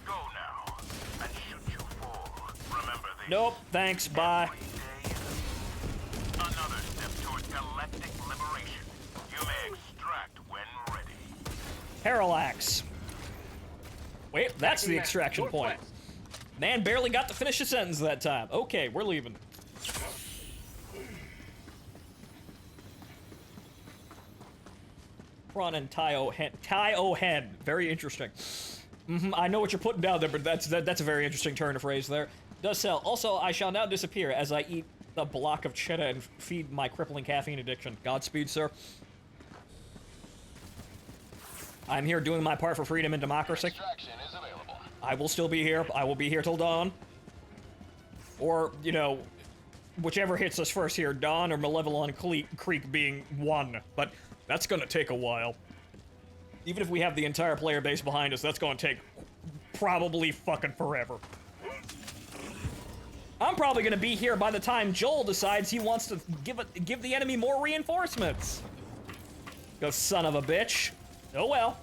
Go now and shoot you fall. Remember this. Nope, thanks, bye. Another step towards galactic liberation. You may extract when ready. Parallax. Wait, that's the extraction point. Man barely got to finish a sentence that time. Okay, we're leaving. Prawn and Tio-hen. Very interesting. I know what you're putting down there, but that's a very interesting turn of phrase there. Does sell. Also, I shall now disappear as I eat a block of cheddar and feed my crippling caffeine addiction. Godspeed, sir. I'm here doing my part for freedom and democracy. Extraction is available. I will still be here. I will be here till dawn. Or, you know, whichever hits us first here, dawn or Malevolon Creek being one. But that's gonna take a while. Even if we have the entire player base behind us, that's gonna take probably fucking forever. I'm probably gonna be here by the time Joel decides he wants to give the enemy more reinforcements. Go son of a bitch. Oh well.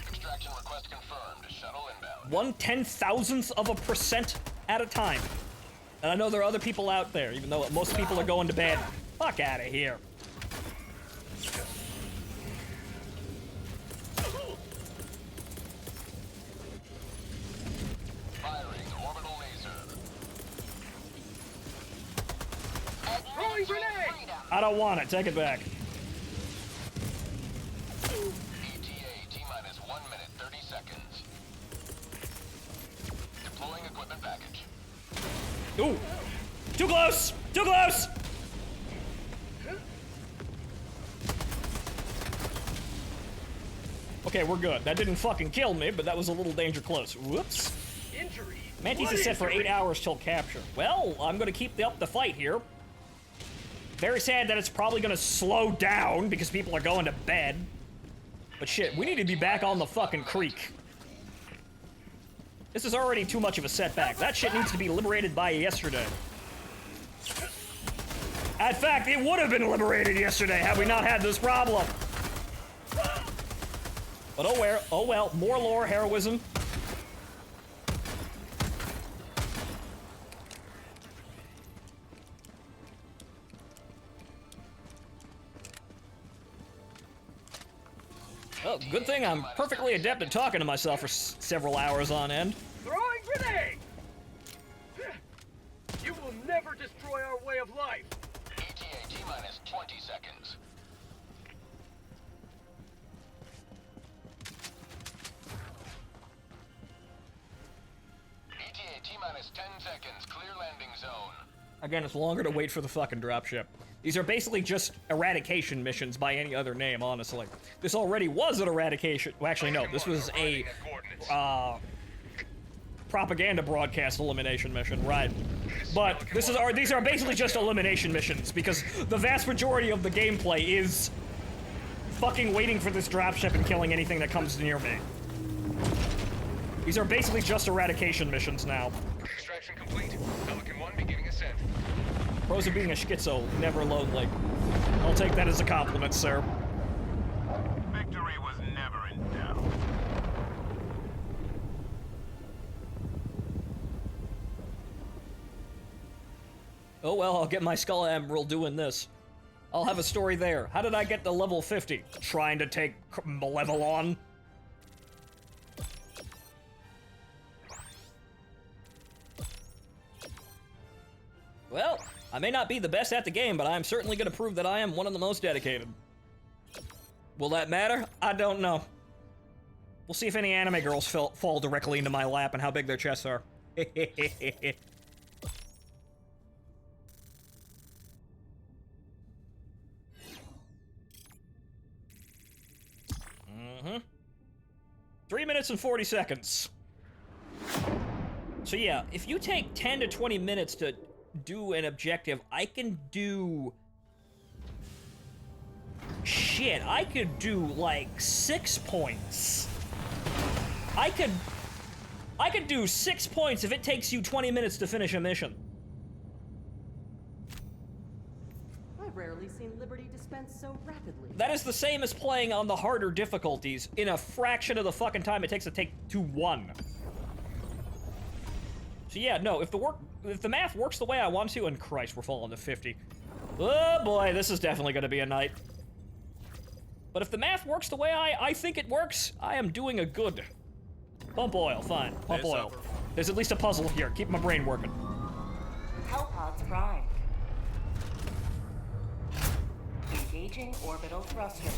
Extraction request confirmed. Shuttle inbound. 1/10,000% at a time. And I know there are other people out there, even though most people are going to bed. Fuck out of here. Firing orbital laser. Throwing grenade! I don't want it. Take it back. ETA T-minus 1 minute 30 seconds. Deploying equipment package. Ooh. Too close! Too close! Okay, we're good. That didn't fucking kill me, but that was a little danger close. Whoops. Injury. Mantis is set for 8 hours till capture. Well, I'm gonna keep up the fight here. Very sad that it's probably gonna slow down because people are going to bed. But shit, we need to be back on the fucking creek. This is already too much of a setback. That shit needs to be liberated by yesterday. In fact, it would have been liberated yesterday had we not had this problem. But oh well, more lore, heroism. Oh, good thing I'm perfectly adept at talking to myself for several hours on end. Throwing grenade! You will never destroy our way of life! ETA T-minus 20 seconds. ETA T-minus 10 seconds. Clear landing zone. Again, it's longer to wait for the fucking dropship. These are basically just eradication missions by any other name, honestly. This already was an eradication. Well, actually, no. This was a propaganda broadcast elimination mission, right? But these are basically just elimination missions because the vast majority of the gameplay is fucking waiting for this dropship and killing anything that comes near me. These are basically just eradication missions now. Extraction complete. Pelican 1 beginning ascent. Pros of being a schizo, never lonely. I'll take that as a compliment, sir. Victory was never in doubt. Oh well, I'll get my Skull Emerald doing this. I'll have a story there. How did I get to level 50? Trying to take Malevolon? Well, I may not be the best at the game, but I'm certainly going to prove that I am one of the most dedicated. Will that matter? I don't know. We'll see if any anime girls fall directly into my lap and how big their chests are. Mm-hmm. 3 minutes and 40 seconds. So yeah, if you take 10 to 20 minutes to do an objective, I can do... Shit, I could do like 6 points. I could do 6 points if it takes you 20 minutes to finish a mission. I've rarely seen Liberty dispensed so rapidly. That is the same as playing on the harder difficulties in a fraction of the fucking time it takes to take to 1. So yeah, no, if the math works the way I want to, and Christ, we're falling to 50. Oh boy, this is definitely gonna be a night. But if the math works the way I think it works, I am doing a good. Pump oil, fine. Pump oil. There's at least a puzzle here. Keep my brain working. Hellpods primed. Engaging orbital thrusters.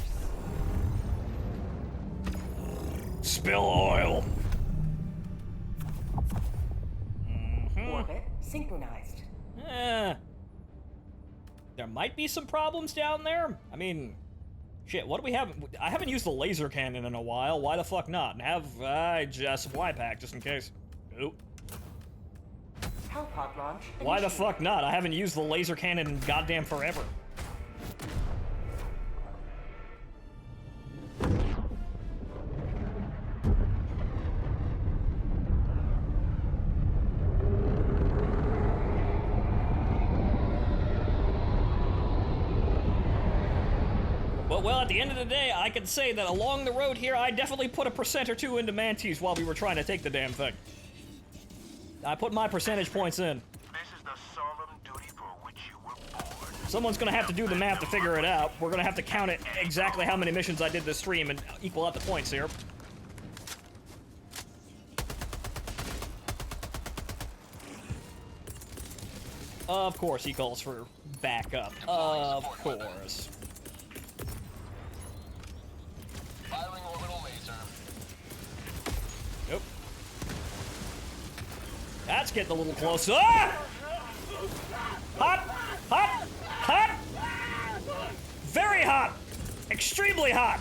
Spill oil. Orbit synchronized. There might be some problems down there. I mean, shit, what do we have? I haven't used the laser cannon in a while. Why the fuck not? And have just supply pack just in case. Oop. Hellpod launch. Why the fuck not? I haven't used the laser cannon in goddamn forever. But, well, at the end of the day, I can say that along the road here, I definitely put a % or 2 into Mantis while we were trying to take the damn thing. I put my percentage points in. This is the solemn duty for which you were born. Someone's gonna have to do the math to figure it out. We're gonna have to count it exactly how many missions I did this stream and equal out the points here. Of course he calls for backup. Of course. Firing orbital laser. Nope. That's getting a little close. Ah! Hot! Hot! Hot! Very hot! Extremely hot!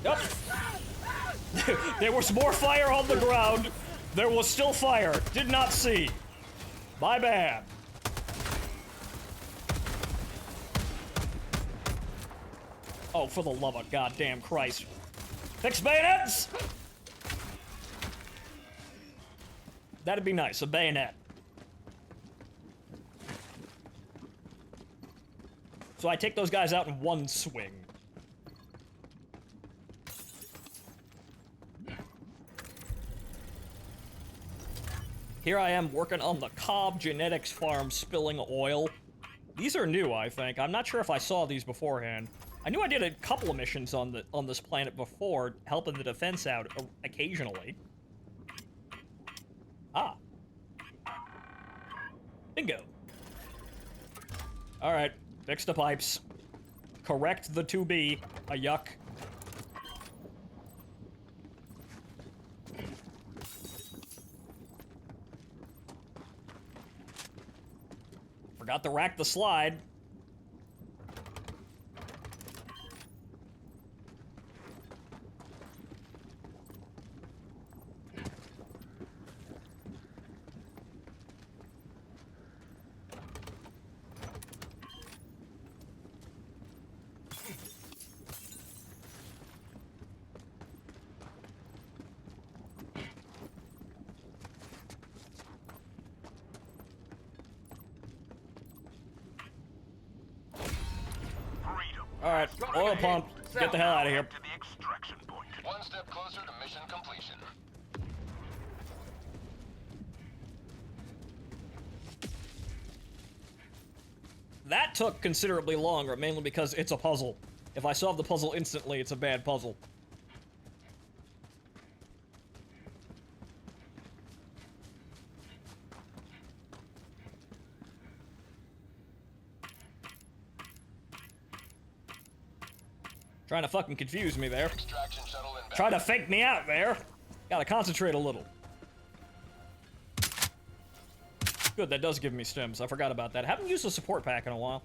Yep. There was more fire on the ground. There was still fire. Did not see. My bad. Oh, for the love of goddamn Christ. Fix bayonets! That'd be nice, a bayonet. So I take those guys out in one swing. Here I am working on the Cobb Genetics Farm spilling oil. These are new, I think. I'm not sure if I saw these beforehand. I knew I did a couple of missions on this planet before, helping the defense out occasionally. Ah. Bingo. Alright, fix the pipes. Correct the 2B. A yuck. Forgot to rack the slide. Alright, oil pump. Get the hell out of here. To the extraction point. One step closer to mission completion. That took considerably longer, mainly because it's a puzzle. If I solve the puzzle instantly, it's a bad puzzle. Trying to fucking confuse me there. Extraction shuttle inbound. Try to fake me out there. Gotta concentrate a little. Good, that does give me stims. I forgot about that. Haven't used a support pack in a while.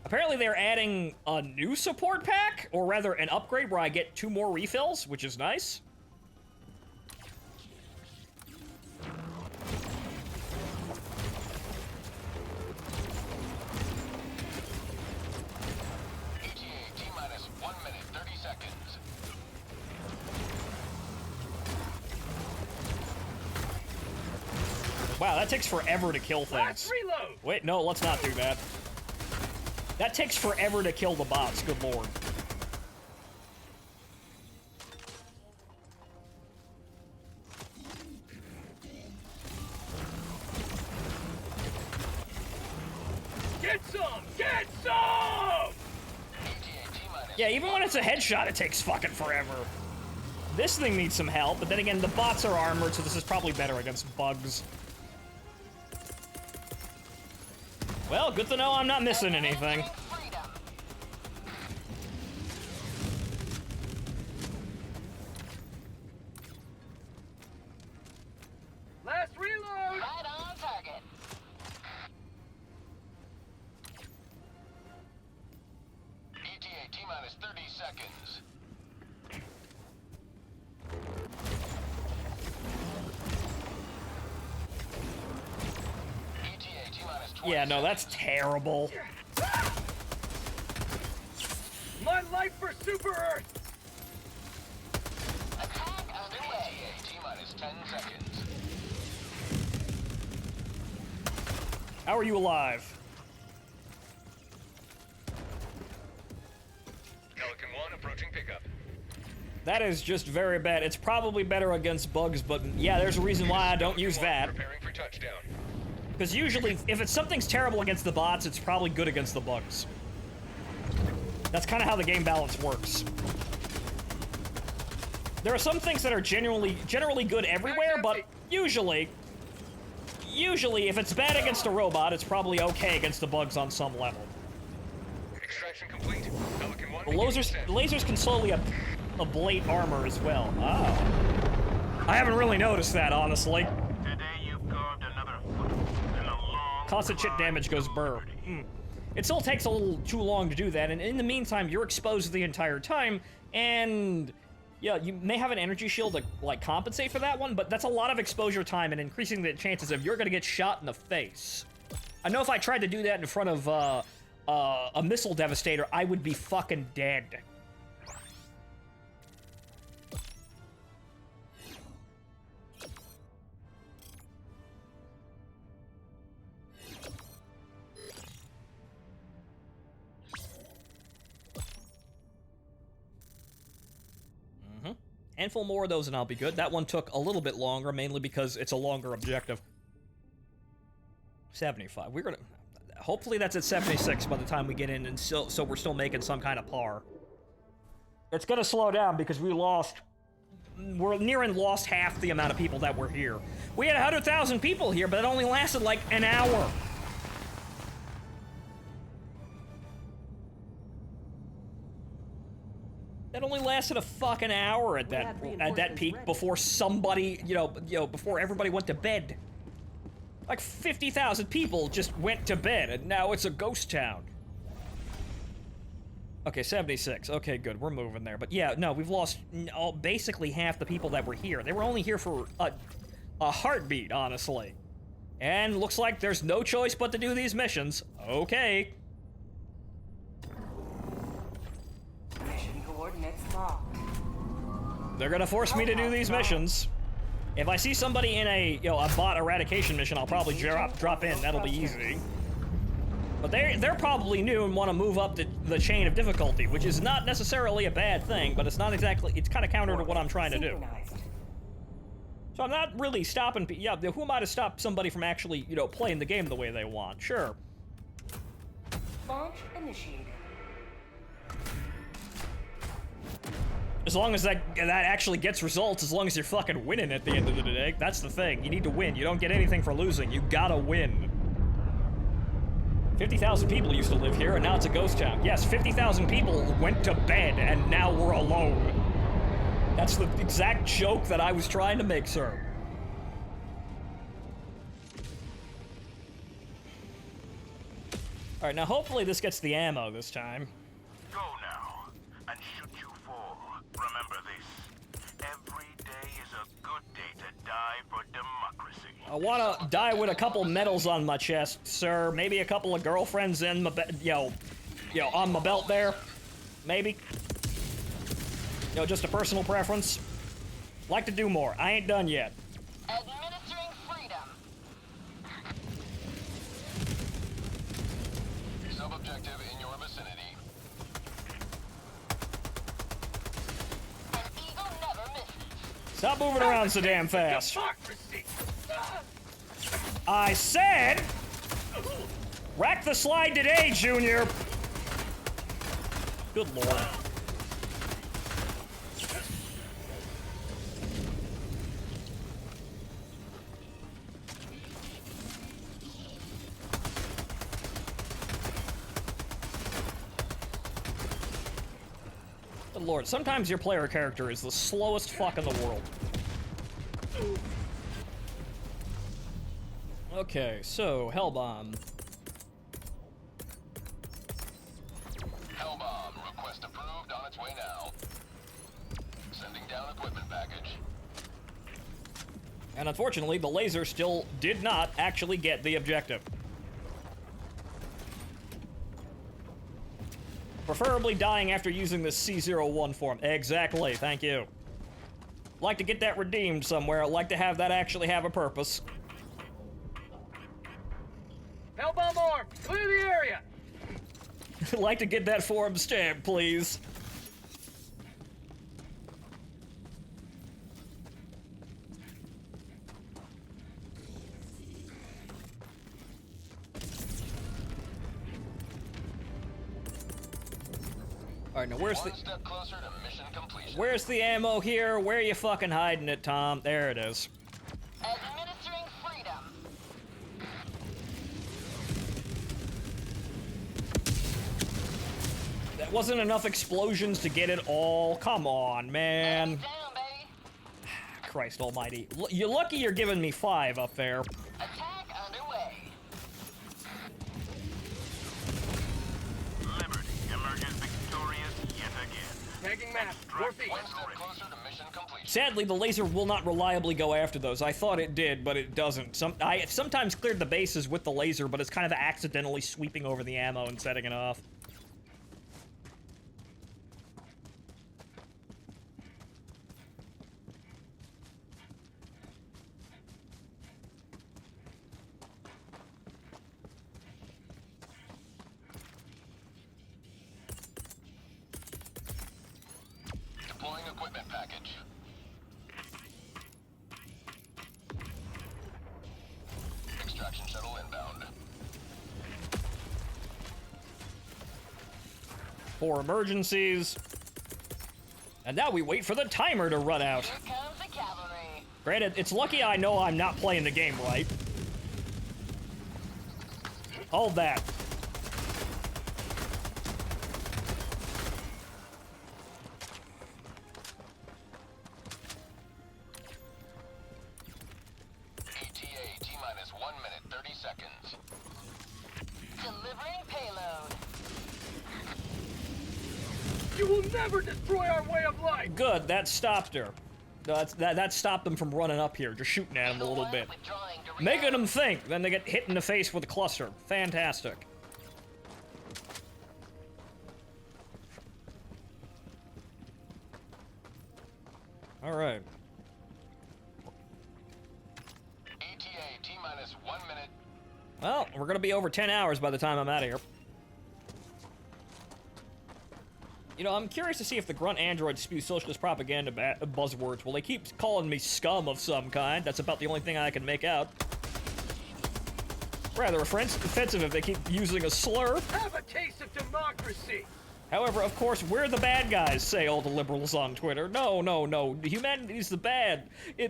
Apparently they're adding a new support pack, or rather an upgrade where I get 2 more refills, which is nice. Wow, that takes forever to kill things. Wait, no, let's not do that. That takes forever to kill the bots, good lord. Get some! Get some! Yeah, even when it's a headshot, it takes fucking forever. This thing needs some help, but then again, the bots are armored, so this is probably better against bugs. Well, good to know I'm not missing anything. Last reload! Right on target. ETA T-minus 30 seconds. ETA T-minus 20 Yeah, no, that's terrible. My life for Super Earth! Attack underway. ETA T-minus 10 seconds. How are you alive? Pelican 1 approaching pickup. That is just very bad. It's probably better against bugs, but yeah, there's a reason why I don't use that. Preparing for touchdown. Because usually, if something's terrible against the bots, it's probably good against the bugs. That's kind of how the game balance works. There are some things that are generally good everywhere, but usually, if it's bad against a robot, it's probably okay against the bugs on some level. Extraction complete. Pelican 1 The lasers can slowly ablate armor as well. Oh. I haven't really noticed that, honestly. Today you've carved another foot in a long Constant chip damage goes burr. It still takes a little too long to do that, and in the meantime, you're exposed the entire time, and yeah, you may have an energy shield to, like, compensate for that one, but that's a lot of exposure time and increasing the chances of you're gonna get shot in the face. I know if I tried to do that in front of, a missile devastator, I would be fucking dead. Handful more of those and I'll be good. That one took a little bit longer, mainly because it's a longer objective. 75. We're gonna... Hopefully that's at 76 by the time we get in, and so we're still making some kind of par. It's gonna slow down because we're nearing lost half the amount of people that were here. We had 100,000 people here, but it only lasted like an hour. That only lasted a fucking hour at that peak before somebody, before everybody went to bed. Like 50,000 people just went to bed, and now it's a ghost town. Okay, 76. Okay, good. We're moving there. But yeah, no, we've lost basically half the people that were here. They were only here for a heartbeat, honestly. And looks like there's no choice but to do these missions. Okay. Mission coordinates locked. They're gonna force me to do these missions. If I see somebody in a bot eradication mission, I'll probably drop in. That'll be easy. But they're probably new and want to move up the chain of difficulty, which is not necessarily a bad thing, but it's not exactly. It's kind of counter to what I'm trying to do. So I'm not really stopping. Yeah, who am I to stop somebody from actually, playing the game the way they want? Sure. Launch initiated. As long as that actually gets results, as long as you're fucking winning at the end of the day. That's the thing. You need to win. You don't get anything for losing. You gotta win. 50,000 people used to live here, and now it's a ghost town. Yes, 50,000 people went to bed, and now we're alone. That's the exact joke that I was trying to make, sir. Alright, now hopefully this gets the ammo this time. Go now, and should you fall, remember this. Every day is a good day to die for democracy. I wanna die with a couple medals on my chest, sir. Maybe a couple of girlfriends in my on my belt there. Maybe. Just a personal preference. Like to do more. I ain't done yet. Administering freedom. Sub-objective in your vicinity. An eagle never misses. Stop moving around so damn fast. Democracy! I said, rack the slide today, Junior. Good lord. lord, sometimes your player character is the slowest fuck in the world. Okay, so, Hellbomb. Hellbomb, request approved, on its way now. Sending down equipment package. And unfortunately, the laser still did not actually get the objective. Preferably dying after using the C01 form. Exactly, thank you. Like to get that redeemed somewhere. I'd like to have that actually have a purpose. Hellbomb arm! Clear the area! Like to get that form stamped, please. All right, now where's One step closer to mission completion. where's the ammo here? Where are you fucking hiding it, Tom? There it is. Administering freedom. That wasn't enough explosions to get it all. Come on, man. Down, baby. Christ almighty. You're lucky you're giving me 5 up there. Attack underway. Liberty emerges victorious yet again. Tagging map. Northeast. One step closer to mission completion. Sadly, the laser will not reliably go after those. I thought it did, but it doesn't. I sometimes cleared the bases with the laser, but it's kind of accidentally sweeping over the ammo and setting it off. Deploying equipment package. Extraction shuttle inbound. For emergencies. And now we wait for the timer to run out. Here comes the cavalry. Granted, it's lucky I know I'm not playing the game right. Hold that. ETA T-minus 1 minute 30 seconds. Delivering payload. You will never destroy our way of life! Good, that stopped her. That stopped them from running up here, just shooting at them a little bit. Withdrawing to Making them think, then they get hit in the face with a cluster. Fantastic. Alright. ETA T-minus 1 minute. Well, we're gonna be over 10 hours by the time I'm out of here. You know, I'm curious to see if the grunt androids spew socialist propaganda buzzwords. Well, they keep calling me scum of some kind. That's about the only thing I can make out. Rather offensive if they keep using a slur. Have a taste of democracy! However, of course, we're the bad guys, say all the liberals on Twitter. No, no, no. Humanity's the bad.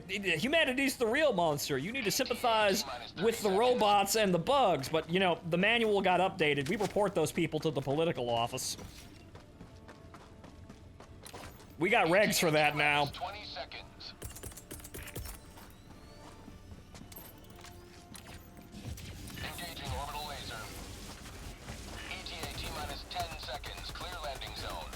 Humanity's the real monster. You need to sympathize with the robots and the bugs. But, you know, the manual got updated. We report those people to the political office. We got regs for that now. 20 seconds. Engaging orbital laser. ETA T-minus 10 seconds. Clear landing zone.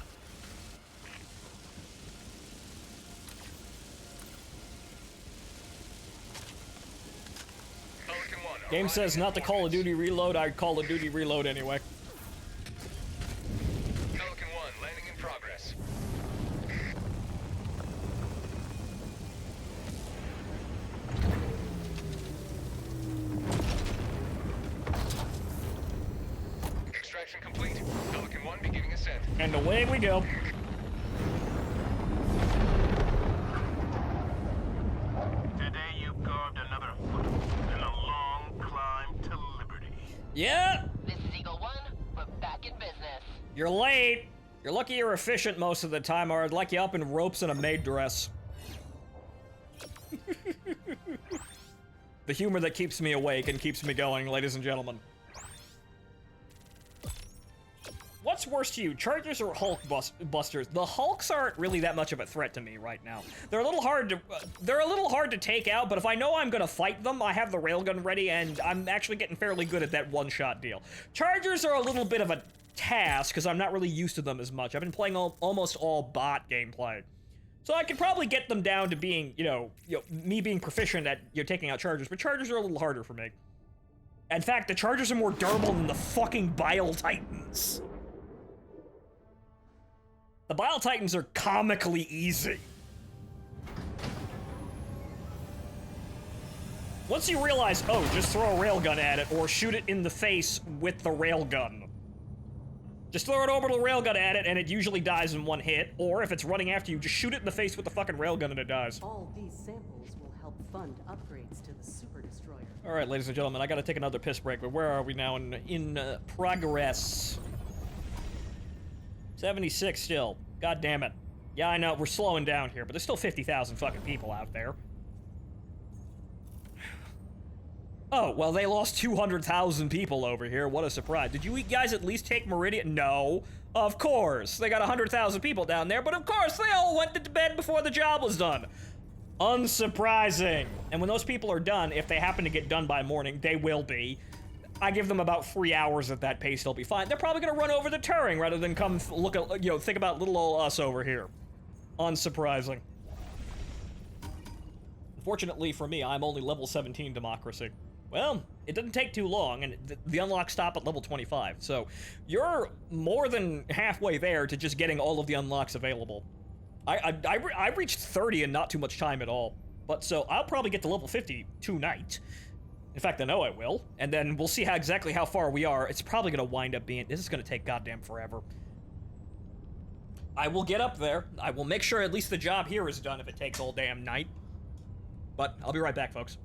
Pelican 1, Game says not to Call of Duty reload. I Call of Duty reload anyway. Pelican 1, landing in progress. Extraction complete. Pelican 1 beginning ascent. And away we go. Today you've carved another foot in a long climb to liberty. Yeah, This is Eagle 1. We're back in business. you're late. You're lucky you're efficient most of the time, or I'd like you up in ropes and a maid dress. The humor that keeps me awake and keeps me going, ladies and gentlemen. what's worse to you, Chargers or Hulk busters? The Hulks aren't really that much of a threat to me right now. They're a little hard to take out, but if I know I'm gonna fight them, I have the railgun ready, and I'm actually getting fairly good at that one-shot deal. Chargers are a little bit of a task, because I'm not really used to them as much. I've been playing almost all bot gameplay. So I could probably get them down to being, me being proficient at taking out Chargers, but Chargers are a little harder for me. In fact, the Chargers are more durable than the fucking Bile Titans. The Bile Titans are comically easy. Once you realize, oh, just throw a railgun at it, or shoot it in the face with the railgun. Just throw an orbital railgun at it, and it usually dies in one hit, or if it's running after you, just shoot it in the face with the fucking railgun and it dies. All these samples will help fund upgrades to the Super Destroyer. Alright, ladies and gentlemen, I gotta take another piss break, but where are we now in progress? 76 still. God damn it. Yeah, I know, we're slowing down here, but there's still 50,000 fucking people out there. Oh, well, they lost 200,000 people over here. What a surprise. Did you guys at least take Meridian? No. Of course. They got 100,000 people down there, but of course they all went to bed before the job was done. Unsurprising. And when those people are done, if they happen to get done by morning, they will be. I give them about 3 hours at that pace, they'll be fine. They're probably gonna run over the Turing rather than come look at, think about little old us over here. Unsurprising. Unfortunately for me, I'm only level 17 democracy. Well, it didn't take too long, and the unlocks stop at level 25, so you're more than halfway there to just getting all of the unlocks available. I reached 30 in not too much time at all, but so I'll probably get to level 50 tonight. In fact, I know I will, and then we'll see exactly how far we are. It's probably gonna wind up being, this is gonna take goddamn forever. I will get up there. I will make sure at least the job here is done if it takes all damn night. But I'll be right back, folks.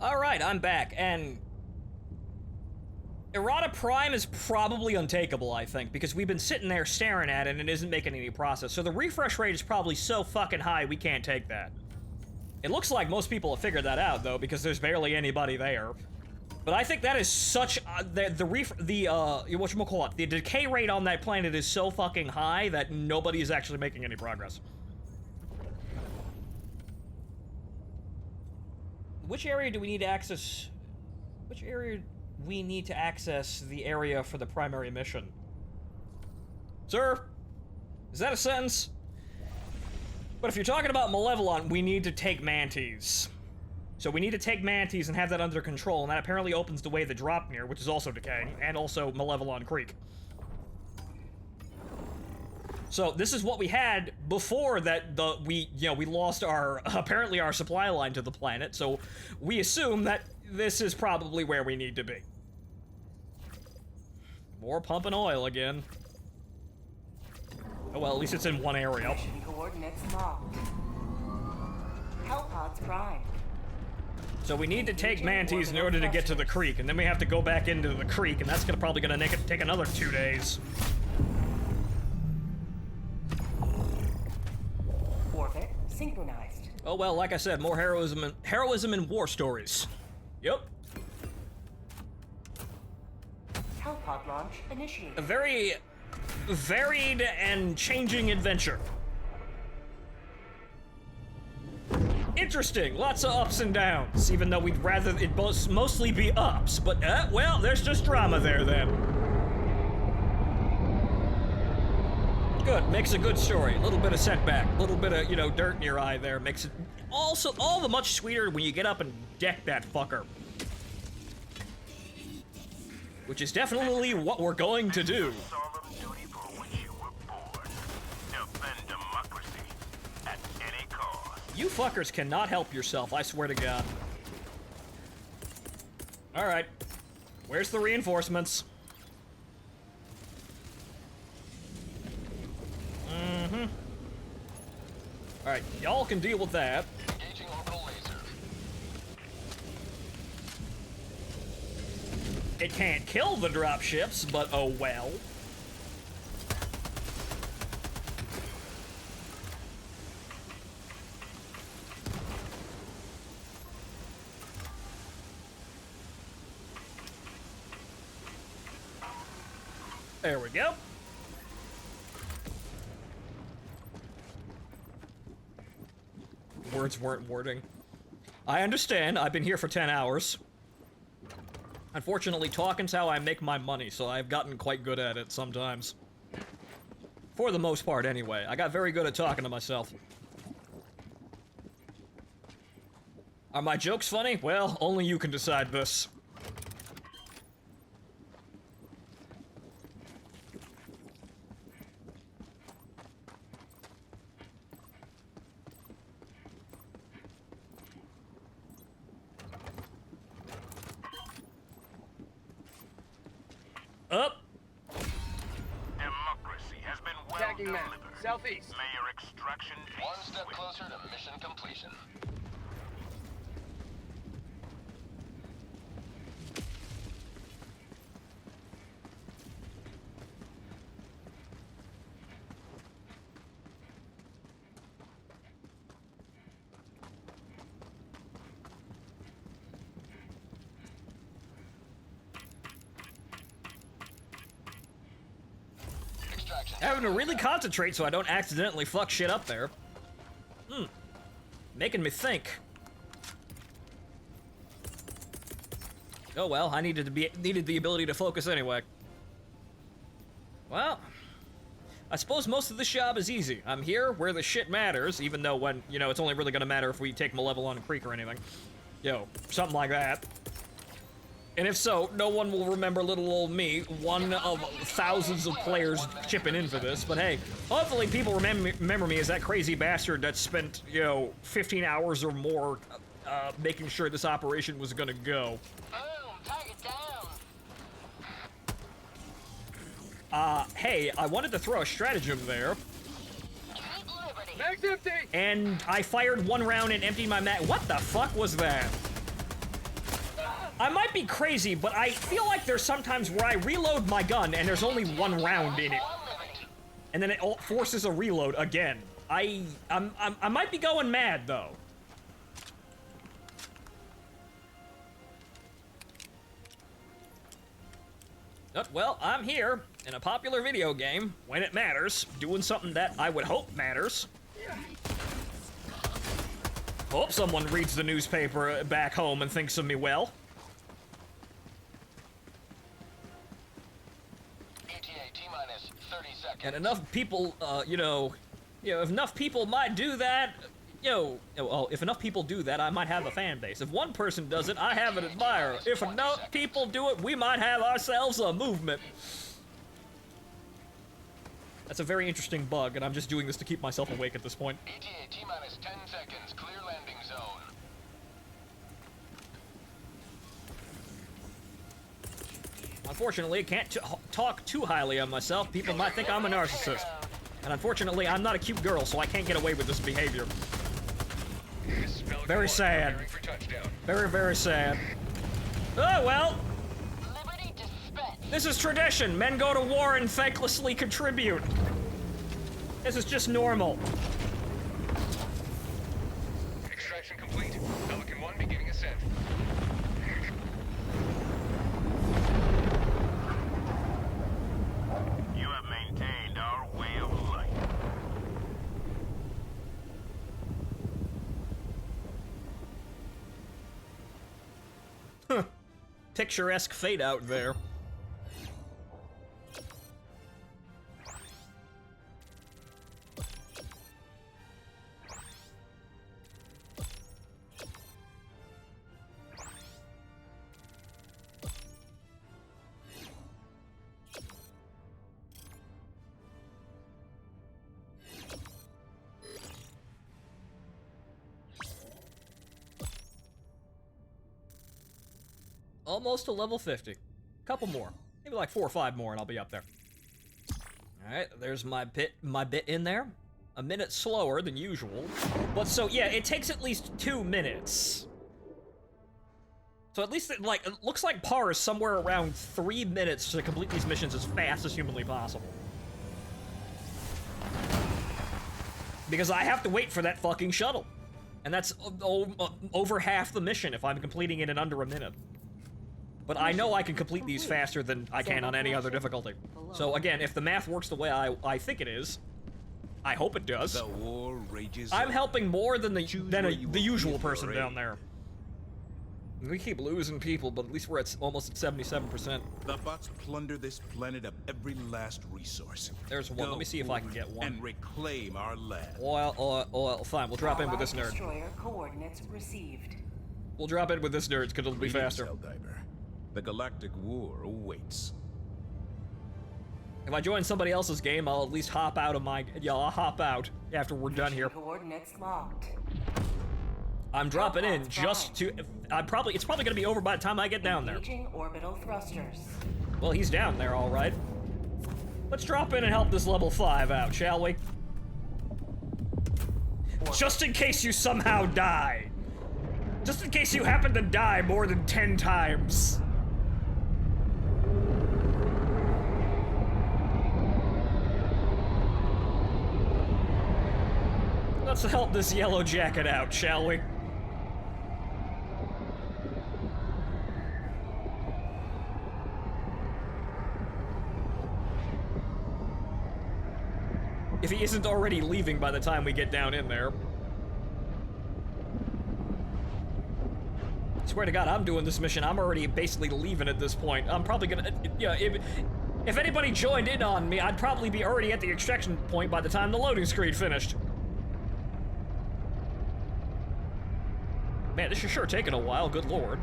Alright, I'm back, and Errata Prime is probably untakeable, I think, because we've been sitting there staring at it and it isn't making any progress. So the refresh rate is probably so fucking high we can't take that. It looks like most people have figured that out, though, because there's barely anybody there. But I think that is such the decay rate on that planet is so fucking high that nobody is actually making any progress. which area do we need to access? Which area we need to access the area for the primary mission? Sir? Is that a sentence? But if you're talking about Malevolon, we need to take Mantes. So we need to take Mantes and have that under control, and that apparently opens the way to Dropnir, which is also decaying, and also Malevolon Creek. So this is what we had before that we lost our, apparently our supply line to the planet, so we assume that this is probably where we need to be. More pumping oil again. Oh well, at least it's in one area. Mission coordinates locked. Hellpods primed. So we need to take Mantes in order to get to the creek, and then we have to go back into the creek, and that's probably gonna take another 2 days. Orbit synchronized. Oh well, like I said, more heroism and war stories. Yep. Hellpod launch initiated. A very varied and changing adventure. Interesting, lots of ups and downs, even though we'd rather it mostly be ups, but well, there's just drama there then. Good, makes a good story. A little bit of setback, a little bit of, you know, dirt in your eye there. Makes it also all the much sweeter when you get up and deck that fucker. Which is definitely what we're going to do. Solemn duty for which you were born. Defend democracy at any cost. You fuckers cannot help yourself, I swear to God. Alright. Where's the reinforcements? Mm-hmm. Alright, y'all can deal with that. Engaging orbital laser. It can't kill the dropships, but oh well. There we go. Words weren't wording. I understand. I've been here for 10 hours. Unfortunately, talking's how I make my money, so I've gotten quite good at it sometimes. For the most part, anyway. I got very good at talking to myself. Are my jokes funny? Well, only you can decide this. Up. Democracy has been well Attacking map. delivered. Southeast. Layer extraction takes One step swift. closer to mission completion. Extraction. Having to really concentrate so I don't accidentally fuck shit up there. Making me think. Oh well, I needed the ability to focus anyway. Well, I suppose most of this job is easy. I'm here where the shit matters, even though when, you know, it's only really gonna matter if we take Malevolon Creek or anything. Yo, something like that. And if so, no one will remember little old me, one of thousands of players chipping in for this. But hey, hopefully people remember me as that crazy bastard that spent, you know, 15 hours or more making sure this operation was gonna go. Boom, target down. Hey, I wanted to throw a stratagem there, Keep liberty. Mag's empty. and I fired one round and emptied my mag. What the fuck was that? I might be crazy, but I feel like there's sometimes where I reload my gun and there's only one round in it, and then it forces a reload again. I might be going mad though. Well, I'm here in a popular video game when it matters, doing something that I would hope matters. Hope someone reads the newspaper back home and thinks of me well. ETA T-minus 30 seconds. And enough people, if enough people might do that, if enough people do that, I might have a fan base. If one person does it, I have an admirer. If enough people do it, we might have ourselves a movement. That's a very interesting bug, and I'm just doing this to keep myself awake at this point. ETA T-minus 10 seconds. Clear landing zone. Unfortunately, I can't talk too highly of myself. People might think I'm a narcissist. And unfortunately, I'm not a cute girl, so I can't get away with this behavior. Very sad. Very, very sad. Oh, well. This is tradition. Men go to war and thanklessly contribute. This is just normal. Extraction complete. Pelican 1 beginning ascent. You have maintained our way of life. Huh. Picturesque fade out there. Almost to level 50. Couple more. Maybe like 4 or 5 more and I'll be up there. Alright, there's my bit in there. A minute slower than usual. But so, yeah, it takes at least 2 minutes. So at least, it looks like par is somewhere around 3 minutes to complete these missions as fast as humanly possible. Because I have to wait for that fucking shuttle. And that's over half the mission if I'm completing it in under a minute. But I know I can complete these faster than I can on any other difficulty. So again, if the math works the way I think it is, I hope it does. The war rages I'm on. helping more than the You usual will person feel down there. We keep losing people, but at least we're at almost at 77%. The bots plunder this planet of every last resource. There's one. Let me see if I can get one. And reclaim our land. Oil. Fine, we'll drop in with this nerd. Destroyer coordinates received. We'll drop in with this nerd because it'll be faster. Helldiver. The galactic war awaits. If I join somebody else's game, I'll at least hop out of my. Yeah, I'll hop out after we're done here. Coordinates locked. I'm dropping in just to. It's probably gonna be over by the time I get down there. Engaging orbital thrusters. Well, he's down there, all right. Let's drop in and help this level 5 out, shall we? Just in case you somehow die. Just in case you happen to die more than 10 times. Let's help this yellow jacket out, shall we? If he isn't already leaving by the time we get down in there. I swear to God, I'm doing this mission. I'm already basically leaving at this point. I'm probably gonna, if anybody joined in on me, I'd probably be already at the extraction point by the time the loading screen finished. Man, this is sure taking a while, good lord.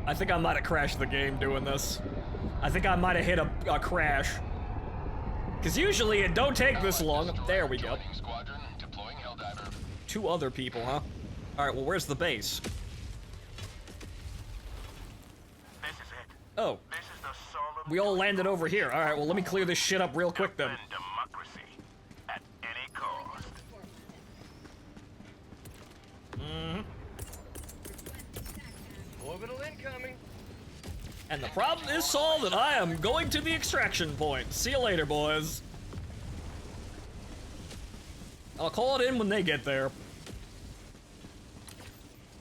I think I might have crashed the game doing this. I think I might have hit a crash. Because usually it don't take this long. There we go. Squadron deploying Helldiver. 2 other people, huh? Alright, well, where's the base? This is it. Oh. This is the solemn We all landed over here. Alright, well, let me clear this shit up real quick then. defend democracy at any cost. Orbital incoming. And the problem is solved, and I am going to the extraction point. See you later, boys. I'll call it in when they get there.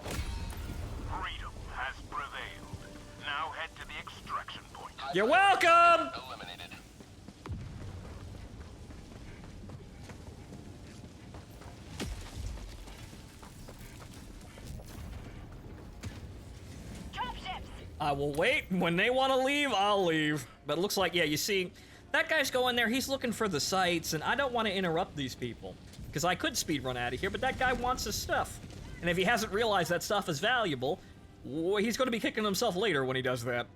Freedom has prevailed. Now head to the extraction point. You're welcome! Eliminated. Dropships! I will wait. When they want to leave, I'll leave. But it looks like, yeah, you see, that guy's going there. He's looking for the sights, and I don't want to interrupt these people. Because I could speedrun out of here, but that guy wants his stuff. And if he hasn't realized that stuff is valuable, he's going to be kicking himself later when he does that.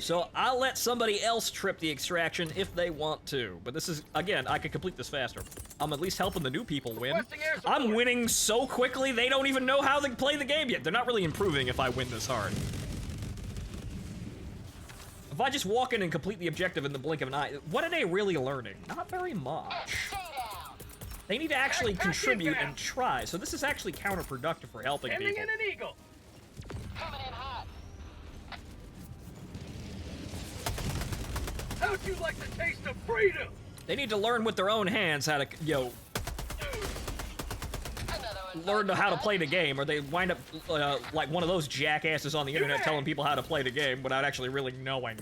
So I'll let somebody else trip the extraction if they want to. But this is, again, I could complete this faster. I'm at least helping the new people win. I'm winning so quickly, they don't even know how to play the game yet. They're not really improving if I win this hard. If I just walk in and complete the objective in the blink of an eye, what are they really learning? Not very much. They need to actually contribute and try, so this is actually counterproductive for helping people. Sending in an eagle. Coming in hot. How'd you like the taste of freedom? They need to learn with their own hands how to, learn how to play the game, or they wind up like one of those jackasses on the internet telling people how to play the game without actually really knowing.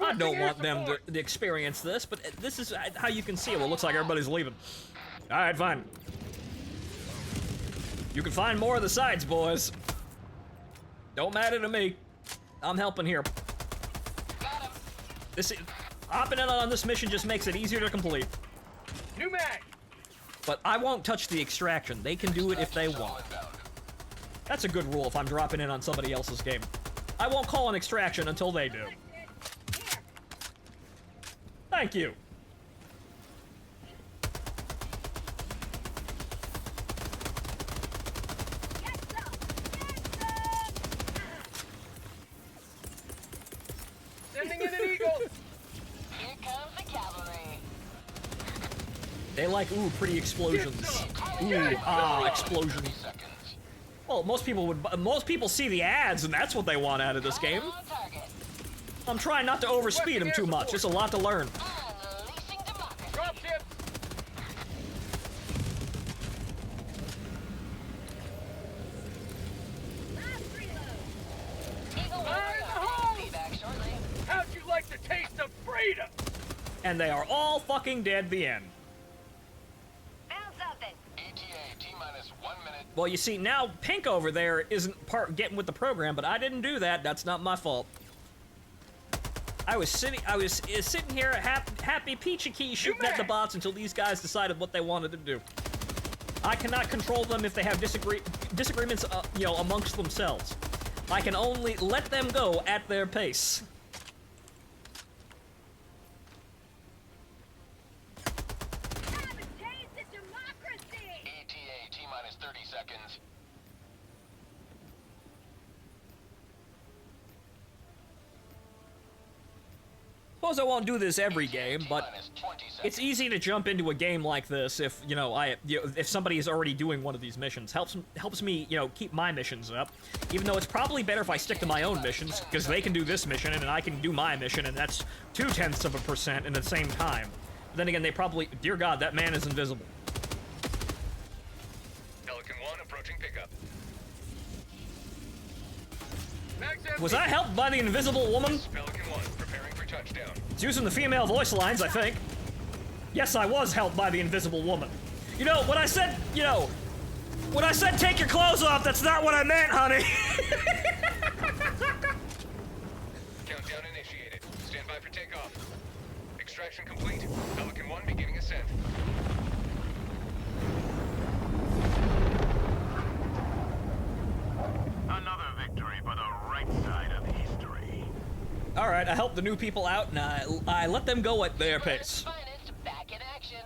I don't want them to experience this, but this is how you can see it. Well, it looks like everybody's leaving. All right, fine. You can find more of the sides, boys. Don't matter to me. I'm helping here. Hopping in on this mission just makes it easier to complete. New mag. But I won't touch the extraction. They can do it if they want. That's a good rule if I'm dropping in on somebody else's game. I won't call an extraction until they do. Thank you. Sending in an eagle. Here comes the cavalry. They like, ooh, pretty explosions. Ooh, explosion. Well, most people see the ads and that's what they want out of this game. I'm trying not to overspeed them too much. It's a lot to learn. Dropships. How'd you like the taste of freedom? And they are all fucking dead the end. Found something. ETA T-minus 1 minute. Well, you see, now Pink over there isn't getting with the program, but I didn't do that. That's not my fault. I was sitting here happy peachy key shooting at the bots until these guys decided what they wanted to do. I cannot control them if they have disagreements, amongst themselves. I can only let them go at their pace. ETA T-minus 30 seconds. Suppose I won't do this every game, but it's easy to jump into a game like this if if somebody is already doing one of these missions. Helps me keep my missions up. Even though it's probably better if I stick to my own missions because they can do this mission and I can do my mission, and that's 0.2% in the same time. But then again, they probably, dear God, that man is invisible. Pelican 1 approaching pickup. Was I helped by the invisible woman? Pelican 1 preparing for touchdown. It's using the female voice lines, I think. Yes, I was helped by the invisible woman. When I said, when I said take your clothes off, that's not what I meant, honey. Countdown initiated. Stand by for takeoff. Extraction complete. Pelican 1 beginning ascent. Another victory for the right side of history. All right, I helped the new people out, and I let them go at their pace. Back in action.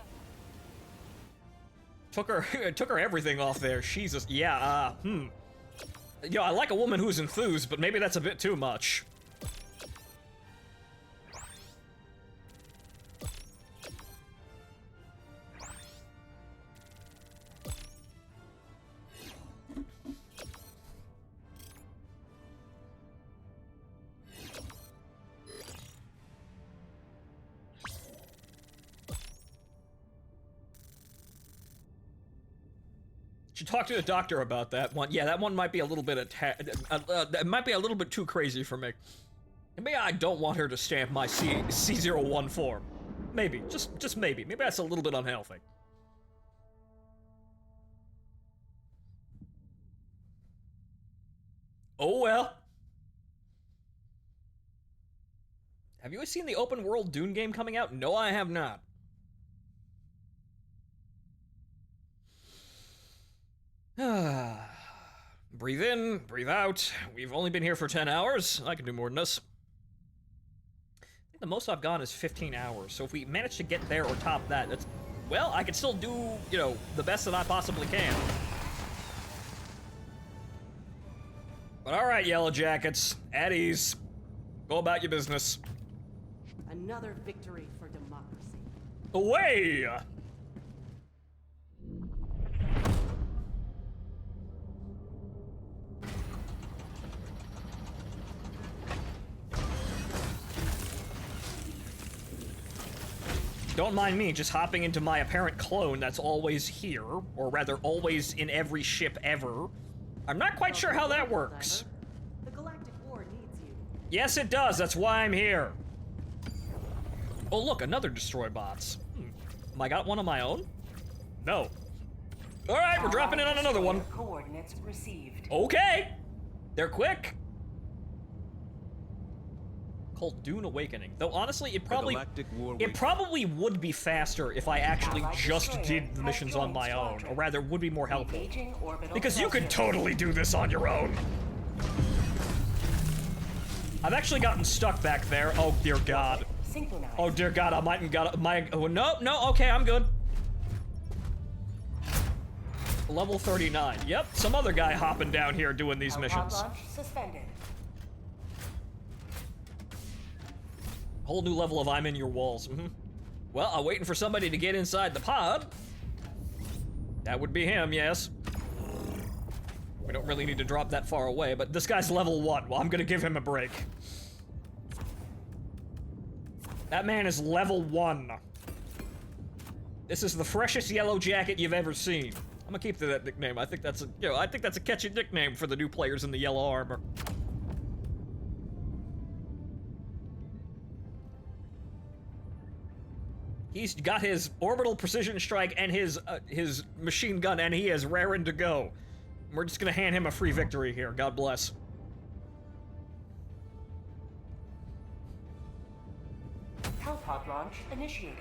Took her everything off there. Jesus, yeah. I like a woman who's enthused, but maybe that's a bit too much. Should talk to the doctor about that one. Yeah, that one might be a little bit it might be a little bit too crazy for me. Maybe I don't want her to stamp my C01 form. Maybe, just maybe. Maybe that's a little bit unhealthy. Oh well. Have you seen the open world Dune game coming out? No, I have not. Breathe in, breathe out. We've only been here for 10 hours. I can do more than this. I think the most I've gone is 15 hours. So if we manage to get there or top that, that's... Well, I can still do, you know, the best that I possibly can. But alright, Yellow Jackets. At ease. Go about your business. Another victory for democracy. Away! Don't mind me just hopping into my apparent clone that's always here, or rather always in every ship ever. I'm not quite sure how that works. The Galactic War needs you. Yes, it does. That's why I'm here. Oh, look, another destroy bots. Am I got one of my own? No. All right, we're dropping in on another one. Coordinates received. Okay. They're quick. Called Dune Awakening. Though honestly, it probably would be faster if I actually just did the missions on my own, or rather, would be more helpful. Because you could totally do this on your own. I've actually gotten stuck back there. Oh dear God. Oh dear God, I mightn't got my. Oh no, okay, I'm good. Level 39. Yep, some other guy hopping down here doing these missions. Launch suspended. Whole new level of I'm in your walls. Well, I'm waiting for somebody to get inside the pod. That would be him, yes. We don't really need to drop that far away, but this guy's level 1. Well, I'm gonna give him a break. That man is level 1. This is the freshest yellow jacket you've ever seen. I'm gonna keep that nickname. I think that's a, you know, I think that's a catchy nickname for the new players in the yellow armor. He's got his orbital precision strike and his machine gun, and he is raring to go. We're just gonna hand him a free victory here. God bless. Hellpod launch initiated.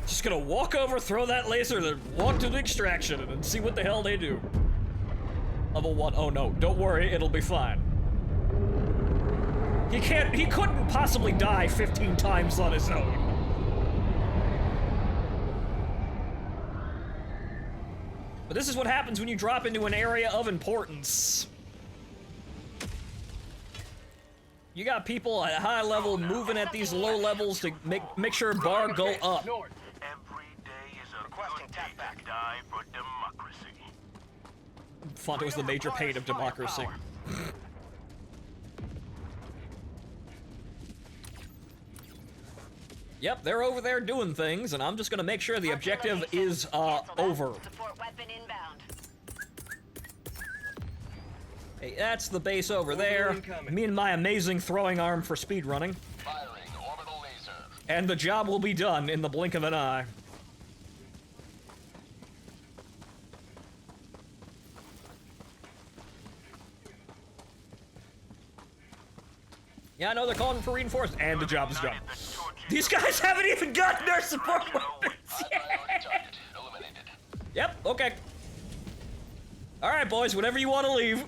Just gonna walk over, throw that laser, then walk to the extraction, and then see what the hell they do. Level 1. Oh no, don't worry, it'll be fine. He couldn't possibly die 15 times on his own. But this is what happens when you drop into an area of importance. You got people at a high level moving at these low levels to make sure bar go up. Every day is a good day to die for democracy. Phonto is the major pain of democracy. Yep, they're over there doing things, and I'm just gonna make sure the objective is, over. Support weapon inbound. Hey, that's the base over there. Me and my amazing throwing arm for speedrunning. Firing orbital laser. And the job will be done in the blink of an eye. Yeah, I know they're calling for reinforcements, and the job is done. These guys haven't even gotten their support weapons yet. Yep, okay. Alright, boys, whenever you want to leave.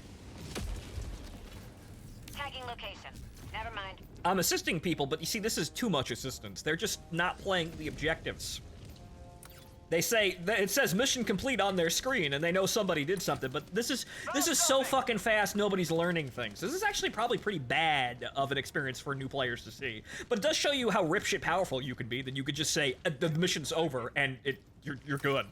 Tagging location. Never mind. I'm assisting people, but you see, this is too much assistance. They're just not playing the objectives. They say, it says mission complete on their screen, and they know somebody did something, but this is so fucking fast, nobody's learning things. This is actually probably pretty bad of an experience for new players to see. But it does show you how ripshit powerful you can be, that you could just say, the mission's over, and you're good.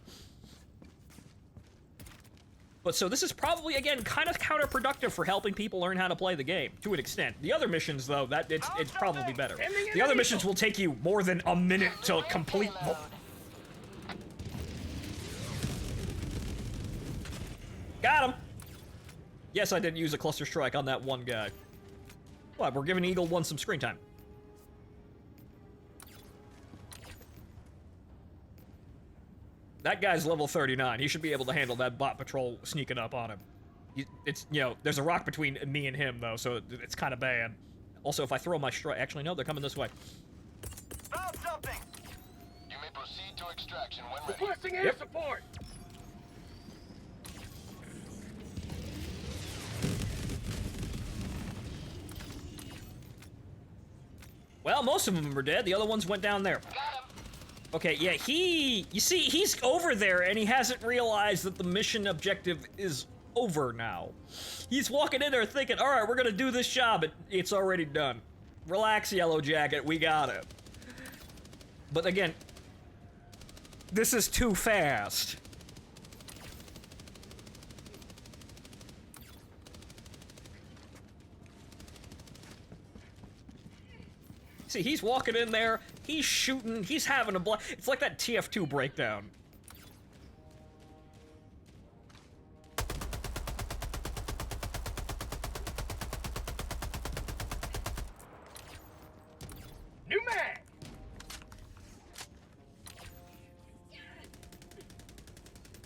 But so this is probably, again, kind of counterproductive for helping people learn how to play the game, to an extent. The other missions, though, it's probably better. The other missions will take you more than a minute to complete. Got him! Yes, I did use a cluster strike on that one guy. What, we're giving Eagle 1 some screen time. That guy's level 39. He should be able to handle that bot patrol sneaking up on him. It's, you know, there's a rock between me and him, though, so it's kind of bad. Also, if I throw my strike... Actually, no, they're coming this way. Found something! You may proceed to extraction when ready. Requesting air support! Well, most of them are dead. The other ones went down there. Got him! Okay, yeah, you see, he's over there, and he hasn't realized that the mission objective is over now. He's walking in there thinking, all right, we're gonna do this job, and it's already done. Relax, Yellow Jacket, we got it. But again, this is too fast. See, he's walking in there, he's shooting, he's having a blast. It's like that TF2 breakdown. New mag!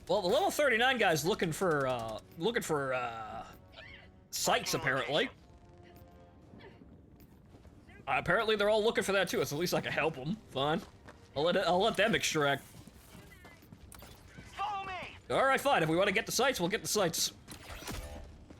Well, the level 39 guy's looking for sights, apparently. Apparently they're all looking for that too, so at least I can help them. Fine. I'll let them extract. Follow me! Alright, fine. If we want to get the sights, we'll get the sights.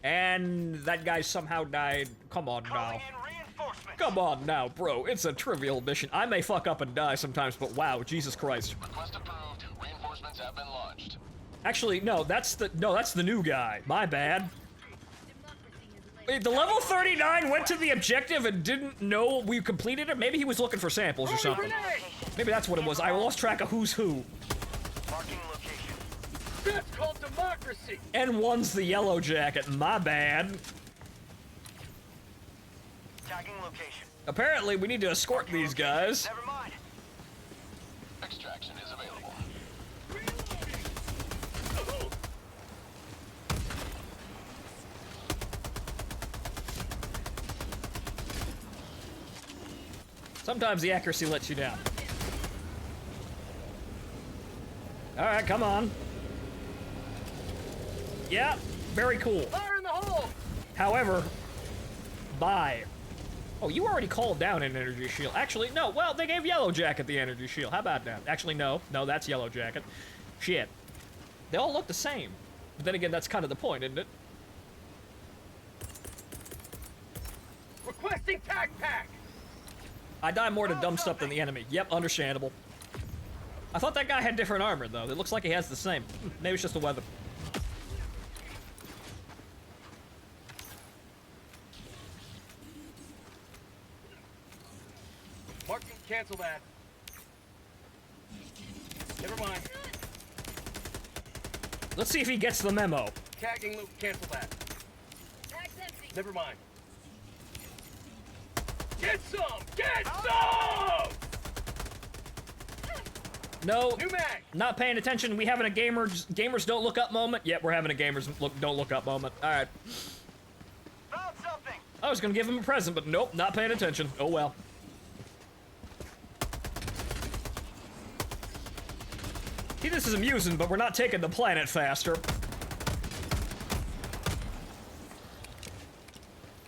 And that guy somehow died. Come on now. Calling in reinforcements! Come on now, bro. It's a trivial mission. I may fuck up and die sometimes, but wow, Jesus Christ. Request approved. Reinforcements have been launched. Actually, no, that's the new guy. My bad. Wait, the level 39 went to the objective and didn't know we completed it? Maybe he was looking for samples or something. Maybe that's what it was. I lost track of who's who. Marking location. That's called democracy! And one's the Yellow Jacket. My bad. Tagging location. Apparently, we need to escort these guys. Never mind. Extraction is available. Sometimes the accuracy lets you down. Alright, come on. Yeah, very cool. Fire in the hole! However, bye. Oh, you already called down an energy shield. Actually, no. Well, they gave Yellow Jacket the energy shield. How about that? Actually, no. No, that's Yellow Jacket. Shit. They all look the same. But then again, that's kind of the point, isn't it? Requesting tag pack! I die more to dumb stuff than the enemy. Yep, understandable. I thought that guy had different armor, though. It looks like he has the same. Maybe it's just the weather. Mark, cancel that. Never mind. Let's see if he gets the memo. Tagging loop, cancel that. Never mind. Get some! Get some! No, New mag! not paying attention. We having a gamers don't look up moment. Yep, we're having a gamers don't look up moment. All right. Found something! I was gonna give him a present, but nope, not paying attention. Oh well. See, this is amusing, but we're not taking the planet faster.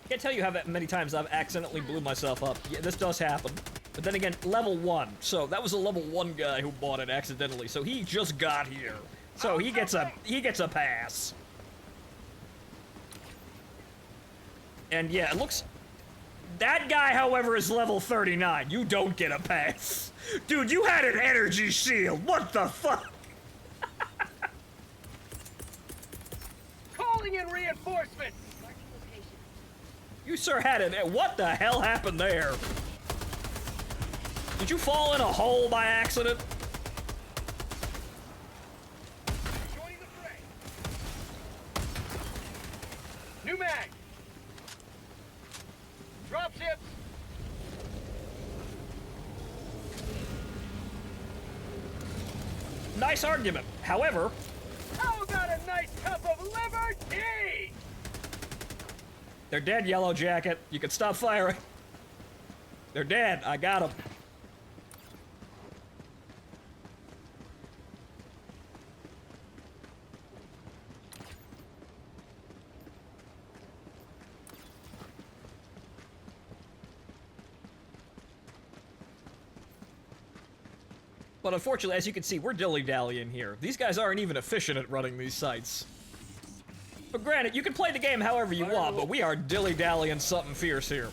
Can't tell you how many times I've accidentally blew myself up. Yeah, this does happen. But then again, level 1. So that was a level 1 guy who bought it accidentally. So he just got here. So he gets a pass. And yeah, it looks... That guy, however, is level 39. You don't get a pass. Dude, you had an energy shield. What the fuck? Calling in reinforcements! You, sir, had it. What the hell happened there? Did you fall in a hole by accident? Joining the fray! New mag! Dropships! Nice argument. However, How about a a nice cup of liver tea! They're dead, Yellow Jacket. You can stop firing. They're dead. I got them. But unfortunately, as you can see, we're dilly-dallying here. These guys aren't even efficient at running these sites. But granted, you can play the game however you want, but we are dilly-dallying something fierce here.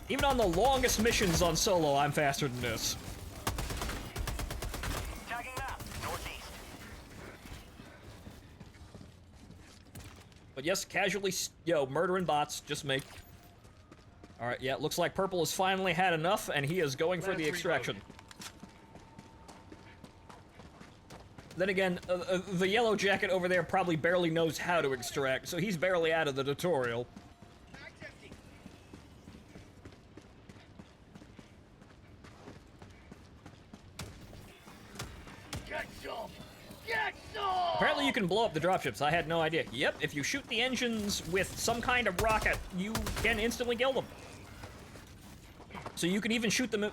Even on the longest missions on solo, I'm faster than this. Tagging map, northeast. But yes, casually, murdering bots, just me. Alright, yeah, looks like Purple has finally had enough, and he is going for the extraction. Then again, the Yellow Jacket over there probably barely knows how to extract, so he's barely out of the tutorial. Get some! Get some! Apparently you can blow up the dropships. I had no idea. Yep, if you shoot the engines with some kind of rocket, you can instantly kill them. So you can even shoot them,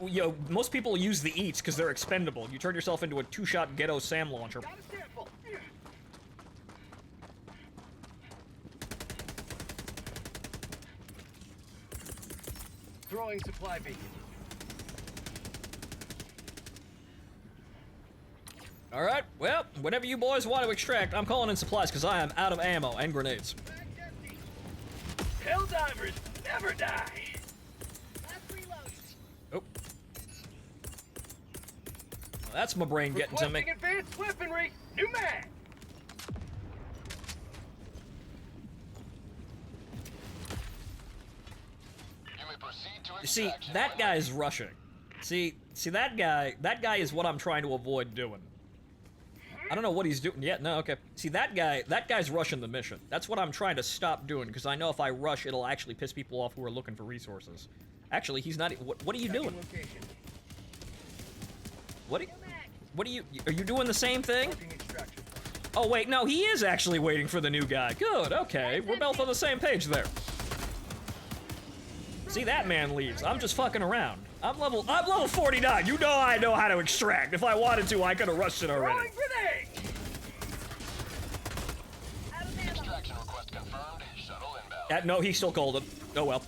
most people use the eats because they're expendable. You turn yourself into a two-shot ghetto SAM launcher. Throwing supply beacon. Alright, well, whatever you boys want to extract, I'm calling in supplies because I am out of ammo and grenades. Helldivers never die! Oh. Well, that's my brain getting to me. Requesting advanced weaponry! New mag! You see, that guy's rushing. See that guy is what I'm trying to avoid doing. I don't know what he's doing yet. No, okay. See, that guy's rushing the mission. That's what I'm trying to stop doing, because I know if I rush, it'll actually piss people off who are looking for resources. Actually, he's not. What are you doing? What are you doing the same thing? Oh wait, no, he is actually waiting for the new guy. Good, okay. We're both on the same page there. See, that man leaves. I'm just fucking around. I'm level 49. You know I know how to extract. If I wanted to, I could have rushed it already. Extraction request confirmed. Shuttle inbound. No, he still called it. Oh well.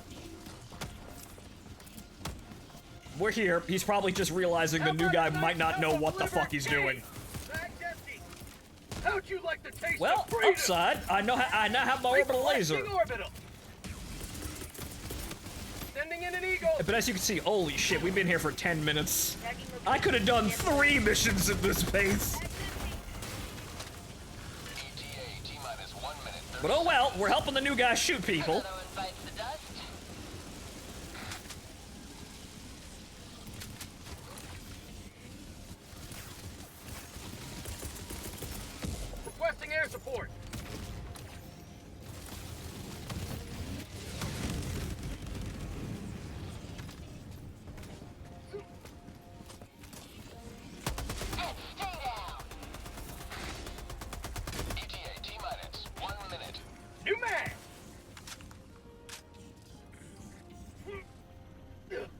We're here. He's probably just realizing the new guy might not know what the fuck he's doing. How'd you like the taste Well, of freedom? upside, I now have my orbital laser. Sending in an eagle. But as you can see, holy shit, we've been here for 10 minutes. I could have done 3 missions at this pace. But oh well, we're helping the new guy shoot people. Requesting air support. New man.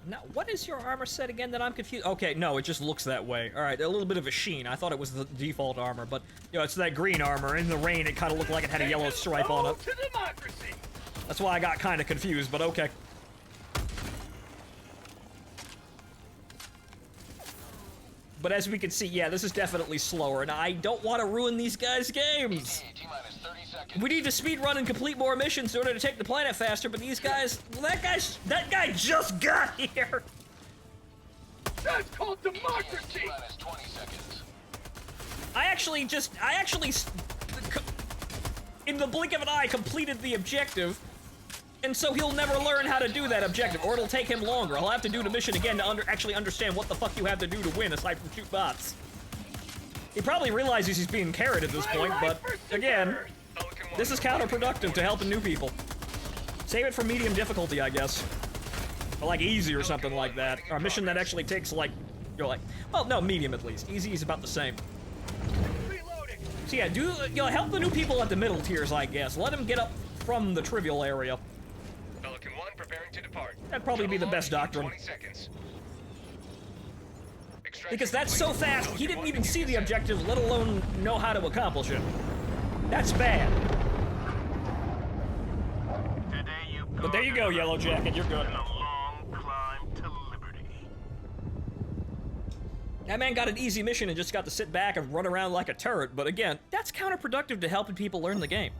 Now, what is your armor set again that I'm confused? Okay, no, it just looks that way. All right, a little bit of a sheen. I thought it was the default armor, but, it's that green armor. In the rain, it kind of looked like it had a yellow stripe on it. To democracy. That's why I got kind of confused, but okay. But as we can see, yeah, this is definitely slower, and I don't want to ruin these guys' games. We need to speed run and complete more missions in order to take the planet faster, but these guys, well, that guy just got here. That's called democracy. I actually, in the blink of an eye, completed the objective, and so he'll never learn how to do that objective, or it'll take him longer. I'll have to do the mission again to actually understand what the fuck you have to do to win, aside from shoot bots. He probably realizes he's being carried at this point, but again, this is counterproductive to helping new people. Save it for medium difficulty, I guess. Or like easy or something like that. Or a mission that actually takes well, no, medium at least. Easy is about the same. Reloading. So yeah, help the new people at the middle tiers, I guess. Let them get up from the trivial area. Pelican 1 preparing to depart. That'd probably be the best doctrine. 20 seconds. Because that's so fast, he didn't even see the objective, let alone know how to accomplish it. That's bad. But there you go, Yellow Jacket, you're good. That man got an easy mission and just got to sit back and run around like a turret, but again, that's counterproductive to helping people learn the game.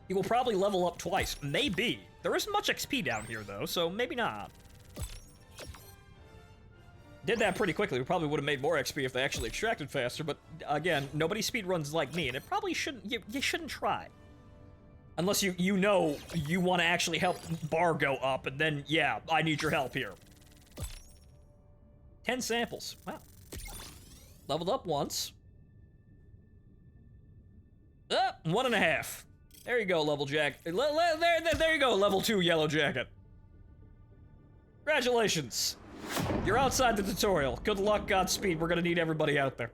He will probably level up twice. Maybe. There isn't much XP down here, though, so maybe not. Did that pretty quickly. We probably would have made more XP if they actually extracted faster, but again, nobody speedruns like me, and it probably shouldn't, you shouldn't try. Unless you know you want to actually help bar go up, and then, yeah, I need your help here. 10 samples. Wow. Leveled up once. 1.5. There you go, Level Jack. There you go, Level 2 Yellow Jacket. Congratulations. You're outside the tutorial. Good luck, Godspeed. We're gonna need everybody out there.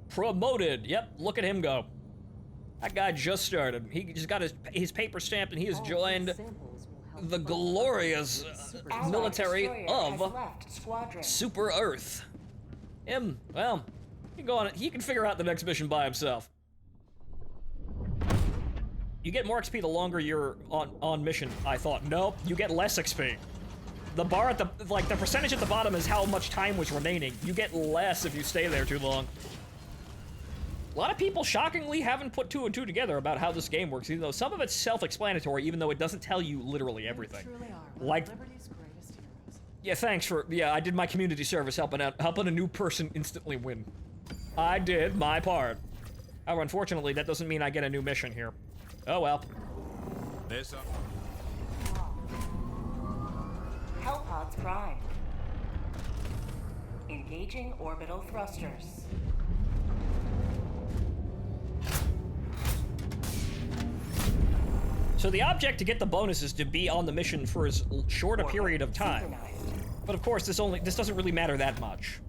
Promoted. Yep, look at him go. That guy just started. He just got his paper stamped and he has joined the glorious military of Super Earth. Him, well, he can go on. He can figure out the next mission by himself. You get more XP the longer you're on mission, I thought. Nope, you get less XP. The bar at the percentage at the bottom is how much time was remaining. You get less if you stay there too long. A lot of people, shockingly, haven't put 2 and 2 together about how this game works, even though some of it's self-explanatory, even though it doesn't tell you literally everything. Like, yeah, thanks for, yeah, I did my community service helping a new person instantly win. I did my part. However, unfortunately, that doesn't mean I get a new mission here. Oh well. Hellpods prime. Engaging orbital thrusters. So the object to get the bonus is to be on the mission for as short a period of time. But of course, this doesn't really matter that much.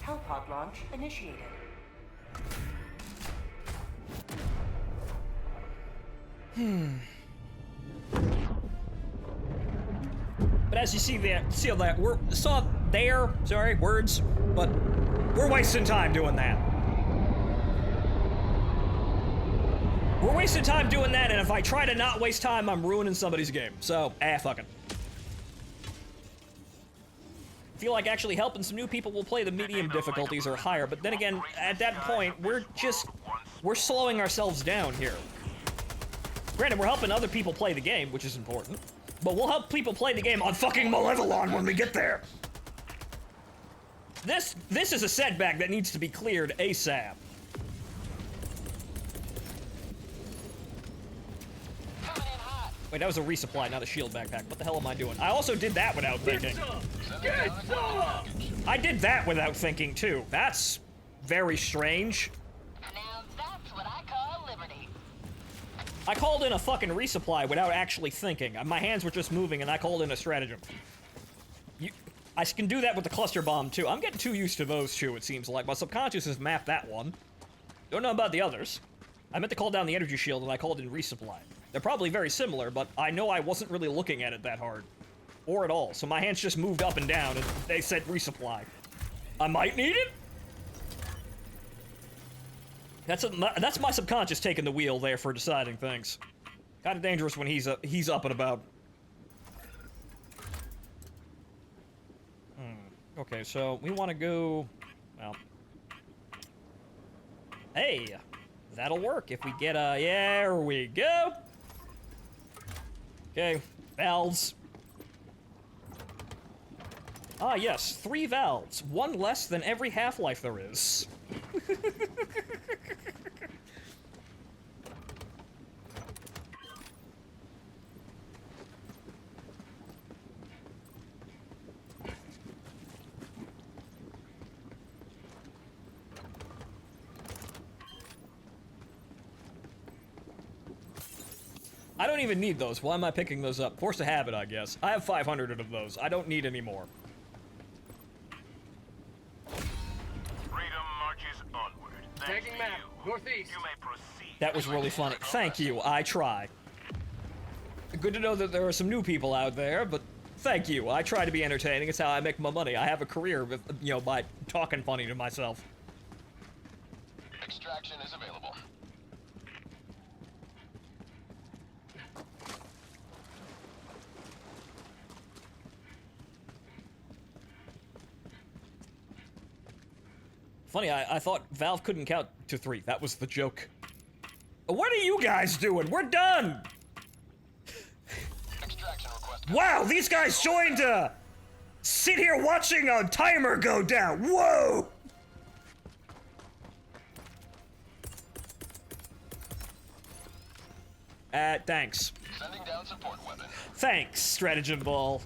Hellpod launch initiated. But as you see there, words, but we're wasting time doing that. We're wasting time doing that, and if I try to not waste time, I'm ruining somebody's game. So, fuck it. Feel like actually helping some new people will play the medium difficulties or higher, but then again, at that point, we're slowing ourselves down here. Granted, we're helping other people play the game, which is important, but we'll help people play the game on fucking Malevolon when we get there. This is a setback that needs to be cleared ASAP. Wait, that was a resupply, not a shield backpack. What the hell am I doing? I also did that without thinking. Get some! I did that without thinking, too. That's very strange. Now that's what I call liberty. I called in a fucking resupply without actually thinking. My hands were just moving, and I called in a stratagem. I can do that with the cluster bomb, too. I'm getting too used to those two, it seems like. My subconscious has mapped that one. Don't know about the others. I meant to call down the energy shield, and I called in resupply. They're probably very similar, but I know I wasn't really looking at it that hard. Or at all, so my hands just moved up and down, and they said resupply. I might need it? That's my subconscious taking the wheel there for deciding things. Kind of dangerous when he's up and about. Okay, so we want to go... Well... Hey! That'll work if we get a... Yeah, there we go! Okay, valves. Ah, yes, 3 valves. 1 less than every Half-Life there is. I don't even need those. Why am I picking those up? Force of habit, I guess. I have 500 of those. I don't need any more. Freedom marches onward. Thanks Tagging to map, you. northeast. You may proceed. That was really funny. Thank you. I try. Good to know that there are some new people out there, but thank you. I try to be entertaining. It's how I make my money. I have a career, with, you know, by talking funny to myself. Extraction is available. Funny, I thought Valve couldn't count to 3. That was the joke. What are you guys doing? We're done! Extraction request. Wow, these guys joined to sit here watching a timer go down. Whoa! Thanks. Sending down support weapon. Thanks, Stratagem Ball.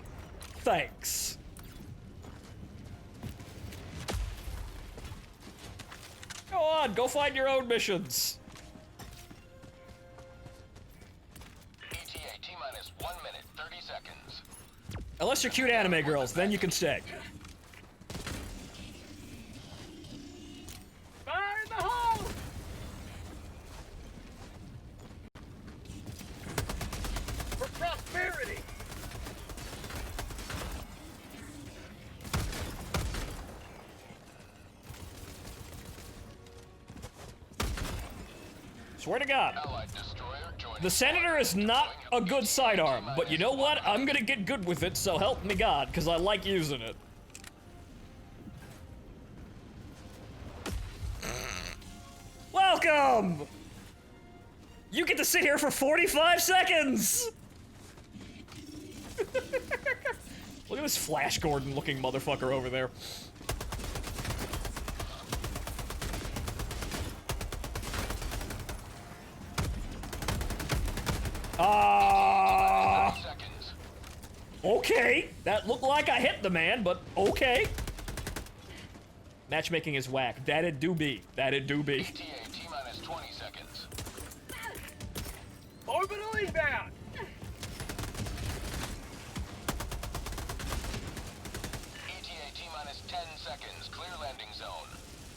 Thanks. Go on, go find your own missions. ETA T-minus 1 minute, 30 seconds. Unless you're cute anime girls, then you can stay. Fire in the hole! For prosperity! Swear to God. Allied destroyer joining. The Senator is not a good sidearm, but you know what? I'm gonna get good with it, so help me God, because I like using it. Welcome! You get to sit here for 45 seconds! Look at this Flash Gordon looking motherfucker over there. Okay, that looked like I hit the man, but okay. Matchmaking is whack. That it do be. That it do be. ETA T-minus 20 seconds. Orbital inbound! ETA T-minus 10 seconds. Clear landing zone.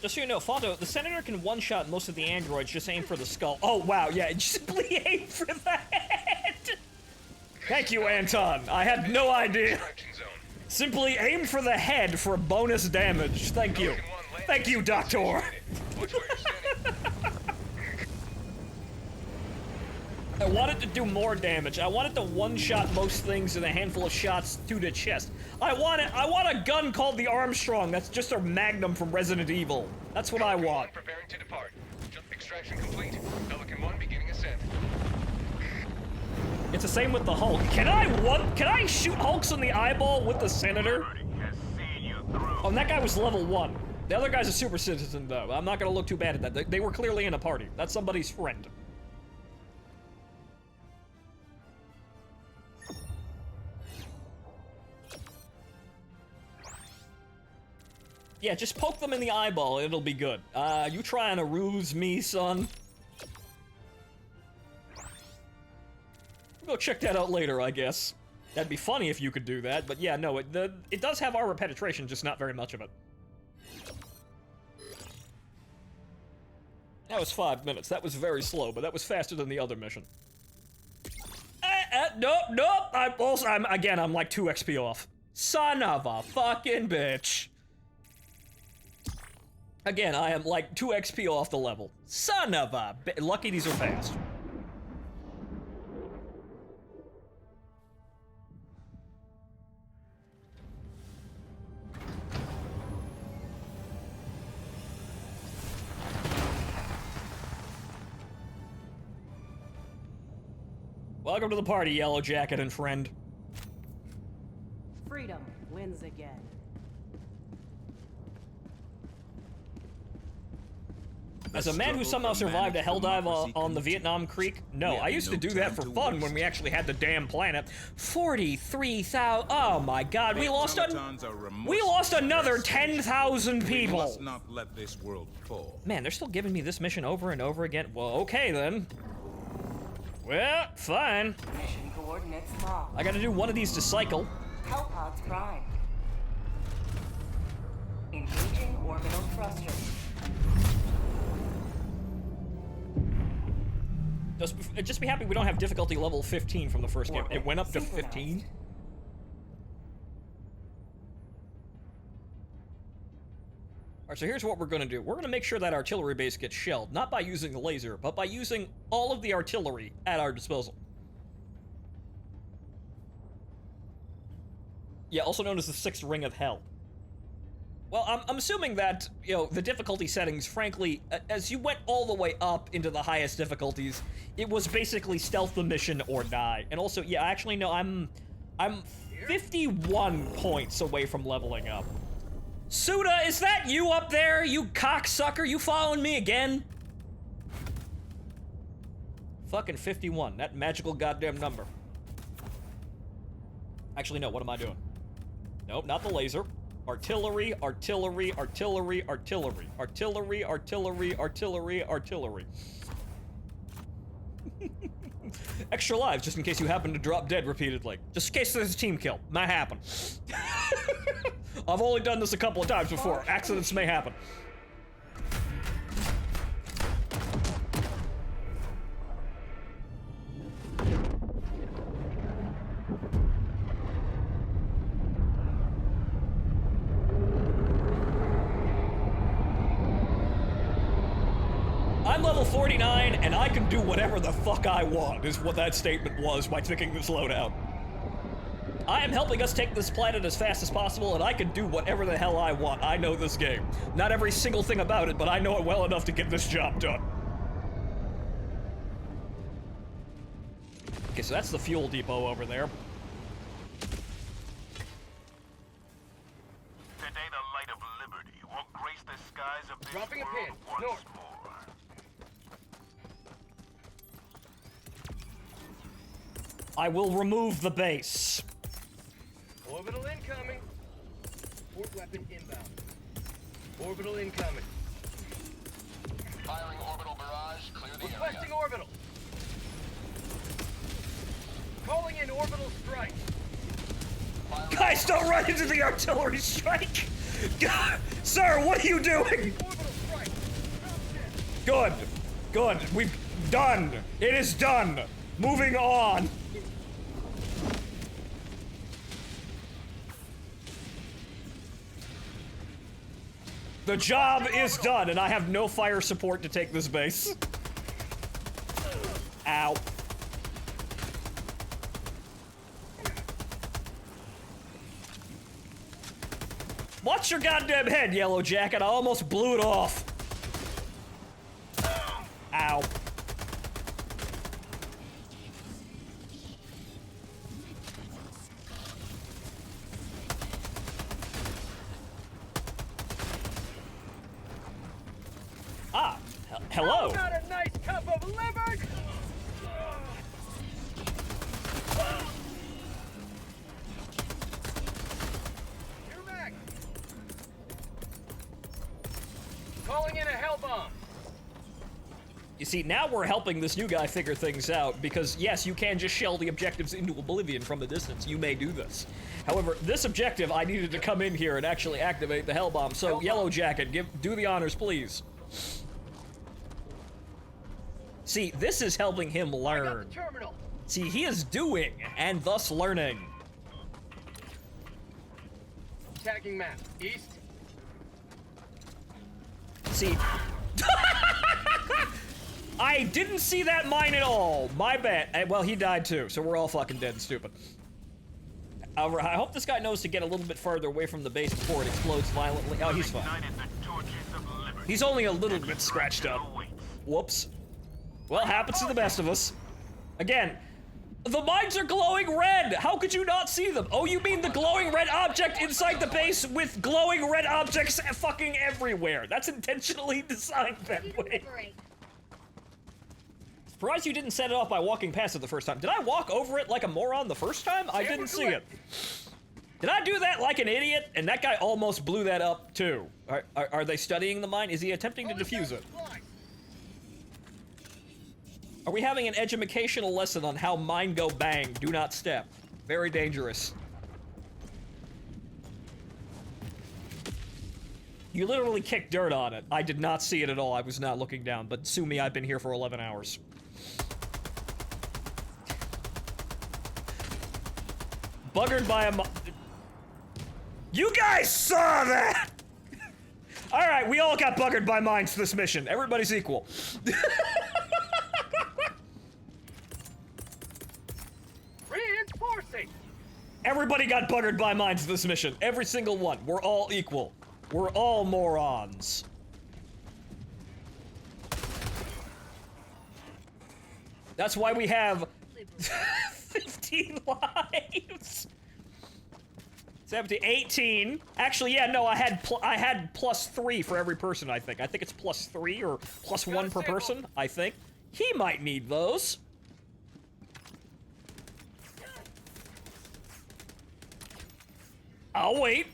Just so you know, Phonto, the Senator can one-shot most of the androids, just aim for the skull. Oh, wow, yeah, simply aim for the head! Thank you, Anton. I had no idea. Simply aim for the head for bonus damage. Thank you. Thank you, Doctor. I wanted to do more damage. I wanted to one-shot most things in a handful of shots to the chest. I want a gun called the Armstrong that's just a Magnum from Resident Evil. That's what I want. Preparing to depart. Extraction complete. Pelican 1 beginning ascent. It's the same with the Hulk. Can I shoot Hulks in the eyeball with the Senator? Oh, and that guy was level 1. The other guy's a super citizen, though. I'm not gonna look too bad at that. They were clearly in a party. That's somebody's friend. Yeah, just poke them in the eyeball, it'll be good. You trying to ruse me, son? Go check that out later, I guess. That'd be funny if you could do that, but yeah, no, it does have armor penetration, just not very much of it. That was 5 minutes. That was very slow, but that was faster than the other mission. Nope. I'm like 2 XP off. Son of a fucking bitch. Again, I am like 2 XP off the level. Son of a bitch. Lucky these are fast. Welcome to the party, Yellow Jacket and friend. Freedom wins again. As a man who somehow survived a hell dive on the Vietnam Creek, no, I used to do that for fun when we actually had the damn planet. 43,000. Oh my God, we lost another 10,000 people. We must not let this world fall. Man, they're still giving me this mission over and over again. Well, okay then. Well, fine. Mission coordinates locked. I gotta do one of these to cycle. Hellpods primed. Engaging orbital thrusters. Just be happy we don't have difficulty level 15 from the first game. It went up to 15. Alright, so here's what we're gonna do. We're gonna make sure that artillery base gets shelled, not by using the laser, but by using all of the artillery at our disposal. Yeah, also known as the Sixth Ring of Hell. Well, I'm assuming that, you know, the difficulty settings, frankly, as you went all the way up into the highest difficulties, it was basically stealth the mission or die. And also, yeah, actually, no, I'm 51 points away from leveling up. Suda, is that you up there, you cocksucker? You following me again? Fucking 51, that magical goddamn number. Actually, no, what am I doing? Nope, not the laser. Artillery, artillery, artillery, artillery, artillery, artillery, artillery, artillery. Extra lives, just in case you happen to drop dead repeatedly. Just in case there's a team kill. Might happen. I've only done this a couple of times before. Accidents may happen. I'm level 49, and I can do whatever the fuck I want, is what that statement was by picking this loadout. I am helping us take this planet as fast as possible, and I can do whatever the hell I want. I know this game. Not every single thing about it, but I know it well enough to get this job done. Okay, so that's the fuel depot over there. Today the light of liberty will grace the skies of this Dropping a world pin. once North. more. I will remove the base. Orbital incoming. Port weapon inbound. Orbital incoming. Firing orbital barrage. Clear the Requesting area. orbital. Calling in orbital strike. Guys, don't run into the artillery strike! Sir, what are you doing? Orbital strike. Good. Good. We've done. It is done. Moving on. The job is done, and I have no fire support to take this base. Ow. Watch your goddamn head, Yellow Jacket. I almost blew it off. Ow. Ah, hello. Not a nice cup of liver. You're back. Calling in a hell bomb. You see, now we're helping this new guy figure things out, because yes, you can just shell the objectives into oblivion from a distance. You may do this. However, this objective, I needed to come in here and actually activate the hell bomb. So, Yellow Jacket, do the honors, please. See, this is helping him learn. Terminal. See, he is doing, and thus learning. Tagging map. East. See... I didn't see that mine at all. My bad. Well, he died too, so we're all fucking dead and stupid. However, I hope this guy knows to get a little bit farther away from the base before it explodes violently. Oh, he's fine. He's only a little bit scratched up. Whoops. Well, happens to the best of us. Again, the mines are glowing red! How could you not see them? Oh, you mean the glowing red object inside the base with glowing red objects fucking everywhere. That's intentionally designed that way. Surprised you didn't set it off by walking past it the first time. Did I walk over it like a moron the first time? I didn't see it. Did I do that like an idiot? And that guy almost blew that up too. Are they studying the mine? Is he attempting to defuse it? Are we having an educational lesson on how mine go bang? Do not step. Very dangerous. You literally kicked dirt on it. I did not see it at all. I was not looking down, but sue me, I've been here for 11 hours. Buggered by a You guys saw that! Alright, we all got buggered by mines this mission. Everybody's equal. Reinforcing! Everybody got buggered by mines this mission. Every single one. We're all equal. We're all morons. That's why we have 15 lives. 17, 18. Actually, yeah, no, I had +3 for every person, I think. I think it's +3 or +1 per person, I think. He might need those. I'll wait.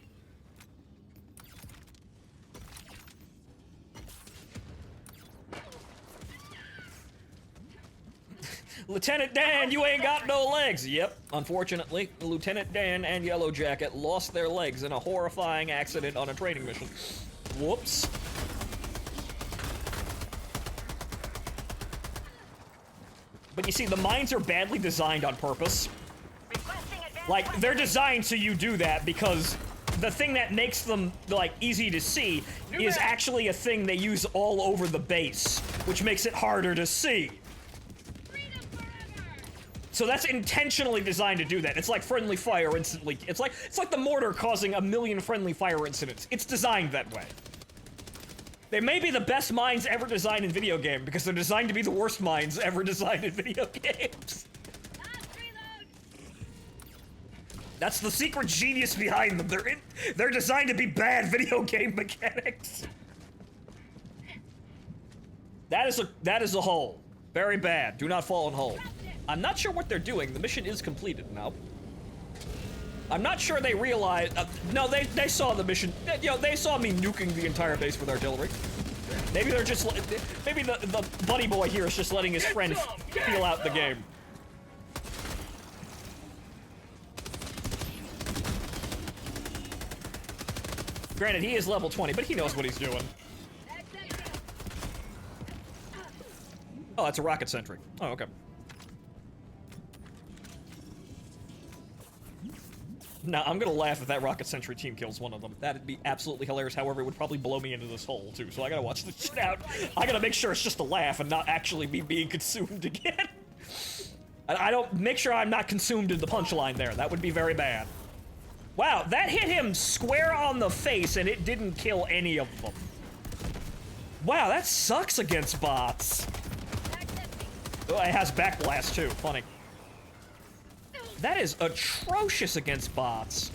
Lieutenant Dan, you ain't got no legs. Yep, unfortunately, Lieutenant Dan and Yellow Jacket lost their legs in a horrifying accident on a training mission. Whoops. But you see, the mines are badly designed on purpose. Like, they're designed so you do that because the thing that makes them, like, easy to see is actually a thing they use all over the base, which makes it harder to see. So that's intentionally designed to do that. It's like friendly fire instantly. It's like the mortar causing 1,000,000 friendly fire incidents. It's designed that way. They may be the best mines ever designed in video game because they're designed to be the worst mines ever designed in video games. That's the secret genius behind them. They're designed to be bad video game mechanics. That is a hole. Very bad. Do not fall in hole. I'm not sure what they're doing. The mission is completed now. I'm not sure they realized. No, they saw the mission. You know, they saw me nuking the entire base with artillery. Maybe they're just. Maybe the buddy boy here is just letting his friend feel out the game. Granted, he is level 20, but he knows what he's doing. Oh, that's a rocket sentry. Oh, okay. Now, I'm gonna laugh if that rocket sentry team kills one of them. That'd be absolutely hilarious. However, it would probably blow me into this hole, too. So I gotta watch this shit out. I gotta make sure it's just a laugh and not actually me being consumed again. I don't... Make sure I'm not consumed in the punchline there. That would be very bad. Wow, that hit him square on the face and it didn't kill any of them. Wow, that sucks against bots. Oh, it has backblast, too. Funny. That is atrocious against bots.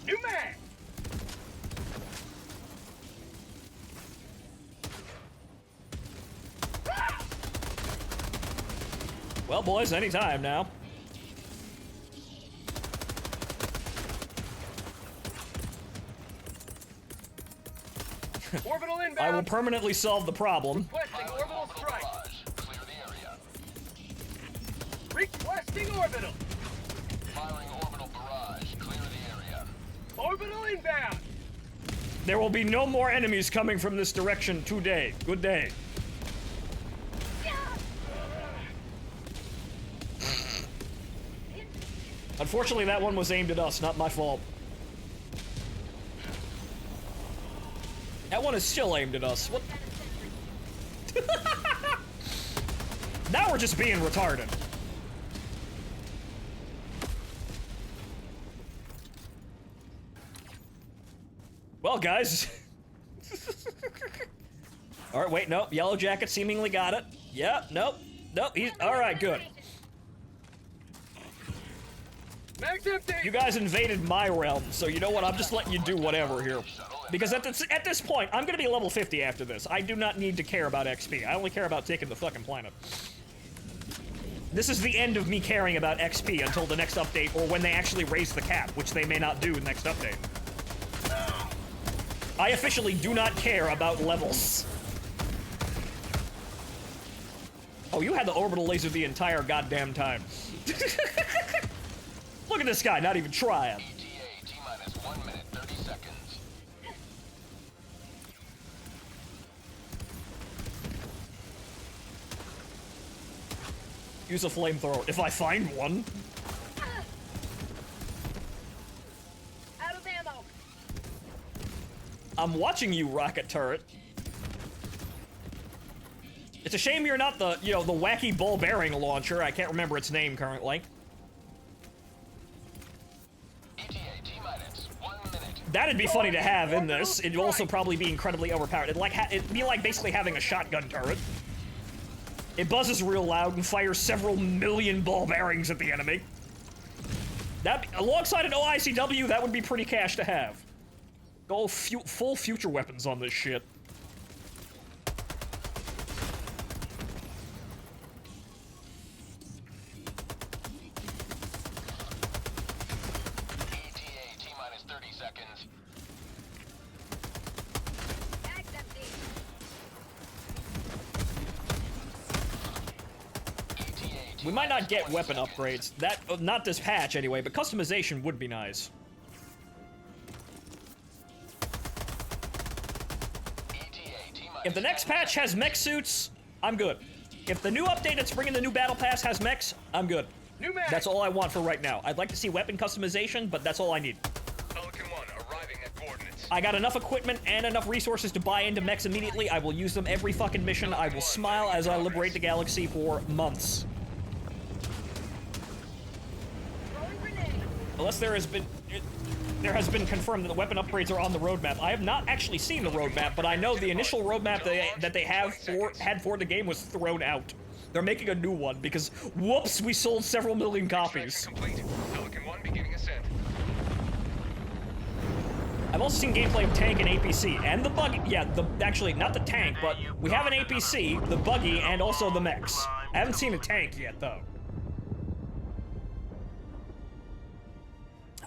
New mag! Well, boys, anytime now. Orbital inbound. I will permanently solve the problem. Requesting orbital strike. Requesting orbital. Firing orbital barrage. Clear the area. Orbital inbound. There will be no more enemies coming from this direction today. Good day. Unfortunately, that one was aimed at us, not my fault. That one is still aimed at us. What? Now we're just being retarded. Well, guys. All right, wait, nope. Yellow Jacket seemingly got it. Yeah, nope. Nope, he's... All right, good. Mag's empty. You guys invaded my realm, so you know what? I'm just letting you do whatever here. Because at this point, I'm gonna be level 50 after this. I do not need to care about XP. I only care about taking the fucking planet. This is the end of me caring about XP until the next update, or when they actually raise the cap, which they may not do next update. I officially do not care about levels. Oh, you had the orbital laser the entire goddamn time. Look at this guy, not even trying. ETA T-minus 1 minute, 30 seconds. Use a flamethrower, if I find one. Out of ammo. I'm watching you, rocket turret. It's a shame you're not the, you know, the wacky ball bearing launcher. I can't remember its name currently. ETA T-minus 1 minute. That'd be funny to have in this. It'd also probably be incredibly overpowered. It'd be like basically having a shotgun turret. It buzzes real loud and fires several million ball bearings at the enemy. That, alongside an OICW, that would be pretty cash to have. Go full future weapons on this shit. ETA T-minus 30 seconds. Bag's empty. We might not get weapon upgrades. That, not this patch anyway, but customization would be nice. If the next patch has mech suits, I'm good. If the new update that's bringing the new battle pass has mechs, I'm good. New mag. That's all I want for right now. I'd like to see weapon customization, but that's all I need. Pelican 1 arriving at coordinates. I got enough equipment and enough resources to buy into mechs immediately. I will use them every fucking mission. I will smile as I liberate the galaxy for months. Throwing grenade. Unless there has been confirmed that the weapon upgrades are on the roadmap. I have not actually seen the roadmap, but I know the initial roadmap that they had for the game was thrown out. They're making a new one because, whoops, we sold several million copies. Complete. Pelican 1 beginning ascent. I've also seen gameplay of tank and APC and the buggy. Yeah, actually not the tank, but we have an APC, the buggy, and also the mechs. I haven't seen a tank yet, though.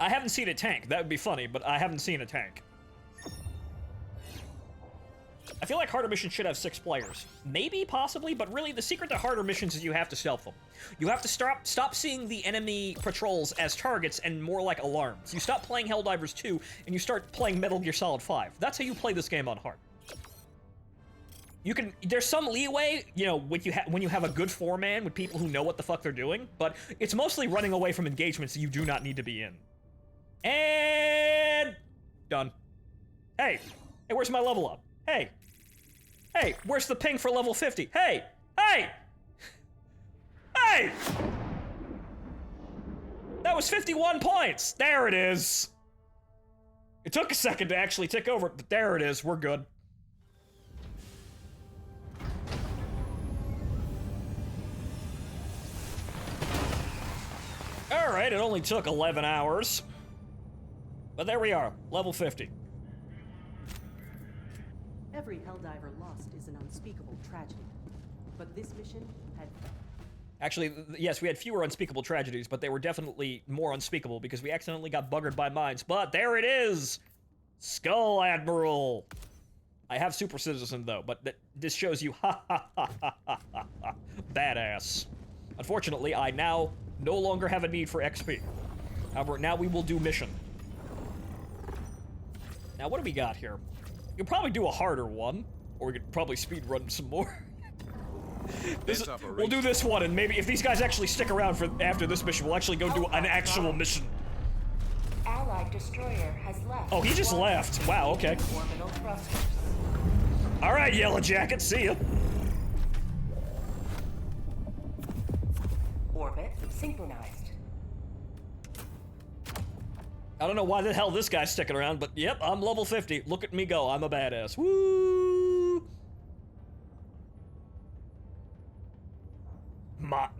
I haven't seen a tank. That would be funny, but I haven't seen a tank. I feel like harder missions should have 6 players. Maybe, possibly, but really the secret to harder missions is you have to stealth them. You have to stop seeing the enemy patrols as targets and more like alarms. You stop playing Helldivers 2 and you start playing Metal Gear Solid 5. That's how you play this game on hard. You can, there's some leeway, you know, when you have a good 4-man with people who know what the fuck they're doing, but it's mostly running away from engagements that you do not need to be in. And done. Hey, where's my level up? Hey, where's the ping for level 50? Hey! That was 51 points. There it is. It took a second to actually tick over, but there it is. We're good. All right, it only took 11 hours. But there we are, level 50. Every Helldiver lost is an unspeakable tragedy. But this mission had... Actually, yes, we had fewer unspeakable tragedies, but they were definitely more unspeakable because we accidentally got buggered by mines. But there it is! Skull Admiral! I have Super Citizen, though, but this shows you badass. Unfortunately, I now no longer have a need for XP. However, now we will do mission. Now, what do we got here? We could probably do a harder one, or we could probably speedrun some more. We'll do this one, and maybe if these guys actually stick around for after this mission, we'll actually go do an actual mission. Allied destroyer has left. Oh, he just left. Wow, okay. Orbital thrusters. All right, Yellow Jacket, see ya. Orbit synchronized. I don't know why the hell this guy's sticking around, but yep, I'm level 50. Look at me go, I'm a badass. Woo!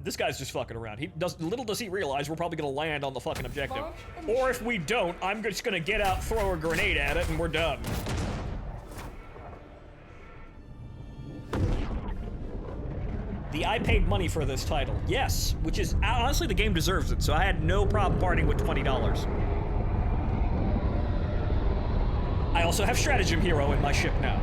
This guy's just fucking around. Little does he realize we're probably gonna land on the fucking objective. Or if we don't, I'm just gonna get out, throw a grenade at it, and we're done. I paid money for this title. Yes, which is, honestly, the game deserves it, so I had no problem parting with $20. I also have Stratagem Hero in my ship now.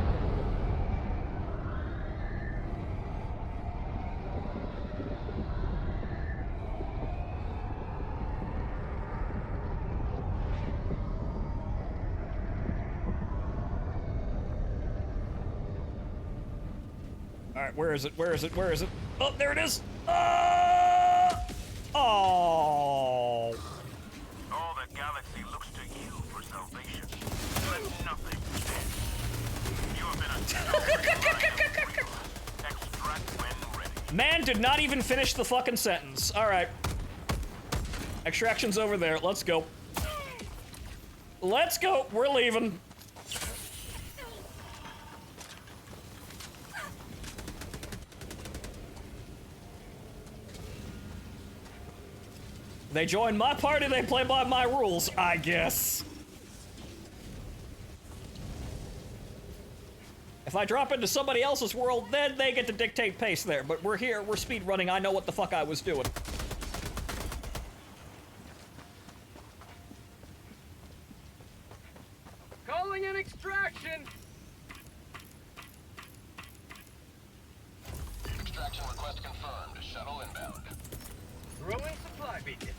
Alright, where is it? Where is it? Where is it? Oh, there it is! Oh! All the galaxy looks to you for salvation. Let nothing stand. You have been a extract when ready. Man did not even finish the fucking sentence. Alright. Extraction's over there. Let's go. Let's go. We're leaving. They join my party, they play by my rules, I guess. If I drop into somebody else's world, then they get to dictate pace there. But we're here, we're speed running, I know what the fuck I was doing. Calling in extraction. Extraction request confirmed. Shuttle inbound. Throwing supply beacon.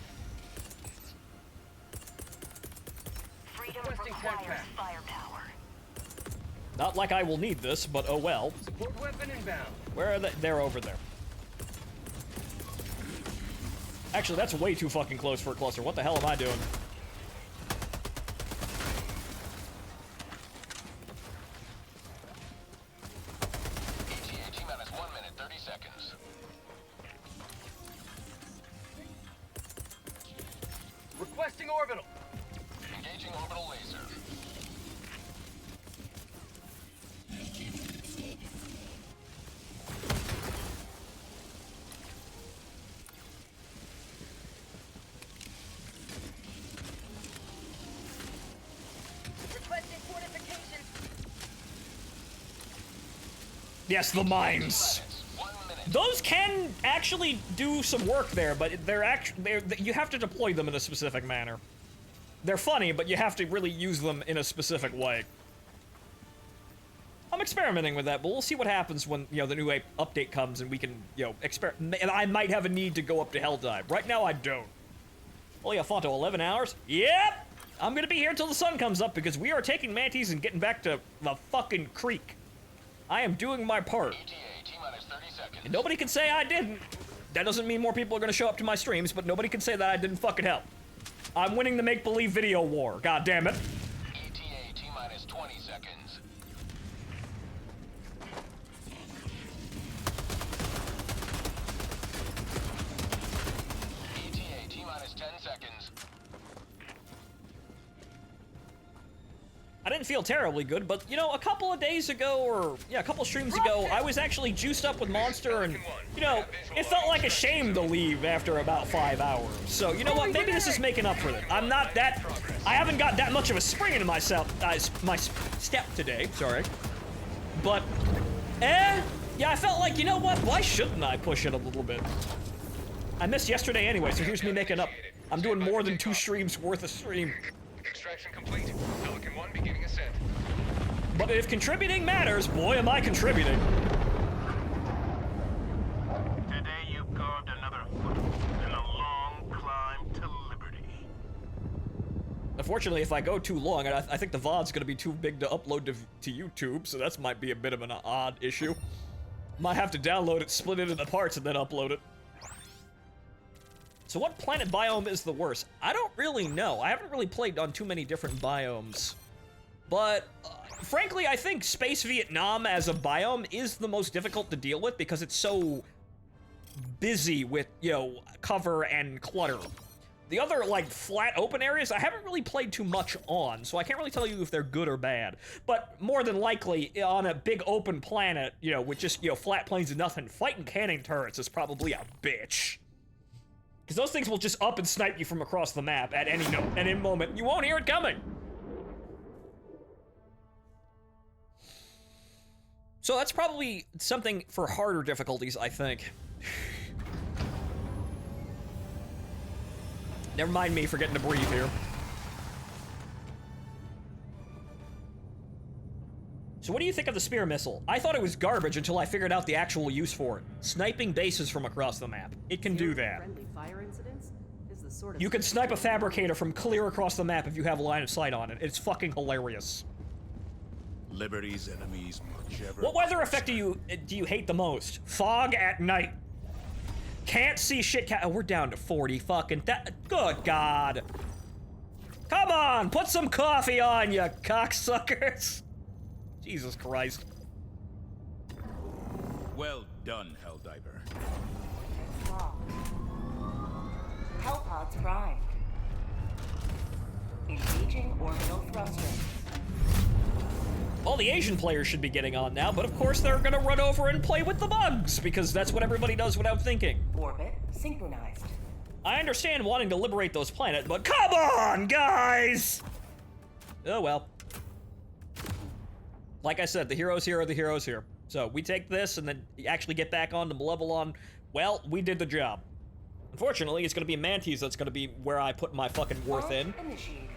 Freedom Requesting tech requires pack. firepower. Not like I will need this, but oh well. Support weapon inbound. Where are they? They're over there. Actually, that's way too fucking close for a cluster. What the hell am I doing? ETA T-minus 1 minute, 30 seconds. Requesting orbital. Engaging orbital laser. Requesting fortification. Yes, the mines. 1 minute. Those can actually do some work there, but you have to deploy them in a specific manner. They're funny, but you have to really use them in a specific way. I'm experimenting with that, but we'll see what happens when, you know, the new update comes and we can, you know, and I might have a need to go up to Helldive. Right now, I don't. Oh yeah, Phonto, 11 hours? Yep! I'm gonna be here till the sun comes up because we are taking Mantis and getting back to the fucking creek. I am doing my part. ETA T-minus 30 seconds. And nobody can say I didn't. That doesn't mean more people are gonna show up to my streams, but nobody can say that I didn't fucking help. I'm winning the make-believe video war, god damn it. ETA T-minus 20 seconds. ETA T-minus 10 seconds. I didn't feel terribly good, but, you know, a couple of days ago, or, yeah, a couple streams ago, I was actually juiced up with Monster, and, you know, it felt like a shame to leave after about 5 hours. So, you know what, maybe this is making up for it. I'm not that, I haven't got that much of a spring into myself, my step today, sorry. But, yeah, I felt like, you know what, why shouldn't I push it a little bit? I missed yesterday anyway, so here's me making up. I'm doing more than 2 streams worth of stream. Extraction complete. Pelican 1 beginning ascent. But if contributing matters, boy am I contributing. Today you've carved another foot in a long climb to liberty. Unfortunately, if I go too long, I think the VOD's gonna be too big to upload to YouTube, so that might be a bit of an odd issue. Might have to download it, split it into parts, and then upload it. So what planet biome is the worst? I don't really know. I haven't really played on too many different biomes. But, frankly, I think Space Vietnam as a biome is the most difficult to deal with because it's so busy with, you know, cover and clutter. The other, like, flat open areas, I haven't really played too much on, so I can't really tell you if they're good or bad. But more than likely, on a big open planet, you know, with just, you know, flat plains and nothing, fighting cannon turrets is probably a bitch. Because those things will just up and snipe you from across the map at any moment. You won't hear it coming. So that's probably something for harder difficulties, I think. Never mind me forgetting to breathe here. So what do you think of the spear missile? I thought it was garbage until I figured out the actual use for it. Sniping bases from across the map. It can do that. Friendly fire incidents is the sort of You can snipe a fabricator from clear across the map if you have a line of sight on it. It's fucking hilarious. Liberty's enemies march ever. What weather effect do you hate the most? Fog at night. Can't see shit. Oh, we're down to 40 fucking. Good God. Come on, put some coffee on, you cocksuckers. Jesus Christ. Well done, Helldiver. Hell pods primed. Engaging orbital thrusters. All the Asian players should be getting on now, but of course they're gonna run over and play with the bugs, because that's what everybody does without thinking. Orbit synchronized. I understand wanting to liberate those planets, but come on, guys! Oh well. Like I said, the heroes here are the heroes here. So we take this and then actually get back on to Malevelon. Well, we did the job. Unfortunately, it's gonna be Mantis that's gonna be where I put my fucking worth in.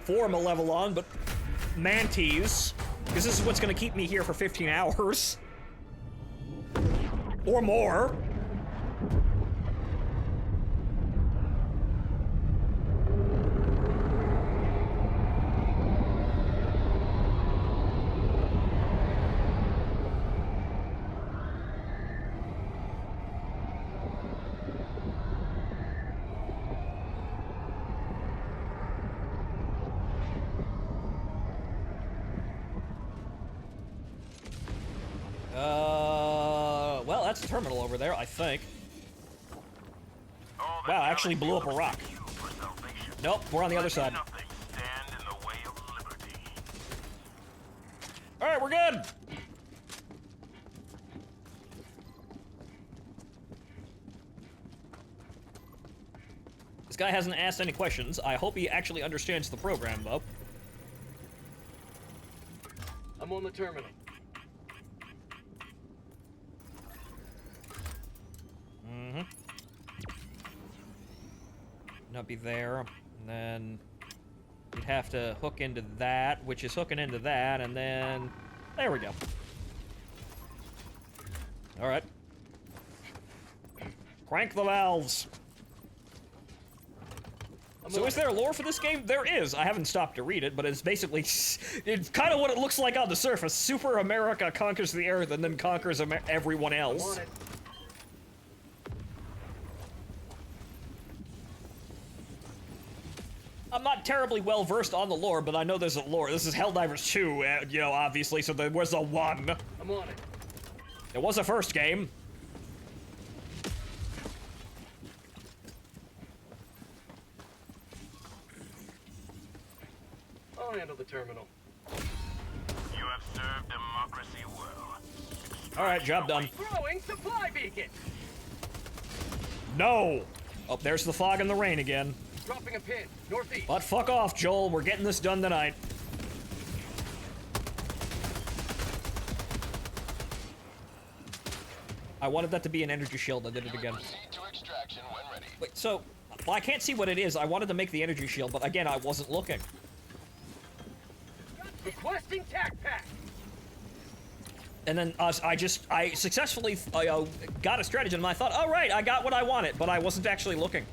For Malevelon, but Mantis, because this is what's gonna keep me here for 15 hours. Or more. Well, that's a terminal over there, I think. Wow, I actually blew up a rock. Nope, we're on the other side. Alright, we're good! This guy hasn't asked any questions. I hope he actually understands the program, though. I'm on the terminal. Mm-hmm. Not be there, and then you'd have to hook into that, which is hooking into that, and then there we go. All right. Crank the valves. So is there lore for this game? There is. I haven't stopped to read it, but it's basically, it's kind of what it looks like on the surface. Super America conquers the Earth and then conquers everyone else. I'm not terribly well versed on the lore, but I know there's a lore. This is Helldivers 2, you know, obviously, so there was a 1. I'm on it. There was a first game. I'll handle the terminal. You have served democracy well. All right, job done. Throwing supply beacon. No. Oh, there's the fog and the rain again. Dropping a pin. Northeast. But fuck off, Joel. We're getting this done tonight. I wanted that to be an energy shield. I did it again. Proceed to extraction when ready. Wait, so well, I can't see what it is. I wanted to make the energy shield, but again, I wasn't looking. Requesting tac pack. And then I successfully got a stratagem, and I thought, all right, I got what I wanted, but I wasn't actually looking.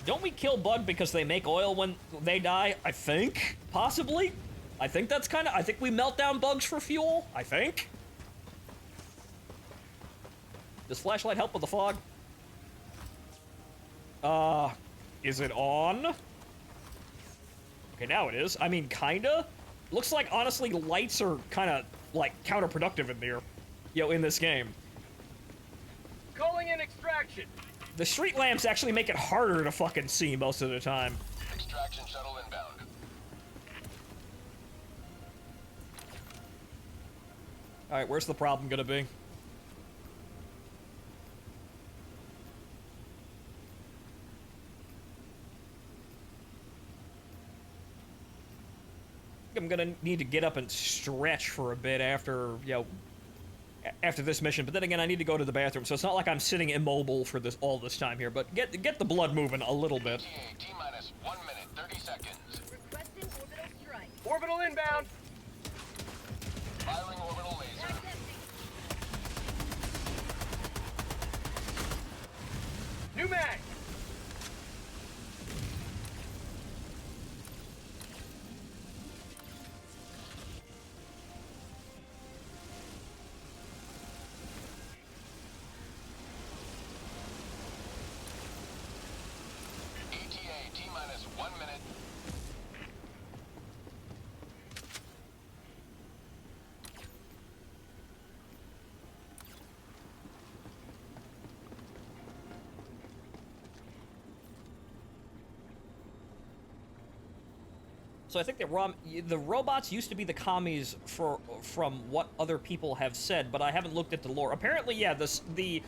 Don't we kill bug because they make oil when they die? I think, possibly. I think that's kind of. I think we melt down bugs for fuel. I think. Does flashlight help with the fog? Is it on? Okay, now it is. I mean, kinda. Looks like, honestly, lights are kind of, like, counterproductive in there. Yo, in this game. Calling in extraction. The street lamps actually make it harder to fucking see most of the time. Extraction shuttle inbound. Alright, where's the problem gonna be? I'm gonna need to get up and stretch for a bit after, you know, after this mission, but then again, I need to go to the bathroom, so it's not like I'm sitting immobile for this all this time here, but get the blood moving a little bit. T-minus 1 minute, 30 seconds. Requesting orbital strike. Orbital inbound. Firing orbital laser. New mag. So I think the robots used to be the commies from what other people have said, but I haven't looked at the lore. Apparently, yeah, the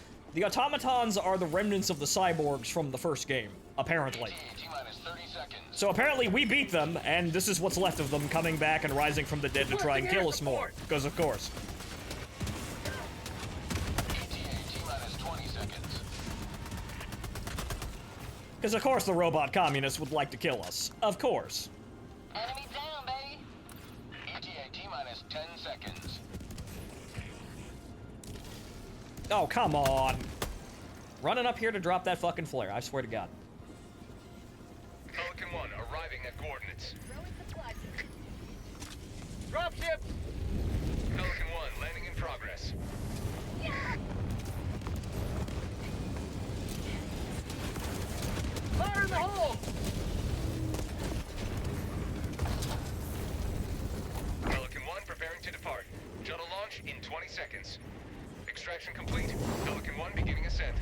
automatons are the remnants of the cyborgs from the first game. Apparently. T-minus 30 seconds. So apparently we beat them, and this is what's left of them coming back and rising from the dead to try and kill us more. Because of course. ETA T-minus 20 seconds. Because of course the robot communists would like to kill us. Of course. Enemy down, baby. ETA T-minus 10 seconds. Oh, come on. Running up here to drop that fucking flare, I swear to God. Pelican 1 arriving at coordinates. Dropship! Pelican 1 landing in progress. Fire in the hole! Pelican 1 preparing to depart. Shuttle launch in 20 seconds. Extraction complete. Pelican 1 beginning ascent.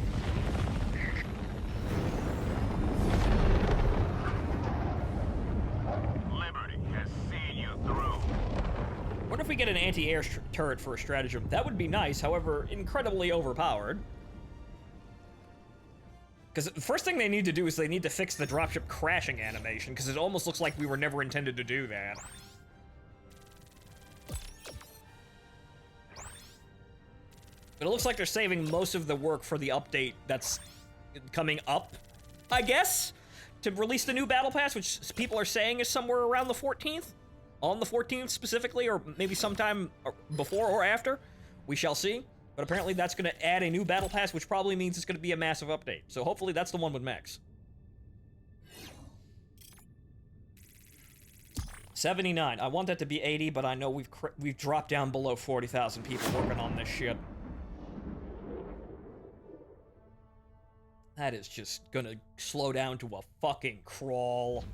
Liberty has seen you through. What if we get an anti-air turret for a stratagem? That would be nice, however, incredibly overpowered. Because the first thing they need to do is they need to fix the dropship crashing animation, because it almost looks like we were never intended to do that. But it looks like they're saving most of the work for the update that's coming up, I guess, to release the new Battle Pass, which people are saying is somewhere around the 14th? On the 14th specifically, or maybe sometime before or after? We shall see. But apparently that's going to add a new Battle Pass, which probably means it's going to be a massive update. So hopefully that's the one with mechs. 79. I want that to be 80, but I know we've dropped down below 40,000 people working on this shit. That is just gonna slow down to a fucking crawl.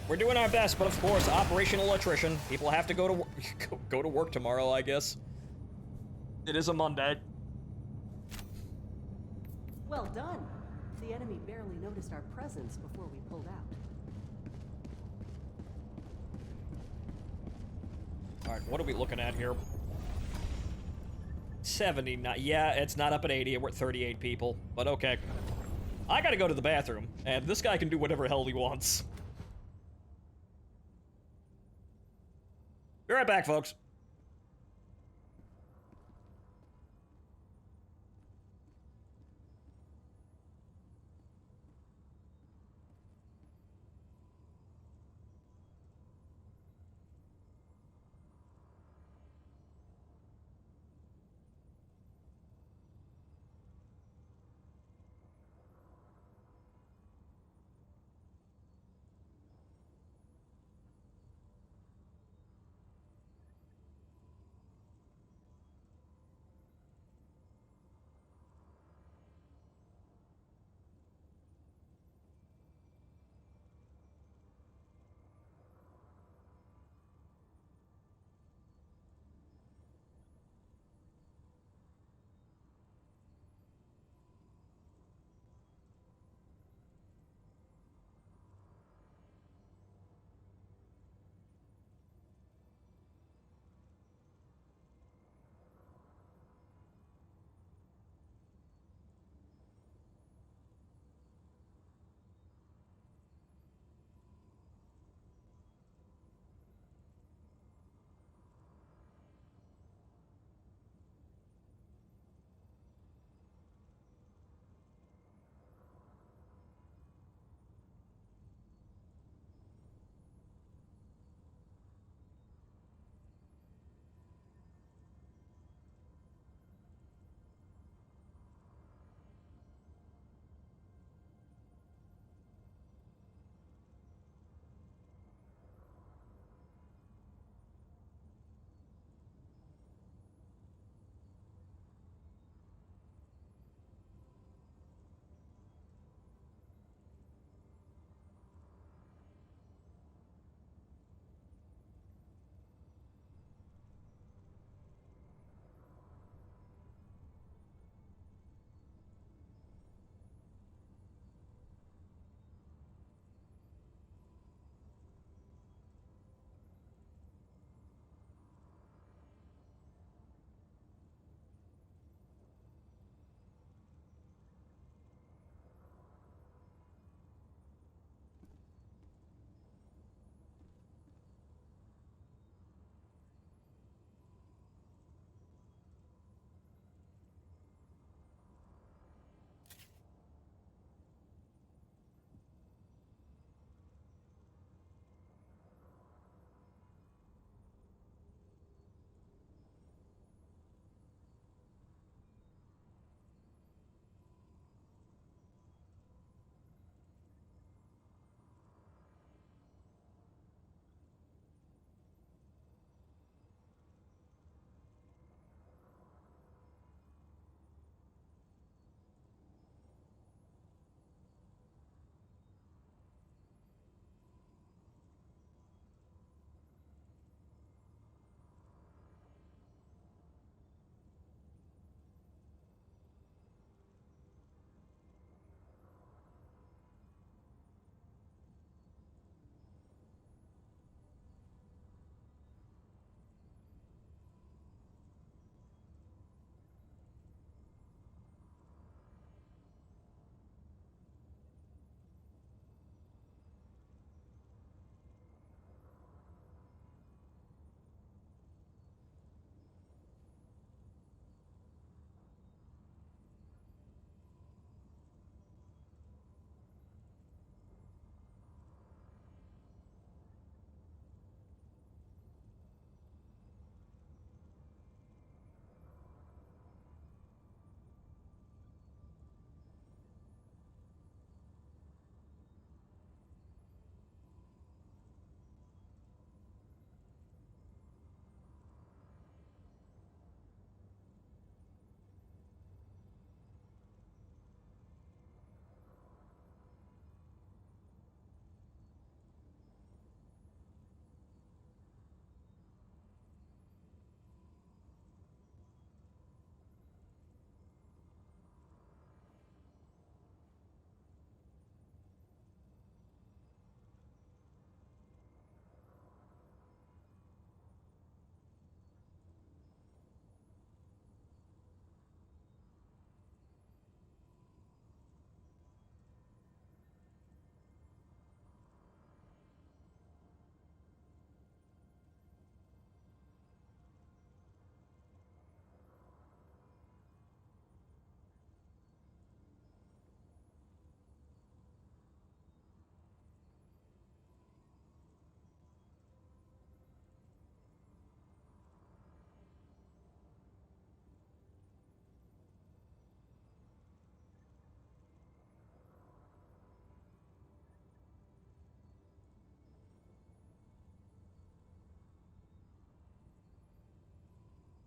We're doing our best, but of course, operational attrition. People have to go to work tomorrow, I guess. It is a Monday. Well done. The enemy barely noticed our presence before we pulled out. All right, what are we looking at here? 79. Yeah, it's not up at 80. We're at 38 people, but okay. I gotta go to the bathroom, and this guy can do whatever hell he wants. Be right back, folks.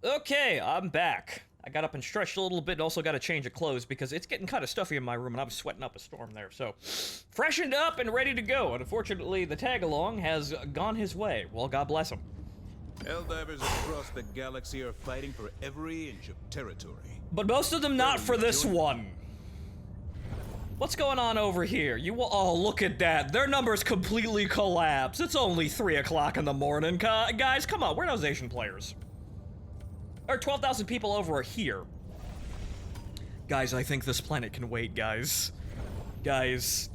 Okay, I'm back. I got up and stretched a little bit and also got a change of clothes because it's getting kind of stuffy in my room and I was sweating up a storm there. So, freshened up and ready to go. And unfortunately, the tag-along has gone his way. Well, God bless him. Helldivers across the galaxy are fighting for every inch of territory. But most of them not for this one. What's going on over here? Oh, look at that. Their numbers completely collapse. It's only 3 o'clock in the morning. Guys, come on. Where are those Asian players? There are 12,000 people over here. Guys, I think this planet can wait, guys. Guys,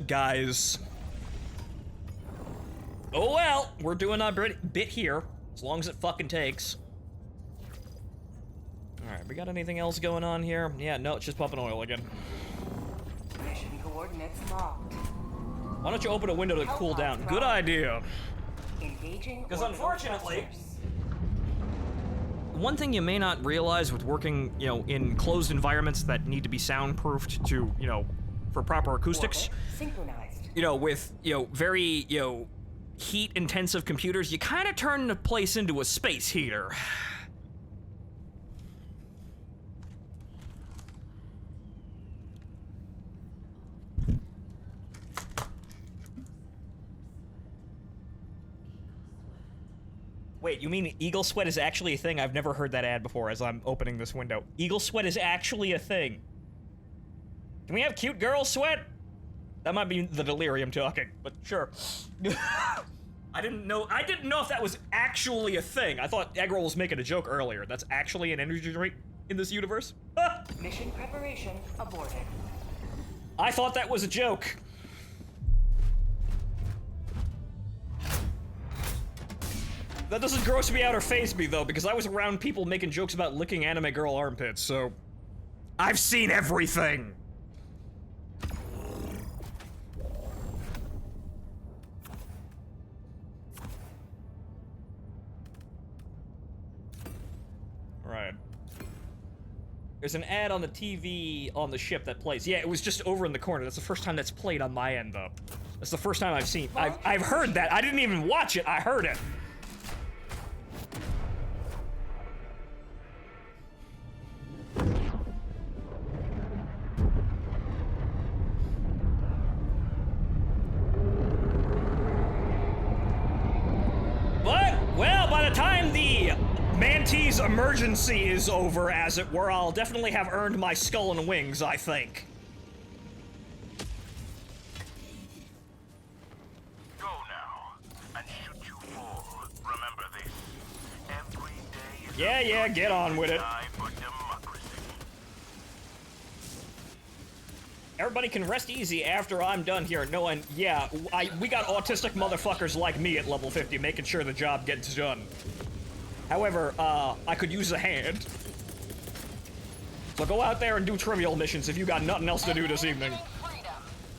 guys. Oh well, we're doing our bit here, as long as it fucking takes. Alright, we got anything else going on here? Yeah, no, it's just pumping oil again. Mission coordinates locked. Why don't you open a window to cool down? Good idea. Engaging. Because unfortunately, one thing you may not realize with working, in closed environments that need to be soundproofed to, for proper acoustics. Synchronized. With, very, heat-intensive computers, you kind of turn the place into a space heater. Wait, you mean Eagle Sweat is actually a thing? I've never heard that ad before as I'm opening this window. Eagle Sweat is actually a thing. Can we have cute girl sweat? That might be the delirium talking, but sure. I didn't know if that was actually a thing. I thought Eggroll was making a joke earlier. That's actually an energy drink in this universe? Mission preparation aborted. I thought that was a joke. That doesn't gross me out or faze me, though, because I was around people making jokes about licking anime girl armpits, so... I've seen everything! Right. There's an ad on the TV on the ship that plays. Yeah, it was just over in the corner. That's the first time that's played on my end, though. That's the first time I've seen... I've heard that. I didn't even watch it. I heard it. Well, by the time the Mantis emergency is over, as it were, I'll definitely have earned my skull and wings, I think. Go now, and shoot you fall. Remember this. Every day is Yeah, get on with it. time for democracy. Everybody can rest easy after I'm done here, knowing, yeah, we got autistic motherfuckers like me at level 50 making sure the job gets done. However, I could use a hand. So go out there and do trivial missions if you got nothing else to do this evening.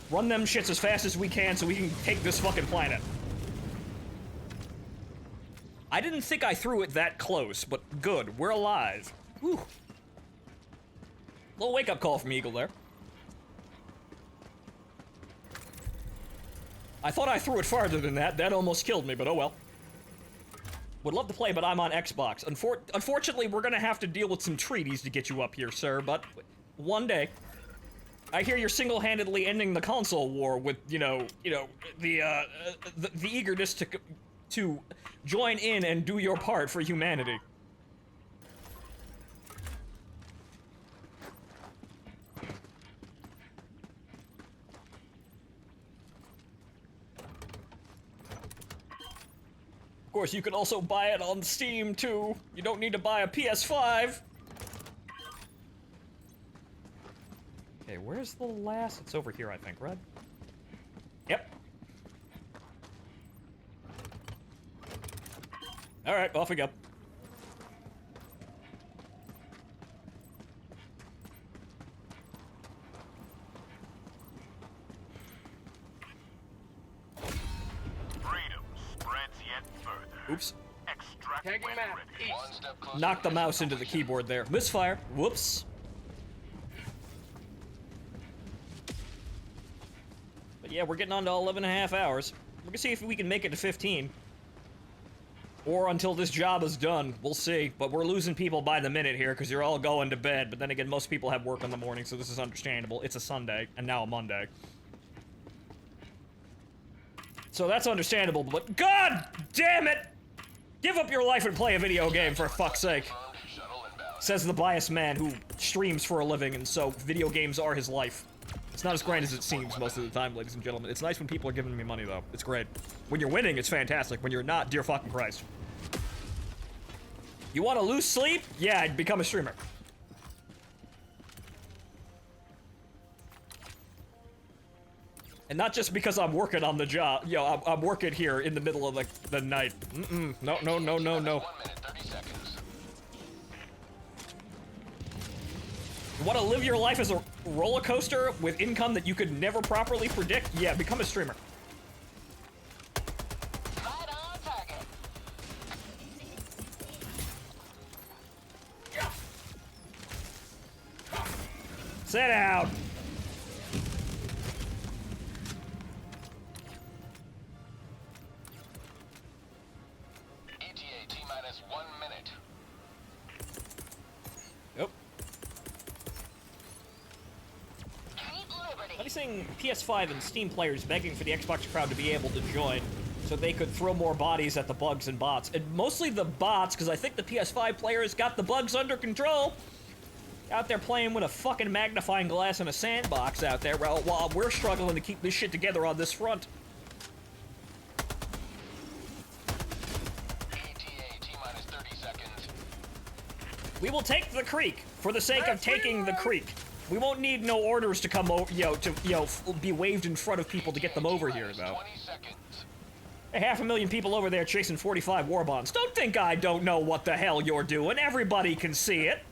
Run them shits as fast as we can so we can take this fucking planet. I didn't think I threw it that close, but good, we're alive. Whew. Little wake-up call from Eagle there. I thought I threw it farther than that. That almost killed me, but oh well. Would love to play, but I'm on Xbox. Unfortunately, we're gonna have to deal with some treaties to get you up here, sir, but one day. I hear you're single-handedly ending the console war with, the eagerness to join in and do your part for humanity. Of course, you can also buy it on Steam, too. You don't need to buy a PS5. Okay, where's the last? It's over here, I think, right? Yep. Alright, off we go. Oops. Tagging map, east. Knocked the mouse into the keyboard there. Misfire. Whoops. But yeah, we're getting on to 11.5 hours. We're gonna see if we can make it to 15. Or until this job is done. We'll see. But we're losing people by the minute here because you're all going to bed. But then again, most people have work in the morning, so this is understandable. It's a Sunday, and now a Monday. So that's understandable, but God damn it! Give up your life and play a video game, for fuck's sake. Says the biased man who streams for a living, and so video games are his life. It's not as great as it seems most of the time, ladies and gentlemen. It's nice when people are giving me money, though. It's great. When you're winning, it's fantastic. When you're not, dear fucking Christ. You want to lose sleep? Yeah, become a streamer. And not just because I'm working on the job. Yo, I'm working here in the middle of, like, the night. No, no, no, no, no. 1 minute, 30 seconds. You want to live your life as a roller coaster with income that you could never properly predict? Yeah, become a streamer. Right on target. Sit down. ETA T-minus 1 minute. Yep. Keep liberty. I've been seeing PS5 and Steam players begging for the Xbox crowd to be able to join so they could throw more bodies at the bugs and bots. And mostly the bots, because I think the PS5 players got the bugs under control. Out there playing with a fucking magnifying glass in a sandbox out there while we're struggling to keep this shit together on this front. ETA T-minus 30 seconds. We will take the creek for the sake of taking the creek. We won't need no orders to come over, be waved in front of people to get them over here, though. 20 seconds. Hey, 500,000 people over there chasing 45 war bonds. Don't think I don't know what the hell you're doing. Everybody can see it.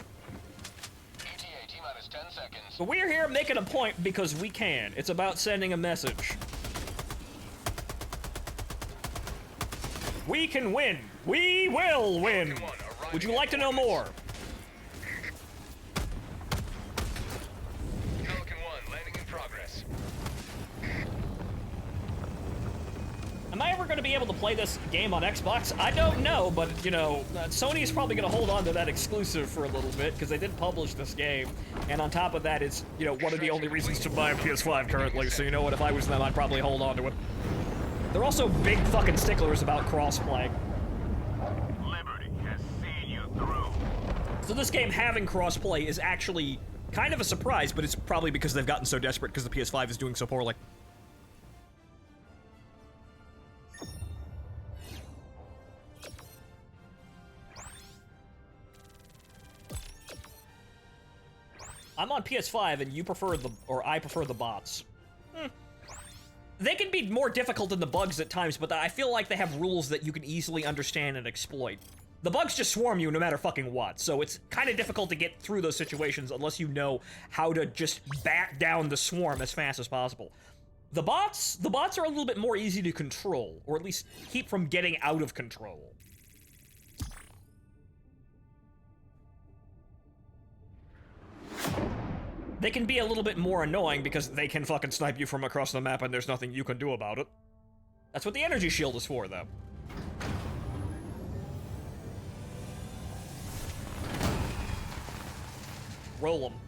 ETA T-minus 10 seconds. But we're here making a point because we can. It's about sending a message. We can win. We will win. Would you like to know more? Pelican 1 landing in progress. Am I ever going to be able to play this game on Xbox? I don't know, but, Sony's probably going to hold on to that exclusive for a little bit, because they did publish this game, and on top of that, it's, one of the only reasons to buy a PS5 currently, so you know what, if I was them, I'd probably hold on to it. They're also big fucking sticklers about crossplay. Liberty has seen you through. So this game having crossplay is actually kind of a surprise, but it's probably because they've gotten so desperate because the PS5 is doing so poorly. I'm on PS5 and you prefer I prefer the bots. They can be more difficult than the bugs at times, but I feel like they have rules that you can easily understand and exploit. The bugs just swarm you no matter fucking what, so it's kind of difficult to get through those situations unless you know how to just bat down the swarm as fast as possible. The bots are a little bit more easy to control, or at least keep from getting out of control. They can be a little bit more annoying because they can fucking snipe you from across the map and there's nothing you can do about it. That's what the energy shield is for, though. Roll them.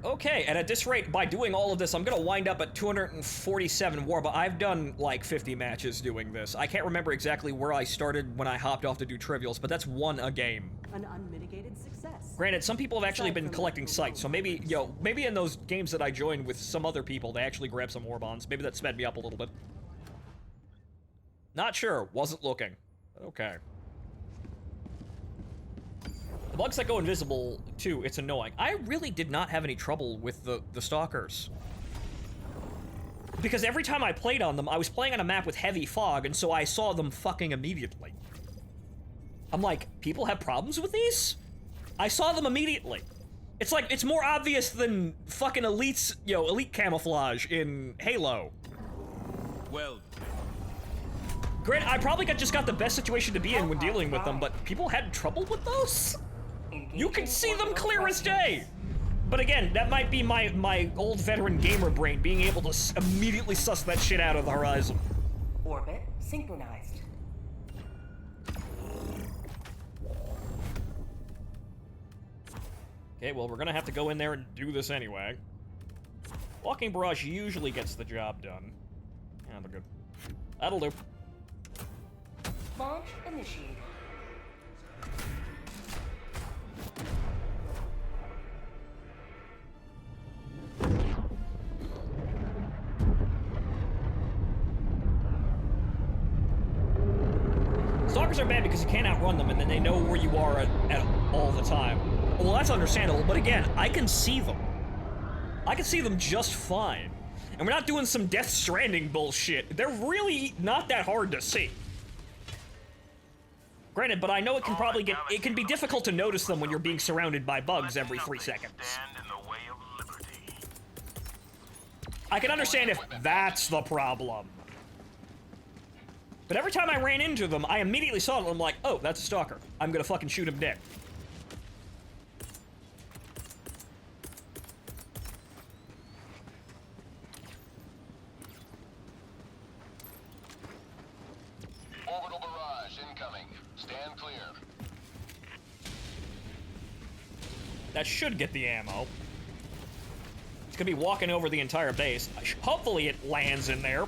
Okay, and at this rate, by doing all of this, I'm gonna wind up at 247 war, but I've done like 50 matches doing this. I can't remember exactly where I started when I hopped off to do trivials, but that's one a game. An unmitigated success. Granted, some people have actually been collecting sites, so maybe, maybe in those games that I joined with some other people, they actually grabbed some war bonds. Maybe that sped me up a little bit. Not sure. Wasn't looking. Okay. The bugs that go invisible, too, it's annoying. I really did not have any trouble with the stalkers. Because every time I played on them, I was playing on a map with heavy fog, and so I saw them fucking immediately. I'm like, people have problems with these? I saw them immediately. It's like, it's more obvious than fucking elite camouflage in Halo. Well, Granted, I probably just got the best situation to be in when dealing with them, but people had trouble with those? You can see them clear as day! But again, that might be my old veteran gamer brain being able to immediately suss that shit out of the horizon. Orbit synchronized. Okay, well, we're gonna have to go in there and do this anyway. Walking barrage usually gets the job done. Yeah, they're good. That'll do. Launch initiated. Stalkers are bad because you can't outrun them, and then they know where you are at all the time. Well, that's understandable, but again, I can see them. I can see them just fine. And we're not doing some Death Stranding bullshit. They're really not that hard to see. Granted, but I know it can probably get... It can be difficult to notice them when you're being surrounded by bugs every 3 seconds. I can understand if that's the problem. But every time I ran into them, I immediately saw them. I'm like, oh, that's a stalker. I'm gonna fucking shoot him dead. Orbital barrage incoming. Stand clear. That should get the ammo. It's gonna be walking over the entire base. Hopefully it lands in there.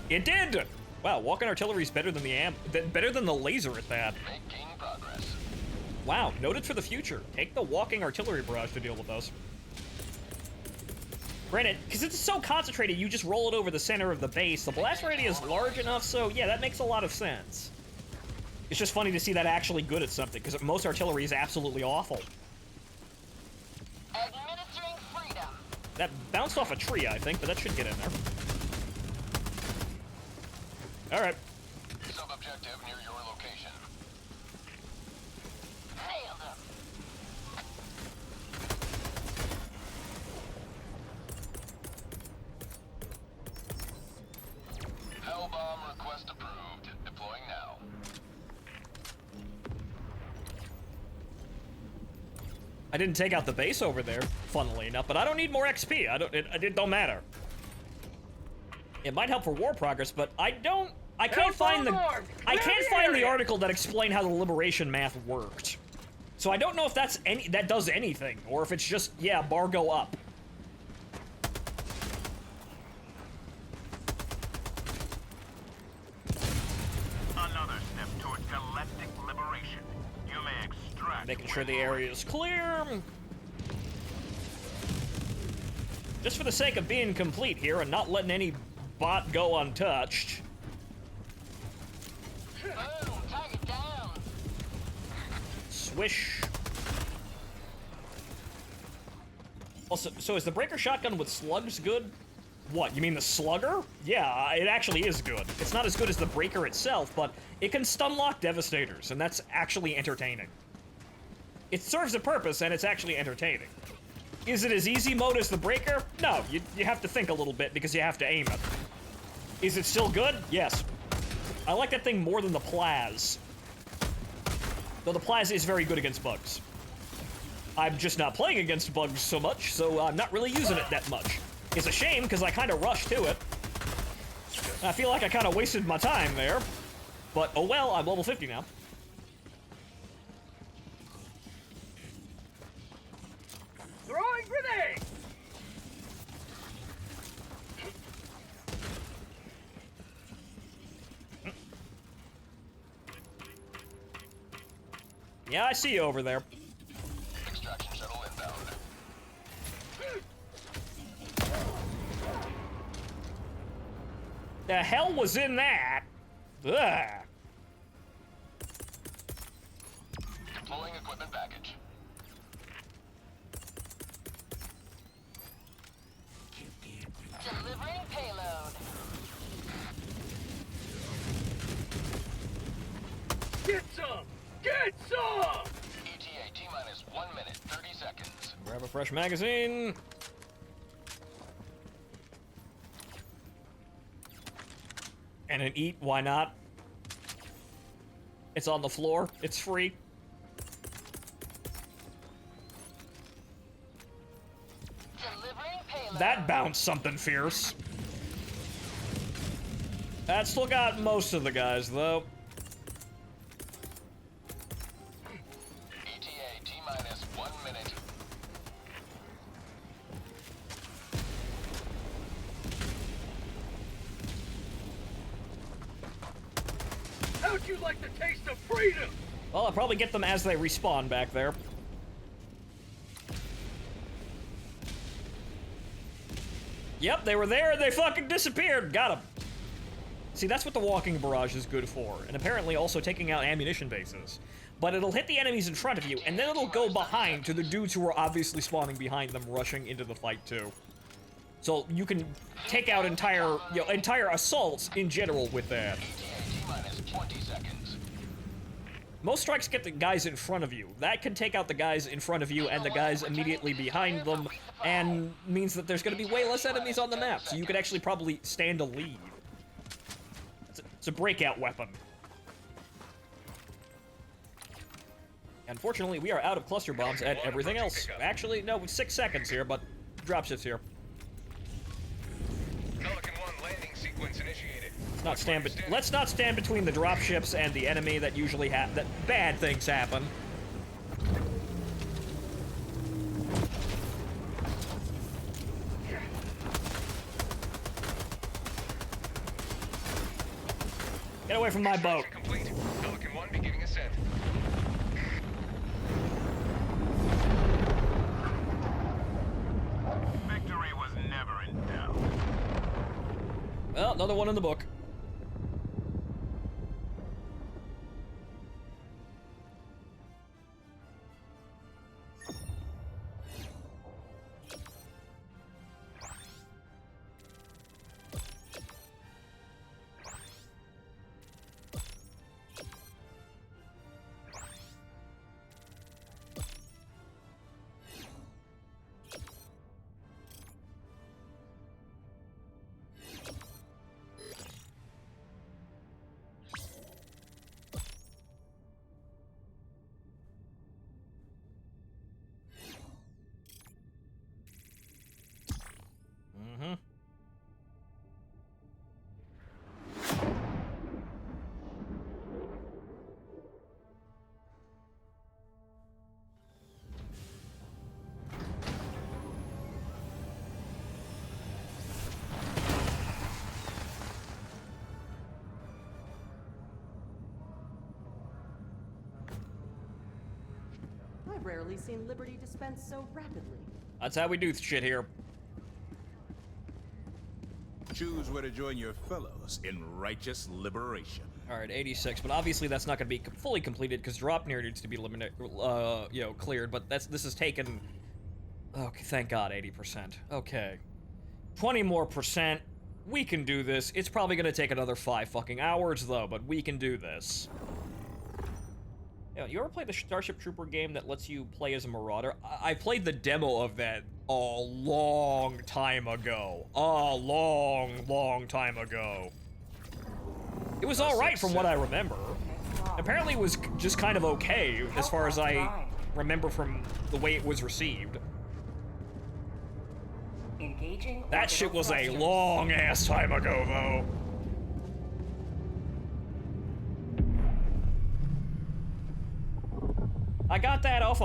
It did! Wow, walking artillery is better than the laser at that. Making progress. Wow, noted for the future. Take the walking artillery barrage to deal with those. Granted, because it's so concentrated, you just roll it over the center of the base. The blast radius is large enough, so yeah, that makes a lot of sense. It's just funny to see that actually good at something, because most artillery is absolutely awful. Administering freedom. That bounced off a tree, I think, but that should get in there. Alright. Sub-objective near your location. Nailed him. Hellbomb request approved. Deploying now. I didn't take out the base over there, funnily enough, but I don't need more XP. It don't matter. It might help for war progress, but I can't find the article that explained how the liberation math worked. So I don't know if that does anything, or if it's just, yeah, bar go up. Another step towards galactic liberation. You may extract. Making sure the area is clear. Just for the sake of being complete here and not letting any bot go untouched. Boom, target down. Swish. Also, so is the breaker shotgun with slugs good? What, you mean the slugger? Yeah, it actually is good. It's not as good as the breaker itself, but it can stun lock devastators, and that's actually entertaining. It serves a purpose, and it's actually entertaining. Is it as easy mode as the breaker? No, you have to think a little bit because you have to aim it. Is it still good? Yes. I like that thing more than the Plaz. Though the Plaz is very good against bugs. I'm just not playing against bugs so much, so I'm not really using it that much. It's a shame, because I kind of rushed to it. I feel like I kind of wasted my time there. But, oh well, I'm level 50 now. Throwing grenade! Yeah, I see you over there. Extraction shuttle inbound. The hell was in that? Ugh. Deploying equipment package. Delivering payload. Get some! Get some! ETA T-minus 1 minute, 30 seconds. Grab a fresh magazine. And an eat, why not? It's on the floor, it's free. Delivering payload. That bounced something fierce. That still got most of the guys, though. ETA T-minus 1 How'd you like the taste of freedom? Well, I'll probably get them as they respawn back there. Yep, they were there and they fucking disappeared. Got them. See, that's what the walking barrage is good for, and apparently also taking out ammunition bases. But it'll hit the enemies in front of you, and then it'll go behind to the dudes who are obviously spawning behind them, rushing into the fight too. So you can take out entire assaults in general with that. Most strikes get the guys in front of you. That can take out the guys in front of you and the guys immediately behind them, and means that there's going to be way less enemies on the map, so you could actually probably stand a lead. It's a breakout weapon. Unfortunately, we are out of cluster bombs and everything else. Actually, no, 6 seconds here, but dropships here. Pelican 1 landing sequence initiated. Let's not stand between the dropships and the enemy. That usually that bad things happen. Get away from my boat. Complete. Pelican 1 beginning ascent. Victory was never in doubt. Well, another one in the book. I've rarely seen liberty dispensed so rapidly. That's how we do shit here. Choose where to join your fellows in righteous liberation. All right, 86, but obviously that's not going to be fully completed because drop near needs to be cleared. But this is taken. Okay, thank God, 80%. Okay, 20 more percent. We can do this. It's probably going to take another 5 fucking hours though, but we can do this. You ever play the Starship Trooper game that lets you play as a marauder? I played the demo of that a long time ago. A long time ago. It was alright from what I remember. Apparently it was just kind of okay, as far as I remember from the way it was received. That shit was a long-ass time ago, though. I got that off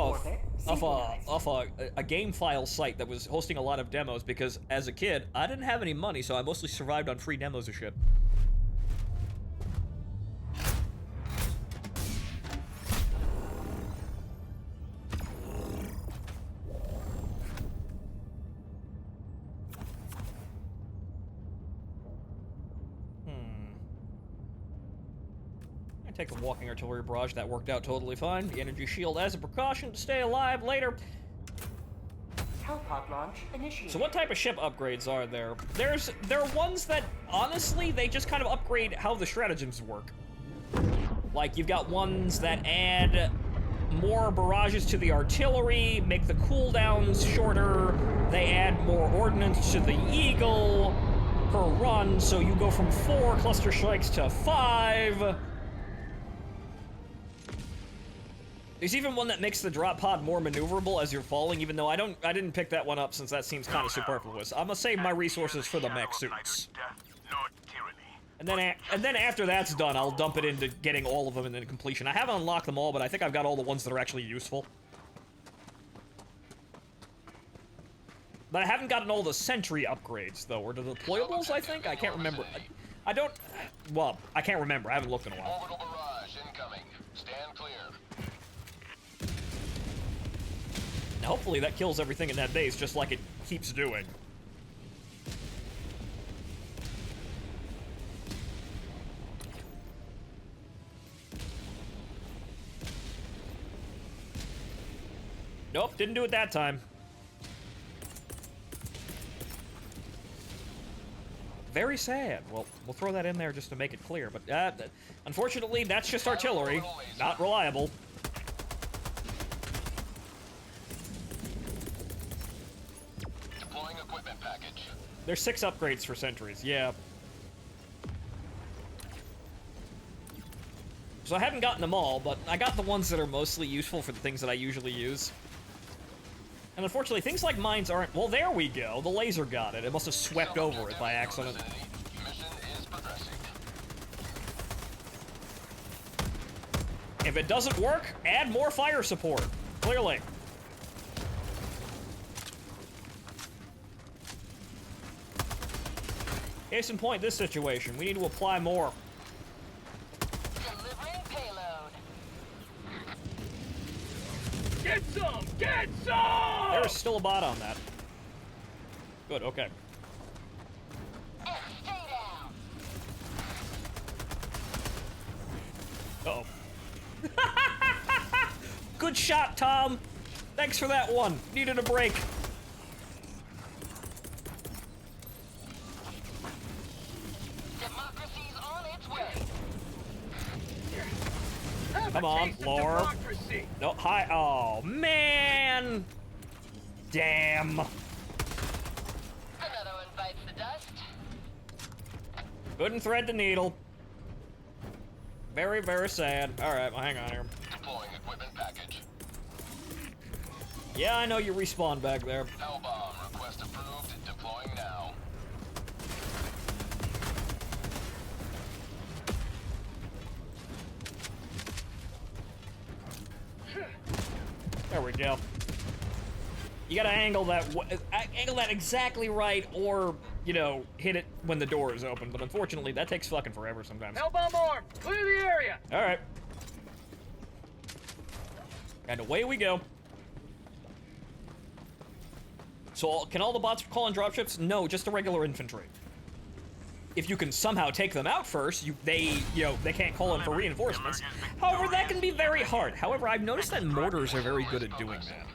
a game file site that was hosting a lot of demos because, as a kid, I didn't have any money, so I mostly survived on free demos of shit. Take the walking artillery barrage. That worked out totally fine. The energy shield as a precaution to stay alive later. Hellpod launch initiated. So what type of ship upgrades are there? There are ones that, honestly, they just kind of upgrade how the stratagems work. Like, you've got ones that add more barrages to the artillery, make the cooldowns shorter, they add more ordnance to the Eagle per run, so you go from 4 cluster strikes to 5. There's even one that makes the drop pod more maneuverable as you're falling, even though I didn't pick that one up since that seems kind of superfluous. I'm gonna save my resources for the mech suits. And then after that's done, I'll dump it into getting all of them and then completion. I haven't unlocked them all, but I think I've got all the ones that are actually useful. But I haven't gotten all the sentry upgrades, though, or the deployables, I think? I can't remember. I don't... Well, I can't remember. I haven't looked in a while. Orbital barrage incoming. Stand clear. Now, hopefully that kills everything in that base, just like it keeps doing. Nope, didn't do it that time. Very sad. Well, we'll throw that in there just to make it clear, but unfortunately, that's just artillery. Not reliable. Deploying equipment package. There's 6 upgrades for sentries, yeah. So I haven't gotten them all, but I got the ones that are mostly useful for the things that I usually use. And unfortunately, things like mines aren't... Well, there we go. The laser got it. It must have swept over it by accident. Mission is progressing. If it doesn't work, add more fire support. Clearly. Case in point, this situation. We need to apply more. Delivering payload. Get some! Get some! There is still a bot on that. Good, okay. Stay down. Uh-oh. Good shot, Tom. Thanks for that one. Needed a break. Democracy's on its way. Come on, lower. Democracy. No, high. Oh, man. Damn. Another one bites the dust. Couldn't thread the needle. Very, very sad. Alright, well, hang on here. Deploying equipment package. Yeah, I know you respawn back there. Hellbomb request approved. Deploying now. There we go. You gotta angle that exactly right, or, you know, hit it when the door is open. But unfortunately, that takes fucking forever sometimes. Hellbomb armed. Clear the area. All right. And away we go. So, can all the bots call in dropships? No, just the regular infantry. If you can somehow take them out first, they can't call in for reinforcements. However, that can be very hard. However, I've noticed that mortars are very good at doing that.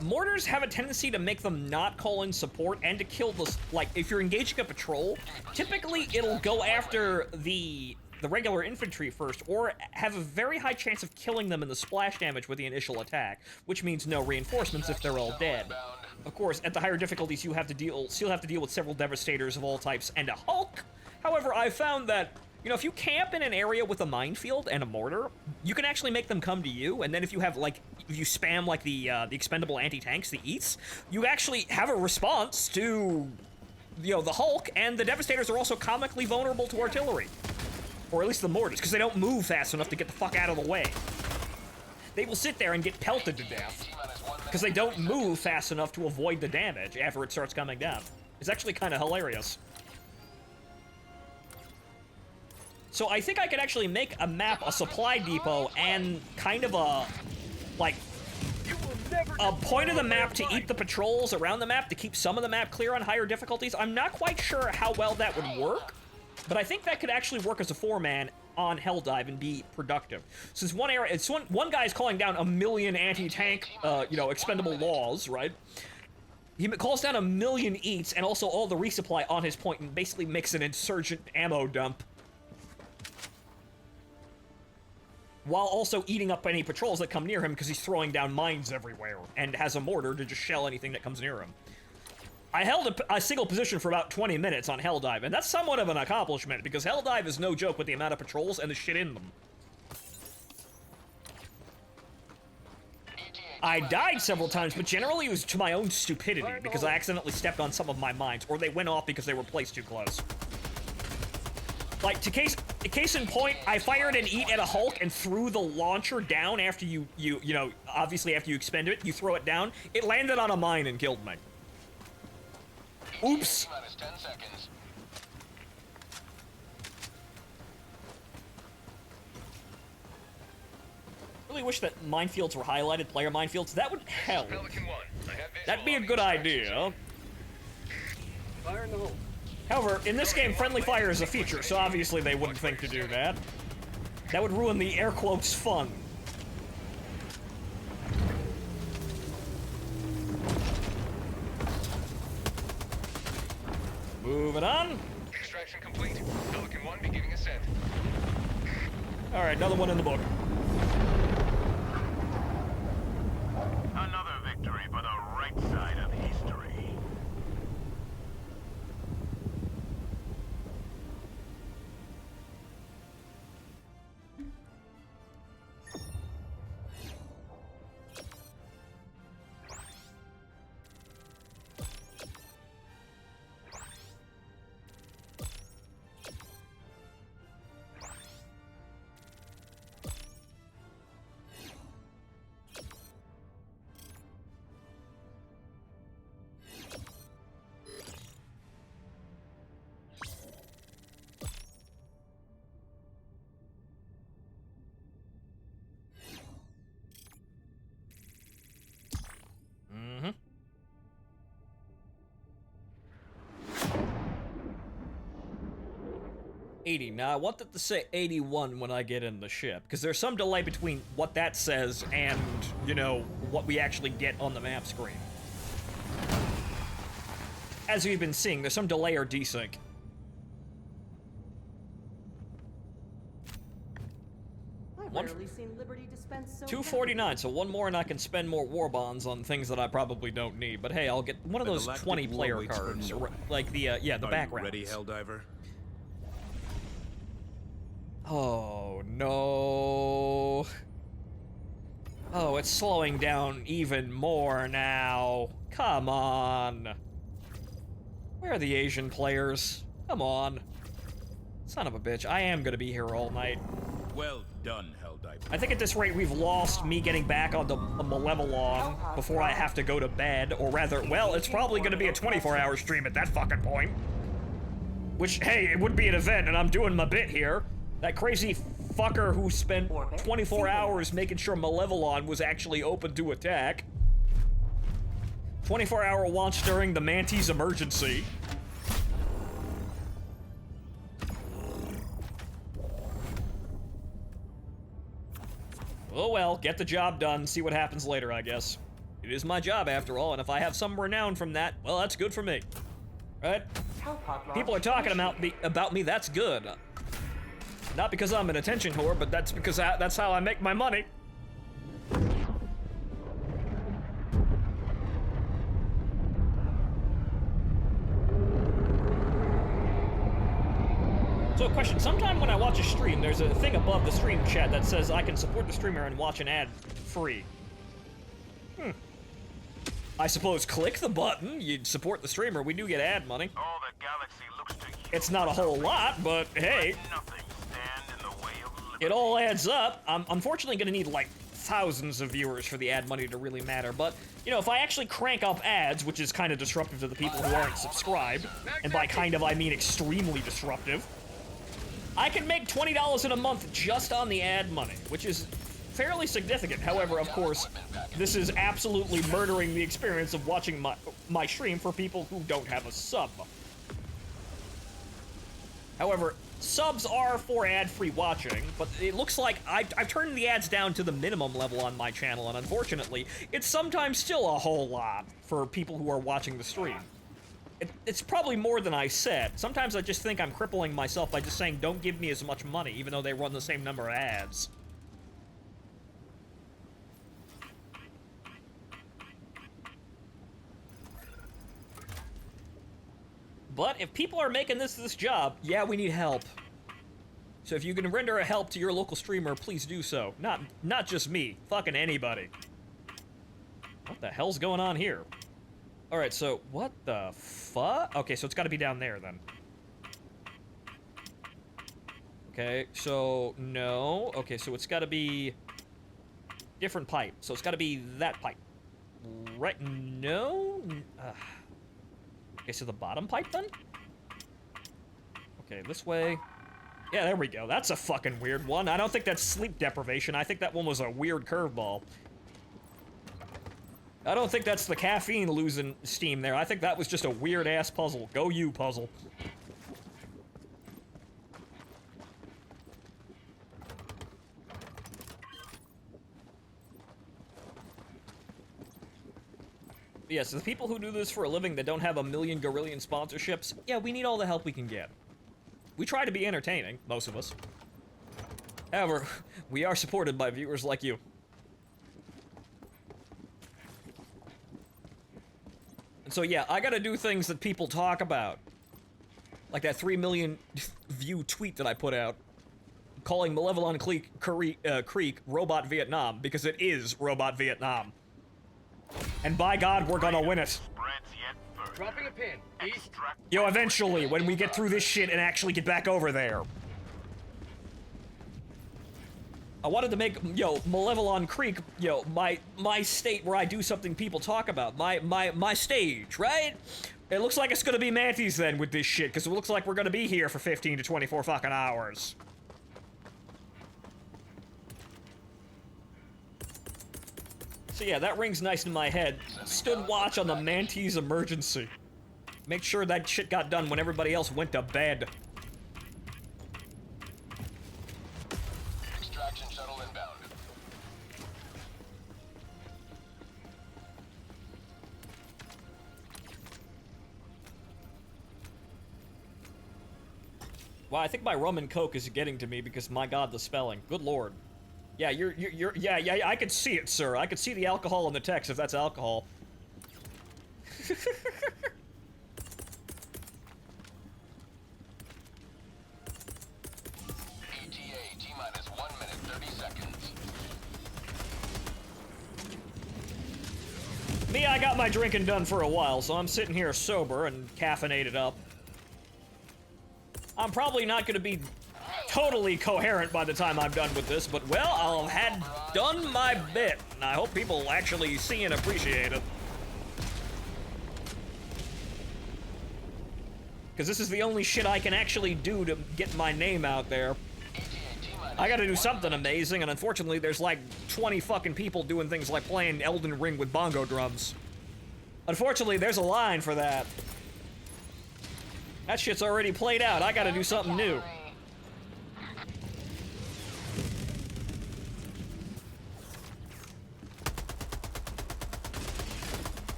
Mortars have a tendency to make them not call in support and to kill the, like, if you're engaging a patrol, typically it'll go after the regular infantry first, or have a very high chance of killing them in the splash damage with the initial attack, which means no reinforcements if they're all dead. Of course, at the higher difficulties, you still have to deal with several devastators of all types and a Hulk. However, I found that, you know, if you camp in an area with a minefield and a mortar, you can actually make them come to you, and then if you have, like, if you spam, like, the expendable anti-tanks, the EATs, you actually have a response to, you know, the Hulk, and the devastators are also comically vulnerable to artillery. Or at least the mortars, because they don't move fast enough to get the fuck out of the way. They will sit there and get pelted to death, because they don't move fast enough to avoid the damage after it starts coming down. It's actually kind of hilarious. So I think I could actually make a map, a supply depot, and kind of a, like, a point of the map to eat the patrols around the map to keep some of the map clear on higher difficulties. I'm not quite sure how well that would work, but I think that could actually work as a 4-man on Helldive and be productive. Since one area, it's one guy's calling down 1 million anti-tank, you know, expendable laws, right? He calls down 1 million EATs and also all the resupply on his point and basically makes an insurgent ammo dump. While also eating up any patrols that come near him because he's throwing down mines everywhere and has a mortar to just shell anything that comes near him. I held a single position for about 20 minutes on Helldive, and that's somewhat of an accomplishment, because Helldive is no joke with the amount of patrols and the shit in them. I died several times, but generally it was to my own stupidity, because I accidentally stepped on some of my mines, or they went off because they were placed too close. Like, case in point, I fired an EAT at a Hulk and threw the launcher down after you know, obviously after you expend it, you throw it down. It landed on a mine and killed me. Oops. Really wish that minefields were highlighted, player minefields. That would help. Pelican 1. I have That'd be a visual good on the extraction idea. Fire in the hole. However, in this game, friendly fire is a feature, so obviously they wouldn't think to do that. That would ruin the air quotes fun. Moving on. Extraction complete. Pelican 1 beginning ascent. Alright, another one in the book. Another victory for the right side of history. Mm-hmm. $80. Now, I wanted to say 81 when I get in the ship, because there's some delay between what that says and, you know, what we actually get on the map screen. As we've been seeing, there's some delay or desync. I've rarely seen Liberty dispense so 249, so one more and I can spend more war bonds on things that I probably don't need. But hey, I'll get one of The those galactic 20 war player waits for cards. no Or, one. like the, yeah, the Are backgrounds. you ready, Helldiver? Oh, no. Oh, it's slowing down even more now. Come on. Where are the Asian players? Come on. Son of a bitch, I am gonna be here all night. Well done, Helldiver. I think at this rate we've lost me getting back onto Malevolon before I have to go to bed, or rather, well, it's probably gonna be a 24-hour stream at that fucking point. Which, hey, it would be an event, and I'm doing my bit here. That crazy fucker who spent 24 hours making sure Malevolon was actually open to attack. 24-hour launch during the Mantis emergency. Oh well, get the job done, see what happens later, I guess. It is my job, after all, and if I have some renown from that, well, that's good for me. Right? People are talking about me, that's good. Not because I'm an attention whore, but that's because that's how I make my money. So a question, sometime when I watch a stream, there's a thing above the stream chat that says I can support the streamer and watch an ad free. I suppose click the button, you'd support the streamer, we do get ad money. All the galaxy looks to you. It's not a whole lot, but hey. Nothing stand in the way of liberty. It all adds up. I'm unfortunately gonna need like thousands of viewers for the ad money to really matter, but you know, if I actually crank up ads, which is kind of disruptive to the people who aren't subscribed, and by kind of I mean extremely disruptive, I can make $20 in a month just on the ad money, which is fairly significant. However, of course, this is absolutely murdering the experience of watching my stream for people who don't have a sub. However, subs are for ad-free watching, but it looks like I've turned the ads down to the minimum level on my channel, and unfortunately, it's sometimes still a whole lot for people who are watching the stream. It's probably more than I said. Sometimes I just think I'm crippling myself by just saying don't give me as much money, even though they run the same number of ads. But if people are making this job, yeah, we need help. So if you can render a help to your local streamer, please do so. Not just me, fucking anybody. What the hell's going on here? Alright, so what the fuck? Okay, so it's gotta be down there then. Okay, so no. Okay, so it's gotta be different pipe. So it's gotta be that pipe. Right, no? Okay, so the bottom pipe then? Okay, this way. Yeah, there we go. That's a fucking weird one. I don't think that's sleep deprivation. I think that one was a weird curveball. I don't think that's the caffeine losing steam there. I think that was just a weird-ass puzzle. Go you, puzzle. Yes, the people who do this for a living that don't have a million gorillion sponsorships, yeah, we need all the help we can get. We try to be entertaining, most of us. However, we are supported by viewers like you. And so yeah, I gotta do things that people talk about. Like that 3 million view tweet that I put out, calling Malevolon Creek Robot Vietnam, because it is Robot Vietnam. And by God, we're gonna win it. Dropping a pin. East. Yo, eventually, when we get through this shit and actually get back over there. I wanted to make, yo, Malevolon Creek, yo, my state where I do something people talk about. My stage, right? It looks like it's gonna be Mantis then with this shit, because it looks like we're gonna be here for 15 to 24 fucking hours. So yeah, that rings nice in my head. Stood watch on the Mantis emergency. Make sure that shit got done when everybody else went to bed. Extraction shuttle inbound. Well, I think my rum and coke is getting to me because, my God, the spelling. Good Lord. Yeah, yeah, I could see it, sir. I could see the alcohol in the text, if that's alcohol. ETA, T-minus 1 minute, 30 seconds. Me, I got my drinking done for a while, so I'm sitting here sober and caffeinated up. I'm probably not gonna be totally coherent by the time I'm done with this, but, well, I'll have had done my bit, and I hope people actually see and appreciate it. Because this is the only shit I can actually do to get my name out there. I gotta do something amazing, and unfortunately there's like 20 fucking people doing things like playing Elden Ring with bongo drums. Unfortunately, there's a line for that. That shit's already played out. I gotta do something new.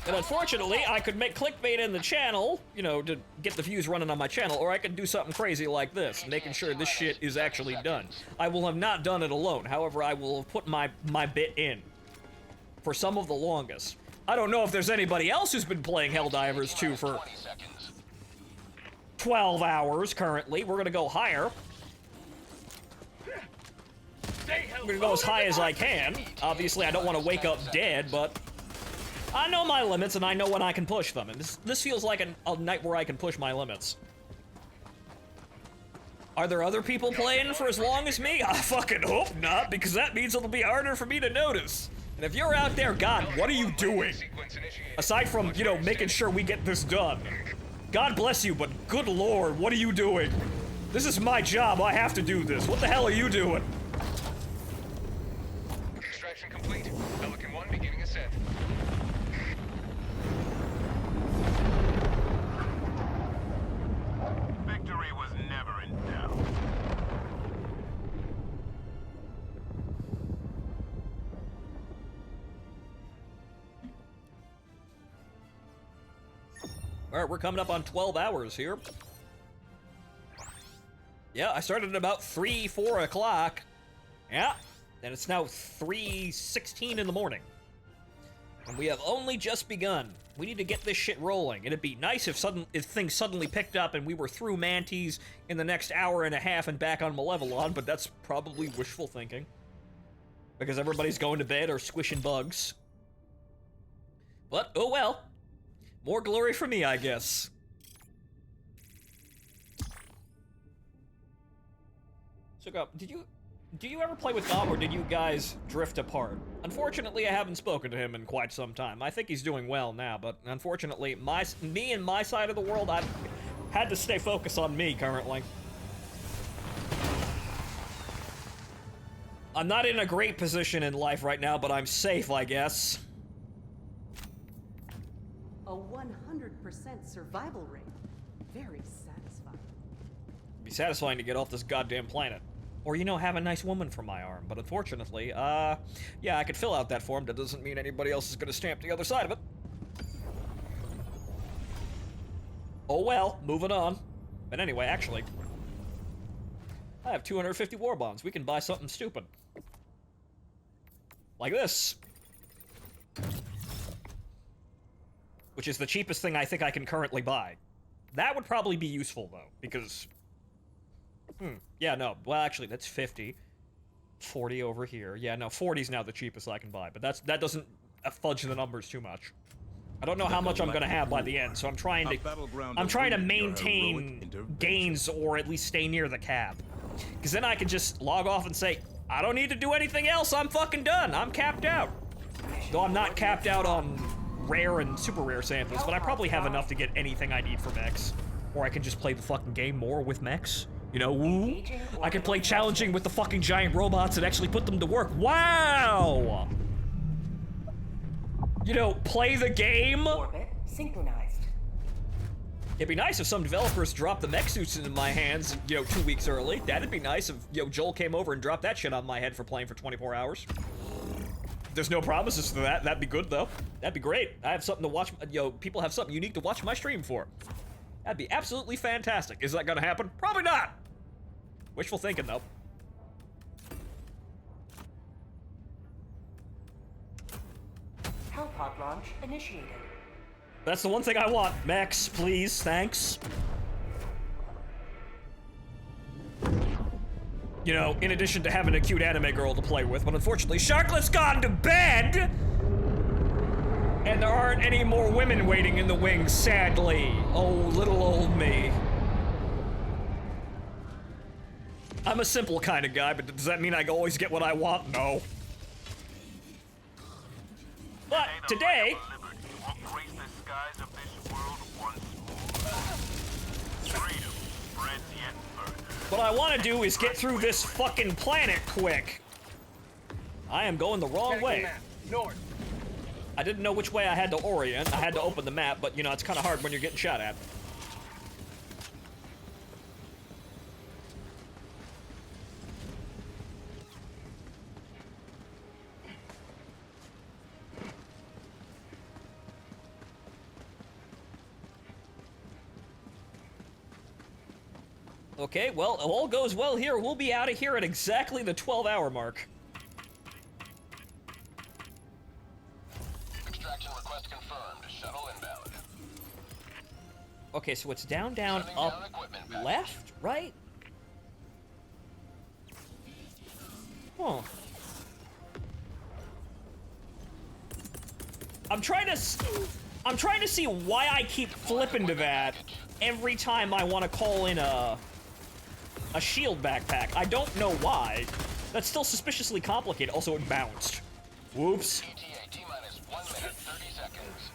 And unfortunately, I could make clickbait in the channel, you know, to get the views running on my channel, or I could do something crazy like this, making sure this shit is actually done. I will have not done it alone. However, I will have put my bit in for some of the longest. I don't know if there's anybody else who's been playing Helldivers 2 for 12 hours currently. We're gonna go higher. I'm gonna go as high as I can. Obviously, I don't want to wake up dead, but I know my limits, and I know when I can push them, and this feels like a night where I can push my limits. Are there other people playing for as long as me? I fucking hope not, because that means it'll be harder for me to notice. And if you're out there, God, what are you doing? Aside from, you know, making sure we get this done. God bless you, but good Lord, what are you doing? This is my job, I have to do this. What the hell are you doing? Extraction complete. Pelican 1 beginning ascent. Victory was never in doubt. All right, we're coming up on 12 hours here. Yeah, I started at about 3, 4 o'clock. Yeah, and it's now 3:16 in the morning. And we have only just begun. We need to get this shit rolling. It'd be nice if things suddenly picked up and we were through Mantis in the next hour and a half and back on Malevolon, but that's probably wishful thinking. Because everybody's going to bed or squishing bugs. But, oh well. More glory for me, I guess. So, do you ever play with Dom, or did you guys drift apart? Unfortunately, I haven't spoken to him in quite some time. I think he's doing well now, but unfortunately, me and my side of the world, Had to stay focused on me currently. I'm not in a great position in life right now, but I'm safe, I guess. A 100% survival rate. Very satisfying. It'd be satisfying to get off this goddamn planet. Or, you know, have a nice woman for my arm. But unfortunately, yeah, I could fill out that form. That doesn't mean anybody else is gonna stamp the other side of it. Oh well, moving on. But anyway, actually, I have 250 war bonds. We can buy something stupid. Like this. Which is the cheapest thing I think I can currently buy. That would probably be useful, though, because... yeah, no. Well, actually, that's 50. 40 over here. Yeah, no, 40's now the cheapest I can buy, but that doesn't fudge the numbers too much. I don't know how much I'm gonna have by the end, so I'm trying to maintain gains or at least stay near the cap. Because then I can just log off and say, I don't need to do anything else, I'm fucking done, I'm capped out. Though I'm not capped out on rare and super rare samples, but I probably have enough to get anything I need for mechs. Or I can just play the fucking game more with mechs. You know, woo! I can play challenging with the fucking giant robots and actually put them to work. Wow! You know, play the game. Orbit synchronized. It'd be nice if some developers dropped the mech suits into my hands, you know, 2 weeks early. That'd be nice if, you know, Joel came over and dropped that shit on my head for playing for 24 hours. There's no promises to that. That'd be good, though. That'd be great. I have something to watch, you know, people have something unique to watch my stream for. That'd be absolutely fantastic. Is that gonna happen? Probably not. Wishful thinking, though. Hellpod launch initiated. That's the one thing I want. Max, please, thanks. You know, in addition to having a cute anime girl to play with, but unfortunately, Sharklet's gone to bed! And there aren't any more women waiting in the wings, sadly. Oh, little old me. I'm a simple kind of guy, but does that mean I always get what I want? No. But today... what I want to do is get through this fucking planet quick. I am going the wrong way. North. I didn't know which way I had to orient. I had to open the map, but you know, it's kind of hard when you're getting shot at. Okay, well, if all goes well here, we'll be out of here at exactly the 12-hour mark. Extraction request confirmed. Shuttle inbound. Okay, so it's down, down, up, left, right? Huh. I'm trying to see why I keep flipping to that every time I want to call in a shield backpack. I don't know why. That's still suspiciously complicated. Also, it bounced. Whoops. ETA T-minus 1 minute, 30 seconds.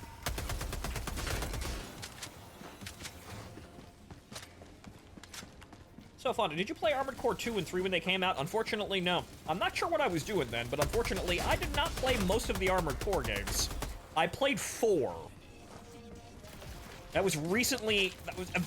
So, Fonda, did you play Armored Core 2 and 3 when they came out? Unfortunately, no. I'm not sure what I was doing then, but unfortunately, I did not play most of the Armored Core games. I played 4. That was recently,